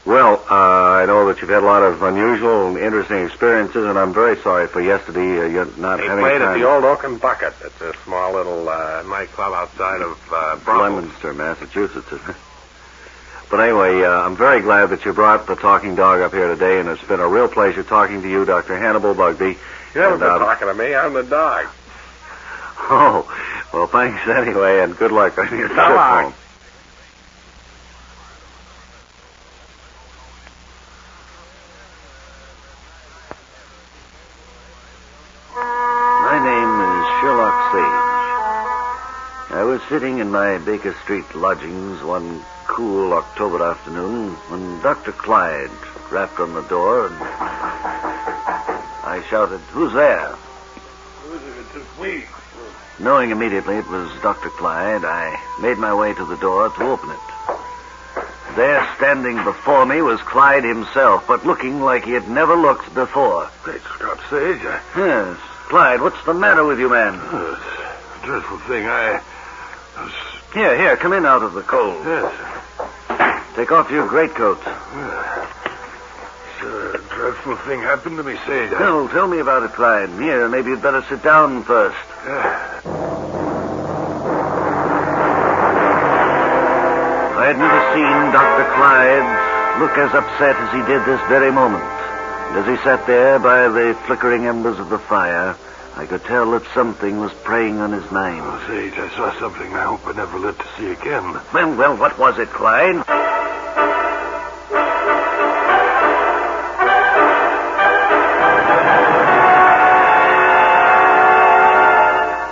Speaker 14: Well, I know that you've had a lot of unusual and interesting experiences, and I'm very sorry for yesterday you're not
Speaker 21: He
Speaker 14: having
Speaker 21: played
Speaker 14: time.
Speaker 21: at the Old Oak and Bucket. It's a small little nightclub outside of Brussels.
Speaker 14: Leominster, Massachusetts, isn't it? But anyway, I'm very glad that you brought the talking dog up here today, and it's been a real pleasure talking to you, Dr. Hannibal Bugby.
Speaker 21: You haven't
Speaker 14: And,
Speaker 21: been talking to me. I'm the dog.
Speaker 14: Oh, well, thanks anyway, and good luck on your trip
Speaker 21: long.
Speaker 14: home. My name is Sherlock Sage. I was sitting in my Baker Street lodgings one cool October afternoon when Dr. Clyde rapped on the door, and I shouted, "Who's there?"
Speaker 5: It's me.
Speaker 14: Knowing immediately it was Dr. Clyde, I made my way to the door to open it. There, standing before me, was Clyde himself, but looking like he had never looked before.
Speaker 5: Hey, Scott Sage.
Speaker 14: Yes. Clyde, what's the matter with you, man?
Speaker 5: It's a dreadful thing.
Speaker 14: Here, come in out of the cold.
Speaker 5: Yes.
Speaker 14: Take off your greatcoat.
Speaker 5: A dreadful thing happened to me, Sage.
Speaker 14: No, tell me about it, Clyde. Here, maybe you'd better sit down first. I had never seen Dr. Clyde look as upset as he did this very moment. And as he sat there by the flickering embers of the fire, I could tell that something was preying on his mind.
Speaker 5: Oh, Sage, I saw something I hope I never live to see again.
Speaker 14: Well, what was it, Clyde?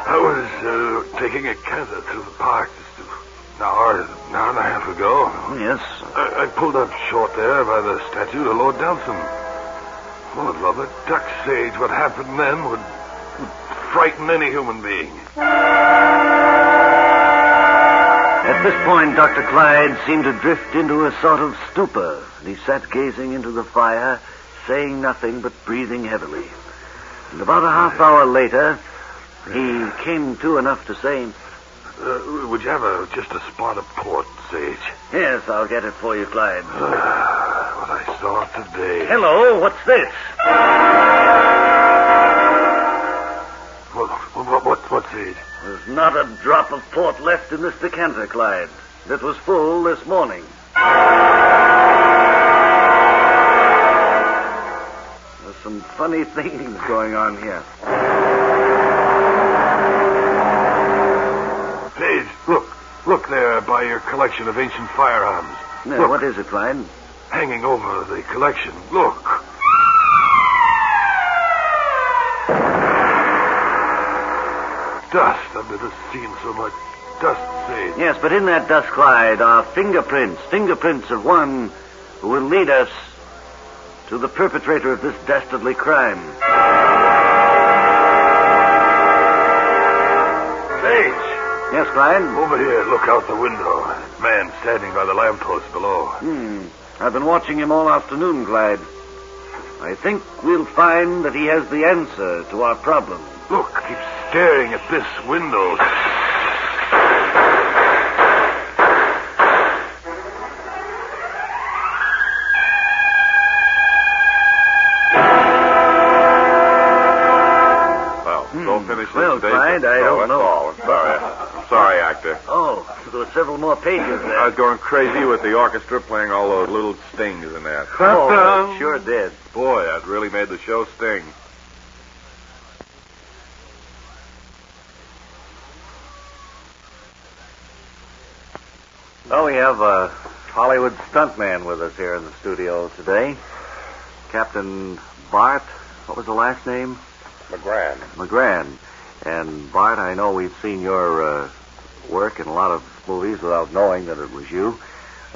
Speaker 5: I was taking a canter through the park just an hour and a half ago.
Speaker 14: Yes.
Speaker 5: I pulled up short there by the statue of Lord Delson. Lord love it, Duck Sage, what happened then would frighten any human being.
Speaker 14: At this point, Dr. Clyde seemed to drift into a sort of stupor, and he sat gazing into the fire, saying nothing but breathing heavily. And about a half hour later, he came to enough to say,
Speaker 5: Would you have just a spot of port, Sage?
Speaker 14: "Yes, I'll get it for you, Clyde."
Speaker 5: What I saw today.
Speaker 14: Hello, what's this?
Speaker 5: What, Sage?
Speaker 14: There's not a drop of port left in this decanter, Clyde. It was full this morning. There's some funny things going on here.
Speaker 5: Sage, look there by your collection of ancient firearms.
Speaker 14: Now,
Speaker 5: Look.
Speaker 14: what is it, Clyde?
Speaker 5: Hanging over the collection. Look. Dust. I've never seen so much dust, Sage.
Speaker 14: Yes, but in that dust, Clyde, are fingerprints of one who will lead us to the perpetrator of this dastardly crime.
Speaker 5: Sage.
Speaker 14: Yes, Clyde?
Speaker 5: Over here, look out the window. Man standing by the lamppost below.
Speaker 14: I've been watching him all afternoon, Clyde. I think we'll find that he has the answer to our problem.
Speaker 5: Look, keep staring at this window.
Speaker 21: Well, don't finish this
Speaker 14: Well,
Speaker 21: today.
Speaker 14: Clyde, I don't
Speaker 21: that's
Speaker 14: know.
Speaker 21: all. I'm sorry, actor.
Speaker 14: Oh, there were several more pages there.
Speaker 21: I was going crazy with the orchestra playing all those little stings in that.
Speaker 14: Oh, it sure did.
Speaker 21: Boy, that really made the show sting.
Speaker 14: Well, we have a Hollywood stuntman with us here in the studio today. Captain Bart, what was the last name?
Speaker 21: McGran.
Speaker 14: McGran. And Bart, I know we've seen your work in a lot of movies without knowing that it was you.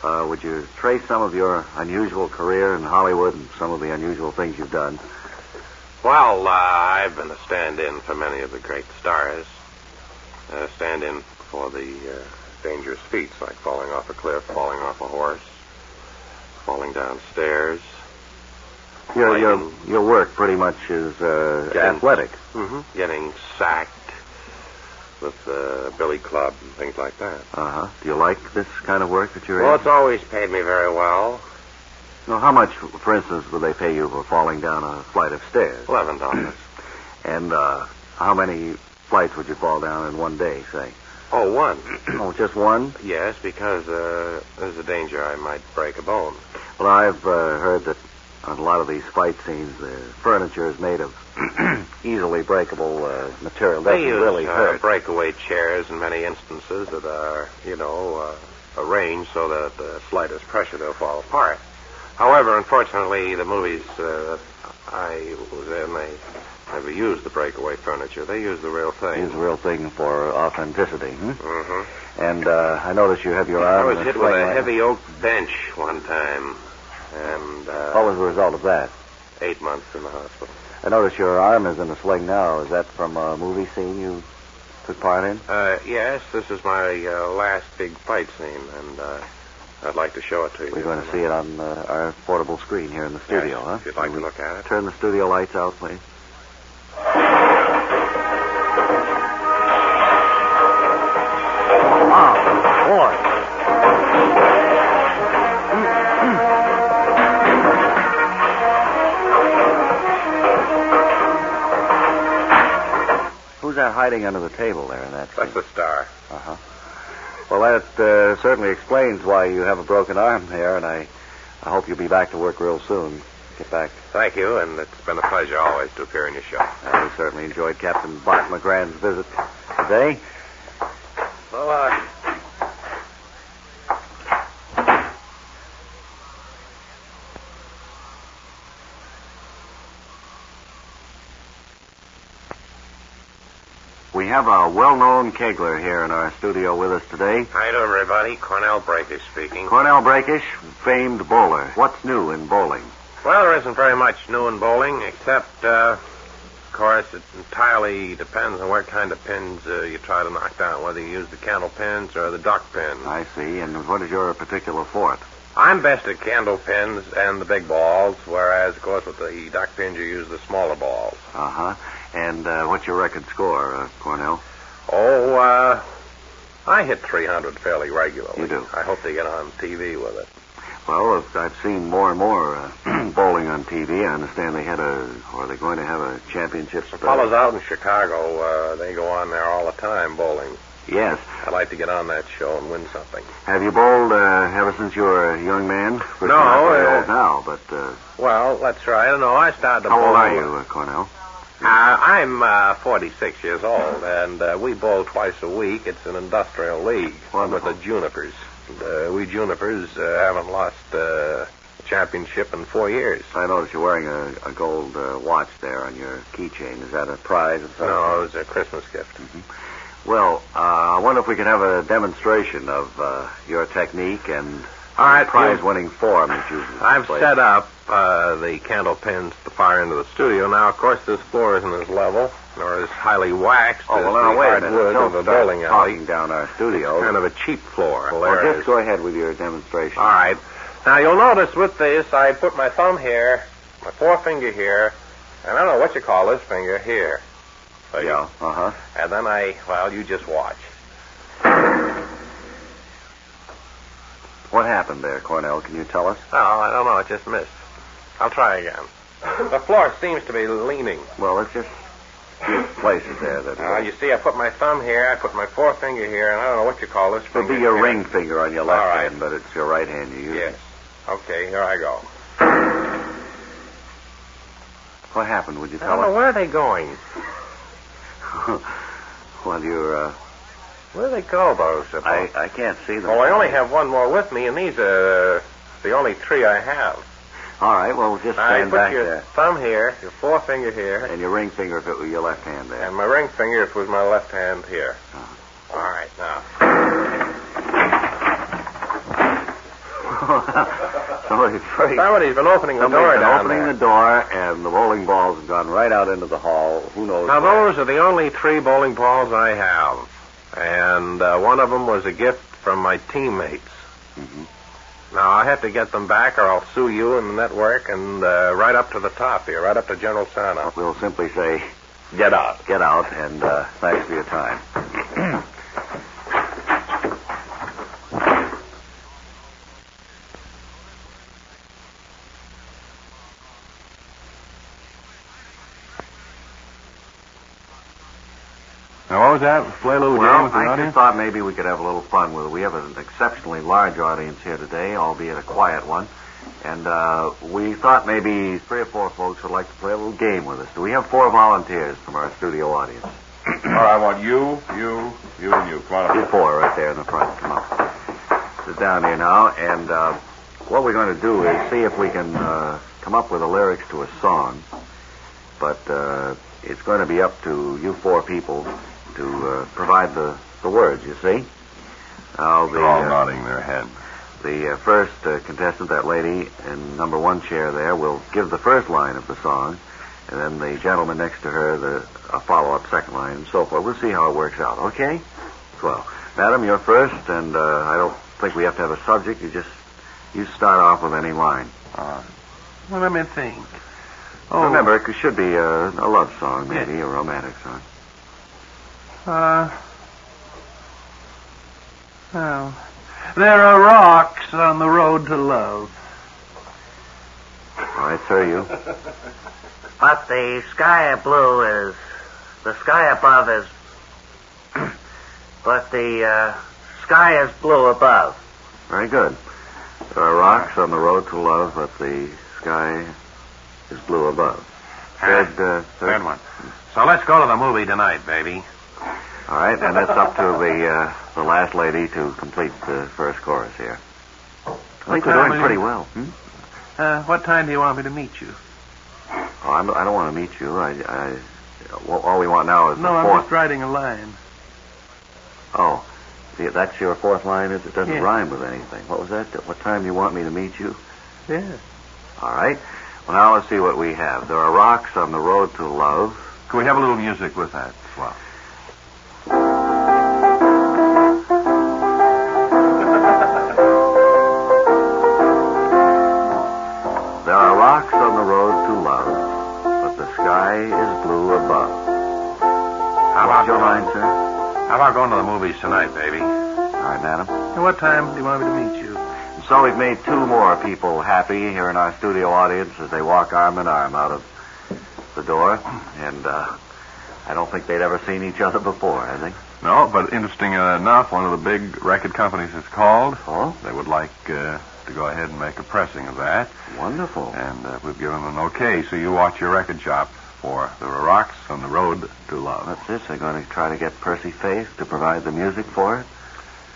Speaker 14: Would you trace some of your unusual career in Hollywood and some of the unusual things you've done?
Speaker 21: Well, I've been a stand-in for many of the great stars. Stand-in for the dangerous feats, like falling off a cliff, falling off a horse, falling down stairs.
Speaker 14: Your work pretty much is athletic.
Speaker 21: Mm-hmm. Getting sacked with the billy club and things like that.
Speaker 14: Uh-huh. Do you like this kind of work that you're
Speaker 21: Well,
Speaker 14: in?
Speaker 21: it's always paid me very well.
Speaker 14: Now, how much, for instance, would they pay you for falling down a flight of stairs?
Speaker 21: $11.
Speaker 14: And how many flights would you fall down in one day, say?
Speaker 21: Oh, one.
Speaker 14: Oh, just one?
Speaker 21: Yes, because there's a danger I might break a bone.
Speaker 14: Well, I've heard that on a lot of these fight scenes, the furniture is made of easily breakable material.
Speaker 21: They
Speaker 14: Doesn't
Speaker 21: use
Speaker 14: really hurt.
Speaker 21: breakaway chairs in many instances that are, arranged so that the slightest pressure they'll fall apart. However, unfortunately, the movies that I was in, they never used the breakaway furniture. They used the real thing.
Speaker 14: Use the real thing for authenticity.
Speaker 21: Mm-hmm.
Speaker 14: And I notice you have your arm
Speaker 21: I
Speaker 14: in
Speaker 21: was
Speaker 14: a
Speaker 21: hit with
Speaker 14: sling
Speaker 21: a
Speaker 14: right
Speaker 21: heavy oak bench one time, and
Speaker 14: What was the result of that?
Speaker 21: 8 months in the hospital.
Speaker 14: I notice your arm is in a sling now. Is that from a movie scene you took part in?
Speaker 21: Yes, this is my last big fight scene, and I'd like to show it to you.
Speaker 14: We're going to see it on our portable screen here in the studio,
Speaker 21: Yes,
Speaker 14: huh?
Speaker 21: if you'd like to look at it.
Speaker 14: Turn the studio lights out, please. Oh, boy. Who's that hiding under the table there in that
Speaker 21: That's the star.
Speaker 14: Uh-huh. Well, that certainly explains why you have a broken arm there, and I hope you'll be back to work real soon. Get back.
Speaker 21: Thank you, and it's been a pleasure always to appear in your show.
Speaker 14: We certainly enjoyed Captain Bart McGran's visit today.
Speaker 21: Well,
Speaker 14: We have a well-known kegler here in our studio with us today.
Speaker 21: How you doing, everybody? Cornell Breakish speaking.
Speaker 14: Cornell Breakish, famed bowler. What's new in bowling?
Speaker 21: Well, there isn't very much new in bowling, except, of course, it entirely depends on what kind of pins you try to knock down, whether you use the candle pins or the duck pins.
Speaker 14: I see. And what is your particular forte?
Speaker 21: I'm best at candle pins and the big balls, whereas, of course, with the duck pins, you use the smaller balls.
Speaker 14: Uh-huh. And what's your record score, Cornell?
Speaker 21: Oh, I hit 300 fairly regularly.
Speaker 14: You do?
Speaker 21: I hope they get on TV with it.
Speaker 14: Well, I've seen more and more bowling on TV. I understand they're going to have a championship.
Speaker 21: The fellows out in Chicago, they go on there all the time bowling.
Speaker 14: Yes.
Speaker 21: I'd like to get on that show and win something.
Speaker 14: Have you bowled ever since you were a young man?
Speaker 21: No,
Speaker 14: You're not very old now, but...
Speaker 21: Well, that's right. I don't know. I started to
Speaker 14: How
Speaker 21: bowl.
Speaker 14: old are you, Cornell?
Speaker 21: I'm 46 years old, and we bowl twice a week. It's an industrial league with the Junipers. And, we Junipers haven't lost a championship in 4 years.
Speaker 14: I notice you're wearing a gold watch there on your keychain. Is that a prize of some
Speaker 21: No,
Speaker 14: sort?
Speaker 21: it was a Christmas gift.
Speaker 14: Mm-hmm. Well, I wonder if we could have a demonstration of your technique and
Speaker 21: All right,
Speaker 14: prize-winning form that you've
Speaker 21: I've
Speaker 14: played.
Speaker 21: set up the candle pins at the far end of the studio. Now, of course, this floor isn't as level nor as highly waxed as
Speaker 14: now,
Speaker 21: the
Speaker 14: wait a
Speaker 21: hardwood
Speaker 14: minute.
Speaker 21: of
Speaker 14: Don't
Speaker 21: a
Speaker 14: start
Speaker 21: bowling alley.
Speaker 14: talking down our studio.
Speaker 21: It's kind of a cheap floor.
Speaker 14: Well,
Speaker 21: There it
Speaker 14: just
Speaker 21: is.
Speaker 14: go ahead with your demonstration.
Speaker 21: All right. Now, you'll notice with this, I put my thumb here, my forefinger here, and I don't know what you call this finger here. So
Speaker 14: Yeah, uh-huh.
Speaker 21: And then you just watch.
Speaker 14: What happened there, Cornell? Can you tell us?
Speaker 21: Oh, I don't know. It just missed. I'll try again. The floor seems to be leaning.
Speaker 14: Well, let's just few places there that...
Speaker 21: You see, I put my thumb here, I put my forefinger here, and I don't know what you call this
Speaker 14: It'll
Speaker 21: finger.
Speaker 14: be your
Speaker 21: here.
Speaker 14: ring finger on your left
Speaker 21: All right.
Speaker 14: hand, but it's your right hand you use.
Speaker 21: Yes. Okay, here I go.
Speaker 14: What happened? Would you
Speaker 21: I
Speaker 14: tell
Speaker 21: don't know
Speaker 14: us?
Speaker 21: where are they going.
Speaker 14: Well, you're
Speaker 21: Where do they go, those?
Speaker 14: I can't see them.
Speaker 21: Oh, I only have one more with me, and these are the only three I have.
Speaker 14: All right, well, just stand back
Speaker 21: put your
Speaker 14: there.
Speaker 21: thumb here, your forefinger here.
Speaker 14: And your ring finger if it was your left hand there.
Speaker 21: And my ring finger if it was my left hand here. All right, now. Somebody's been opening the door down there.
Speaker 14: Opening the door, and the bowling balls have gone right out into the hall. Who knows?
Speaker 21: Now, those are the only 3 bowling balls I have. And one of them was a gift from my teammates.
Speaker 14: Mm-hmm.
Speaker 21: Now, I have to get them back, or I'll sue you and the network, and right up to the top here, right up to General Santa.
Speaker 14: We'll simply say,
Speaker 21: get out.
Speaker 14: Get out, and thanks for your time.
Speaker 3: Now, what was that? Play a little game with the
Speaker 14: I
Speaker 3: audience?
Speaker 14: just thought maybe we could have a little fun with it. We have an exceptionally large audience here today, albeit a quiet one. And we thought maybe 3 or 4 folks would like to play a little game with us. Do we have 4 volunteers from our studio audience?
Speaker 3: All right, I want you, and you. Come on up.
Speaker 14: You 4 right there in the front. Come up. Sit down here now, and what we're going to do is see if we can come up with the lyrics to a song. But it's going to be up to you 4 people to provide the words, you see. Now,
Speaker 3: They're all nodding their head.
Speaker 14: The first contestant, that lady in number 1 chair there, will give the first line of the song, and then the gentleman next to her a follow-up second line, and so forth. We'll see how it works out, okay? Well, madam, you're first, and I don't think we have to have a subject. You start off with any line.
Speaker 9: Well, let me think.
Speaker 14: Remember, it should be a love song, maybe, a romantic song.
Speaker 9: Well, there are rocks on the road to love.
Speaker 14: All right, sir, you.
Speaker 12: But the sky blue is... The sky above is... But the sky is blue above.
Speaker 14: Very good. There are rocks on the road to love, but the sky is blue above. Third
Speaker 15: one. So let's go to the movie tonight, baby.
Speaker 14: All right, and it's up to the last lady to complete the first chorus here. I think we're doing pretty well.
Speaker 9: What time do you want me to meet you?
Speaker 14: Oh, I don't want to meet you. All we want now is the 4th.
Speaker 9: I'm just writing a line.
Speaker 14: Oh, see, that's your 4th line? It doesn't rhyme with anything. What was that? What time do you want me to meet you?
Speaker 9: Yeah.
Speaker 14: All right. Well, now let's see what we have. There are rocks on the road to love.
Speaker 3: Can we have a little music with that as well?
Speaker 14: There are rocks on the road to love, but the sky is blue above. What's your line, sir?
Speaker 15: How about going to the movies tonight, baby?
Speaker 14: All right, madam.
Speaker 9: And what time do you want me to meet you?
Speaker 14: And so we've made 2 more people happy here in our studio audience as they walk arm in arm out of the door. And I don't think they'd ever seen each other before, have they?
Speaker 3: No, but interesting enough, one of the big record companies has called.
Speaker 14: Oh?
Speaker 3: They would like to go ahead and make a pressing of that.
Speaker 14: Wonderful.
Speaker 3: And we've given them an okay, so you watch your record shop for The Rocks on the Road to Love.
Speaker 14: That's it. They're going to try to get Percy Faith to provide the music for it.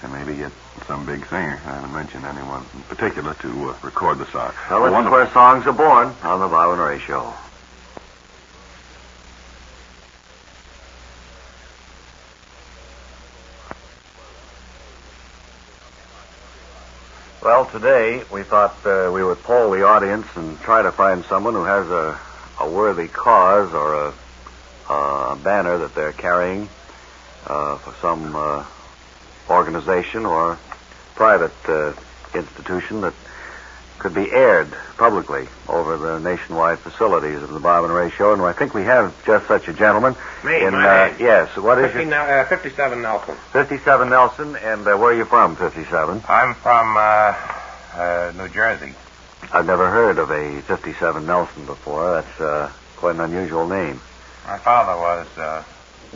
Speaker 3: And maybe get some big singer, I haven't mentioned anyone in particular, to record the song.
Speaker 14: Well, this is where songs are born on the Bob and Ray Show. Well, today we thought we would poll the audience and try to find someone who has a worthy cause or a banner that they're carrying for some organization or private institution that could be aired publicly over the nationwide facilities of the Bob and Ray Show. And I think we have just such a gentleman.
Speaker 21: Me,
Speaker 14: yes. What is it?
Speaker 21: 57 Nelson.
Speaker 14: 57 Nelson. And where are you from, 57?
Speaker 15: I'm from New Jersey.
Speaker 14: I've never heard of a 57 Nelson before. That's quite an unusual name.
Speaker 15: My father was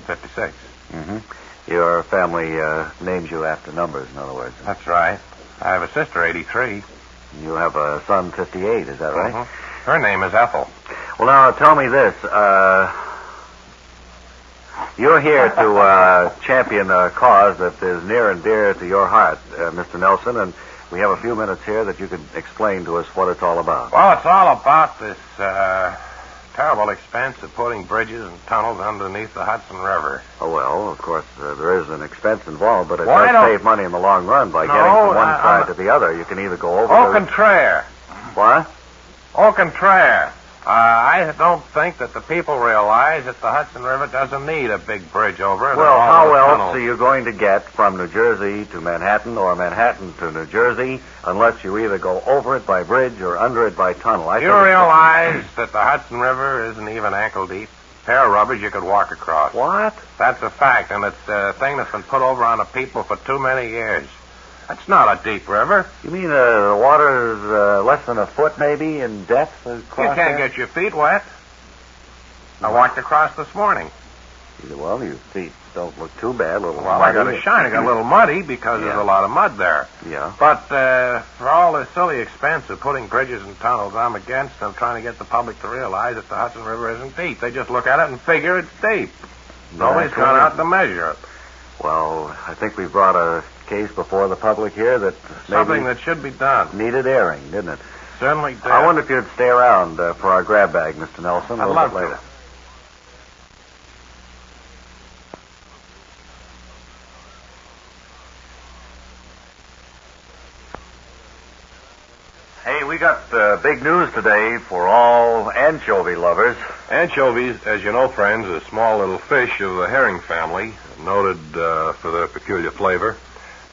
Speaker 15: 56.
Speaker 14: Mm-hmm. Your family names you after numbers, in other words.
Speaker 15: That's right. I have a sister, 83.
Speaker 14: You have a son, 58, is that right?
Speaker 15: Mm-hmm. Her name is Ethel.
Speaker 14: Well, now, tell me this. You're here to champion a cause that is near and dear to your heart, Mr. Nelson, and we have a few minutes here that you could explain to us what it's all about.
Speaker 15: Well, it's all about this terrible expense of putting bridges and tunnels underneath the Hudson River.
Speaker 14: Oh, well, of course, there is an expense involved, but it
Speaker 15: Why
Speaker 14: does
Speaker 15: don't-
Speaker 14: save money in the long run by
Speaker 15: No,
Speaker 14: getting from one
Speaker 15: I-
Speaker 14: side to the other. You can either go over
Speaker 15: Au
Speaker 14: the...
Speaker 15: contraire.
Speaker 14: What?
Speaker 15: Au contraire. I don't think that the people realize that the Hudson River doesn't need a big bridge over it.
Speaker 14: Well,
Speaker 15: or all
Speaker 14: how
Speaker 15: the
Speaker 14: else
Speaker 15: tunnels.
Speaker 14: are you going to get from New Jersey to Manhattan or Manhattan to New Jersey unless you either go over it by bridge or under it by tunnel?
Speaker 15: You realize that the Hudson River isn't even ankle deep? Pair of rubbers you could walk across.
Speaker 14: What?
Speaker 15: That's a fact, and it's a thing that's been put over on the people for too many years. That's not a deep river.
Speaker 14: You mean the water is less than a foot, maybe, in depth?
Speaker 15: You can't get your feet wet. I walked across this morning.
Speaker 14: Well, your feet don't look too bad. A little
Speaker 15: Well, I got
Speaker 14: muddy.
Speaker 15: a shine. I got a little muddy because there's a lot of mud there.
Speaker 14: Yeah.
Speaker 15: But for all the silly expense of putting bridges and tunnels, I'm against them trying to get the public to realize that the Hudson River isn't deep. They just look at it and figure it's deep. Nobody's
Speaker 14: That's
Speaker 15: gone
Speaker 14: right.
Speaker 15: out to measure it.
Speaker 14: Well, I think we brought a case before the public here that
Speaker 15: Something
Speaker 14: maybe
Speaker 15: that should be done.
Speaker 14: needed airing, didn't it?
Speaker 15: Certainly did.
Speaker 14: I wonder if you'd stay around for our grab bag, Mr. Nelson, a
Speaker 15: I'd
Speaker 14: little
Speaker 15: love
Speaker 14: bit
Speaker 15: to.
Speaker 14: later. Hey, we got big news today for all anchovy lovers.
Speaker 3: Anchovies, as you know, friends, are small little fish of the herring family, noted for their peculiar flavor,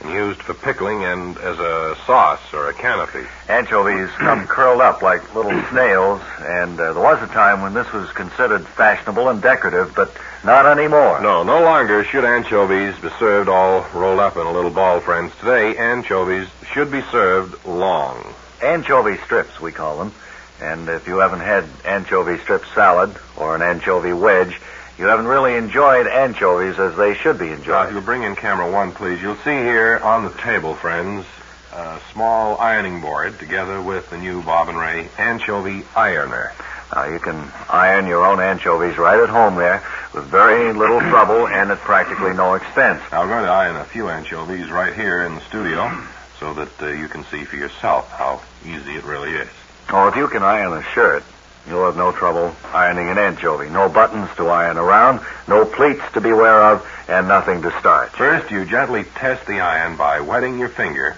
Speaker 3: and used for pickling and as a sauce or a canopy.
Speaker 14: Anchovies come curled up like little snails, and there was a time when this was considered fashionable and decorative, but not anymore.
Speaker 3: No longer should anchovies be served all rolled up in a little ball, friends. Today, anchovies should be served long.
Speaker 14: Anchovy strips, we call them. And if you haven't had anchovy strip salad or an anchovy wedge, you haven't really enjoyed anchovies as they should be
Speaker 3: Now,
Speaker 14: enjoyed.
Speaker 3: if you'll bring in camera one, please. You'll see here on the table, friends, a small ironing board together with the new Bob and Ray anchovy ironer.
Speaker 14: Now, you can iron your own anchovies right at home there with very little trouble and at practically no expense.
Speaker 3: Now, we're going to iron a few anchovies right here in the studio so that you can see for yourself how easy it really is.
Speaker 14: Oh, if you can iron a shirt, you'll have no trouble ironing an anchovy. No buttons to iron around, no pleats to beware of, and nothing to starch.
Speaker 3: First, you gently test the iron by wetting your finger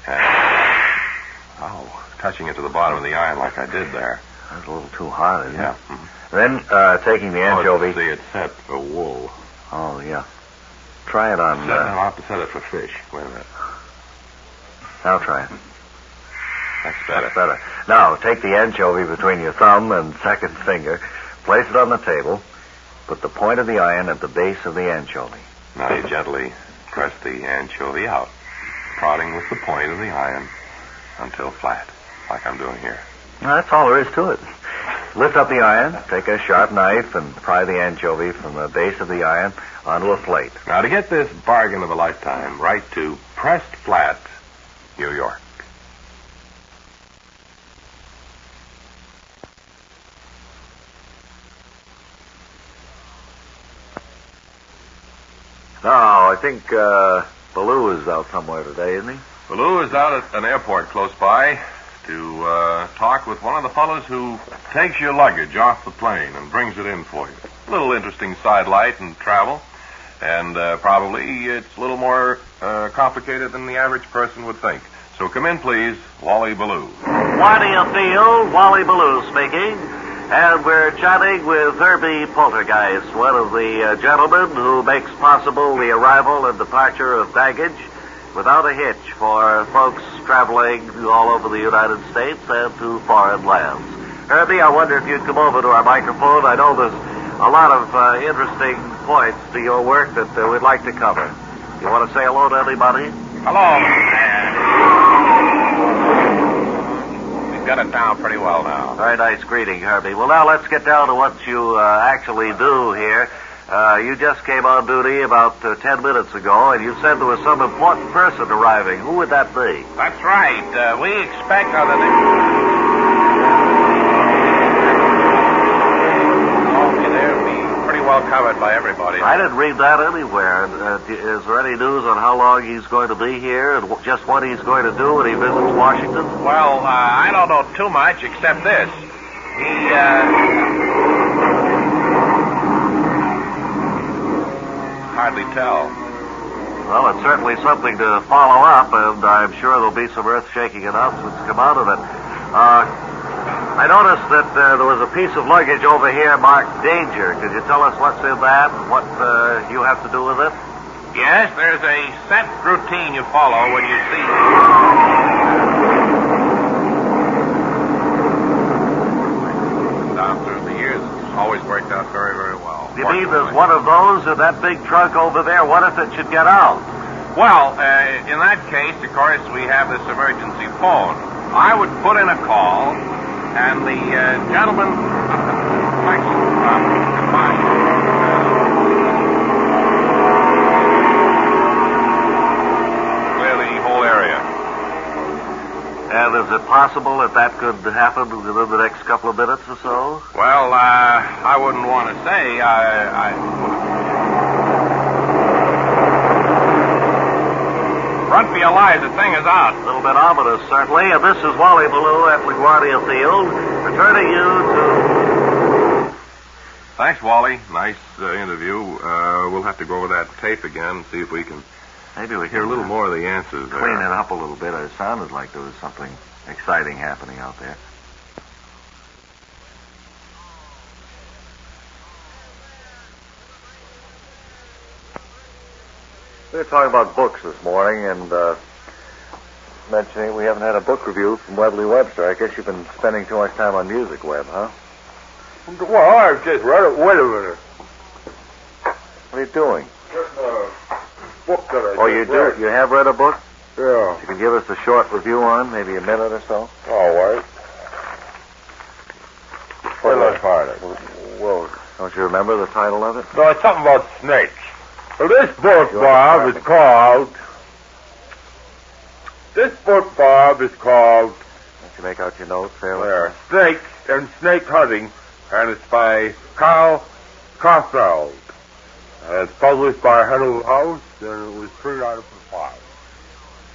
Speaker 3: and touching it to the bottom of the iron like I did there.
Speaker 14: That's a little too hot, isn't
Speaker 3: Yeah.
Speaker 14: it? Then, taking the anchovy...
Speaker 3: See, it's set for wool.
Speaker 14: Oh, yeah. Try it on...
Speaker 3: I'll have to set it for fish. Wait a minute.
Speaker 14: I'll try it.
Speaker 3: That's better.
Speaker 14: Better. Now, take the anchovy between your thumb and second finger, place it on the table, put the point of the iron at the base of the anchovy.
Speaker 3: Now you gently press the anchovy out, prodding with the point of the iron until flat, like I'm doing here.
Speaker 14: Now, that's all there is to it. Lift up the iron, take a sharp knife, and pry the anchovy from the base of the iron onto a plate.
Speaker 3: Now, to get this bargain of a lifetime, write to Pressed Flat, New York.
Speaker 14: Now, I think Baloo is out somewhere today, isn't he?
Speaker 3: Baloo is out at an airport close by to talk with one of the fellows who takes your luggage off the plane and brings it in for you. A little interesting sidelight and travel, and probably it's a little more complicated than the average person would think. So come in, please, Wally Ballou.
Speaker 2: Why do you feel? Wally Ballou speaking. And we're chatting with Herbie Poltergeist, one of the gentlemen who makes possible the arrival and departure of baggage without a hitch for folks traveling all over the United States and to foreign lands. Herbie, I wonder if you'd come over to our microphone. I know there's a lot of interesting points to your work that we'd like to cover. You want to say hello to anybody?
Speaker 15: Hello. Got it down pretty well now.
Speaker 2: Very nice greeting, Herbie. Well, now let's get down to what you actually do here. You just came on duty about 10 minutes ago, and you said there was some important person arriving. Who would that be?
Speaker 15: That's right. We expect on the next... Okay, they'll be pretty well covered by everybody.
Speaker 2: I didn't read that anywhere. Is there any news on how long he's going to be here and just what he's going to do when he visits Washington?
Speaker 15: Well, I don't know too much except this. Hardly tell.
Speaker 2: Well, it's certainly something to follow up, and I'm sure there'll be some earth-shaking announcements come out of it. I noticed that there was a piece of luggage over here marked danger. Could you tell us what's in that and what you have to do with it?
Speaker 15: Yes, there's a set routine you follow when you see... Down through the years, it's always worked out very, very well.
Speaker 2: You mean there's one of those in that big trunk over there? What if it should get out?
Speaker 15: Well, in that case, of course, we have this emergency phone. I would put in a call, and the gentleman... clear the whole area.
Speaker 2: And is it possible that could happen within the next couple of minutes or so?
Speaker 15: Well, I wouldn't want to say. Run for your lives, the thing is out.
Speaker 2: A little bit ominous, certainly. And this is Wally Ballou at LaGuardia Field, returning you to...
Speaker 3: Thanks, Wally. Nice interview. We'll have to go over that tape again, see if we can
Speaker 2: maybe we
Speaker 3: hear a little more of the answers there.
Speaker 2: Clean it up a little bit. It sounded like there was something exciting happening out there. We were talking about books this morning and mentioning we haven't had a book review from Webley Webster. I guess you've been spending too much time on music, Webb, huh?
Speaker 20: Well, I've just read it. Wait a minute.
Speaker 2: What are you doing?
Speaker 20: Just a book that I
Speaker 2: Oh, you do? You have read a book?
Speaker 20: Yeah.
Speaker 2: You can give us a short review on, maybe a minute or so?
Speaker 20: All right. Where did I find it?
Speaker 2: Well, don't you remember the title of it?
Speaker 20: No, it's something about snakes. Well, this book, Bob, is called... Don't
Speaker 2: you make out your notes there?
Speaker 20: There. Snakes and Snake Hunting, and it's by Carl Costfeld. And it's published by Henry House, and it was $3 for 5.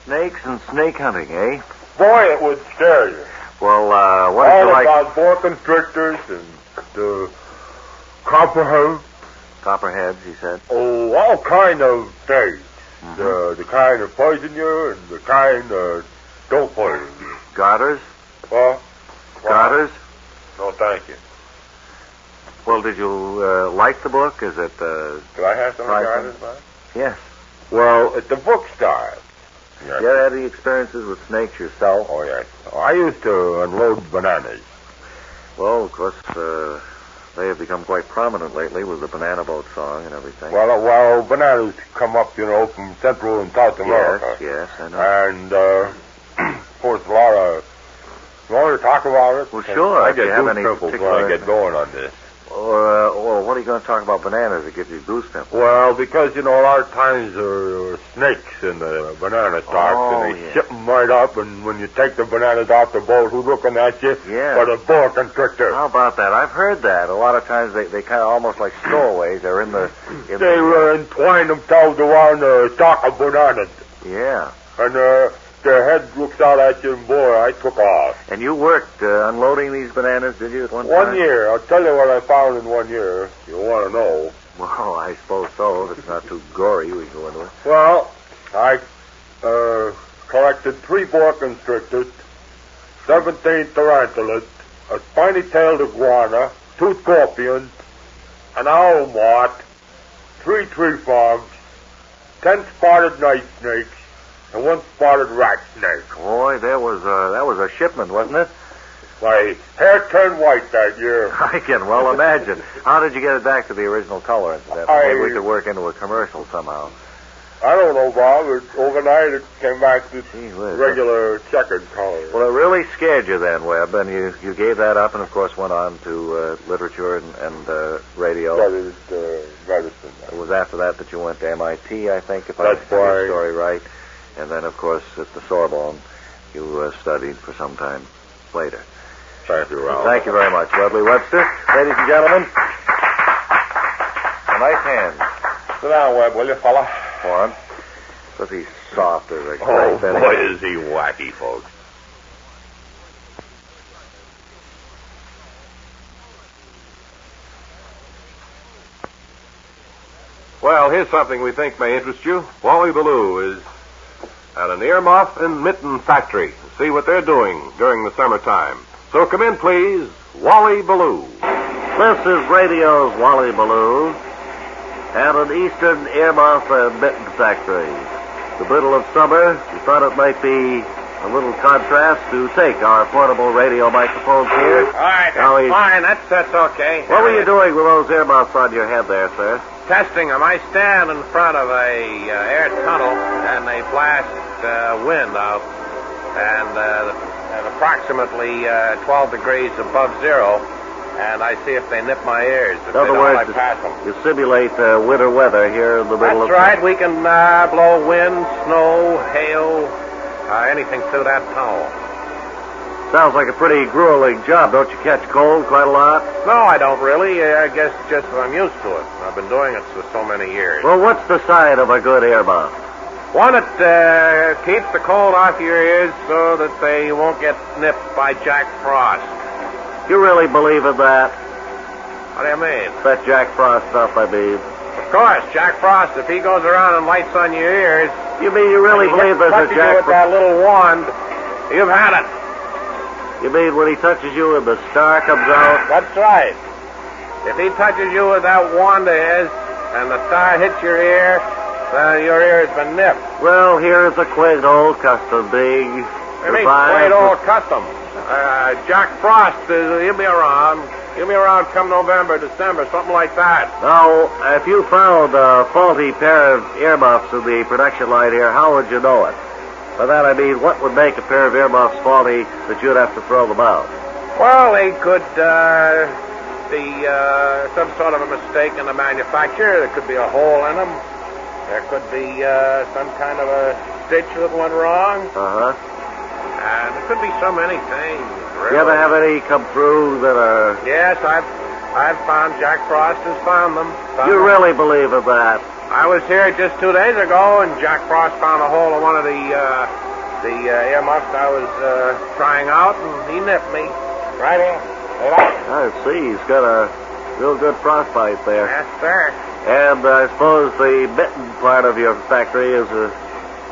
Speaker 2: Snakes and snake hunting, eh?
Speaker 20: Boy, it would scare you.
Speaker 2: Well, what did you like?
Speaker 20: All about boa constrictors and the copperhead.
Speaker 2: Copperheads, he said.
Speaker 20: Oh, all kind of snakes. The kind that poison you and the kind that don't poison you.
Speaker 2: Garters?
Speaker 20: What?
Speaker 2: Garters?
Speaker 20: No, thank you.
Speaker 2: Well, did you like the book? Is it...
Speaker 20: Did I have some garters, man?
Speaker 2: Yes.
Speaker 20: Well, at the bookstore.
Speaker 2: Yes. You had any experiences with snakes yourself?
Speaker 20: Oh, yes. I used to unload bananas.
Speaker 2: Well, of course, they have become quite prominent lately with the Banana Boat song and everything.
Speaker 20: Well, bananas come up, from Central and South America.
Speaker 2: Yes, I know.
Speaker 20: And, of course, a lot of... You want to talk about it?
Speaker 2: Well, sure.
Speaker 20: I
Speaker 2: if you
Speaker 20: get
Speaker 2: have
Speaker 20: goose
Speaker 2: any
Speaker 20: pimples when
Speaker 2: particular...
Speaker 20: I get going on this.
Speaker 2: Or what are you going to talk about bananas that gives you goose pimples?
Speaker 20: Well, because, a lot of times there are snakes in the banana stalks, and they ship them right up, and when you take the bananas off the boat, who's looking at you?
Speaker 2: Yeah.
Speaker 20: But a boa constrictor.
Speaker 2: How about that? I've heard that. A lot of times they kind of almost like stowaways. They're in the...
Speaker 20: They entwine themselves around the stalk of bananas.
Speaker 2: Yeah.
Speaker 20: And their head looks out at you, and boy, I took off.
Speaker 2: And you worked unloading these bananas, did you, at one time?
Speaker 20: 1 year. I'll tell you what I found in 1 year. You want to know.
Speaker 2: Well, I suppose so. If it's not too gory, we can go into it.
Speaker 20: Well, I collected 3 boa constrictors, 17 tarantulas, a spiny-tailed iguana, 2 scorpions, an owl moth, 3 tree frogs, 10 spotted night snakes, and 1 spotted rat snake.
Speaker 2: Boy, that was a shipment, wasn't it?
Speaker 20: My hair turned white that year.
Speaker 2: I can well imagine. How did you get it back to the original color? Maybe we could work into a commercial somehow.
Speaker 20: I don't know, Bob. Overnight it came back to regular checkered color.
Speaker 2: Well, it really scared you then, Webb, and you gave that up and, of course, went on to literature and radio.
Speaker 20: Studied medicine.
Speaker 2: It was after that you went to MIT, I think, if I have the story right. And then, of course, at the Sorbonne, you studied for some time later.
Speaker 20: Thank you, Ralph.
Speaker 2: Thank you very much, Webley Webster. Ladies and gentlemen, a nice hand.
Speaker 21: Sit down, Webb, will you, fella?
Speaker 2: What? But he's soft as a
Speaker 21: Oh,
Speaker 2: grape.
Speaker 21: boy, is he wacky, folks. Well, here's something we think may interest you. Wally Ballou is at an earmuff and mitten factory to see what they're doing during the summertime. So come in, please, Wally Ballou.
Speaker 2: This is radio's Wally Ballou at an eastern earmuff and mitten factory. The middle of summer, we thought it might be a little contrast to take our portable radio microphones here.
Speaker 15: All right,
Speaker 2: Now
Speaker 15: that's fine. That's okay.
Speaker 2: What were you doing with those earmuffs on your head there, sir?
Speaker 15: Testing them. I stand in front of a air tunnel, and they blast wind out, and at approximately 12 degrees above zero, and I see if they nip my ears. If
Speaker 2: In other
Speaker 15: they
Speaker 2: words,
Speaker 15: don't, I pass them.
Speaker 2: you simulate winter weather here in the middle
Speaker 15: That's
Speaker 2: of
Speaker 15: right. We can blow wind, snow, hail, anything through that tunnel.
Speaker 2: Sounds like a pretty grueling job. Don't you catch cold quite a lot?
Speaker 15: No, I don't really. I guess just that I'm used to it. I've been doing it for so many years.
Speaker 2: Well, what's the sign of a good earmuff?
Speaker 15: One that keeps the cold off your ears so that they won't get nipped by Jack Frost.
Speaker 2: You really believe in that?
Speaker 15: What do you mean?
Speaker 2: That Jack Frost stuff, I mean.
Speaker 15: Of course, Jack Frost, if he goes around and lights on your ears...
Speaker 2: You mean you really believe there's a Jack
Speaker 15: Frost? With that little wand, you've had it.
Speaker 2: You mean when he touches you and the star comes out?
Speaker 15: That's right. If he touches you with that wand of his and the star hits your ear, then your ear has been nipped.
Speaker 2: Well, here's a quaint old custom being
Speaker 15: It means quaint old custom. Jack Frost, he'll be around. He'll be around come November, December, something like that.
Speaker 2: Now, if you found a faulty pair of earmuffs in the production line here, how would you know it? By that I mean, what would make a pair of earmuffs faulty that you'd have to throw them out?
Speaker 15: Well, they could be some sort of a mistake in the manufacture. There could be a hole in them. There could be some kind of a stitch that went wrong.
Speaker 2: Uh-huh.
Speaker 15: And it could be so many things, really.
Speaker 2: You ever have any come through that are...
Speaker 15: Yes, I've found Jack Frost has found them.
Speaker 2: You really believe in that?
Speaker 15: I was here just 2 days ago, and Jack Frost found a hole in one of the earmuffs I was trying out, and he nipped me. Right here.
Speaker 2: I see. He's got a real good frostbite there.
Speaker 15: Yes, sir.
Speaker 2: And I suppose the mitten part of your factory is the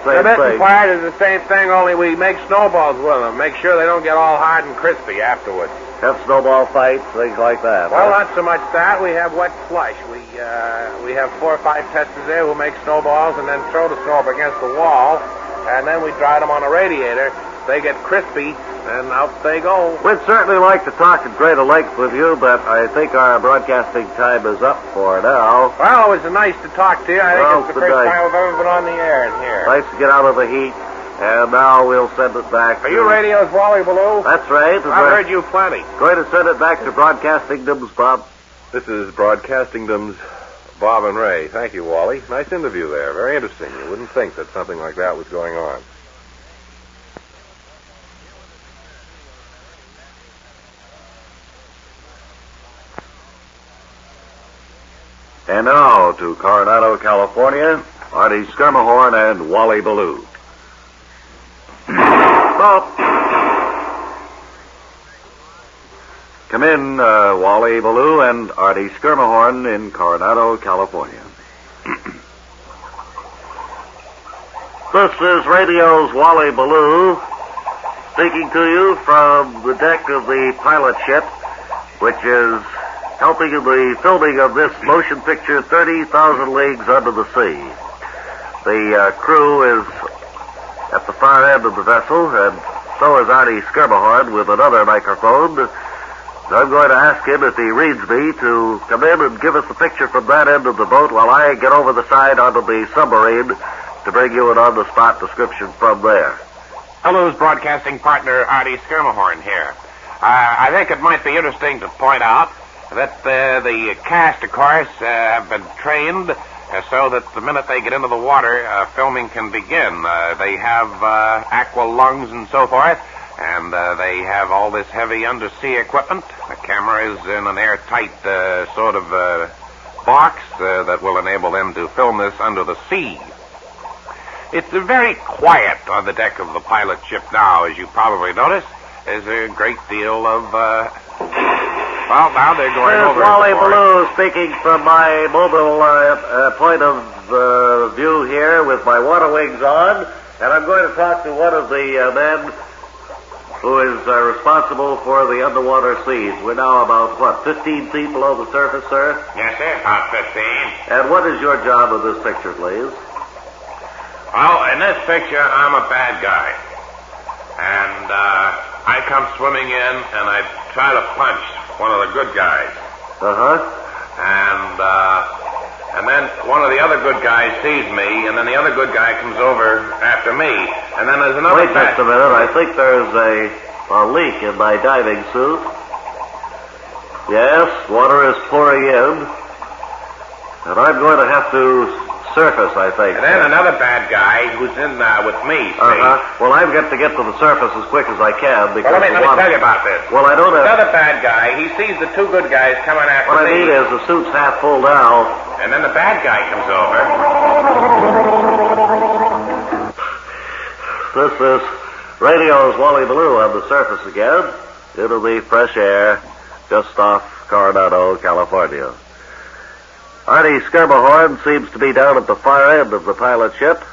Speaker 2: same
Speaker 15: The mitten
Speaker 2: thing.
Speaker 15: part is the same thing, only we make snowballs with them. Make sure they don't get all hard and crispy afterwards.
Speaker 2: Have snowball fights, things like that.
Speaker 15: Well,
Speaker 2: huh?
Speaker 15: not so much that. We have wet slush. We have 4 or 5 testers there who make snowballs and then throw the snow up against the wall, and then we dry them on a radiator. They get crispy, and out they go.
Speaker 2: We'd certainly like to talk at greater length with you, but I think our broadcasting time is up for now.
Speaker 15: Well, it was nice to talk to you. I think
Speaker 2: Well,
Speaker 15: it's the
Speaker 2: good
Speaker 15: first
Speaker 2: night.
Speaker 15: time we've ever been on the air in here.
Speaker 2: Nice to get out of the heat, and now we'll send it back
Speaker 15: Are you radio's Wally Ballou?
Speaker 2: That's right.
Speaker 15: I've heard you plenty.
Speaker 2: Going to send it back to Broadcastingdom's, Bob.
Speaker 21: This is Broadcastingdom's Bob and Ray. Thank you, Wally. Nice interview there. Very interesting. You wouldn't think that something like that was going on.
Speaker 2: And now to Coronado, California, Artie Schermerhorn and Wally Ballou. Come in, Wally Ballou and Artie Schermerhorn in Coronado, California. This is radio's Wally Ballou speaking to you from the deck of the pilot ship, which is helping in the filming of this motion picture, 30,000 Leagues Under the Sea. The crew is at the far end of the vessel, and so is Artie Schermerhorn with another microphone. I'm going to ask him, if he reads me, to come in and give us a picture from that end of the boat while I get over the side onto the submarine to bring you an on-the-spot description from there.
Speaker 15: Hello's broadcasting partner, Artie Schermerhorn here. I think it might be interesting to point out that the cast, of course, have been trained so that the minute they get into the water, filming can begin. They have aqua lungs and so forth, and they have all this heavy undersea equipment. The camera is in an airtight sort of box that will enable them to film this under the sea. It's very quiet on the deck of the pilot ship now, as you probably notice. There's a great deal of, well, now they're going
Speaker 2: There's
Speaker 15: over.
Speaker 2: Wally Ballou speaking from my mobile point of view here with my water wings on, and I'm going to talk to one of the men who is responsible for the underwater seas. We're now about, 15 feet below the surface, sir?
Speaker 15: Yes, sir, about 15.
Speaker 2: And what is your job with this picture, please?
Speaker 15: Well, in this picture, I'm a bad guy. And I come swimming in, and I try to punch one of the good guys.
Speaker 2: Uh-huh.
Speaker 15: And then one of the other good guys sees me, and then the other good guy comes over after me. And then there's another...
Speaker 2: Wait just a minute. I think there's a leak in my diving suit. Yes, water is pouring in. And I'm going to have to surface, I think.
Speaker 15: And then another bad guy who's in with me, see?
Speaker 2: Uh-huh. Well, I've got to get to the surface as quick as I can because...
Speaker 15: Well, let me tell you about this.
Speaker 2: Well, I don't have...
Speaker 15: Another bad guy, he sees the two good guys coming after
Speaker 2: What
Speaker 15: me.
Speaker 2: I mean is the suit's half full now.
Speaker 15: And then the bad guy comes over.
Speaker 2: This is radio's Wally Ballou on the surface again, into the fresh air just off Coronado, California. Artie Schermerhorn seems to be down at the far end of the pilot ship,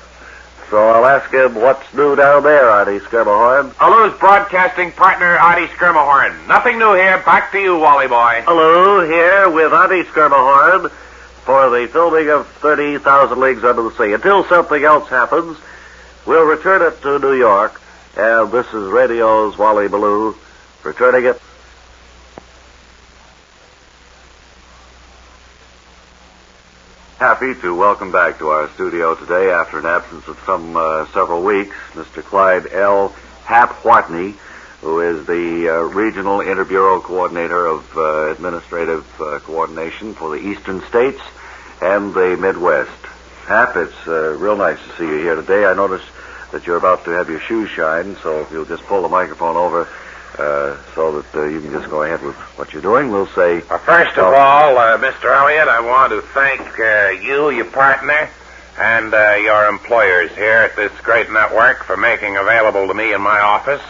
Speaker 2: so I'll ask him what's new down there, Artie Schermerhorn.
Speaker 15: Hello's broadcasting partner, Artie Schermerhorn. Nothing new here. Back to you, Wally boy.
Speaker 2: Hello, here with Artie Schermerhorn for the filming of 30,000 Leagues Under the Sea. Until something else happens, we'll return it to New York, and this is radio's Wally Ballou, returning it.
Speaker 14: Happy to welcome back to our studio today after an absence of some several weeks, Mr. Clyde L. Hap Whatney, who is the Regional Interbureau Coordinator of Administrative Coordination for the Eastern States and the Midwest. Hap, it's real nice to see you here today. I notice that you're about to have your shoes shined, so if you'll just pull the microphone over so that you can just go ahead with what you're doing, we'll say...
Speaker 15: First of all, Mr. Elliott, I want to thank you, your partner, and your employers here at this great network for making available to me in my office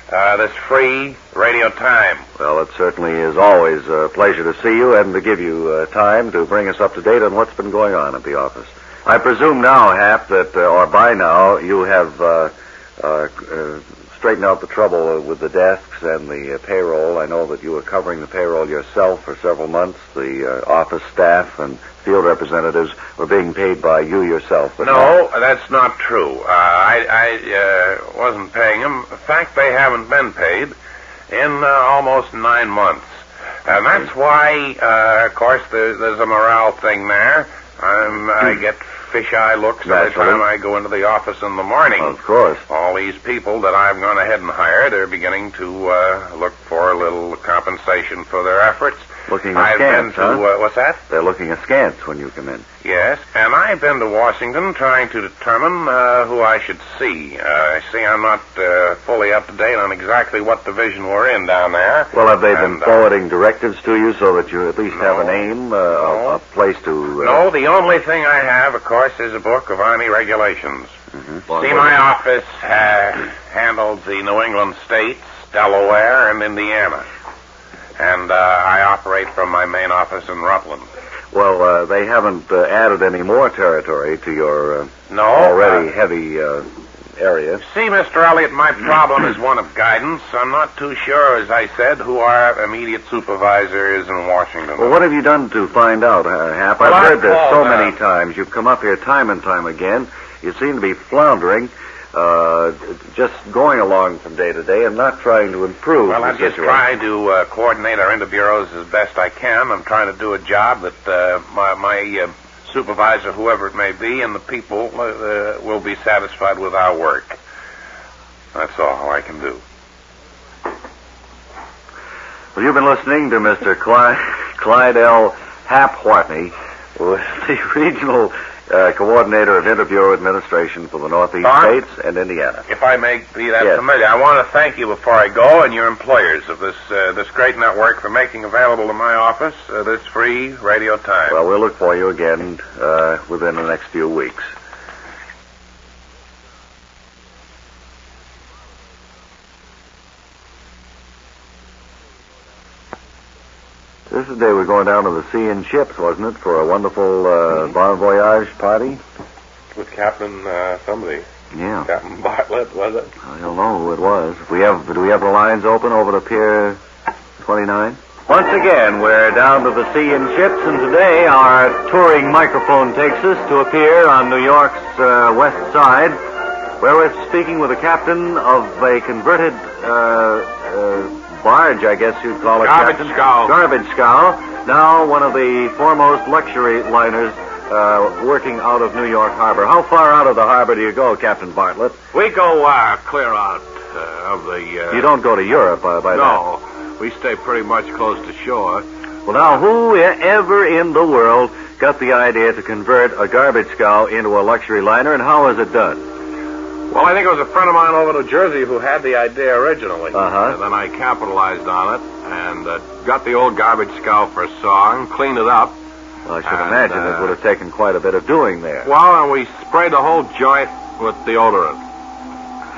Speaker 15: this free radio time.
Speaker 14: Well, it certainly is always a pleasure to see you and to give you time to bring us up to date on what's been going on at the office. I presume now, Hap, that, or by now, you have straightened out the trouble with the desks and the payroll. I know that you were covering the payroll yourself for several months. The office staff and field representatives were being paid by you yourself.
Speaker 15: No, that's not true. I wasn't paying them. In fact, they haven't been paid in almost 9 months. And that's why, of course, there's a morale thing there. I get fish-eye looks every time I go into the office in the morning.
Speaker 14: Of course.
Speaker 15: All these people that I've gone ahead and hired are beginning to look for a little compensation for their efforts.
Speaker 14: Looking askance, huh?
Speaker 15: What's that?
Speaker 14: They're looking askance when you come in.
Speaker 15: Yes, and I've been to Washington trying to determine who I should see. See, I'm not fully up to date on exactly what division we're in down there.
Speaker 14: Well, have they been forwarding directives to you so that you at least have a name, a place to...
Speaker 15: No, the only thing I have, of course, is a book of Army regulations.
Speaker 14: Mm-hmm.
Speaker 15: See, my office handles the New England states, Delaware, and Indiana. And I operate from my main office in Rutland.
Speaker 14: Well, they haven't added any more territory to your already heavy area.
Speaker 15: See, Mr. Elliott, my problem is one of guidance. I'm not too sure, as I said, who our immediate supervisor is in Washington.
Speaker 14: Well, what have you done to find out, Hap?
Speaker 15: Well,
Speaker 14: I've heard this so many times. You've come up here time and time again. You seem to be floundering, just going along from day to day and not trying to improve
Speaker 15: Well,
Speaker 14: the
Speaker 15: I'm just
Speaker 14: situation.
Speaker 15: trying to coordinate our interbureaus as best I can. I'm trying to do a job that my supervisor, whoever it may be, and the people will be satisfied with our work. That's all I can do.
Speaker 14: Well, you've been listening to Mr. Clyde L. Hap Whatney, with the Regional coordinator of interviewer administration for the Northeast
Speaker 15: Bob?
Speaker 14: states and Indiana.
Speaker 15: If I may be that
Speaker 14: Yes.
Speaker 15: familiar, I want to thank you before I go and your employers of this great network for making available to my office this free radio time.
Speaker 14: Well, we'll look for you again within the next few weeks. This is the day we're going down to the sea in ships, wasn't it, for a wonderful bon voyage party?
Speaker 15: With Captain somebody.
Speaker 14: Yeah.
Speaker 15: Captain Bartlett, was it?
Speaker 14: I don't know who it was. Do we have the lines open over to Pier 29? Once again, we're down to the sea in ships, and today our touring microphone takes us to a pier on New York's west side, where we're speaking with the captain of a converted barge, I guess you'd call it.
Speaker 15: Garbage
Speaker 14: Captain.
Speaker 15: scow.
Speaker 14: Garbage scow. Now one of the foremost luxury liners working out of New York Harbor. How far out of the harbor do you go, Captain Bartlett?
Speaker 15: We go clear out of the...
Speaker 14: You don't go to Europe by that.
Speaker 15: No. We stay pretty much close to shore.
Speaker 14: Well, now, who ever in the world got the idea to convert a garbage scow into a luxury liner, and how is it done?
Speaker 15: Well, I think it was a friend of mine over in New Jersey who had the idea originally.
Speaker 14: Uh-huh.
Speaker 15: And then I capitalized on it and got the old garbage scow for a song, cleaned it up.
Speaker 14: Well, I should imagine it would have taken quite a bit of doing there.
Speaker 15: Well, and we sprayed the whole joint with deodorant.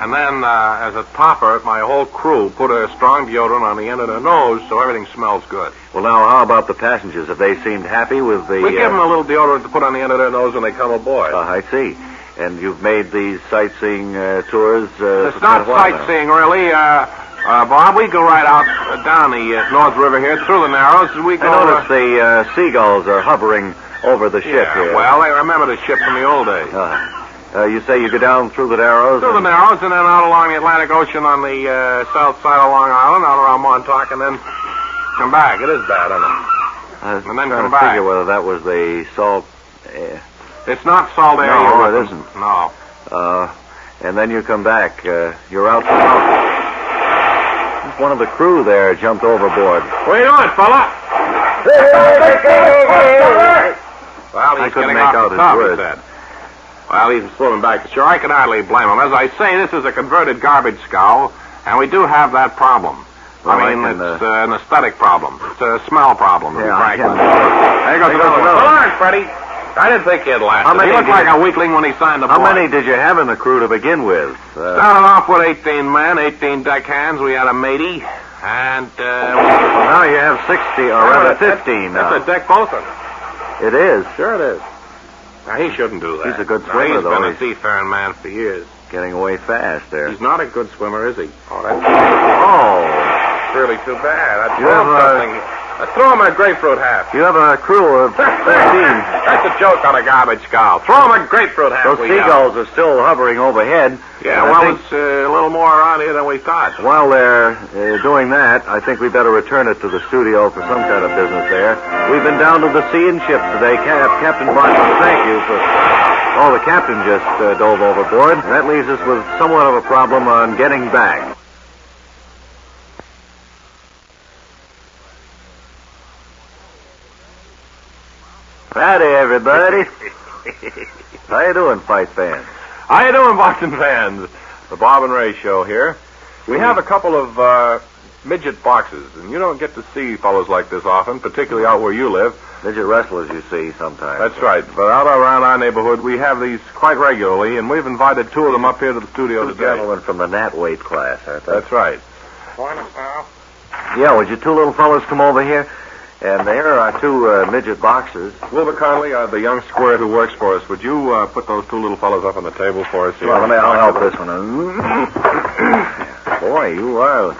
Speaker 15: And then, as a topper, my whole crew put a strong deodorant on the end of their nose so everything smells good.
Speaker 14: Well, now, how about the passengers? Have they seemed happy with the...
Speaker 15: We give them a little deodorant to put on the end of their nose when they come aboard.
Speaker 14: I see. And you've made these sightseeing tours...
Speaker 15: It's not sightseeing, really. Bob, we go right out down the North River here, through the Narrows, and we go...
Speaker 14: I notice the seagulls are hovering over the ship here.
Speaker 15: Well, they remember the ship from the old days.
Speaker 14: You say you go down through the Narrows?
Speaker 15: Through the Narrows, and then out along the Atlantic Ocean on the south side of Long Island, out around Montauk, and then come back. It is bad, isn't it?
Speaker 14: And then come back. Figure whether that was the salt...
Speaker 15: It's not salt air.
Speaker 14: No, it isn't.
Speaker 15: No.
Speaker 14: And then you come back. You're out the mountain. One of the crew there jumped overboard.
Speaker 15: What are you doing, fella? Well, he's getting off the top, he said. Well, he's swimming back to shore. I can hardly blame him. As I say, this is a converted garbage scow, and we do have that problem.
Speaker 14: Well,
Speaker 15: I mean, it's an aesthetic problem. It's a smell problem, to be frank. There goes another one. Hold on, Freddie. I didn't think he'd last. He looked like a weakling when he signed the board.
Speaker 14: How many did you have in the crew to begin with?
Speaker 15: Started off with 18 men, 18 deckhands. We had a matey, and...
Speaker 14: now you have 60, or rather 15 now.
Speaker 15: That's a deck bosun.
Speaker 14: It is?
Speaker 15: Sure it is. Now, he shouldn't do that.
Speaker 14: He's a good swimmer,
Speaker 15: He's
Speaker 14: though.
Speaker 15: He's been a seafaring man for years.
Speaker 14: Getting away fast there.
Speaker 15: He's not a good swimmer, is he? Oh, that's...
Speaker 14: Oh!
Speaker 15: It's really too bad. I throw him a grapefruit hat.
Speaker 14: You have a crew of 13.
Speaker 15: That's a joke on a garbage scow. Throw him a grapefruit hat.
Speaker 14: Those seagulls are still hovering overhead.
Speaker 15: Yeah, well, it's a little more around here than we thought.
Speaker 14: While they're doing that, I think we better return it to the studio for some kind of business there. We've been down to the sea and ships today. Captain Bartlett, thank you for... Oh, the captain just dove overboard. That leaves us with somewhat of a problem on getting back. Howdy, everybody. How you doing, fight fans?
Speaker 15: How you doing, boxing fans? The Bob and Ray Show here. We have a couple of midget boxes, and you don't get to see fellows like this often, particularly out where you live.
Speaker 14: Midget wrestlers you see sometimes.
Speaker 15: That's right. But out around our neighborhood, we have these quite regularly, and we've invited two of them up here to the studio today.
Speaker 14: Gentlemen from the Nat weight class, aren't they?
Speaker 15: That's right.
Speaker 14: Yeah, would you two little fellas come over here? And there are two midget boxers.
Speaker 15: Wilbur Conley, the young squirt who works for us, would you put those two little fellas up on the table for us here?
Speaker 14: Well, I'll help this one. Boy, you are a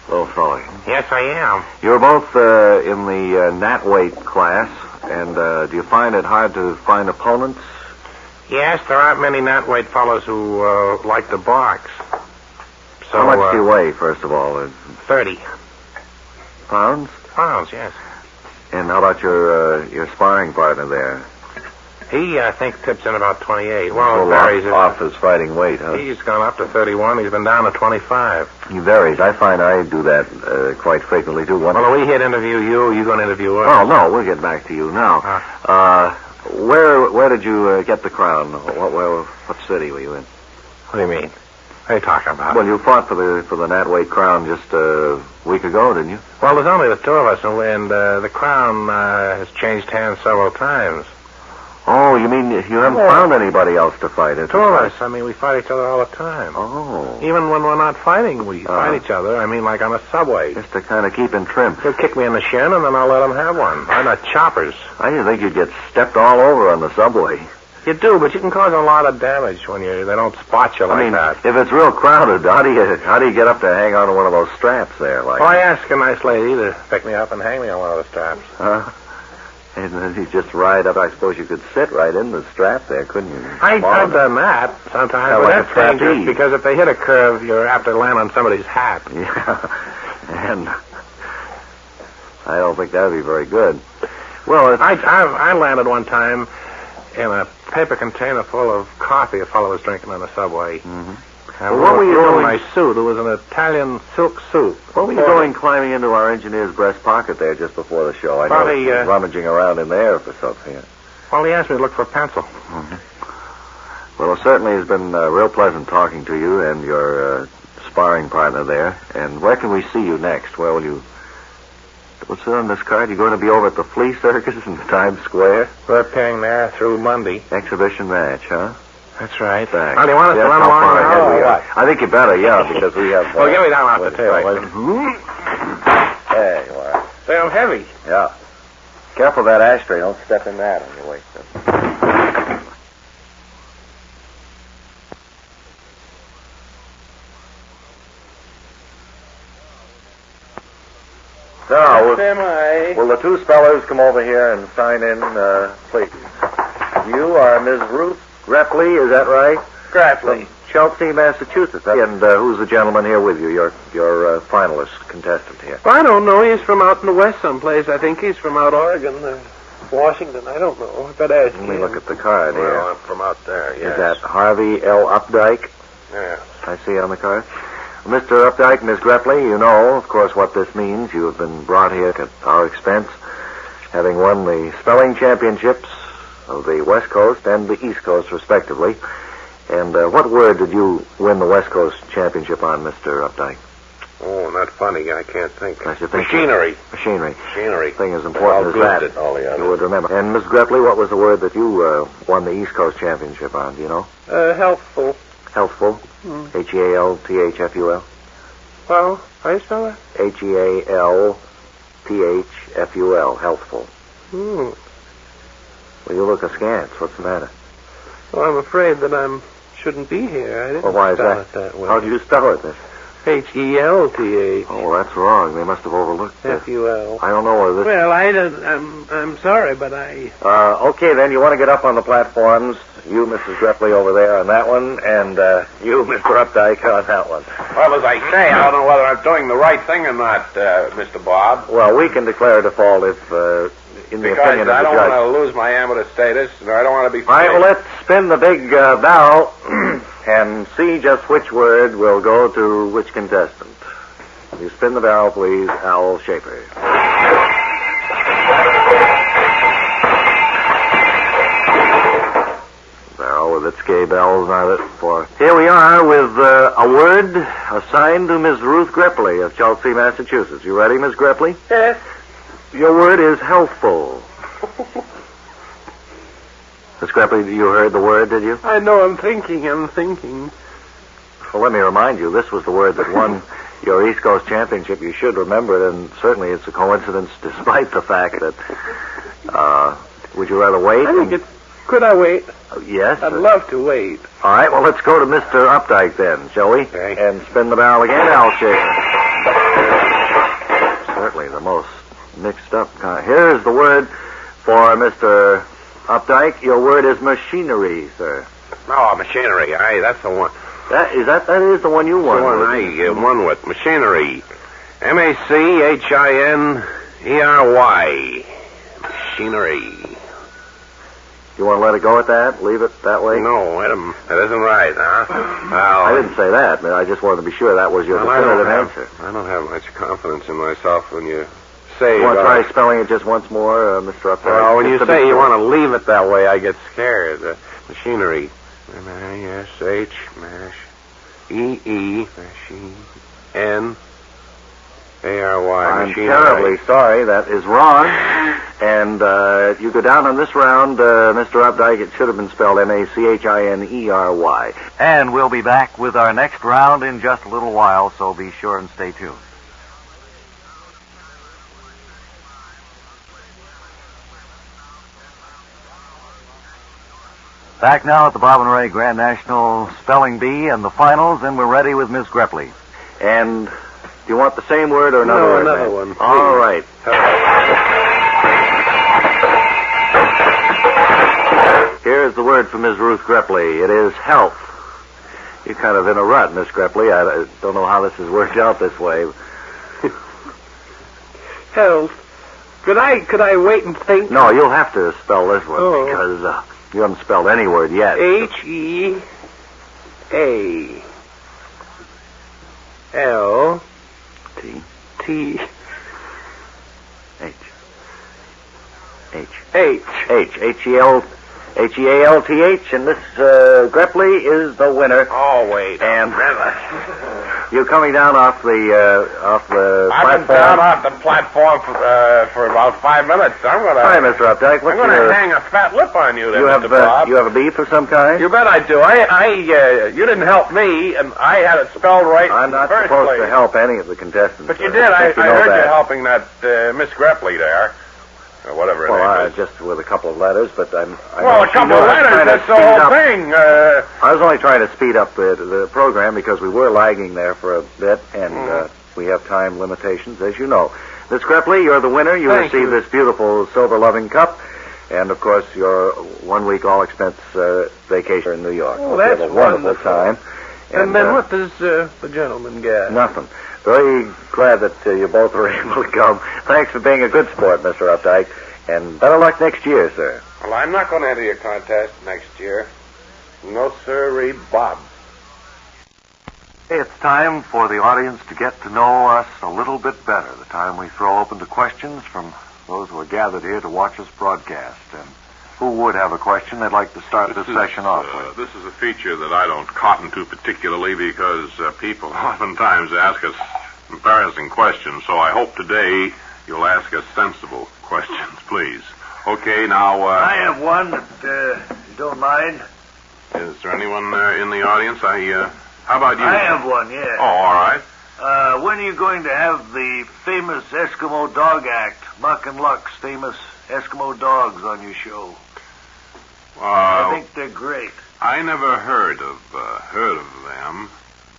Speaker 14: little fellow.
Speaker 15: Yes, I am.
Speaker 14: You're both in the Nat weight class, and do you find it hard to find opponents?
Speaker 15: Yes, there aren't many Nat weight fellows who like to box. So,
Speaker 14: how much do you weigh, first of all?
Speaker 15: 30.
Speaker 14: Pounds?
Speaker 15: Pounds, yes.
Speaker 14: And how about your sparring partner there?
Speaker 15: He, I think, tips in about 28. Well, it varies.
Speaker 14: Off his fighting weight, huh?
Speaker 15: He's gone up to 31. He's been down to 25.
Speaker 14: He varies. I find I do that quite frequently, too.
Speaker 15: Well, we hit interview you. You're going to interview us.
Speaker 14: Oh, no, we'll get back to you now. Where did you get the crown? What city were you in?
Speaker 21: What do you mean? What are you talking about?
Speaker 14: Well, you fought for the Natway crown just a week ago, didn't you?
Speaker 21: Well, there's only the two of us, and the crown has changed hands several times.
Speaker 14: Oh, you mean you haven't found anybody else to fight?
Speaker 21: Two of us. I mean, we fight each other all the time.
Speaker 14: Oh.
Speaker 21: Even when we're not fighting, we fight each other. I mean, like on a subway.
Speaker 14: Just to kind of keep in trim.
Speaker 21: He'll kick me in the shin, and then I'll let him have one. I'm not choppers.
Speaker 14: I didn't think you'd get stepped all over on the subway.
Speaker 21: You do, but you can cause a lot of damage when they don't spot you like that.
Speaker 14: If it's real crowded, how do you get up to hang on to one of those straps there?
Speaker 21: Well, I asked a nice lady to pick me up and hang me on one of the straps.
Speaker 14: And then you just ride up. I suppose you could sit right in the strap there, couldn't you?
Speaker 21: I've done that sometimes, but that's dangerous because if they hit a curve, you're apt to land on somebody's hat.
Speaker 14: Yeah, and I don't think that would be very good. Well,
Speaker 21: I landed one time in a paper container full of coffee a fellow was drinking on the subway.
Speaker 14: Mm-hmm.
Speaker 21: Well, what were you doing? My suit. It was an Italian silk suit.
Speaker 14: What were you doing climbing into our engineer's breast pocket there just before the show? I know you were rummaging around in there for something.
Speaker 21: Well, he asked me to look for a pencil.
Speaker 14: Mm-hmm. Well, it certainly has been real pleasant talking to you and your sparring partner there. And where can we see you next? Where will you... What's it on this card? You're going to be over at the Flea Circus in Times Square?
Speaker 21: We're appearing there through Monday.
Speaker 14: Exhibition match, huh?
Speaker 21: That's right.
Speaker 14: Thanks.
Speaker 21: Oh, do you want us to run along now, or what?
Speaker 14: I think you better, because we have...
Speaker 21: Well, get me down off the table.
Speaker 14: There you are.
Speaker 21: Say, I'm heavy.
Speaker 14: Yeah. Careful of that ashtray. Don't step in that on your way. Now, will the two spellers come over here and sign in, please? You are Ms. Ruth Grepley, is that right?
Speaker 9: Grepley.
Speaker 14: From Chelsea, Massachusetts. And who's the gentleman here with you, your finalist contestant here?
Speaker 9: Well, I don't know. He's from out in the west someplace. I think he's from out Oregon or Washington. I don't know. I better ask
Speaker 14: Let me look at the card here.
Speaker 21: Well, I'm from out there, yes.
Speaker 14: Is that Harvey L. Updike?
Speaker 21: Yeah.
Speaker 14: I see on the card. Well, Mr. Updike, Ms. Grepley, you know, of course, what this means. You have been brought here at our expense, having won the spelling championships of the West Coast and the East Coast, respectively. And what word did you win the West Coast championship on, Mr. Updike?
Speaker 21: Oh, not funny. I can't think.
Speaker 14: Machinery.
Speaker 21: Machinery.
Speaker 14: Thing as important as that. You would remember. And Ms. Grepley, what was the word that you won the East Coast championship on? Do you know?
Speaker 9: Healthful.
Speaker 14: Healthful. Healthful.
Speaker 9: Well, how do you spell that?
Speaker 14: Healthful. Healthful. Well, you look askance. What's the matter?
Speaker 9: Well, I'm afraid that I shouldn't be here. I didn't
Speaker 14: why is
Speaker 9: spell
Speaker 14: that?
Speaker 9: it that way.
Speaker 14: How do you spell it, then?
Speaker 9: Helth.
Speaker 14: Oh, that's wrong. They must have overlooked it.
Speaker 9: Ful.
Speaker 14: I don't know whether this...
Speaker 9: Well, I'm sorry, but I...
Speaker 14: Okay, then, you want to get up on the platforms. You, Mrs. Grepley, over there on that one, and you, Mr. Updike, on that one.
Speaker 21: Well, as I say, I don't know whether I'm doing the right thing or not, Mr. Bob.
Speaker 14: Well, we can declare a default if, in the opinion of the judge.
Speaker 21: Because I don't want to lose my amateur status, and I don't want to be...
Speaker 14: All right, well, let's spin the big barrel and see just which word will go to which contestant. You spin the barrel, please, Al Schaefer. Barrel with its gay bells on it for... Here we are with a word assigned to Miss Ruth Grepley of Chelsea, Massachusetts. You ready, Miss Grepley?
Speaker 9: Yes.
Speaker 14: Your word is healthful. Miss Grepley, you heard the word, did you?
Speaker 9: I know, I'm thinking.
Speaker 14: Well, let me remind you, this was the word that won your East Coast Championship. You should remember it, and certainly it's a coincidence despite the fact that... would you rather wait?
Speaker 9: I think it's... Could I wait?
Speaker 14: Yes.
Speaker 9: I'd love to wait.
Speaker 14: All right, well, let's go to Mr. Updike then, shall we?
Speaker 21: Okay.
Speaker 14: And spin the barrel again, Al Schaefer. Certainly the most mixed up kind. Here's the word for Mr. Updike. Your word is machinery, sir.
Speaker 21: Oh, machinery. Aye, that's the one.
Speaker 14: That is the one you won.
Speaker 21: The one I won with. Machinery. Machinery. Machinery.
Speaker 14: You want to let it go at that? Leave it that way?
Speaker 21: No, that isn't right, huh? Well,
Speaker 14: I didn't say that, man. I just wanted to be sure that was your definitive answer.
Speaker 21: I don't have much confidence in myself when you say...
Speaker 2: You want to try spelling it just once more, Mr. Updike?
Speaker 21: Well, when you
Speaker 2: Just
Speaker 21: say you want to leave it that way, I get scared. Machinery. M-A-S-H, mash, E-E, N-A-R-Y.
Speaker 2: I'm
Speaker 21: machinery.
Speaker 2: terribly sorry. That is wrong. And if you go down on this round, Mr. Updike, it should have been spelled M-A-C-H-I-N-E-R-Y.
Speaker 16: And we'll be back with our next round in just a little while, so be sure and stay tuned. Back now at the Bob and Ray Grand National Spelling Bee and the finals, and we're ready with Miss Grepley.
Speaker 2: And do you want the same word or another word?
Speaker 21: Another
Speaker 2: man?
Speaker 21: one.
Speaker 2: All right. Here's the word for Ms. Ruth Grepley. It is health. You're kind of in a rut, Miss Grepley. I don't know how this has worked out this way.
Speaker 21: Health. Could I wait and think?
Speaker 2: No, you'll have to spell this one
Speaker 21: Oh.
Speaker 2: because you haven't spelled any word yet.
Speaker 21: H-E-A-L
Speaker 2: T
Speaker 21: T
Speaker 2: H H
Speaker 21: H.
Speaker 2: H-E-A-L-T-H, and Miss Grepley is the winner.
Speaker 21: Oh, wait.
Speaker 2: And you're coming down off the
Speaker 21: I've
Speaker 2: platform.
Speaker 21: been down off the platform for about 5 minutes. I'm gonna.
Speaker 2: Hi, Mr. Updike.
Speaker 21: I'm gonna hang a fat lip on you, there,
Speaker 2: You have
Speaker 21: Mr. Bob.
Speaker 2: you have a beef of some kind?
Speaker 21: You bet I do. You didn't help me, and I had it spelled right
Speaker 2: I'm
Speaker 21: in the
Speaker 2: not
Speaker 21: first
Speaker 2: supposed
Speaker 21: place.
Speaker 2: to help any of the contestants.
Speaker 21: But you
Speaker 2: sir.
Speaker 21: did. I
Speaker 2: think you know
Speaker 21: heard
Speaker 2: that.
Speaker 21: you helping that Miss Grepley there, or whatever her
Speaker 2: Well,
Speaker 21: name is.
Speaker 2: just with a couple of letters, but I
Speaker 21: Well,
Speaker 2: know
Speaker 21: a
Speaker 2: she
Speaker 21: couple
Speaker 2: knows
Speaker 21: of
Speaker 2: I'm
Speaker 21: letters,
Speaker 2: trying to
Speaker 21: that's the
Speaker 2: speed
Speaker 21: whole
Speaker 2: up.
Speaker 21: thing.
Speaker 2: I was only trying to speed up the program because we were lagging there for a bit, and we have time limitations, as you know. Miss Grepley, you're the winner. You
Speaker 21: Thank
Speaker 2: receive
Speaker 21: you.
Speaker 2: this beautiful silver loving cup, and of course your 1 week all expense vacation in New York.
Speaker 21: Oh,
Speaker 2: Hope you have
Speaker 21: that's
Speaker 2: a wonderful
Speaker 21: wonderful.
Speaker 2: time.
Speaker 21: And then what does the gentleman get?
Speaker 2: Nothing. Very glad that you both were able to come. Thanks for being a good sport, Mr. Updike, and better luck next year, sir.
Speaker 21: Well, I'm not going to enter your contest next year. No, sirree, Bob.
Speaker 2: Hey, it's time for the audience to get to know us a little bit better. The time we throw open to questions from those who are gathered here to watch us broadcast. And who would have a question they'd like to start this session off with?
Speaker 5: This is a feature that I don't cotton to particularly because people oftentimes ask us embarrassing questions, so I hope today you'll ask us sensible questions, please. Okay, now...
Speaker 19: I have one, if you don't mind.
Speaker 5: Is there anyone in the audience? How about you?
Speaker 19: I have one, yeah.
Speaker 5: Oh, all right.
Speaker 19: When are you going to have the famous Eskimo Dog Act, Muck and Luck's famous Eskimo dogs on your show? I think they're great.
Speaker 5: I never heard of them,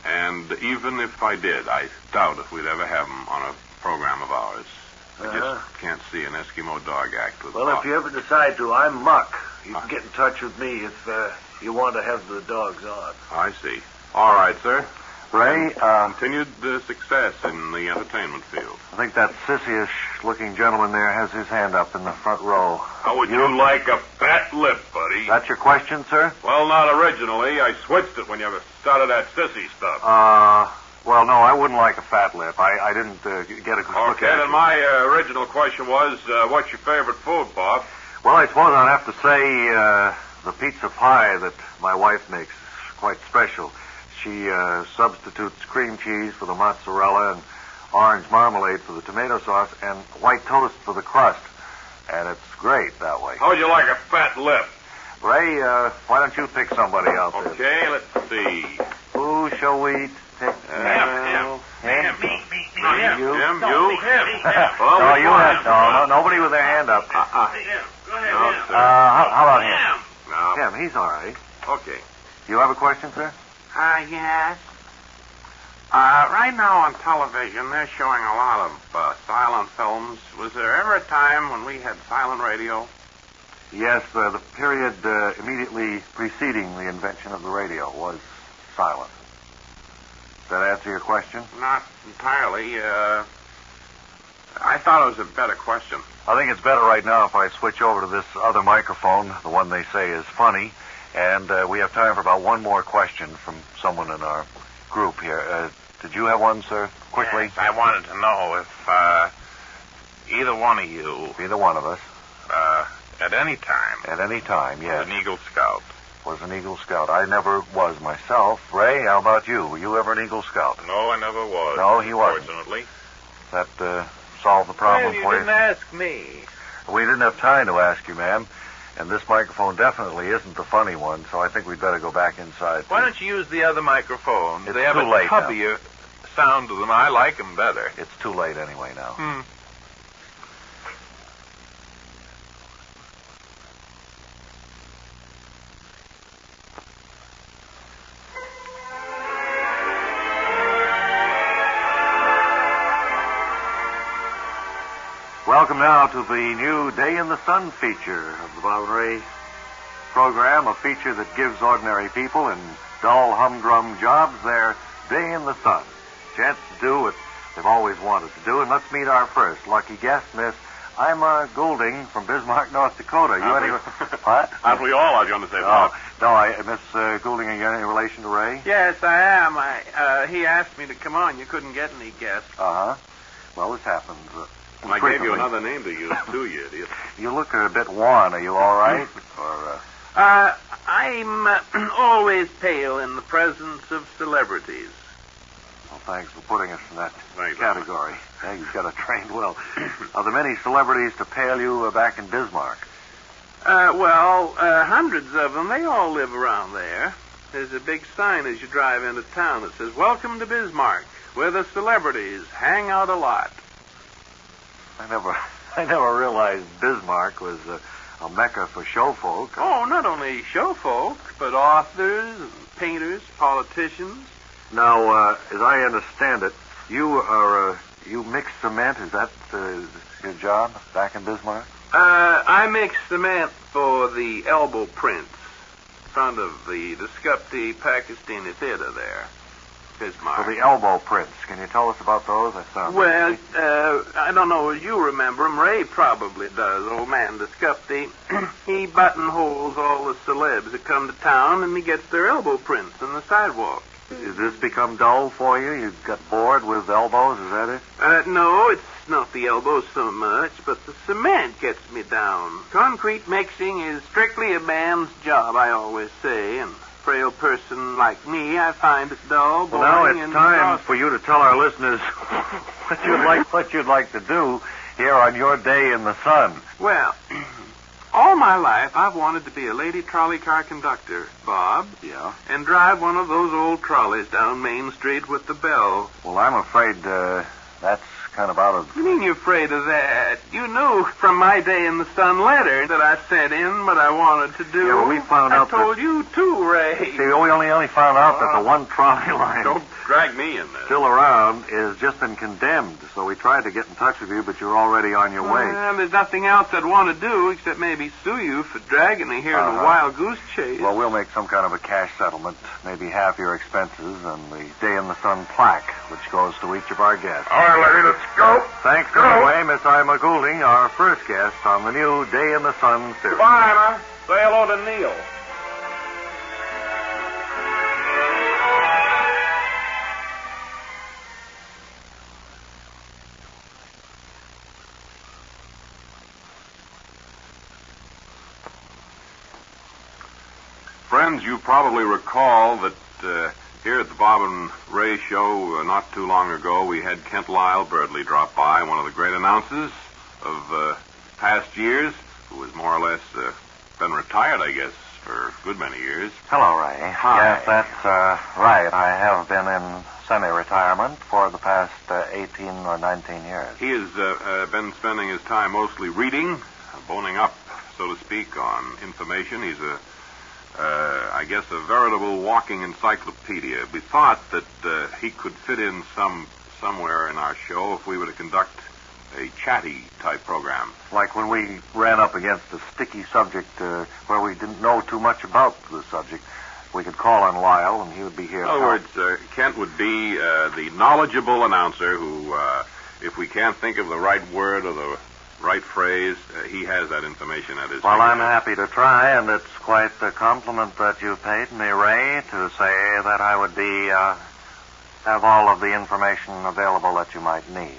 Speaker 5: and even if I did, I doubt if we'd ever have them on a program of ours. I just can't see an Eskimo Dog Act with
Speaker 19: Well,
Speaker 5: dogs.
Speaker 19: if you ever decide to, I'm Muck. You can get in touch with me if you want to have the dogs on.
Speaker 5: I see. All right, sir.
Speaker 2: Ray,
Speaker 5: Continued success in the entertainment field.
Speaker 2: I think that sissy-ish-looking gentleman there has his hand up in the front row.
Speaker 5: How would you like a fat lip, buddy?
Speaker 2: That's your question, sir?
Speaker 5: Well, not originally. I switched it when you started that sissy stuff.
Speaker 2: Well, no, I wouldn't like a fat lip. I didn't get a good look
Speaker 5: Okay,
Speaker 2: at
Speaker 5: then
Speaker 2: you.
Speaker 5: my original question was, what's your favorite food, Bob?
Speaker 2: Well, I suppose I'd have to say the pizza pie that my wife makes is quite special. She substitutes cream cheese for the mozzarella and orange marmalade for the tomato sauce and white toast for the crust. And it's great that way.
Speaker 5: How would you like a fat lip?
Speaker 2: Ray, why don't you pick somebody out there?
Speaker 5: Okay, let's see.
Speaker 2: Who shall we take?
Speaker 5: Him.
Speaker 2: Him? You?
Speaker 5: Him, you?
Speaker 2: Well, no, you have nobody with their hand up.
Speaker 5: No, sir.
Speaker 2: How about him?
Speaker 5: No.
Speaker 2: Him, he's all right.
Speaker 5: Okay.
Speaker 2: You have a question, sir?
Speaker 13: Yes. Right now on television, they're showing a lot of silent films. Was there ever a time when we had silent radio?
Speaker 2: Yes, the period immediately preceding the invention of the radio was silent. Does that answer your question?
Speaker 13: Not entirely. I thought it was a better question.
Speaker 2: I think it's better right now if I switch over to this other microphone, the one they say is funny, and we have time for about one more question from someone in our group here. Did you have one, sir? Quickly.
Speaker 13: Yes, I wanted to know if Either one of you.
Speaker 14: Either one of us.
Speaker 13: At any time.
Speaker 14: At any time, yes.
Speaker 13: An Eagle Scout.
Speaker 14: Was an Eagle Scout. I never was myself. Ray, how about you? Were you ever an Eagle Scout?
Speaker 13: No, I never was.
Speaker 14: No, he wasn't.
Speaker 13: Fortunately.
Speaker 14: That solved the problem
Speaker 13: Well, you
Speaker 14: for
Speaker 13: didn't ask me.
Speaker 14: We didn't have time to ask you, ma'am. And this microphone definitely isn't the funny one, so I think we'd better go back inside.
Speaker 13: Why don't you use the other microphone?
Speaker 14: It's
Speaker 13: They have
Speaker 14: too
Speaker 13: a
Speaker 14: late now.
Speaker 13: cubbier sound to them. I like them better.
Speaker 14: It's too late anyway now. Welcome now to the new Day in the Sun feature of the Bob and Ray program, a feature that gives ordinary people in dull, humdrum jobs their day in the sun. Chance to do what they've always wanted to do. And let's meet our first lucky guest, Miss Ima Goulding from Bismarck, North Dakota. What?
Speaker 11: Aren't we all, I was going to say, Bob?
Speaker 14: Miss Goulding, are you any relation to Ray?
Speaker 9: Yes, I am. He asked me to come on. You couldn't get any guests.
Speaker 14: Uh-huh. Well, this happens.
Speaker 11: I gave you another name to use, too, you idiot.
Speaker 14: You look a bit wan. Are you all right?
Speaker 9: I'm always pale in the presence of celebrities.
Speaker 14: Well, thanks for putting us in that category. Yeah, you've got to train well. Are there many celebrities to pale you back in Bismarck?
Speaker 9: Hundreds of them. They all live around there. There's a big sign as you drive into town that says, "Welcome to Bismarck, where the celebrities hang out a lot."
Speaker 14: I never realized Bismarck was a mecca for showfolk.
Speaker 9: Oh, not only showfolk, but authors, and painters, politicians.
Speaker 14: Now, as I understand it, you mix cement. Is that your job back in Bismarck?
Speaker 9: I mix cement for the elbow prints in front of the Skupti Pakistani Theater there. Bismarck.
Speaker 14: For the elbow prints. Can you tell us about those? That sounds
Speaker 9: I don't know if you remember them. Ray probably does, old man Skupti. He buttonholes all the celebs that come to town, and he gets their elbow prints on the sidewalk.
Speaker 14: Has this become dull for you? You got bored with elbows, is that it?
Speaker 9: No, it's not the elbows so much, but the cement gets me down. Concrete mixing is strictly a man's job, I always say, and frail person like me, I find it dull, boring,
Speaker 14: well, now it's time for you to tell our listeners what you'd like to do here on your day in the sun.
Speaker 9: Well, all my life I've wanted to be a lady trolley car conductor, Bob.
Speaker 14: Yeah?
Speaker 9: And drive one of those old trolleys down Main Street with the bell.
Speaker 14: Well, I'm afraid that's kind of out of...
Speaker 9: You mean you're afraid of that? You knew from my day in the sun letter that I sent in what I wanted to do.
Speaker 14: Yeah, well, we found out
Speaker 9: I told you too, Ray.
Speaker 14: See, we only found out that the one trolley line...
Speaker 11: Don't drag me in there.
Speaker 14: ...still around has just been condemned, so we tried to get in touch with you, but you're already on your way.
Speaker 9: Well, there's nothing else I'd want to do except maybe sue you for dragging me here in a wild goose chase.
Speaker 14: Well, we'll make some kind of a cash settlement, maybe half your expenses, and the Day in the Sun plaque, which goes to each of our guests.
Speaker 5: All right, lady, let's go.
Speaker 14: Thanks anyway, Miss Ima Goulding, our first guest on the new Day in the Sun series.
Speaker 11: Goodbye, Emma. Say hello to Neil.
Speaker 8: Friends, you probably recall that here at the Bob and Ray show not too long ago, we had Kent Lyle Birdley drop by, one of the great announcers of past years, who has more or less been retired, I guess, for a good many years.
Speaker 14: Hello, Ray.
Speaker 8: Hi.
Speaker 14: Yes, that's right. I have been in semi-retirement for the past 18 or 19 years.
Speaker 8: He has been spending his time mostly reading, boning up, so to speak, on information. He's I guess, a veritable walking encyclopedia. We thought that he could fit in somewhere in our show if we were to conduct a chatty-type program.
Speaker 14: Like when we ran up against a sticky subject where we didn't know too much about the subject, we could call on Lyle, and he would be here.
Speaker 8: In other words, Kent would be the knowledgeable announcer who, if we can't think of the right word or the right phrase, he has that information at his
Speaker 14: Well, I'm happy to try, and it's quite the compliment that you paid me, Ray, to say that I would be have all of the information available that you might need.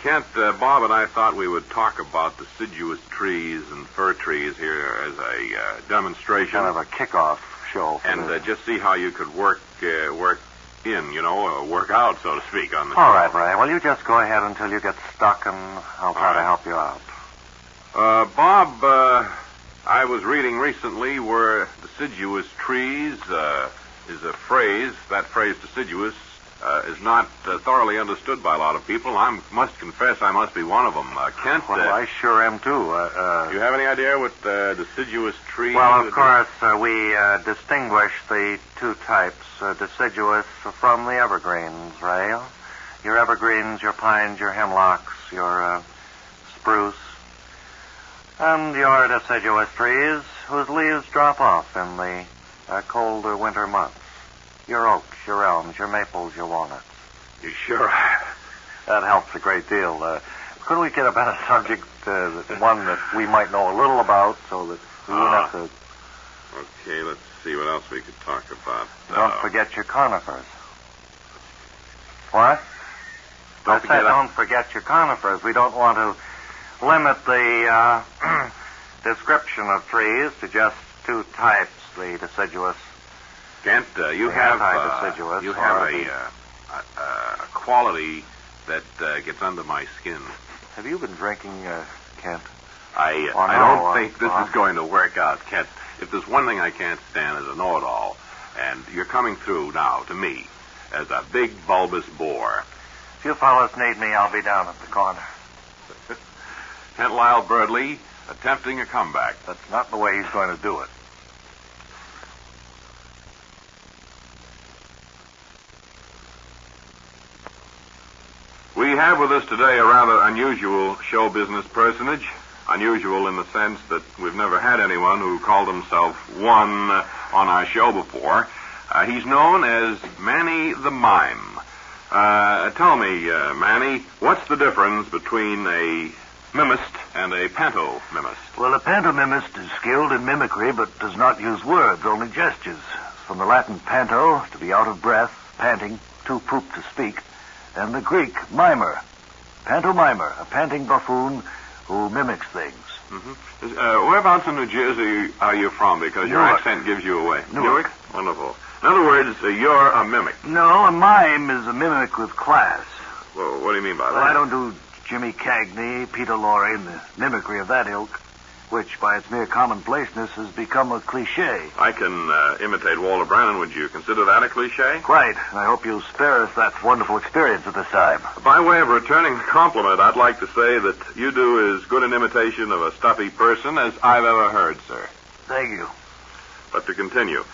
Speaker 11: Kent, Bob and I thought we would talk about deciduous trees and fir trees here as a demonstration.
Speaker 6: Kind of a kickoff show.
Speaker 11: And just see how you could work in, work out, so to speak, on the show.
Speaker 6: All right, Ray. Well, you just go ahead until you get stuck, and I'll try to help you out.
Speaker 11: Bob, I was reading recently where deciduous trees is a phrase. That phrase, deciduous, is not thoroughly understood by a lot of people. I must confess I must be one of them. Kent?
Speaker 6: Well, I sure am, too.
Speaker 11: Do you have any idea what deciduous tree...
Speaker 6: Well, of course, we distinguish the two types, deciduous from the evergreens, Ray. Your evergreens, your pines, your hemlocks, your spruce, and your deciduous trees whose leaves drop off in the colder winter months. Your oaks, your elms, your maples, your walnuts.
Speaker 11: You sure?
Speaker 6: That helps a great deal. Couldn't we get a better subject, one that we might know a little about, so that we wouldn't have to...
Speaker 11: Okay, let's see what else we could talk about.
Speaker 6: Don't forget your conifers. What?
Speaker 11: Don't
Speaker 6: forget your conifers. We don't want to limit the description of trees to just two types, the deciduous.
Speaker 11: Kent, you have a quality that gets under my skin.
Speaker 6: Have you been drinking, Kent?
Speaker 11: I don't think this is going to work out, Kent. If there's one thing I can't stand is a know-it-all, and you're coming through now to me as a big bulbous bore.
Speaker 6: If you fellas need me, I'll be down at the corner.
Speaker 11: Kent Lyle Birdley attempting a comeback.
Speaker 6: That's not the way he's going to do it.
Speaker 11: We have with us today a rather unusual show business personage. Unusual in the sense that we've never had anyone who called himself one on our show before. He's known as Manny the Mime. Tell me, Manny, what's the difference between a mimist and a pantomimist?
Speaker 19: Well, a pantomimist is skilled in mimicry but does not use words, only gestures. From the Latin panto, to be out of breath, panting, too poop to speak, and the Greek mimer, pantomimer, a panting buffoon who mimics things.
Speaker 11: Mm-hmm. Whereabouts in New Jersey are you from? Because your accent gives you away.
Speaker 19: Newark.
Speaker 11: Wonderful. In other words, you're a mimic.
Speaker 19: No, a mime is a mimic with class.
Speaker 11: Well, what do you mean by that?
Speaker 19: Well, I don't do Jimmy Cagney, Peter Lorre, and the mimicry of that ilk, which, by its mere commonplaceness, has become a cliche.
Speaker 11: I can imitate Walter Brannon. Would you consider that a cliche?
Speaker 19: Quite. And I hope you'll spare us that wonderful experience at this time.
Speaker 11: By way of returning the compliment, I'd like to say that you do as good an imitation of a stuffy person as I've ever heard, sir.
Speaker 19: Thank you.
Speaker 11: But to continue,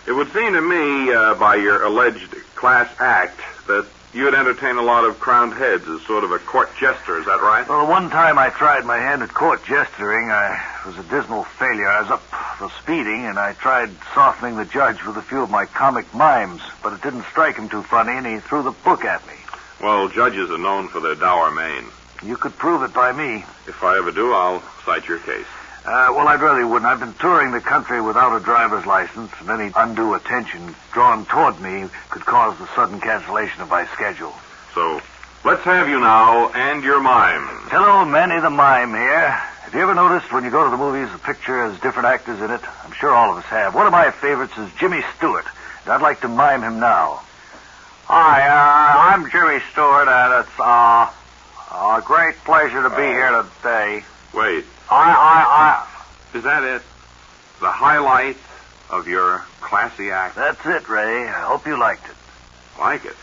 Speaker 11: it would seem to me, by your alleged class act, that you'd entertain a lot of crowned heads as sort of a court jester, is that right?
Speaker 19: Well, the one time I tried my hand at court gesturing, it was a dismal failure. I was up for speeding, and I tried softening the judge with a few of my comic mimes, but it didn't strike him too funny, and he threw the book at me.
Speaker 11: Well, judges are known for their dour mane.
Speaker 19: You could prove it by me.
Speaker 11: If I ever do, I'll cite your case.
Speaker 19: Well, I'd rather you wouldn't. I've been touring the country without a driver's license, and any undue attention drawn toward me could cause the sudden cancellation of my schedule.
Speaker 11: So, let's have you now and your mime.
Speaker 19: Hello, Manny the Mime here. Have you ever noticed when you go to the movies, the picture has different actors in it? I'm sure all of us have. One of my favorites is Jimmy Stewart, and I'd like to mime him now.
Speaker 22: Hi, I'm Jimmy Stewart, and it's a great pleasure to be here today.
Speaker 11: Wait. Is that it? The highlight of your classy act?
Speaker 19: That's it, Ray. I hope you liked it.
Speaker 11: Like it?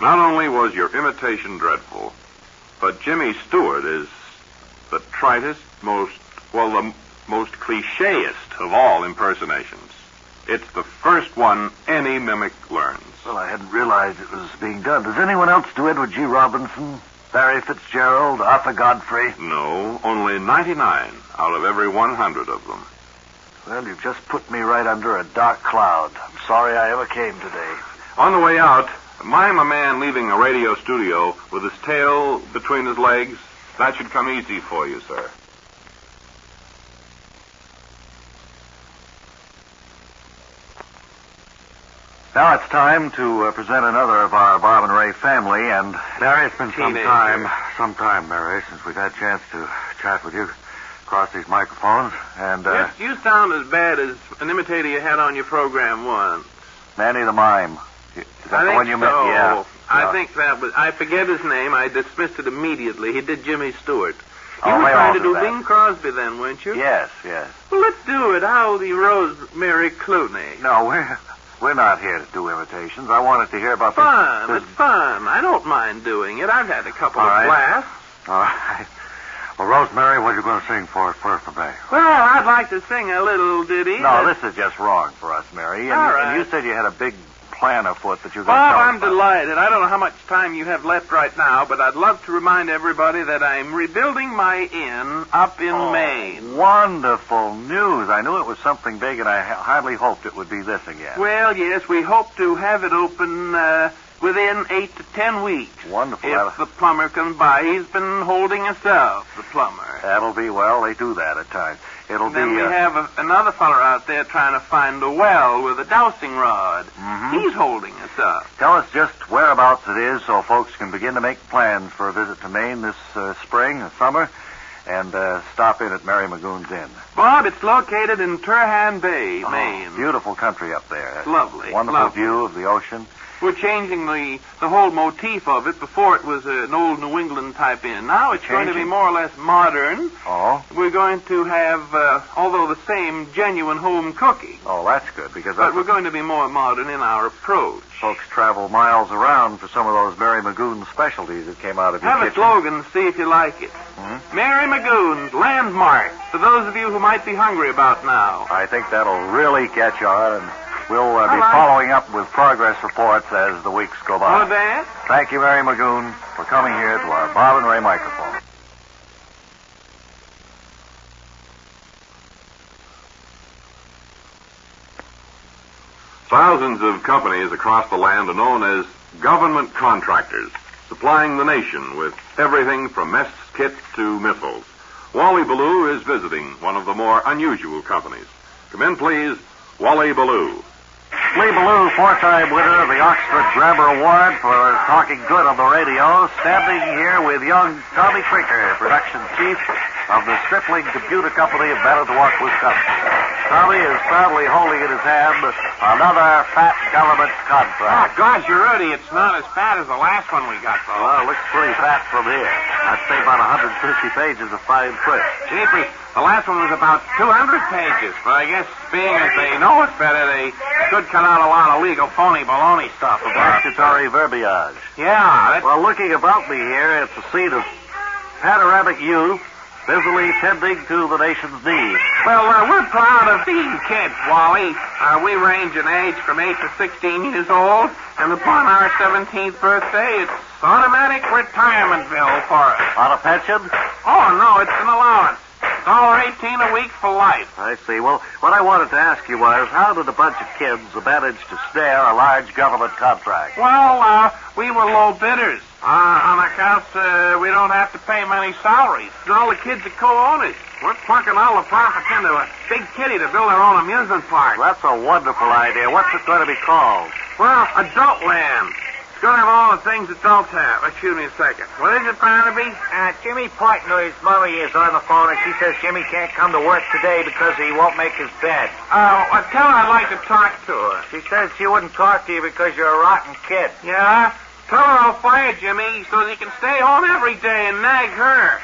Speaker 11: Not only was your imitation dreadful, but Jimmy Stewart is the tritest, the most clichéist of all impersonations. It's the first one any mimic learns.
Speaker 19: Well, I hadn't realized it was being done. Does anyone else do Edward G. Robinson, Barry Fitzgerald, Arthur Godfrey?
Speaker 11: No, only 99 out of every 100 of them.
Speaker 19: Well, you've just put me right under a dark cloud. I'm sorry I ever came today.
Speaker 11: On the way out, mime a man leaving a radio studio with his tail between his legs. That should come easy for you, sir.
Speaker 19: Now it's time to present another of our Bob and Ray family, and Mary, it's been some time, Mary, since we've had a chance to chat with you across these microphones, and
Speaker 4: Yes, you sound as bad as an imitator you had on your program once.
Speaker 19: Manny the Mime. Is that the one you met? Yeah.
Speaker 4: I think that was. I forget his name. I dismissed it immediately. He did Jimmy Stewart. You
Speaker 19: Oh,
Speaker 4: were
Speaker 19: they
Speaker 4: trying
Speaker 19: all
Speaker 4: to
Speaker 19: do
Speaker 4: do
Speaker 19: that.
Speaker 4: Bing Crosby then, weren't you?
Speaker 19: Yes.
Speaker 4: Well, let's do it. How the Rosemary Clooney.
Speaker 19: No, we're not here to do imitations. I wanted to hear about
Speaker 4: Fun. It's fun. I don't mind doing it. I've had a couple
Speaker 19: All
Speaker 4: of
Speaker 19: right.
Speaker 4: blasts.
Speaker 19: All right. Well, Rosemary, what are you going to sing for us first today?
Speaker 4: Well, I'd like to sing a little ditty.
Speaker 19: No, this is just wrong for us, Mary. And,
Speaker 4: All
Speaker 19: you,
Speaker 4: right.
Speaker 19: and you said you had a big plan afoot that you're going to
Speaker 4: Bob,
Speaker 19: tell us
Speaker 4: I'm
Speaker 19: about.
Speaker 4: delighted. I don't know how much time you have left right now, but I'd love to remind everybody that I'm rebuilding my inn up in Maine.
Speaker 19: Wonderful news. I knew it was something big, and I hardly hoped it would be this again.
Speaker 4: Well, yes, we hope to have it open within 8 to 10 weeks.
Speaker 19: Wonderful.
Speaker 4: If the plumber comes by. He's been holding us up, the plumber.
Speaker 19: That'll be, well, they do that at times. It'll
Speaker 4: Then
Speaker 19: be...
Speaker 4: we have another feller out there trying to find a well with a dowsing rod. He's holding us up.
Speaker 19: Tell us just whereabouts it is so folks can begin to make plans for a visit to Maine this spring or summer and stop in at Mary Magoon's Inn.
Speaker 4: Bob, it's located in Turhan Bay, Maine.
Speaker 19: Beautiful country up there.
Speaker 4: It's lovely.
Speaker 19: Wonderful
Speaker 4: Lovely.
Speaker 19: view of the ocean.
Speaker 4: We're changing the whole motif of it. Before it was an old New England type inn. Now it's going to be
Speaker 19: Changing?
Speaker 4: more or less modern.
Speaker 19: Oh?
Speaker 4: We're going to have, although the same genuine home cooking,
Speaker 19: Oh, that's good, because
Speaker 4: but
Speaker 19: that's
Speaker 4: we're going to be more modern in our approach.
Speaker 19: folks travel miles around for some of those Mary Magoon specialties that came out of your
Speaker 4: Have a
Speaker 19: kitchen.
Speaker 4: slogan and see if you like it. Mary Magoon's Landmark, for those of you who might be hungry about now.
Speaker 19: I think that'll really catch on, and we'll be
Speaker 4: right.
Speaker 19: following up with progress reports as the weeks go by.
Speaker 4: Oh, that?
Speaker 19: Thank you, Mary Magoon, for coming here to our Bob and Ray microphone.
Speaker 11: Thousands of companies across the land are known as government contractors, supplying the nation with everything from mess kits to missiles. Wally Ballou is visiting one of the more unusual companies. Come in, please, Wally Ballou.
Speaker 19: Lee Ballou, four-time winner of the Oxford Grammar Award for talking good on the radio, standing here with young Tommy Cricker, production chief of the Stripling Computer Company of Manitowoc, Wisconsin. Tommy is proudly holding in his hand another fat government contract.
Speaker 15: Gosh, you're ready. It's not as fat as the last one we got, though.
Speaker 19: Well, it looks pretty fat from here. I'd say about 150 pages of fine print.
Speaker 15: Jeepers, the last one was about 200 pages. But I guess being as they know us better, they could cut out a lot of legal phony baloney stuff about
Speaker 19: Statutory verbiage.
Speaker 15: Yeah,
Speaker 19: Well, looking about me here, it's a scene of panoramic youth busily tending to the nation's needs.
Speaker 15: Well, we're proud of these kids, Wally. We range in age from 8 to 16 years old, and upon our 17th birthday, it's automatic retirement bill for us.
Speaker 19: On a pension?
Speaker 15: Oh, no, it's an allowance. $1.18 a week for life.
Speaker 19: I see. Well, what I wanted to ask you was, how did a bunch of kids manage to snare a large government contract?
Speaker 15: Well, we were low bidders. On account we don't have to pay many salaries. All the kids are co-owners. We're plunking all the profits into a big kitty to build our own amusement park.
Speaker 19: That's a wonderful idea. What's it going to be called?
Speaker 15: Well, Adult Land. It's going to have all the things adults have. Excuse me a second. What is it, Barnaby?
Speaker 12: Jimmy Partner's mommy is on the phone, and she says Jimmy can't come to work today because he won't make his bed.
Speaker 15: Tell her I'd like to talk to her.
Speaker 12: She says she wouldn't talk to you because you're a rotten kid.
Speaker 15: Yeah? Tell her I'll fire Jimmy so that he can stay home every day and nag her.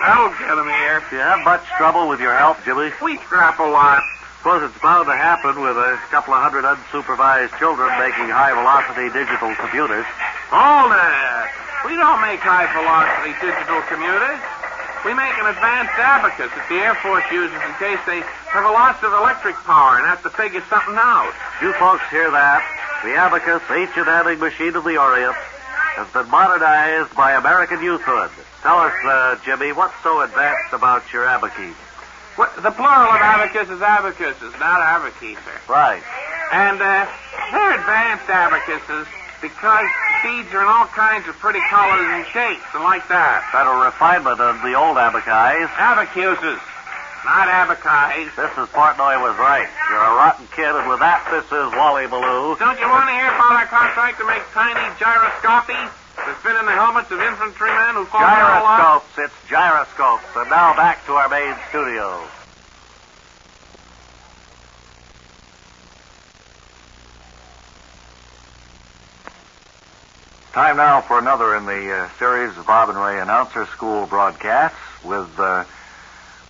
Speaker 15: That'll get him here.
Speaker 19: Do you have much trouble with your health, Jimmy?
Speaker 15: We scrap a lot.
Speaker 19: Suppose it's bound to happen with a couple of hundred unsupervised children making high-velocity digital computers.
Speaker 15: Hold it. We don't make high-velocity digital computers. We make an advanced abacus that the Air Force uses in case they have a loss of electric power and have to figure something out.
Speaker 19: You folks hear that? The abacus, ancient adding machine of the Orient, has been modernized by American youthhood. Tell us, Jimmy, what's so advanced about your abacus?
Speaker 15: The plural of abacus is abacuses, not abacuser.
Speaker 19: Right.
Speaker 15: And they're advanced abacuses because beads are in all kinds of pretty colors and shapes and like that.
Speaker 19: Better refinement of the old abacus.
Speaker 15: Abacuses.
Speaker 13: Not Abacais.
Speaker 2: Mrs. Portnoy was right. You're a rotten kid, and with that, this is Wally Ballou.
Speaker 13: Don't you want to hear about our contract to make tiny gyroscopy to fit in the helmets of infantrymen who fall down a lot?
Speaker 2: Gyroscopes. It's gyroscopes. And now back to our main studio. Time now for another in the series of Bob and Ray Announcer School broadcasts with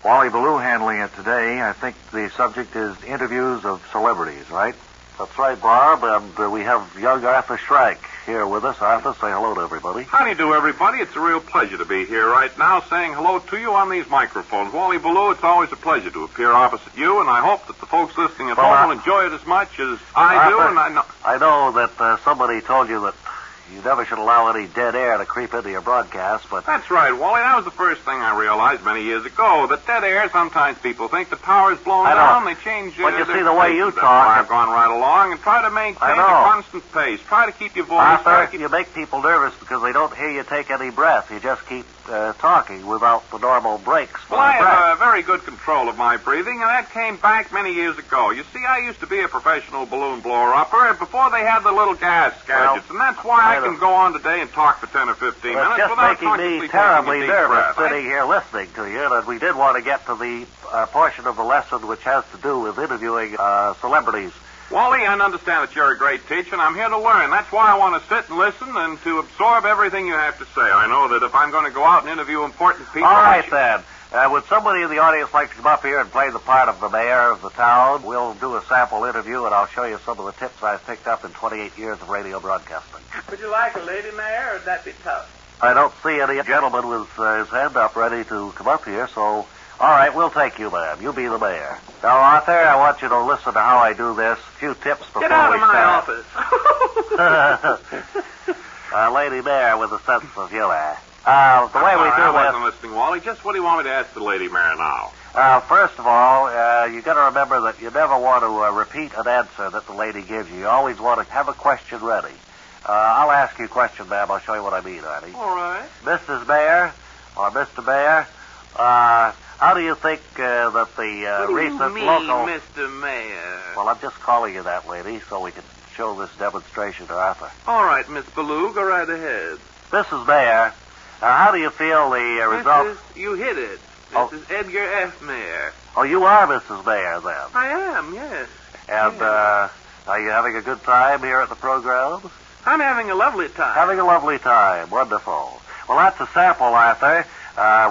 Speaker 2: Wally Ballou handling it today. I think the subject is interviews of celebrities, right? That's right, Bob. And we have young Arthur Schreck here with us. Arthur, say hello to everybody.
Speaker 11: How do you do, everybody? It's a real pleasure to be here right now saying hello to you on these microphones. Wally Ballou, it's always a pleasure to appear opposite you, and I hope that the folks listening at home will enjoy it as much as I do. And
Speaker 2: I know that somebody told you that you never should allow any dead air to creep into your broadcast, but...
Speaker 11: That's right, Wally. That was the first thing I realized many years ago. That dead air, sometimes people think the power's blown down. They change...
Speaker 2: But you see the way you talk...
Speaker 11: I've gone right along and try to maintain a constant pace. Try to keep your voice...
Speaker 2: Arthur, you make people nervous because they don't hear you take any breath. You just keep talking without the normal breaks.
Speaker 11: Well, I have very good control of my breathing, and that came back many years ago. You see, I used to be a professional balloon blower-upper before they had the little gas gadgets, and that's why I can go on today and talk for 10 or 15 minutes
Speaker 2: just
Speaker 11: without
Speaker 2: making me terribly nervous sitting here listening to you, and we did want to get to the portion of the lesson which has to do with interviewing celebrities.
Speaker 11: Wally, I understand that you're a great teacher, and I'm here to learn. That's why I want to sit and listen and to absorb everything you have to say. I know that if I'm going to go out and interview important people...
Speaker 2: All right, then. Would somebody in the audience like to come up here and play the part of the mayor of the town? We'll do a sample interview, and I'll show you some of the tips I've picked up in 28 years of radio broadcasting.
Speaker 4: Would you like a lady mayor, or would that be tough?
Speaker 2: I don't see any gentleman with his hand up ready to come up here, so... All right, we'll take you, ma'am. You be the mayor. Now, Arthur, I want you to listen to how I do this. A few tips before we start.
Speaker 4: Get out of my
Speaker 2: office. Lady mayor with a sense of humor. The way we do
Speaker 11: I wasn't listening, Wally. Just what do you want me to ask the lady mayor now?
Speaker 2: First of all, you got to remember that you never want to repeat an answer that the lady gives you. You always want to have a question ready. I'll ask you a question, ma'am. I'll show you what I mean, Artie.
Speaker 4: All right.
Speaker 2: Mrs. Mayor, or Mr. Mayor, how do you think that the recent
Speaker 4: what do you mean,
Speaker 2: local...
Speaker 4: Mr. Mayor?
Speaker 2: Well, I'm just calling you that, lady, so we can show this demonstration to Arthur.
Speaker 4: All right, Miss Ballou, go right ahead.
Speaker 2: Mrs. Mayor, how do you feel the result...
Speaker 4: You hit it. This is Edgar F. Mayor.
Speaker 2: Oh, you are Mrs. Mayor, then?
Speaker 4: I am, yes.
Speaker 2: And, are you having a good time here at the program?
Speaker 4: I'm having a lovely time.
Speaker 2: Having a lovely time. Wonderful. Well, that's a sample, Arthur.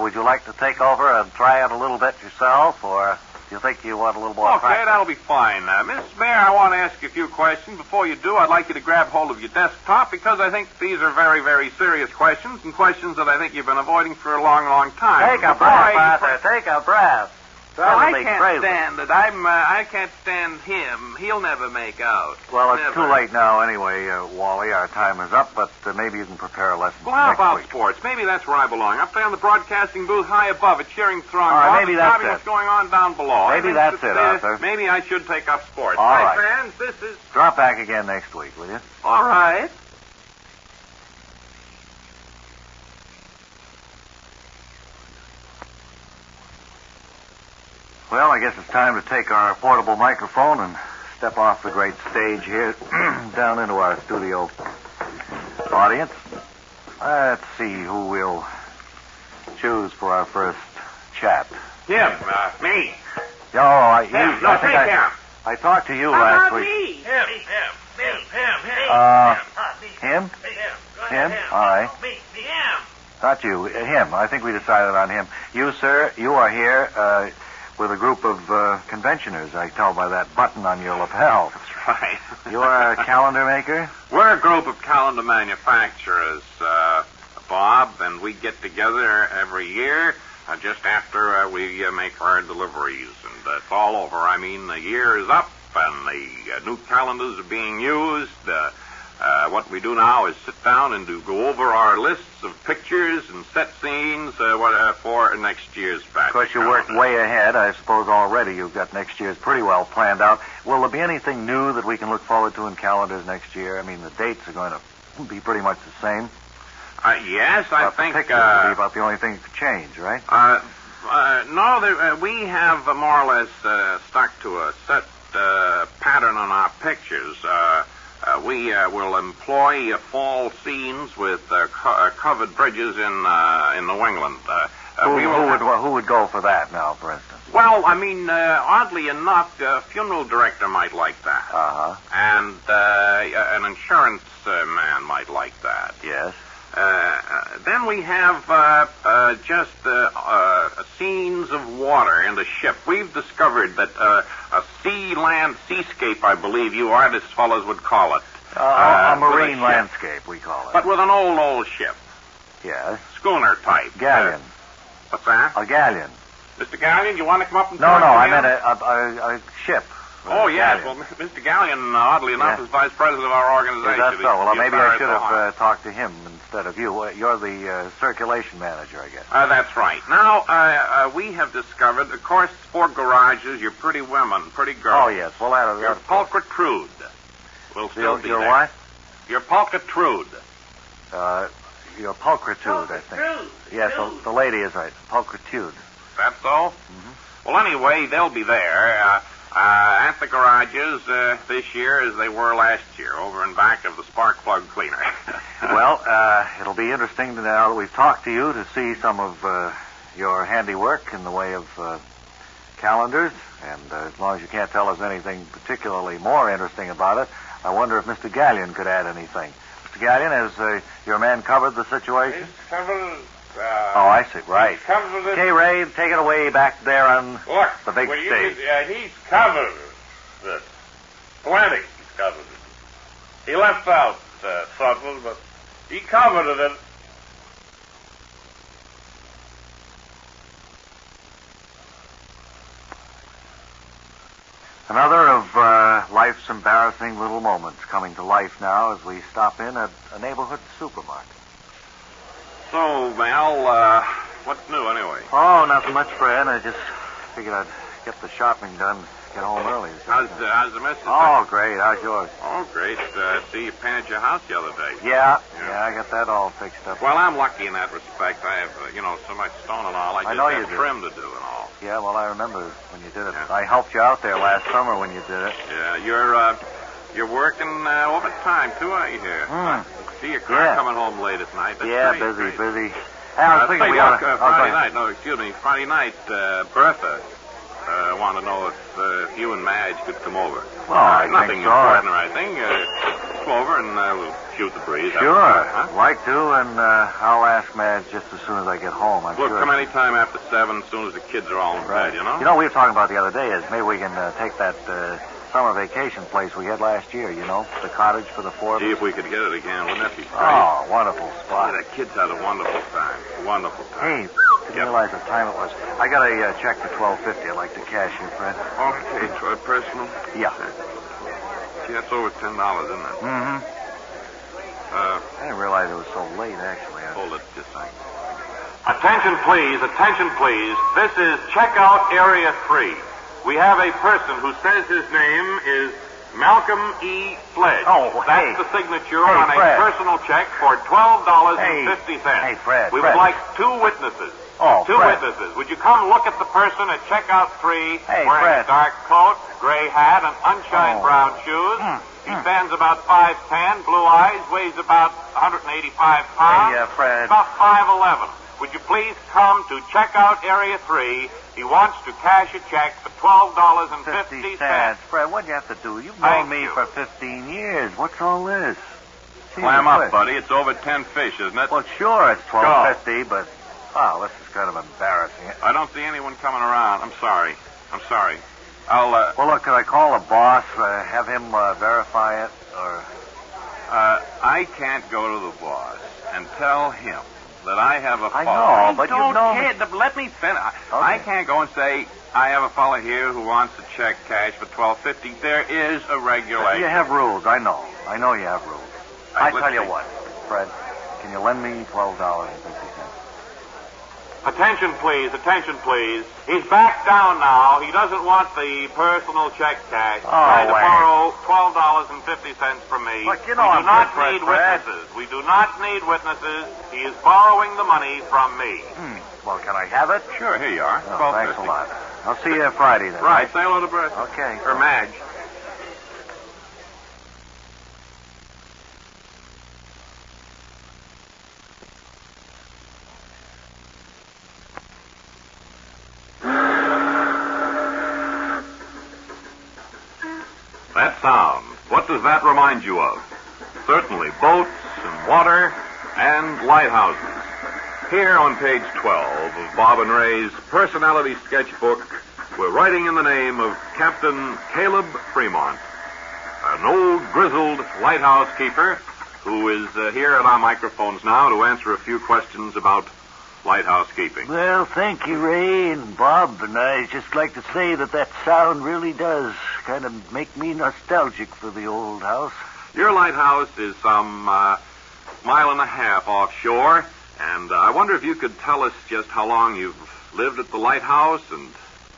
Speaker 2: Would you like to take over and try it a little bit yourself, or do you think you want a little more
Speaker 11: Okay,
Speaker 2: practice?
Speaker 11: that'll be fine. Mrs. Mayor, I want to ask you a few questions. Before you do, I'd like you to grab hold of your desktop, because I think these are very, very serious questions, and questions that I think you've been avoiding for a long, long time.
Speaker 2: Take a breath, Arthur. Take a breath.
Speaker 4: Well, I can't stand it. I can't stand him. He'll never make out.
Speaker 2: Well, it's too late now anyway, Wally. Our time is up, but maybe you can prepare a lesson
Speaker 11: Well, how
Speaker 2: next
Speaker 11: about
Speaker 2: week.
Speaker 11: sports? Maybe that's where I belong. Up there in the broadcasting booth high above, a cheering throng.
Speaker 2: All right,
Speaker 11: Bob,
Speaker 2: maybe
Speaker 11: and
Speaker 2: that's
Speaker 11: Bobby,
Speaker 2: it.
Speaker 11: what's going on down below?
Speaker 2: Maybe
Speaker 11: I think
Speaker 2: that's
Speaker 11: that,
Speaker 2: it, Arthur.
Speaker 11: Maybe I should take up sports.
Speaker 2: All
Speaker 11: Hi,
Speaker 2: right.
Speaker 11: fans. This is...
Speaker 2: Drop back again next week, will you?
Speaker 4: All right.
Speaker 2: Well, I guess it's time to take our portable microphone and step off the great stage here down into our studio audience. Let's see who we'll choose for our first chat.
Speaker 13: Him, me.
Speaker 2: Oh, I
Speaker 13: take him.
Speaker 2: I talked to you
Speaker 13: How
Speaker 2: last
Speaker 13: about
Speaker 2: week.
Speaker 13: me? Him.
Speaker 2: Him? Him? All right. Not you. Him. I think we decided on him. You, sir, you are here with a group of conventioners. I tell by that button on your lapel.
Speaker 11: That's right.
Speaker 2: You are a calendar maker?
Speaker 11: We're a group of calendar manufacturers, Bob, and we get together every year just after we make our deliveries. And it's all over. I mean, the year is up, and the new calendars are being used. What we do now is sit down and go over our lists of pictures and set scenes for next year's batch.
Speaker 2: Of course, you worked way ahead. I suppose already you've got next year's pretty well planned out. Will there be anything new that we can look forward to in calendars next year? I mean, the dates are going to be pretty much the same.
Speaker 11: Yes, I think...
Speaker 2: The pictures will be about the only thing that could change, right?
Speaker 13: No, we have more or less stuck to a set pattern on our pictures. We will employ fall scenes with covered bridges in New England.
Speaker 19: Who would go for that now, for instance?
Speaker 13: Well, I mean, oddly enough, a funeral director might like that.
Speaker 19: Uh-huh.
Speaker 13: And an insurance man might like that.
Speaker 19: Yes.
Speaker 13: Then we have just scenes of water in the ship. We've discovered that a sea-land seascape, I believe you artist fellows would call it.
Speaker 19: A marine landscape, we call it.
Speaker 13: But with an old ship.
Speaker 19: Yes.
Speaker 13: Schooner type.
Speaker 19: Galleon.
Speaker 13: What's that?
Speaker 19: A galleon.
Speaker 13: Mr. Galleon, you want to come up and
Speaker 19: No,
Speaker 13: talk to
Speaker 19: I
Speaker 13: him?
Speaker 19: meant a ship.
Speaker 13: Oh, yes. Well, Mr. Galleon, oddly enough, is vice president of our organization.
Speaker 19: Is that so? Well, maybe I should
Speaker 13: have
Speaker 19: have talked to him instead of you. You're the circulation manager, I guess.
Speaker 13: That's right. Now, we have discovered, of course, for garages, you're pretty women, pretty girls.
Speaker 19: Oh, yes. Well,
Speaker 13: Your pulchritude will still be
Speaker 19: your
Speaker 13: there.
Speaker 19: what?
Speaker 13: Your pulchritude.
Speaker 19: Your pulchritude, I think. Yes, the lady is right. Pulchritude.
Speaker 13: That's so? Mm-hmm. Well, anyway, they'll be there at the garages this year as they were last year, over and back of the spark plug cleaner.
Speaker 19: Well, it'll be interesting now that we've talked to you to see some of your handiwork in the way of calendars. And as long as you can't tell us anything particularly more interesting about it, I wonder if Mr. Galleon could add anything. Mr. Galleon, has your man covered the situation?
Speaker 13: He's covered.
Speaker 19: Oh, I see. Right. Okay, Ray, take it away back there on the big stage.
Speaker 20: He's covered it. Plenty. He's covered it. He left out something, but he covered it.
Speaker 19: Another of life's embarrassing little moments coming to life now as we stop in at a neighborhood supermarket.
Speaker 13: So, Mal, what's new anyway?
Speaker 19: Oh, nothing much, Fred. I just figured I'd get the shopping done, get home early.
Speaker 13: How's the missus?
Speaker 19: Oh, great. How's yours?
Speaker 13: Oh, great. See, you painted your house the other day.
Speaker 19: Yeah, I got that all fixed up.
Speaker 13: Well, I'm lucky in that respect. I have, so much stone and all. I just
Speaker 19: know
Speaker 13: have
Speaker 19: you do.
Speaker 13: trim to do and all.
Speaker 19: Yeah, well, I remember when you did it. Yeah. I helped you out there last summer when you did it.
Speaker 13: Yeah, you're working overtime, too, aren't you here? See your car coming home late at night. That's
Speaker 19: busy. I was thinking
Speaker 13: Friday night, Bertha wanted to know if you and Madge could come over.
Speaker 19: Well,
Speaker 13: nothing important or anything. Come over and we'll shoot the breeze.
Speaker 19: Sure. Like to, and I'll ask Madge just as soon as I get home. I'm
Speaker 13: sure.
Speaker 19: Look,
Speaker 13: come any time after 7, as soon as the kids are all in bed, you know?
Speaker 19: You know, we were talking about the other day is maybe we can take that summer vacation place we had last year, the cottage for the four of us.
Speaker 13: See if we could get it again. Wouldn't that be great?
Speaker 19: Oh, wonderful spot.
Speaker 13: Yeah, the kids had a wonderful time. Wonderful time.
Speaker 19: Hey, didn't realize the time it was. I got a check for $12.50. I'd like to cash you, Fred.
Speaker 13: Okay, personal?
Speaker 19: Yeah.
Speaker 13: See, that's over $10, isn't it?
Speaker 19: Mm-hmm. I didn't realize it was so late, actually.
Speaker 13: Hold it just a second.
Speaker 11: Attention, please. This is checkout area 3. We have a person who says his name is Malcolm E. Sledge.
Speaker 19: Oh,
Speaker 11: that's the signature on a personal check for $12.50.
Speaker 19: Hey, Fred.
Speaker 11: We would like 2 witnesses.
Speaker 19: Oh,
Speaker 11: Two witnesses. Would you come look at the person at checkout 3
Speaker 19: wearing
Speaker 11: a dark coat, gray hat, and unshine brown shoes? He stands about 5'10", blue eyes, weighs about 185 pounds.
Speaker 19: Hey, Fred.
Speaker 11: About 5'11". Would you please come to checkout area 3? He wants to cash a check for $12.50.
Speaker 19: Fred, what'd you have to do? You've known me for 15 years. What's all this?
Speaker 13: Clam up, buddy. It's over 10 fish, isn't it?
Speaker 19: Well, sure, it's $12.50, but this is kind of embarrassing.
Speaker 13: I don't see anyone coming around. I'm sorry. I'll.
Speaker 19: Well, look, could I call the boss, have him verify it, or?
Speaker 13: I can't go to the boss and tell him that I have a fellow.
Speaker 19: I know, but you know.
Speaker 13: Let me finish.
Speaker 19: Okay.
Speaker 13: I can't go and say I have a fellow here who wants a check cash for $12.50. There is a regulation.
Speaker 19: You have rules. I know you have rules. I tell you what, Fred, can you lend me $12.50?
Speaker 11: Attention, please. Attention, please. He's back down now. He doesn't want the personal check cash. He's trying to borrow $12.50 from me.
Speaker 19: Look, you
Speaker 11: we
Speaker 19: know
Speaker 11: do
Speaker 19: I'm
Speaker 11: not
Speaker 19: good,
Speaker 11: need
Speaker 19: Fred.
Speaker 11: witnesses. We do not need witnesses. He is borrowing the money from me.
Speaker 19: Well, can I have it?
Speaker 11: Sure, here you are.
Speaker 19: Oh, thanks a lot. I'll see you Friday then.
Speaker 11: Right. Say hello to Brett.
Speaker 19: Okay.
Speaker 11: Or Madge.
Speaker 3: That sound, what does that remind you of? Certainly boats and water and lighthouses. Here on page 12 of Bob and Ray's personality sketchbook, we're writing in the name of Captain Caleb Fremont, an old grizzled lighthouse keeper who is here at our microphones now to answer a few questions about lighthouse keeping.
Speaker 19: Well, thank you, Ray and Bob, and I'd just like to say that sound really does kind of make me nostalgic for the old house.
Speaker 3: Your lighthouse is some mile and a half offshore, and I wonder if you could tell us just how long you've lived at the lighthouse and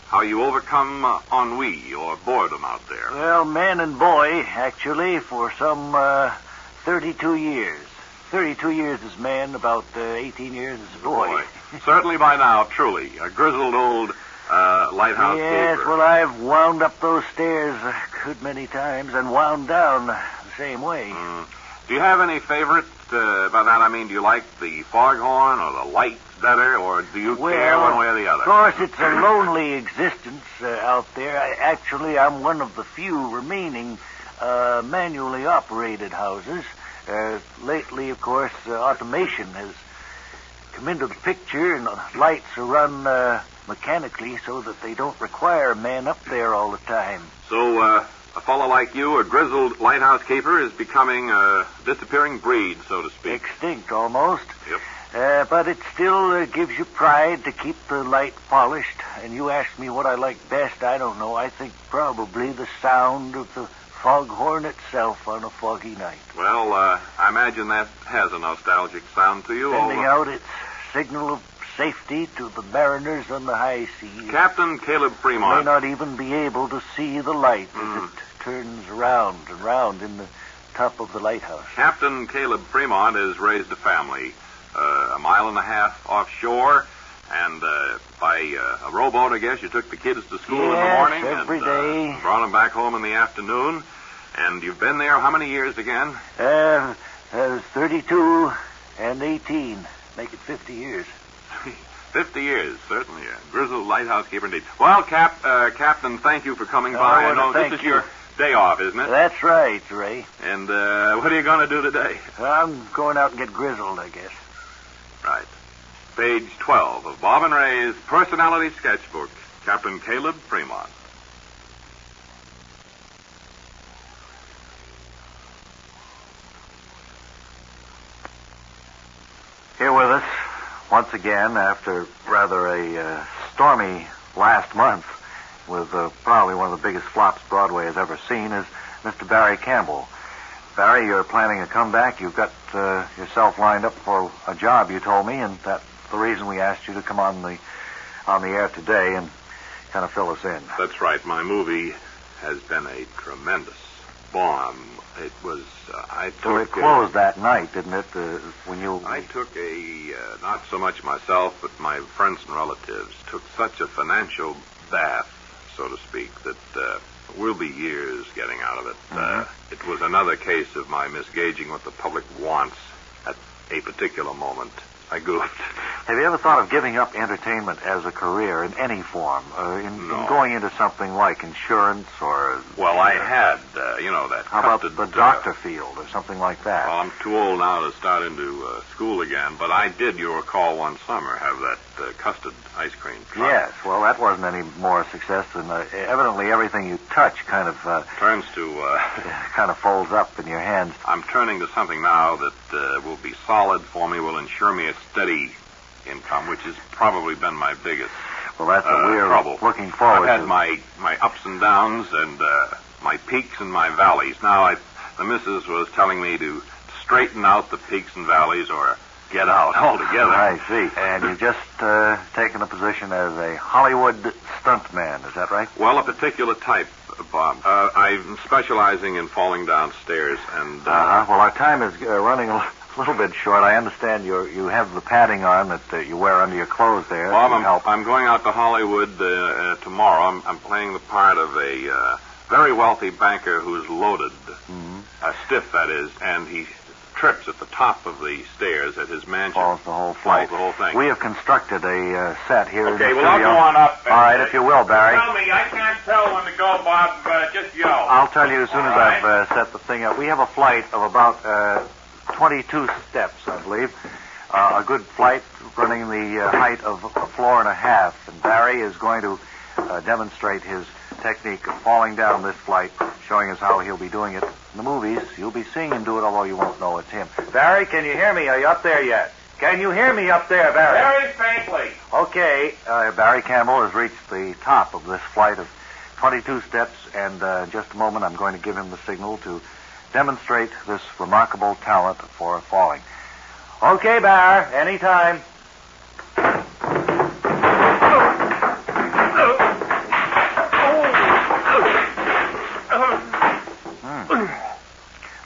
Speaker 3: how you overcome ennui or boredom out there.
Speaker 19: Well, man and boy, actually, for some 32 years. 32 years as man, about 18 years as boy.
Speaker 3: Certainly by now, truly, a grizzled old lighthouse
Speaker 19: Yes,
Speaker 3: keeper.
Speaker 19: well, I've wound up those stairs a good many times and wound down the same way.
Speaker 3: Do you have any favorite by that? I mean, do you like the foghorn or the lights better, or do you care one way or the other?
Speaker 19: Of course, it's a lonely existence out there. I'm one of the few remaining manually operated houses. Lately, of course, automation has come into the picture, and the lights are run mechanically so that they don't require a man up there all the time.
Speaker 3: So, a fellow like you, a grizzled lighthouse keeper, is becoming a disappearing breed, so to speak.
Speaker 19: Extinct, almost.
Speaker 3: Yep.
Speaker 19: But it still gives you pride to keep the light polished. And you ask me what I like best, I don't know. I think probably the sound of the foghorn itself on a foggy night.
Speaker 3: Well, I imagine that has a nostalgic sound to you.
Speaker 19: Sending out its signal of safety to the mariners on the high seas.
Speaker 3: Captain Caleb Fremont.
Speaker 19: May not even be able to see the light as it turns round and round in the top of the lighthouse.
Speaker 3: Captain Caleb Fremont has raised a family a mile and a half offshore, and by a rowboat, I guess, you took the kids to school in the morning
Speaker 19: every day.
Speaker 3: Brought them back home in the afternoon. And you've been there how many years again?
Speaker 19: 32 and 18. Make it 50 years.
Speaker 3: 50 years, certainly. A grizzled lighthouse keeper indeed. Well, Captain, thank you for coming by. I know this is your day off, isn't it?
Speaker 19: That's right, Ray.
Speaker 3: And what are you going to do today?
Speaker 19: I'm going out and get grizzled, I guess.
Speaker 3: Right. Page 12 of Bob and Ray's personality sketchbook, Captain Caleb Fremont.
Speaker 19: Here with us, once again, after rather a stormy last month, with probably one of the biggest flops Broadway has ever seen, is Mr. Barry Campbell. Barry, you're planning a comeback. You've got yourself lined up for a job, you told me, and that's the reason we asked you to come on the air today and kind of fill us in.
Speaker 3: That's right. My movie has been a tremendous bomb. It was,
Speaker 19: So it closed that night, didn't it, when you...
Speaker 3: I took not so much myself, but my friends and relatives took such a financial bath, so to speak, that we'll be years getting out of it. It was another case of my misgauging what the public wants at a particular moment. I goofed.
Speaker 19: Have you ever thought of giving up entertainment as a career in any form, in going into something like insurance or...
Speaker 3: Well, I had, that...
Speaker 19: How about the doctor field or something like that?
Speaker 3: Well, I'm too old now to start into school again, but I did, you recall, one summer have that custard ice cream truck.
Speaker 19: Yes, well, that wasn't any more success than... evidently everything you touch kind of...
Speaker 3: turns to...
Speaker 19: kind of folds up in your hands.
Speaker 3: I'm turning to something now that will be solid for me, will ensure me a steady income, which has probably been my biggest
Speaker 19: Well, that's what we're
Speaker 3: trouble.
Speaker 19: looking forward
Speaker 3: I've had
Speaker 19: to.
Speaker 3: my ups and downs and my peaks and my valleys. Now, the missus was telling me to straighten out the peaks and valleys or
Speaker 1: get out altogether.
Speaker 19: I see. And you're just taking a position as a Hollywood stuntman, is that right?
Speaker 11: Well, a particular type, Bob. I'm specializing in falling down stairs, and...
Speaker 19: Well, our time is running a little bit short. I understand you have the padding on that you wear under your clothes there.
Speaker 11: Bob, I'm going out to Hollywood tomorrow. I'm playing the part of a very wealthy banker who's loaded, stiff, that is, and he trips at the top of the stairs at his mansion.
Speaker 19: Falls the whole flight.
Speaker 11: Falls the whole thing.
Speaker 19: We have constructed a set here in the
Speaker 11: Okay,
Speaker 19: studio.
Speaker 11: well, I'll go on up.
Speaker 19: All right, if you will, Barry.
Speaker 11: Tell me, I can't tell when to go, Bob. Just yell.
Speaker 19: I'll tell you as soon as I've set the thing up. We have a flight of about 22 steps, I believe. A good flight running the height of a floor and a half. And Barry is going to demonstrate his technique of falling down this flight, showing us how he'll be doing it in the movies. You'll be seeing him do it, although you won't know it's him. Barry, can you hear me? Are you up there yet? Can you hear me up there, Barry?
Speaker 11: Very faintly.
Speaker 19: Okay. Barry Campbell has reached the top of this flight of 22 steps, and in just a moment I'm going to give him the signal to demonstrate this remarkable talent for falling. Okay, Bar, anytime.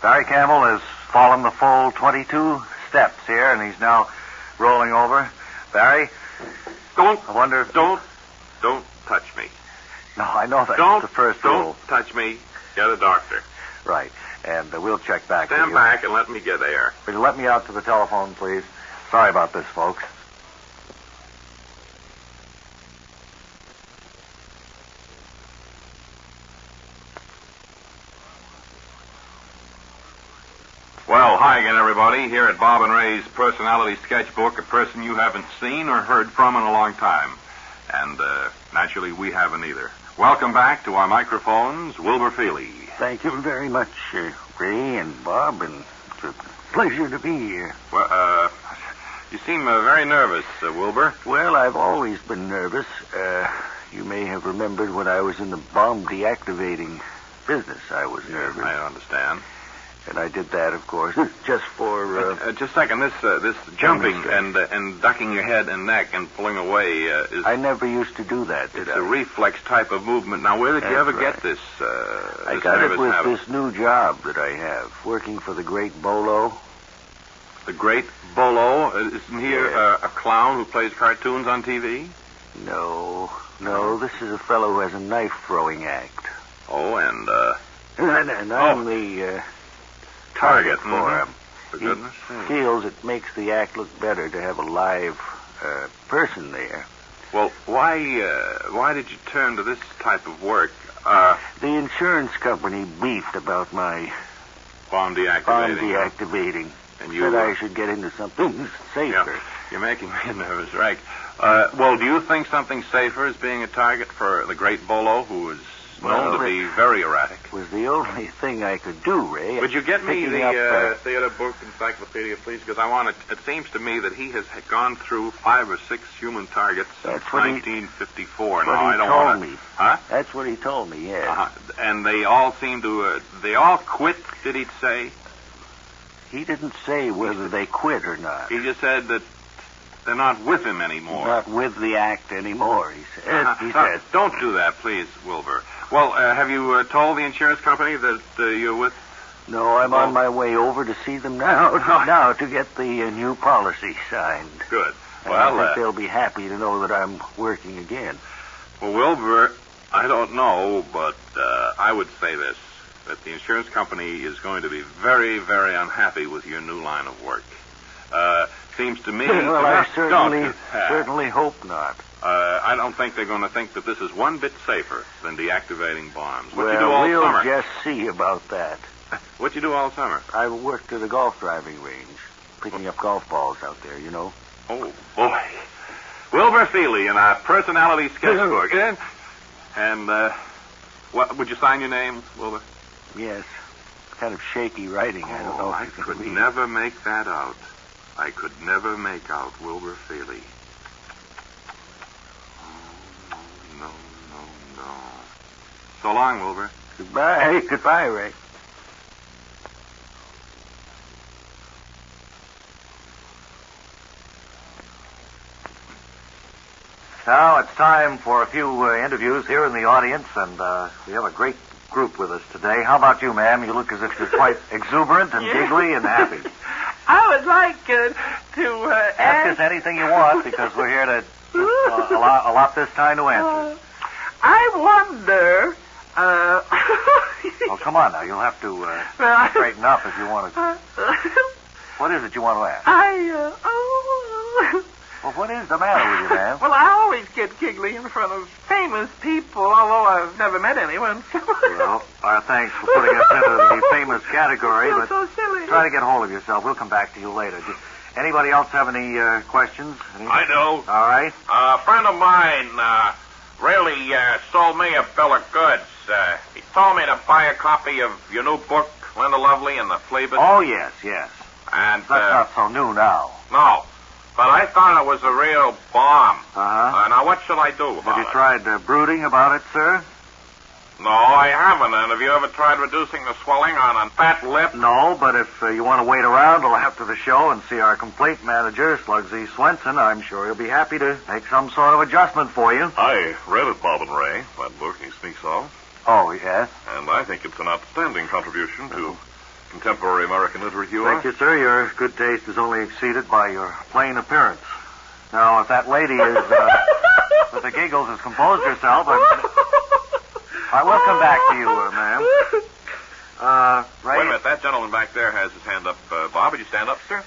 Speaker 19: Barry Campbell has fallen the full 22 steps here, and he's now rolling over. Barry?
Speaker 11: Don't touch me.
Speaker 19: No, I know that's the first rule.
Speaker 11: Don't touch me. Get a doctor.
Speaker 19: Right. And we'll check back.
Speaker 11: Stand back and let me get air.
Speaker 19: Will you let me out to the telephone, please? Sorry about this, folks.
Speaker 11: Well, hi again, everybody. Here at Bob and Ray's Personality Sketchbook, a person you haven't seen or heard from in a long time. And, naturally, we haven't either. Welcome back to our microphones, Wilbur Feely.
Speaker 17: Thank you very much, Ray and Bob, and it's a pleasure to be here.
Speaker 11: Well, you seem very nervous, Wilbur.
Speaker 17: Well, I've always been nervous. You may have remembered when I was in the bomb deactivating business, I was nervous.
Speaker 11: I understand.
Speaker 17: And I did that, of course, just for...
Speaker 11: just a second. This jumping and ducking your head and neck and pulling away is...
Speaker 17: I never used to do that, did I?
Speaker 11: It's a reflex type of movement. Now, where did you ever get this
Speaker 17: I got it with this new job that I have, working for the Great Bolo.
Speaker 11: The Great Bolo? Isn't he a clown who plays cartoons on TV?
Speaker 17: No, this is a fellow who has a knife-throwing act.
Speaker 11: Oh, and
Speaker 17: I'm the... target for him.
Speaker 11: For goodness sake.
Speaker 17: He feels it makes the act look better to have a live person there.
Speaker 11: Well, why did you turn to this type of work?
Speaker 17: The insurance company beefed about my
Speaker 11: bomb
Speaker 17: deactivating.
Speaker 11: And you
Speaker 17: said I should get into something safer.
Speaker 11: Yeah, you're making me nervous, right? Well, do you think something safer is being a target for the Great Bolo, who is known to be very erratic?
Speaker 17: It was the only thing I could do, Ray.
Speaker 11: Would you get me the theater book encyclopedia, please? Because I want it. It seems to me that he has gone through 5 or 6 human targets since 1954.
Speaker 17: That's what he told me.
Speaker 11: Huh?
Speaker 17: That's what he told me, yes.
Speaker 11: And they all seem to... they all quit, did he say?
Speaker 17: He didn't say whether they quit or not.
Speaker 11: He just said that they're not with him anymore.
Speaker 17: Not with the act anymore, he said. He said.
Speaker 11: Don't do that, please, Wilbur. Well, have you told the insurance company that you're with?
Speaker 17: No, I'm on my way over to see them now to get the new policy signed.
Speaker 11: Good.
Speaker 17: And I think they'll be happy to know that I'm working again.
Speaker 11: Well, Wilbur, I don't know, but I would say this, that the insurance company is going to be very, very unhappy with your new line of work. Seems to me...
Speaker 17: Well, I certainly hope not.
Speaker 11: I don't think they're going to think that this is one bit safer than deactivating bombs. What
Speaker 17: well,
Speaker 11: you do all
Speaker 17: we'll
Speaker 11: summer?
Speaker 17: Just see about that.
Speaker 11: What you do all summer?
Speaker 17: I worked at a golf driving range, picking up golf balls out there, you know.
Speaker 11: Oh, boy. Wilbur Feely in our personality sketchbook. And, what, would you sign your name, Wilbur?
Speaker 17: Yes. Kind of shaky writing. I don't know.
Speaker 11: I could never make that out. I could never make out Wilbur Feely. No. So long, Wilbur.
Speaker 17: Goodbye. Goodbye, Ray.
Speaker 19: Now it's time for a few interviews here in the audience, and we have a great group with us today. How about you, ma'am? You look as if you're quite exuberant and giggly and happy.
Speaker 10: I would like to
Speaker 19: Ask us anything you want, because we're here to allot this time to answer.
Speaker 10: I wonder.
Speaker 19: Oh, come on now. You'll have to straighten up if you want to. What is it you want to ask? Well, what is the matter with you, ma'am?
Speaker 10: Well, I always get giggly in front of famous people, although I've never met anyone.
Speaker 19: Well, our thanks for putting us into the famous category, but
Speaker 10: so silly.
Speaker 19: Try to get hold of yourself. We'll come back to you later. Anybody else have any questions?
Speaker 13: I do.
Speaker 19: All right.
Speaker 13: A friend of mine really sold me a bill of goods. He told me to buy a copy of your new book, Linda Lovely and the Fleabus.
Speaker 19: Oh, yes.
Speaker 13: And
Speaker 19: that's not so new now.
Speaker 13: No. But I thought it was a real bomb.
Speaker 19: Uh-huh.
Speaker 13: Now, what should I do about
Speaker 19: Have you tried brooding about it, sir?
Speaker 13: No, I haven't. And have you ever tried reducing the swelling on a fat lip?
Speaker 19: No, but if you want to wait around till after the show and see our complaint manager, Slugsy Swenson, I'm sure he'll be happy to make some sort of adjustment for you.
Speaker 3: I read it, Bob and Ray, that book he speaks of.
Speaker 19: Oh, yes?
Speaker 3: And I think it's an outstanding contribution to contemporary American literature.
Speaker 19: Thank you, sir. Your good taste is only exceeded by your plain appearance. Now, if that lady is, with the giggles, has composed herself, I will come back to you, ma'am.
Speaker 13: Ray? Wait a minute. That gentleman back there has his hand up. Bob, would you stand up, sir?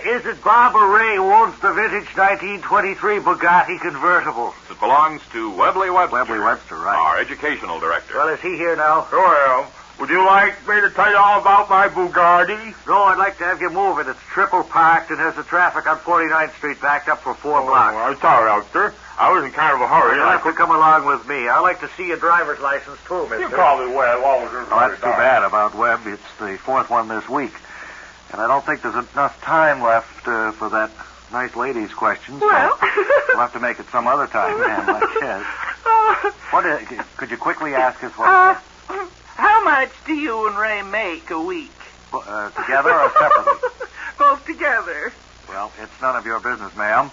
Speaker 19: Is it Bob or Ray who owns the vintage 1923 Bugatti convertible?
Speaker 13: It belongs to Webley Webster.
Speaker 19: Webley Webster, right.
Speaker 13: Our educational director.
Speaker 19: Well, is he here now?
Speaker 20: Sure I am. Would you like me to tell you all about my Bugatti?
Speaker 19: No, I'd like to have you move it. It's triple parked and has the traffic on 49th Street backed up for 4 blocks.
Speaker 20: I'm sorry, Doctor. I was in kind of a hurry.
Speaker 19: You'll have to come along with me. I'd like to see your driver's license, too, mister.
Speaker 20: You call me Webb. Oh,
Speaker 19: that's too bad about Webb. It's the 4th one this week. And I don't think there's enough time left for that nice lady's question. So
Speaker 10: well,
Speaker 19: we'll have to make it some other time, ma'am, I guess. Could you quickly ask us what...
Speaker 10: How much do you and Ray make a week?
Speaker 19: Together or separately?
Speaker 10: Both together.
Speaker 19: Well, it's none of your business, ma'am.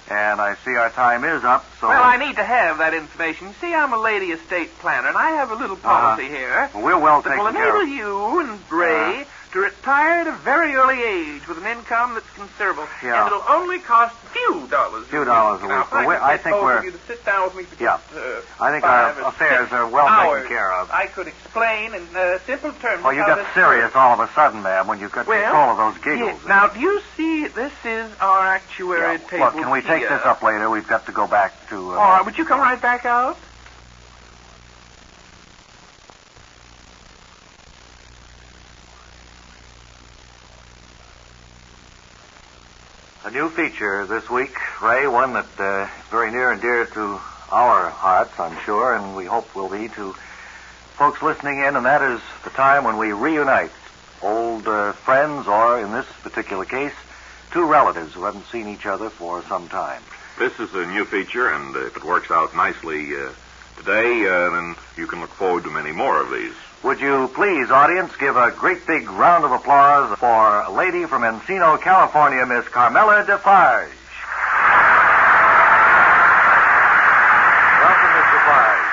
Speaker 19: And I see our time is up, so...
Speaker 10: Well, I need to have that information. You see, I'm a lady estate planner, and I have a little policy here.
Speaker 19: Well, we're well taken care of.
Speaker 10: That will enable you and Ray to retire at a very early age with an income that's considerable.
Speaker 19: Yeah.
Speaker 10: And it'll only cost a few dollars.
Speaker 19: A few dollars a week. I think we're...
Speaker 10: You to sit down with me for
Speaker 19: I think our affairs are well taken care of.
Speaker 10: I could explain in simple terms.
Speaker 19: Well, you got serious all of a sudden, ma'am, when you got control of those giggles.
Speaker 10: Yes. Now, do you see, this is our actuary table.
Speaker 19: Look, can we take this up later? We've got to go back to...
Speaker 10: all right, would you come right back out?
Speaker 19: A new feature this week, Ray, one that is very near and dear to our hearts, I'm sure, and we hope will be to folks listening in, and that is the time when we reunite old friends, or in this particular case, two relatives who haven't seen each other for some time.
Speaker 11: This is a new feature, and if it works out nicely today, then you can look forward to many more of these.
Speaker 19: Would you please, audience, give a great big round of applause for a lady from Encino, California, Miss Carmela Defarge. Welcome, Miss Defarge.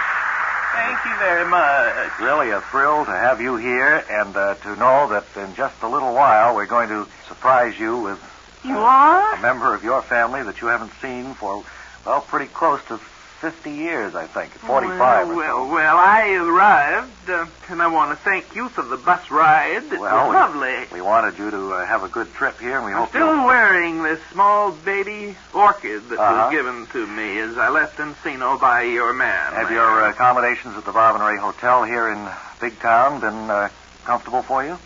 Speaker 10: Thank you very much.
Speaker 19: Really a thrill to have you here, and to know that in just a little while we're going to surprise you with a member of your family that you haven't seen for, well, pretty close to 50 years, I think. 45 or so.
Speaker 10: Well, I arrived, and I want to thank you for the bus ride. It was lovely.
Speaker 19: We wanted you to have a good trip here, and we hope
Speaker 10: still wearing this small baby orchid that was given to me as I left Encino by your man.
Speaker 19: Have your accommodations at the Bob and Ray Hotel here in Big Town been comfortable for you?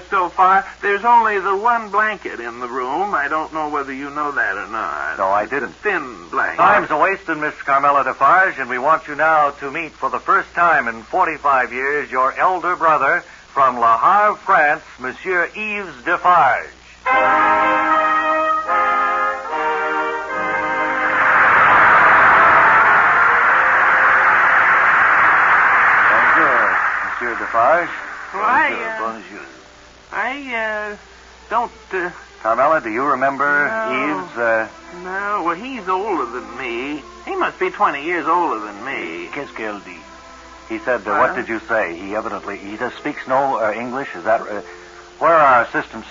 Speaker 10: So far, there's only the one blanket in the room. I don't know whether you know that or not.
Speaker 19: No, I didn't.
Speaker 10: It's a thin blanket.
Speaker 19: Time's a-wasting, Miss Carmela Defarge, and we want you now to meet for the first time in 45 years your elder brother from Le Havre, France, Monsieur Yves Defarge. Bonjour, Monsieur Defarge.
Speaker 10: Well,
Speaker 19: Bonjour.
Speaker 10: I don't...
Speaker 19: Carmela, do you remember
Speaker 10: no.
Speaker 19: Yves?
Speaker 10: No, well, he's older than me. He must be 20 years older than me.
Speaker 19: Keskeldi. He said, what did you say? He just speaks no English. Is that... where are our assistants?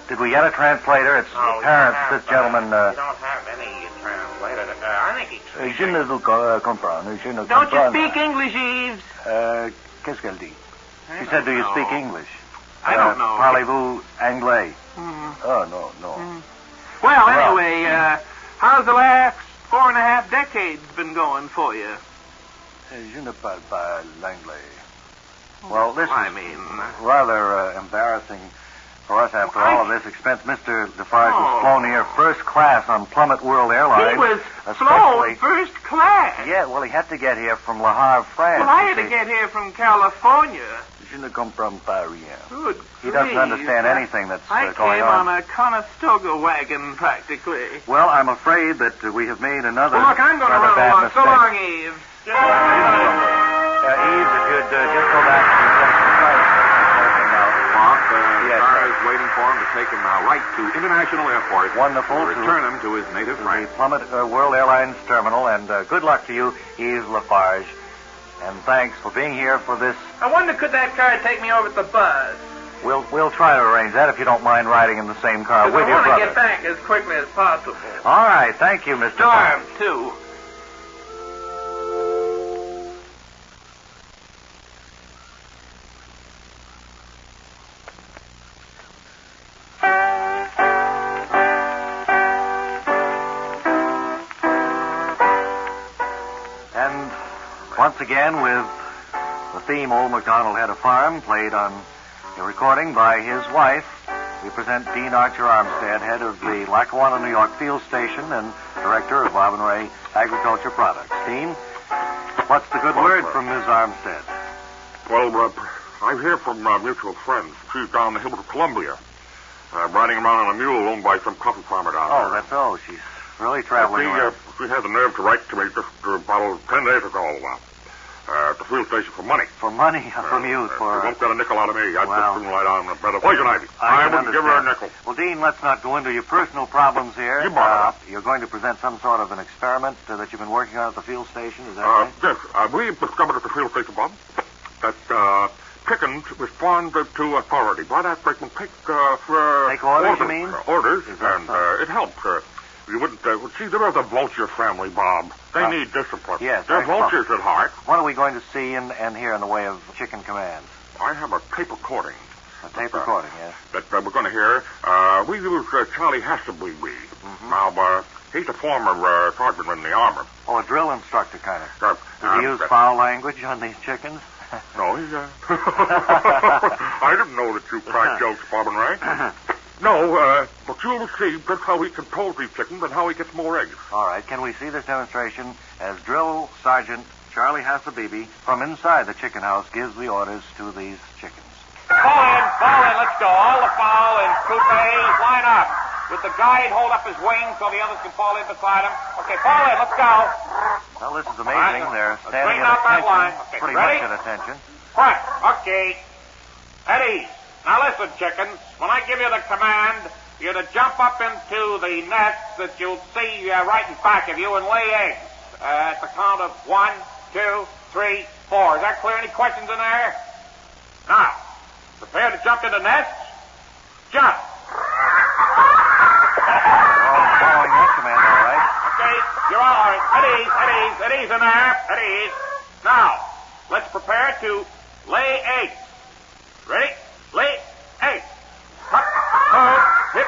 Speaker 19: Did we get a translator? It's apparent this gentleman...
Speaker 15: We don't have any translator. I think he...
Speaker 19: Je ne vous comprends. Je ne
Speaker 10: Don't you
Speaker 19: comprends.
Speaker 10: speak English, Eves?
Speaker 19: Qu'est-ce qu'elle dit? She said, do you speak English?
Speaker 10: I don't know.
Speaker 19: Parlez-vous anglais? Oh, no.
Speaker 10: Well, anyway, how's the last 4.5 decades been going for you?
Speaker 19: Je ne parle pas l'anglais. Well, this
Speaker 10: I
Speaker 19: is
Speaker 10: mean...
Speaker 19: rather embarrassing for us after all of this expense. Mr. Defarge was flown here first class on Plummet World Airlines.
Speaker 10: He was flown first class?
Speaker 19: Yeah, well, he had to get here from Le Havre, France.
Speaker 10: Well, I had to get here from California.
Speaker 19: Je ne comprends pas rien.
Speaker 10: Good
Speaker 19: He doesn't
Speaker 10: grief.
Speaker 19: understand anything that's
Speaker 10: I
Speaker 19: going
Speaker 10: came
Speaker 19: on.
Speaker 10: on a Conestoga wagon, practically.
Speaker 19: Well, I'm afraid that we have made another
Speaker 10: Well, look, I'm going to
Speaker 19: rather
Speaker 10: run
Speaker 19: bad
Speaker 10: along.
Speaker 19: mistake.
Speaker 10: So long, Eve.
Speaker 19: Eves, if you'd just go back to the station.
Speaker 11: Bob, car is waiting for him to take him right to International Airport.
Speaker 19: Wonderful.
Speaker 11: To return him to his native France.
Speaker 19: The Plummet World Airlines terminal, and good luck to you, Yves Lafarge. And thanks for being here for this.
Speaker 10: I wonder, could that car take me over at the bus?
Speaker 19: We'll try to arrange that if you don't mind riding in the same car with
Speaker 10: I
Speaker 19: your
Speaker 10: want
Speaker 19: brother.
Speaker 10: to get back as quickly as possible.
Speaker 19: All right, thank you, Mr.
Speaker 10: Storm, too.
Speaker 19: And once again, with the theme Old MacDonald Had a Farm, played on a recording by his wife, we present Dean Archer Armstead, head of the Lackawanna, New York Field Station and director of Bob and Ray Agriculture Products. Dean, what's the good word from Ms. Armstead?
Speaker 5: Well, I'm here from mutual friends. She's down the hill of Columbia. Riding around on a mule owned by some coffee farmer down there.
Speaker 19: Oh, that's all. She's really traveling around.
Speaker 5: She had the nerve to write to me just about 10 days ago. At the field station for money.
Speaker 19: For money? From you?
Speaker 5: She won't get a nickel out of me. I'd
Speaker 19: Well,
Speaker 5: just soon lie down with a bed of poison ivy.
Speaker 19: I
Speaker 5: wouldn't
Speaker 19: can
Speaker 5: give her a
Speaker 19: understand.
Speaker 5: nickel.
Speaker 19: Well, Dean, let's not go into your personal problems here.
Speaker 5: You brought it up.
Speaker 19: You're going to present some sort of an experiment that you've been working on at the field station, is that right?
Speaker 5: Yes, we discovered at the field station, Bob, that chickens respond to authority. By that, they can take
Speaker 19: orders, you mean?
Speaker 5: Orders,
Speaker 19: Is that
Speaker 5: and
Speaker 19: so?
Speaker 5: it helps. You wouldn't. See, they're the vulture family, Bob. They need discipline.
Speaker 19: Yes,
Speaker 5: They're
Speaker 19: excellent.
Speaker 5: vultures at heart.
Speaker 19: What are we going to see and hear in the way of chicken commands?
Speaker 5: I have a tape recording.
Speaker 19: A tape recording, yes.
Speaker 5: That we're going to hear. We use Charlie Hasselby.
Speaker 19: Mm-hmm.
Speaker 5: Now, he's a former sergeant in the armor.
Speaker 19: Oh, a drill instructor kind of. Does he use
Speaker 5: uh,
Speaker 19: foul language on these chickens?
Speaker 5: No, he's I didn't know that you cracked jokes, Bob and Ray. No, but you'll see just how he controls these chickens and how he gets more eggs.
Speaker 19: All right, can we see this demonstration as Drill Sergeant Charlie Hasselby from inside the chicken house gives the orders to these chickens?
Speaker 15: Fall in, let's go. All the foul and coupe, line up. With the guide, hold up his wings so the others can fall in beside him. Okay, fall in, let's go.
Speaker 19: Well, this is amazing. They're standing
Speaker 15: Straighten
Speaker 19: at
Speaker 15: out that
Speaker 19: attention.
Speaker 15: line. Okay,
Speaker 19: Pretty
Speaker 15: ready?
Speaker 19: much at attention.
Speaker 15: Quiet. Okay. At ease. Now listen, chickens. When I give you the command, you're to jump up into the nests that you'll see right in back of you and lay eggs. At the count of 1, 2, 3, 4. Is that clear? Any questions in there? Now, prepare to jump into nests. Jump.
Speaker 19: Following that command, all right.
Speaker 15: Okay, you're all right. At ease in there. At ease. Now, let's prepare to lay eggs. Ready? Lay eggs. Hop, forward, hip,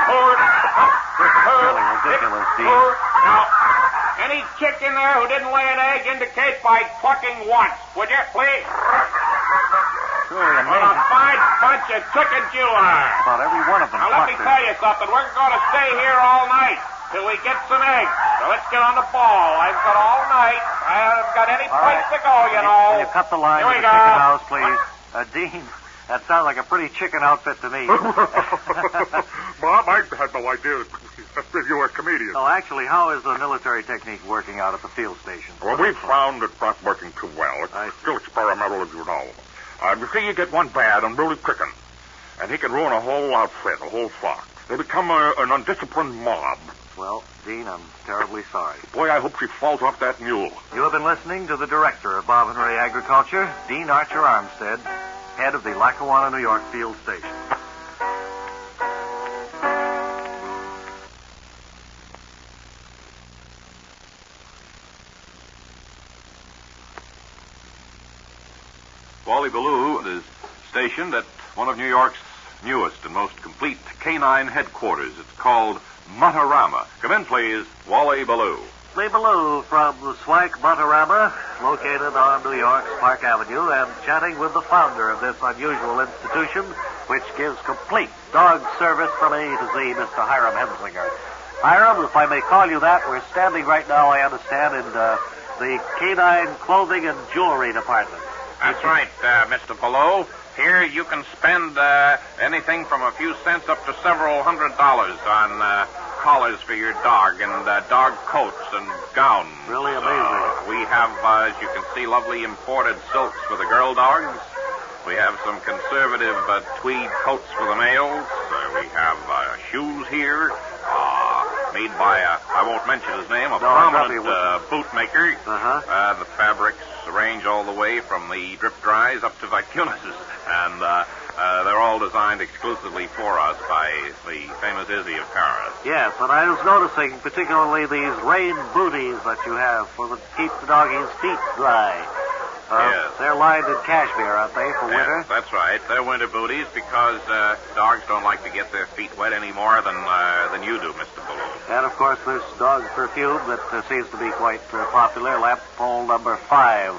Speaker 15: forward, hop, forward, hip, forward. Now, any chick in there who didn't lay an egg indicate by clucking once, would you, please?
Speaker 19: Really
Speaker 15: What a fine bunch of chickens you are.
Speaker 19: About every one of them.
Speaker 15: Now, let me
Speaker 19: clustered.
Speaker 15: tell you something. We're going to stay here all night till we get some eggs. So let's get on the ball. I've got all night. I haven't got any
Speaker 19: All
Speaker 15: place
Speaker 19: right.
Speaker 15: to go, you know.
Speaker 19: Can you cut the line
Speaker 15: Here
Speaker 19: to
Speaker 15: we
Speaker 19: the
Speaker 15: go.
Speaker 19: chicken house, please? Dean, that sounds like a pretty chicken outfit to me.
Speaker 5: Bob, I had no idea that you were a comedian.
Speaker 19: So actually, how is the military technique working out at the field station?
Speaker 5: Well, we've found it's not working too well. It's still experimental, as you know. You see, you get one bad, unruly chicken, and he can ruin a whole outfit, a whole flock. They become an undisciplined mob.
Speaker 2: Well, Dean, I'm terribly sorry.
Speaker 3: Boy, I hope she falls off that mule.
Speaker 2: You have been listening to the director of Bob and Ray Agriculture, Dean Archer Armstead, head of the Lackawanna, New York Field Station.
Speaker 11: Wally Ballou is stationed at one of New York's newest and most complete canine headquarters. It's called Mutarama. Come in, please, Wally Ballou.
Speaker 2: Lee Ballou from Swank Mutarama, located on New York's Park Avenue, and chatting with the founder of this unusual institution, which gives complete dog service from A to Z, Mr. Hiram Hensinger. Hiram, if I may call you that, we're standing right now, I understand, in the canine clothing and jewelry department.
Speaker 13: That's right, Mr. Ballou. Here you can spend anything from a few cents up to several $100s on collars for your dog and dog coats and gowns.
Speaker 2: Really amazing.
Speaker 13: We have, as you can see, lovely imported silks for the girl dogs. We have some conservative tweed coats for the males. We have shoes here made by, I won't mention his name, a prominent bootmaker. The fabrics range all the way from the drip dries up to Vicunus's. And they're all designed exclusively for us by the famous Izzy of Paris.
Speaker 2: Yes, and I was noticing particularly these rain booties that you have for keep the doggies' feet dry.
Speaker 11: Yes.
Speaker 2: They're lined in cashmere, aren't they, for winter?
Speaker 11: Yes, that's right. They're winter booties because dogs don't like to get their feet wet any more than you do, Mr. Ballou.
Speaker 2: And, of course, this dog perfume that seems to be quite popular, lamp pole number 5.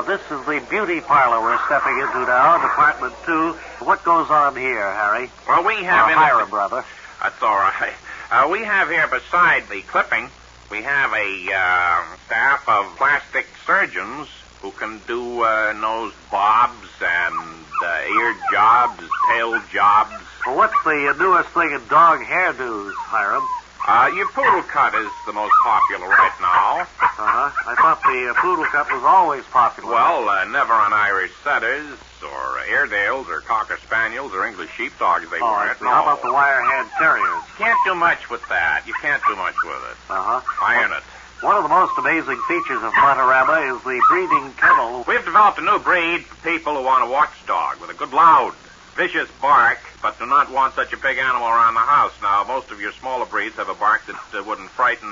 Speaker 2: This is the beauty parlor we're stepping into now, Department 2. What goes on here, Harry?
Speaker 13: Well, we have...
Speaker 2: Hiram, brother.
Speaker 13: That's all right. We have here, beside the clipping, we have a staff of plastic surgeons who can do nose bobs and ear jobs, tail jobs.
Speaker 2: Well, what's the newest thing in dog hairdos, Hiram?
Speaker 13: Your poodle cut is the most popular right now.
Speaker 2: I thought the poodle cut was always popular.
Speaker 13: Well, never on Irish setters or Airedales or Cocker Spaniels or English sheepdogs they weren't. No.
Speaker 2: How about the wire-haired terriers?
Speaker 13: Can't do much with that. You can't do much with it. Iron it.
Speaker 2: One of the most amazing features of Mutarama is the breeding kennel.
Speaker 13: We've developed a new breed for people who want a watchdog with a good loud, vicious bark, but do not want such a big animal around the house. Now, most of your smaller breeds have a bark that wouldn't frighten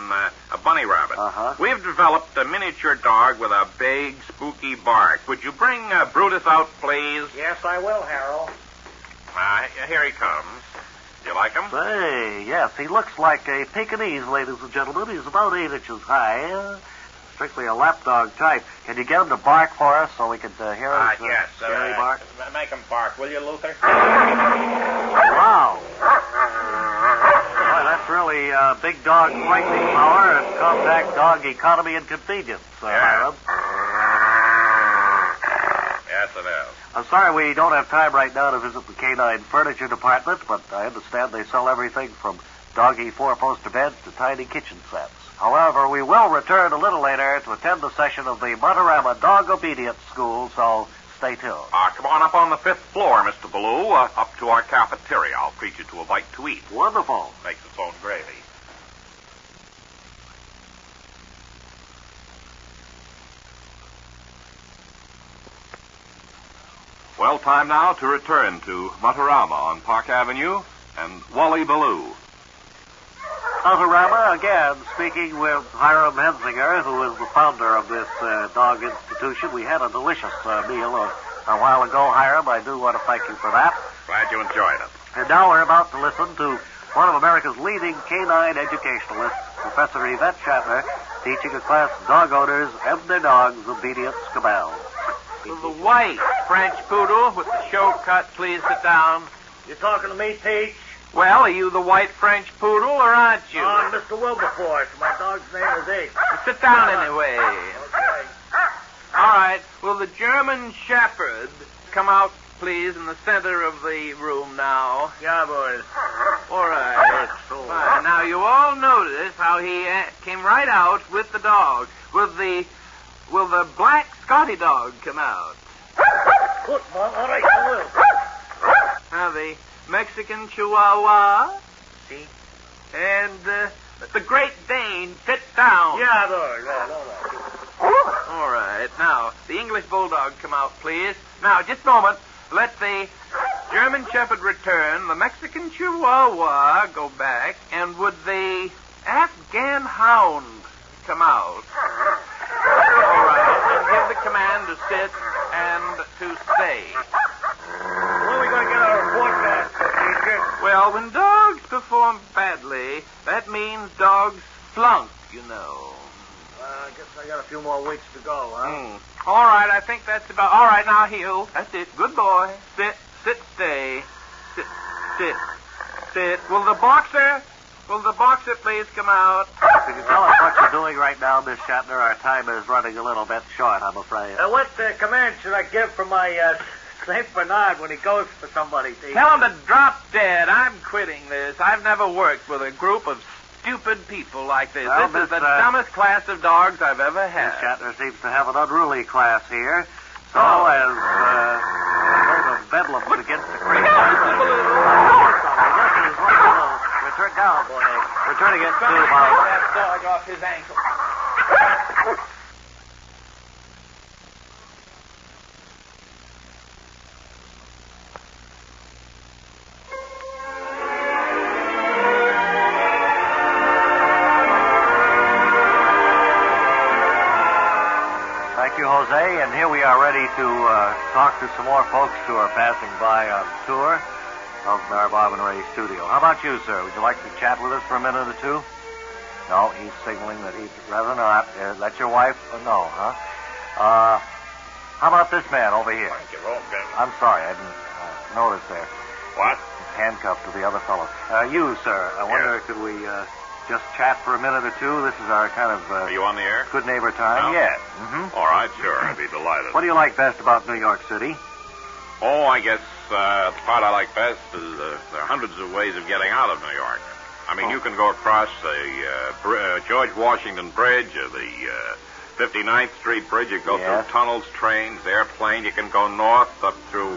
Speaker 13: a bunny rabbit. We've developed a miniature dog with a big, spooky bark. Would you bring Brutus out, please?
Speaker 10: Yes, I will, Harold.
Speaker 13: Here he comes. Do you like him?
Speaker 2: Say, yes, he looks like a Pekingese, ladies and gentlemen. He's about 8 inches high. Strictly a lapdog type. Can you get him to bark for us so we can hear his
Speaker 13: yes,
Speaker 2: scary bark?
Speaker 13: Make him bark, will you, Luther?
Speaker 2: Wow. Boy, that's really big dog frightening power and compact dog economy and convenience, Hiram.
Speaker 13: Yes, it is.
Speaker 2: I'm sorry we don't have time right now to visit the canine furniture department, but I understand they sell everything from doggy four-poster beds to tiny kitchen sets. However, we will return a little later to attend the session of the Mutarama Dog Obedience School, so stay tuned.
Speaker 11: Come on up on the 5th floor, Mr. Ballou, up to our cafeteria. I'll treat you to a bite to eat.
Speaker 2: Wonderful.
Speaker 11: Makes its own gravy. Well, time now to return to Mutarama on Park Avenue and Wally Ballou.
Speaker 2: Mutarama, again, speaking with Hiram Hensinger, who is the founder of this dog institution. We had a delicious meal a while ago, Hiram. I do want to thank you for that.
Speaker 11: Glad you enjoyed it.
Speaker 2: And now we're about to listen to one of America's leading canine educationalists, Professor Yvette Shatner, teaching a class of dog owners and their dogs' obedience commands.
Speaker 10: The white French poodle with the show cut, please sit down.
Speaker 7: You talking to me, Teach?
Speaker 10: Well, are you the white French poodle or aren't you?
Speaker 7: I'm Mr. Wilberforce. My dog's name is Ace.
Speaker 10: Sit down anyway.
Speaker 7: Okay.
Speaker 10: All right. Will the German Shepherd come out, please, in the center of the room now?
Speaker 7: Yeah, boys.
Speaker 10: All right. Fine. Now, you all notice how he came right out with the dog. Will the black Scotty dog come out?
Speaker 7: Good, Mom. All right, I will.
Speaker 10: Now, the Mexican Chihuahua.
Speaker 7: See?
Speaker 10: And The Great Dane, sit down.
Speaker 7: Yeah, no.
Speaker 10: All right. Now, the English Bulldog come out, please. Now, just a moment. Let the German Shepherd return, the Mexican Chihuahua go back, and would the Afghan Hound come out? All right. And give the command to sit and to stay.
Speaker 7: When are we going to get our report back, teacher?
Speaker 10: Well, when dogs perform badly, that means dogs flunk, you know.
Speaker 7: I guess I got a few more weeks to go, huh?
Speaker 10: All right, I think that's about... All right, now, Hugh. That's it. Good boy. Sit, stay. Sit. Will the boxer please come out?
Speaker 22: Could you tell us what you're doing right now, Miss Shatner? Our time is running a little bit short, I'm afraid.
Speaker 7: What command should I give for my St. Bernard when he goes for somebody, teacher?
Speaker 10: Tell him to drop dead. I'm quitting this. I've never worked with a group of stupid people like this.
Speaker 22: Well,
Speaker 10: this is the dumbest class of dogs I've ever had.
Speaker 22: Miss Shatner seems to have an unruly class here. So, as a vote of bedlam against the cream. Return down, boy. Returning it to
Speaker 10: that dog off his ankle.
Speaker 22: Thank you, Jose. And here we are ready to talk to some more folks who are passing by on tour of our Bob and Ray studio. How about you, sir? Would you like to chat with us for a minute or two? No, he's signaling that he'd rather not. That's your wife? No, huh? How about this man over here?
Speaker 5: Thank you, okay.
Speaker 22: I'm sorry, I didn't notice there.
Speaker 5: What?
Speaker 22: He's handcuffed to the other fellow. You, sir, I wonder, could we just chat for a minute or two? This is our kind of...
Speaker 11: Are you on the air?
Speaker 22: Good neighbor time.
Speaker 11: No.
Speaker 22: Yes. Mm-hmm.
Speaker 11: All right, sure. I'd be delighted.
Speaker 22: What do you like best about New York City?
Speaker 11: Oh, I guess the part I like best is there are hundreds of ways of getting out of New York. I mean, you can go across the George Washington Bridge or the 59th Street Bridge. You go through tunnels, trains, airplane. You can go north up through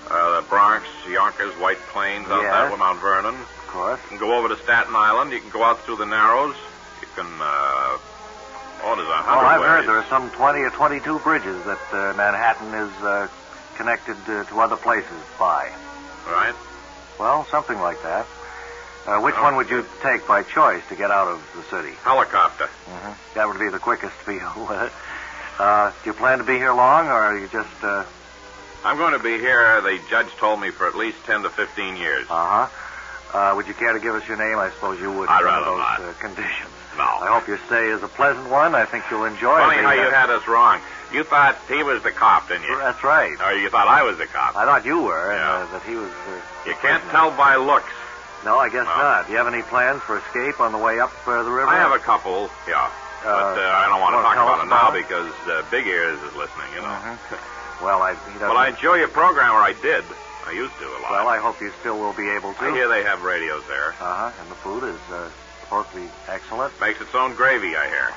Speaker 11: the Bronx, Yonkers, White Plains, out that way, Mount Vernon.
Speaker 22: Of course.
Speaker 11: You can go over to Staten Island. You can go out through the Narrows. You can... there's 100
Speaker 22: I've
Speaker 11: ways.
Speaker 22: heard there are some 20 or 22 bridges that Manhattan is connected to other places by.
Speaker 11: Right.
Speaker 22: Well, something like that. Which one would you take by choice to get out of the city?
Speaker 11: Helicopter.
Speaker 22: Mm-hmm. That would be the quickest for you. Do you plan to be here long, or are you just...
Speaker 11: I'm going to be here, the judge told me, for at least 10 to 15 years.
Speaker 22: Would you care to give us your name? I suppose you would.
Speaker 11: I'd rather
Speaker 22: those
Speaker 11: not.
Speaker 22: Conditions.
Speaker 11: No.
Speaker 22: I hope your stay is a pleasant one. I think you'll enjoy it.
Speaker 11: Funny how you had us wrong. You thought he was the cop, didn't you?
Speaker 22: That's right.
Speaker 11: Or you thought I was the cop.
Speaker 22: I thought you were, and that he was...
Speaker 11: You can't tell by looks.
Speaker 22: No, I guess not. Do you have any plans for escape on the way up the river?
Speaker 11: I have a couple, yeah. But I don't want to talk about it now because Big Ears is listening, you know.
Speaker 22: Well,
Speaker 11: Well, I enjoy your program, or I did. I used to a lot.
Speaker 22: Well, I hope you still will be able to.
Speaker 11: I hear they have radios there.
Speaker 22: And the food is supposed to be excellent.
Speaker 11: Makes its own gravy, I hear.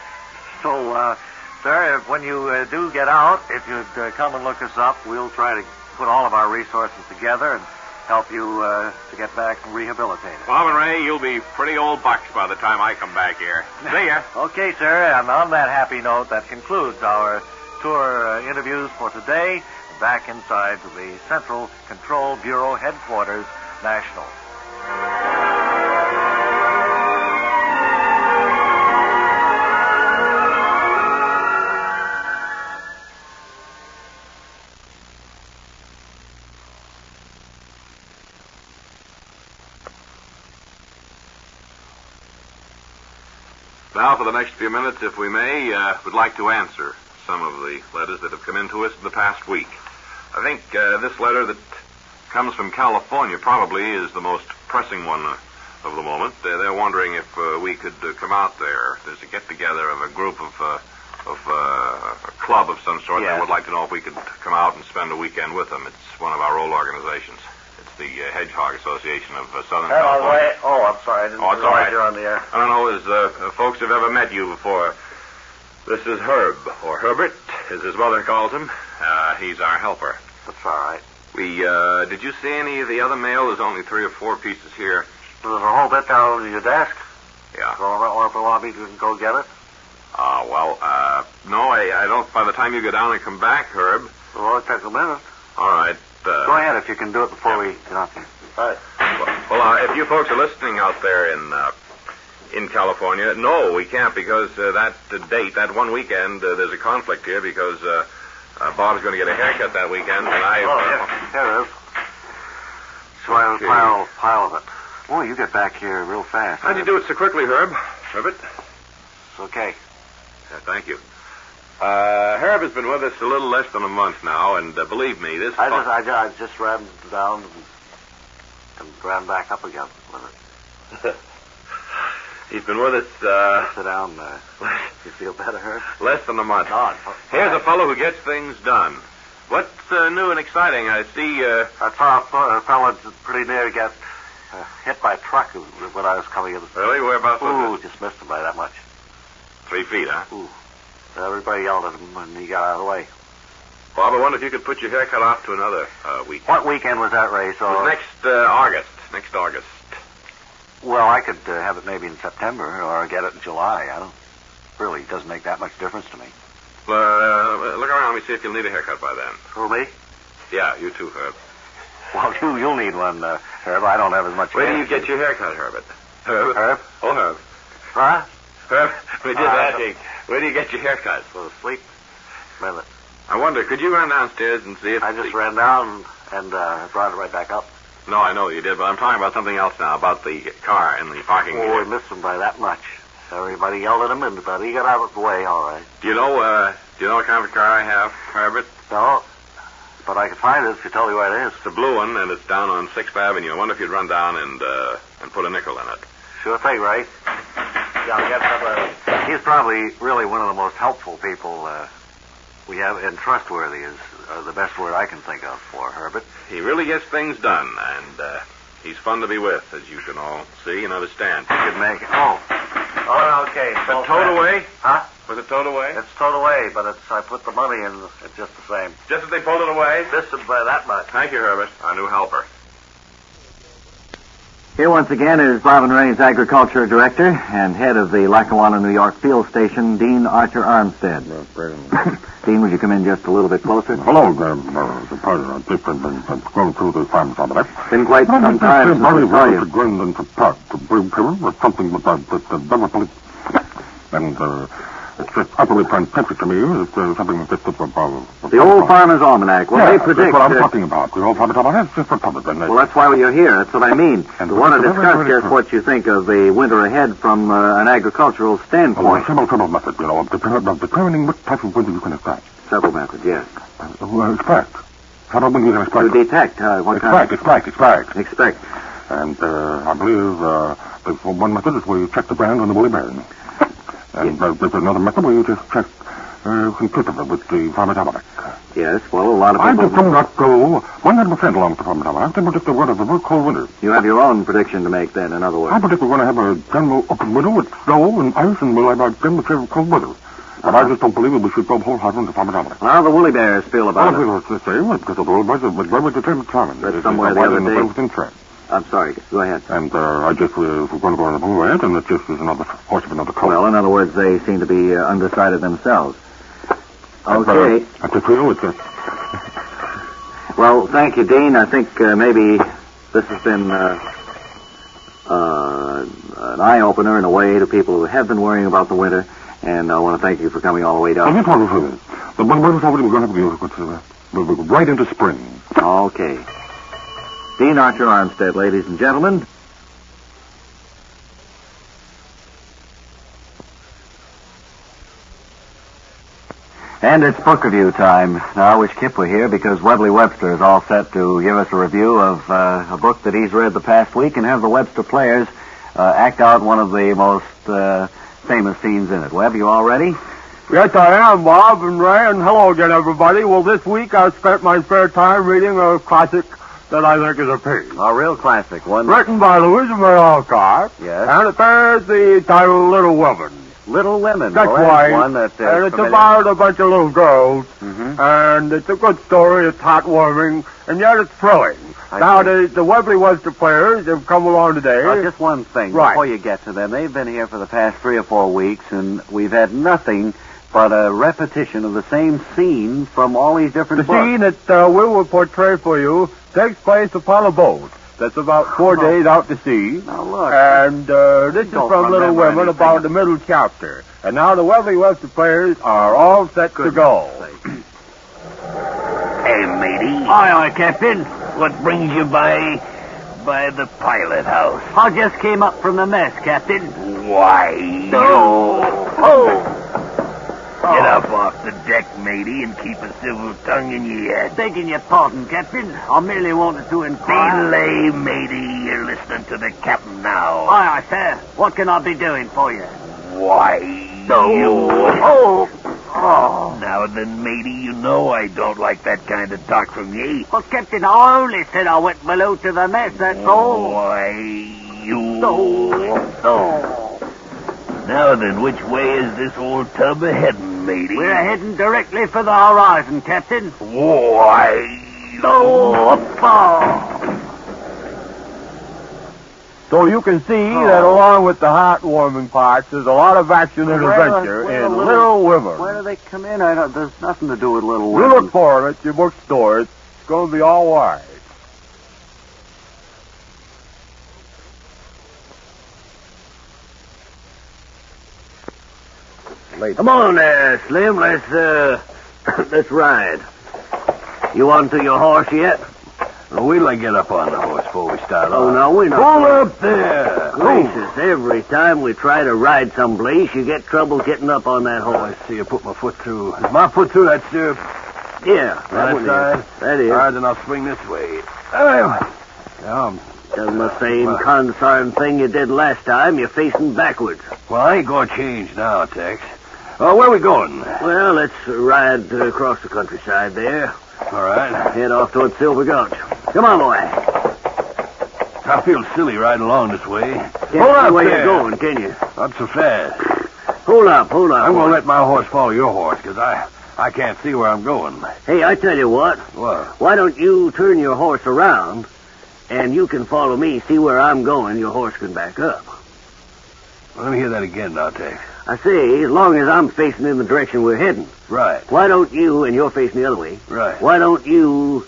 Speaker 22: So, sir, when you do get out, if you'd come and look us up, we'll try to put all of our resources together and help you to get back rehabilitated.
Speaker 11: Bob and Ray, you'll be pretty old bucks by the time I come back here. See ya.
Speaker 22: Okay, sir, and on that happy note, that concludes our tour interviews for today. Back inside the Central Control Bureau headquarters, National.
Speaker 11: Now, for the next few minutes, if we may, would like to answer some of the letters that have come in to us in the past week. I think this letter that comes from California probably is the most pressing one of the moment. They're wondering if we could come out there. There's a get-together of a group of a club of some sort. They would like to know if we could come out and spend a weekend with them. It's one of our old organizations. It's the Hedgehog Association of Southern California.
Speaker 22: I'm sorry. I didn't realize you're on the air.
Speaker 11: I don't know as folks have ever met you before. This is Herb, or Herbert, as his mother calls him. He's our helper.
Speaker 22: That's all right.
Speaker 11: Did you see any of the other mail? There's only 3 or 4 pieces here.
Speaker 22: There's a whole bit down on your desk?
Speaker 11: Yeah.
Speaker 22: So, or if you want me to go get it?
Speaker 11: No, I don't. By the time you go down and come back, Herb.
Speaker 22: Well, it'll take a minute.
Speaker 11: All right.
Speaker 22: Go ahead if you can do it before we get out there.
Speaker 11: All right. Well, if you folks are listening out there in California, no, we can't because that date, that one weekend, there's a conflict here because Bob's going to get a haircut that weekend, and I...
Speaker 22: Here it is. So I'll pile of it. Boy, you get back here real fast.
Speaker 11: How'd you do it so quickly, Herb? Herbert?
Speaker 22: It's okay.
Speaker 11: Yeah, thank you. Herb has been with us a little less than a month now, and believe me, this...
Speaker 22: I just ran down and ran back up again with it.
Speaker 11: He's been with us,
Speaker 22: Sit down. You feel better, Herb?
Speaker 11: Less than a month. Here's a fellow who gets things done. What's new and exciting? I see,
Speaker 22: I saw a fellow pretty near get hit by a truck when I was coming in.
Speaker 11: Really? Whereabouts was
Speaker 22: it? Just missed him by that much.
Speaker 11: 3 feet, huh?
Speaker 22: Ooh. Everybody yelled at him, and he got out of the way.
Speaker 11: Bob, I wonder if you could put your haircut off to another weekend.
Speaker 22: What weekend was that, Ray?
Speaker 11: It was next August. Next August.
Speaker 22: Well, I could have it maybe in September, or get it in July. Really doesn't make that much difference to me.
Speaker 11: Look around. Let me see if you'll need a haircut by then.
Speaker 22: Who, me?
Speaker 11: Yeah, you too, Herb.
Speaker 22: Well, you'll need one, Herb. I don't have as much
Speaker 11: Where
Speaker 22: hair.
Speaker 11: do you get your haircut, Herbert?
Speaker 22: Herb?
Speaker 11: Oh, Herb.
Speaker 22: Huh?
Speaker 11: Herb, we did asking. Where do you get your haircut?
Speaker 22: Well, sleep. Minute.
Speaker 11: I wonder, could you run downstairs and see if...
Speaker 22: I just ran down and brought it right back up.
Speaker 11: No, I know you did, but I'm talking about something else now, about the car in the parking lot.
Speaker 22: Oh, we missed him by that much. Everybody yelled at him, but he got out of the way, all right.
Speaker 11: Do you know what kind of a car I have, Herbert?
Speaker 22: No, but I could find it if you tell me where it is.
Speaker 11: It's a blue one, and it's down on 6th Avenue. I wonder if you'd run down and put a nickel in it.
Speaker 22: Sure thing, Ray. Yeah, I'll get some, he's probably really one of the most helpful people we have, and trustworthy is the best word I can think of for Herbert.
Speaker 11: He really gets things done, and he's fun to be with, as you can all see and understand.
Speaker 22: He could make it. Oh, okay.
Speaker 11: But towed away?
Speaker 22: Huh?
Speaker 11: Was it towed away?
Speaker 22: It's towed away, but I put the money in. It's just the same.
Speaker 11: Just as they pulled it away?
Speaker 22: Missed him by that much.
Speaker 11: Thank you, Herbert. Our new helper.
Speaker 12: Here once again is Bob and Ray's agriculture director and head of the Lackawanna, New York field station, Dean Archer Armstead. Dean, would you come in just a little bit closer?
Speaker 16: Hello there, Mr. President. I've just been going through the farm over there.
Speaker 12: Been quite some time since we saw you.
Speaker 16: To grin and to talk to bring people with something that development. And it's just utterly fantastic to me. It's something that's
Speaker 12: the Old Farmer's Almanac. Well, they predict...
Speaker 16: That's what I'm talking about. The Old Farmer's Almanac. It's just for public.
Speaker 12: Well, that's why you're here. That's what I mean. And we want to discuss just what you think of the winter ahead from an agricultural standpoint.
Speaker 16: Several methods, of determining what type of winter you can expect.
Speaker 12: Several methods, yes.
Speaker 16: Expect. Several winter you can expect.
Speaker 12: To detect what kind of... Expect.
Speaker 16: And I believe one method is where you check the brand on the woolly bear. And there's another method where you just check conclusively with the Farmer's Almanac.
Speaker 12: Yes, well, a lot of people...
Speaker 16: I just do not go 100% along with the Farmer's Almanac. I predict the word of a very cold winter.
Speaker 12: You have your own prediction to make then, in other words.
Speaker 16: I predict we're going to have a general open winter with snow and ice, and we'll have a general cold weather. But I just don't believe we should go wholeheartedly with the Farmer's Almanac.
Speaker 12: How do the woolly bears feel about it?
Speaker 16: It's the same, because of the woolly bears, but very determined climate.
Speaker 12: That's somewhere the other day. I'm sorry. Go ahead.
Speaker 16: And I just we're going to go on the blue end, and it just is another horse of another color.
Speaker 12: Well, in other words, they seem to be undecided themselves. Okay.
Speaker 16: I just feel it's
Speaker 12: Well, thank you, Dean. I think maybe this has been an eye-opener in a way to people who have been worrying about the winter, and I want to thank you for coming all the way down.
Speaker 16: I'm talking for this. The winter's already going to have right into spring.
Speaker 12: Okay. Dean Archer Armstead, ladies and gentlemen. And it's book review time. Now, I wish Kip were here because Webley Webster is all set to give us a review of a book that he's read the past week and have the Webster players act out one of the most famous scenes in it. Webb, you all ready?
Speaker 20: Yes, I am, Bob and Ray, and hello again, everybody. Well, this week I spent my spare time reading a classic that I think is a piece.
Speaker 12: A real classic one.
Speaker 20: Written by Louisa May Alcott.
Speaker 12: Yes.
Speaker 20: And it bears the title Little Women.
Speaker 14: Little Women.
Speaker 20: That's
Speaker 14: Well, there's
Speaker 20: right.
Speaker 14: one that,
Speaker 20: and it's
Speaker 14: familiar.
Speaker 20: about a bunch of little girls.
Speaker 14: Mhm.
Speaker 20: And it's a good story. It's heartwarming, and yet it's thrilling. Now, the Webley Webster players have come along today.
Speaker 14: Just one thing
Speaker 20: Right.
Speaker 14: before you get to them. They've been here for the past 3 or 4 weeks, and we've had nothing but a repetition of the same scene from all these different
Speaker 20: The
Speaker 14: books.
Speaker 20: scene that we will portray for you takes place upon a boat that's about 4 days out to sea.
Speaker 14: Now, look.
Speaker 20: And this is
Speaker 14: Don't
Speaker 20: from Little
Speaker 14: remember
Speaker 20: Women
Speaker 14: anything.
Speaker 20: about the middle chapter. And now the Webley Webster players are all set to go.
Speaker 17: Hey, matey. Aye, Captain. What brings you by the pilot house?
Speaker 12: I just came up from the mess, Captain.
Speaker 17: Why, Get
Speaker 12: Oh.
Speaker 17: up off the deck, matey, and keep a civil tongue in your head.
Speaker 12: Begging your pardon, Captain. I merely wanted to inquire.
Speaker 17: Belay, matey. You're listening to the captain now.
Speaker 12: Aye, aye, sir. What can I be doing for you?
Speaker 17: Why,
Speaker 12: Oh.
Speaker 17: Now then, matey, you know I don't like that kind of talk from ye.
Speaker 12: Well, Captain, I only said I went below to the mess, that's all.
Speaker 17: Why, Now then, which way is this old tub heading, matey?
Speaker 12: We're heading directly for the horizon, Captain.
Speaker 17: Why,
Speaker 20: So you can see that along with the heartwarming parts, there's a lot of action and adventure
Speaker 14: where
Speaker 20: in
Speaker 14: the
Speaker 20: Little Women.
Speaker 14: Where do they come in? There's nothing to do with Little
Speaker 20: You
Speaker 14: Women.
Speaker 20: look for them at your bookstore. It's going to be all right.
Speaker 17: Come on there, Slim. Let's let's ride. You onto your horse yet?
Speaker 19: Wait till I get up on the horse before we start
Speaker 17: Oh,
Speaker 19: off.
Speaker 17: no, we're not.
Speaker 19: Pull up there.
Speaker 17: Gracious, every time we try to ride someplace, you get trouble getting up on that horse.
Speaker 19: I see you put my foot through. Is my foot through that stirrup?
Speaker 17: Yeah,
Speaker 19: That
Speaker 17: one
Speaker 19: side?
Speaker 17: is. That is.
Speaker 19: All right, then I'll swing this way. Now,
Speaker 17: Done the same consarn thing you did last time. You're facing backwards.
Speaker 19: well, I ain't going to change now, Tex. Where are we going?
Speaker 17: Well, let's ride across the countryside there.
Speaker 19: All right.
Speaker 17: Head off toward Silver Gulch. Come on, boy.
Speaker 19: I feel silly riding along this way.
Speaker 17: Can't see where you're going, can you?
Speaker 19: Not so fast.
Speaker 17: Hold up.
Speaker 19: I'm going
Speaker 17: boy.
Speaker 19: to let my horse follow your horse, because I can't see where I'm going.
Speaker 17: Hey, I tell you what.
Speaker 19: What?
Speaker 17: Why don't you turn your horse around, and you can follow me, see where I'm going, your horse can back up.
Speaker 19: Let me hear that again now, Tex.
Speaker 17: I say, as long as I'm facing in the direction we're heading.
Speaker 19: Right.
Speaker 17: Why don't you, and you're facing the other way,
Speaker 19: Right.
Speaker 17: why don't you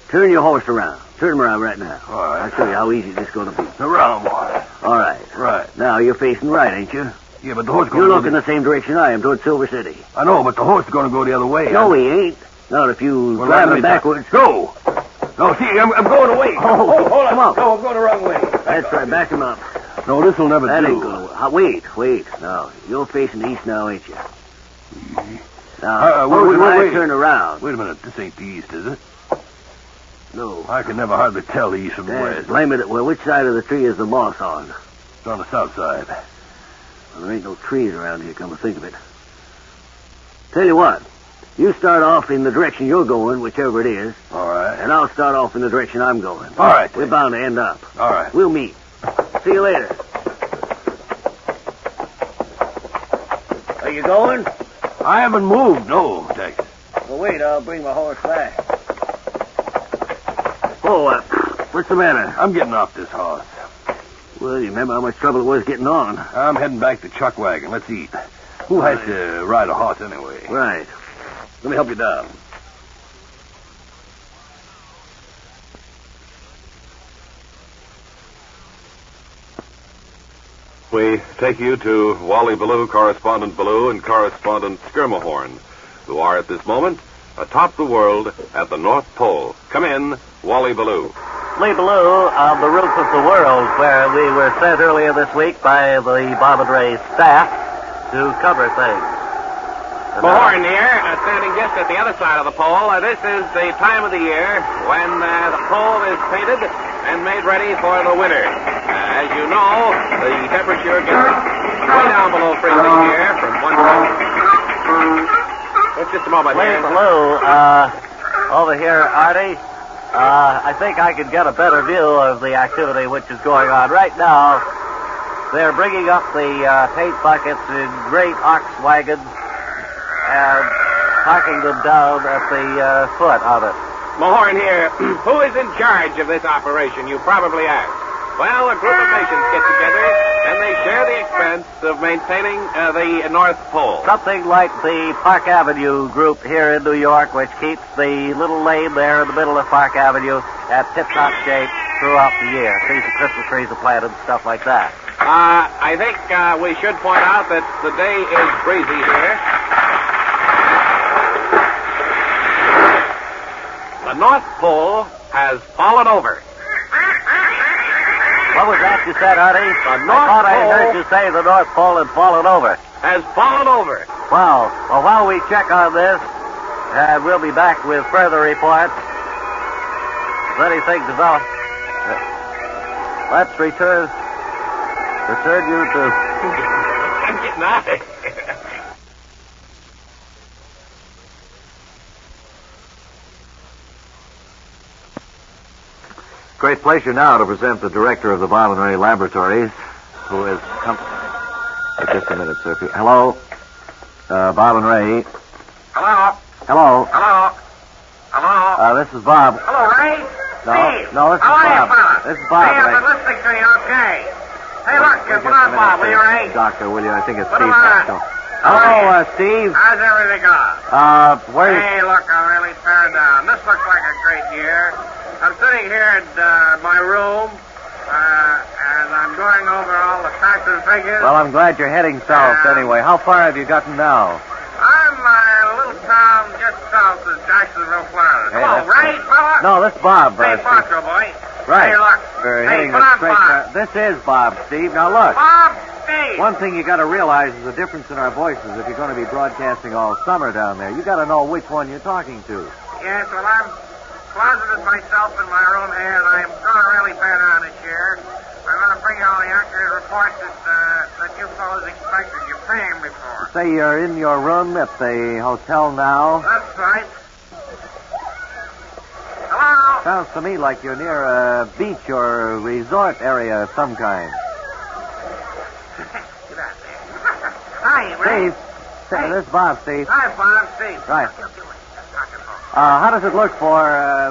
Speaker 17: turn your horse around? Turn him around right now.
Speaker 19: All right.
Speaker 17: I'll show you how easy this is going to be.
Speaker 19: Around, boy.
Speaker 17: All right.
Speaker 19: Right.
Speaker 17: Now, you're facing right, ain't you?
Speaker 19: Yeah, but the horse
Speaker 17: You're
Speaker 19: going
Speaker 17: looking the same direction I am, toward Silver City.
Speaker 19: I know, but the horse is going to go the other way.
Speaker 17: No, he ain't. Not if you
Speaker 19: Well,
Speaker 17: drive
Speaker 19: let
Speaker 17: him
Speaker 19: me
Speaker 17: backwards.
Speaker 19: Go! No, see, I'm going away.
Speaker 17: Oh,
Speaker 19: hold on.
Speaker 17: come on.
Speaker 19: No, I'm going the wrong way.
Speaker 17: That's right. Back him up.
Speaker 19: No, this will never
Speaker 17: That
Speaker 19: do.
Speaker 17: ain't gonna work. Wait. No, you're facing east now, ain't you? Now,
Speaker 19: wait,
Speaker 17: when I
Speaker 19: wait.
Speaker 17: turn around.
Speaker 19: Wait a minute. This ain't the east, is it?
Speaker 17: No.
Speaker 19: I can never hardly tell the east from the west.
Speaker 17: Blame it. Well, which side of the tree is the moss on?
Speaker 19: It's on the south side.
Speaker 17: Well, there ain't no trees around here, come to think of it. Tell you what. You start off in the direction you're going, whichever it is.
Speaker 19: All right.
Speaker 17: And I'll start off in the direction I'm going.
Speaker 19: All right.
Speaker 17: We're bound to end up.
Speaker 19: All right.
Speaker 17: We'll meet. See you later. Are you going?
Speaker 19: I haven't moved, no, Tex.
Speaker 17: Well, wait. I'll bring my horse back. Oh, what's the matter?
Speaker 19: I'm getting off this horse.
Speaker 17: Well, you remember how much trouble it was getting on.
Speaker 19: I'm heading back to Chuck Wagon. Let's eat. Who has to ride a horse anyway?
Speaker 17: Right.
Speaker 19: Let me help you down.
Speaker 3: We take you to Wally Ballou, Correspondent Ballou, and Correspondent Skirmahorn, who are at this moment atop the world at the North Pole. Come in, Wally Ballou.
Speaker 22: Lee Ballou of the Roots of the World, where we were sent earlier this week by the Bob and Ray staff to cover things.
Speaker 10: Mahorn here, standing just at the other side of the pole. This is the time of the year when the pole is painted and made ready for the winter. As you know, the temperature gets way down below freezing here from one time. Just a moment
Speaker 22: Lee
Speaker 10: here.
Speaker 22: Ballou, over here, Artie. I think I could get a better view of the activity which is going on right now.
Speaker 2: they're bringing up the paint buckets in great ox wagons and parking them down at the foot of it.
Speaker 15: Mahorn here. Who is in charge of this operation, you probably ask? Well, a group of nations get together, and they share the expense of maintaining the North Pole.
Speaker 2: Something like the Park Avenue group here in New York, which keeps the little lane there in the middle of Park Avenue at tip-top shape throughout the year. Trees and Christmas trees are planted and stuff like that.
Speaker 15: I think we should point out that the day is breezy here. The North Pole has fallen over.
Speaker 2: What was that you said, Artie?
Speaker 15: The North
Speaker 2: I thought I
Speaker 15: Pole
Speaker 2: heard you say the North Pole had fallen over.
Speaker 15: Has fallen over.
Speaker 2: Well, while we check on this, we'll be back with further reports. If anything develops, let's return you to...
Speaker 15: I'm getting out of here.
Speaker 2: Great pleasure now to present the director of the Bob and Ray Laboratories, who has come... Just a minute, sir. Hello? Bob and Ray.
Speaker 10: Hello?
Speaker 2: Hello?
Speaker 10: Hello? Hello?
Speaker 2: This is Bob.
Speaker 10: Hello, Ray?
Speaker 2: No,
Speaker 10: Steve.
Speaker 2: no, this is
Speaker 10: How are you,
Speaker 2: Bob.
Speaker 10: fella?
Speaker 2: This is Bob.
Speaker 10: Hey, I've been listening to you, okay. Hey, look,
Speaker 2: Just
Speaker 10: put
Speaker 2: a
Speaker 10: on
Speaker 2: minute,
Speaker 10: Bob, will you,
Speaker 2: sir.
Speaker 10: Ray?
Speaker 2: Doctor, will you? I think it's
Speaker 10: Put
Speaker 2: Steve.
Speaker 10: him on.
Speaker 2: So. Hello, Steve.
Speaker 10: How's everything going?
Speaker 2: Where's...
Speaker 10: Hey, look, I'm really tearing down. This looks like a great year. I'm sitting here in my room, and I'm going over all the facts and figures.
Speaker 2: Well, I'm glad you're heading south anyway. How far have you gotten now?
Speaker 10: I'm a little town just south of Jacksonville, Florida.
Speaker 2: Hey,
Speaker 10: Hello,
Speaker 2: that's
Speaker 10: Ray, fella?
Speaker 2: No, this is Bob.
Speaker 10: Hey, Poncho, boy.
Speaker 2: Right.
Speaker 10: Hey, look.
Speaker 2: We're
Speaker 10: Hey,
Speaker 2: heading
Speaker 10: put
Speaker 2: a
Speaker 10: on
Speaker 2: straight...
Speaker 10: Bob.
Speaker 2: This is Bob, Steve. Now, look.
Speaker 10: Bob, Steve.
Speaker 2: One thing you got to realize is the difference in our voices if you're going to be broadcasting all summer down there. You got to know which one you're talking to.
Speaker 10: Yes, well, I'm closeted myself in my room here, and I'm going really bad on this year. I'm going to bring you all the accurate reports that you fellows expected. You're paying me for.
Speaker 2: Say you're in your room at the hotel now.
Speaker 10: That's right. Hello?
Speaker 2: Sounds to me like you're near a beach or a resort area of some kind.
Speaker 10: Get out there. Hi, Ray.
Speaker 2: Steve. This is Bob, Steve.
Speaker 10: Hi, Bob. Steve.
Speaker 2: Right. How does it look for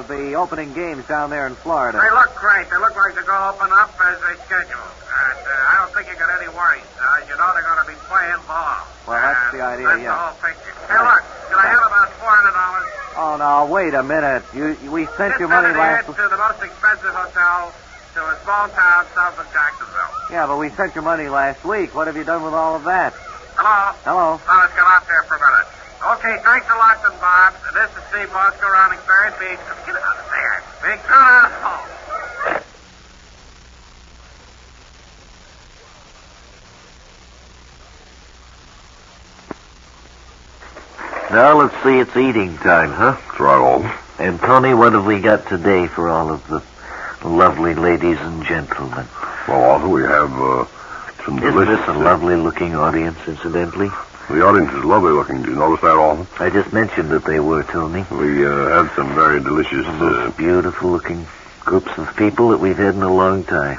Speaker 2: the opening games down there in Florida?
Speaker 10: They look great. They look like they're going to open up as they scheduled. And I don't think you got any worries. You know they're going to be playing ball.
Speaker 2: Well, that's the idea,
Speaker 10: That's
Speaker 2: yeah.
Speaker 10: the whole picture. Hey, look. Can I have about $400?
Speaker 2: Oh, now, wait a minute. We sent you money last...
Speaker 10: to the most expensive hotel to a small town south of Jacksonville.
Speaker 2: Yeah, but we sent you money last week. What have you done with all of that?
Speaker 10: Hello?
Speaker 2: Hello?
Speaker 10: Well, let's get out there for a minute. Okay, thanks a lot, then, Bob. This is Steve Bosco around Experience Beach. Get out of there. Big turn on home.
Speaker 2: Now, let's see, it's eating time, huh?
Speaker 1: That's right, Alton.
Speaker 2: And, Tony, what have we got today for all of the lovely ladies and gentlemen?
Speaker 1: Well, Alton, we have some delicious...
Speaker 2: Isn't this a lovely-looking audience, incidentally?
Speaker 1: The audience is lovely looking. Did you notice that, Alton?
Speaker 2: I just mentioned that they were, Tony.
Speaker 1: We had some very delicious...
Speaker 2: beautiful-looking groups of people that we've had in a long time.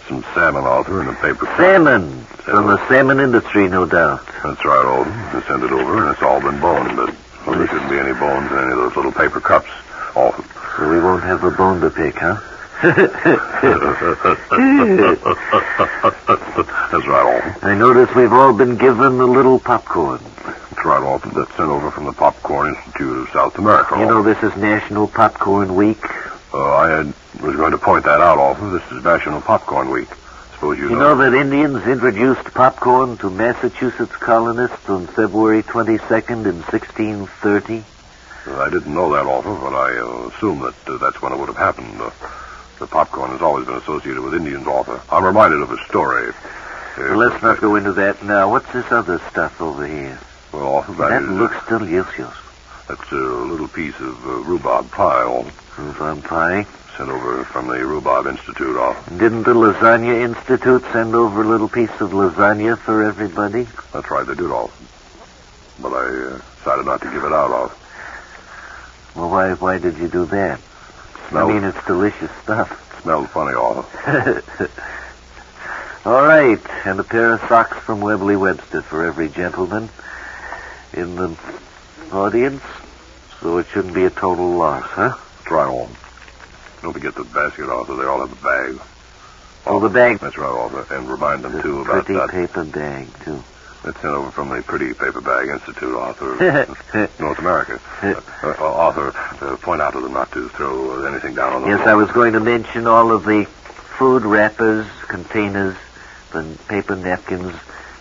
Speaker 1: Some salmon, Alton, and a paper...
Speaker 2: Salmon! From the salmon industry, no doubt.
Speaker 1: That's right, Alton. We sent it over, and it's all been boned, but there shouldn't be any bones in any of those little paper cups, Alton.
Speaker 2: So we won't have a bone to pick, huh?
Speaker 1: That's right, Alton.
Speaker 2: I notice we've all been given a little popcorn.
Speaker 1: That's right, Alton. That's sent over from the Popcorn Institute of South America.
Speaker 2: You know this is National Popcorn Week.
Speaker 1: I was going to point that out, Alton. This is National Popcorn Week. Suppose you
Speaker 2: know that Indians introduced popcorn to Massachusetts colonists on February 22nd in 1630?
Speaker 1: I didn't know that, Alton, but I assume that that's when it would have happened. The popcorn has always been associated with Indians, Arthur. I'm reminded of a story.
Speaker 2: Well, let's not go into that now. What's this other stuff over here?
Speaker 1: Well, Arthur,
Speaker 2: that looks delicious.
Speaker 1: That's a little piece of rhubarb pie, Alton.
Speaker 2: Rhubarb pie?
Speaker 1: Sent over from the Rhubarb Institute, Alton.
Speaker 2: Didn't the Lasagna Institute send over a little piece of lasagna for everybody?
Speaker 1: That's right, they did, Alton. But I decided not to give it out, Alton.
Speaker 2: Well, why did you do that? I mean, it's delicious stuff.
Speaker 1: It smelled funny, Arthur.
Speaker 2: All right, and a pair of socks from Webley Webster for every gentleman in the audience, so it shouldn't be a total loss, huh?
Speaker 1: Try on. Don't forget the basket, Arthur. They all have a bag.
Speaker 2: Oh, the bag.
Speaker 1: That's right, Arthur. And remind them, too, about
Speaker 2: Pretty
Speaker 1: that.
Speaker 2: paper bag, too.
Speaker 1: That's sent over from the Pretty Paper Bag Institute, Arthur. North America. Arthur, point out to them not to throw anything down on the
Speaker 2: Yes,
Speaker 1: floor.
Speaker 2: I was going to mention all of the food wrappers, containers, and paper napkins.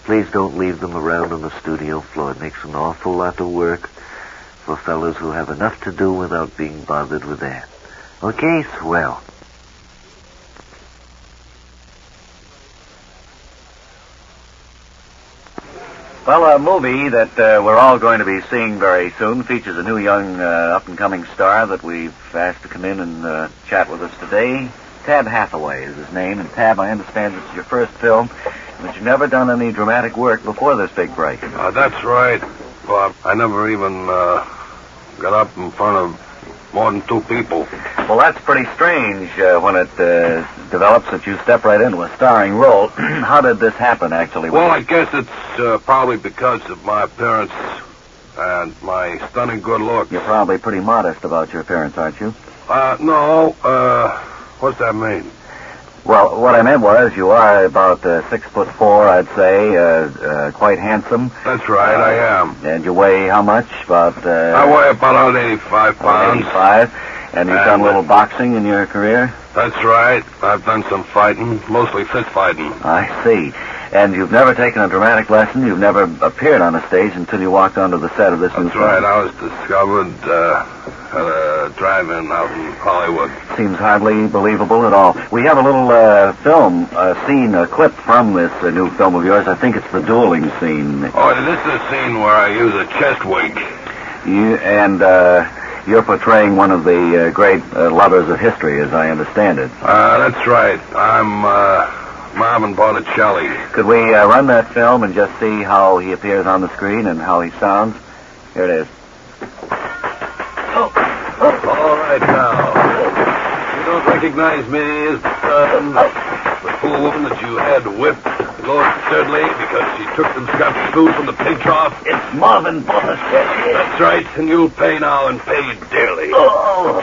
Speaker 2: Please don't leave them around on the studio floor. It makes an awful lot of work for fellows who have enough to do without being bothered with that. Okay, swell.
Speaker 14: Well, a movie that we're all going to be seeing very soon features a new young up-and-coming star that we've asked to come in and chat with us today. Tab Hathaway is his name. And Tab, I understand this is your first film, and that you've never done any dramatic work before this big break.
Speaker 3: That's right, Bob. I never even got up in front of more than two people.
Speaker 14: Well, that's pretty strange when it develops that you step right into a starring role. How did this happen, actually?
Speaker 3: Well, I guess it's probably because of my appearance and my stunning good looks.
Speaker 14: You're probably pretty modest about your appearance, aren't you?
Speaker 3: No. What's that mean?
Speaker 14: Well, what I meant was you are about 6'4", I'd say, quite handsome.
Speaker 3: That's right, I am.
Speaker 14: And you weigh how much? About
Speaker 3: I weigh about 85 pounds.
Speaker 14: 85. And you've done a little boxing in your career?
Speaker 3: That's right. I've done some fighting, mostly fist fighting.
Speaker 14: I see. And you've never taken a dramatic lesson? You've never appeared on a stage until you walked onto the set of this new film?
Speaker 3: That's right. I was discovered at a drive-in out in Hollywood.
Speaker 14: Seems hardly believable at all. We have a little film scene, a clip from this new film of yours. I think it's the dueling scene.
Speaker 3: Oh, this is a scene where I use a chest wig.
Speaker 14: You're portraying one of the great lovers of history, as I understand it.
Speaker 3: That's right. I'm Marvin Botticelli.
Speaker 14: Could we run that film and just see how he appears on the screen and how he sounds? Here it is.
Speaker 3: All right, now. You don't recognize me as the poor woman that you had whipped Lord Studley because she took some scraps of food from the pig trough?
Speaker 14: It's Marvin Botticelli.
Speaker 3: That's right, and you'll pay now and pay dearly.
Speaker 14: Oh.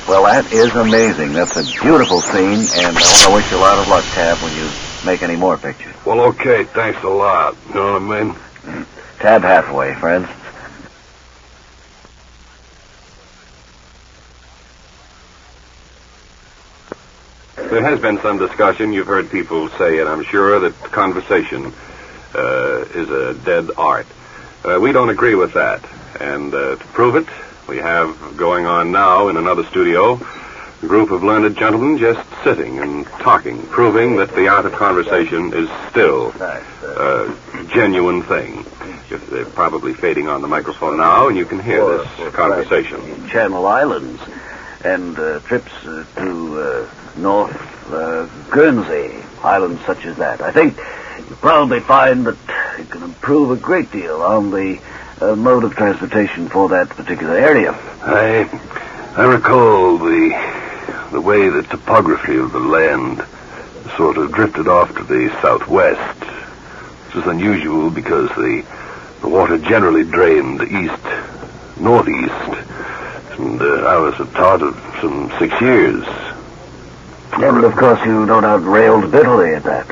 Speaker 14: Well, that is amazing. That's a beautiful scene, and I want to wish you a lot of luck, Tab, when you make any more pictures.
Speaker 3: Well, okay, thanks a lot. You know what I mean?
Speaker 14: Tab Hathaway, friends.
Speaker 3: There has been some discussion. You've heard people say it, I'm sure, that conversation is a dead art. We don't agree with that. And to prove it, we have going on now in another studio a group of learned gentlemen just sitting and talking, proving that the art of conversation is still a genuine thing. They're probably fading on the microphone now, and you can hear this conversation.
Speaker 12: Channel Islands and trips to North Guernsey, islands such as that. I think you'll probably find that it can improve a great deal on the mode of transportation for that particular area.
Speaker 1: I recall the way the topography of the land sort of drifted off to the southwest. This was unusual because the water generally drained east-northeast. And I was taught of some 6 years.
Speaker 12: And, of course, you no doubt railed bitterly at that.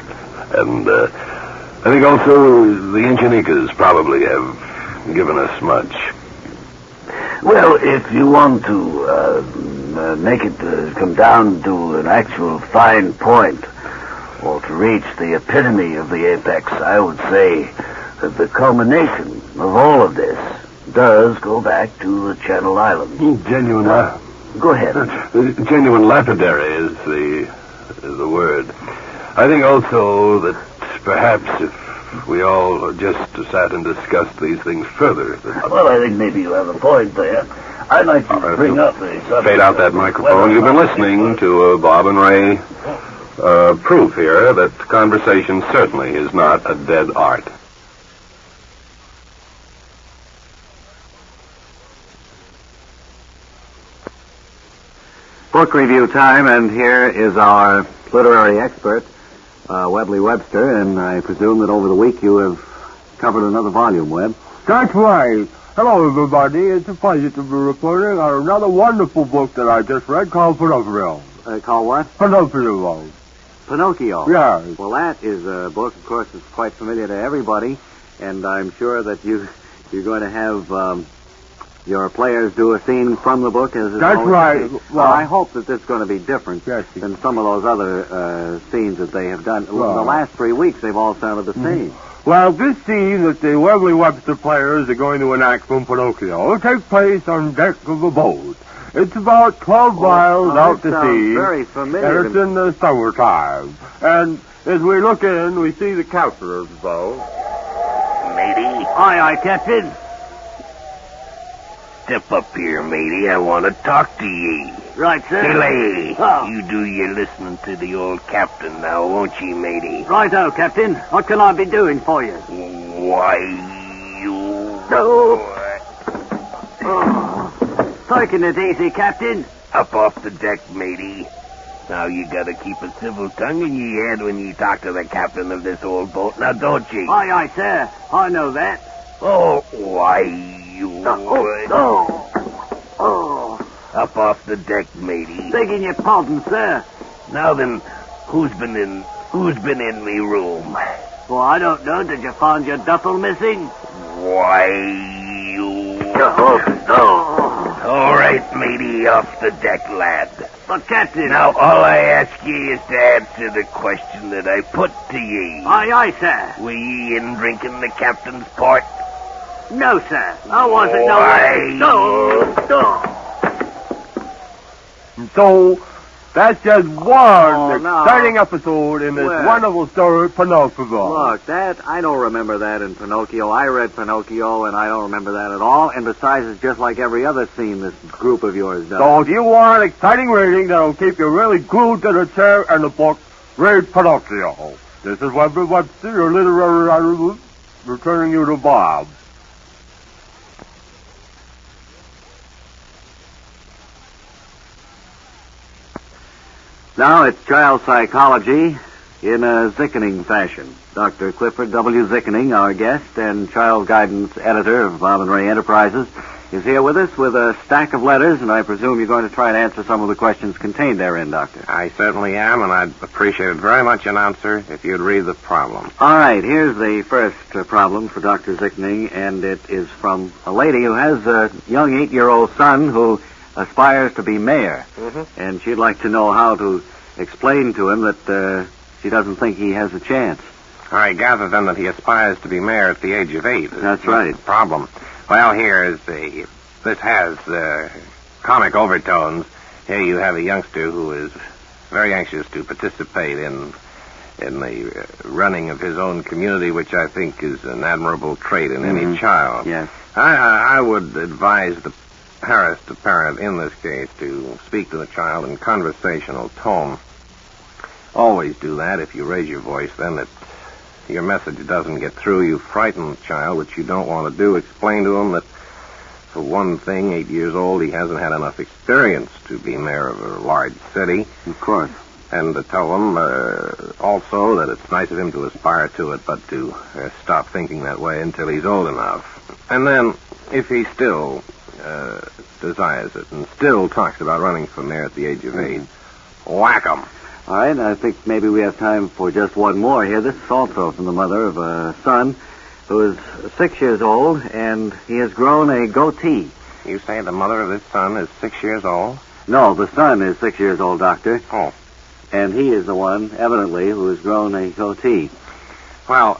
Speaker 1: And I think also the Inchinikas probably have given us much.
Speaker 12: Well, if you want to make it come down to an actual fine point, or to reach the epitome of the apex, I would say that the culmination of all of this does go back to the Channel Islands.
Speaker 1: Genuine.
Speaker 12: Go ahead.
Speaker 1: Genuine lapidary is the word. I think also that perhaps if we all just sat and discussed these things further.
Speaker 12: Well, I think maybe you have a point there. I'd like to bring up the subject.
Speaker 3: Fade out that microphone. You've been listening to Bob and Ray proof here that conversation certainly is not a dead art.
Speaker 12: Book review time, and here is our literary expert,
Speaker 14: Webley Webster, and I presume that over the week you have covered another volume, Webb.
Speaker 20: That's right. Hello, everybody. It's a pleasure to be reporting on another wonderful book that I just read called Pinocchio.
Speaker 14: Called what?
Speaker 20: Pinocchio.
Speaker 14: Pinocchio.
Speaker 20: Yes.
Speaker 14: Well, that is a book, of course, that's quite familiar to everybody, and I'm sure that you're going to have your players do a scene from the book. As
Speaker 20: That's right.
Speaker 14: Well, I hope that this is going to be different than some of those other scenes that they have done.
Speaker 20: Well,
Speaker 14: the last 3 weeks, they've all sounded the same.
Speaker 20: Well, this scene that the Webley Webster players are going to enact from Pinocchio takes place on deck of a boat. It's about 12 miles out to sea.
Speaker 14: Very familiar.
Speaker 20: And it's in the summertime. And as we look in, we see the captain of the boat.
Speaker 18: Matey.
Speaker 17: Aye, Captain.
Speaker 18: Step up here, matey. I want to talk to ye.
Speaker 17: Right, sir.
Speaker 18: Delay.
Speaker 17: Oh.
Speaker 18: You do your listening to the old captain now, won't ye, matey?
Speaker 17: Righto, Captain. What can I be doing for you?
Speaker 18: Why, you...
Speaker 17: Taking it easy, Captain.
Speaker 18: Up off the deck, matey. Now you gotta keep a civil tongue in your head when you talk to the captain of this old boat, now don't ye?
Speaker 17: Aye, sir. I know that.
Speaker 18: Oh, why, you... Up off the deck, matey.
Speaker 17: Begging your pardon, sir.
Speaker 18: Now then, who's been in me room?
Speaker 17: Well, I don't know. Did you find your duffel missing?
Speaker 18: Why, you... All right, matey, off the deck, lad.
Speaker 17: But, Captain...
Speaker 18: Now, all I ask ye is to answer the question that I put to ye.
Speaker 17: Aye, sir.
Speaker 18: Were ye in drinking the captain's port?
Speaker 17: No, sir. I wasn't.
Speaker 18: Why?
Speaker 17: No.
Speaker 20: So, that's just one exciting episode in this wonderful story, Pinocchio.
Speaker 14: Look, I don't remember that in Pinocchio. I read Pinocchio, and I don't remember that at all. And besides, it's just like every other scene this group of yours does.
Speaker 20: So if you want exciting reading that'll keep you really glued to the chair and the book, read Pinocchio. This is Webley Webster, your literary editor, returning you to Bob.
Speaker 14: Now it's child psychology in a Zickening fashion. Dr. Clifford W. Zickening, our guest and child guidance editor of Bob and Ray Enterprises, is here with us with a stack of letters, and I presume you're going to try and answer some of the questions contained therein, Doctor.
Speaker 15: I certainly am, and I'd appreciate it very much, announcer, if you'd read the problem.
Speaker 14: All right, here's the first problem for Dr. Zickening, and it is from a lady who has a young 8-year-old son who aspires to be mayor.
Speaker 15: Mm-hmm.
Speaker 14: And she'd like to know how to explain to him that she doesn't think he has a chance.
Speaker 15: I gather, then, that he aspires to be mayor at the age of 8.
Speaker 14: That's right.
Speaker 15: The problem. Well, this has comic overtones. Here you have a youngster who is very anxious to participate in the running of his own community, which I think is an admirable trait in any child.
Speaker 14: Yes.
Speaker 15: I would advise the parent in this case to speak to the child in conversational tone. Always do that. If you raise your voice, then your message doesn't get through. You frighten the child, which you don't want to do. Explain to him that, for one thing, 8 years old, he hasn't had enough experience to be mayor of a large city.
Speaker 14: Of course.
Speaker 15: And to tell him also that it's nice of him to aspire to it, but to stop thinking that way until he's old enough. And then, if he still desires it and still talks about running for mayor at the age of 8, whack him.
Speaker 14: All right, I think maybe we have time for just one more here. This is also from the mother of a son who is 6 years old, and he has grown a goatee.
Speaker 15: You say the mother of this son is 6 years old?
Speaker 14: No, the son is 6 years old, Doctor.
Speaker 15: Oh.
Speaker 14: And he is the one, evidently, who has grown a goatee.
Speaker 15: Well,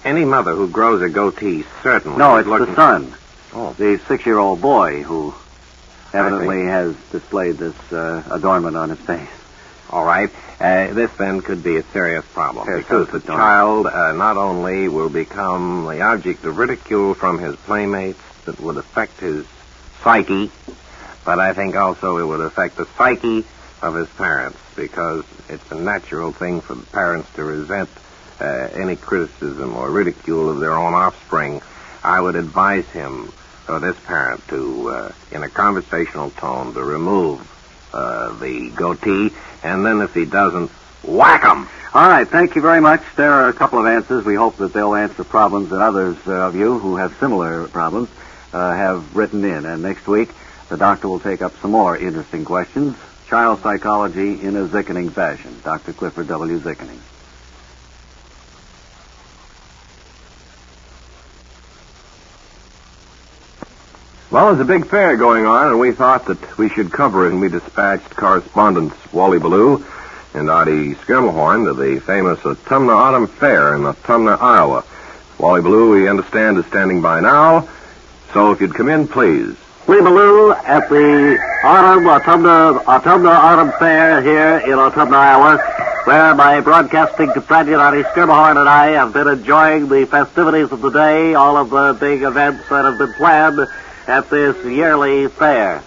Speaker 15: any mother who grows a goatee certainly...
Speaker 14: No, it's the son.
Speaker 15: Oh.
Speaker 14: The 6-year-old boy who evidently has displayed this adornment on his face.
Speaker 15: All right. This, then, could be a serious problem, because the child not only will become the object of ridicule from his playmates that would affect his psyche, but I think also it would affect the psyche of his parents, because it's a natural thing for the parents to resent any criticism or ridicule of their own offspring. I would advise him, or this parent, to, in a conversational tone, to remove the goatee, and then if he doesn't,
Speaker 14: Whack 'em.
Speaker 2: All right, thank you very much. There are a couple of answers. We hope that they'll answer problems that others of you who have similar problems have written in. And next week, the doctor will take up some more interesting questions. Child psychology in a Zickening fashion. Dr. Clifford W. Zickening.
Speaker 3: Well, there's a big fair going on, and we thought that we should cover it, and we dispatched correspondents Wally Ballou and Artie Skirmahorn to the famous Autumna Autumn Fair in Autumna, Iowa. Wally Ballou, we understand, is standing by now, so if you'd come in, please.
Speaker 2: Wally Ballou at the Autumna Autumn Fair here in Autumna, Iowa, where my broadcasting companion Artie Skirmahorn and I have been enjoying the festivities of the day, all of the big events that have been planned at this yearly fair.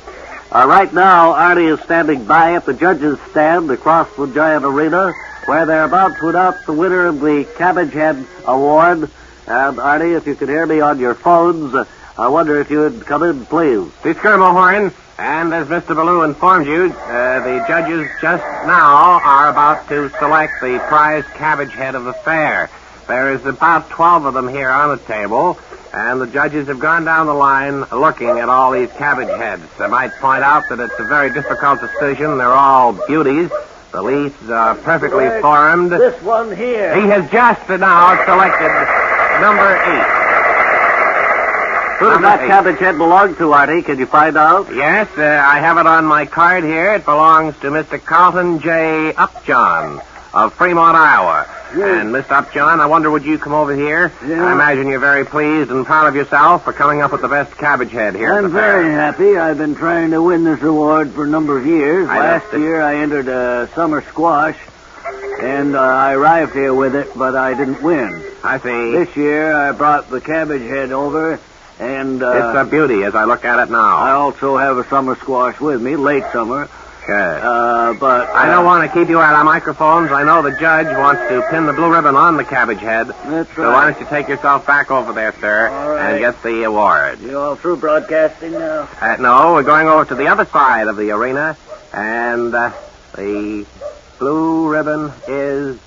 Speaker 2: Right now, Artie is standing by at the judges' stand across the giant arena, where they're about to announce the winner of the Cabbage Head Award. And, Artie, if you could hear me on your phones, I wonder if you would come in, please.
Speaker 10: This is Skirmahorn, and as Mr. Ballou informed you, the judges just now are about to select the prize cabbage head of the fair. There is about 12 of them here on the table, and the judges have gone down the line looking at all these cabbage heads. I might point out that it's a very difficult decision. They're all beauties. The leaves are perfectly formed.
Speaker 17: This one here.
Speaker 10: He has just now selected number 8.
Speaker 2: Who does that cabbage head belong to, Artie? Can you find out?
Speaker 10: Yes, I have it on my card here. It belongs to Mr. Carlton J. Upjohn of Fremont, Iowa. And, Mr. Upjohn, I wonder, would you come over here?
Speaker 17: Yeah.
Speaker 10: I imagine you're very pleased and proud of yourself for coming up with the best cabbage head here at the
Speaker 17: I'm
Speaker 10: fair.
Speaker 17: very happy. I've been trying to win this award for a number of years. Last year I entered a summer squash, and I arrived here with it, but I didn't win.
Speaker 10: I see.
Speaker 17: This year I brought the cabbage head over, and...
Speaker 10: it's a beauty as I look at it now.
Speaker 17: I also have a summer squash with me, late summer.
Speaker 10: Okay.
Speaker 17: But...
Speaker 10: I don't want to keep you out of microphones. I know the judge wants to pin the blue ribbon on the cabbage head.
Speaker 17: That's
Speaker 10: So why don't you take yourself back over there, sir, and get the award.
Speaker 17: You all through broadcasting now?
Speaker 10: No, we're going over to the other side of the arena, and the blue ribbon is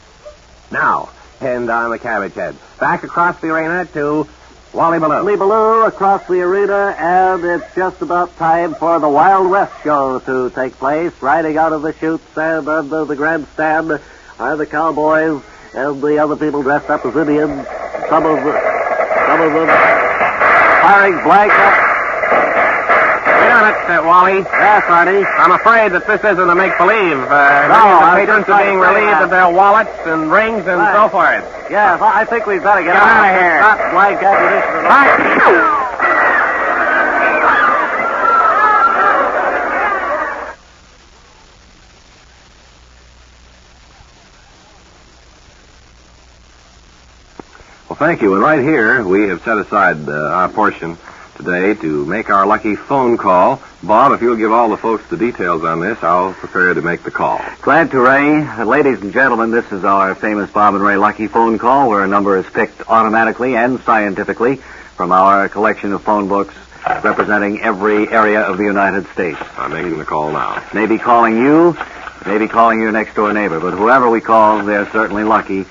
Speaker 10: now pinned on the cabbage head. Back across the arena to Wally Ballou.
Speaker 2: Wally Ballou across the arena, and it's just about time for the Wild West show to take place. Riding out of the chutes and under the grandstand are the cowboys and the other people dressed up as Indians. Some of them firing blank.
Speaker 10: Wait a minute, Wally.
Speaker 2: Yes, Artie.
Speaker 10: I'm afraid that this isn't a make-believe.
Speaker 2: No,
Speaker 10: the patrons are being relieved of their wallets and rings and so forth.
Speaker 2: Yes, I think we'd better get
Speaker 10: Get out of here.
Speaker 2: It's not blank ammunition at all.
Speaker 3: Well, thank you. And right here, we have set aside our portion today to make our lucky phone call. Bob, if you'll give all the folks the details on this, I'll prepare to make the call.
Speaker 2: Glad to, Ray. Ladies and gentlemen, this is our famous Bob and Ray Lucky phone call, where a number is picked automatically and scientifically from our collection of phone books representing every area of the United States.
Speaker 3: I'm making the call now.
Speaker 2: Maybe calling you, maybe calling your next-door neighbor, but whoever we call, they're certainly lucky,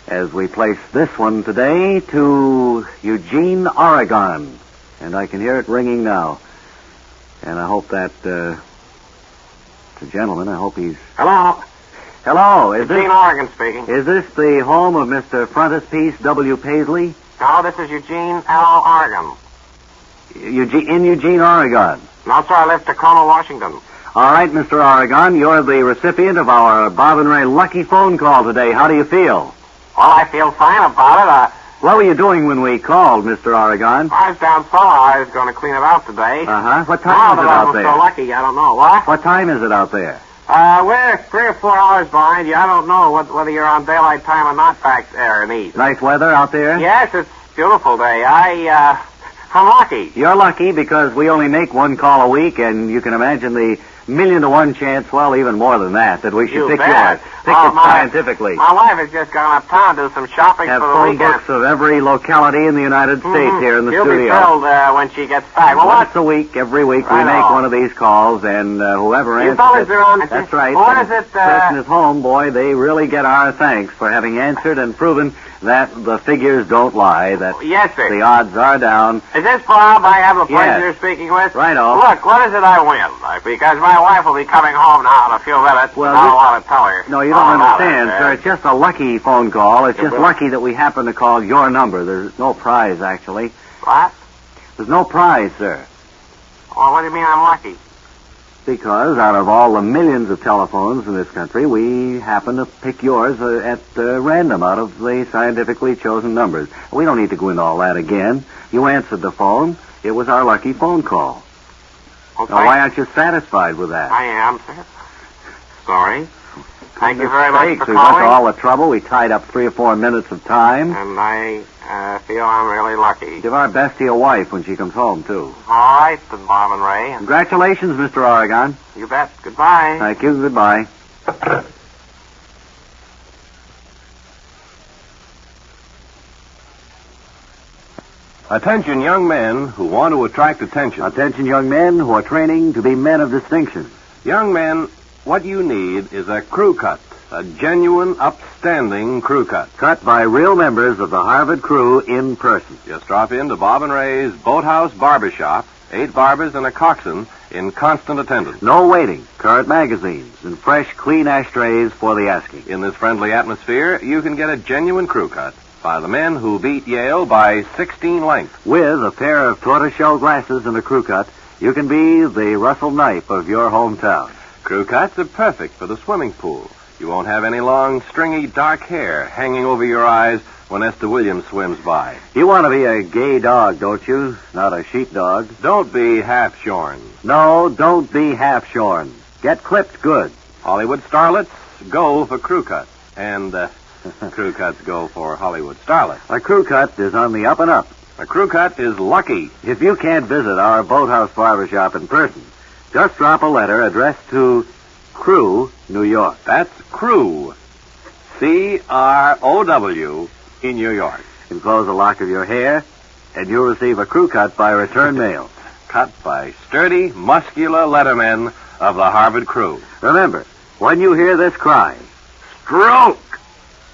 Speaker 2: as we place this one today to Eugene, Oregon. And I can hear it ringing now. And I hope that, it's a gentleman. I hope he's...
Speaker 15: Hello.
Speaker 2: Hello. Is
Speaker 15: Eugene, Oregon speaking.
Speaker 2: Is this the home of Mr. Frontispiece W. Paisley?
Speaker 15: No, this is Eugene L. Oregon.
Speaker 2: In Eugene, Oregon.
Speaker 15: No, sir, I live Tacoma, Washington.
Speaker 2: All right, Mr. Oregon, you're the recipient of our Bob and Ray Lucky phone call today. How do you feel?
Speaker 15: Well, I feel fine about it.
Speaker 2: What were you doing when we called, Mr. Oregon?
Speaker 15: I was down cellar. I was going to clean it out today.
Speaker 2: Uh-huh. What time is it out there?
Speaker 15: I was so lucky. I don't know. What?
Speaker 2: What time is it out there?
Speaker 15: We're 3 or 4 hours behind you. I don't know whether you're on daylight time or not back there in East.
Speaker 2: Nice weather out there?
Speaker 15: Yes, it's a beautiful day. I'm lucky.
Speaker 2: You're lucky because we only make one call a week, and you can imagine the 1,000,000 to 1 chance, well, even more than that we should
Speaker 15: You
Speaker 2: pick
Speaker 15: bet.
Speaker 2: yours. Pick it scientifically.
Speaker 15: My wife has just gone uptown to do some shopping
Speaker 2: Have
Speaker 15: for the
Speaker 2: phone
Speaker 15: weekend.
Speaker 2: books of every locality in the United States here in the
Speaker 15: She'll
Speaker 2: studio.
Speaker 15: be filled when she gets back. Well,
Speaker 2: Once a week, every week, we
Speaker 15: Right
Speaker 2: make
Speaker 15: on.
Speaker 2: one of these calls, and whoever
Speaker 15: You
Speaker 2: answers
Speaker 15: fellas
Speaker 2: it,
Speaker 15: are on.
Speaker 2: that's right.
Speaker 15: What
Speaker 2: and
Speaker 15: is it,
Speaker 2: the person is home, boy, they really get our thanks for having answered and proven that the figures don't lie, that
Speaker 15: Yes, sir.
Speaker 2: the odds are down.
Speaker 15: Is this Bob I have the pleasure
Speaker 2: Yes.
Speaker 15: of speaking with?
Speaker 2: Right-o.
Speaker 15: Look, what is it I win? Because my wife will be coming home now in a few minutes,
Speaker 2: Well,
Speaker 15: and I don't want to tell her.
Speaker 2: No, you don't
Speaker 15: all about
Speaker 2: understand,
Speaker 15: it,
Speaker 2: sir. It's just a lucky phone call. It's just
Speaker 15: Really?
Speaker 2: lucky that we happen to call your number. There's no prize, actually.
Speaker 15: What?
Speaker 2: There's no prize, sir.
Speaker 15: Well, what do you mean I'm lucky?
Speaker 2: Because out of all the millions of telephones in this country, we happen to pick yours at random out of the scientifically chosen numbers. We don't need to go into all that again. You answered the phone. It was our lucky phone call.
Speaker 15: Okay.
Speaker 2: Now, why aren't you satisfied with that?
Speaker 15: I am, sir. Sorry. Thank you very much for
Speaker 2: We went to
Speaker 15: calling.
Speaker 2: all the trouble. We tied up 3 or 4 minutes of time.
Speaker 15: And I feel I'm really lucky.
Speaker 2: Give our best to your wife when she comes home, too.
Speaker 15: All right, then, Bob and Ray.
Speaker 2: Congratulations, Mr. Oregon.
Speaker 15: You bet. Goodbye.
Speaker 2: Thank you. Goodbye.
Speaker 3: Attention, young men who want to attract attention.
Speaker 2: Attention, young men who are training to be men of distinction.
Speaker 3: Young men, what you need is a crew cut. A genuine, upstanding crew cut.
Speaker 2: Cut by real members of the Harvard crew in person.
Speaker 3: Just drop in to Bob and Ray's Boathouse Barbershop, 8 barbers and a coxswain in constant attendance.
Speaker 2: No waiting. Current magazines and fresh, clean ashtrays for the asking.
Speaker 3: In this friendly atmosphere, you can get a genuine crew cut by the men who beat Yale by 16 lengths.
Speaker 2: With a pair of tortoiseshell glasses and a crew cut, you can be the Russell Knipe of your hometown.
Speaker 3: Crew cuts are perfect for the swimming pool. You won't have any long, stringy, dark hair hanging over your eyes when Esther Williams swims by.
Speaker 2: You want to be a gay dog, don't you? Not a sheepdog.
Speaker 3: Don't be half-shorn.
Speaker 2: No, don't be half-shorn. Get clipped good.
Speaker 3: Hollywood starlets go for crew cuts. And crew cuts go for Hollywood starlets.
Speaker 2: A crew cut is on the up and up.
Speaker 3: A crew cut is lucky.
Speaker 2: If you can't visit our Boathouse Barbershop in person, just drop a letter addressed to Crew, New York.
Speaker 3: That's Crew. C-R-O-W in New York.
Speaker 2: Enclose a lock of your hair, and you'll receive a crew cut by return mail.
Speaker 3: Cut by sturdy, muscular lettermen of the Harvard crew.
Speaker 2: Remember, when you hear this cry, stroke,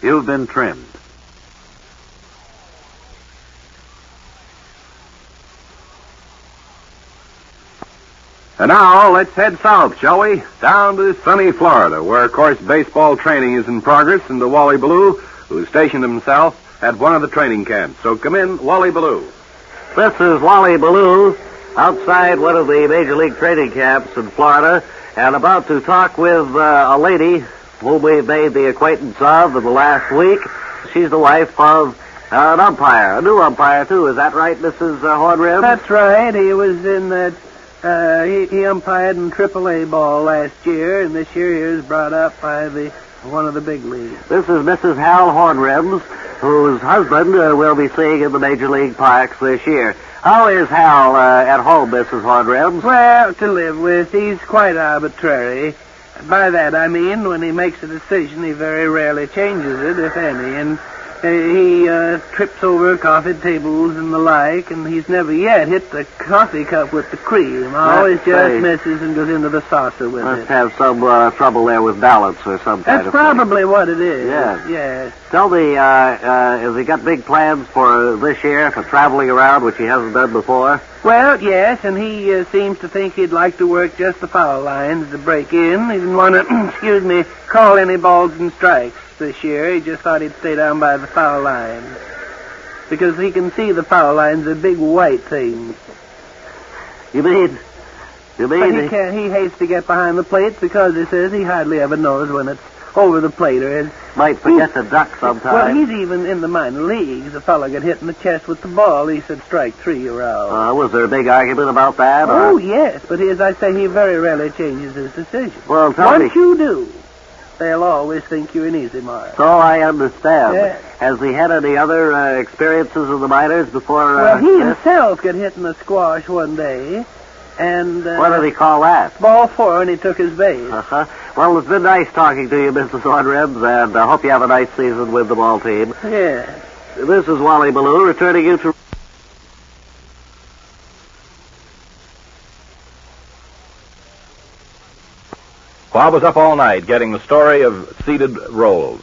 Speaker 2: you've been trimmed.
Speaker 3: And now, let's head south, shall we? Down to sunny Florida, where, of course, baseball training is in progress, and to Wally Ballou, who stationed himself at one of the training camps. So come in, Wally Ballou.
Speaker 2: This is Wally Ballou, outside one of the Major League training camps in Florida, and about to talk with a lady whom we've made the acquaintance of in the last week. She's the wife of an umpire, a new umpire, too. Is that right, Mrs. Hornrib?
Speaker 9: That's right. He was in that... He umpired in AAA ball last year, and this year he was brought up by one of the big leagues.
Speaker 2: This is Mrs. Hal Hornribs, whose husband we'll be seeing in the Major League parks this year. How is Hal at home, Mrs. Hornribs?
Speaker 9: Well, to live with. He's quite arbitrary. By that I mean when he makes a decision, he very rarely changes it, if any, and he trips over coffee tables and the like, and he's never yet hit the coffee cup with the cream. Always just misses and goes into the saucer with
Speaker 2: Must
Speaker 9: it.
Speaker 2: have some trouble there with balance or some kind
Speaker 9: That's
Speaker 2: of
Speaker 9: probably what it is.
Speaker 2: Yes.
Speaker 9: Yes.
Speaker 2: Tell me, has he got big plans for this year, for traveling around, which he hasn't done before?
Speaker 9: Well, yes, and he seems to think he'd like to work just the foul lines to break in. He didn't want to, call any balls and strikes this year. He just thought he'd stay down by the foul lines. Because he can see the foul lines are big white things.
Speaker 2: You mean...
Speaker 9: But he hates to get behind the plate because he says he hardly ever knows when it's over the plate or is...
Speaker 2: Might forget to duck sometime.
Speaker 9: Well, he's even in the minor leagues. A fellow got hit in the chest with the ball. He said strike 3, you're out.
Speaker 2: Was there a big argument about that? Or?
Speaker 9: Oh, yes, but as I say, he very rarely changes his decision.
Speaker 2: Well, tell me...
Speaker 9: Once you do, they'll always think you're an easy mark.
Speaker 2: So I understand.
Speaker 9: Yes.
Speaker 2: Has he had any other experiences in the minors before?
Speaker 9: Well, he himself got hit in the squash one day, And
Speaker 2: What do they call that?
Speaker 9: ball 4, and he took his base.
Speaker 2: Uh-huh. Well, it's been nice talking to you, Mr. Thornribs, and I hope you have a nice season with the ball team.
Speaker 9: Yeah.
Speaker 2: This is Wally Ballou returning you to...
Speaker 3: Bob was up all night getting the story of seeded rolls.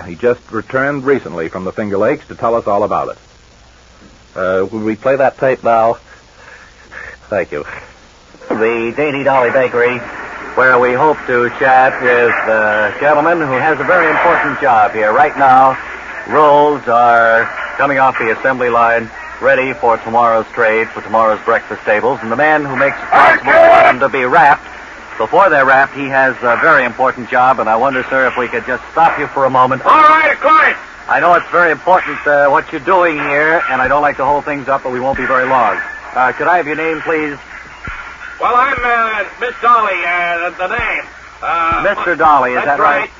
Speaker 3: He just returned recently from the Finger Lakes to tell us all about it. Will we play that tape now? Thank you.
Speaker 2: The Dainty Dolly Bakery, where we hope to chat with a gentleman who has a very important job here. Right now, rolls are coming off the assembly line, ready for tomorrow's trade, for tomorrow's breakfast tables, and the man who makes it possible for them to be wrapped, before they're wrapped, he has a very important job, and I wonder, sir, if we could just stop you for a moment.
Speaker 15: All right, a client.
Speaker 2: I know it's very important what you're doing here, and I don't like to hold things up, but we won't be very long. Could I have your name, please?
Speaker 15: Well, I'm Miss Dolly, the name.
Speaker 2: Mr. Dolly, is that right?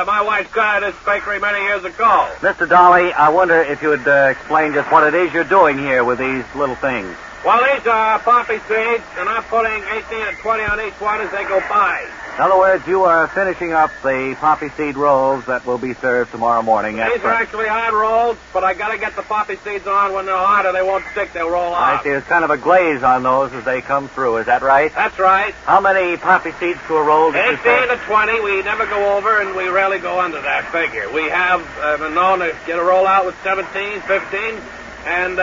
Speaker 15: My wife got this bakery many years ago.
Speaker 2: Mr. Dolly, I wonder if you would explain just what it is you're doing here with these little things.
Speaker 15: Well, these are poppy seeds, and I'm putting 18 and 20 on each one as they go by.
Speaker 2: In other words, you are finishing up the poppy seed rolls that will be served tomorrow morning.
Speaker 15: These are actually hard rolls, but I got to get the poppy seeds on when they're hard, or they won't stick. They'll roll
Speaker 2: I
Speaker 15: off.
Speaker 2: see. There's kind of a glaze on those as they come through. Is that right?
Speaker 15: That's right.
Speaker 2: How many poppy seeds to a roll?
Speaker 15: 18 to 20. We never go over, and we rarely go under that figure. We have been known to get a roll out with 17, 15, and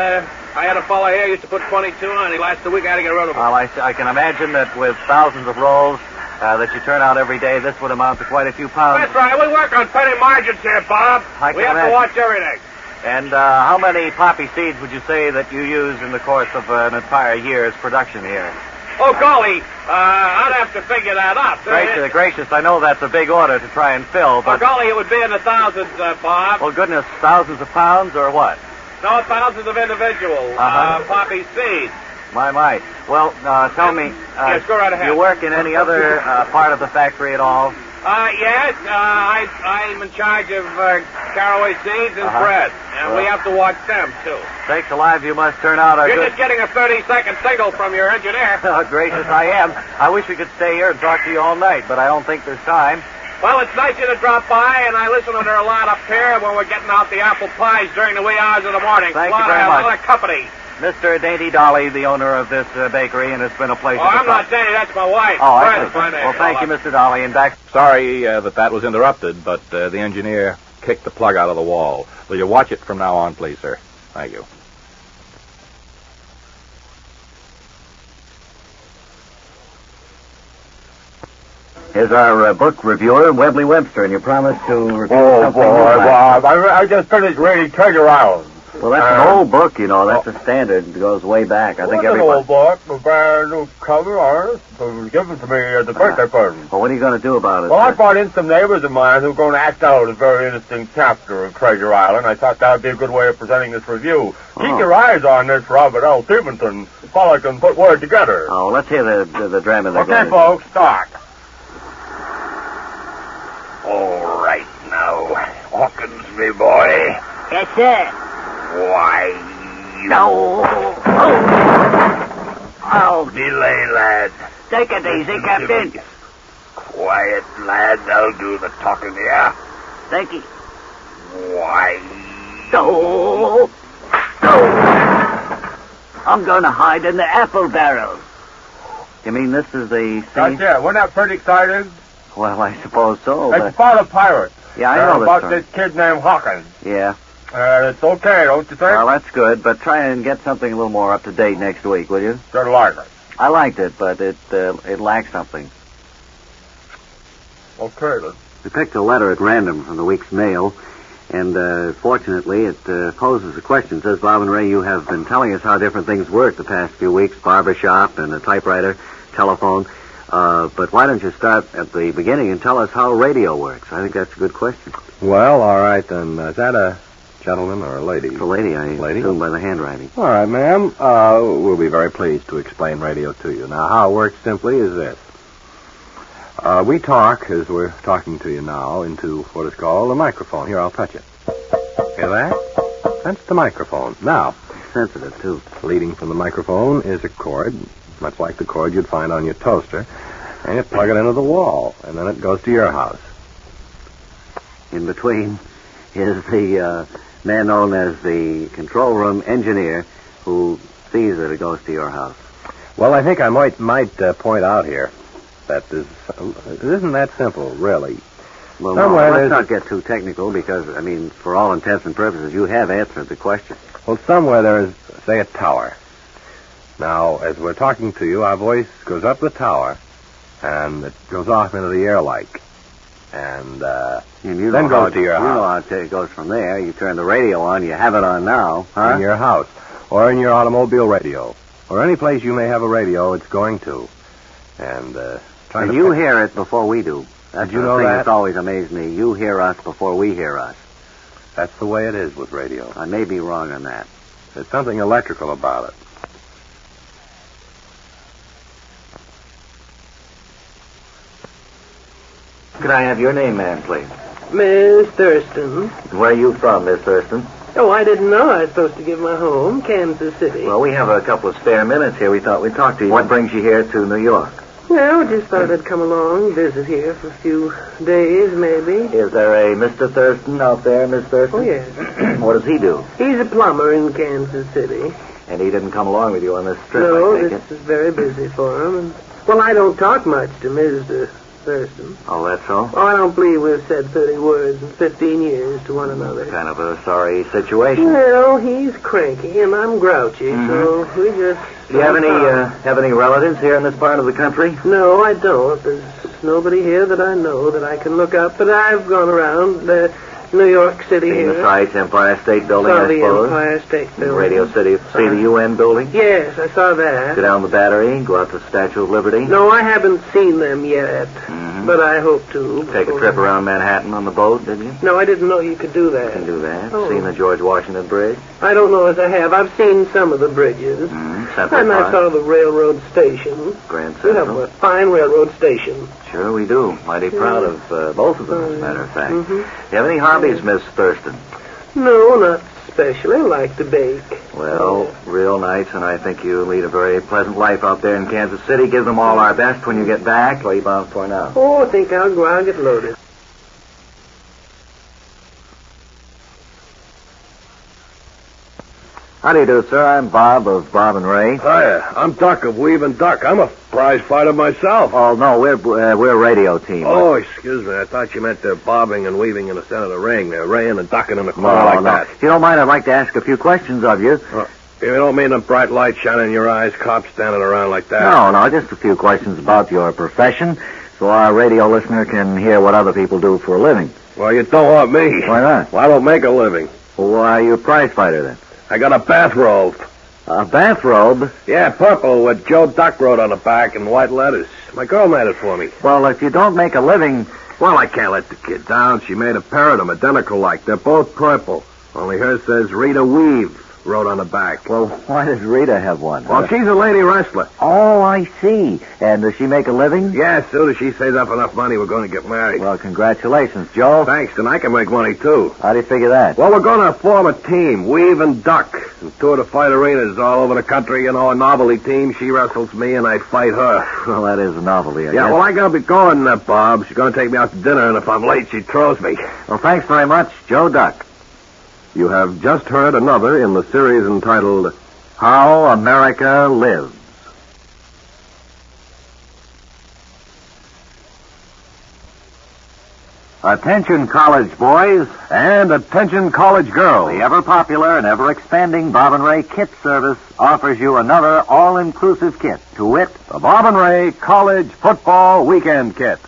Speaker 15: I had a fellow here used to put 22 on. He last week I had to get rid of him.
Speaker 2: Well, I can imagine that with thousands of rolls that you turn out every day, this would amount to quite a few pounds.
Speaker 15: That's right. We work on penny margins here, Bob. We have to watch everything.
Speaker 2: And how many poppy seeds would you say that you use in the course of an entire year's production here?
Speaker 15: Oh, golly, I'd have to figure that up.
Speaker 2: Gracious, I know that's a big order to try and fill, but...
Speaker 15: Oh, golly, it would be in the thousands, Bob.
Speaker 2: Well, goodness, thousands of pounds or what?
Speaker 15: No, thousands of individual poppy seeds.
Speaker 2: My. Well, tell me...
Speaker 15: yes, go right ahead.
Speaker 2: You work in any other part of the factory at all?
Speaker 15: Yes, I'm in charge of caraway seeds and bread, and we have to watch them, too.
Speaker 2: Sakes alive, you must turn out a
Speaker 15: You're
Speaker 2: good...
Speaker 15: just getting a 30-second signal from your engineer.
Speaker 2: Oh, gracious, I am. I wish we could stay here and talk to you all night, but I don't think there's time.
Speaker 15: Well, it's nice you to drop by, and I listen to her a lot up here when we're getting out the apple pies during the wee hours of the morning.
Speaker 2: Thank you very much.
Speaker 15: A lot of company.
Speaker 2: Mr. Dainty Dolly, the owner of this bakery, and it's been a pleasure.
Speaker 15: Oh, I'm not Dainty, that's my wife.
Speaker 2: Oh,
Speaker 15: Fred
Speaker 2: I
Speaker 15: is my name.
Speaker 2: Well, thank you, Mr. Dolly, and back...
Speaker 3: Sorry that was interrupted, but the engineer kicked the plug out of the wall. Will you watch it from now on, please, sir? Thank you.
Speaker 2: Here's our book reviewer, Webley Webster, and you promised to review something.
Speaker 20: Bob, I just finished reading Treasure Island.
Speaker 2: Well, that's an old book, you know. That's a standard. It goes way back. I think everybody...
Speaker 20: It's an old book, a brand new cover on it. It was given to me as a birthday present.
Speaker 2: Well, what are you going to do about it?
Speaker 20: Well, I brought in some neighbors of mine who are going to act out a very interesting chapter of Treasure Island. I thought that would be a good way of presenting this review. Keep your eyes on this Robert L. Stevenson. Fellow can put word together.
Speaker 2: Oh, let's hear the drama.
Speaker 20: Okay, folks, start.
Speaker 18: All right now, Hawkins, me boy.
Speaker 17: Yes, sir.
Speaker 18: Why,
Speaker 17: No.
Speaker 18: I'll delay, lad.
Speaker 17: Take it easy, Captain.
Speaker 18: Quiet, lad. I'll do the talking here.
Speaker 17: Thank you.
Speaker 18: Why?
Speaker 17: No. I'm going to hide in the apple barrel.
Speaker 2: You mean this is the scene?
Speaker 20: That's it. Wasn't that pretty exciting?
Speaker 2: Well, I suppose so.
Speaker 20: It's about a pirate.
Speaker 2: Yeah, I know
Speaker 20: about this kid named Hawkins.
Speaker 2: Yeah.
Speaker 20: It's okay, don't you think?
Speaker 2: Well, that's good, but try and get something a little more up to date next week, will you?
Speaker 20: Don't like it.
Speaker 2: I liked it, but it lacks something.
Speaker 20: Okay, then.
Speaker 2: We picked a letter at random from the week's mail, and fortunately it poses a question. It says, Bob and Ray, you have been telling us how different things work the past few weeks, barbershop and a typewriter, telephone. But why don't you start at the beginning and tell us how radio works? I think that's a good question.
Speaker 1: Well, all right, then. Is that a gentleman or a lady?
Speaker 2: It's a lady, I assume by the handwriting.
Speaker 1: All right, ma'am. We'll be very pleased to explain radio to you. Now, how it works simply is this. We talk, as we're talking to you now, into what is called a microphone. Here, I'll touch it. Hear that? That's the microphone. Now,
Speaker 2: sensitive, too.
Speaker 1: Leading from the microphone is a cord much like the cord you'd find on your toaster, and you plug it into the wall, and then it goes to your house.
Speaker 2: In between is the man known as the control room engineer who sees that it goes to your house.
Speaker 1: Well, I think I might point out here that it isn't that simple, really.
Speaker 2: Well, no, let's not get too technical because, I mean, for all intents and purposes, you have answered the question.
Speaker 1: Well, somewhere there is, say, a tower. Now, as we're talking to you, our voice goes up the tower, and it goes off into the air like. And then goes to your house.
Speaker 2: You know how it goes from there. You turn the radio on. You have it on now, huh?
Speaker 1: In your house, or in your automobile radio, or any place you may have a radio, it's going to. And
Speaker 2: you hear it before we do. That's
Speaker 1: Did you
Speaker 2: the
Speaker 1: know
Speaker 2: thing
Speaker 1: that?
Speaker 2: that's always amazed me. You hear us before we hear us.
Speaker 1: That's the way it is with radio.
Speaker 2: I may be wrong on that.
Speaker 1: There's something electrical about it.
Speaker 12: Could I have your name, ma'am, please?
Speaker 9: Miss Thurston.
Speaker 12: Where are you from, Miss Thurston?
Speaker 9: Oh, I didn't know I was supposed to give my home, Kansas City.
Speaker 12: Well, we have a couple of spare minutes here. We thought we'd talk to you. What brings you here to New York?
Speaker 9: Well, just thought I'd come along, visit here for a few days, maybe.
Speaker 12: Is there a Mr. Thurston out there, Miss Thurston?
Speaker 9: Oh, yes.
Speaker 12: What does he do?
Speaker 9: He's a plumber in Kansas City.
Speaker 12: And he didn't come along with you on this trip,
Speaker 9: No,
Speaker 12: I take
Speaker 9: this is very busy for him. And, well, I don't talk much to Mr. Thurston.
Speaker 12: Oh, that's so?
Speaker 9: Oh, I don't believe we've said 30 words in 15 years to one another.
Speaker 12: Kind of a sorry situation.
Speaker 9: Well, he's cranky and I'm grouchy, so we just...
Speaker 12: Do you have any relatives here in this part of the country?
Speaker 9: No, I don't. There's nobody here that I know that I can look up, but I've gone around New York City
Speaker 12: Seen
Speaker 9: here.
Speaker 12: the sights, Empire State Building,
Speaker 9: Saw
Speaker 12: I
Speaker 9: the
Speaker 12: suppose.
Speaker 9: Empire State Building.
Speaker 12: Radio City. See the UN building?
Speaker 9: Yes, I saw that.
Speaker 12: Go down the Battery, go out to the Statue of Liberty.
Speaker 9: No, I haven't seen them yet, but I hope to.
Speaker 12: Take a trip around Manhattan on the boat, didn't you?
Speaker 9: No, I didn't know you could do that.
Speaker 12: You can do that.
Speaker 9: Oh.
Speaker 12: Seen the George Washington Bridge?
Speaker 9: I don't know as I have. I've seen some of the bridges.
Speaker 12: Central
Speaker 9: And I
Speaker 12: Park?
Speaker 9: saw the railroad station.
Speaker 12: Grand
Speaker 9: We have
Speaker 12: Central?
Speaker 9: a fine railroad station.
Speaker 12: Sure we do. Mighty proud of both of them, as a matter of fact.
Speaker 9: Mhm.
Speaker 12: You have any hobbies, Miss Thurston?
Speaker 9: No, not especially. I like to bake.
Speaker 12: Well, real nice, and I think you lead a very pleasant life out there in Kansas City. Give them all our best when you get back. What are you bound for now?
Speaker 9: Oh, I think I'll go out and get loaded.
Speaker 2: How do you do, sir? I'm Bob of Bob and Ray.
Speaker 1: Hiya, I'm Duck of Weave and Duck. I'm a prize fighter myself.
Speaker 2: Oh, no, we're a radio team.
Speaker 1: Oh, excuse me. I thought you meant they're bobbing and weaving in the center of the ring. They're raying and ducking in the corner
Speaker 2: No,
Speaker 1: like
Speaker 2: no.
Speaker 1: that.
Speaker 2: If you don't mind, I'd like to ask a few questions of you.
Speaker 1: You don't mean the bright light shining in your eyes, cops standing around like that?
Speaker 2: No, just a few questions about your profession, so our radio listener can hear what other people do for a living.
Speaker 1: Well, you don't want me.
Speaker 2: Why not?
Speaker 1: Well, I don't make a living.
Speaker 2: Well, why are you a prize fighter, then?
Speaker 1: I got a bathrobe.
Speaker 2: A bathrobe?
Speaker 1: Yeah, purple with Joe Duck wrote on the back in white letters. My girl made it for me.
Speaker 2: Well, if you don't make a living...
Speaker 1: Well, I can't let the kid down. She made a pair of them identical like. They're both purple. Only hers says Rita Weave wrote on the back.
Speaker 2: Well, why does Rita have one?
Speaker 1: Well, she's a lady wrestler.
Speaker 2: Oh, I see. And does she make a living?
Speaker 1: Yeah, as soon as she saves up enough money, we're going to get married.
Speaker 2: Well, congratulations, Joe.
Speaker 1: Thanks, and I can make money, too.
Speaker 2: How do you figure that?
Speaker 1: Well, we're going to form a team, Weave and Duck, and tour the fight arenas all over the country. You know, a novelty team. She wrestles me, and I fight her.
Speaker 2: Well, that is a novelty, I guess.
Speaker 1: Yeah, well, I got to be going, Bob. She's going to take me out to dinner, and if I'm late, she throws me.
Speaker 2: Well, thanks very much, Joe Duck.
Speaker 1: You have just heard another in the series entitled
Speaker 2: How America Lives. Attention, college boys.
Speaker 1: And attention, college girls.
Speaker 2: The ever-popular and ever-expanding Bob and Ray Kit Service offers you another all-inclusive kit, to wit,
Speaker 1: the Bob and Ray College Football Weekend Kit.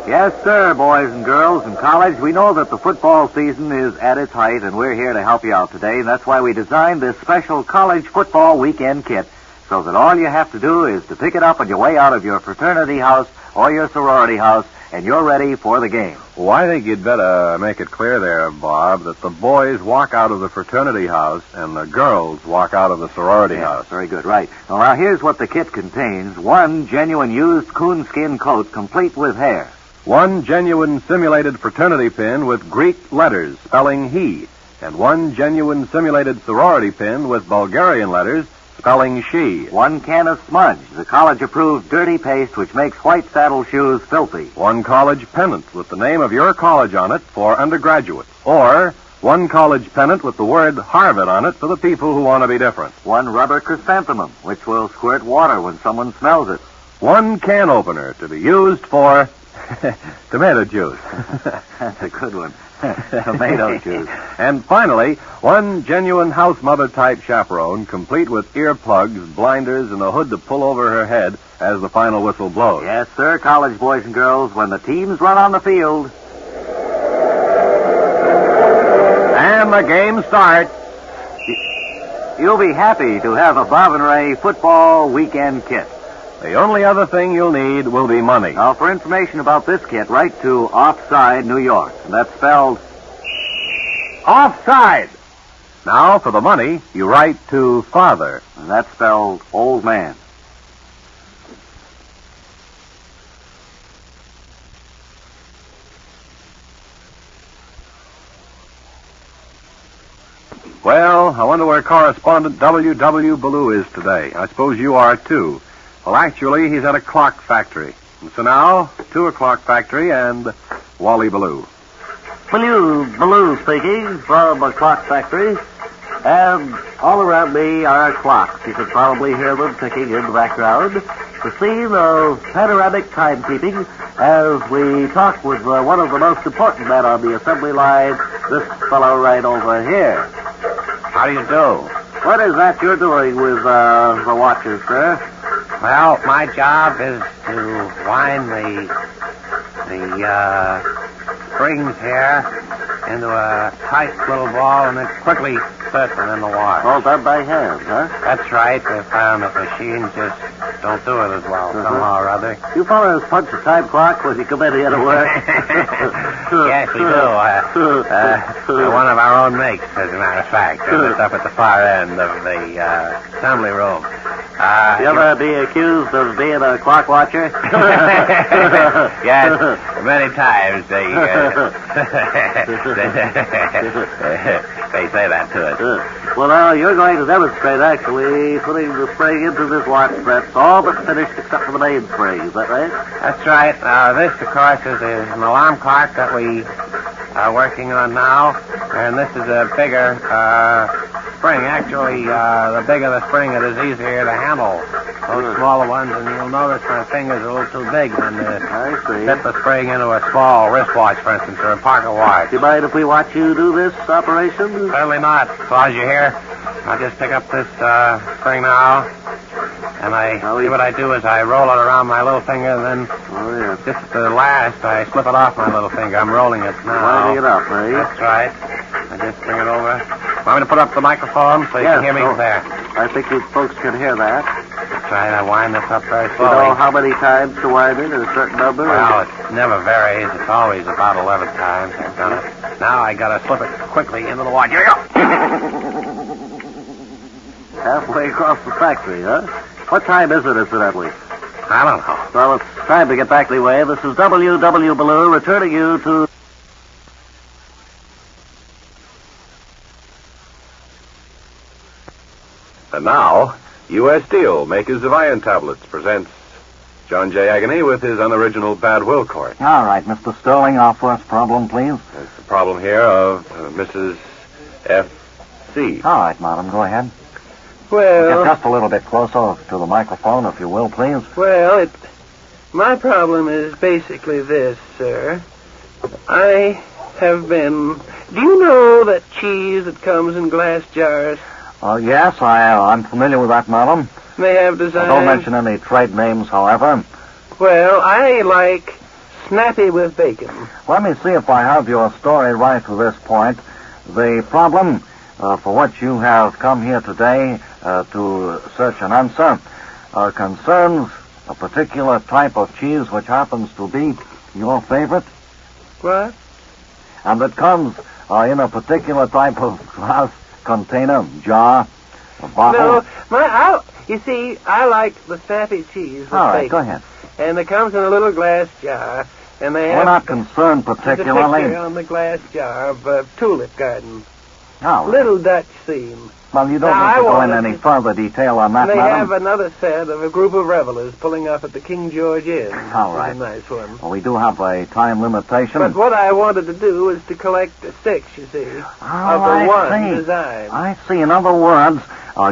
Speaker 2: Yes, sir, boys and girls in college. We know that the football season is at its height, and we're here to help you out today. And that's why we designed this special college football weekend kit, so that all you have to do is to pick it up on your way out of your fraternity house or your sorority house, and you're ready for the game.
Speaker 1: Well, I think you'd better make it clear there, Bob, that the boys walk out of the fraternity house and the girls walk out of the sorority house.
Speaker 2: Very good, right. Well, now, here's what the kit contains. 1 genuine used coonskin coat, complete with hair.
Speaker 1: 1 genuine simulated fraternity pin with Greek letters spelling he.
Speaker 8: and 1 genuine simulated sorority pin with Bulgarian letters spelling she.
Speaker 22: 1 can of Smudge, the college-approved dirty paste which makes white saddle shoes filthy.
Speaker 8: 1 college pennant with the name of your college on it for undergraduates. Or 1 college pennant with the word Harvard on it for the people who want to be different.
Speaker 22: 1 rubber chrysanthemum, which will squirt water when someone smells it.
Speaker 8: 1 can opener to be used for tomato juice.
Speaker 22: That's a good one. Tomato juice.
Speaker 8: And finally, 1 genuine house mother type chaperone, complete with earplugs, blinders, and a hood to pull over her head as the final whistle blows.
Speaker 22: Yes, sir, college boys and girls, when the teams run on the field.
Speaker 8: And the game starts.
Speaker 22: You'll be happy to have a Bob and Ray football weekend kit.
Speaker 8: The only other thing you'll need will be money.
Speaker 22: Now, for information about this kit, write to Offside, New York. And that's spelled
Speaker 8: Offside. Now, for the money, you write to Father.
Speaker 22: And that's spelled Old Man.
Speaker 8: Well, I wonder where correspondent W.W. Ballou is today. I suppose you are, too. Well, actually, he's at a clock factory. And so now, 2 o'clock factory and Wally Ballou.
Speaker 22: Ballou speaking from a clock factory. And all around me are clocks. You can probably hear them ticking in the background. The scene of panoramic timekeeping as we talk with one of the most important men on the assembly line, this fellow right over here.
Speaker 10: How do you do?
Speaker 22: What is that you're doing with the watches, sir?
Speaker 10: Well, my job is to wind the springs here into a tight little ball and then quickly set them in the water.
Speaker 22: All done by hand, huh?
Speaker 10: That's right. They found that machines just don't do it as well somehow or other.
Speaker 22: You fellows punch a time clock when you come in here to work?
Speaker 10: Yes, we do. One of our own makes, as a matter of fact. It's up at the far end of the assembly room.
Speaker 22: You ever be accused of being a clock watcher?
Speaker 10: Yes, many times they say that to us.
Speaker 22: Well, now, you're going to demonstrate, actually, putting the spring into this watch that's all but finished except for the main spring. Is that right?
Speaker 10: That's right. This, of course, is an alarm clock that we are working on now. And this is a bigger spring. Actually, the bigger the spring, it is easier to handle. Those smaller ones, and you'll notice my finger's a little too big when
Speaker 22: I see.
Speaker 10: Fit the spring into a small wristwatch, for instance, or a pocket watch.
Speaker 22: Do you mind if we watch you do this operation?
Speaker 10: Certainly not. As long as you're here, I'll just pick up this spring now, and what I do is I roll it around my little finger, and then just at the last, I slip it off my little finger. I'm rolling it now.
Speaker 22: Winding it up, eh?
Speaker 10: That's right. I just bring it over. Want me to put up the microphone so you can hear me there?
Speaker 22: I think you folks can hear that.
Speaker 10: That's right. I wind this up very slowly.
Speaker 22: You know how many times to wind it in a certain number?
Speaker 10: Well, it never varies. It's always about 11 times I've done it. Now I gotta slip it quickly into the watch. Here we go.
Speaker 22: Halfway across the factory, huh? What time is it, incidentally?
Speaker 10: I don't know.
Speaker 22: Well, it's time to get back the way. This is W.W. Ballou returning you to...
Speaker 8: And now, U.S. Steel, makers of iron tablets, presents John J. Agony with his unoriginal Bad Will Court.
Speaker 2: All right, Mr. Sterling, our first problem, please.
Speaker 8: It's the problem here of Mrs. F.C.
Speaker 2: All right, madam, go ahead.
Speaker 9: Well...
Speaker 2: Get just a little bit closer to the microphone, if you will, please.
Speaker 9: Well, my problem is basically this, sir. I have been... Do you know that cheese that comes in glass jars?
Speaker 2: Yes, I'm familiar with that, madam.
Speaker 9: They have designs...
Speaker 2: Don't mention any trade names, however.
Speaker 9: Well, I like snappy with bacon.
Speaker 2: Let me see if I have your story right to this point. The problem for what you have come here today to search an answer concerns a particular type of cheese which happens to be your favorite.
Speaker 9: What?
Speaker 2: And it comes in a particular type of glass container, jar, a bottle.
Speaker 9: No, you see, I like the snappy cheese with
Speaker 2: All right,
Speaker 9: bacon.
Speaker 2: go ahead.
Speaker 9: And it comes in a little glass jar, and they have...
Speaker 2: We're not concerned
Speaker 9: There's a
Speaker 2: particularly.
Speaker 9: picture on the glass jar of a tulip garden.
Speaker 2: Oh.
Speaker 9: Little Dutch theme.
Speaker 2: Well, you don't
Speaker 9: Now,
Speaker 2: need
Speaker 9: I
Speaker 2: to go in
Speaker 9: wanted
Speaker 2: any further detail on that,
Speaker 9: They
Speaker 2: madam.
Speaker 9: have another set of a group of revelers pulling up at the King George Inn.
Speaker 2: All
Speaker 9: Which
Speaker 2: right.
Speaker 9: is a nice one.
Speaker 2: Well, we do have a time limitation.
Speaker 9: But what I wanted to do was to collect 6, you see, of the
Speaker 2: I
Speaker 9: one
Speaker 2: see.
Speaker 9: design.
Speaker 2: I see. In other words,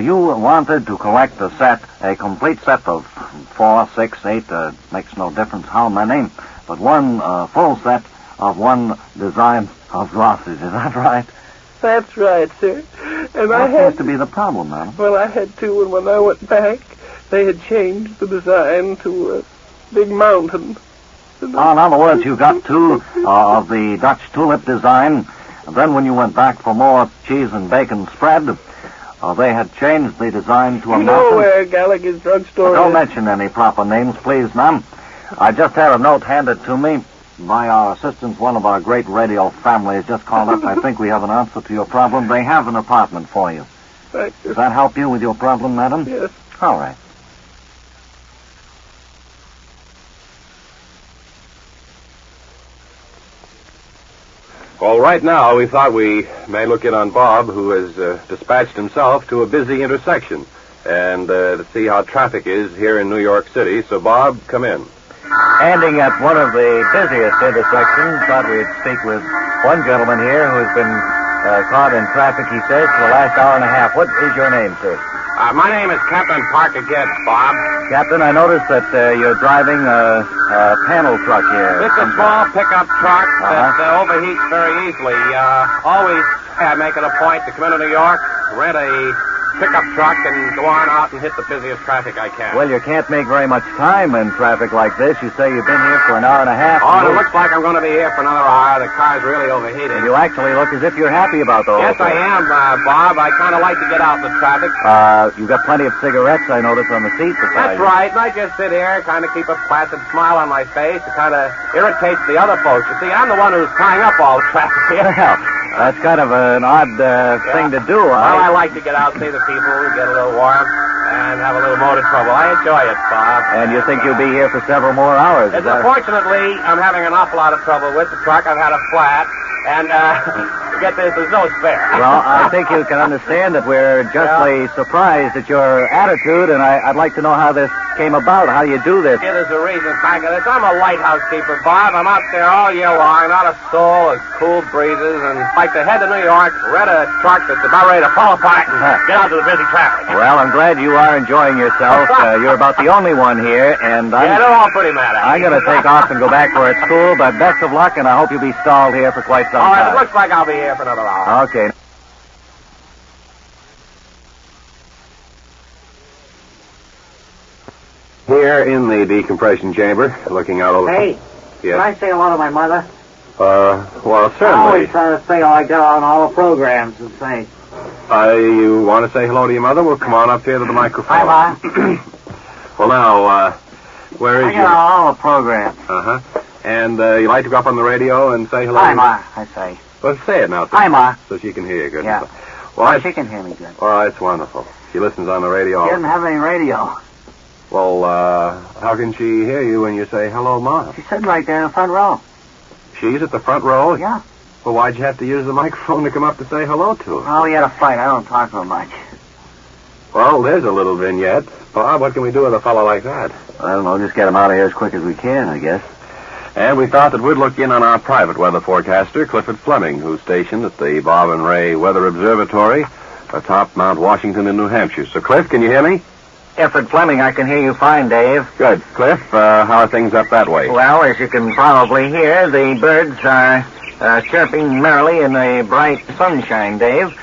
Speaker 2: you wanted to collect a complete set of 4, 6, 8, makes no difference how many, but one full set of one design of sausage. Is that right?
Speaker 9: That's right, sir. And I
Speaker 2: What
Speaker 9: had
Speaker 2: seems to be the problem, madam?
Speaker 9: Well, I had to, and when I went back, they had changed the design to a big mountain.
Speaker 2: Oh, in other words, you got 2 of the Dutch tulip design, and then when you went back for more cheese and bacon spread, they had changed the design to a
Speaker 9: You
Speaker 2: mountain.
Speaker 9: know where Gallagher's drugstore
Speaker 2: Don't
Speaker 9: is?
Speaker 2: mention any proper names, please, ma'am. I just had a note handed to me by our assistants. One of our great radio family has just called up. I think we have an answer to your problem. They have an apartment for you.
Speaker 9: Thank you.
Speaker 2: Does that help you with your problem, madam?
Speaker 9: Yes.
Speaker 2: All right.
Speaker 8: Well, right now, we thought we may look in on Bob, who has dispatched himself to a busy intersection, and to see how traffic is here in New York City. So, Bob, come in.
Speaker 22: Standing at one of the busiest intersections, thought we'd speak with one gentleman here who's been caught in traffic, he says, for the last hour and a half. What is your name, sir?
Speaker 15: My name is Captain Parker Gibbs, Bob.
Speaker 22: Captain, I noticed that you're driving a panel truck here.
Speaker 15: It's a small pickup truck that overheats very easily. Always I make it a point to come into New York, rent a pickup truck, and go on out and hit the busiest traffic I can.
Speaker 22: Well, you can't make very much time in traffic like this. You say you've been here for an hour and a half.
Speaker 15: Oh, it looks like I'm going to be here for another hour. The car's really overheating.
Speaker 22: You actually look as if you're happy about the whole
Speaker 15: Yes, I
Speaker 22: thing.
Speaker 15: am, Bob. I kind of like to get out in the traffic.
Speaker 22: You've got plenty of cigarettes, I noticed, on the seat beside
Speaker 15: That's right. And I just sit here, kind of keep a placid smile on my face. It kind of irritates the other folks. You see, I'm the one who's tying up all the traffic here.
Speaker 22: Well, that's kind of an odd thing to do.
Speaker 15: Well, I like to get out and see the people, get a little warm, and have a little motor trouble. I enjoy it, Bob.
Speaker 22: And you think you'll be here for several more hours? is that-
Speaker 15: Unfortunately, I'm having an awful lot of trouble with the truck. I've had a flat, and get this, there's no spare.
Speaker 22: Well, I think you can understand that we're justly surprised at your attitude, and I'd like to know how this came about, how you do this.
Speaker 15: Yeah, there's a reason back of this. I'm a lighthouse keeper, Bob. I'm out there all year long, not a soul, it's cool breezes, and like to head to New York, rent a truck that's about ready to fall apart and get out to the busy traffic.
Speaker 22: Well, I'm glad you are enjoying yourself. You're about the only one here, and
Speaker 15: Yeah, they're all pretty mad at me.
Speaker 22: I'm going to take off and go back for at school, but best of luck, and I hope you'll be stalled here for quite some
Speaker 15: All right,
Speaker 22: time.
Speaker 15: it looks like I'll be here for another hour.
Speaker 22: Okay.
Speaker 8: Here in the decompression chamber, looking out over...
Speaker 17: Hey, can I
Speaker 8: Yes.
Speaker 17: say hello to my mother?
Speaker 8: Well,
Speaker 17: I always
Speaker 8: certainly.
Speaker 17: try to say like that on all the programs and say,
Speaker 8: You want to say hello to your mother? Well, come on up here to the microphone.
Speaker 17: hi, Ma.
Speaker 8: Well, now, where
Speaker 17: I
Speaker 8: is
Speaker 17: get on all the programs.
Speaker 8: Uh-huh. And you like to go up on the radio and say hello?
Speaker 17: Hi, Ma, I say.
Speaker 8: Well, say it now.
Speaker 17: Hi, Ma.
Speaker 8: So she can hear you good.
Speaker 17: Yeah.
Speaker 8: Well,
Speaker 17: She can hear me good.
Speaker 8: Oh, it's wonderful. She listens on the radio.
Speaker 17: She doesn't have any radio.
Speaker 8: Well, how can she hear you when you say hello, Ma?
Speaker 17: She's sitting right there in the front row.
Speaker 8: She's at the front row?
Speaker 17: Yeah.
Speaker 8: Well, why'd you have to use the microphone to come up to say hello to her?
Speaker 17: Oh, we had a fight. I don't talk to her much.
Speaker 8: Well, there's a little vignette. Bob, what can we do with a fellow like that?
Speaker 2: I don't know, just get him out of here as quick as we can, I guess.
Speaker 8: And we thought that we'd look in on our private weather forecaster, Clifford Fleming, who's stationed at the Bob and Ray Weather Observatory atop Mount Washington in New Hampshire. So, Cliff, can you hear me?
Speaker 22: Clifford Fleming, I can hear you fine, Dave.
Speaker 8: Good. Cliff, how are things up that way?
Speaker 22: Well, as you can probably hear, the birds are chirping merrily in the bright sunshine, Dave.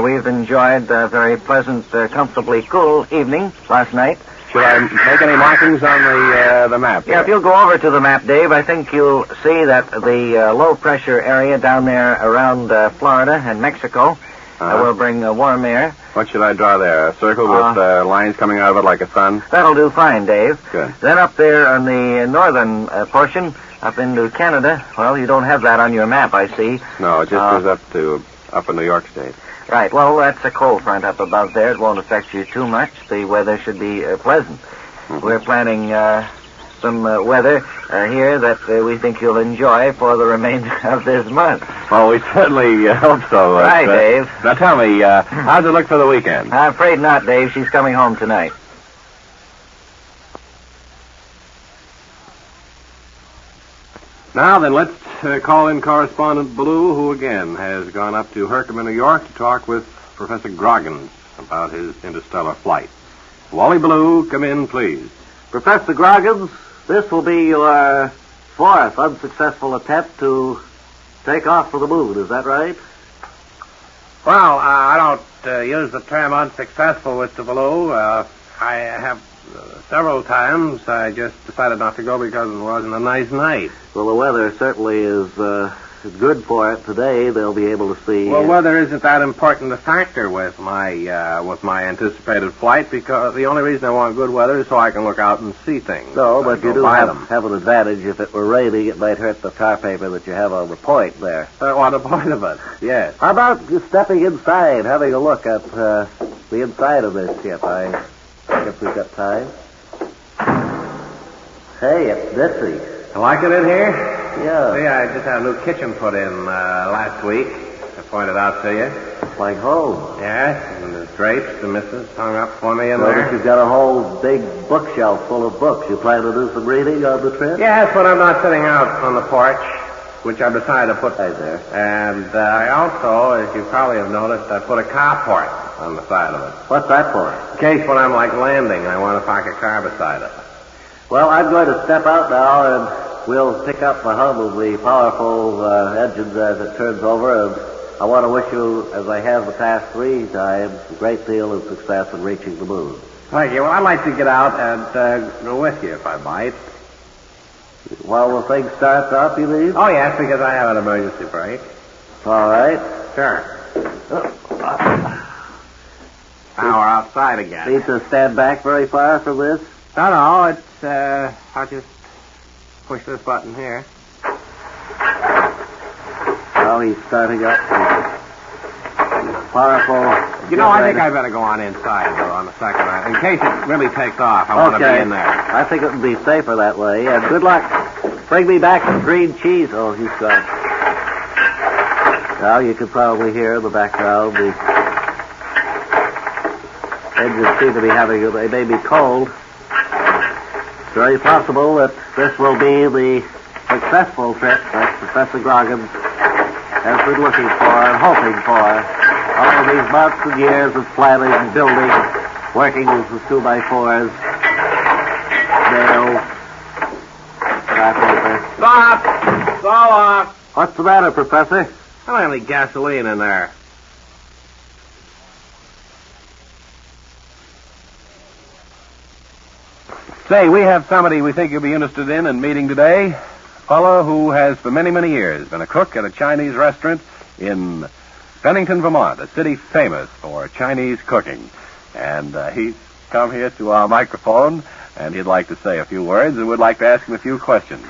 Speaker 22: We've enjoyed a very pleasant, comfortably cool evening last night.
Speaker 8: Should I make any markings on the map?
Speaker 22: Yeah, if you'll go over to the map, Dave, I think you'll see that the low-pressure area down there around Florida and Mexico will bring warm air.
Speaker 8: What should I draw there? A circle with lines coming out of it like a sun?
Speaker 22: That'll do fine, Dave.
Speaker 8: Good.
Speaker 22: Then up there on the northern portion, up into Canada, well, you don't have that on your map, I see.
Speaker 8: No, it just goes up in New York State.
Speaker 22: Right, well, that's a cold front up above there. It won't affect you too much. The weather should be pleasant.
Speaker 8: Mm-hmm.
Speaker 22: We're planning
Speaker 12: some weather here that we think you'll enjoy for the remainder of this month.
Speaker 8: Well, we certainly hope so.
Speaker 12: Right, Dave.
Speaker 8: Now tell me, how's it look for the weekend?
Speaker 12: I'm afraid not, Dave. She's coming home tonight.
Speaker 8: Now then, let's call in correspondent Ballou, who again has gone up to Herkimer, New York, to talk with Professor Groggins about his interstellar flight. Wally Ballou, come in, please.
Speaker 2: Professor Groggins, this will be your fourth unsuccessful attempt to take off for the moon. Is that right?
Speaker 9: Well, I don't use the term unsuccessful, Mr. Ballou. I have several times. I just decided not to go because it wasn't a nice night.
Speaker 2: Well, the weather certainly is good for it today. They'll be able to see.
Speaker 8: Well, weather isn't that important a factor with my anticipated flight, because the only reason I want good weather is so I can look out and see things.
Speaker 2: No, but you do have an advantage. If it were raining, it might hurt the tar paper that you have on the point there.
Speaker 8: On the point of it, yes.
Speaker 2: How about just stepping inside, having a look at the inside of this ship? I guess we've got time. Hey, it's Ditsy.
Speaker 8: You like it in here?
Speaker 2: Yeah.
Speaker 8: See, I just had a new kitchen put in last week. I pointed out to you.
Speaker 2: It's like home.
Speaker 8: Yes, and the drapes the missus hung up for me in
Speaker 2: So
Speaker 8: there.
Speaker 2: that you've got a whole big bookshelf full of books. You plan to do some reading on the trip?
Speaker 8: Yes, but I'm not sitting out on the porch, which I decided to put
Speaker 2: right there.
Speaker 8: And I also, as you probably have noticed, I put a carport on the side of it.
Speaker 2: What's that for?
Speaker 8: In case when I'm like landing and I want to park a car beside it.
Speaker 2: Well, I'm going to step out now, and we'll pick up the hum of the powerful engines as it turns over. And I want to wish you, as I have the past 3 times, a great deal of success in reaching the moon.
Speaker 8: Thank you. Well, I'd like to get out and go with you, if I might.
Speaker 2: While the thing starts up, you mean?
Speaker 8: Oh, yes, because I have an emergency brake.
Speaker 2: All right.
Speaker 8: Sure. Now we're outside again.
Speaker 2: Need to stand back very far from this?
Speaker 8: No, it's, I'll just push this button here.
Speaker 2: Now he's starting up. Powerful.
Speaker 8: You know, I think I better go on inside, though, on the second round. In case it really takes off, I want to be in there.
Speaker 2: I think it would be safer that way. And good luck. Bring me back some green cheese. Oh, he's gone. Now you can probably hear in the background the engines seem to be they may be cold. It's very possible that this will be the successful trip that Professor Groggins has been looking for and hoping for. All of these months and years of planning and building, working with the 2x4s, nails, paper.
Speaker 8: Stop! It's all off.
Speaker 2: What's the matter, Professor?
Speaker 8: I don't have any gasoline in there. Say, we have somebody we think you'll be interested in meeting today. A fellow who has for many, many years been a cook at a Chinese restaurant in Bennington, Vermont, a city famous for Chinese cooking. And he's come here to our microphone, and he'd like to say a few words, and we'd like to ask him a few questions.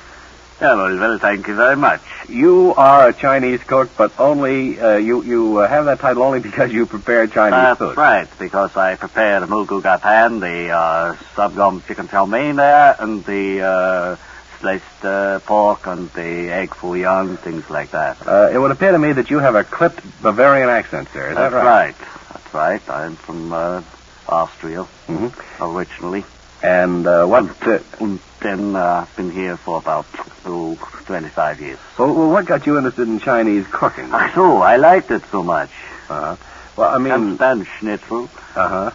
Speaker 6: Well, thank you very much.
Speaker 8: You are a Chinese cook, but only, you have that title only because you prepare Chinese food.
Speaker 6: That's right, because I prepare the mulgu gapan, the subgum chicken chow mein there, and the sliced pork and the egg foo young, things like that.
Speaker 8: It would appear to me that you have a clipped Bavarian accent, sir. Is that
Speaker 6: right? That's right. I'm from Austria, originally.
Speaker 8: And
Speaker 6: Then I've been here for about 25 years.
Speaker 8: Well, what got you interested in Chinese cooking?
Speaker 6: I liked it so much.
Speaker 8: Uh-huh. Well, I mean...
Speaker 6: And schnitzel.
Speaker 8: Uh-huh.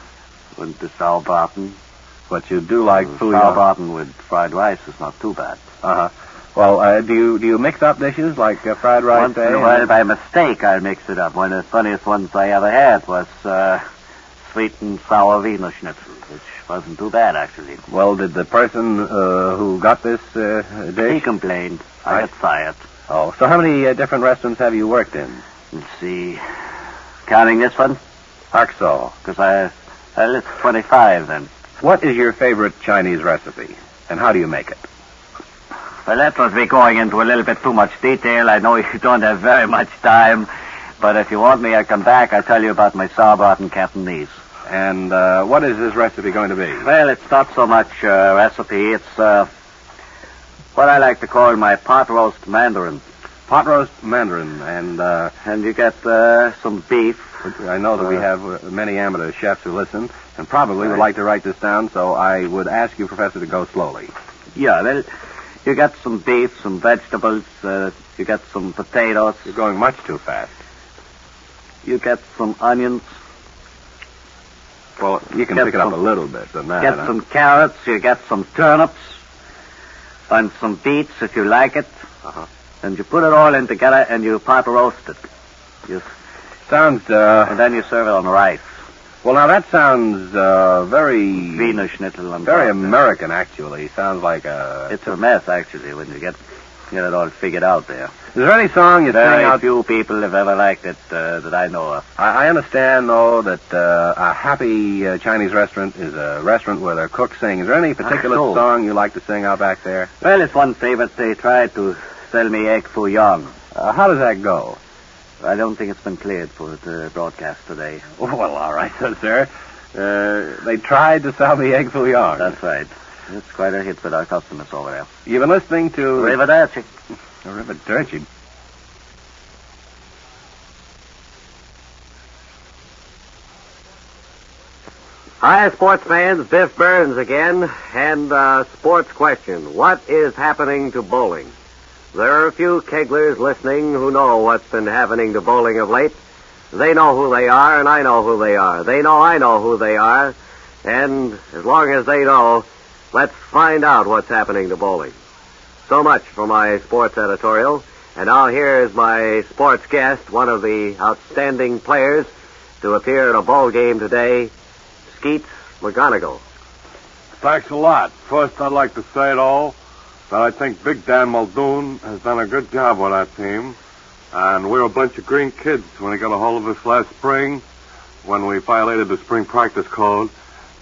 Speaker 6: And the sauerbraten.
Speaker 8: But you do like food...
Speaker 6: Sauerbraten with fried rice is not too bad.
Speaker 8: Uh-huh. Well, do you mix up dishes like fried rice?
Speaker 6: Once in a while, by mistake, I mix it up. One of the funniest ones I ever had was sweet and sour Wiener Schnitzel, which wasn't too bad, actually.
Speaker 8: Well, did the person who got this dish...
Speaker 6: He complained. I got fired.
Speaker 8: Oh, so how many different restaurants have you worked in?
Speaker 6: Let's see. Counting this one?
Speaker 8: How so?
Speaker 6: Because I list 25 then.
Speaker 8: What is your favorite Chinese recipe, and how do you make it?
Speaker 6: Well, that would be going into a little bit too much detail. I know you don't have very much time, but if you want me, I come back. I'll tell you about my sauerbraten Cantonese.
Speaker 8: And what is this recipe going to be?
Speaker 6: Well, it's not so much a recipe. It's what I like to call my pot roast mandarin.
Speaker 8: Pot roast mandarin, and
Speaker 6: you get some beef.
Speaker 8: I know that we have many amateur chefs who listen, and probably would like to write this down, so I would ask you, Professor, to go slowly.
Speaker 6: Yeah, well, you get some beef, some vegetables, you get some potatoes.
Speaker 8: You're going much too fast.
Speaker 6: You get some onions.
Speaker 8: Well, you can pick it up a little bit than that.
Speaker 6: Get some carrots, you get some turnips, and some beets if you like it.
Speaker 8: Uh-huh.
Speaker 6: And you put it all in together and you pot roast it.
Speaker 8: Sounds,
Speaker 6: And then you serve it on rice.
Speaker 8: Well, now that sounds, very...
Speaker 6: Wiener Schnitzel on
Speaker 8: very
Speaker 6: top.
Speaker 8: American, actually. Sounds like a...
Speaker 6: It's a mess, actually, when you get it all figured out there.
Speaker 8: Is there any song you sing
Speaker 6: Very
Speaker 8: out...
Speaker 6: few people have ever liked it that I know of.
Speaker 8: I understand, though, that a happy Chinese restaurant is a restaurant where their cooks sing. Is there any particular song you like to sing out back there?
Speaker 6: Well, it's one favorite. They tried to sell me egg foo young.
Speaker 8: How does that go?
Speaker 6: I don't think it's been cleared for the broadcast today.
Speaker 8: Oh, well, all right, sir. They tried to sell me egg foo young.
Speaker 6: That's right. It's quite a hit with our customers over there.
Speaker 8: You've been listening to...
Speaker 6: Arrivederci.
Speaker 8: Arrivederci.
Speaker 22: Hi, sports fans. Biff Burns again. And sports question. What is happening to bowling? There are a few keglers listening who know what's been happening to bowling of late. They know who they are, and I know who they are. They know I know who they are. And as long as they know, let's find out what's happening to bowling. So much for my sports editorial. And now here is my sports guest, one of the outstanding players to appear in a bowl game today, Skeets McGonigal.
Speaker 1: Thanks a lot. First, I'd like to say, though, that I think Big Dan Muldoon has done a good job with our team. And we were a bunch of green kids when he got a hold of us last spring, when we violated the spring practice code.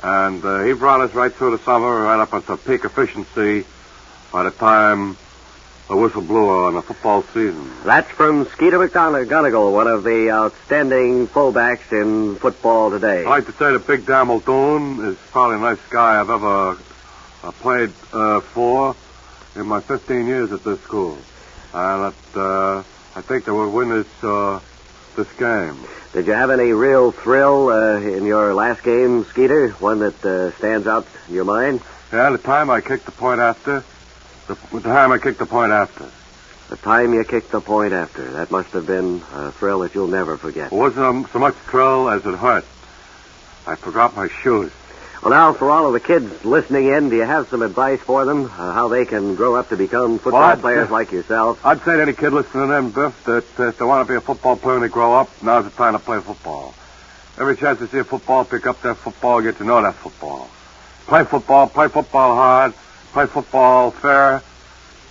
Speaker 1: And he brought us right through the summer, right up into peak efficiency by the time the whistle blew on the football season.
Speaker 22: That's from Skeeter McGonigal, one of the outstanding fullbacks in football today.
Speaker 1: I'd like to say that Big Dan Muldoon is probably the nicest guy I've ever played for in my 15 years at this school. And I think that we'll win this game.
Speaker 22: Did you have any real thrill in your last game, Skeeter? One that stands out in your mind?
Speaker 1: Yeah, the time I kicked the point after. The time I kicked the point after.
Speaker 22: The time you kicked the point after. That must have been a thrill that you'll never forget.
Speaker 1: It wasn't so much thrill as it hurt. I forgot my shoes.
Speaker 22: Well, now, for all of the kids listening in, do you have some advice for them? How they can grow up to become football players like yourself?
Speaker 1: I'd say to any kid listening to them, Biff, that if they want to be a football player when they grow up, now's the time to play football. Every chance they see a football, pick up that football, get to know that football. Play football hard, play football fair,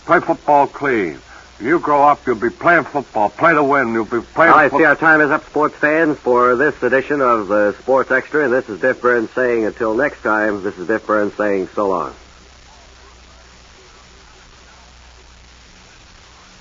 Speaker 1: play football clean. When you grow up, you'll be playing football, play to win. You'll be playing
Speaker 22: I see our time is up, sports fans, for this edition of the Sports Extra, and this is Biff Burns saying until next time, this is Biff Burns saying so long.